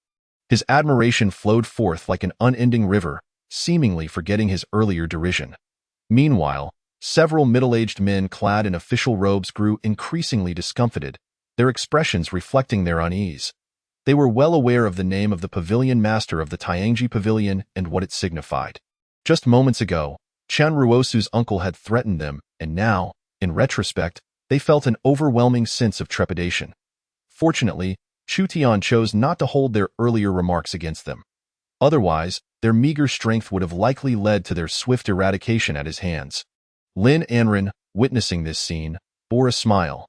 His admiration flowed forth like an unending river, seemingly forgetting his earlier derision. Meanwhile, several middle-aged men clad in official robes grew increasingly discomfited, their expressions reflecting their unease. They were well aware of the name of the Pavilion Master of the Tianji Pavilion and what it signified. Just moments ago, Chen Ruosu's uncle had threatened them, and now, in retrospect, they felt an overwhelming sense of trepidation. Fortunately, Chu Tian chose not to hold their earlier remarks against them. Otherwise, their meager strength would have likely led to their swift eradication at his hands. Lin Anren, witnessing this scene, bore a smile.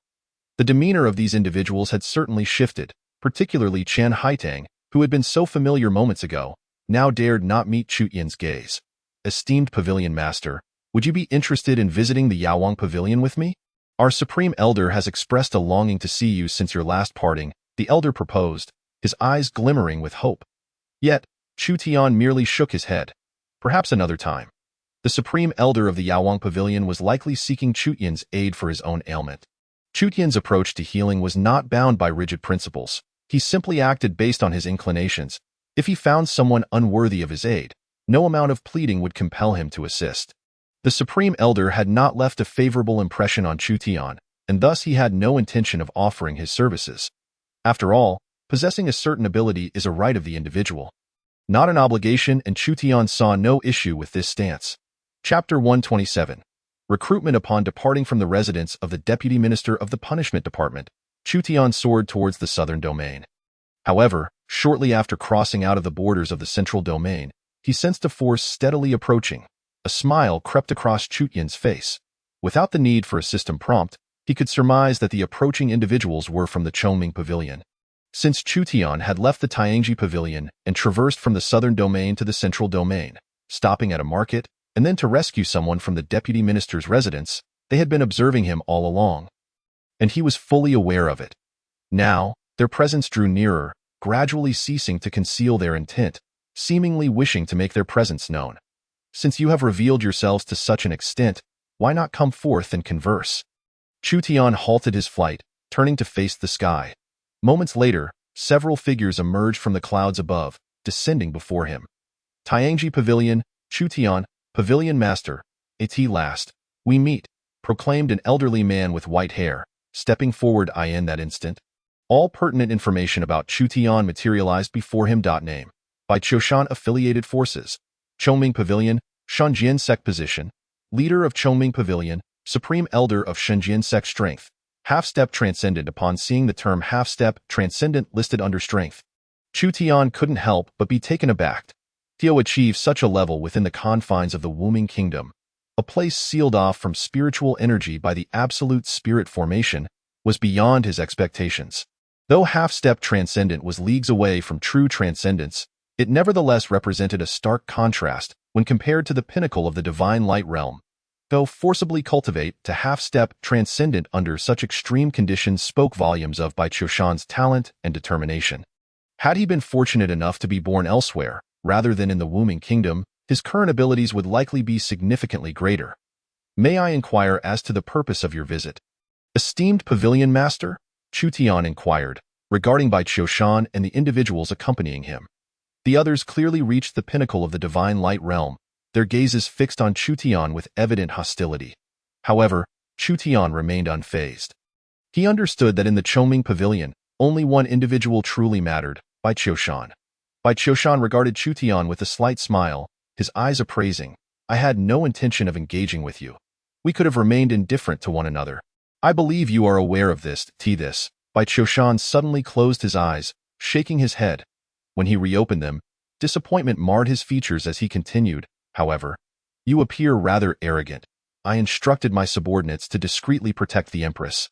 The demeanor of these individuals had certainly shifted, particularly Chen Haitong, who had been so familiar moments ago, now dared not meet Chu Tian's gaze. Esteemed Pavilion Master, would you be interested in visiting the Yaowang Pavilion with me? Our Supreme Elder has expressed a longing to see you since your last parting, the Elder proposed, his eyes glimmering with hope. Yet, Chu Tian merely shook his head. Perhaps another time. The supreme elder of the Yaowang Pavilion was likely seeking Chu Tian's aid for his own ailment. Chu Tian's approach to healing was not bound by rigid principles. He simply acted based on his inclinations. If he found someone unworthy of his aid, no amount of pleading would compel him to assist. The supreme elder had not left a favorable impression on Chu Tian, and thus he had no intention of offering his services. After all, possessing a certain ability is a right of the individual, not an obligation, and Chu Tian saw no issue with this stance. Chapter 127. Recruitment. Upon departing from the residence of the Deputy Minister of the Punishment Department, Chu Tian soared towards the southern domain. However, shortly after crossing out of the borders of the central domain, he sensed a force steadily approaching. A smile crept across Chu Tian's face. Without the need for a system prompt, he could surmise that the approaching individuals were from the Chongming Pavilion. Since Chu Tian had left the Tianji Pavilion and traversed from the southern domain to the central domain, stopping at a market, and then to rescue someone from the deputy minister's residence, they had been observing him all along. And he was fully aware of it. Now, their presence drew nearer, gradually ceasing to conceal their intent, seemingly wishing to make their presence known. Since you have revealed yourselves to such an extent, why not come forth and converse? Chu Tian halted his flight, turning to face the sky. Moments later, several figures emerged from the clouds above, descending before him. Tianji Pavilion, Chu Tian, Pavilion Master, at last, we meet, proclaimed an elderly man with white hair, stepping forward in that instant. All pertinent information about Chu Tian materialized before him. Name. By Choshan Affiliated Forces. Chongming Pavilion, Shenzhen Sect Position. Leader of Chongming Pavilion, Supreme Elder of Shenzhen Sect Strength. Half-Step Transcendent. Upon seeing the term Half-Step Transcendent listed under Strength, Chu Tian couldn't help but be taken aback. To achieve such a level within the confines of the Wuming Kingdom, a place sealed off from spiritual energy by the absolute spirit formation, was beyond his expectations. Though Half-Step Transcendent was leagues away from true transcendence, it nevertheless represented a stark contrast when compared to the pinnacle of the divine light realm. Though forcibly cultivate to Half-Step Transcendent under such extreme conditions spoke volumes of Bai Choshan's talent and determination. Had he been fortunate enough to be born elsewhere, rather than in the Wuming Kingdom, his current abilities would likely be significantly greater. May I inquire as to the purpose of your visit? Esteemed Pavilion Master? Chu Tian inquired, regarding Bai Choshan and the individuals accompanying him. The others clearly reached the pinnacle of the divine light realm, their gazes fixed on Chu Tian with evident hostility. However, Chu Tian remained unfazed. He understood that in the Chongming Pavilion, only one individual truly mattered, Bai Choshan. Bai Choshan regarded Chu Tian with a slight smile, his eyes appraising. I had no intention of engaging with you. We could have remained indifferent to one another. I believe you are aware of this. Bai Choshan suddenly closed his eyes, shaking his head. When he reopened them, disappointment marred his features as he continued, however. You appear rather arrogant. I instructed my subordinates to discreetly protect the Empress.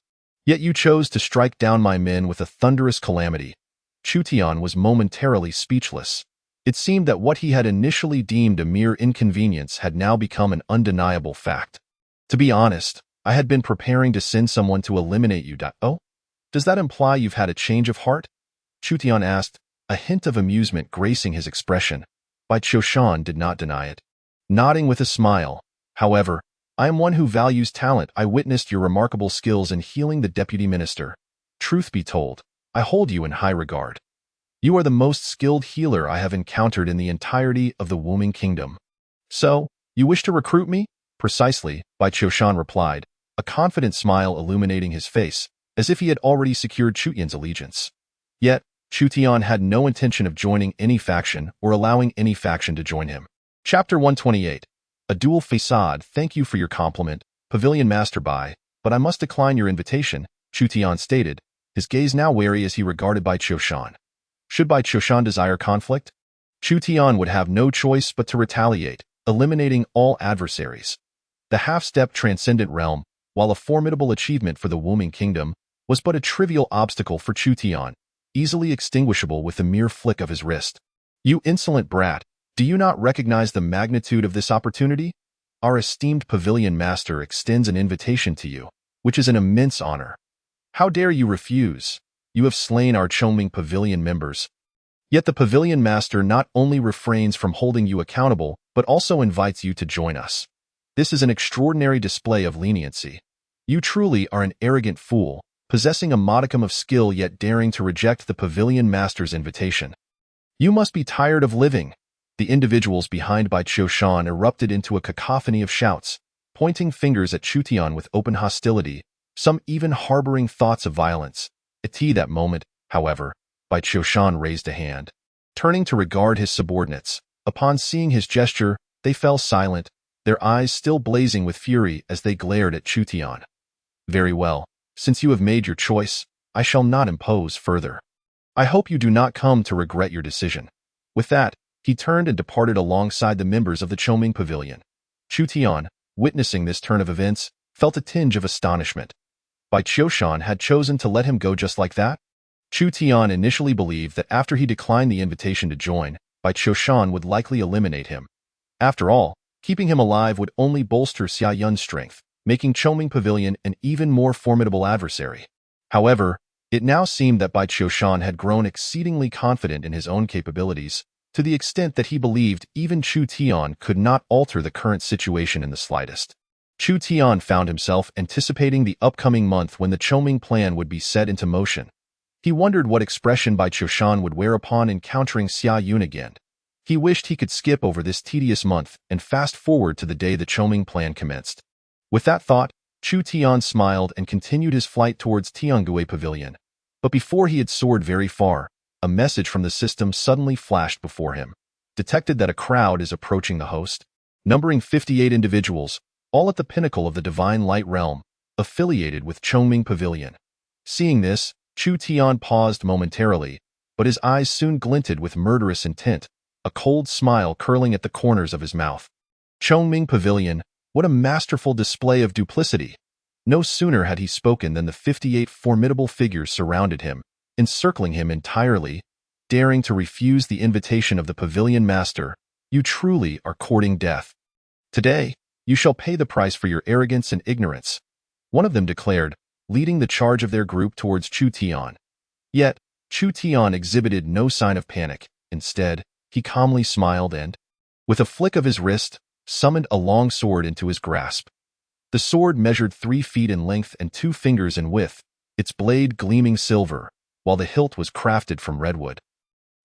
Yet you chose to strike down my men with a thunderous calamity. Chu Tian was momentarily speechless. It seemed that what he had initially deemed a mere inconvenience had now become an undeniable fact. To be honest, I had been preparing to send someone to eliminate you. Oh? Does that imply you've had a change of heart? Chu Tian asked, a hint of amusement gracing his expression. Bai Choshan did not deny it. Nodding with a smile, however, I am one who values talent. I witnessed your remarkable skills in healing the deputy minister. Truth be told, I hold you in high regard. You are the most skilled healer I have encountered in the entirety of the Wuming Kingdom. So, you wish to recruit me? Precisely, Bai Choshan replied, a confident smile illuminating his face, as if he had already secured Chu Tian's allegiance. Yet, Chu Tian had no intention of joining any faction or allowing any faction to join him. Chapter 128. A dual facade. Thank you for your compliment, Pavilion Master Bai, but I must decline your invitation, Chu Tian stated, his gaze now wary as he regarded Bai Choshan. Should Bai Choshan desire conflict? Chu Tian would have no choice but to retaliate, eliminating all adversaries. The half-step transcendent realm, while a formidable achievement for the Wuming Kingdom, was but a trivial obstacle for Chu Tian, easily extinguishable with the mere flick of his wrist. You insolent brat, do you not recognize the magnitude of this opportunity? Our esteemed Pavilion Master extends an invitation to you, which is an immense honor. How dare you refuse? You have slain our Chongming Pavilion members. Yet the Pavilion Master not only refrains from holding you accountable, but also invites you to join us. This is an extraordinary display of leniency. You truly are an arrogant fool, possessing a modicum of skill yet daring to reject the Pavilion Master's invitation. You must be tired of living. The individuals behind Bai Qiushan erupted into a cacophony of shouts, pointing fingers at Chu Tian with open hostility, some even harboring thoughts of violence. At that moment, however, Bai Qiushan raised a hand. Turning to regard his subordinates, upon seeing his gesture, they fell silent, their eyes still blazing with fury as they glared at Chu Tian. Very well, since you have made your choice, I shall not impose further. I hope you do not come to regret your decision. With that, he turned and departed alongside the members of the Chongming Pavilion. Chu Tian, witnessing this turn of events, felt a tinge of astonishment. Bai Qiushan had chosen to let him go just like that? Chu Tian initially believed that after he declined the invitation to join, Bai Qiushan would likely eliminate him. After all, keeping him alive would only bolster Xia Yun's strength, making Chongming Pavilion an even more formidable adversary. However, it now seemed that Bai Qiushan had grown exceedingly confident in his own capabilities, to the extent that he believed even Chu Tian could not alter the current situation in the slightest. Chu Tian found himself anticipating the upcoming month when the Chongming plan would be set into motion. He wondered what expression Bai Qiushan would wear upon encountering Xia Yun again. He wished he could skip over this tedious month and fast forward to the day the Chongming plan commenced. With that thought, Chu Tian smiled and continued his flight towards Tiangue Pavilion. But before he had soared very far, a message from the system suddenly flashed before him. Detected that a crowd is approaching the host, numbering 58 individuals, all at the pinnacle of the divine light realm, affiliated with Chongming Pavilion. Seeing this, Chu Tian paused momentarily, but his eyes soon glinted with murderous intent, a cold smile curling at the corners of his mouth. Chongming Pavilion, what a masterful display of duplicity! No sooner had he spoken than the 58 formidable figures surrounded him, encircling him entirely, daring to refuse the invitation of the Pavilion Master. You truly are courting death. Today, you shall pay the price for your arrogance and ignorance, one of them declared, leading the charge of their group towards Chu Tian. Yet, Chu Tian exhibited no sign of panic. Instead, he calmly smiled and, with a flick of his wrist, summoned a long sword into his grasp. The sword measured 3 feet in length and 2 fingers in width, its blade gleaming silver, while the hilt was crafted from redwood.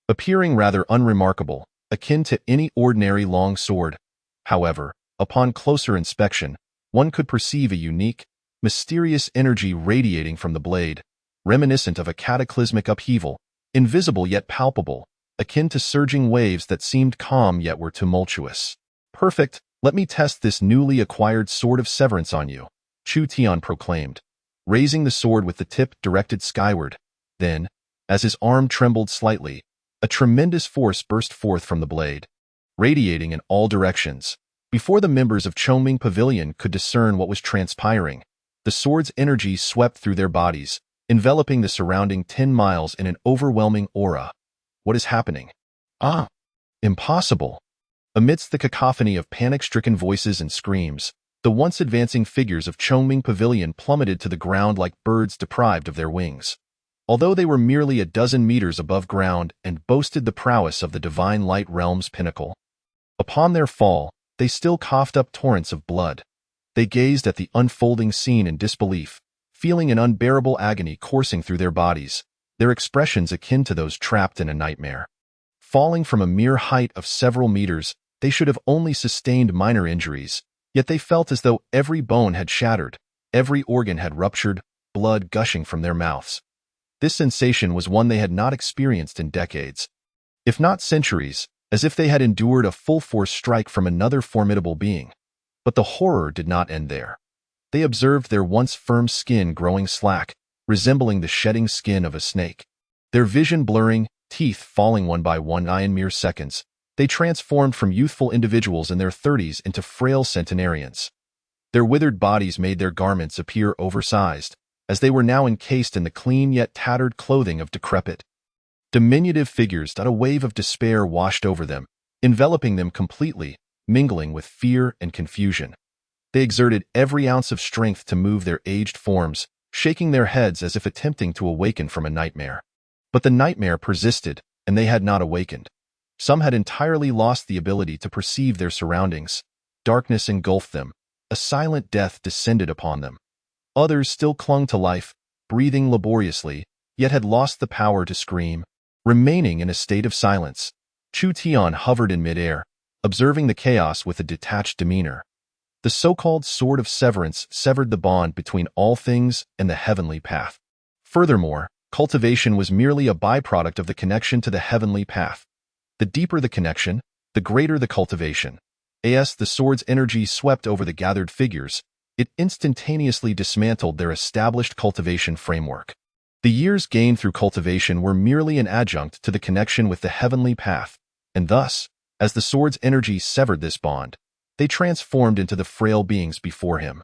Appearing rather unremarkable, akin to any ordinary long sword, however, upon closer inspection, one could perceive a unique, mysterious energy radiating from the blade, reminiscent of a cataclysmic upheaval, invisible yet palpable, akin to surging waves that seemed calm yet were tumultuous. Perfect, let me test this newly acquired sword of severance on you, Chu Tian proclaimed, raising the sword with the tip directed skyward. Then, as his arm trembled slightly, a tremendous force burst forth from the blade, radiating in all directions. Before the members of Chongming Pavilion could discern what was transpiring, the sword's energy swept through their bodies, enveloping the surrounding 10 miles in an overwhelming aura. What is happening? Ah! Impossible! Amidst the cacophony of panic-stricken voices and screams, the once advancing figures of Chongming Pavilion plummeted to the ground like birds deprived of their wings. Although they were merely a dozen meters above ground and boasted the prowess of the divine light realm's pinnacle, upon their fall, they still coughed up torrents of blood. They gazed at the unfolding scene in disbelief, feeling an unbearable agony coursing through their bodies, their expressions akin to those trapped in a nightmare. Falling from a mere height of several meters, they should have only sustained minor injuries, yet they felt as though every bone had shattered, every organ had ruptured, blood gushing from their mouths. This sensation was one they had not experienced in decades, if not centuries, as if they had endured a full-force strike from another formidable being. But the horror did not end there. They observed their once firm skin growing slack, resembling the shedding skin of a snake. Their vision blurring, teeth falling one by one in mere seconds, they transformed from youthful individuals in their 30s into frail centenarians. Their withered bodies made their garments appear oversized, as they were now encased in the clean yet tattered clothing of decrepit, diminutive figures. A wave of despair washed over them, enveloping them completely, mingling with fear and confusion. They exerted every ounce of strength to move their aged forms, shaking their heads as if attempting to awaken from a nightmare. But the nightmare persisted, and they had not awakened. Some had entirely lost the ability to perceive their surroundings. Darkness engulfed them. A silent death descended upon them. Others still clung to life, breathing laboriously, yet had lost the power to scream. Remaining in a state of silence, Chu Tian hovered in midair, observing the chaos with a detached demeanor. The so-called Sword of Severance severed the bond between all things and the heavenly path. Furthermore, cultivation was merely a byproduct of the connection to the heavenly path. The deeper the connection, the greater the cultivation. As the sword's energy swept over the gathered figures, it instantaneously dismantled their established cultivation framework. The years gained through cultivation were merely an adjunct to the connection with the heavenly path, and thus, as the sword's energy severed this bond, they transformed into the frail beings before him.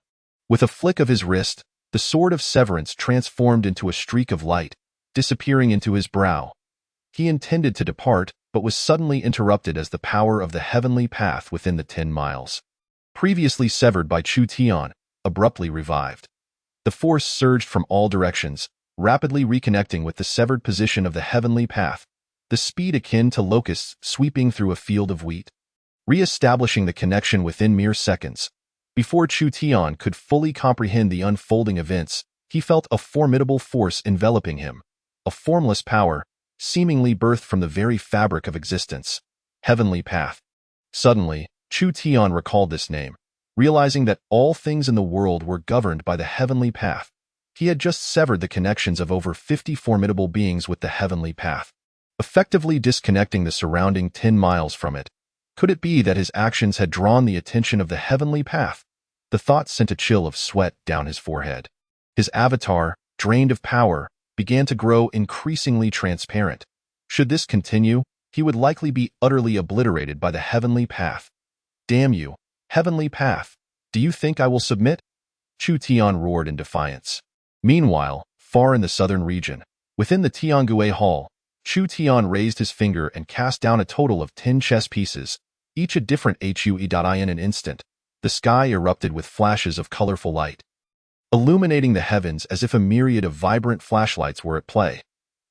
With a flick of his wrist, the sword of severance transformed into a streak of light, disappearing into his brow. He intended to depart, but was suddenly interrupted as the power of the heavenly path within the 10 miles, previously severed by Chu Tian, abruptly revived. The force surged from all directions, rapidly reconnecting with the severed position of the heavenly path, the speed akin to locusts sweeping through a field of wheat, re-establishing the connection within mere seconds. Before Chu Tian could fully comprehend the unfolding events, he felt a formidable force enveloping him, a formless power, seemingly birthed from the very fabric of existence. Heavenly Path. Suddenly, Chu Tian recalled this name, realizing that all things in the world were governed by the heavenly path. He had just severed the connections of over 50 formidable beings with the heavenly path, effectively disconnecting the surrounding 10 miles from it. Could it be that his actions had drawn the attention of the heavenly path? The thought sent a chill of sweat down his forehead. His avatar, drained of power, began to grow increasingly transparent. Should this continue, he would likely be utterly obliterated by the heavenly path. Damn you, heavenly path! Do you think I will submit? Chu Tian roared in defiance. Meanwhile, far in the southern region, within the Tiangue Hall, Chu Tian raised his finger and cast down a total of 10 chess pieces, each a different HUE. In an instant, the sky erupted with flashes of colorful light, illuminating the heavens as if a myriad of vibrant flashlights were at play.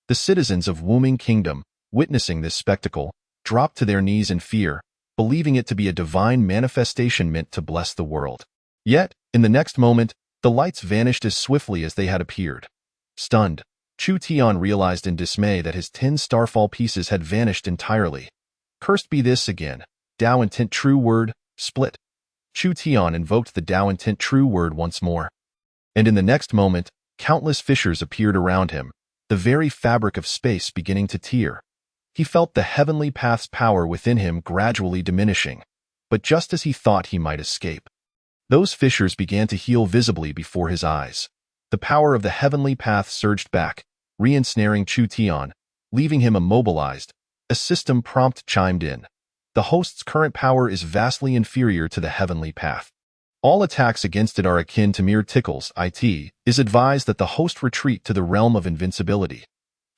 The citizens of Wuming Kingdom, witnessing this spectacle, dropped to their knees in fear, believing it to be a divine manifestation meant to bless the world. Yet, in the next moment, the lights vanished as swiftly as they had appeared. Stunned, Chu Tian realized in dismay that his 10 starfall pieces had vanished entirely. Cursed be this again. Dao Intent True Word, split. Chu Tian invoked the Dao Intent True Word once more. And in the next moment, countless fissures appeared around him, the very fabric of space beginning to tear. He felt the heavenly path's power within him gradually diminishing, but just as he thought he might escape, those fissures began to heal visibly before his eyes. The power of the heavenly path surged back, re-ensnaring Chu Tian, leaving him immobilized. A system prompt chimed in. The host's current power is vastly inferior to the heavenly path. All attacks against it are akin to mere tickles. It is advised that the host retreat to the realm of invincibility.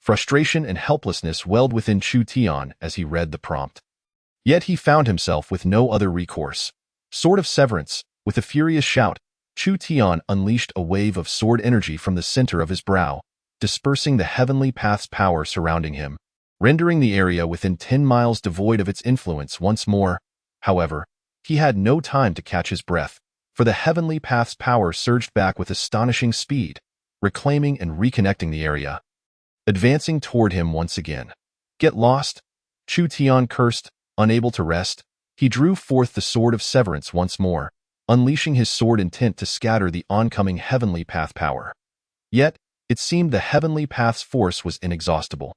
Frustration and helplessness welled within Chu Tian as he read the prompt. Yet he found himself with no other recourse. Sword of Severance. With a furious shout, Chu Tian unleashed a wave of sword energy from the center of his brow, dispersing the heavenly path's power surrounding him, rendering the area within 10 miles devoid of its influence once more. However, he had no time to catch his breath, for the heavenly path's power surged back with astonishing speed, reclaiming and reconnecting the area, advancing toward him once again. Get lost? Chu Tian cursed, unable to rest. He drew forth the Sword of Severance once more, unleashing his sword intent to scatter the oncoming heavenly path power. Yet, it seemed the heavenly path's force was inexhaustible.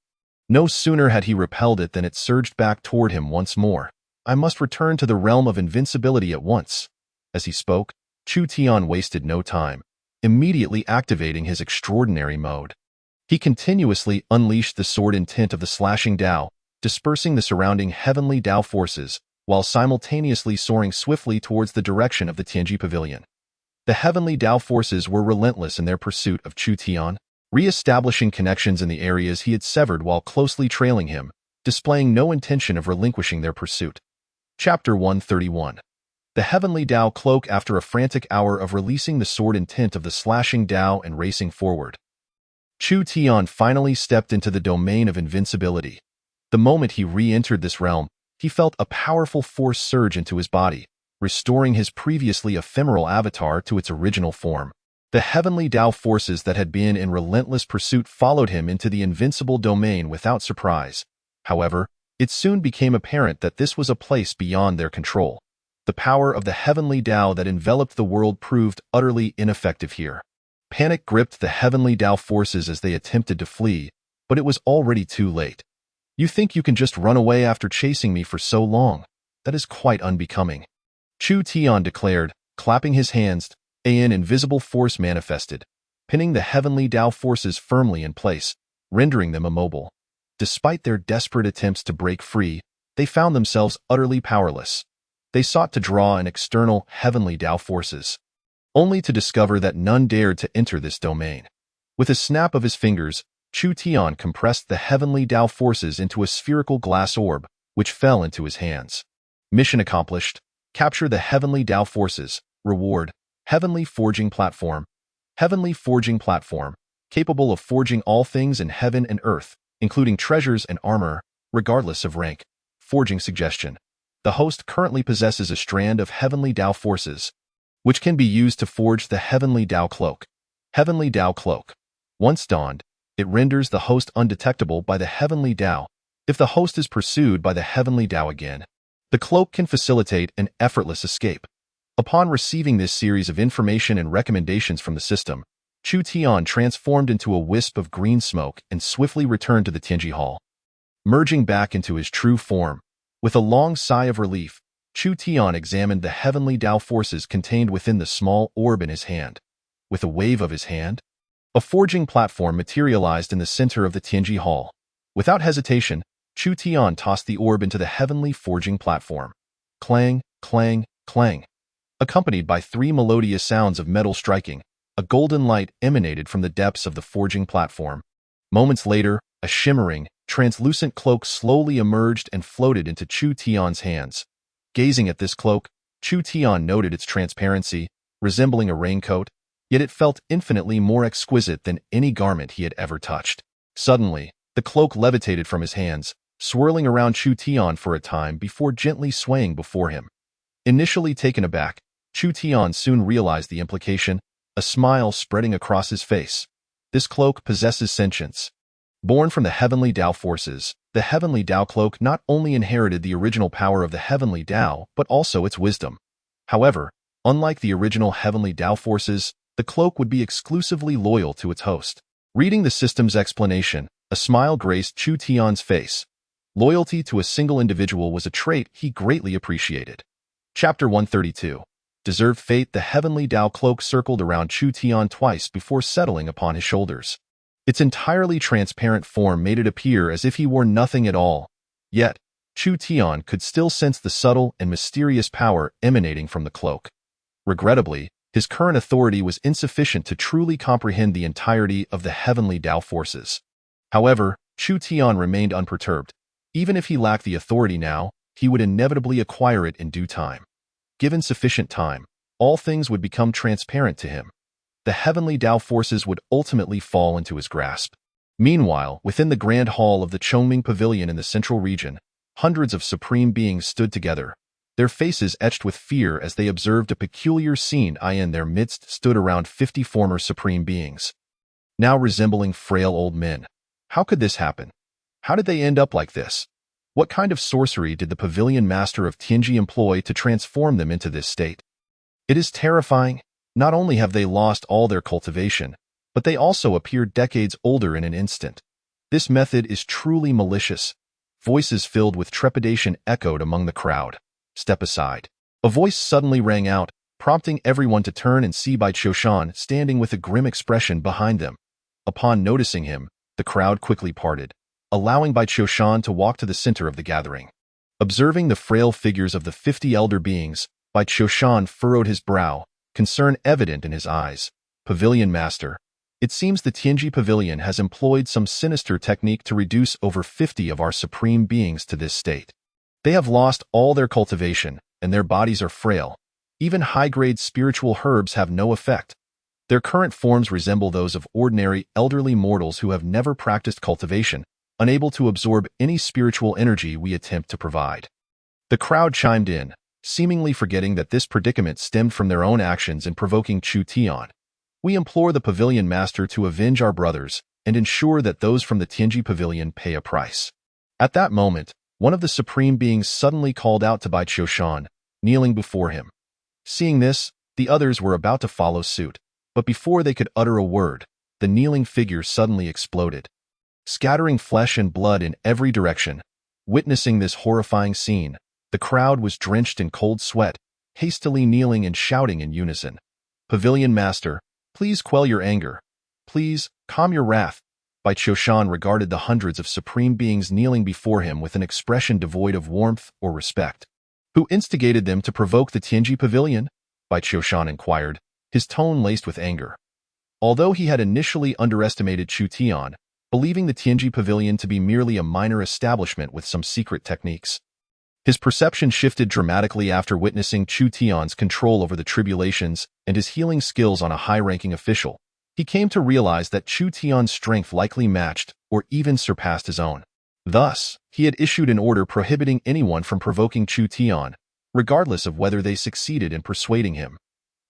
No sooner had he repelled it than it surged back toward him once more. I must return to the realm of invincibility at once. As he spoke, Chu Tian wasted no time, immediately activating his extraordinary mode. He continuously unleashed the sword intent of the slashing Dao, dispersing the surrounding heavenly Dao forces, while simultaneously soaring swiftly towards the direction of the Tianji Pavilion. The heavenly Dao forces were relentless in their pursuit of Chu Tian, re-establishing connections in the areas he had severed while closely trailing him, displaying no intention of relinquishing their pursuit. Chapter 131. The heavenly Dao cloak. After a frantic hour of releasing the sword intent of the slashing Dao and racing forward, Chu Tian finally stepped into the domain of invincibility. The moment he re-entered this realm, he felt a powerful force surge into his body, restoring his previously ephemeral avatar to its original form. The heavenly Tao forces that had been in relentless pursuit followed him into the invincible domain without surprise. However, it soon became apparent that this was a place beyond their control. The power of the heavenly Tao that enveloped the world proved utterly ineffective here. Panic gripped the heavenly Tao forces as they attempted to flee, but it was already too late. You think you can just run away after chasing me for so long? That is quite unbecoming. Chu Tian declared, clapping his hands. An invisible force manifested, pinning the heavenly Tao forces firmly in place, rendering them immobile. Despite their desperate attempts to break free, they found themselves utterly powerless. They sought to draw an external heavenly Tao forces, only to discover that none dared to enter this domain. With a snap of his fingers, Chu Tian compressed the heavenly Tao forces into a spherical glass orb, which fell into his hands. Mission accomplished. Capture the heavenly Tao forces. Reward. Heavenly Forging Platform. Heavenly Forging Platform, capable of forging all things in heaven and earth, including treasures and armor, regardless of rank. Forging suggestion. The host currently possesses a strand of heavenly Tao forces, which can be used to forge the heavenly Tao cloak. Heavenly Tao cloak. Once donned, it renders the host undetectable by the heavenly Tao. If the host is pursued by the heavenly Tao again, the cloak can facilitate an effortless escape. Upon receiving this series of information and recommendations from the system, Chu Tian transformed into a wisp of green smoke and swiftly returned to the Tianji Hall. Merging back into his true form, with a long sigh of relief, Chu Tian examined the heavenly Tao forces contained within the small orb in his hand. With a wave of his hand, a forging platform materialized in the center of the Tianji Hall. Without hesitation, Chu Tian tossed the orb into the heavenly forging platform. Clang, clang, clang. Accompanied by 3 melodious sounds of metal striking, a golden light emanated from the depths of the forging platform. Moments later, a shimmering, translucent cloak slowly emerged and floated into Chu Tian's hands. Gazing at this cloak, Chu Tian noted its transparency, resembling a raincoat, yet it felt infinitely more exquisite than any garment he had ever touched. Suddenly, the cloak levitated from his hands, swirling around Chu Tian for a time before gently swaying before him. Initially taken aback, Chu Tian soon realized the implication, a smile spreading across his face. This cloak possesses sentience. Born from the heavenly Tao forces, the heavenly Tao cloak not only inherited the original power of the heavenly Tao, but also its wisdom. However, unlike the original heavenly Tao forces, the cloak would be exclusively loyal to its host. Reading the system's explanation, a smile graced Chu Tian's face. Loyalty to a single individual was a trait he greatly appreciated. Chapter 132. Deserved fate. The heavenly Tao cloak circled around Chu Tian twice before settling upon his shoulders. Its entirely transparent form made it appear as if he wore nothing at all. Yet, Chu Tian could still sense the subtle and mysterious power emanating from the cloak. Regrettably, his current authority was insufficient to truly comprehend the entirety of the heavenly Tao forces. However, Chu Tian remained unperturbed. Even if he lacked the authority now, he would inevitably acquire it in due time. Given sufficient time, all things would become transparent to him. The heavenly Tao forces would ultimately fall into his grasp. Meanwhile, within the grand hall of the Chongming Pavilion in the central region, hundreds of supreme beings stood together, their faces etched with fear as they observed a peculiar scene. In their midst stood around 50 former supreme beings, now resembling frail old men. How could this happen? How did they end up like this? What kind of sorcery did the pavilion master of Tianji employ to transform them into this state? It is terrifying. Not only have they lost all their cultivation, but they also appear decades older in an instant. This method is truly malicious. Voices filled with trepidation echoed among the crowd. Step aside. A voice suddenly rang out, prompting everyone to turn and see Bai Qiushan standing with a grim expression behind them. Upon noticing him, the crowd quickly parted, allowing Bai Qiushan to walk to the center of the gathering. Observing the frail figures of the 50 elder beings, Bai Qiushan furrowed his brow, concern evident in his eyes. Pavilion Master, it seems the Tianji Pavilion has employed some sinister technique to reduce over 50 of our supreme beings to this state. They have lost all their cultivation, and their bodies are frail. Even high-grade spiritual herbs have no effect. Their current forms resemble those of ordinary elderly mortals who have never practiced cultivation, unable to absorb any spiritual energy we attempt to provide. The crowd chimed in, seemingly forgetting that this predicament stemmed from their own actions in provoking Chu Tian. We implore the Pavilion Master to avenge our brothers and ensure that those from the Tianji Pavilion pay a price. At that moment, one of the supreme beings suddenly called out to Bai Qiushan, kneeling before him. Seeing this, the others were about to follow suit, but before they could utter a word, the kneeling figure suddenly exploded, scattering flesh and blood in every direction. Witnessing this horrifying scene, the crowd was drenched in cold sweat, hastily kneeling and shouting in unison. Pavilion Master, please quell your anger. Please, calm your wrath. Bai Qiushan regarded the hundreds of supreme beings kneeling before him with an expression devoid of warmth or respect. Who instigated them to provoke the Tianji Pavilion? Bai Qiushan inquired, his tone laced with anger. Although he had initially underestimated Chu Tian, believing the Tianji Pavilion to be merely a minor establishment with some secret techniques, his perception shifted dramatically after witnessing Chu Tian's control over the tribulations and his healing skills on a high-ranking official. He came to realize that Chu Tian's strength likely matched or even surpassed his own. Thus, he had issued an order prohibiting anyone from provoking Chu Tian, regardless of whether they succeeded in persuading him.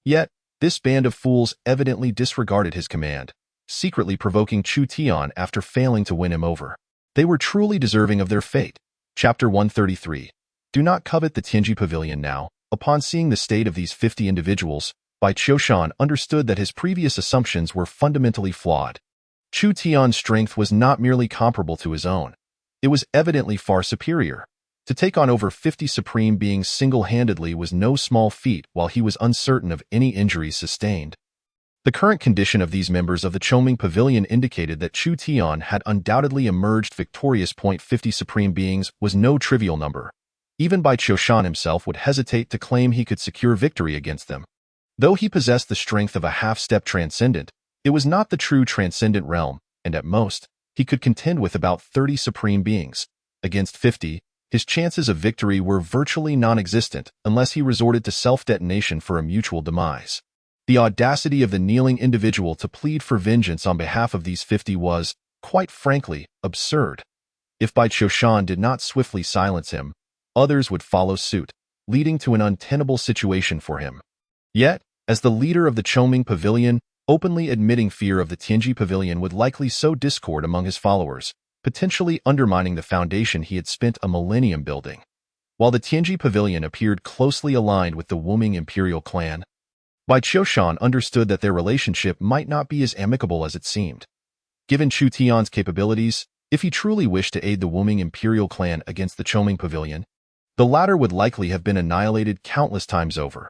Yet, this band of fools evidently disregarded his command, secretly provoking Chu Tian after failing to win him over. They were truly deserving of their fate. Chapter 133. Do not covet the Tianji Pavilion now. Upon seeing the state of these 50 individuals, Bai Qiushan understood that his previous assumptions were fundamentally flawed. Chu Tian's strength was not merely comparable to his own. It was evidently far superior. To take on over 50 supreme beings single-handedly was no small feat while he was uncertain of any injuries sustained. The current condition of these members of the Chongming Pavilion indicated that Chu Tian had undoubtedly emerged victorious. 50 supreme beings was no trivial number. Even Bai Qiushan himself would hesitate to claim he could secure victory against them. Though he possessed the strength of a half-step transcendent, it was not the true transcendent realm, and at most, he could contend with about 30 supreme beings. Against 50, his chances of victory were virtually non-existent unless he resorted to self-detonation for a mutual demise. The audacity of the kneeling individual to plead for vengeance on behalf of these 50 was, quite frankly, absurd. If Bai Qiushan did not swiftly silence him, others would follow suit, leading to an untenable situation for him. Yet, as the leader of the Chongming Pavilion, openly admitting fear of the Tianji Pavilion would likely sow discord among his followers, potentially undermining the foundation he had spent a millennium building. While the Tianji Pavilion appeared closely aligned with the Wuming imperial clan, Bai Qiushan understood that their relationship might not be as amicable as it seemed. Given Chu Tian's capabilities, if he truly wished to aid the Wuming imperial clan against the Chongming Pavilion, the latter would likely have been annihilated countless times over.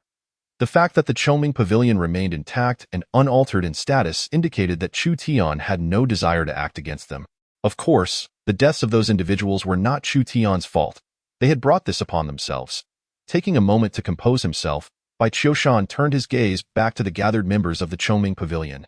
The fact that the Chongming Pavilion remained intact and unaltered in status indicated that Chu Tian had no desire to act against them. Of course, the deaths of those individuals were not Chu Tian's fault. They had brought this upon themselves. Taking a moment to compose himself, Bai Qiushan turned his gaze back to the gathered members of the Chongming Pavilion.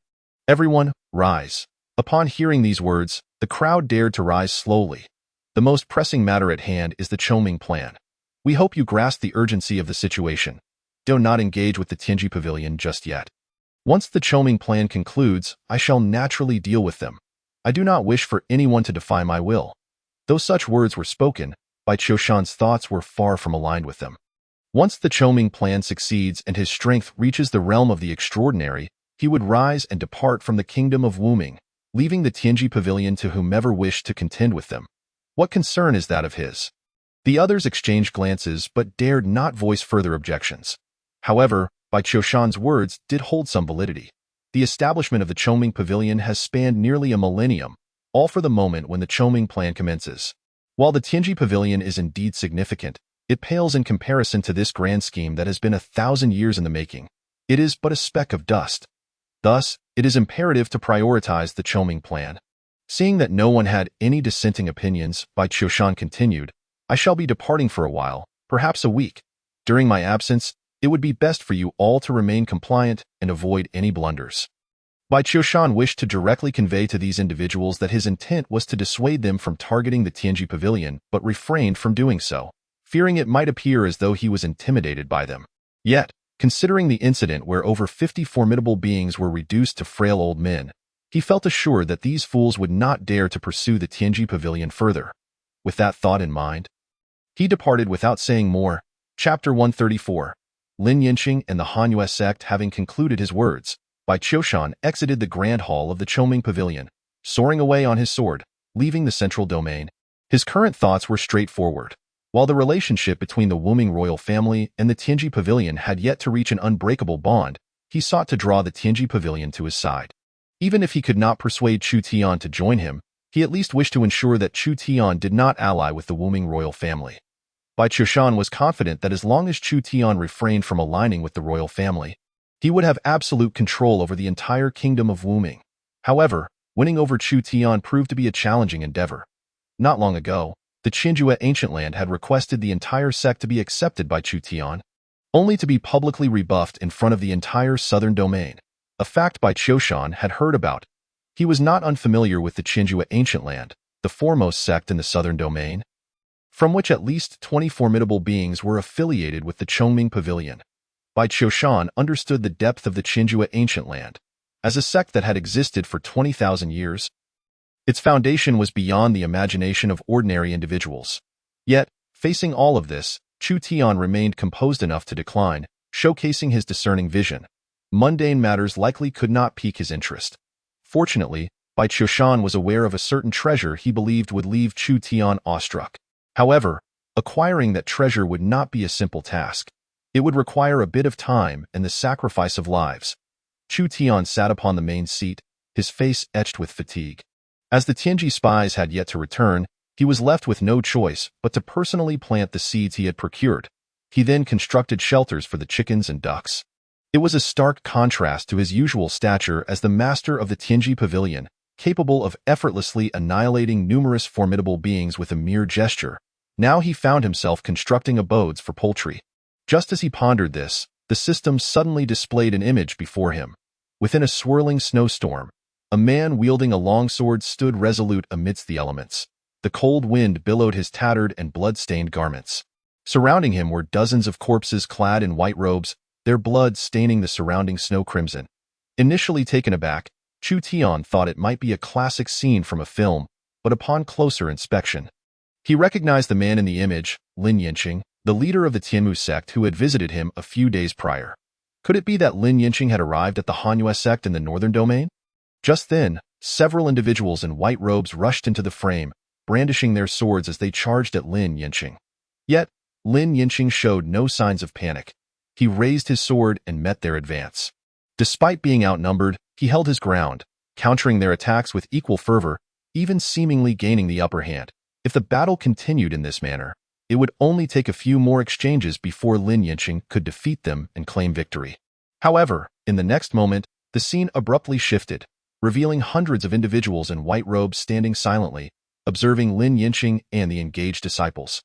Everyone, rise. Upon hearing these words, the crowd dared to rise slowly. The most pressing matter at hand is the Chongming plan. We hope you grasp the urgency of the situation. Do not engage with the Tianji Pavilion just yet. Once the Chongming plan concludes, I shall naturally deal with them. I do not wish for anyone to defy my will. Though such words were spoken, Bai Qiushan's thoughts were far from aligned with them. Once the Chongming plan succeeds and his strength reaches the realm of the extraordinary, he would rise and depart from the kingdom of Wuming, leaving the Tianji Pavilion to whomever wished to contend with them. What concern is that of his? The others exchanged glances but dared not voice further objections. However, Bai Qiushan's words did hold some validity. The establishment of the Chongming Pavilion has spanned nearly a millennium, all for the moment when the Chongming plan commences. While the Tianji Pavilion is indeed significant, it pales in comparison to this grand scheme that has been 1,000 years in the making. It is but a speck of dust. Thus, it is imperative to prioritize the Chongming plan. Seeing that no one had any dissenting opinions, Bai Qiushan continued, I shall be departing for a while, perhaps a week. During my absence, it would be best for you all to remain compliant and avoid any blunders. Bai Qiushan wished to directly convey to these individuals that his intent was to dissuade them from targeting the Tianji Pavilion, but refrained from doing so, fearing it might appear as though he was intimidated by them. Yet, considering the incident where over 50 formidable beings were reduced to frail old men, He felt assured that these fools would not dare to pursue the Tianji Pavilion further. With that thought in mind, he departed without saying more. Chapter 134. Lin Yinqing and the Hanyue sect. Having concluded his words, Bai Qiushan exited the grand hall of the Chongming Pavilion, soaring away on his sword, leaving the central domain. His current thoughts were straightforward. While the relationship between the Wuming royal family and the Tianji Pavilion had yet to reach an unbreakable bond, he sought to draw the Tianji Pavilion to his side. Even if he could not persuade Chu Tian to join him, he at least wished to ensure that Chu Tian did not ally with the Wuming royal family. Bai Qiushan was confident that as long as Chu Tian refrained from aligning with the royal family, he would have absolute control over the entire kingdom of Wuming. However, winning over Chu Tian proved to be a challenging endeavor. Not long ago, the Qinjue Ancient Land had requested the entire sect to be accepted by Chu Tian, only to be publicly rebuffed in front of the entire southern domain, a fact Bai Qiushan had heard about. He was not unfamiliar with the Qinjue Ancient Land, the foremost sect in the southern domain, from which at least 20 formidable beings were affiliated with the Chongming Pavilion. Bai Qiushan understood the depth of the Qinjue Ancient Land. As a sect that had existed for 20,000 years, its foundation was beyond the imagination of ordinary individuals. Yet, facing all of this, Chu Tian remained composed enough to decline, showcasing his discerning vision. Mundane matters likely could not pique his interest. Fortunately, Bai Qiushan was aware of a certain treasure he believed would leave Chu Tian awestruck. However, acquiring that treasure would not be a simple task. It would require a bit of time and the sacrifice of lives. Chu Tian sat upon the main seat, his face etched with fatigue. As the Tianji spies had yet to return, he was left with no choice but to personally plant the seeds he had procured. He then constructed shelters for the chickens and ducks. It was a stark contrast to his usual stature as the master of the Tianji Pavilion, capable of effortlessly annihilating numerous formidable beings with a mere gesture. Now he found himself constructing abodes for poultry. Just as he pondered this, the system suddenly displayed an image before him. Within a swirling snowstorm, a man wielding a longsword stood resolute amidst the elements. The cold wind billowed his tattered and blood-stained garments. Surrounding him were dozens of corpses clad in white robes, their blood staining the surrounding snow crimson. Initially taken aback, Chu Tian thought it might be a classic scene from a film, but upon closer inspection, he recognized the man in the image, Lin Yinqing, the leader of the Tianmu sect who had visited him a few days prior. Could it be that Lin Yinqing had arrived at the Hanyue sect in the northern domain? Just then, several individuals in white robes rushed into the frame, brandishing their swords as they charged at Lin Yinqing. Yet, Lin Yinqing showed no signs of panic. He raised his sword and met their advance. Despite being outnumbered, he held his ground, countering their attacks with equal fervor, even seemingly gaining the upper hand. If the battle continued in this manner, it would only take a few more exchanges before Lin Yinqing could defeat them and claim victory. However, in the next moment, the scene abruptly shifted, revealing hundreds of individuals in white robes standing silently, observing Lin Yinqing and the engaged disciples.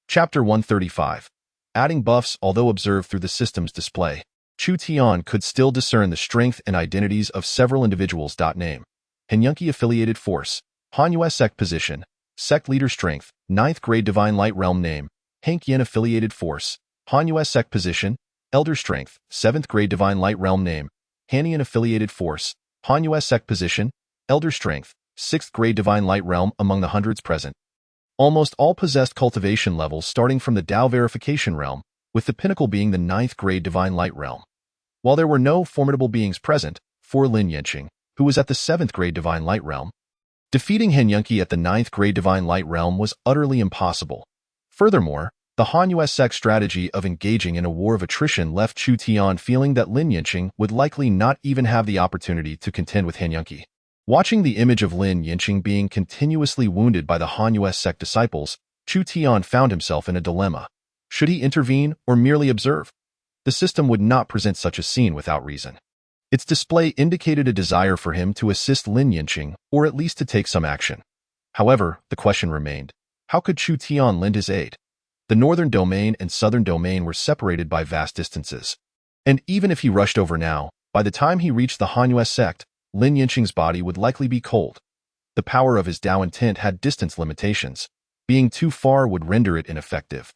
Chapter 135. Adding buffs. Although observed through the system's display, Chu Tian could still discern the strength and identities of several individuals. Name: Henyunki Affiliated Force, Hanyue Sect Position, Sect Leader Strength, 9th Grade Divine Light Realm. Name: Hank Yin Affiliated Force, Hanyue Sect Position, Elder Strength, 7th Grade Divine Light Realm. Name: Hanian Affiliated Force, Hanyue Sect Position, Elder Strength, 6th Grade Divine Light Realm. Among the hundreds present, almost all possessed cultivation levels starting from the Dao Verification Realm, with the pinnacle being the 9th Grade Divine Light Realm. While there were no formidable beings present, for Lin Yinqing, who was at the 7th Grade Divine Light Realm, defeating Henyunki at the 9th Grade Divine Light Realm was utterly impossible. Furthermore, the Hanyue Sect strategy of engaging in a war of attrition left Chu Tian feeling that Lin Yinqing would likely not even have the opportunity to contend with Henyunki. Watching the image of Lin Yinqing being continuously wounded by the Hanyue Sect disciples, Chu Tian found himself in a dilemma. Should he intervene or merely observe? The system would not present such a scene without reason. Its display indicated a desire for him to assist Lin Yinqing, or at least to take some action. However, the question remained, how could Chu Tian lend his aid? The northern domain and southern domain were separated by vast distances. And even if he rushed over now, by the time he reached the Hanyue sect, Lin Yinqing's body would likely be cold. The power of his Dao intent had distance limitations. Being too far would render it ineffective.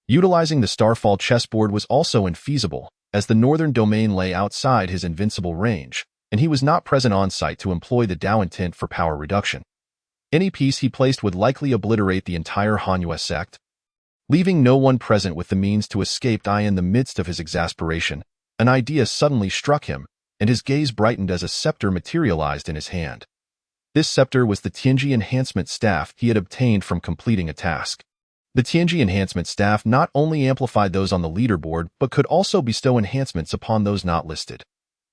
Utilizing the Starfall chessboard was also infeasible, as the northern domain lay outside his invincible range. and he was not present on site to employ the Dao intent for power reduction. Any piece he placed would likely obliterate the entire Hanyu sect, leaving no one present with the means to escape. In the midst of his exasperation, an idea suddenly struck him, and his gaze brightened as a scepter materialized in his hand. This scepter was the Tianji enhancement staff he had obtained from completing a task. The Tianji enhancement staff not only amplified those on the leaderboard, but could also bestow enhancements upon those not listed.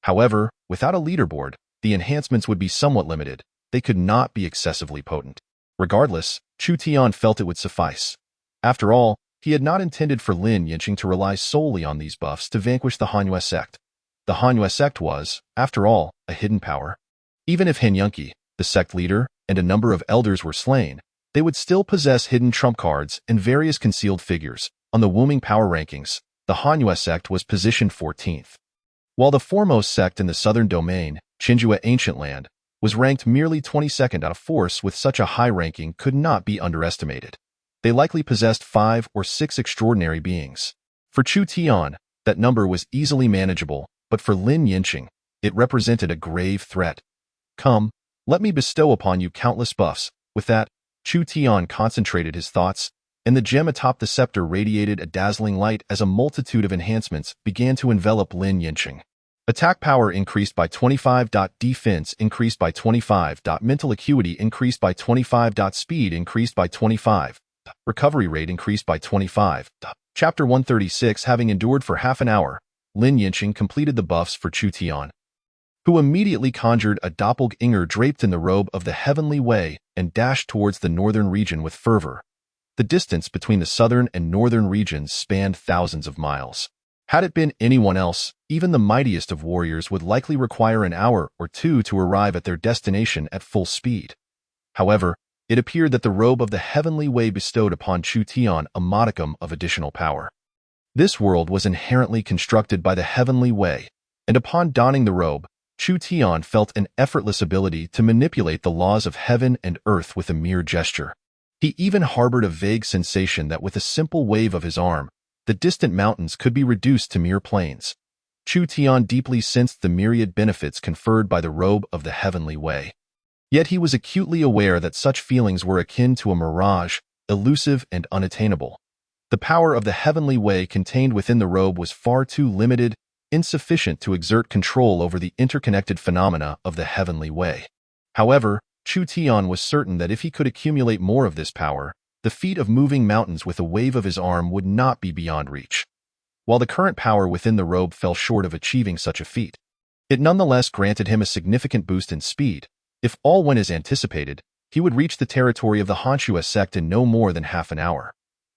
However, without a leaderboard, the enhancements would be somewhat limited. They could not be excessively potent. Regardless, Chu Tian felt it would suffice. After all, he had not intended for Lin Yinqing to rely solely on these buffs to vanquish the Hanyu sect. The Hanyu sect was, after all, a hidden power. Even if Han Yunqi, the sect leader, and a number of elders were slain, they would still possess hidden trump cards and various concealed figures. On the Wuming power rankings, the Hanyu sect was positioned 14th. While the foremost sect in the southern domain, Qinjue Ancient Land, was ranked merely 22nd. A force with such a high ranking could not be underestimated. They likely possessed 5 or 6 extraordinary beings. For Chu Tian, that number was easily manageable, but for Lin Yinqing, it represented a grave threat. Come, let me bestow upon you countless buffs. With that, Chu Tian concentrated his thoughts, and the gem atop the scepter radiated a dazzling light as a multitude of enhancements began to envelop Lin Yinqing. Attack power increased by 25. Defense increased by 25. Mental acuity increased by 25. Speed increased by 25. Recovery rate increased by 25. Chapter 136. Having endured for half an hour, Lin Yinqing completed the buffs for Chu Tian, who immediately conjured a doppelganger draped in the robe of the Heavenly Way and dashed towards the northern region with fervor. The distance between the southern and northern regions spanned thousands of miles. Had it been anyone else, even the mightiest of warriors would likely require an hour or two to arrive at their destination at full speed. However, it appeared that the robe of the Heavenly Way bestowed upon Chu Tian a modicum of additional power. This world was inherently constructed by the Heavenly Way, and upon donning the robe, Chu Tian felt an effortless ability to manipulate the laws of heaven and earth with a mere gesture. He even harbored a vague sensation that with a simple wave of his arm, the distant mountains could be reduced to mere plains. Chu Tian deeply sensed the myriad benefits conferred by the robe of the Heavenly Way. Yet he was acutely aware that such feelings were akin to a mirage, elusive and unattainable. The power of the Heavenly Way contained within the robe was far too limited, insufficient to exert control over the interconnected phenomena of the Heavenly Way. However, Chu Tian was certain that if he could accumulate more of this power, the feat of moving mountains with a wave of his arm would not be beyond reach. While the current power within the robe fell short of achieving such a feat, it nonetheless granted him a significant boost in speed. If all went as anticipated, he would reach the territory of the Hanyu sect in no more than half an hour.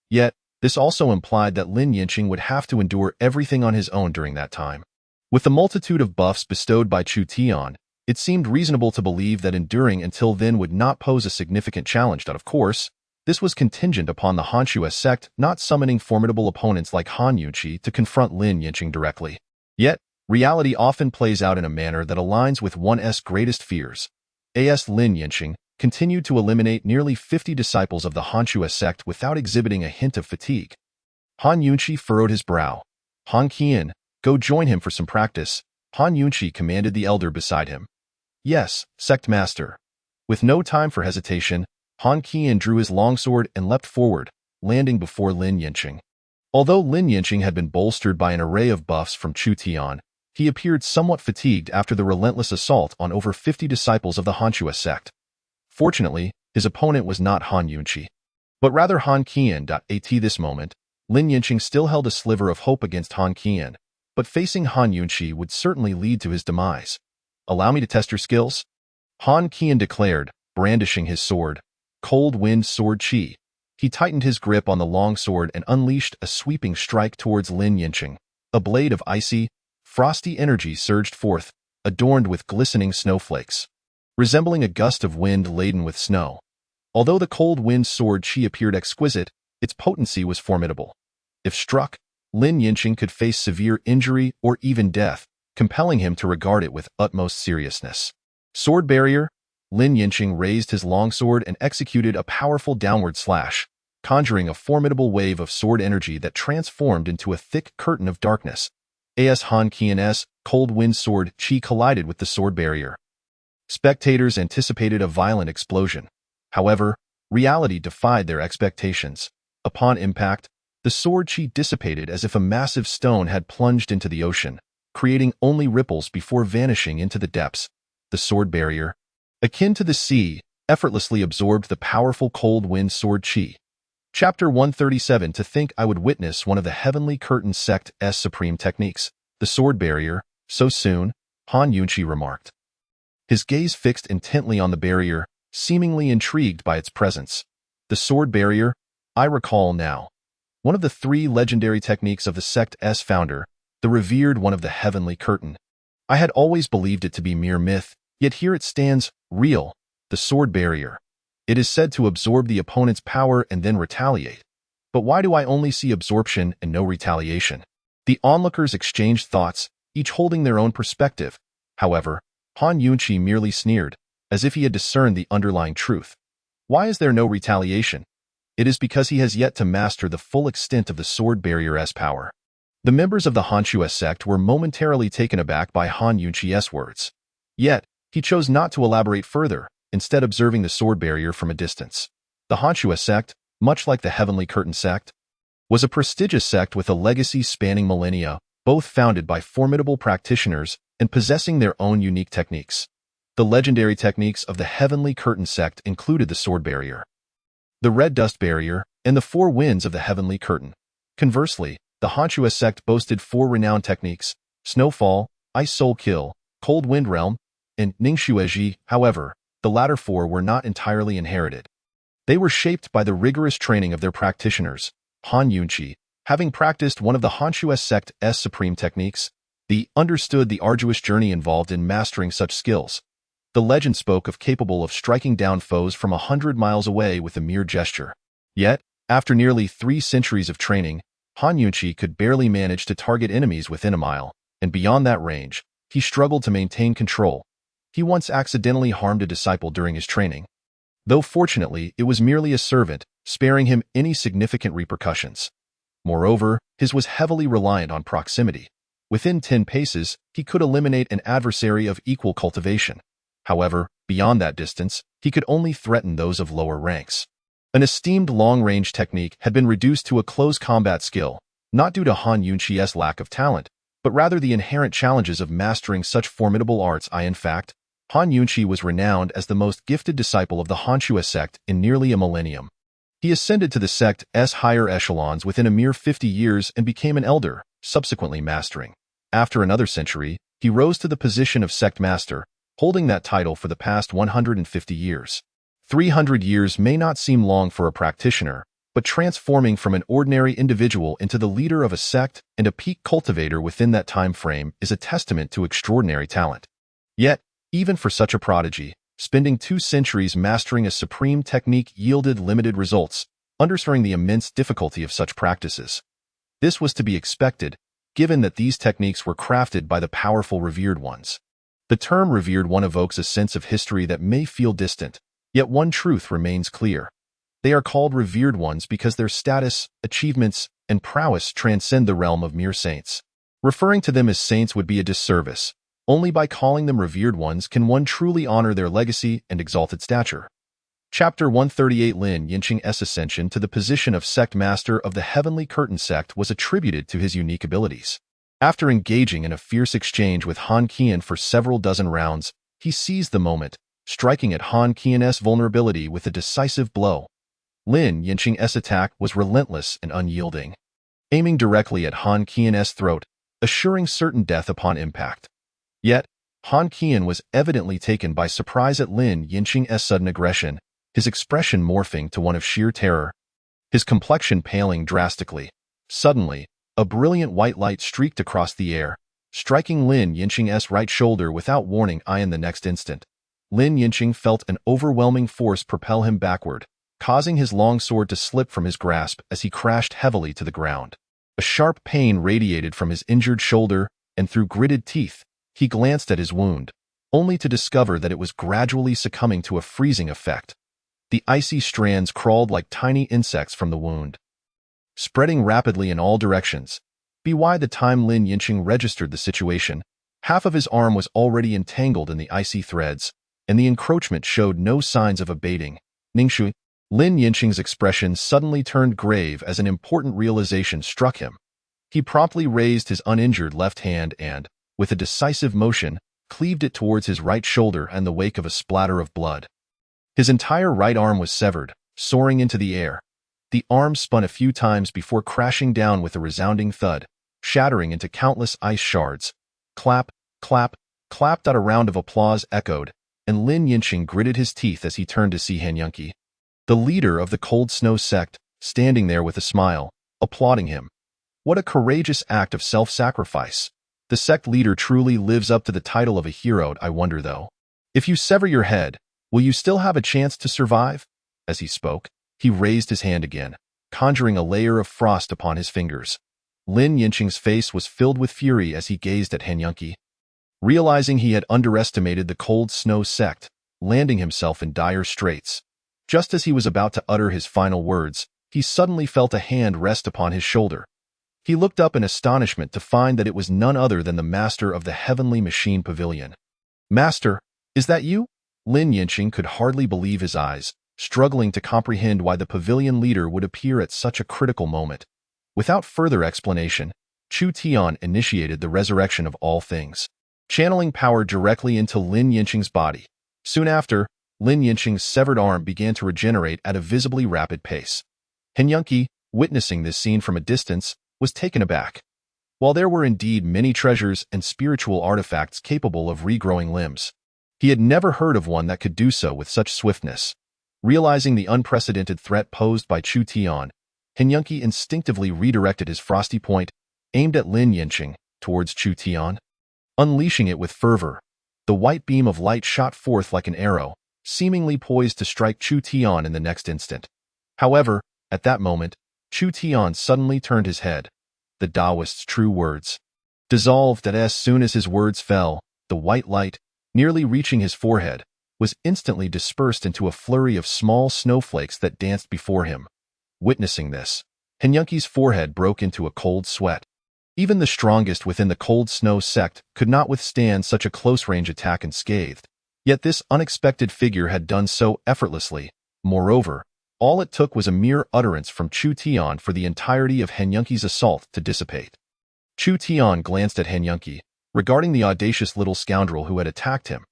Yet, this also implied that Lin Yinqing would have to endure everything on his own during that time. With the multitude of buffs bestowed by Chu Tian, it seemed reasonable to believe that enduring until then would not pose a significant challenge. Of course, this was contingent upon the Hanyu sect not summoning formidable opponents like Han Yunqi to confront Lin Yinqing directly. Yet, reality often plays out in a manner that aligns with one's greatest fears. Lin Yinqing continued to eliminate nearly 50 disciples of the Hanyu sect without exhibiting a hint of fatigue. Han Yunqi furrowed his brow. Han Qian, go join him for some practice, Han Yunqi commanded the elder beside him. Yes, sect master. With no time for hesitation, Han Qian drew his longsword and leapt forward, landing before Lin Yinqing. Although Lin Yinqing had been bolstered by an array of buffs from Chu Tian, he appeared somewhat fatigued after the relentless assault on over 50 disciples of the Hanyu sect. Fortunately, his opponent was not Han Yunqi, but rather Han Qian. At this moment, Lin Yinqing still held a sliver of hope against Han Qian, but facing Han Yunqi would certainly lead to his demise. Allow me to test your skills? Han Qian declared, brandishing his sword, Cold Wind Sword Chi. He tightened his grip on the long sword and unleashed a sweeping strike towards Lin Yinqing. A blade of icy, frosty energy surged forth, adorned with glistening snowflakes, resembling a gust of wind laden with snow. Although the Cold Wind Sword Chi appeared exquisite, its potency was formidable. If struck, Lin Yinqing could face severe injury or even death, compelling him to regard it with utmost seriousness. Sword barrier. Lin Yinqing raised his longsword and executed a powerful downward slash, conjuring a formidable wave of sword energy that transformed into a thick curtain of darkness. Han Qian's cold wind sword chi collided with the sword barrier. Spectators anticipated a violent explosion. However, reality defied their expectations. Upon impact, the sword chi dissipated as if a massive stone had plunged into the ocean, creating only ripples before vanishing into the depths. The sword barrier, akin to the sea, effortlessly absorbed the powerful cold wind sword chi. Chapter 137. To think I would witness one of the Heavenly Curtain sect's supreme techniques. The sword barrier, so soon, Han Yunqi remarked. His gaze fixed intently on the barrier, seemingly intrigued by its presence. The sword barrier, I recall now. One of the three legendary techniques of the sect's founder, the revered one of the Heavenly Curtain. I had always believed it to be mere myth, yet here it stands, real, the sword barrier. It is said to absorb the opponent's power and then retaliate. But why do I only see absorption and no retaliation? The onlookers exchanged thoughts, each holding their own perspective. However, Han Yunqi merely sneered, as if he had discerned the underlying truth. Why is there no retaliation? It is because he has yet to master the full extent of the sword barrier's power. The members of the Hanchu sect were momentarily taken aback by Han Yunqi's words. Yet, he chose not to elaborate further, instead observing the sword barrier from a distance. The Hanchu sect, much like the Heavenly Curtain sect, was a prestigious sect with a legacy spanning millennia, both founded by formidable practitioners and possessing their own unique techniques. The legendary techniques of the Heavenly Curtain sect included the sword barrier, the red dust barrier, and the four winds of the Heavenly Curtain. Conversely, the Hanchu sect boasted four renowned techniques: snowfall, ice soul kill, cold wind realm, and Ningxueji. However, the latter four were not entirely inherited. They were shaped by the rigorous training of their practitioners. Han Yunqi, having practiced one of the Hanchu sect's supreme techniques, understood the arduous journey involved in mastering such skills. The legend spoke of capable of striking down foes from 100 miles away with a mere gesture. Yet, after nearly 3 centuries of training, Han Yunqi could barely manage to target enemies within a mile, and beyond that range, he struggled to maintain control. He once accidentally harmed a disciple during his training. Though fortunately, it was merely a servant, sparing him any significant repercussions. Moreover, his was heavily reliant on proximity. Within 10 paces, he could eliminate an adversary of equal cultivation. However, beyond that distance, he could only threaten those of lower ranks. An esteemed long-range technique had been reduced to a close combat skill, not due to Han Yunqi's lack of talent, but rather the inherent challenges of mastering such formidable arts. In fact, Han Yunqi was renowned as the most gifted disciple of the Hanchu sect in nearly a millennium. He ascended to the sect's higher echelons within a mere 50 years and became an elder, subsequently mastering. After another century, he rose to the position of sect master, holding that title for the past 150 years. 300 years may not seem long for a practitioner, but transforming from an ordinary individual into the leader of a sect and a peak cultivator within that time frame is a testament to extraordinary talent. Yet, even for such a prodigy, spending 2 centuries mastering a supreme technique yielded limited results, underscoring the immense difficulty of such practices. This was to be expected, given that these techniques were crafted by the powerful revered ones. The term revered one evokes a sense of history that may feel distant, yet one truth remains clear. They are called revered ones because their status, achievements, and prowess transcend the realm of mere saints. Referring to them as saints would be a disservice. Only by calling them revered ones can one truly honor their legacy and exalted stature. Chapter 138. Lin Yinqing's ascension to the position of sect master of the Heavenly Curtain sect was attributed to his unique abilities. After engaging in a fierce exchange with Han Qian for several dozen rounds, he seized the moment, striking at Han Qian's vulnerability with a decisive blow. Lin Yinqing's attack was relentless and unyielding, aiming directly at Han Qian's throat, assuring certain death upon impact. Yet, Han Qian was evidently taken by surprise at Lin Yinqing's sudden aggression, his expression morphing to one of sheer terror, his complexion paling drastically. Suddenly, a brilliant white light streaked across the air, striking Lin Yinqing's right shoulder without warning. In the next instant, Lin Yinqing felt an overwhelming force propel him backward, causing his long sword to slip from his grasp as he crashed heavily to the ground. A sharp pain radiated from his injured shoulder, and through gritted teeth, he glanced at his wound, only to discover that it was gradually succumbing to a freezing effect. The icy strands crawled like tiny insects from the wound, spreading rapidly in all directions. By the time Lin Yinqing registered the situation, Half of his arm was already entangled in the icy threads, and the encroachment showed no signs of abating. Ningshui, Lin Yinqing's expression suddenly turned grave as an important realization struck him. He promptly raised his uninjured left hand and, with a decisive motion, cleaved it towards his right shoulder in the wake of a splatter of blood. His entire right arm was severed, soaring into the air. The arm spun a few times before crashing down with a resounding thud, shattering into countless ice shards. Clap, clap, clap. A round of applause echoed, and Lin Yinqing gritted his teeth as he turned to see Han Yunqi, the leader of the Cold Snow sect, standing there with a smile, applauding him. What a courageous act of self-sacrifice. The sect leader truly lives up to the title of a hero. I wonder, though, if you sever your head, will you still have a chance to survive? As he spoke, he raised his hand again, conjuring a layer of frost upon his fingers. Lin Yinqing's face was filled with fury as he gazed at Han Yunqi. Realizing he had underestimated the Cold Snow sect, landing himself in dire straits. Just as he was about to utter his final words, he suddenly felt a hand rest upon his shoulder. He looked up in astonishment to find that it was none other than the master of the Heavenly Machine Pavilion. Master, is that you? Lin Yinqing could hardly believe his eyes, struggling to comprehend why the pavilion leader would appear at such a critical moment. Without further explanation, Chu Tian initiated the resurrection of all things, channeling power directly into Lin Yinqing's body. Soon after, Lin Yinqing's severed arm began to regenerate at a visibly rapid pace. Han Yunqi, witnessing this scene from a distance, was taken aback. While there were indeed many treasures and spiritual artifacts capable of regrowing limbs, he had never heard of one that could do so with such swiftness. Realizing the unprecedented threat posed by Chu Tian, Han Yunqi instinctively redirected his frosty point, aimed at Lin Yinqing, towards Chu Tian. Unleashing it with fervor, the white beam of light shot forth like an arrow, seemingly poised to strike Chu Tian in the next instant. However, at that moment, Chu Tian suddenly turned his head. The Taoist's true words dissolved as soon as his words fell. The white light, nearly reaching his forehead, was instantly dispersed into a flurry of small snowflakes that danced before him. Witnessing this, Han Yunqi's forehead broke into a cold sweat. Even the strongest within the Cold Snow sect could not withstand such a close-range attack unscathed. Yet this unexpected figure had done so effortlessly. Moreover, all it took was a mere utterance from Chu Tian for the entirety of Han Yunqi's assault to dissipate. Chu Tian glanced at Han Yunqi, regarding the audacious little scoundrel who had attacked him.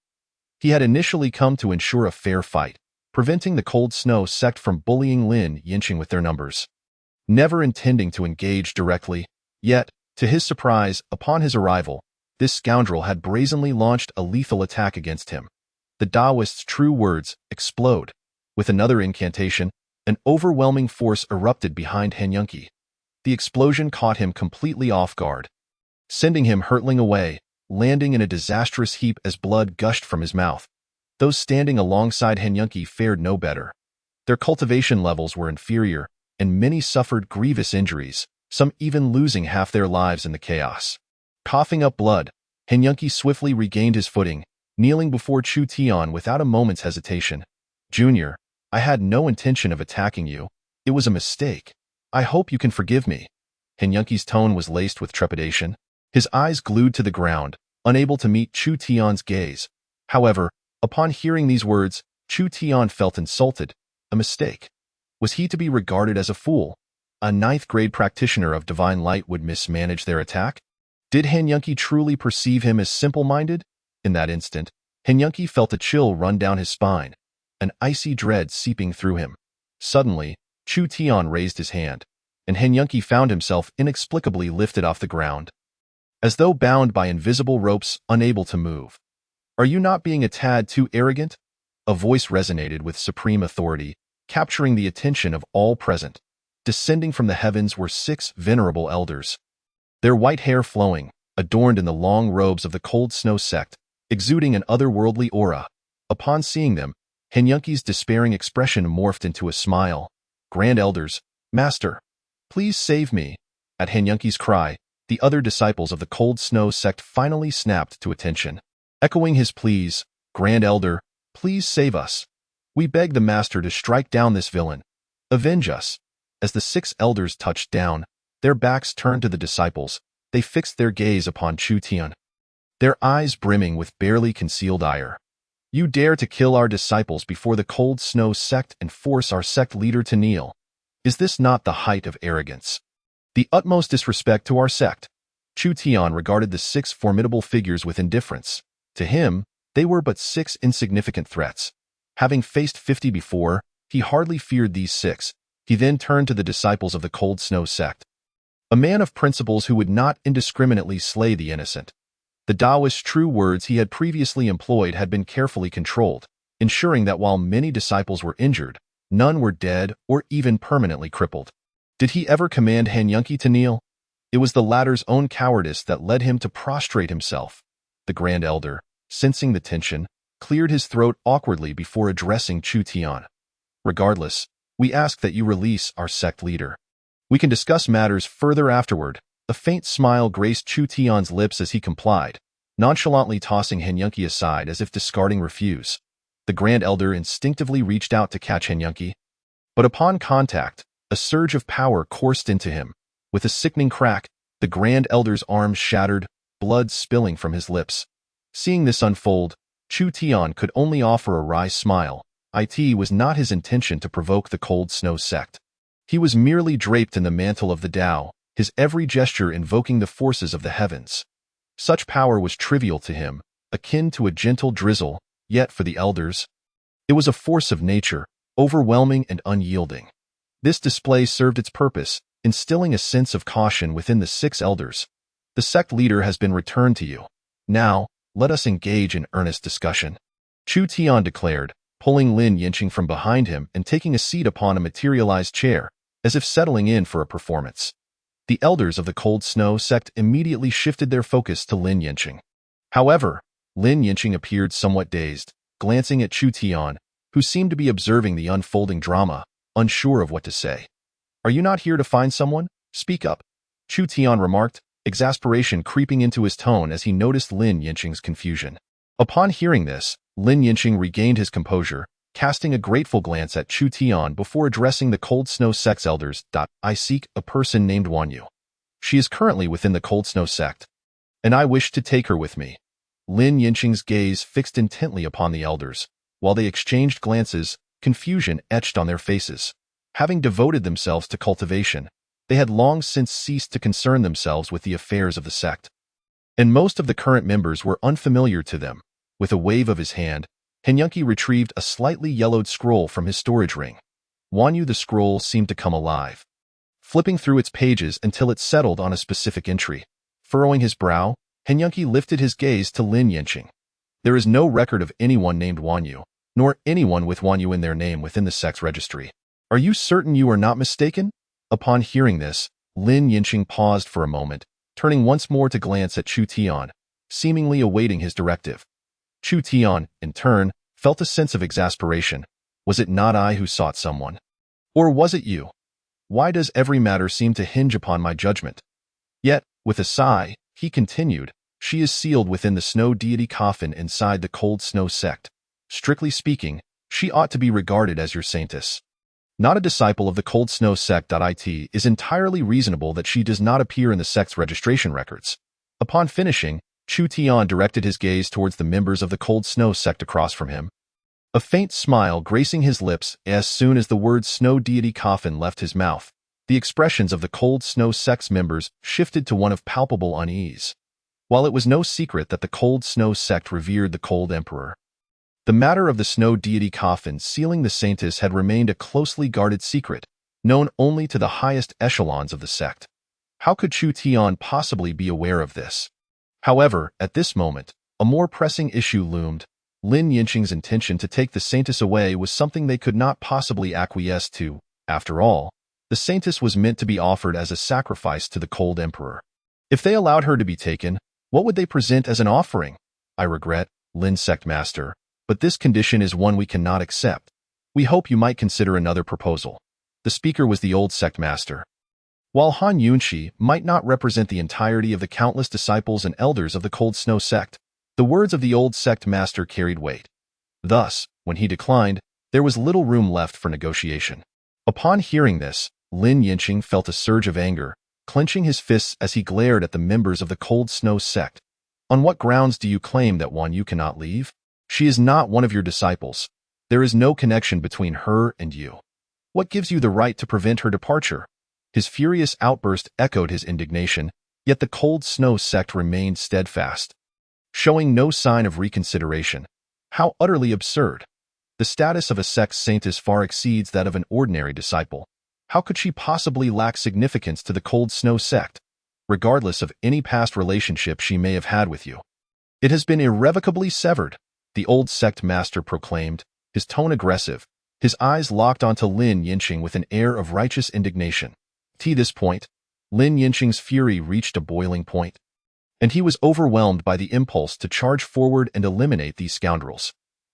He had initially come to ensure a fair fight, preventing the Cold Snow sect from bullying Lin Yinqing with their numbers. Never intending to engage directly, yet, to his surprise, upon his arrival, this scoundrel had brazenly launched a lethal attack against him. The Taoist's true words explode. With another incantation, an overwhelming force erupted behind Han Yunqi. The explosion caught him completely off guard, sending him hurtling away, landing in a disastrous heap as blood gushed from his mouth. Those standing alongside Han Yunqi fared no better. Their cultivation levels were inferior, and many suffered grievous injuries, some even losing half their lives in the chaos. Coughing up blood, Han Yunqi swiftly regained his footing, kneeling before Chu Tian without a moment's hesitation. Junior, I had no intention of attacking you. It was a mistake. I hope you can forgive me. Han Yunqi's tone was laced with trepidation, his eyes glued to the ground, unable to meet Chu Tian's gaze. However, upon hearing these words, Chu Tian felt insulted. A mistake. Was he to be regarded as a fool? A ninth-grade practitioner of divine light would mismanage their attack? Did Han Yunqi truly perceive him as simple-minded? In that instant, Han Yunqi felt a chill run down his spine, an icy dread seeping through him. Suddenly, Chu Tian raised his hand, and Han Yunqi found himself inexplicably lifted off the ground, as though bound by invisible ropes, unable to move. Are you not being a tad too arrogant? A voice resonated with supreme authority, capturing the attention of all present. Descending from the heavens were 6 venerable elders, their white hair flowing, adorned in the long robes of the Cold Snow sect, exuding an otherworldly aura. Upon seeing them, Han Yunqi's despairing expression morphed into a smile. Grand Elders, Master, please save me. At Han Yunqi's cry, the other disciples of the Cold Snow sect finally snapped to attention. Echoing his pleas, Grand Elder, please save us. We beg the Master to strike down this villain. Avenge us. As the 6 elders touched down, their backs turned to the disciples. They fixed their gaze upon Chu Tian. their eyes brimming with barely concealed ire. "You dare to kill our disciples before the Cold Snow sect and force our sect leader to kneel. Is this not the height of arrogance? The utmost disrespect to our sect." Chu Tian regarded the 6 formidable figures with indifference. To him, they were but 6 insignificant threats. Having faced 50 before, he hardly feared these 6. He then turned to the disciples of the Cold Snow sect. A man of principles who would not indiscriminately slay the innocent. The Taoist's true words he had previously employed had been carefully controlled, ensuring that while many disciples were injured, none were dead or even permanently crippled. Did he ever command Han Yunqi to kneel? It was the latter's own cowardice that led him to prostrate himself. The Grand Elder, sensing the tension, cleared his throat awkwardly before addressing Chu Tian. "Regardless, we ask that you release our sect leader. We can discuss matters further afterward." A faint smile graced Chu Tian's lips as he complied, nonchalantly tossing Han Yunqi aside as if discarding refuse. The Grand Elder instinctively reached out to catch Han Yunqi, but upon contact, a surge of power coursed into him. With a sickening crack, the Grand Elder's arms shattered, blood spilling from his lips. Seeing this unfold, Chu Tian could only offer a wry smile. It was not his intention to provoke the Cold Snow sect. He was merely draped in the mantle of the Tao, his every gesture invoking the forces of the heavens. Such power was trivial to him, akin to a gentle drizzle, yet for the elders, it was a force of nature, overwhelming and unyielding. This display served its purpose, instilling a sense of caution within the 6 elders. "The sect leader has been returned to you. Now, let us engage in earnest discussion," Chu Tian declared, pulling Lin Yinqing from behind him and taking a seat upon a materialized chair, as if settling in for a performance. The elders of the Cold Snow sect immediately shifted their focus to Lin Yinqing. However, Lin Yinqing appeared somewhat dazed, glancing at Chu Tian, who seemed to be observing the unfolding drama, unsure of what to say. "Are you not here to find someone? Speak up," Chu Tian remarked, exasperation creeping into his tone as he noticed Lin Yinqing's confusion. Upon hearing this, Lin Yinqing regained his composure, casting a grateful glance at Chu Tian before addressing the Cold Snow sect's elders. "I seek a person named Wanyu. She is currently within the Cold Snow sect, and I wish to take her with me." Lin Yinqing's gaze fixed intently upon the elders. While they exchanged glances, confusion etched on their faces. Having devoted themselves to cultivation, they had long since ceased to concern themselves with the affairs of the sect. And most of the current members were unfamiliar to them. With a wave of his hand, Han Yunqi retrieved a slightly yellowed scroll from his storage ring. Wanyu the scroll seemed to come alive, flipping through its pages until it settled on a specific entry. Furrowing his brow, Han Yunqi lifted his gaze to Lin Yinqing. There is no record of anyone named Wanyu, nor anyone with Wanyu in their name within the sect's registry. "Are you certain you are not mistaken?" Upon hearing this, Lin Yinqing paused for a moment, turning once more to glance at Chu Tian, seemingly awaiting his directive. Chu Tian, in turn, felt a sense of exasperation. Was it not I who sought someone? Or was it you? Why does every matter seem to hinge upon my judgment? Yet, with a sigh, he continued, "She is sealed within the snow deity coffin inside the Cold Snow sect. Strictly speaking, she ought to be regarded as your saintess. Not a disciple of the Cold Snow sect. It is entirely reasonable that she does not appear in the sect's registration records." Upon finishing, Chu Tian directed his gaze towards the members of the Cold Snow sect across from him. A faint smile gracing his lips as soon as the word snow deity coffin left his mouth. The expressions of the Cold Snow sect's members shifted to one of palpable unease. While it was no secret that the Cold Snow sect revered the Cold Emperor, the matter of the snow deity coffin sealing the saintess had remained a closely guarded secret, known only to the highest echelons of the sect. How could Chu Tian possibly be aware of this? However, at this moment, a more pressing issue loomed. Lin Yinqing's intention to take the saintess away was something they could not possibly acquiesce to. After all, the saintess was meant to be offered as a sacrifice to the Cold Emperor. If they allowed her to be taken, what would they present as an offering? "I regret, Lin Sect Master, but this condition is one we cannot accept. We hope you might consider another proposal." The speaker was the old sect master. While Han Yunqi might not represent the entirety of the countless disciples and elders of the Cold Snow sect, the words of the old sect master carried weight. Thus, when he declined, there was little room left for negotiation. Upon hearing this, Lin Yinqing felt a surge of anger, clenching his fists as he glared at the members of the Cold Snow sect. On what grounds do you claim that you cannot leave? She is not one of your disciples. There is no connection between her and you. What gives you the right to prevent her departure? His furious outburst echoed his indignation, yet the Cold Snow sect remained steadfast, showing no sign of reconsideration. How utterly absurd! The status of a sect saintess far exceeds that of an ordinary disciple. How could she possibly lack significance to the Cold Snow sect, regardless of any past relationship she may have had with you? It has been irrevocably severed, the old sect master proclaimed, his tone aggressive, his eyes locked onto Lin Yinqing with an air of righteous indignation. To this point, Lin Yinqing's fury reached a boiling point, and he was overwhelmed by the impulse to charge forward and eliminate these scoundrels.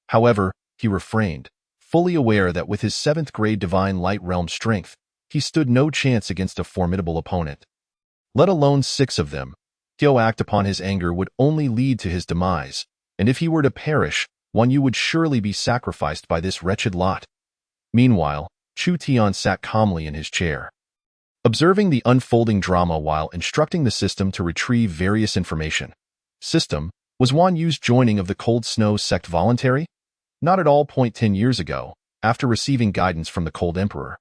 However, he refrained, fully aware that with his 7th-grade divine light realm strength, he stood no chance against a formidable opponent. Let alone 6 of them. To act upon his anger would only lead to his demise, and if he were to perish, Yu would surely be sacrificed by this wretched lot. Meanwhile, Chu Tian sat calmly in his chair, observing the unfolding drama while instructing the system to retrieve various information. System, was Yu's joining of the Cold Snow sect voluntary? Not at all. 10 years ago, after receiving guidance from the Cold Emperor,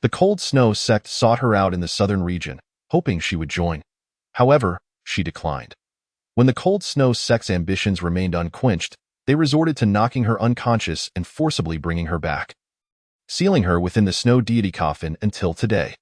the Cold Snow sect sought her out in the southern region, hoping she would join. However, she declined. When the Cold Snow sect's ambitions remained unquenched, they resorted to knocking her unconscious and forcibly bringing her back, sealing her within the snow deity coffin until today.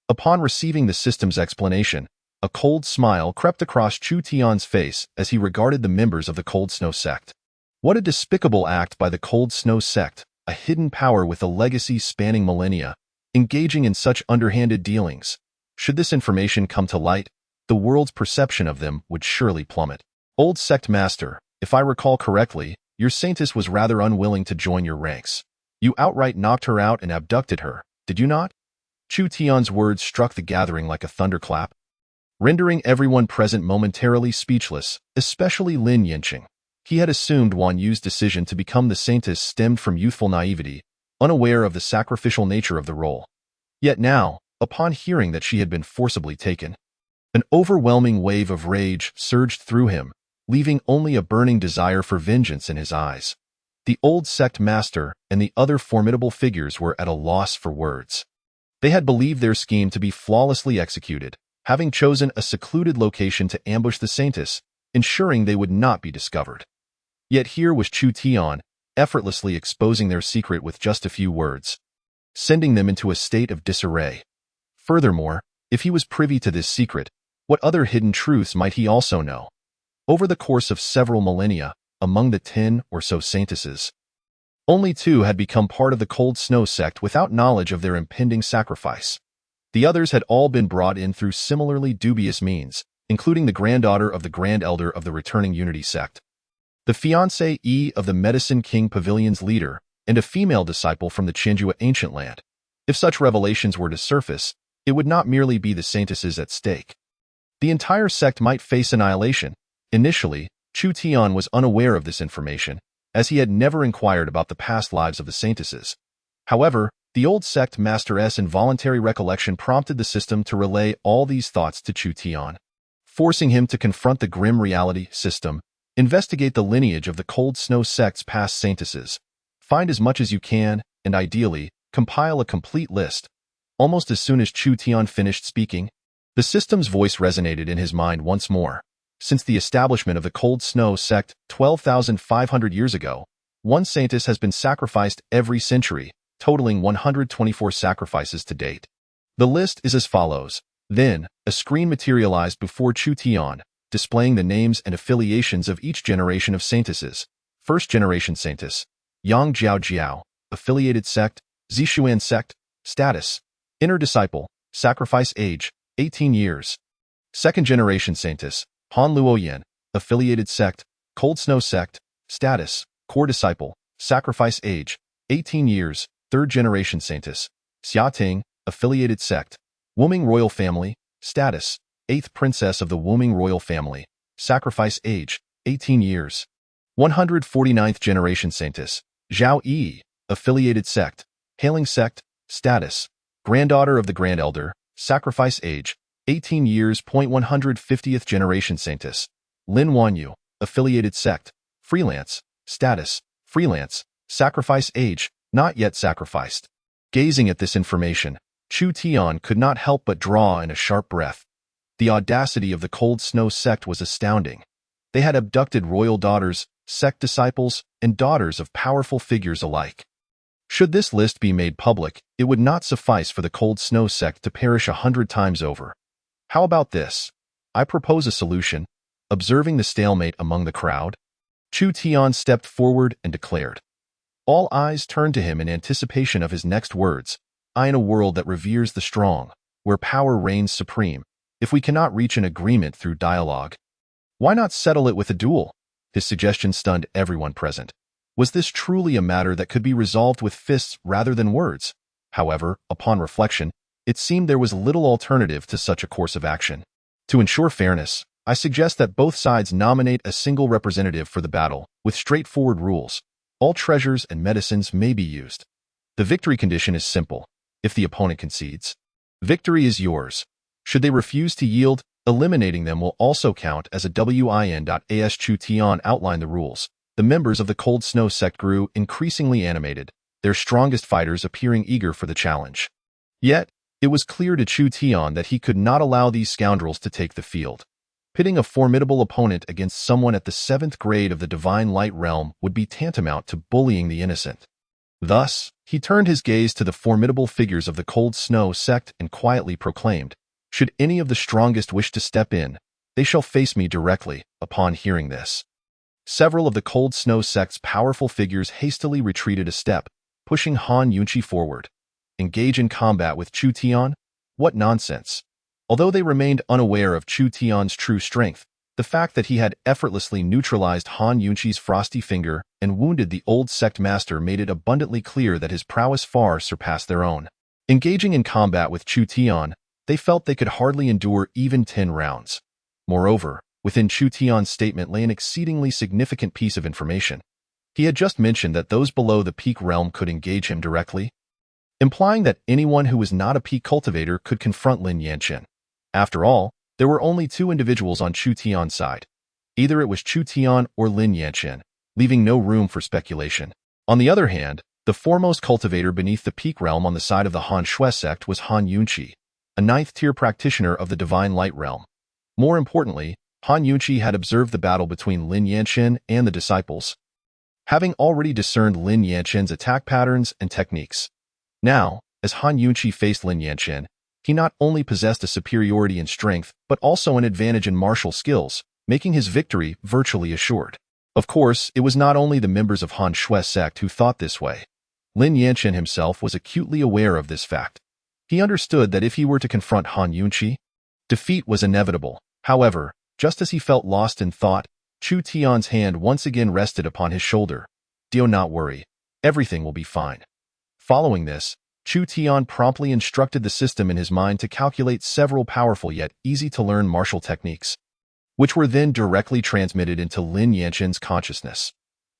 Upon receiving the system's explanation, a cold smile crept across Chu Tian's face as he regarded the members of the Cold Snow sect. What a despicable act by the Cold Snow sect, a hidden power with a legacy spanning millennia, engaging in such underhanded dealings. Should this information come to light, the world's perception of them would surely plummet. Old sect master, if I recall correctly, your saintess was rather unwilling to join your ranks. You outright knocked her out and abducted her, did you not? Chu Tian's words struck the gathering like a thunderclap, rendering everyone present momentarily speechless, especially Lin Yinqing. He had assumed Yu's decision to become the saintess stemmed from youthful naivety, unaware of the sacrificial nature of the role. Yet now, upon hearing that she had been forcibly taken, an overwhelming wave of rage surged through him, leaving only a burning desire for vengeance in his eyes. The old sect master and the other formidable figures were at a loss for words. They had believed their scheme to be flawlessly executed, having chosen a secluded location to ambush the saintess, ensuring they would not be discovered. Yet here was Chu Tian, effortlessly exposing their secret with just a few words, sending them into a state of disarray. Furthermore, if he was privy to this secret, what other hidden truths might he also know? Over the course of several millennia, among the 10 or so saintesses, only 2 had become part of the Cold Snow sect without knowledge of their impending sacrifice. The others had all been brought in through similarly dubious means, including the granddaughter of the Grand Elder of the returning Unity sect, the fiancée of the Medicine King Pavilion's leader, and a female disciple from the Chenjua ancient land. If such revelations were to surface, it would not merely be the saintesses at stake. The entire sect might face annihilation. Initially, Chu Tian was unaware of this information, as he had never inquired about the past lives of the saintesses. However, the old sect master's involuntary recollection prompted the system to relay all these thoughts to Chu Tian, forcing him to confront the grim reality. System, investigate the lineage of the Cold Snow sect's past saintesses. Find as much as you can, and ideally, compile a complete list. Almost as soon as Chu Tian finished speaking, the system's voice resonated in his mind once more. Since the establishment of the Cold Snow sect 12,500 years ago, one saintess has been sacrificed every century, totaling 124 sacrifices to date. The list is as follows. Then, a screen materialized before Chu Tian, displaying the names and affiliations of each generation of saintesses. First generation saintess, Yang Jiao Jiao, affiliated sect, Zishuan sect, status, inner disciple, sacrifice age, 18 years. Second generation saintess, Han Luoyan, affiliated sect, Cold Snow sect, status, core disciple, sacrifice age, 18 years. Third generation saintess, Xia Ting, affiliated sect, Wuming royal family, status, 8th princess of the Wuming royal family, sacrifice age, 18 years. 149th generation saintess, Zhao Yi, affiliated sect, hailing sect, status, granddaughter of the Grand Elder, sacrifice age, 18 years. 150th generation saintess, Lin Wanyu, affiliated sect, freelance, status, freelance, sacrifice age, not yet sacrificed. Gazing at this information, Chu Tian could not help but draw in a sharp breath. The audacity of the Cold Snow sect was astounding. They had abducted royal daughters, sect disciples, and daughters of powerful figures alike. Should this list be made public, it would not suffice for the Cold Snow sect to perish 100 times over. How about this? I propose a solution. Observing the stalemate among the crowd, Chu Tian stepped forward and declared. All eyes turned to him in anticipation of his next words. In a world that reveres the strong, where power reigns supreme, if we cannot reach an agreement through dialogue, why not settle it with a duel? His suggestion stunned everyone present. Was this truly a matter that could be resolved with fists rather than words? However, upon reflection, it seemed there was little alternative to such a course of action. To ensure fairness, I suggest that both sides nominate a single representative for the battle, with straightforward rules. All treasures and medicines may be used. The victory condition is simple. If the opponent concedes, victory is yours. Should they refuse to yield, eliminating them will also count as a win. As Chu Tian outlined the rules, the members of the Cold Snow sect grew increasingly animated, their strongest fighters appearing eager for the challenge. Yet, it was clear to Chu Tian that he could not allow these scoundrels to take the field. Pitting a formidable opponent against someone at the 7th grade of the Divine Light Realm would be tantamount to bullying the innocent. Thus, he turned his gaze to the formidable figures of the Cold Snow sect and quietly proclaimed, "Should any of the strongest wish to step in, they shall face me directly." Upon hearing this, several of the Cold Snow sect's powerful figures hastily retreated a step, pushing Han Yunqi forward. Engage in combat with Chu Tian? What nonsense! Although they remained unaware of Chu Tian's true strength, the fact that he had effortlessly neutralized Han Yunqi's frosty finger and wounded the old sect master made it abundantly clear that his prowess far surpassed their own. Engaging in combat with Chu Tian, they felt they could hardly endure even 10 rounds. Moreover, within Chu Tian's statement lay an exceedingly significant piece of information. He had just mentioned that those below the peak realm could engage him directly, implying that anyone who was not a peak cultivator could confront Lin Yanchen. After all, there were only 2 individuals on Chu Tian's side. Either it was Chu Tian or Lin Yanchen, leaving no room for speculation. On the other hand, the foremost cultivator beneath the peak realm on the side of the Han Shui sect was Han Yunqi, a 9th-tier practitioner of the Divine Light Realm. More importantly, Han Yunqi had observed the battle between Lin Yanchen and the disciples, having already discerned Lin Yanchen's attack patterns and techniques. Now, as Han Yunqi faced Lin Yanchen, he not only possessed a superiority in strength, but also an advantage in martial skills, making his victory virtually assured. Of course, it was not only the members of Han Shui sect who thought this way. Lin Yanchen himself was acutely aware of this fact. He understood that if he were to confront Han Yunqi, defeat was inevitable. However, just as he felt lost in thought, Chu Tian's hand once again rested upon his shoulder. "Do not worry. Everything will be fine." Following this, Chu Tian promptly instructed the system in his mind to calculate several powerful yet easy-to-learn martial techniques, which were then directly transmitted into Lin Yanchen's consciousness.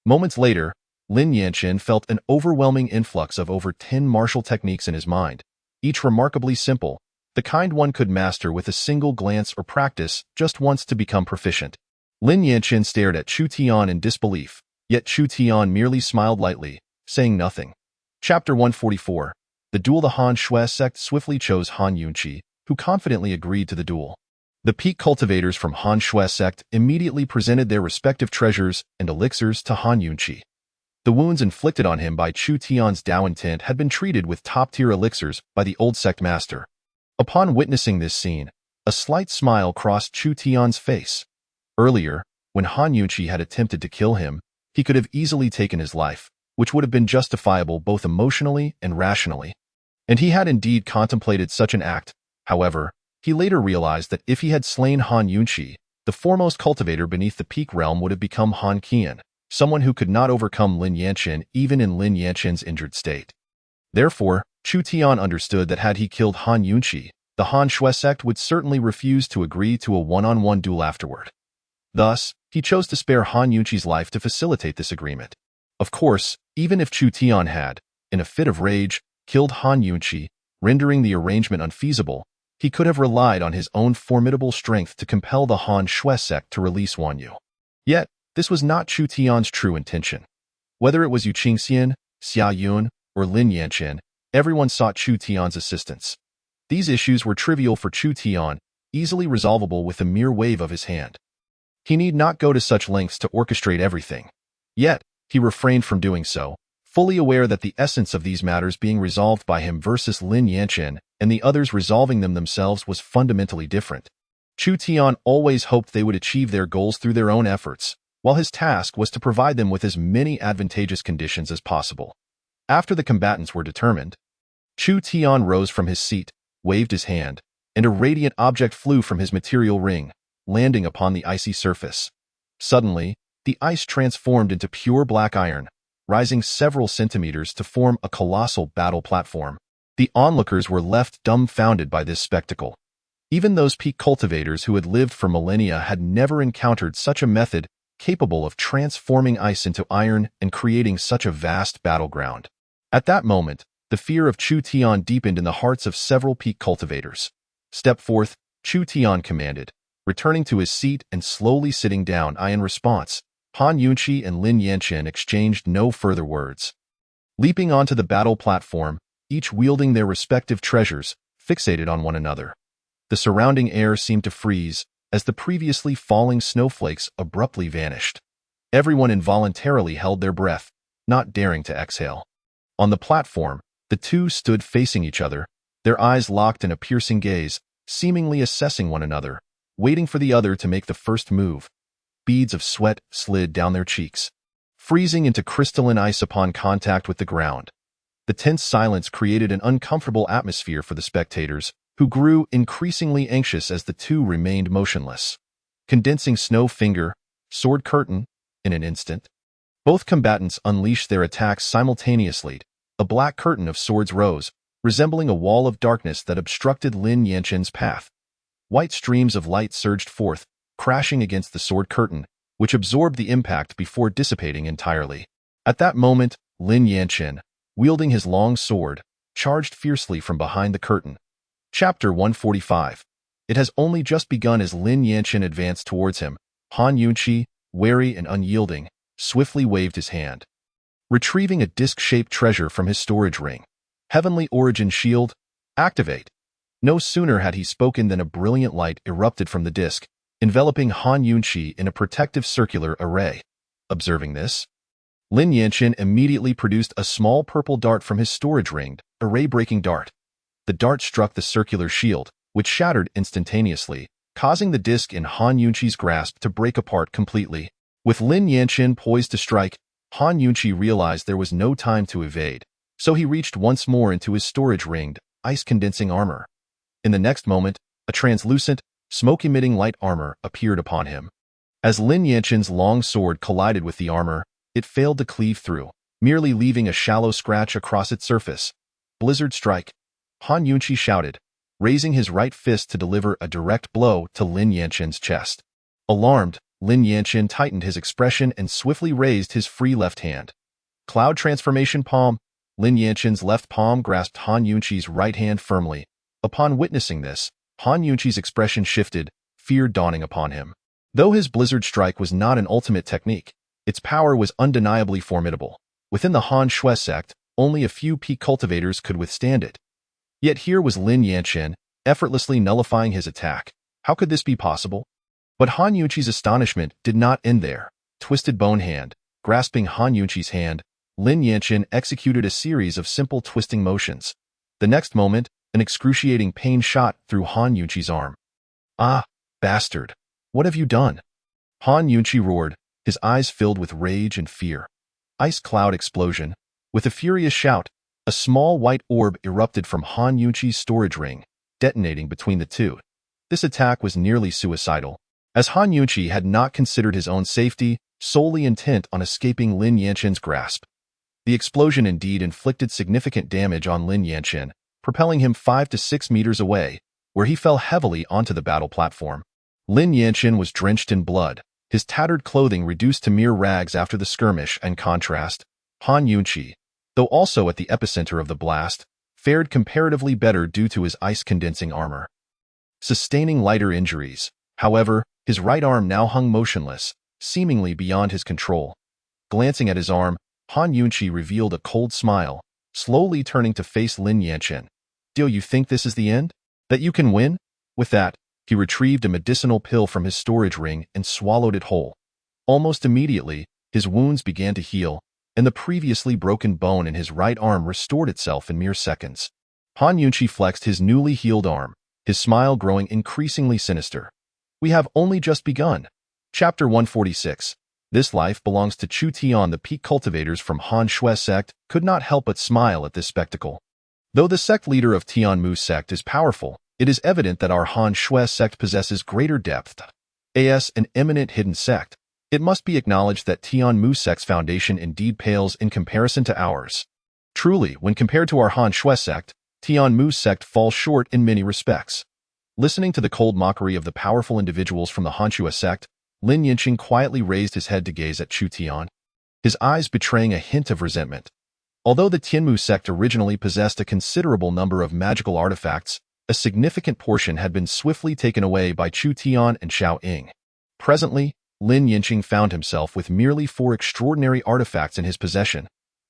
Moments later, Lin Yanchen felt an overwhelming influx of over 10 martial techniques in his mind, each remarkably simple, the kind one could master with a single glance or practice just once to become proficient. Lin Yanchen stared at Chu Tian in disbelief, yet Chu Tian merely smiled lightly, saying nothing. Chapter 144. The duel. The Han Shui sect swiftly chose Han Yunqi, who confidently agreed to the duel. The peak cultivators from Han Shui sect immediately presented their respective treasures and elixirs to Han Yunqi. The wounds inflicted on him by Chu Tian's Dao intent had been treated with top-tier elixirs by the old sect master. Upon witnessing this scene, a slight smile crossed Chu Tian's face. Earlier, when Han Yunqi had attempted to kill him, he could have easily taken his life, which would have been justifiable both emotionally and rationally. And he had indeed contemplated such an act. However, he later realized that if he had slain Han Yunqi, the foremost cultivator beneath the peak realm would have become Han Qian, someone who could not overcome Lin Yanchen even in Lin Yanchen's injured state. Therefore, Chu Tian understood that had he killed Han Yunqi, the Han Shui sect would certainly refuse to agree to a one-on-one duel afterward. Thus, he chose to spare Han Yunqi's life to facilitate this agreement. Of course, even if Chu Tian had, in a fit of rage, killed Han Yunqi, rendering the arrangement unfeasible, He could have relied on his own formidable strength to compel the Han Shui sect to release Wan Yu. Yet, this was not Chu Tian's true intention. Whether it was Yu Qingxian, Xia Yun, or Lin Yanqian, everyone sought Chu Tian's assistance. These issues were trivial for Chu Tian, easily resolvable with a mere wave of his hand. He need not go to such lengths to orchestrate everything. Yet, he refrained from doing so, fully aware that the essence of these matters being resolved by him versus Lin Yanqian and the others resolving them themselves was fundamentally different. Chu Tian always hoped they would achieve their goals through their own efforts, while his task was to provide them with as many advantageous conditions as possible. After the combatants were determined, Chu Tian rose from his seat, waved his hand, and a radiant object flew from his material ring, landing upon the icy surface. Suddenly, the ice transformed into pure black iron, rising several centimeters to form a colossal battle platform. The onlookers were left dumbfounded by this spectacle. Even those peak cultivators who had lived for millennia had never encountered such a method capable of transforming ice into iron and creating such a vast battleground. At that moment, the fear of Chu Tian deepened in the hearts of several peak cultivators. "Step forth," Chu Tian commanded, returning to his seat and slowly sitting down. In response, Han Yunqi and Lin Yanqian exchanged no further words. Leaping onto the battle platform, each wielding their respective treasures, fixated on one another. The surrounding air seemed to freeze as the previously falling snowflakes abruptly vanished. Everyone involuntarily held their breath, not daring to exhale. On the platform, the two stood facing each other, their eyes locked in a piercing gaze, seemingly assessing one another, waiting for the other to make the first move. Beads of sweat slid down their cheeks, freezing into crystalline ice upon contact with the ground. The tense silence created an uncomfortable atmosphere for the spectators, who grew increasingly anxious as the two remained motionless. Condensing snow finger, sword curtain, in an instant. Both combatants unleashed their attacks simultaneously. A black curtain of swords rose, resembling a wall of darkness that obstructed Lin Yanqian's path. White streams of light surged forth, crashing against the sword curtain, which absorbed the impact before dissipating entirely. At that moment, Lin Yanqian, wielding his long sword, charged fiercely from behind the curtain. Chapter 145. It has only just begun as Lin Yanqian advanced towards him. Han Yunqi, wary and unyielding, swiftly waved his hand. Retrieving a disc-shaped treasure from his storage ring. Heavenly Origin Shield, activate. No sooner had he spoken than a brilliant light erupted from the disc, enveloping Han Yunqi in a protective circular array. Observing this, Lin Yanqian immediately produced a small purple dart from his storage ring, a ray-breaking dart. The dart struck the circular shield, which shattered instantaneously, causing the disc in Han Yunqi's grasp to break apart completely. With Lin Yanqian poised to strike, Han Yunqi realized there was no time to evade, so he reached once more into his storage-ringed, ice-condensing armor. In the next moment, a translucent, smoke-emitting light armor appeared upon him. As Lin Yanqian's long sword collided with the armor, it failed to cleave through, merely leaving a shallow scratch across its surface. Blizzard strike, Han Yunqi shouted, raising his right fist to deliver a direct blow to Lin Yanqian's chest. Alarmed, Lin Yanqian tightened his expression and swiftly raised his free left hand. Cloud transformation palm. Lin Yanqian's left palm grasped Han Yunqi's right hand firmly. Upon witnessing this, Han Yunqi's expression shifted, fear dawning upon him. Though his blizzard strike was not an ultimate technique, its power was undeniably formidable. Within the Han Shui sect, only a few peak cultivators could withstand it. Yet here was Lin Yanqian, effortlessly nullifying his attack. How could this be possible? But Han Yunqi's astonishment did not end there. Twisted bone hand, grasping Han Yunqi's hand, Lin Yanqian executed a series of simple twisting motions. The next moment, an excruciating pain shot through Han Yunqi's arm. "Ah, bastard! What have you done?" Han Yunqi roared, his eyes filled with rage and fear. Ice cloud explosion. With a furious shout, a small white orb erupted from Han Yunqi's storage ring, detonating between the two. This attack was nearly suicidal, as Han Yunqi had not considered his own safety, solely intent on escaping Lin Yanqian's grasp. The explosion indeed inflicted significant damage on Lin Yanqian, propelling him 5 to 6 meters away, where he fell heavily onto the battle platform. Lin Yanqian was drenched in blood, his tattered clothing reduced to mere rags after the skirmish. In contrast, Han Yunqi, though also at the epicenter of the blast, fared comparatively better due to his ice-condensing armor. sustaining lighter injuries. However, his right arm now hung motionless, seemingly beyond his control. Glancing at his arm, Han Yunqi revealed a cold smile, slowly turning to face Lin Yanchen. "Do you think this is the end? That you can win?" With that, he retrieved a medicinal pill from his storage ring and swallowed it whole. Almost immediately, his wounds began to heal, and the previously broken bone in his right arm restored itself in mere seconds. Han Yunqi flexed his newly healed arm, his smile growing increasingly sinister. "We have only just begun." Chapter 146. This life belongs to Chu Tian. The peak cultivators from Han Shui sect could not help but smile at this spectacle. Though the sect leader of Tianmu sect is powerful, it is evident that our Han Shui sect possesses greater depth. As an eminent hidden sect, it must be acknowledged that Tianmu sect's foundation indeed pales in comparison to ours. Truly, when compared to our Han Shui sect, Tianmu sect falls short in many respects. Listening to the cold mockery of the powerful individuals from the Han Shui sect, Lin Yanqing quietly raised his head to gaze at Chu Tian, his eyes betraying a hint of resentment. Although the Tianmu sect originally possessed a considerable number of magical artifacts, a significant portion had been swiftly taken away by Chu Tian and Xiao Ying. Presently, Lin Yanqing found himself with merely 4 extraordinary artifacts in his possession.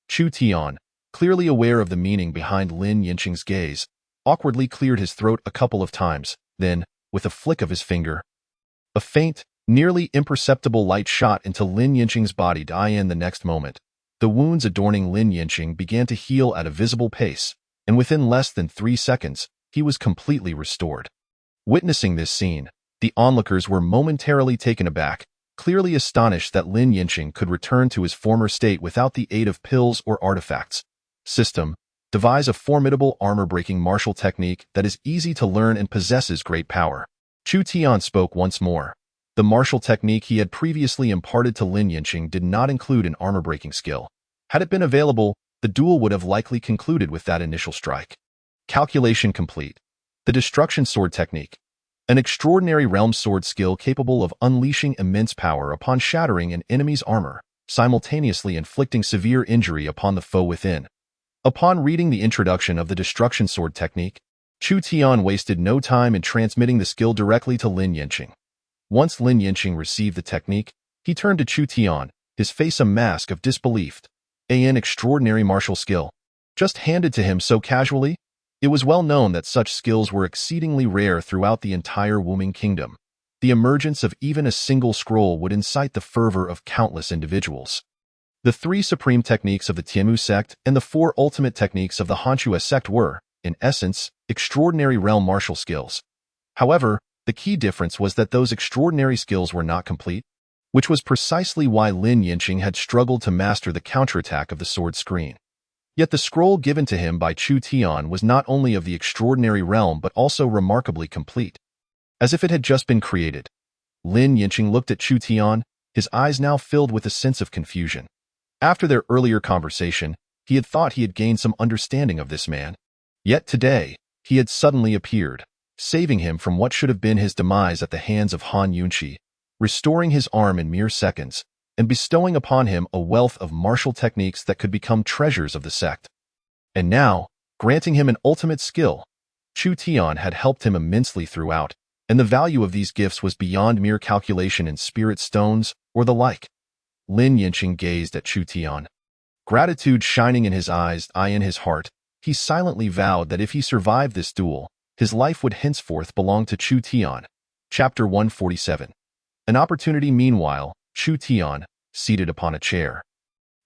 Chu Tian, clearly aware of the meaning behind Lin Yanqing's gaze, awkwardly cleared his throat a couple of times, then, with a flick of his finger, a faint, nearly imperceptible light shot into Lin Yanqing's body. In the next moment, the wounds adorning Lin Yanqing began to heal at a visible pace, and within less than 3 seconds, he was completely restored. Witnessing this scene, the onlookers were momentarily taken aback, clearly astonished that Lin Yanqing could return to his former state without the aid of pills or artifacts. System: devise a formidable armor-breaking martial technique that is easy to learn and possesses great power. Chu Tian spoke once more. The martial technique he had previously imparted to Lin Yanqing did not include an armor-breaking skill. Had it been available, the duel would have likely concluded with that initial strike. Calculation complete. The Destruction Sword Technique. An extraordinary realm sword skill capable of unleashing immense power upon shattering an enemy's armor, simultaneously inflicting severe injury upon the foe within. Upon reading the introduction of the Destruction Sword Technique, Chu Tian wasted no time in transmitting the skill directly to Lin Yanqing. Once Lin Yanqing received the technique, he turned to Chu Tian, his face a mask of disbelief. An extraordinary martial skill, just handed to him so casually? It was well known that such skills were exceedingly rare throughout the entire Wuming Kingdom. The emergence of even a single scroll would incite the fervor of countless individuals. The 3 supreme techniques of the Tianmu sect and the 4 ultimate techniques of the Han Shui sect were, in essence, extraordinary realm martial skills. However, the key difference was that those extraordinary skills were not complete, which was precisely why Lin Yanqing had struggled to master the counterattack of the sword screen. Yet the scroll given to him by Chu Tian was not only of the extraordinary realm but also remarkably complete, as if it had just been created. Lin Yanqing looked at Chu Tian, his eyes now filled with a sense of confusion. After their earlier conversation, he had thought he had gained some understanding of this man. Yet today, he had suddenly appeared, saving him from what should have been his demise at the hands of Han Yunqi, restoring his arm in mere seconds, and bestowing upon him a wealth of martial techniques that could become treasures of the sect. And now, granting him an ultimate skill, Chu Tian had helped him immensely throughout, and the value of these gifts was beyond mere calculation in spirit stones or the like. Lin Yanqing gazed at Chu Tian. Gratitude shining in his eyes, in his heart, he silently vowed that if he survived this duel, his life would henceforth belong to Chu Tian. Chapter 147. An opportunity. Meanwhile, Chu Tian, seated upon a chair,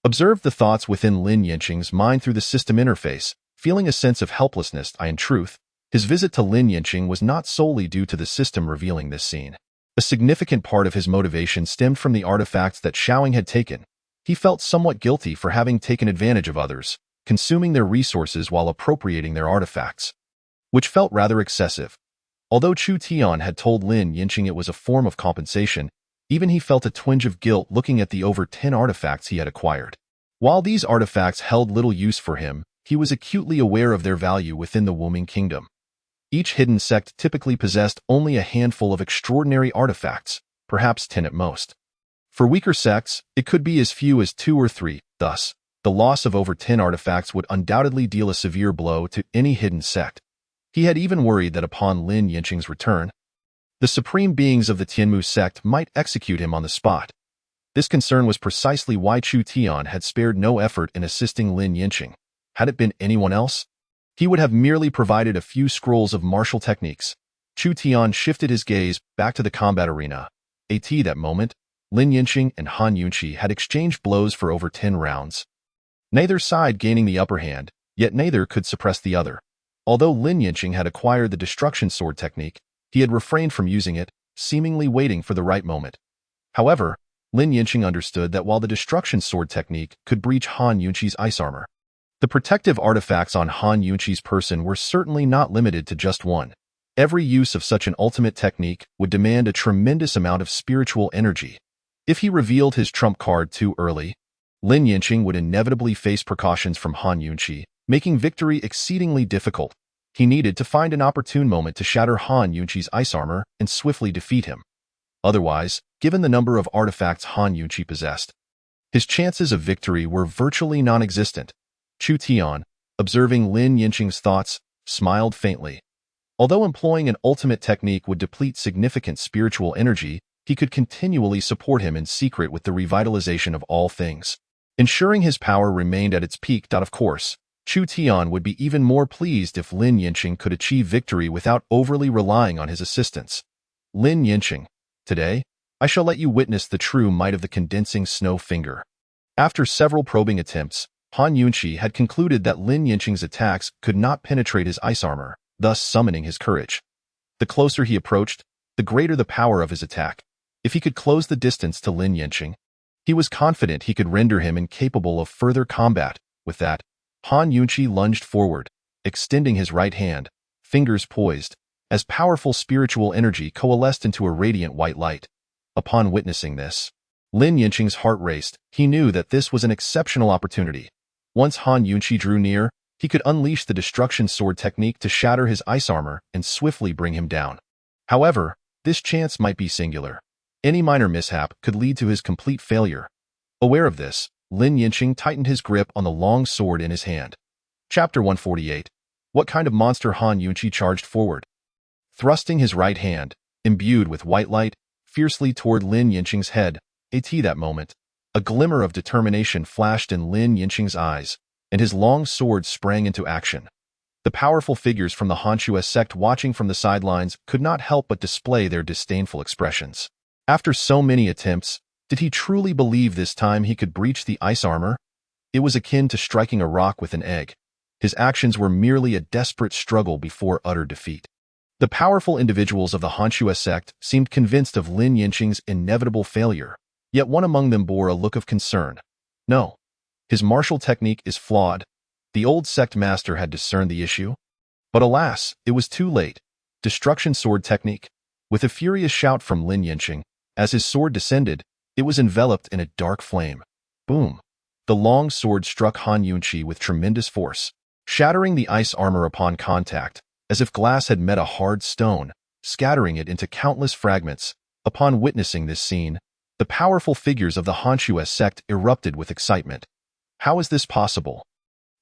observed the thoughts within Lin Yanqing's mind through the system interface, feeling a sense of helplessness. In truth, his visit to Lin Yanqing was not solely due to the system revealing this scene. A significant part of his motivation stemmed from the artifacts that Xiaoying had taken. He felt somewhat guilty for having taken advantage of others, consuming their resources while appropriating their artifacts, which felt rather excessive. Although Chu Tian had told Lin Yanqing it was a form of compensation, even he felt a twinge of guilt looking at the over 10 artifacts he had acquired. While these artifacts held little use for him, he was acutely aware of their value within the Wuming Kingdom. Each hidden sect typically possessed only a handful of extraordinary artifacts, perhaps 10 at most. For weaker sects, it could be as few as 2 or 3, thus, the loss of over 10 artifacts would undoubtedly deal a severe blow to any hidden sect. He had even worried that upon Lin Yinqing's return, the supreme beings of the Tianmu sect might execute him on the spot. This concern was precisely why Chu Tian had spared no effort in assisting Lin Yinqing. Had it been anyone else, he would have merely provided a few scrolls of martial techniques. Chu Tian shifted his gaze back to the combat arena. At that moment, Lin Yinqing and Han Yunqi had exchanged blows for over 10 rounds. Neither side gaining the upper hand, yet neither could suppress the other. Although Lin Yinqing had acquired the destruction sword technique, he had refrained from using it, seemingly waiting for the right moment. However, Lin Yinqing understood that while the destruction sword technique could breach Han Yunqi's ice armor, the protective artifacts on Han Yunqi's person were certainly not limited to just one. Every use of such an ultimate technique would demand a tremendous amount of spiritual energy. If he revealed his trump card too early, Lin Yinqing would inevitably face precautions from Han Yunqi, making victory exceedingly difficult. He needed to find an opportune moment to shatter Han Yunqi's ice armor and swiftly defeat him. Otherwise, given the number of artifacts Han Yunqi possessed, his chances of victory were virtually non-existent. Chu Tian, observing Lin Yinqing's thoughts, smiled faintly. Although employing an ultimate technique would deplete significant spiritual energy, he could continually support him in secret with the revitalization of all things, ensuring his power remained at its peak. Of course, Chu Tian would be even more pleased if Lin Yinqing could achieve victory without overly relying on his assistance. Lin Yinqing, today, I shall let you witness the true might of the condensing snow finger. After several probing attempts, Han Yunqi had concluded that Lin Yinqing's attacks could not penetrate his ice armor, thus summoning his courage. The closer he approached, the greater the power of his attack. If he could close the distance to Lin Yinqing, he was confident he could render him incapable of further combat. With that, Han Yunqi lunged forward, extending his right hand, fingers poised, as powerful spiritual energy coalesced into a radiant white light. Upon witnessing this, Lin Yinqing's heart raced. He knew that this was an exceptional opportunity. Once Han Yunqi drew near, he could unleash the destruction sword technique to shatter his ice armor and swiftly bring him down. However, this chance might be singular. Any minor mishap could lead to his complete failure. Aware of this, Lin Yinqing tightened his grip on the long sword in his hand. Chapter 148. What kind of monster? Han Yunqi charged forward, thrusting his right hand, imbued with white light, fiercely toward Lin Yinqing's head. At that moment, a glimmer of determination flashed in Lin Yinqing's eyes, and his long sword sprang into action. The powerful figures from the Hanxue sect watching from the sidelines could not help but display their disdainful expressions. After so many attempts, did he truly believe this time he could breach the ice armor? It was akin to striking a rock with an egg. His actions were merely a desperate struggle before utter defeat. The powerful individuals of the Hanxue sect seemed convinced of Lin Yinqing's inevitable failure, yet one among them bore a look of concern. No, his martial technique is flawed. The old sect master had discerned the issue. But alas, it was too late. Destruction sword technique. With a furious shout from Lin Yinqing, as his sword descended, it was enveloped in a dark flame. Boom! The long sword struck Han Yunqi with tremendous force, shattering the ice armor upon contact, as if glass had met a hard stone, scattering it into countless fragments. Upon witnessing this scene, the powerful figures of the Hanxue sect erupted with excitement. How is this possible?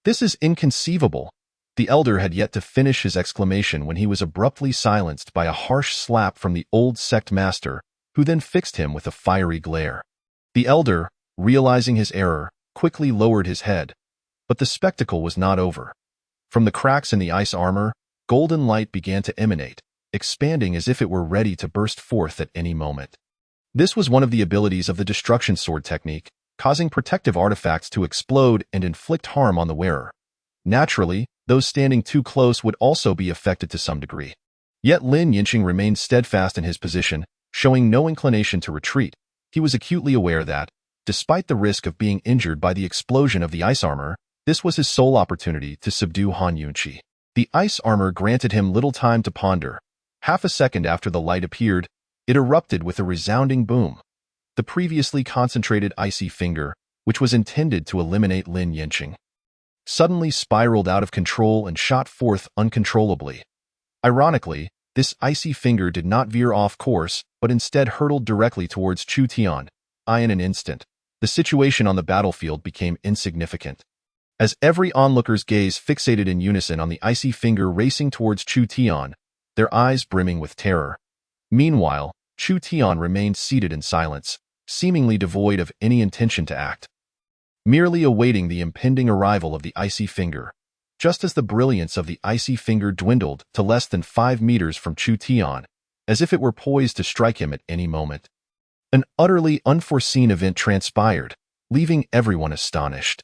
This is inconceivable. The elder had yet to finish his exclamation when he was abruptly silenced by a harsh slap from the old sect master, who then fixed him with a fiery glare. The elder, realizing his error, quickly lowered his head. But the spectacle was not over. From the cracks in the ice armor, golden light began to emanate, expanding as if it were ready to burst forth at any moment. This was one of the abilities of the destruction sword technique, causing protective artifacts to explode and inflict harm on the wearer. Naturally, those standing too close would also be affected to some degree. Yet Lin Yinqing remained steadfast in his position, showing no inclination to retreat. He was acutely aware that, despite the risk of being injured by the explosion of the ice armor, this was his sole opportunity to subdue Han Yunqi. The ice armor granted him little time to ponder. Half a second after the light appeared, it erupted with a resounding boom. The previously concentrated icy finger, which was intended to eliminate Lin Yinqing, suddenly spiraled out of control and shot forth uncontrollably. Ironically, this icy finger did not veer off course, but instead hurtled directly towards Chu Tian. In an instant, the situation on the battlefield became insignificant. As every onlooker's gaze fixated in unison on the icy finger racing towards Chu Tian, their eyes brimming with terror. Meanwhile, Chu Tian remained seated in silence, seemingly devoid of any intention to act, merely awaiting the impending arrival of the icy finger. Just as the brilliance of the icy finger dwindled to less than 5 meters from Chu Tian, as if it were poised to strike him at any moment, an utterly unforeseen event transpired, leaving everyone astonished.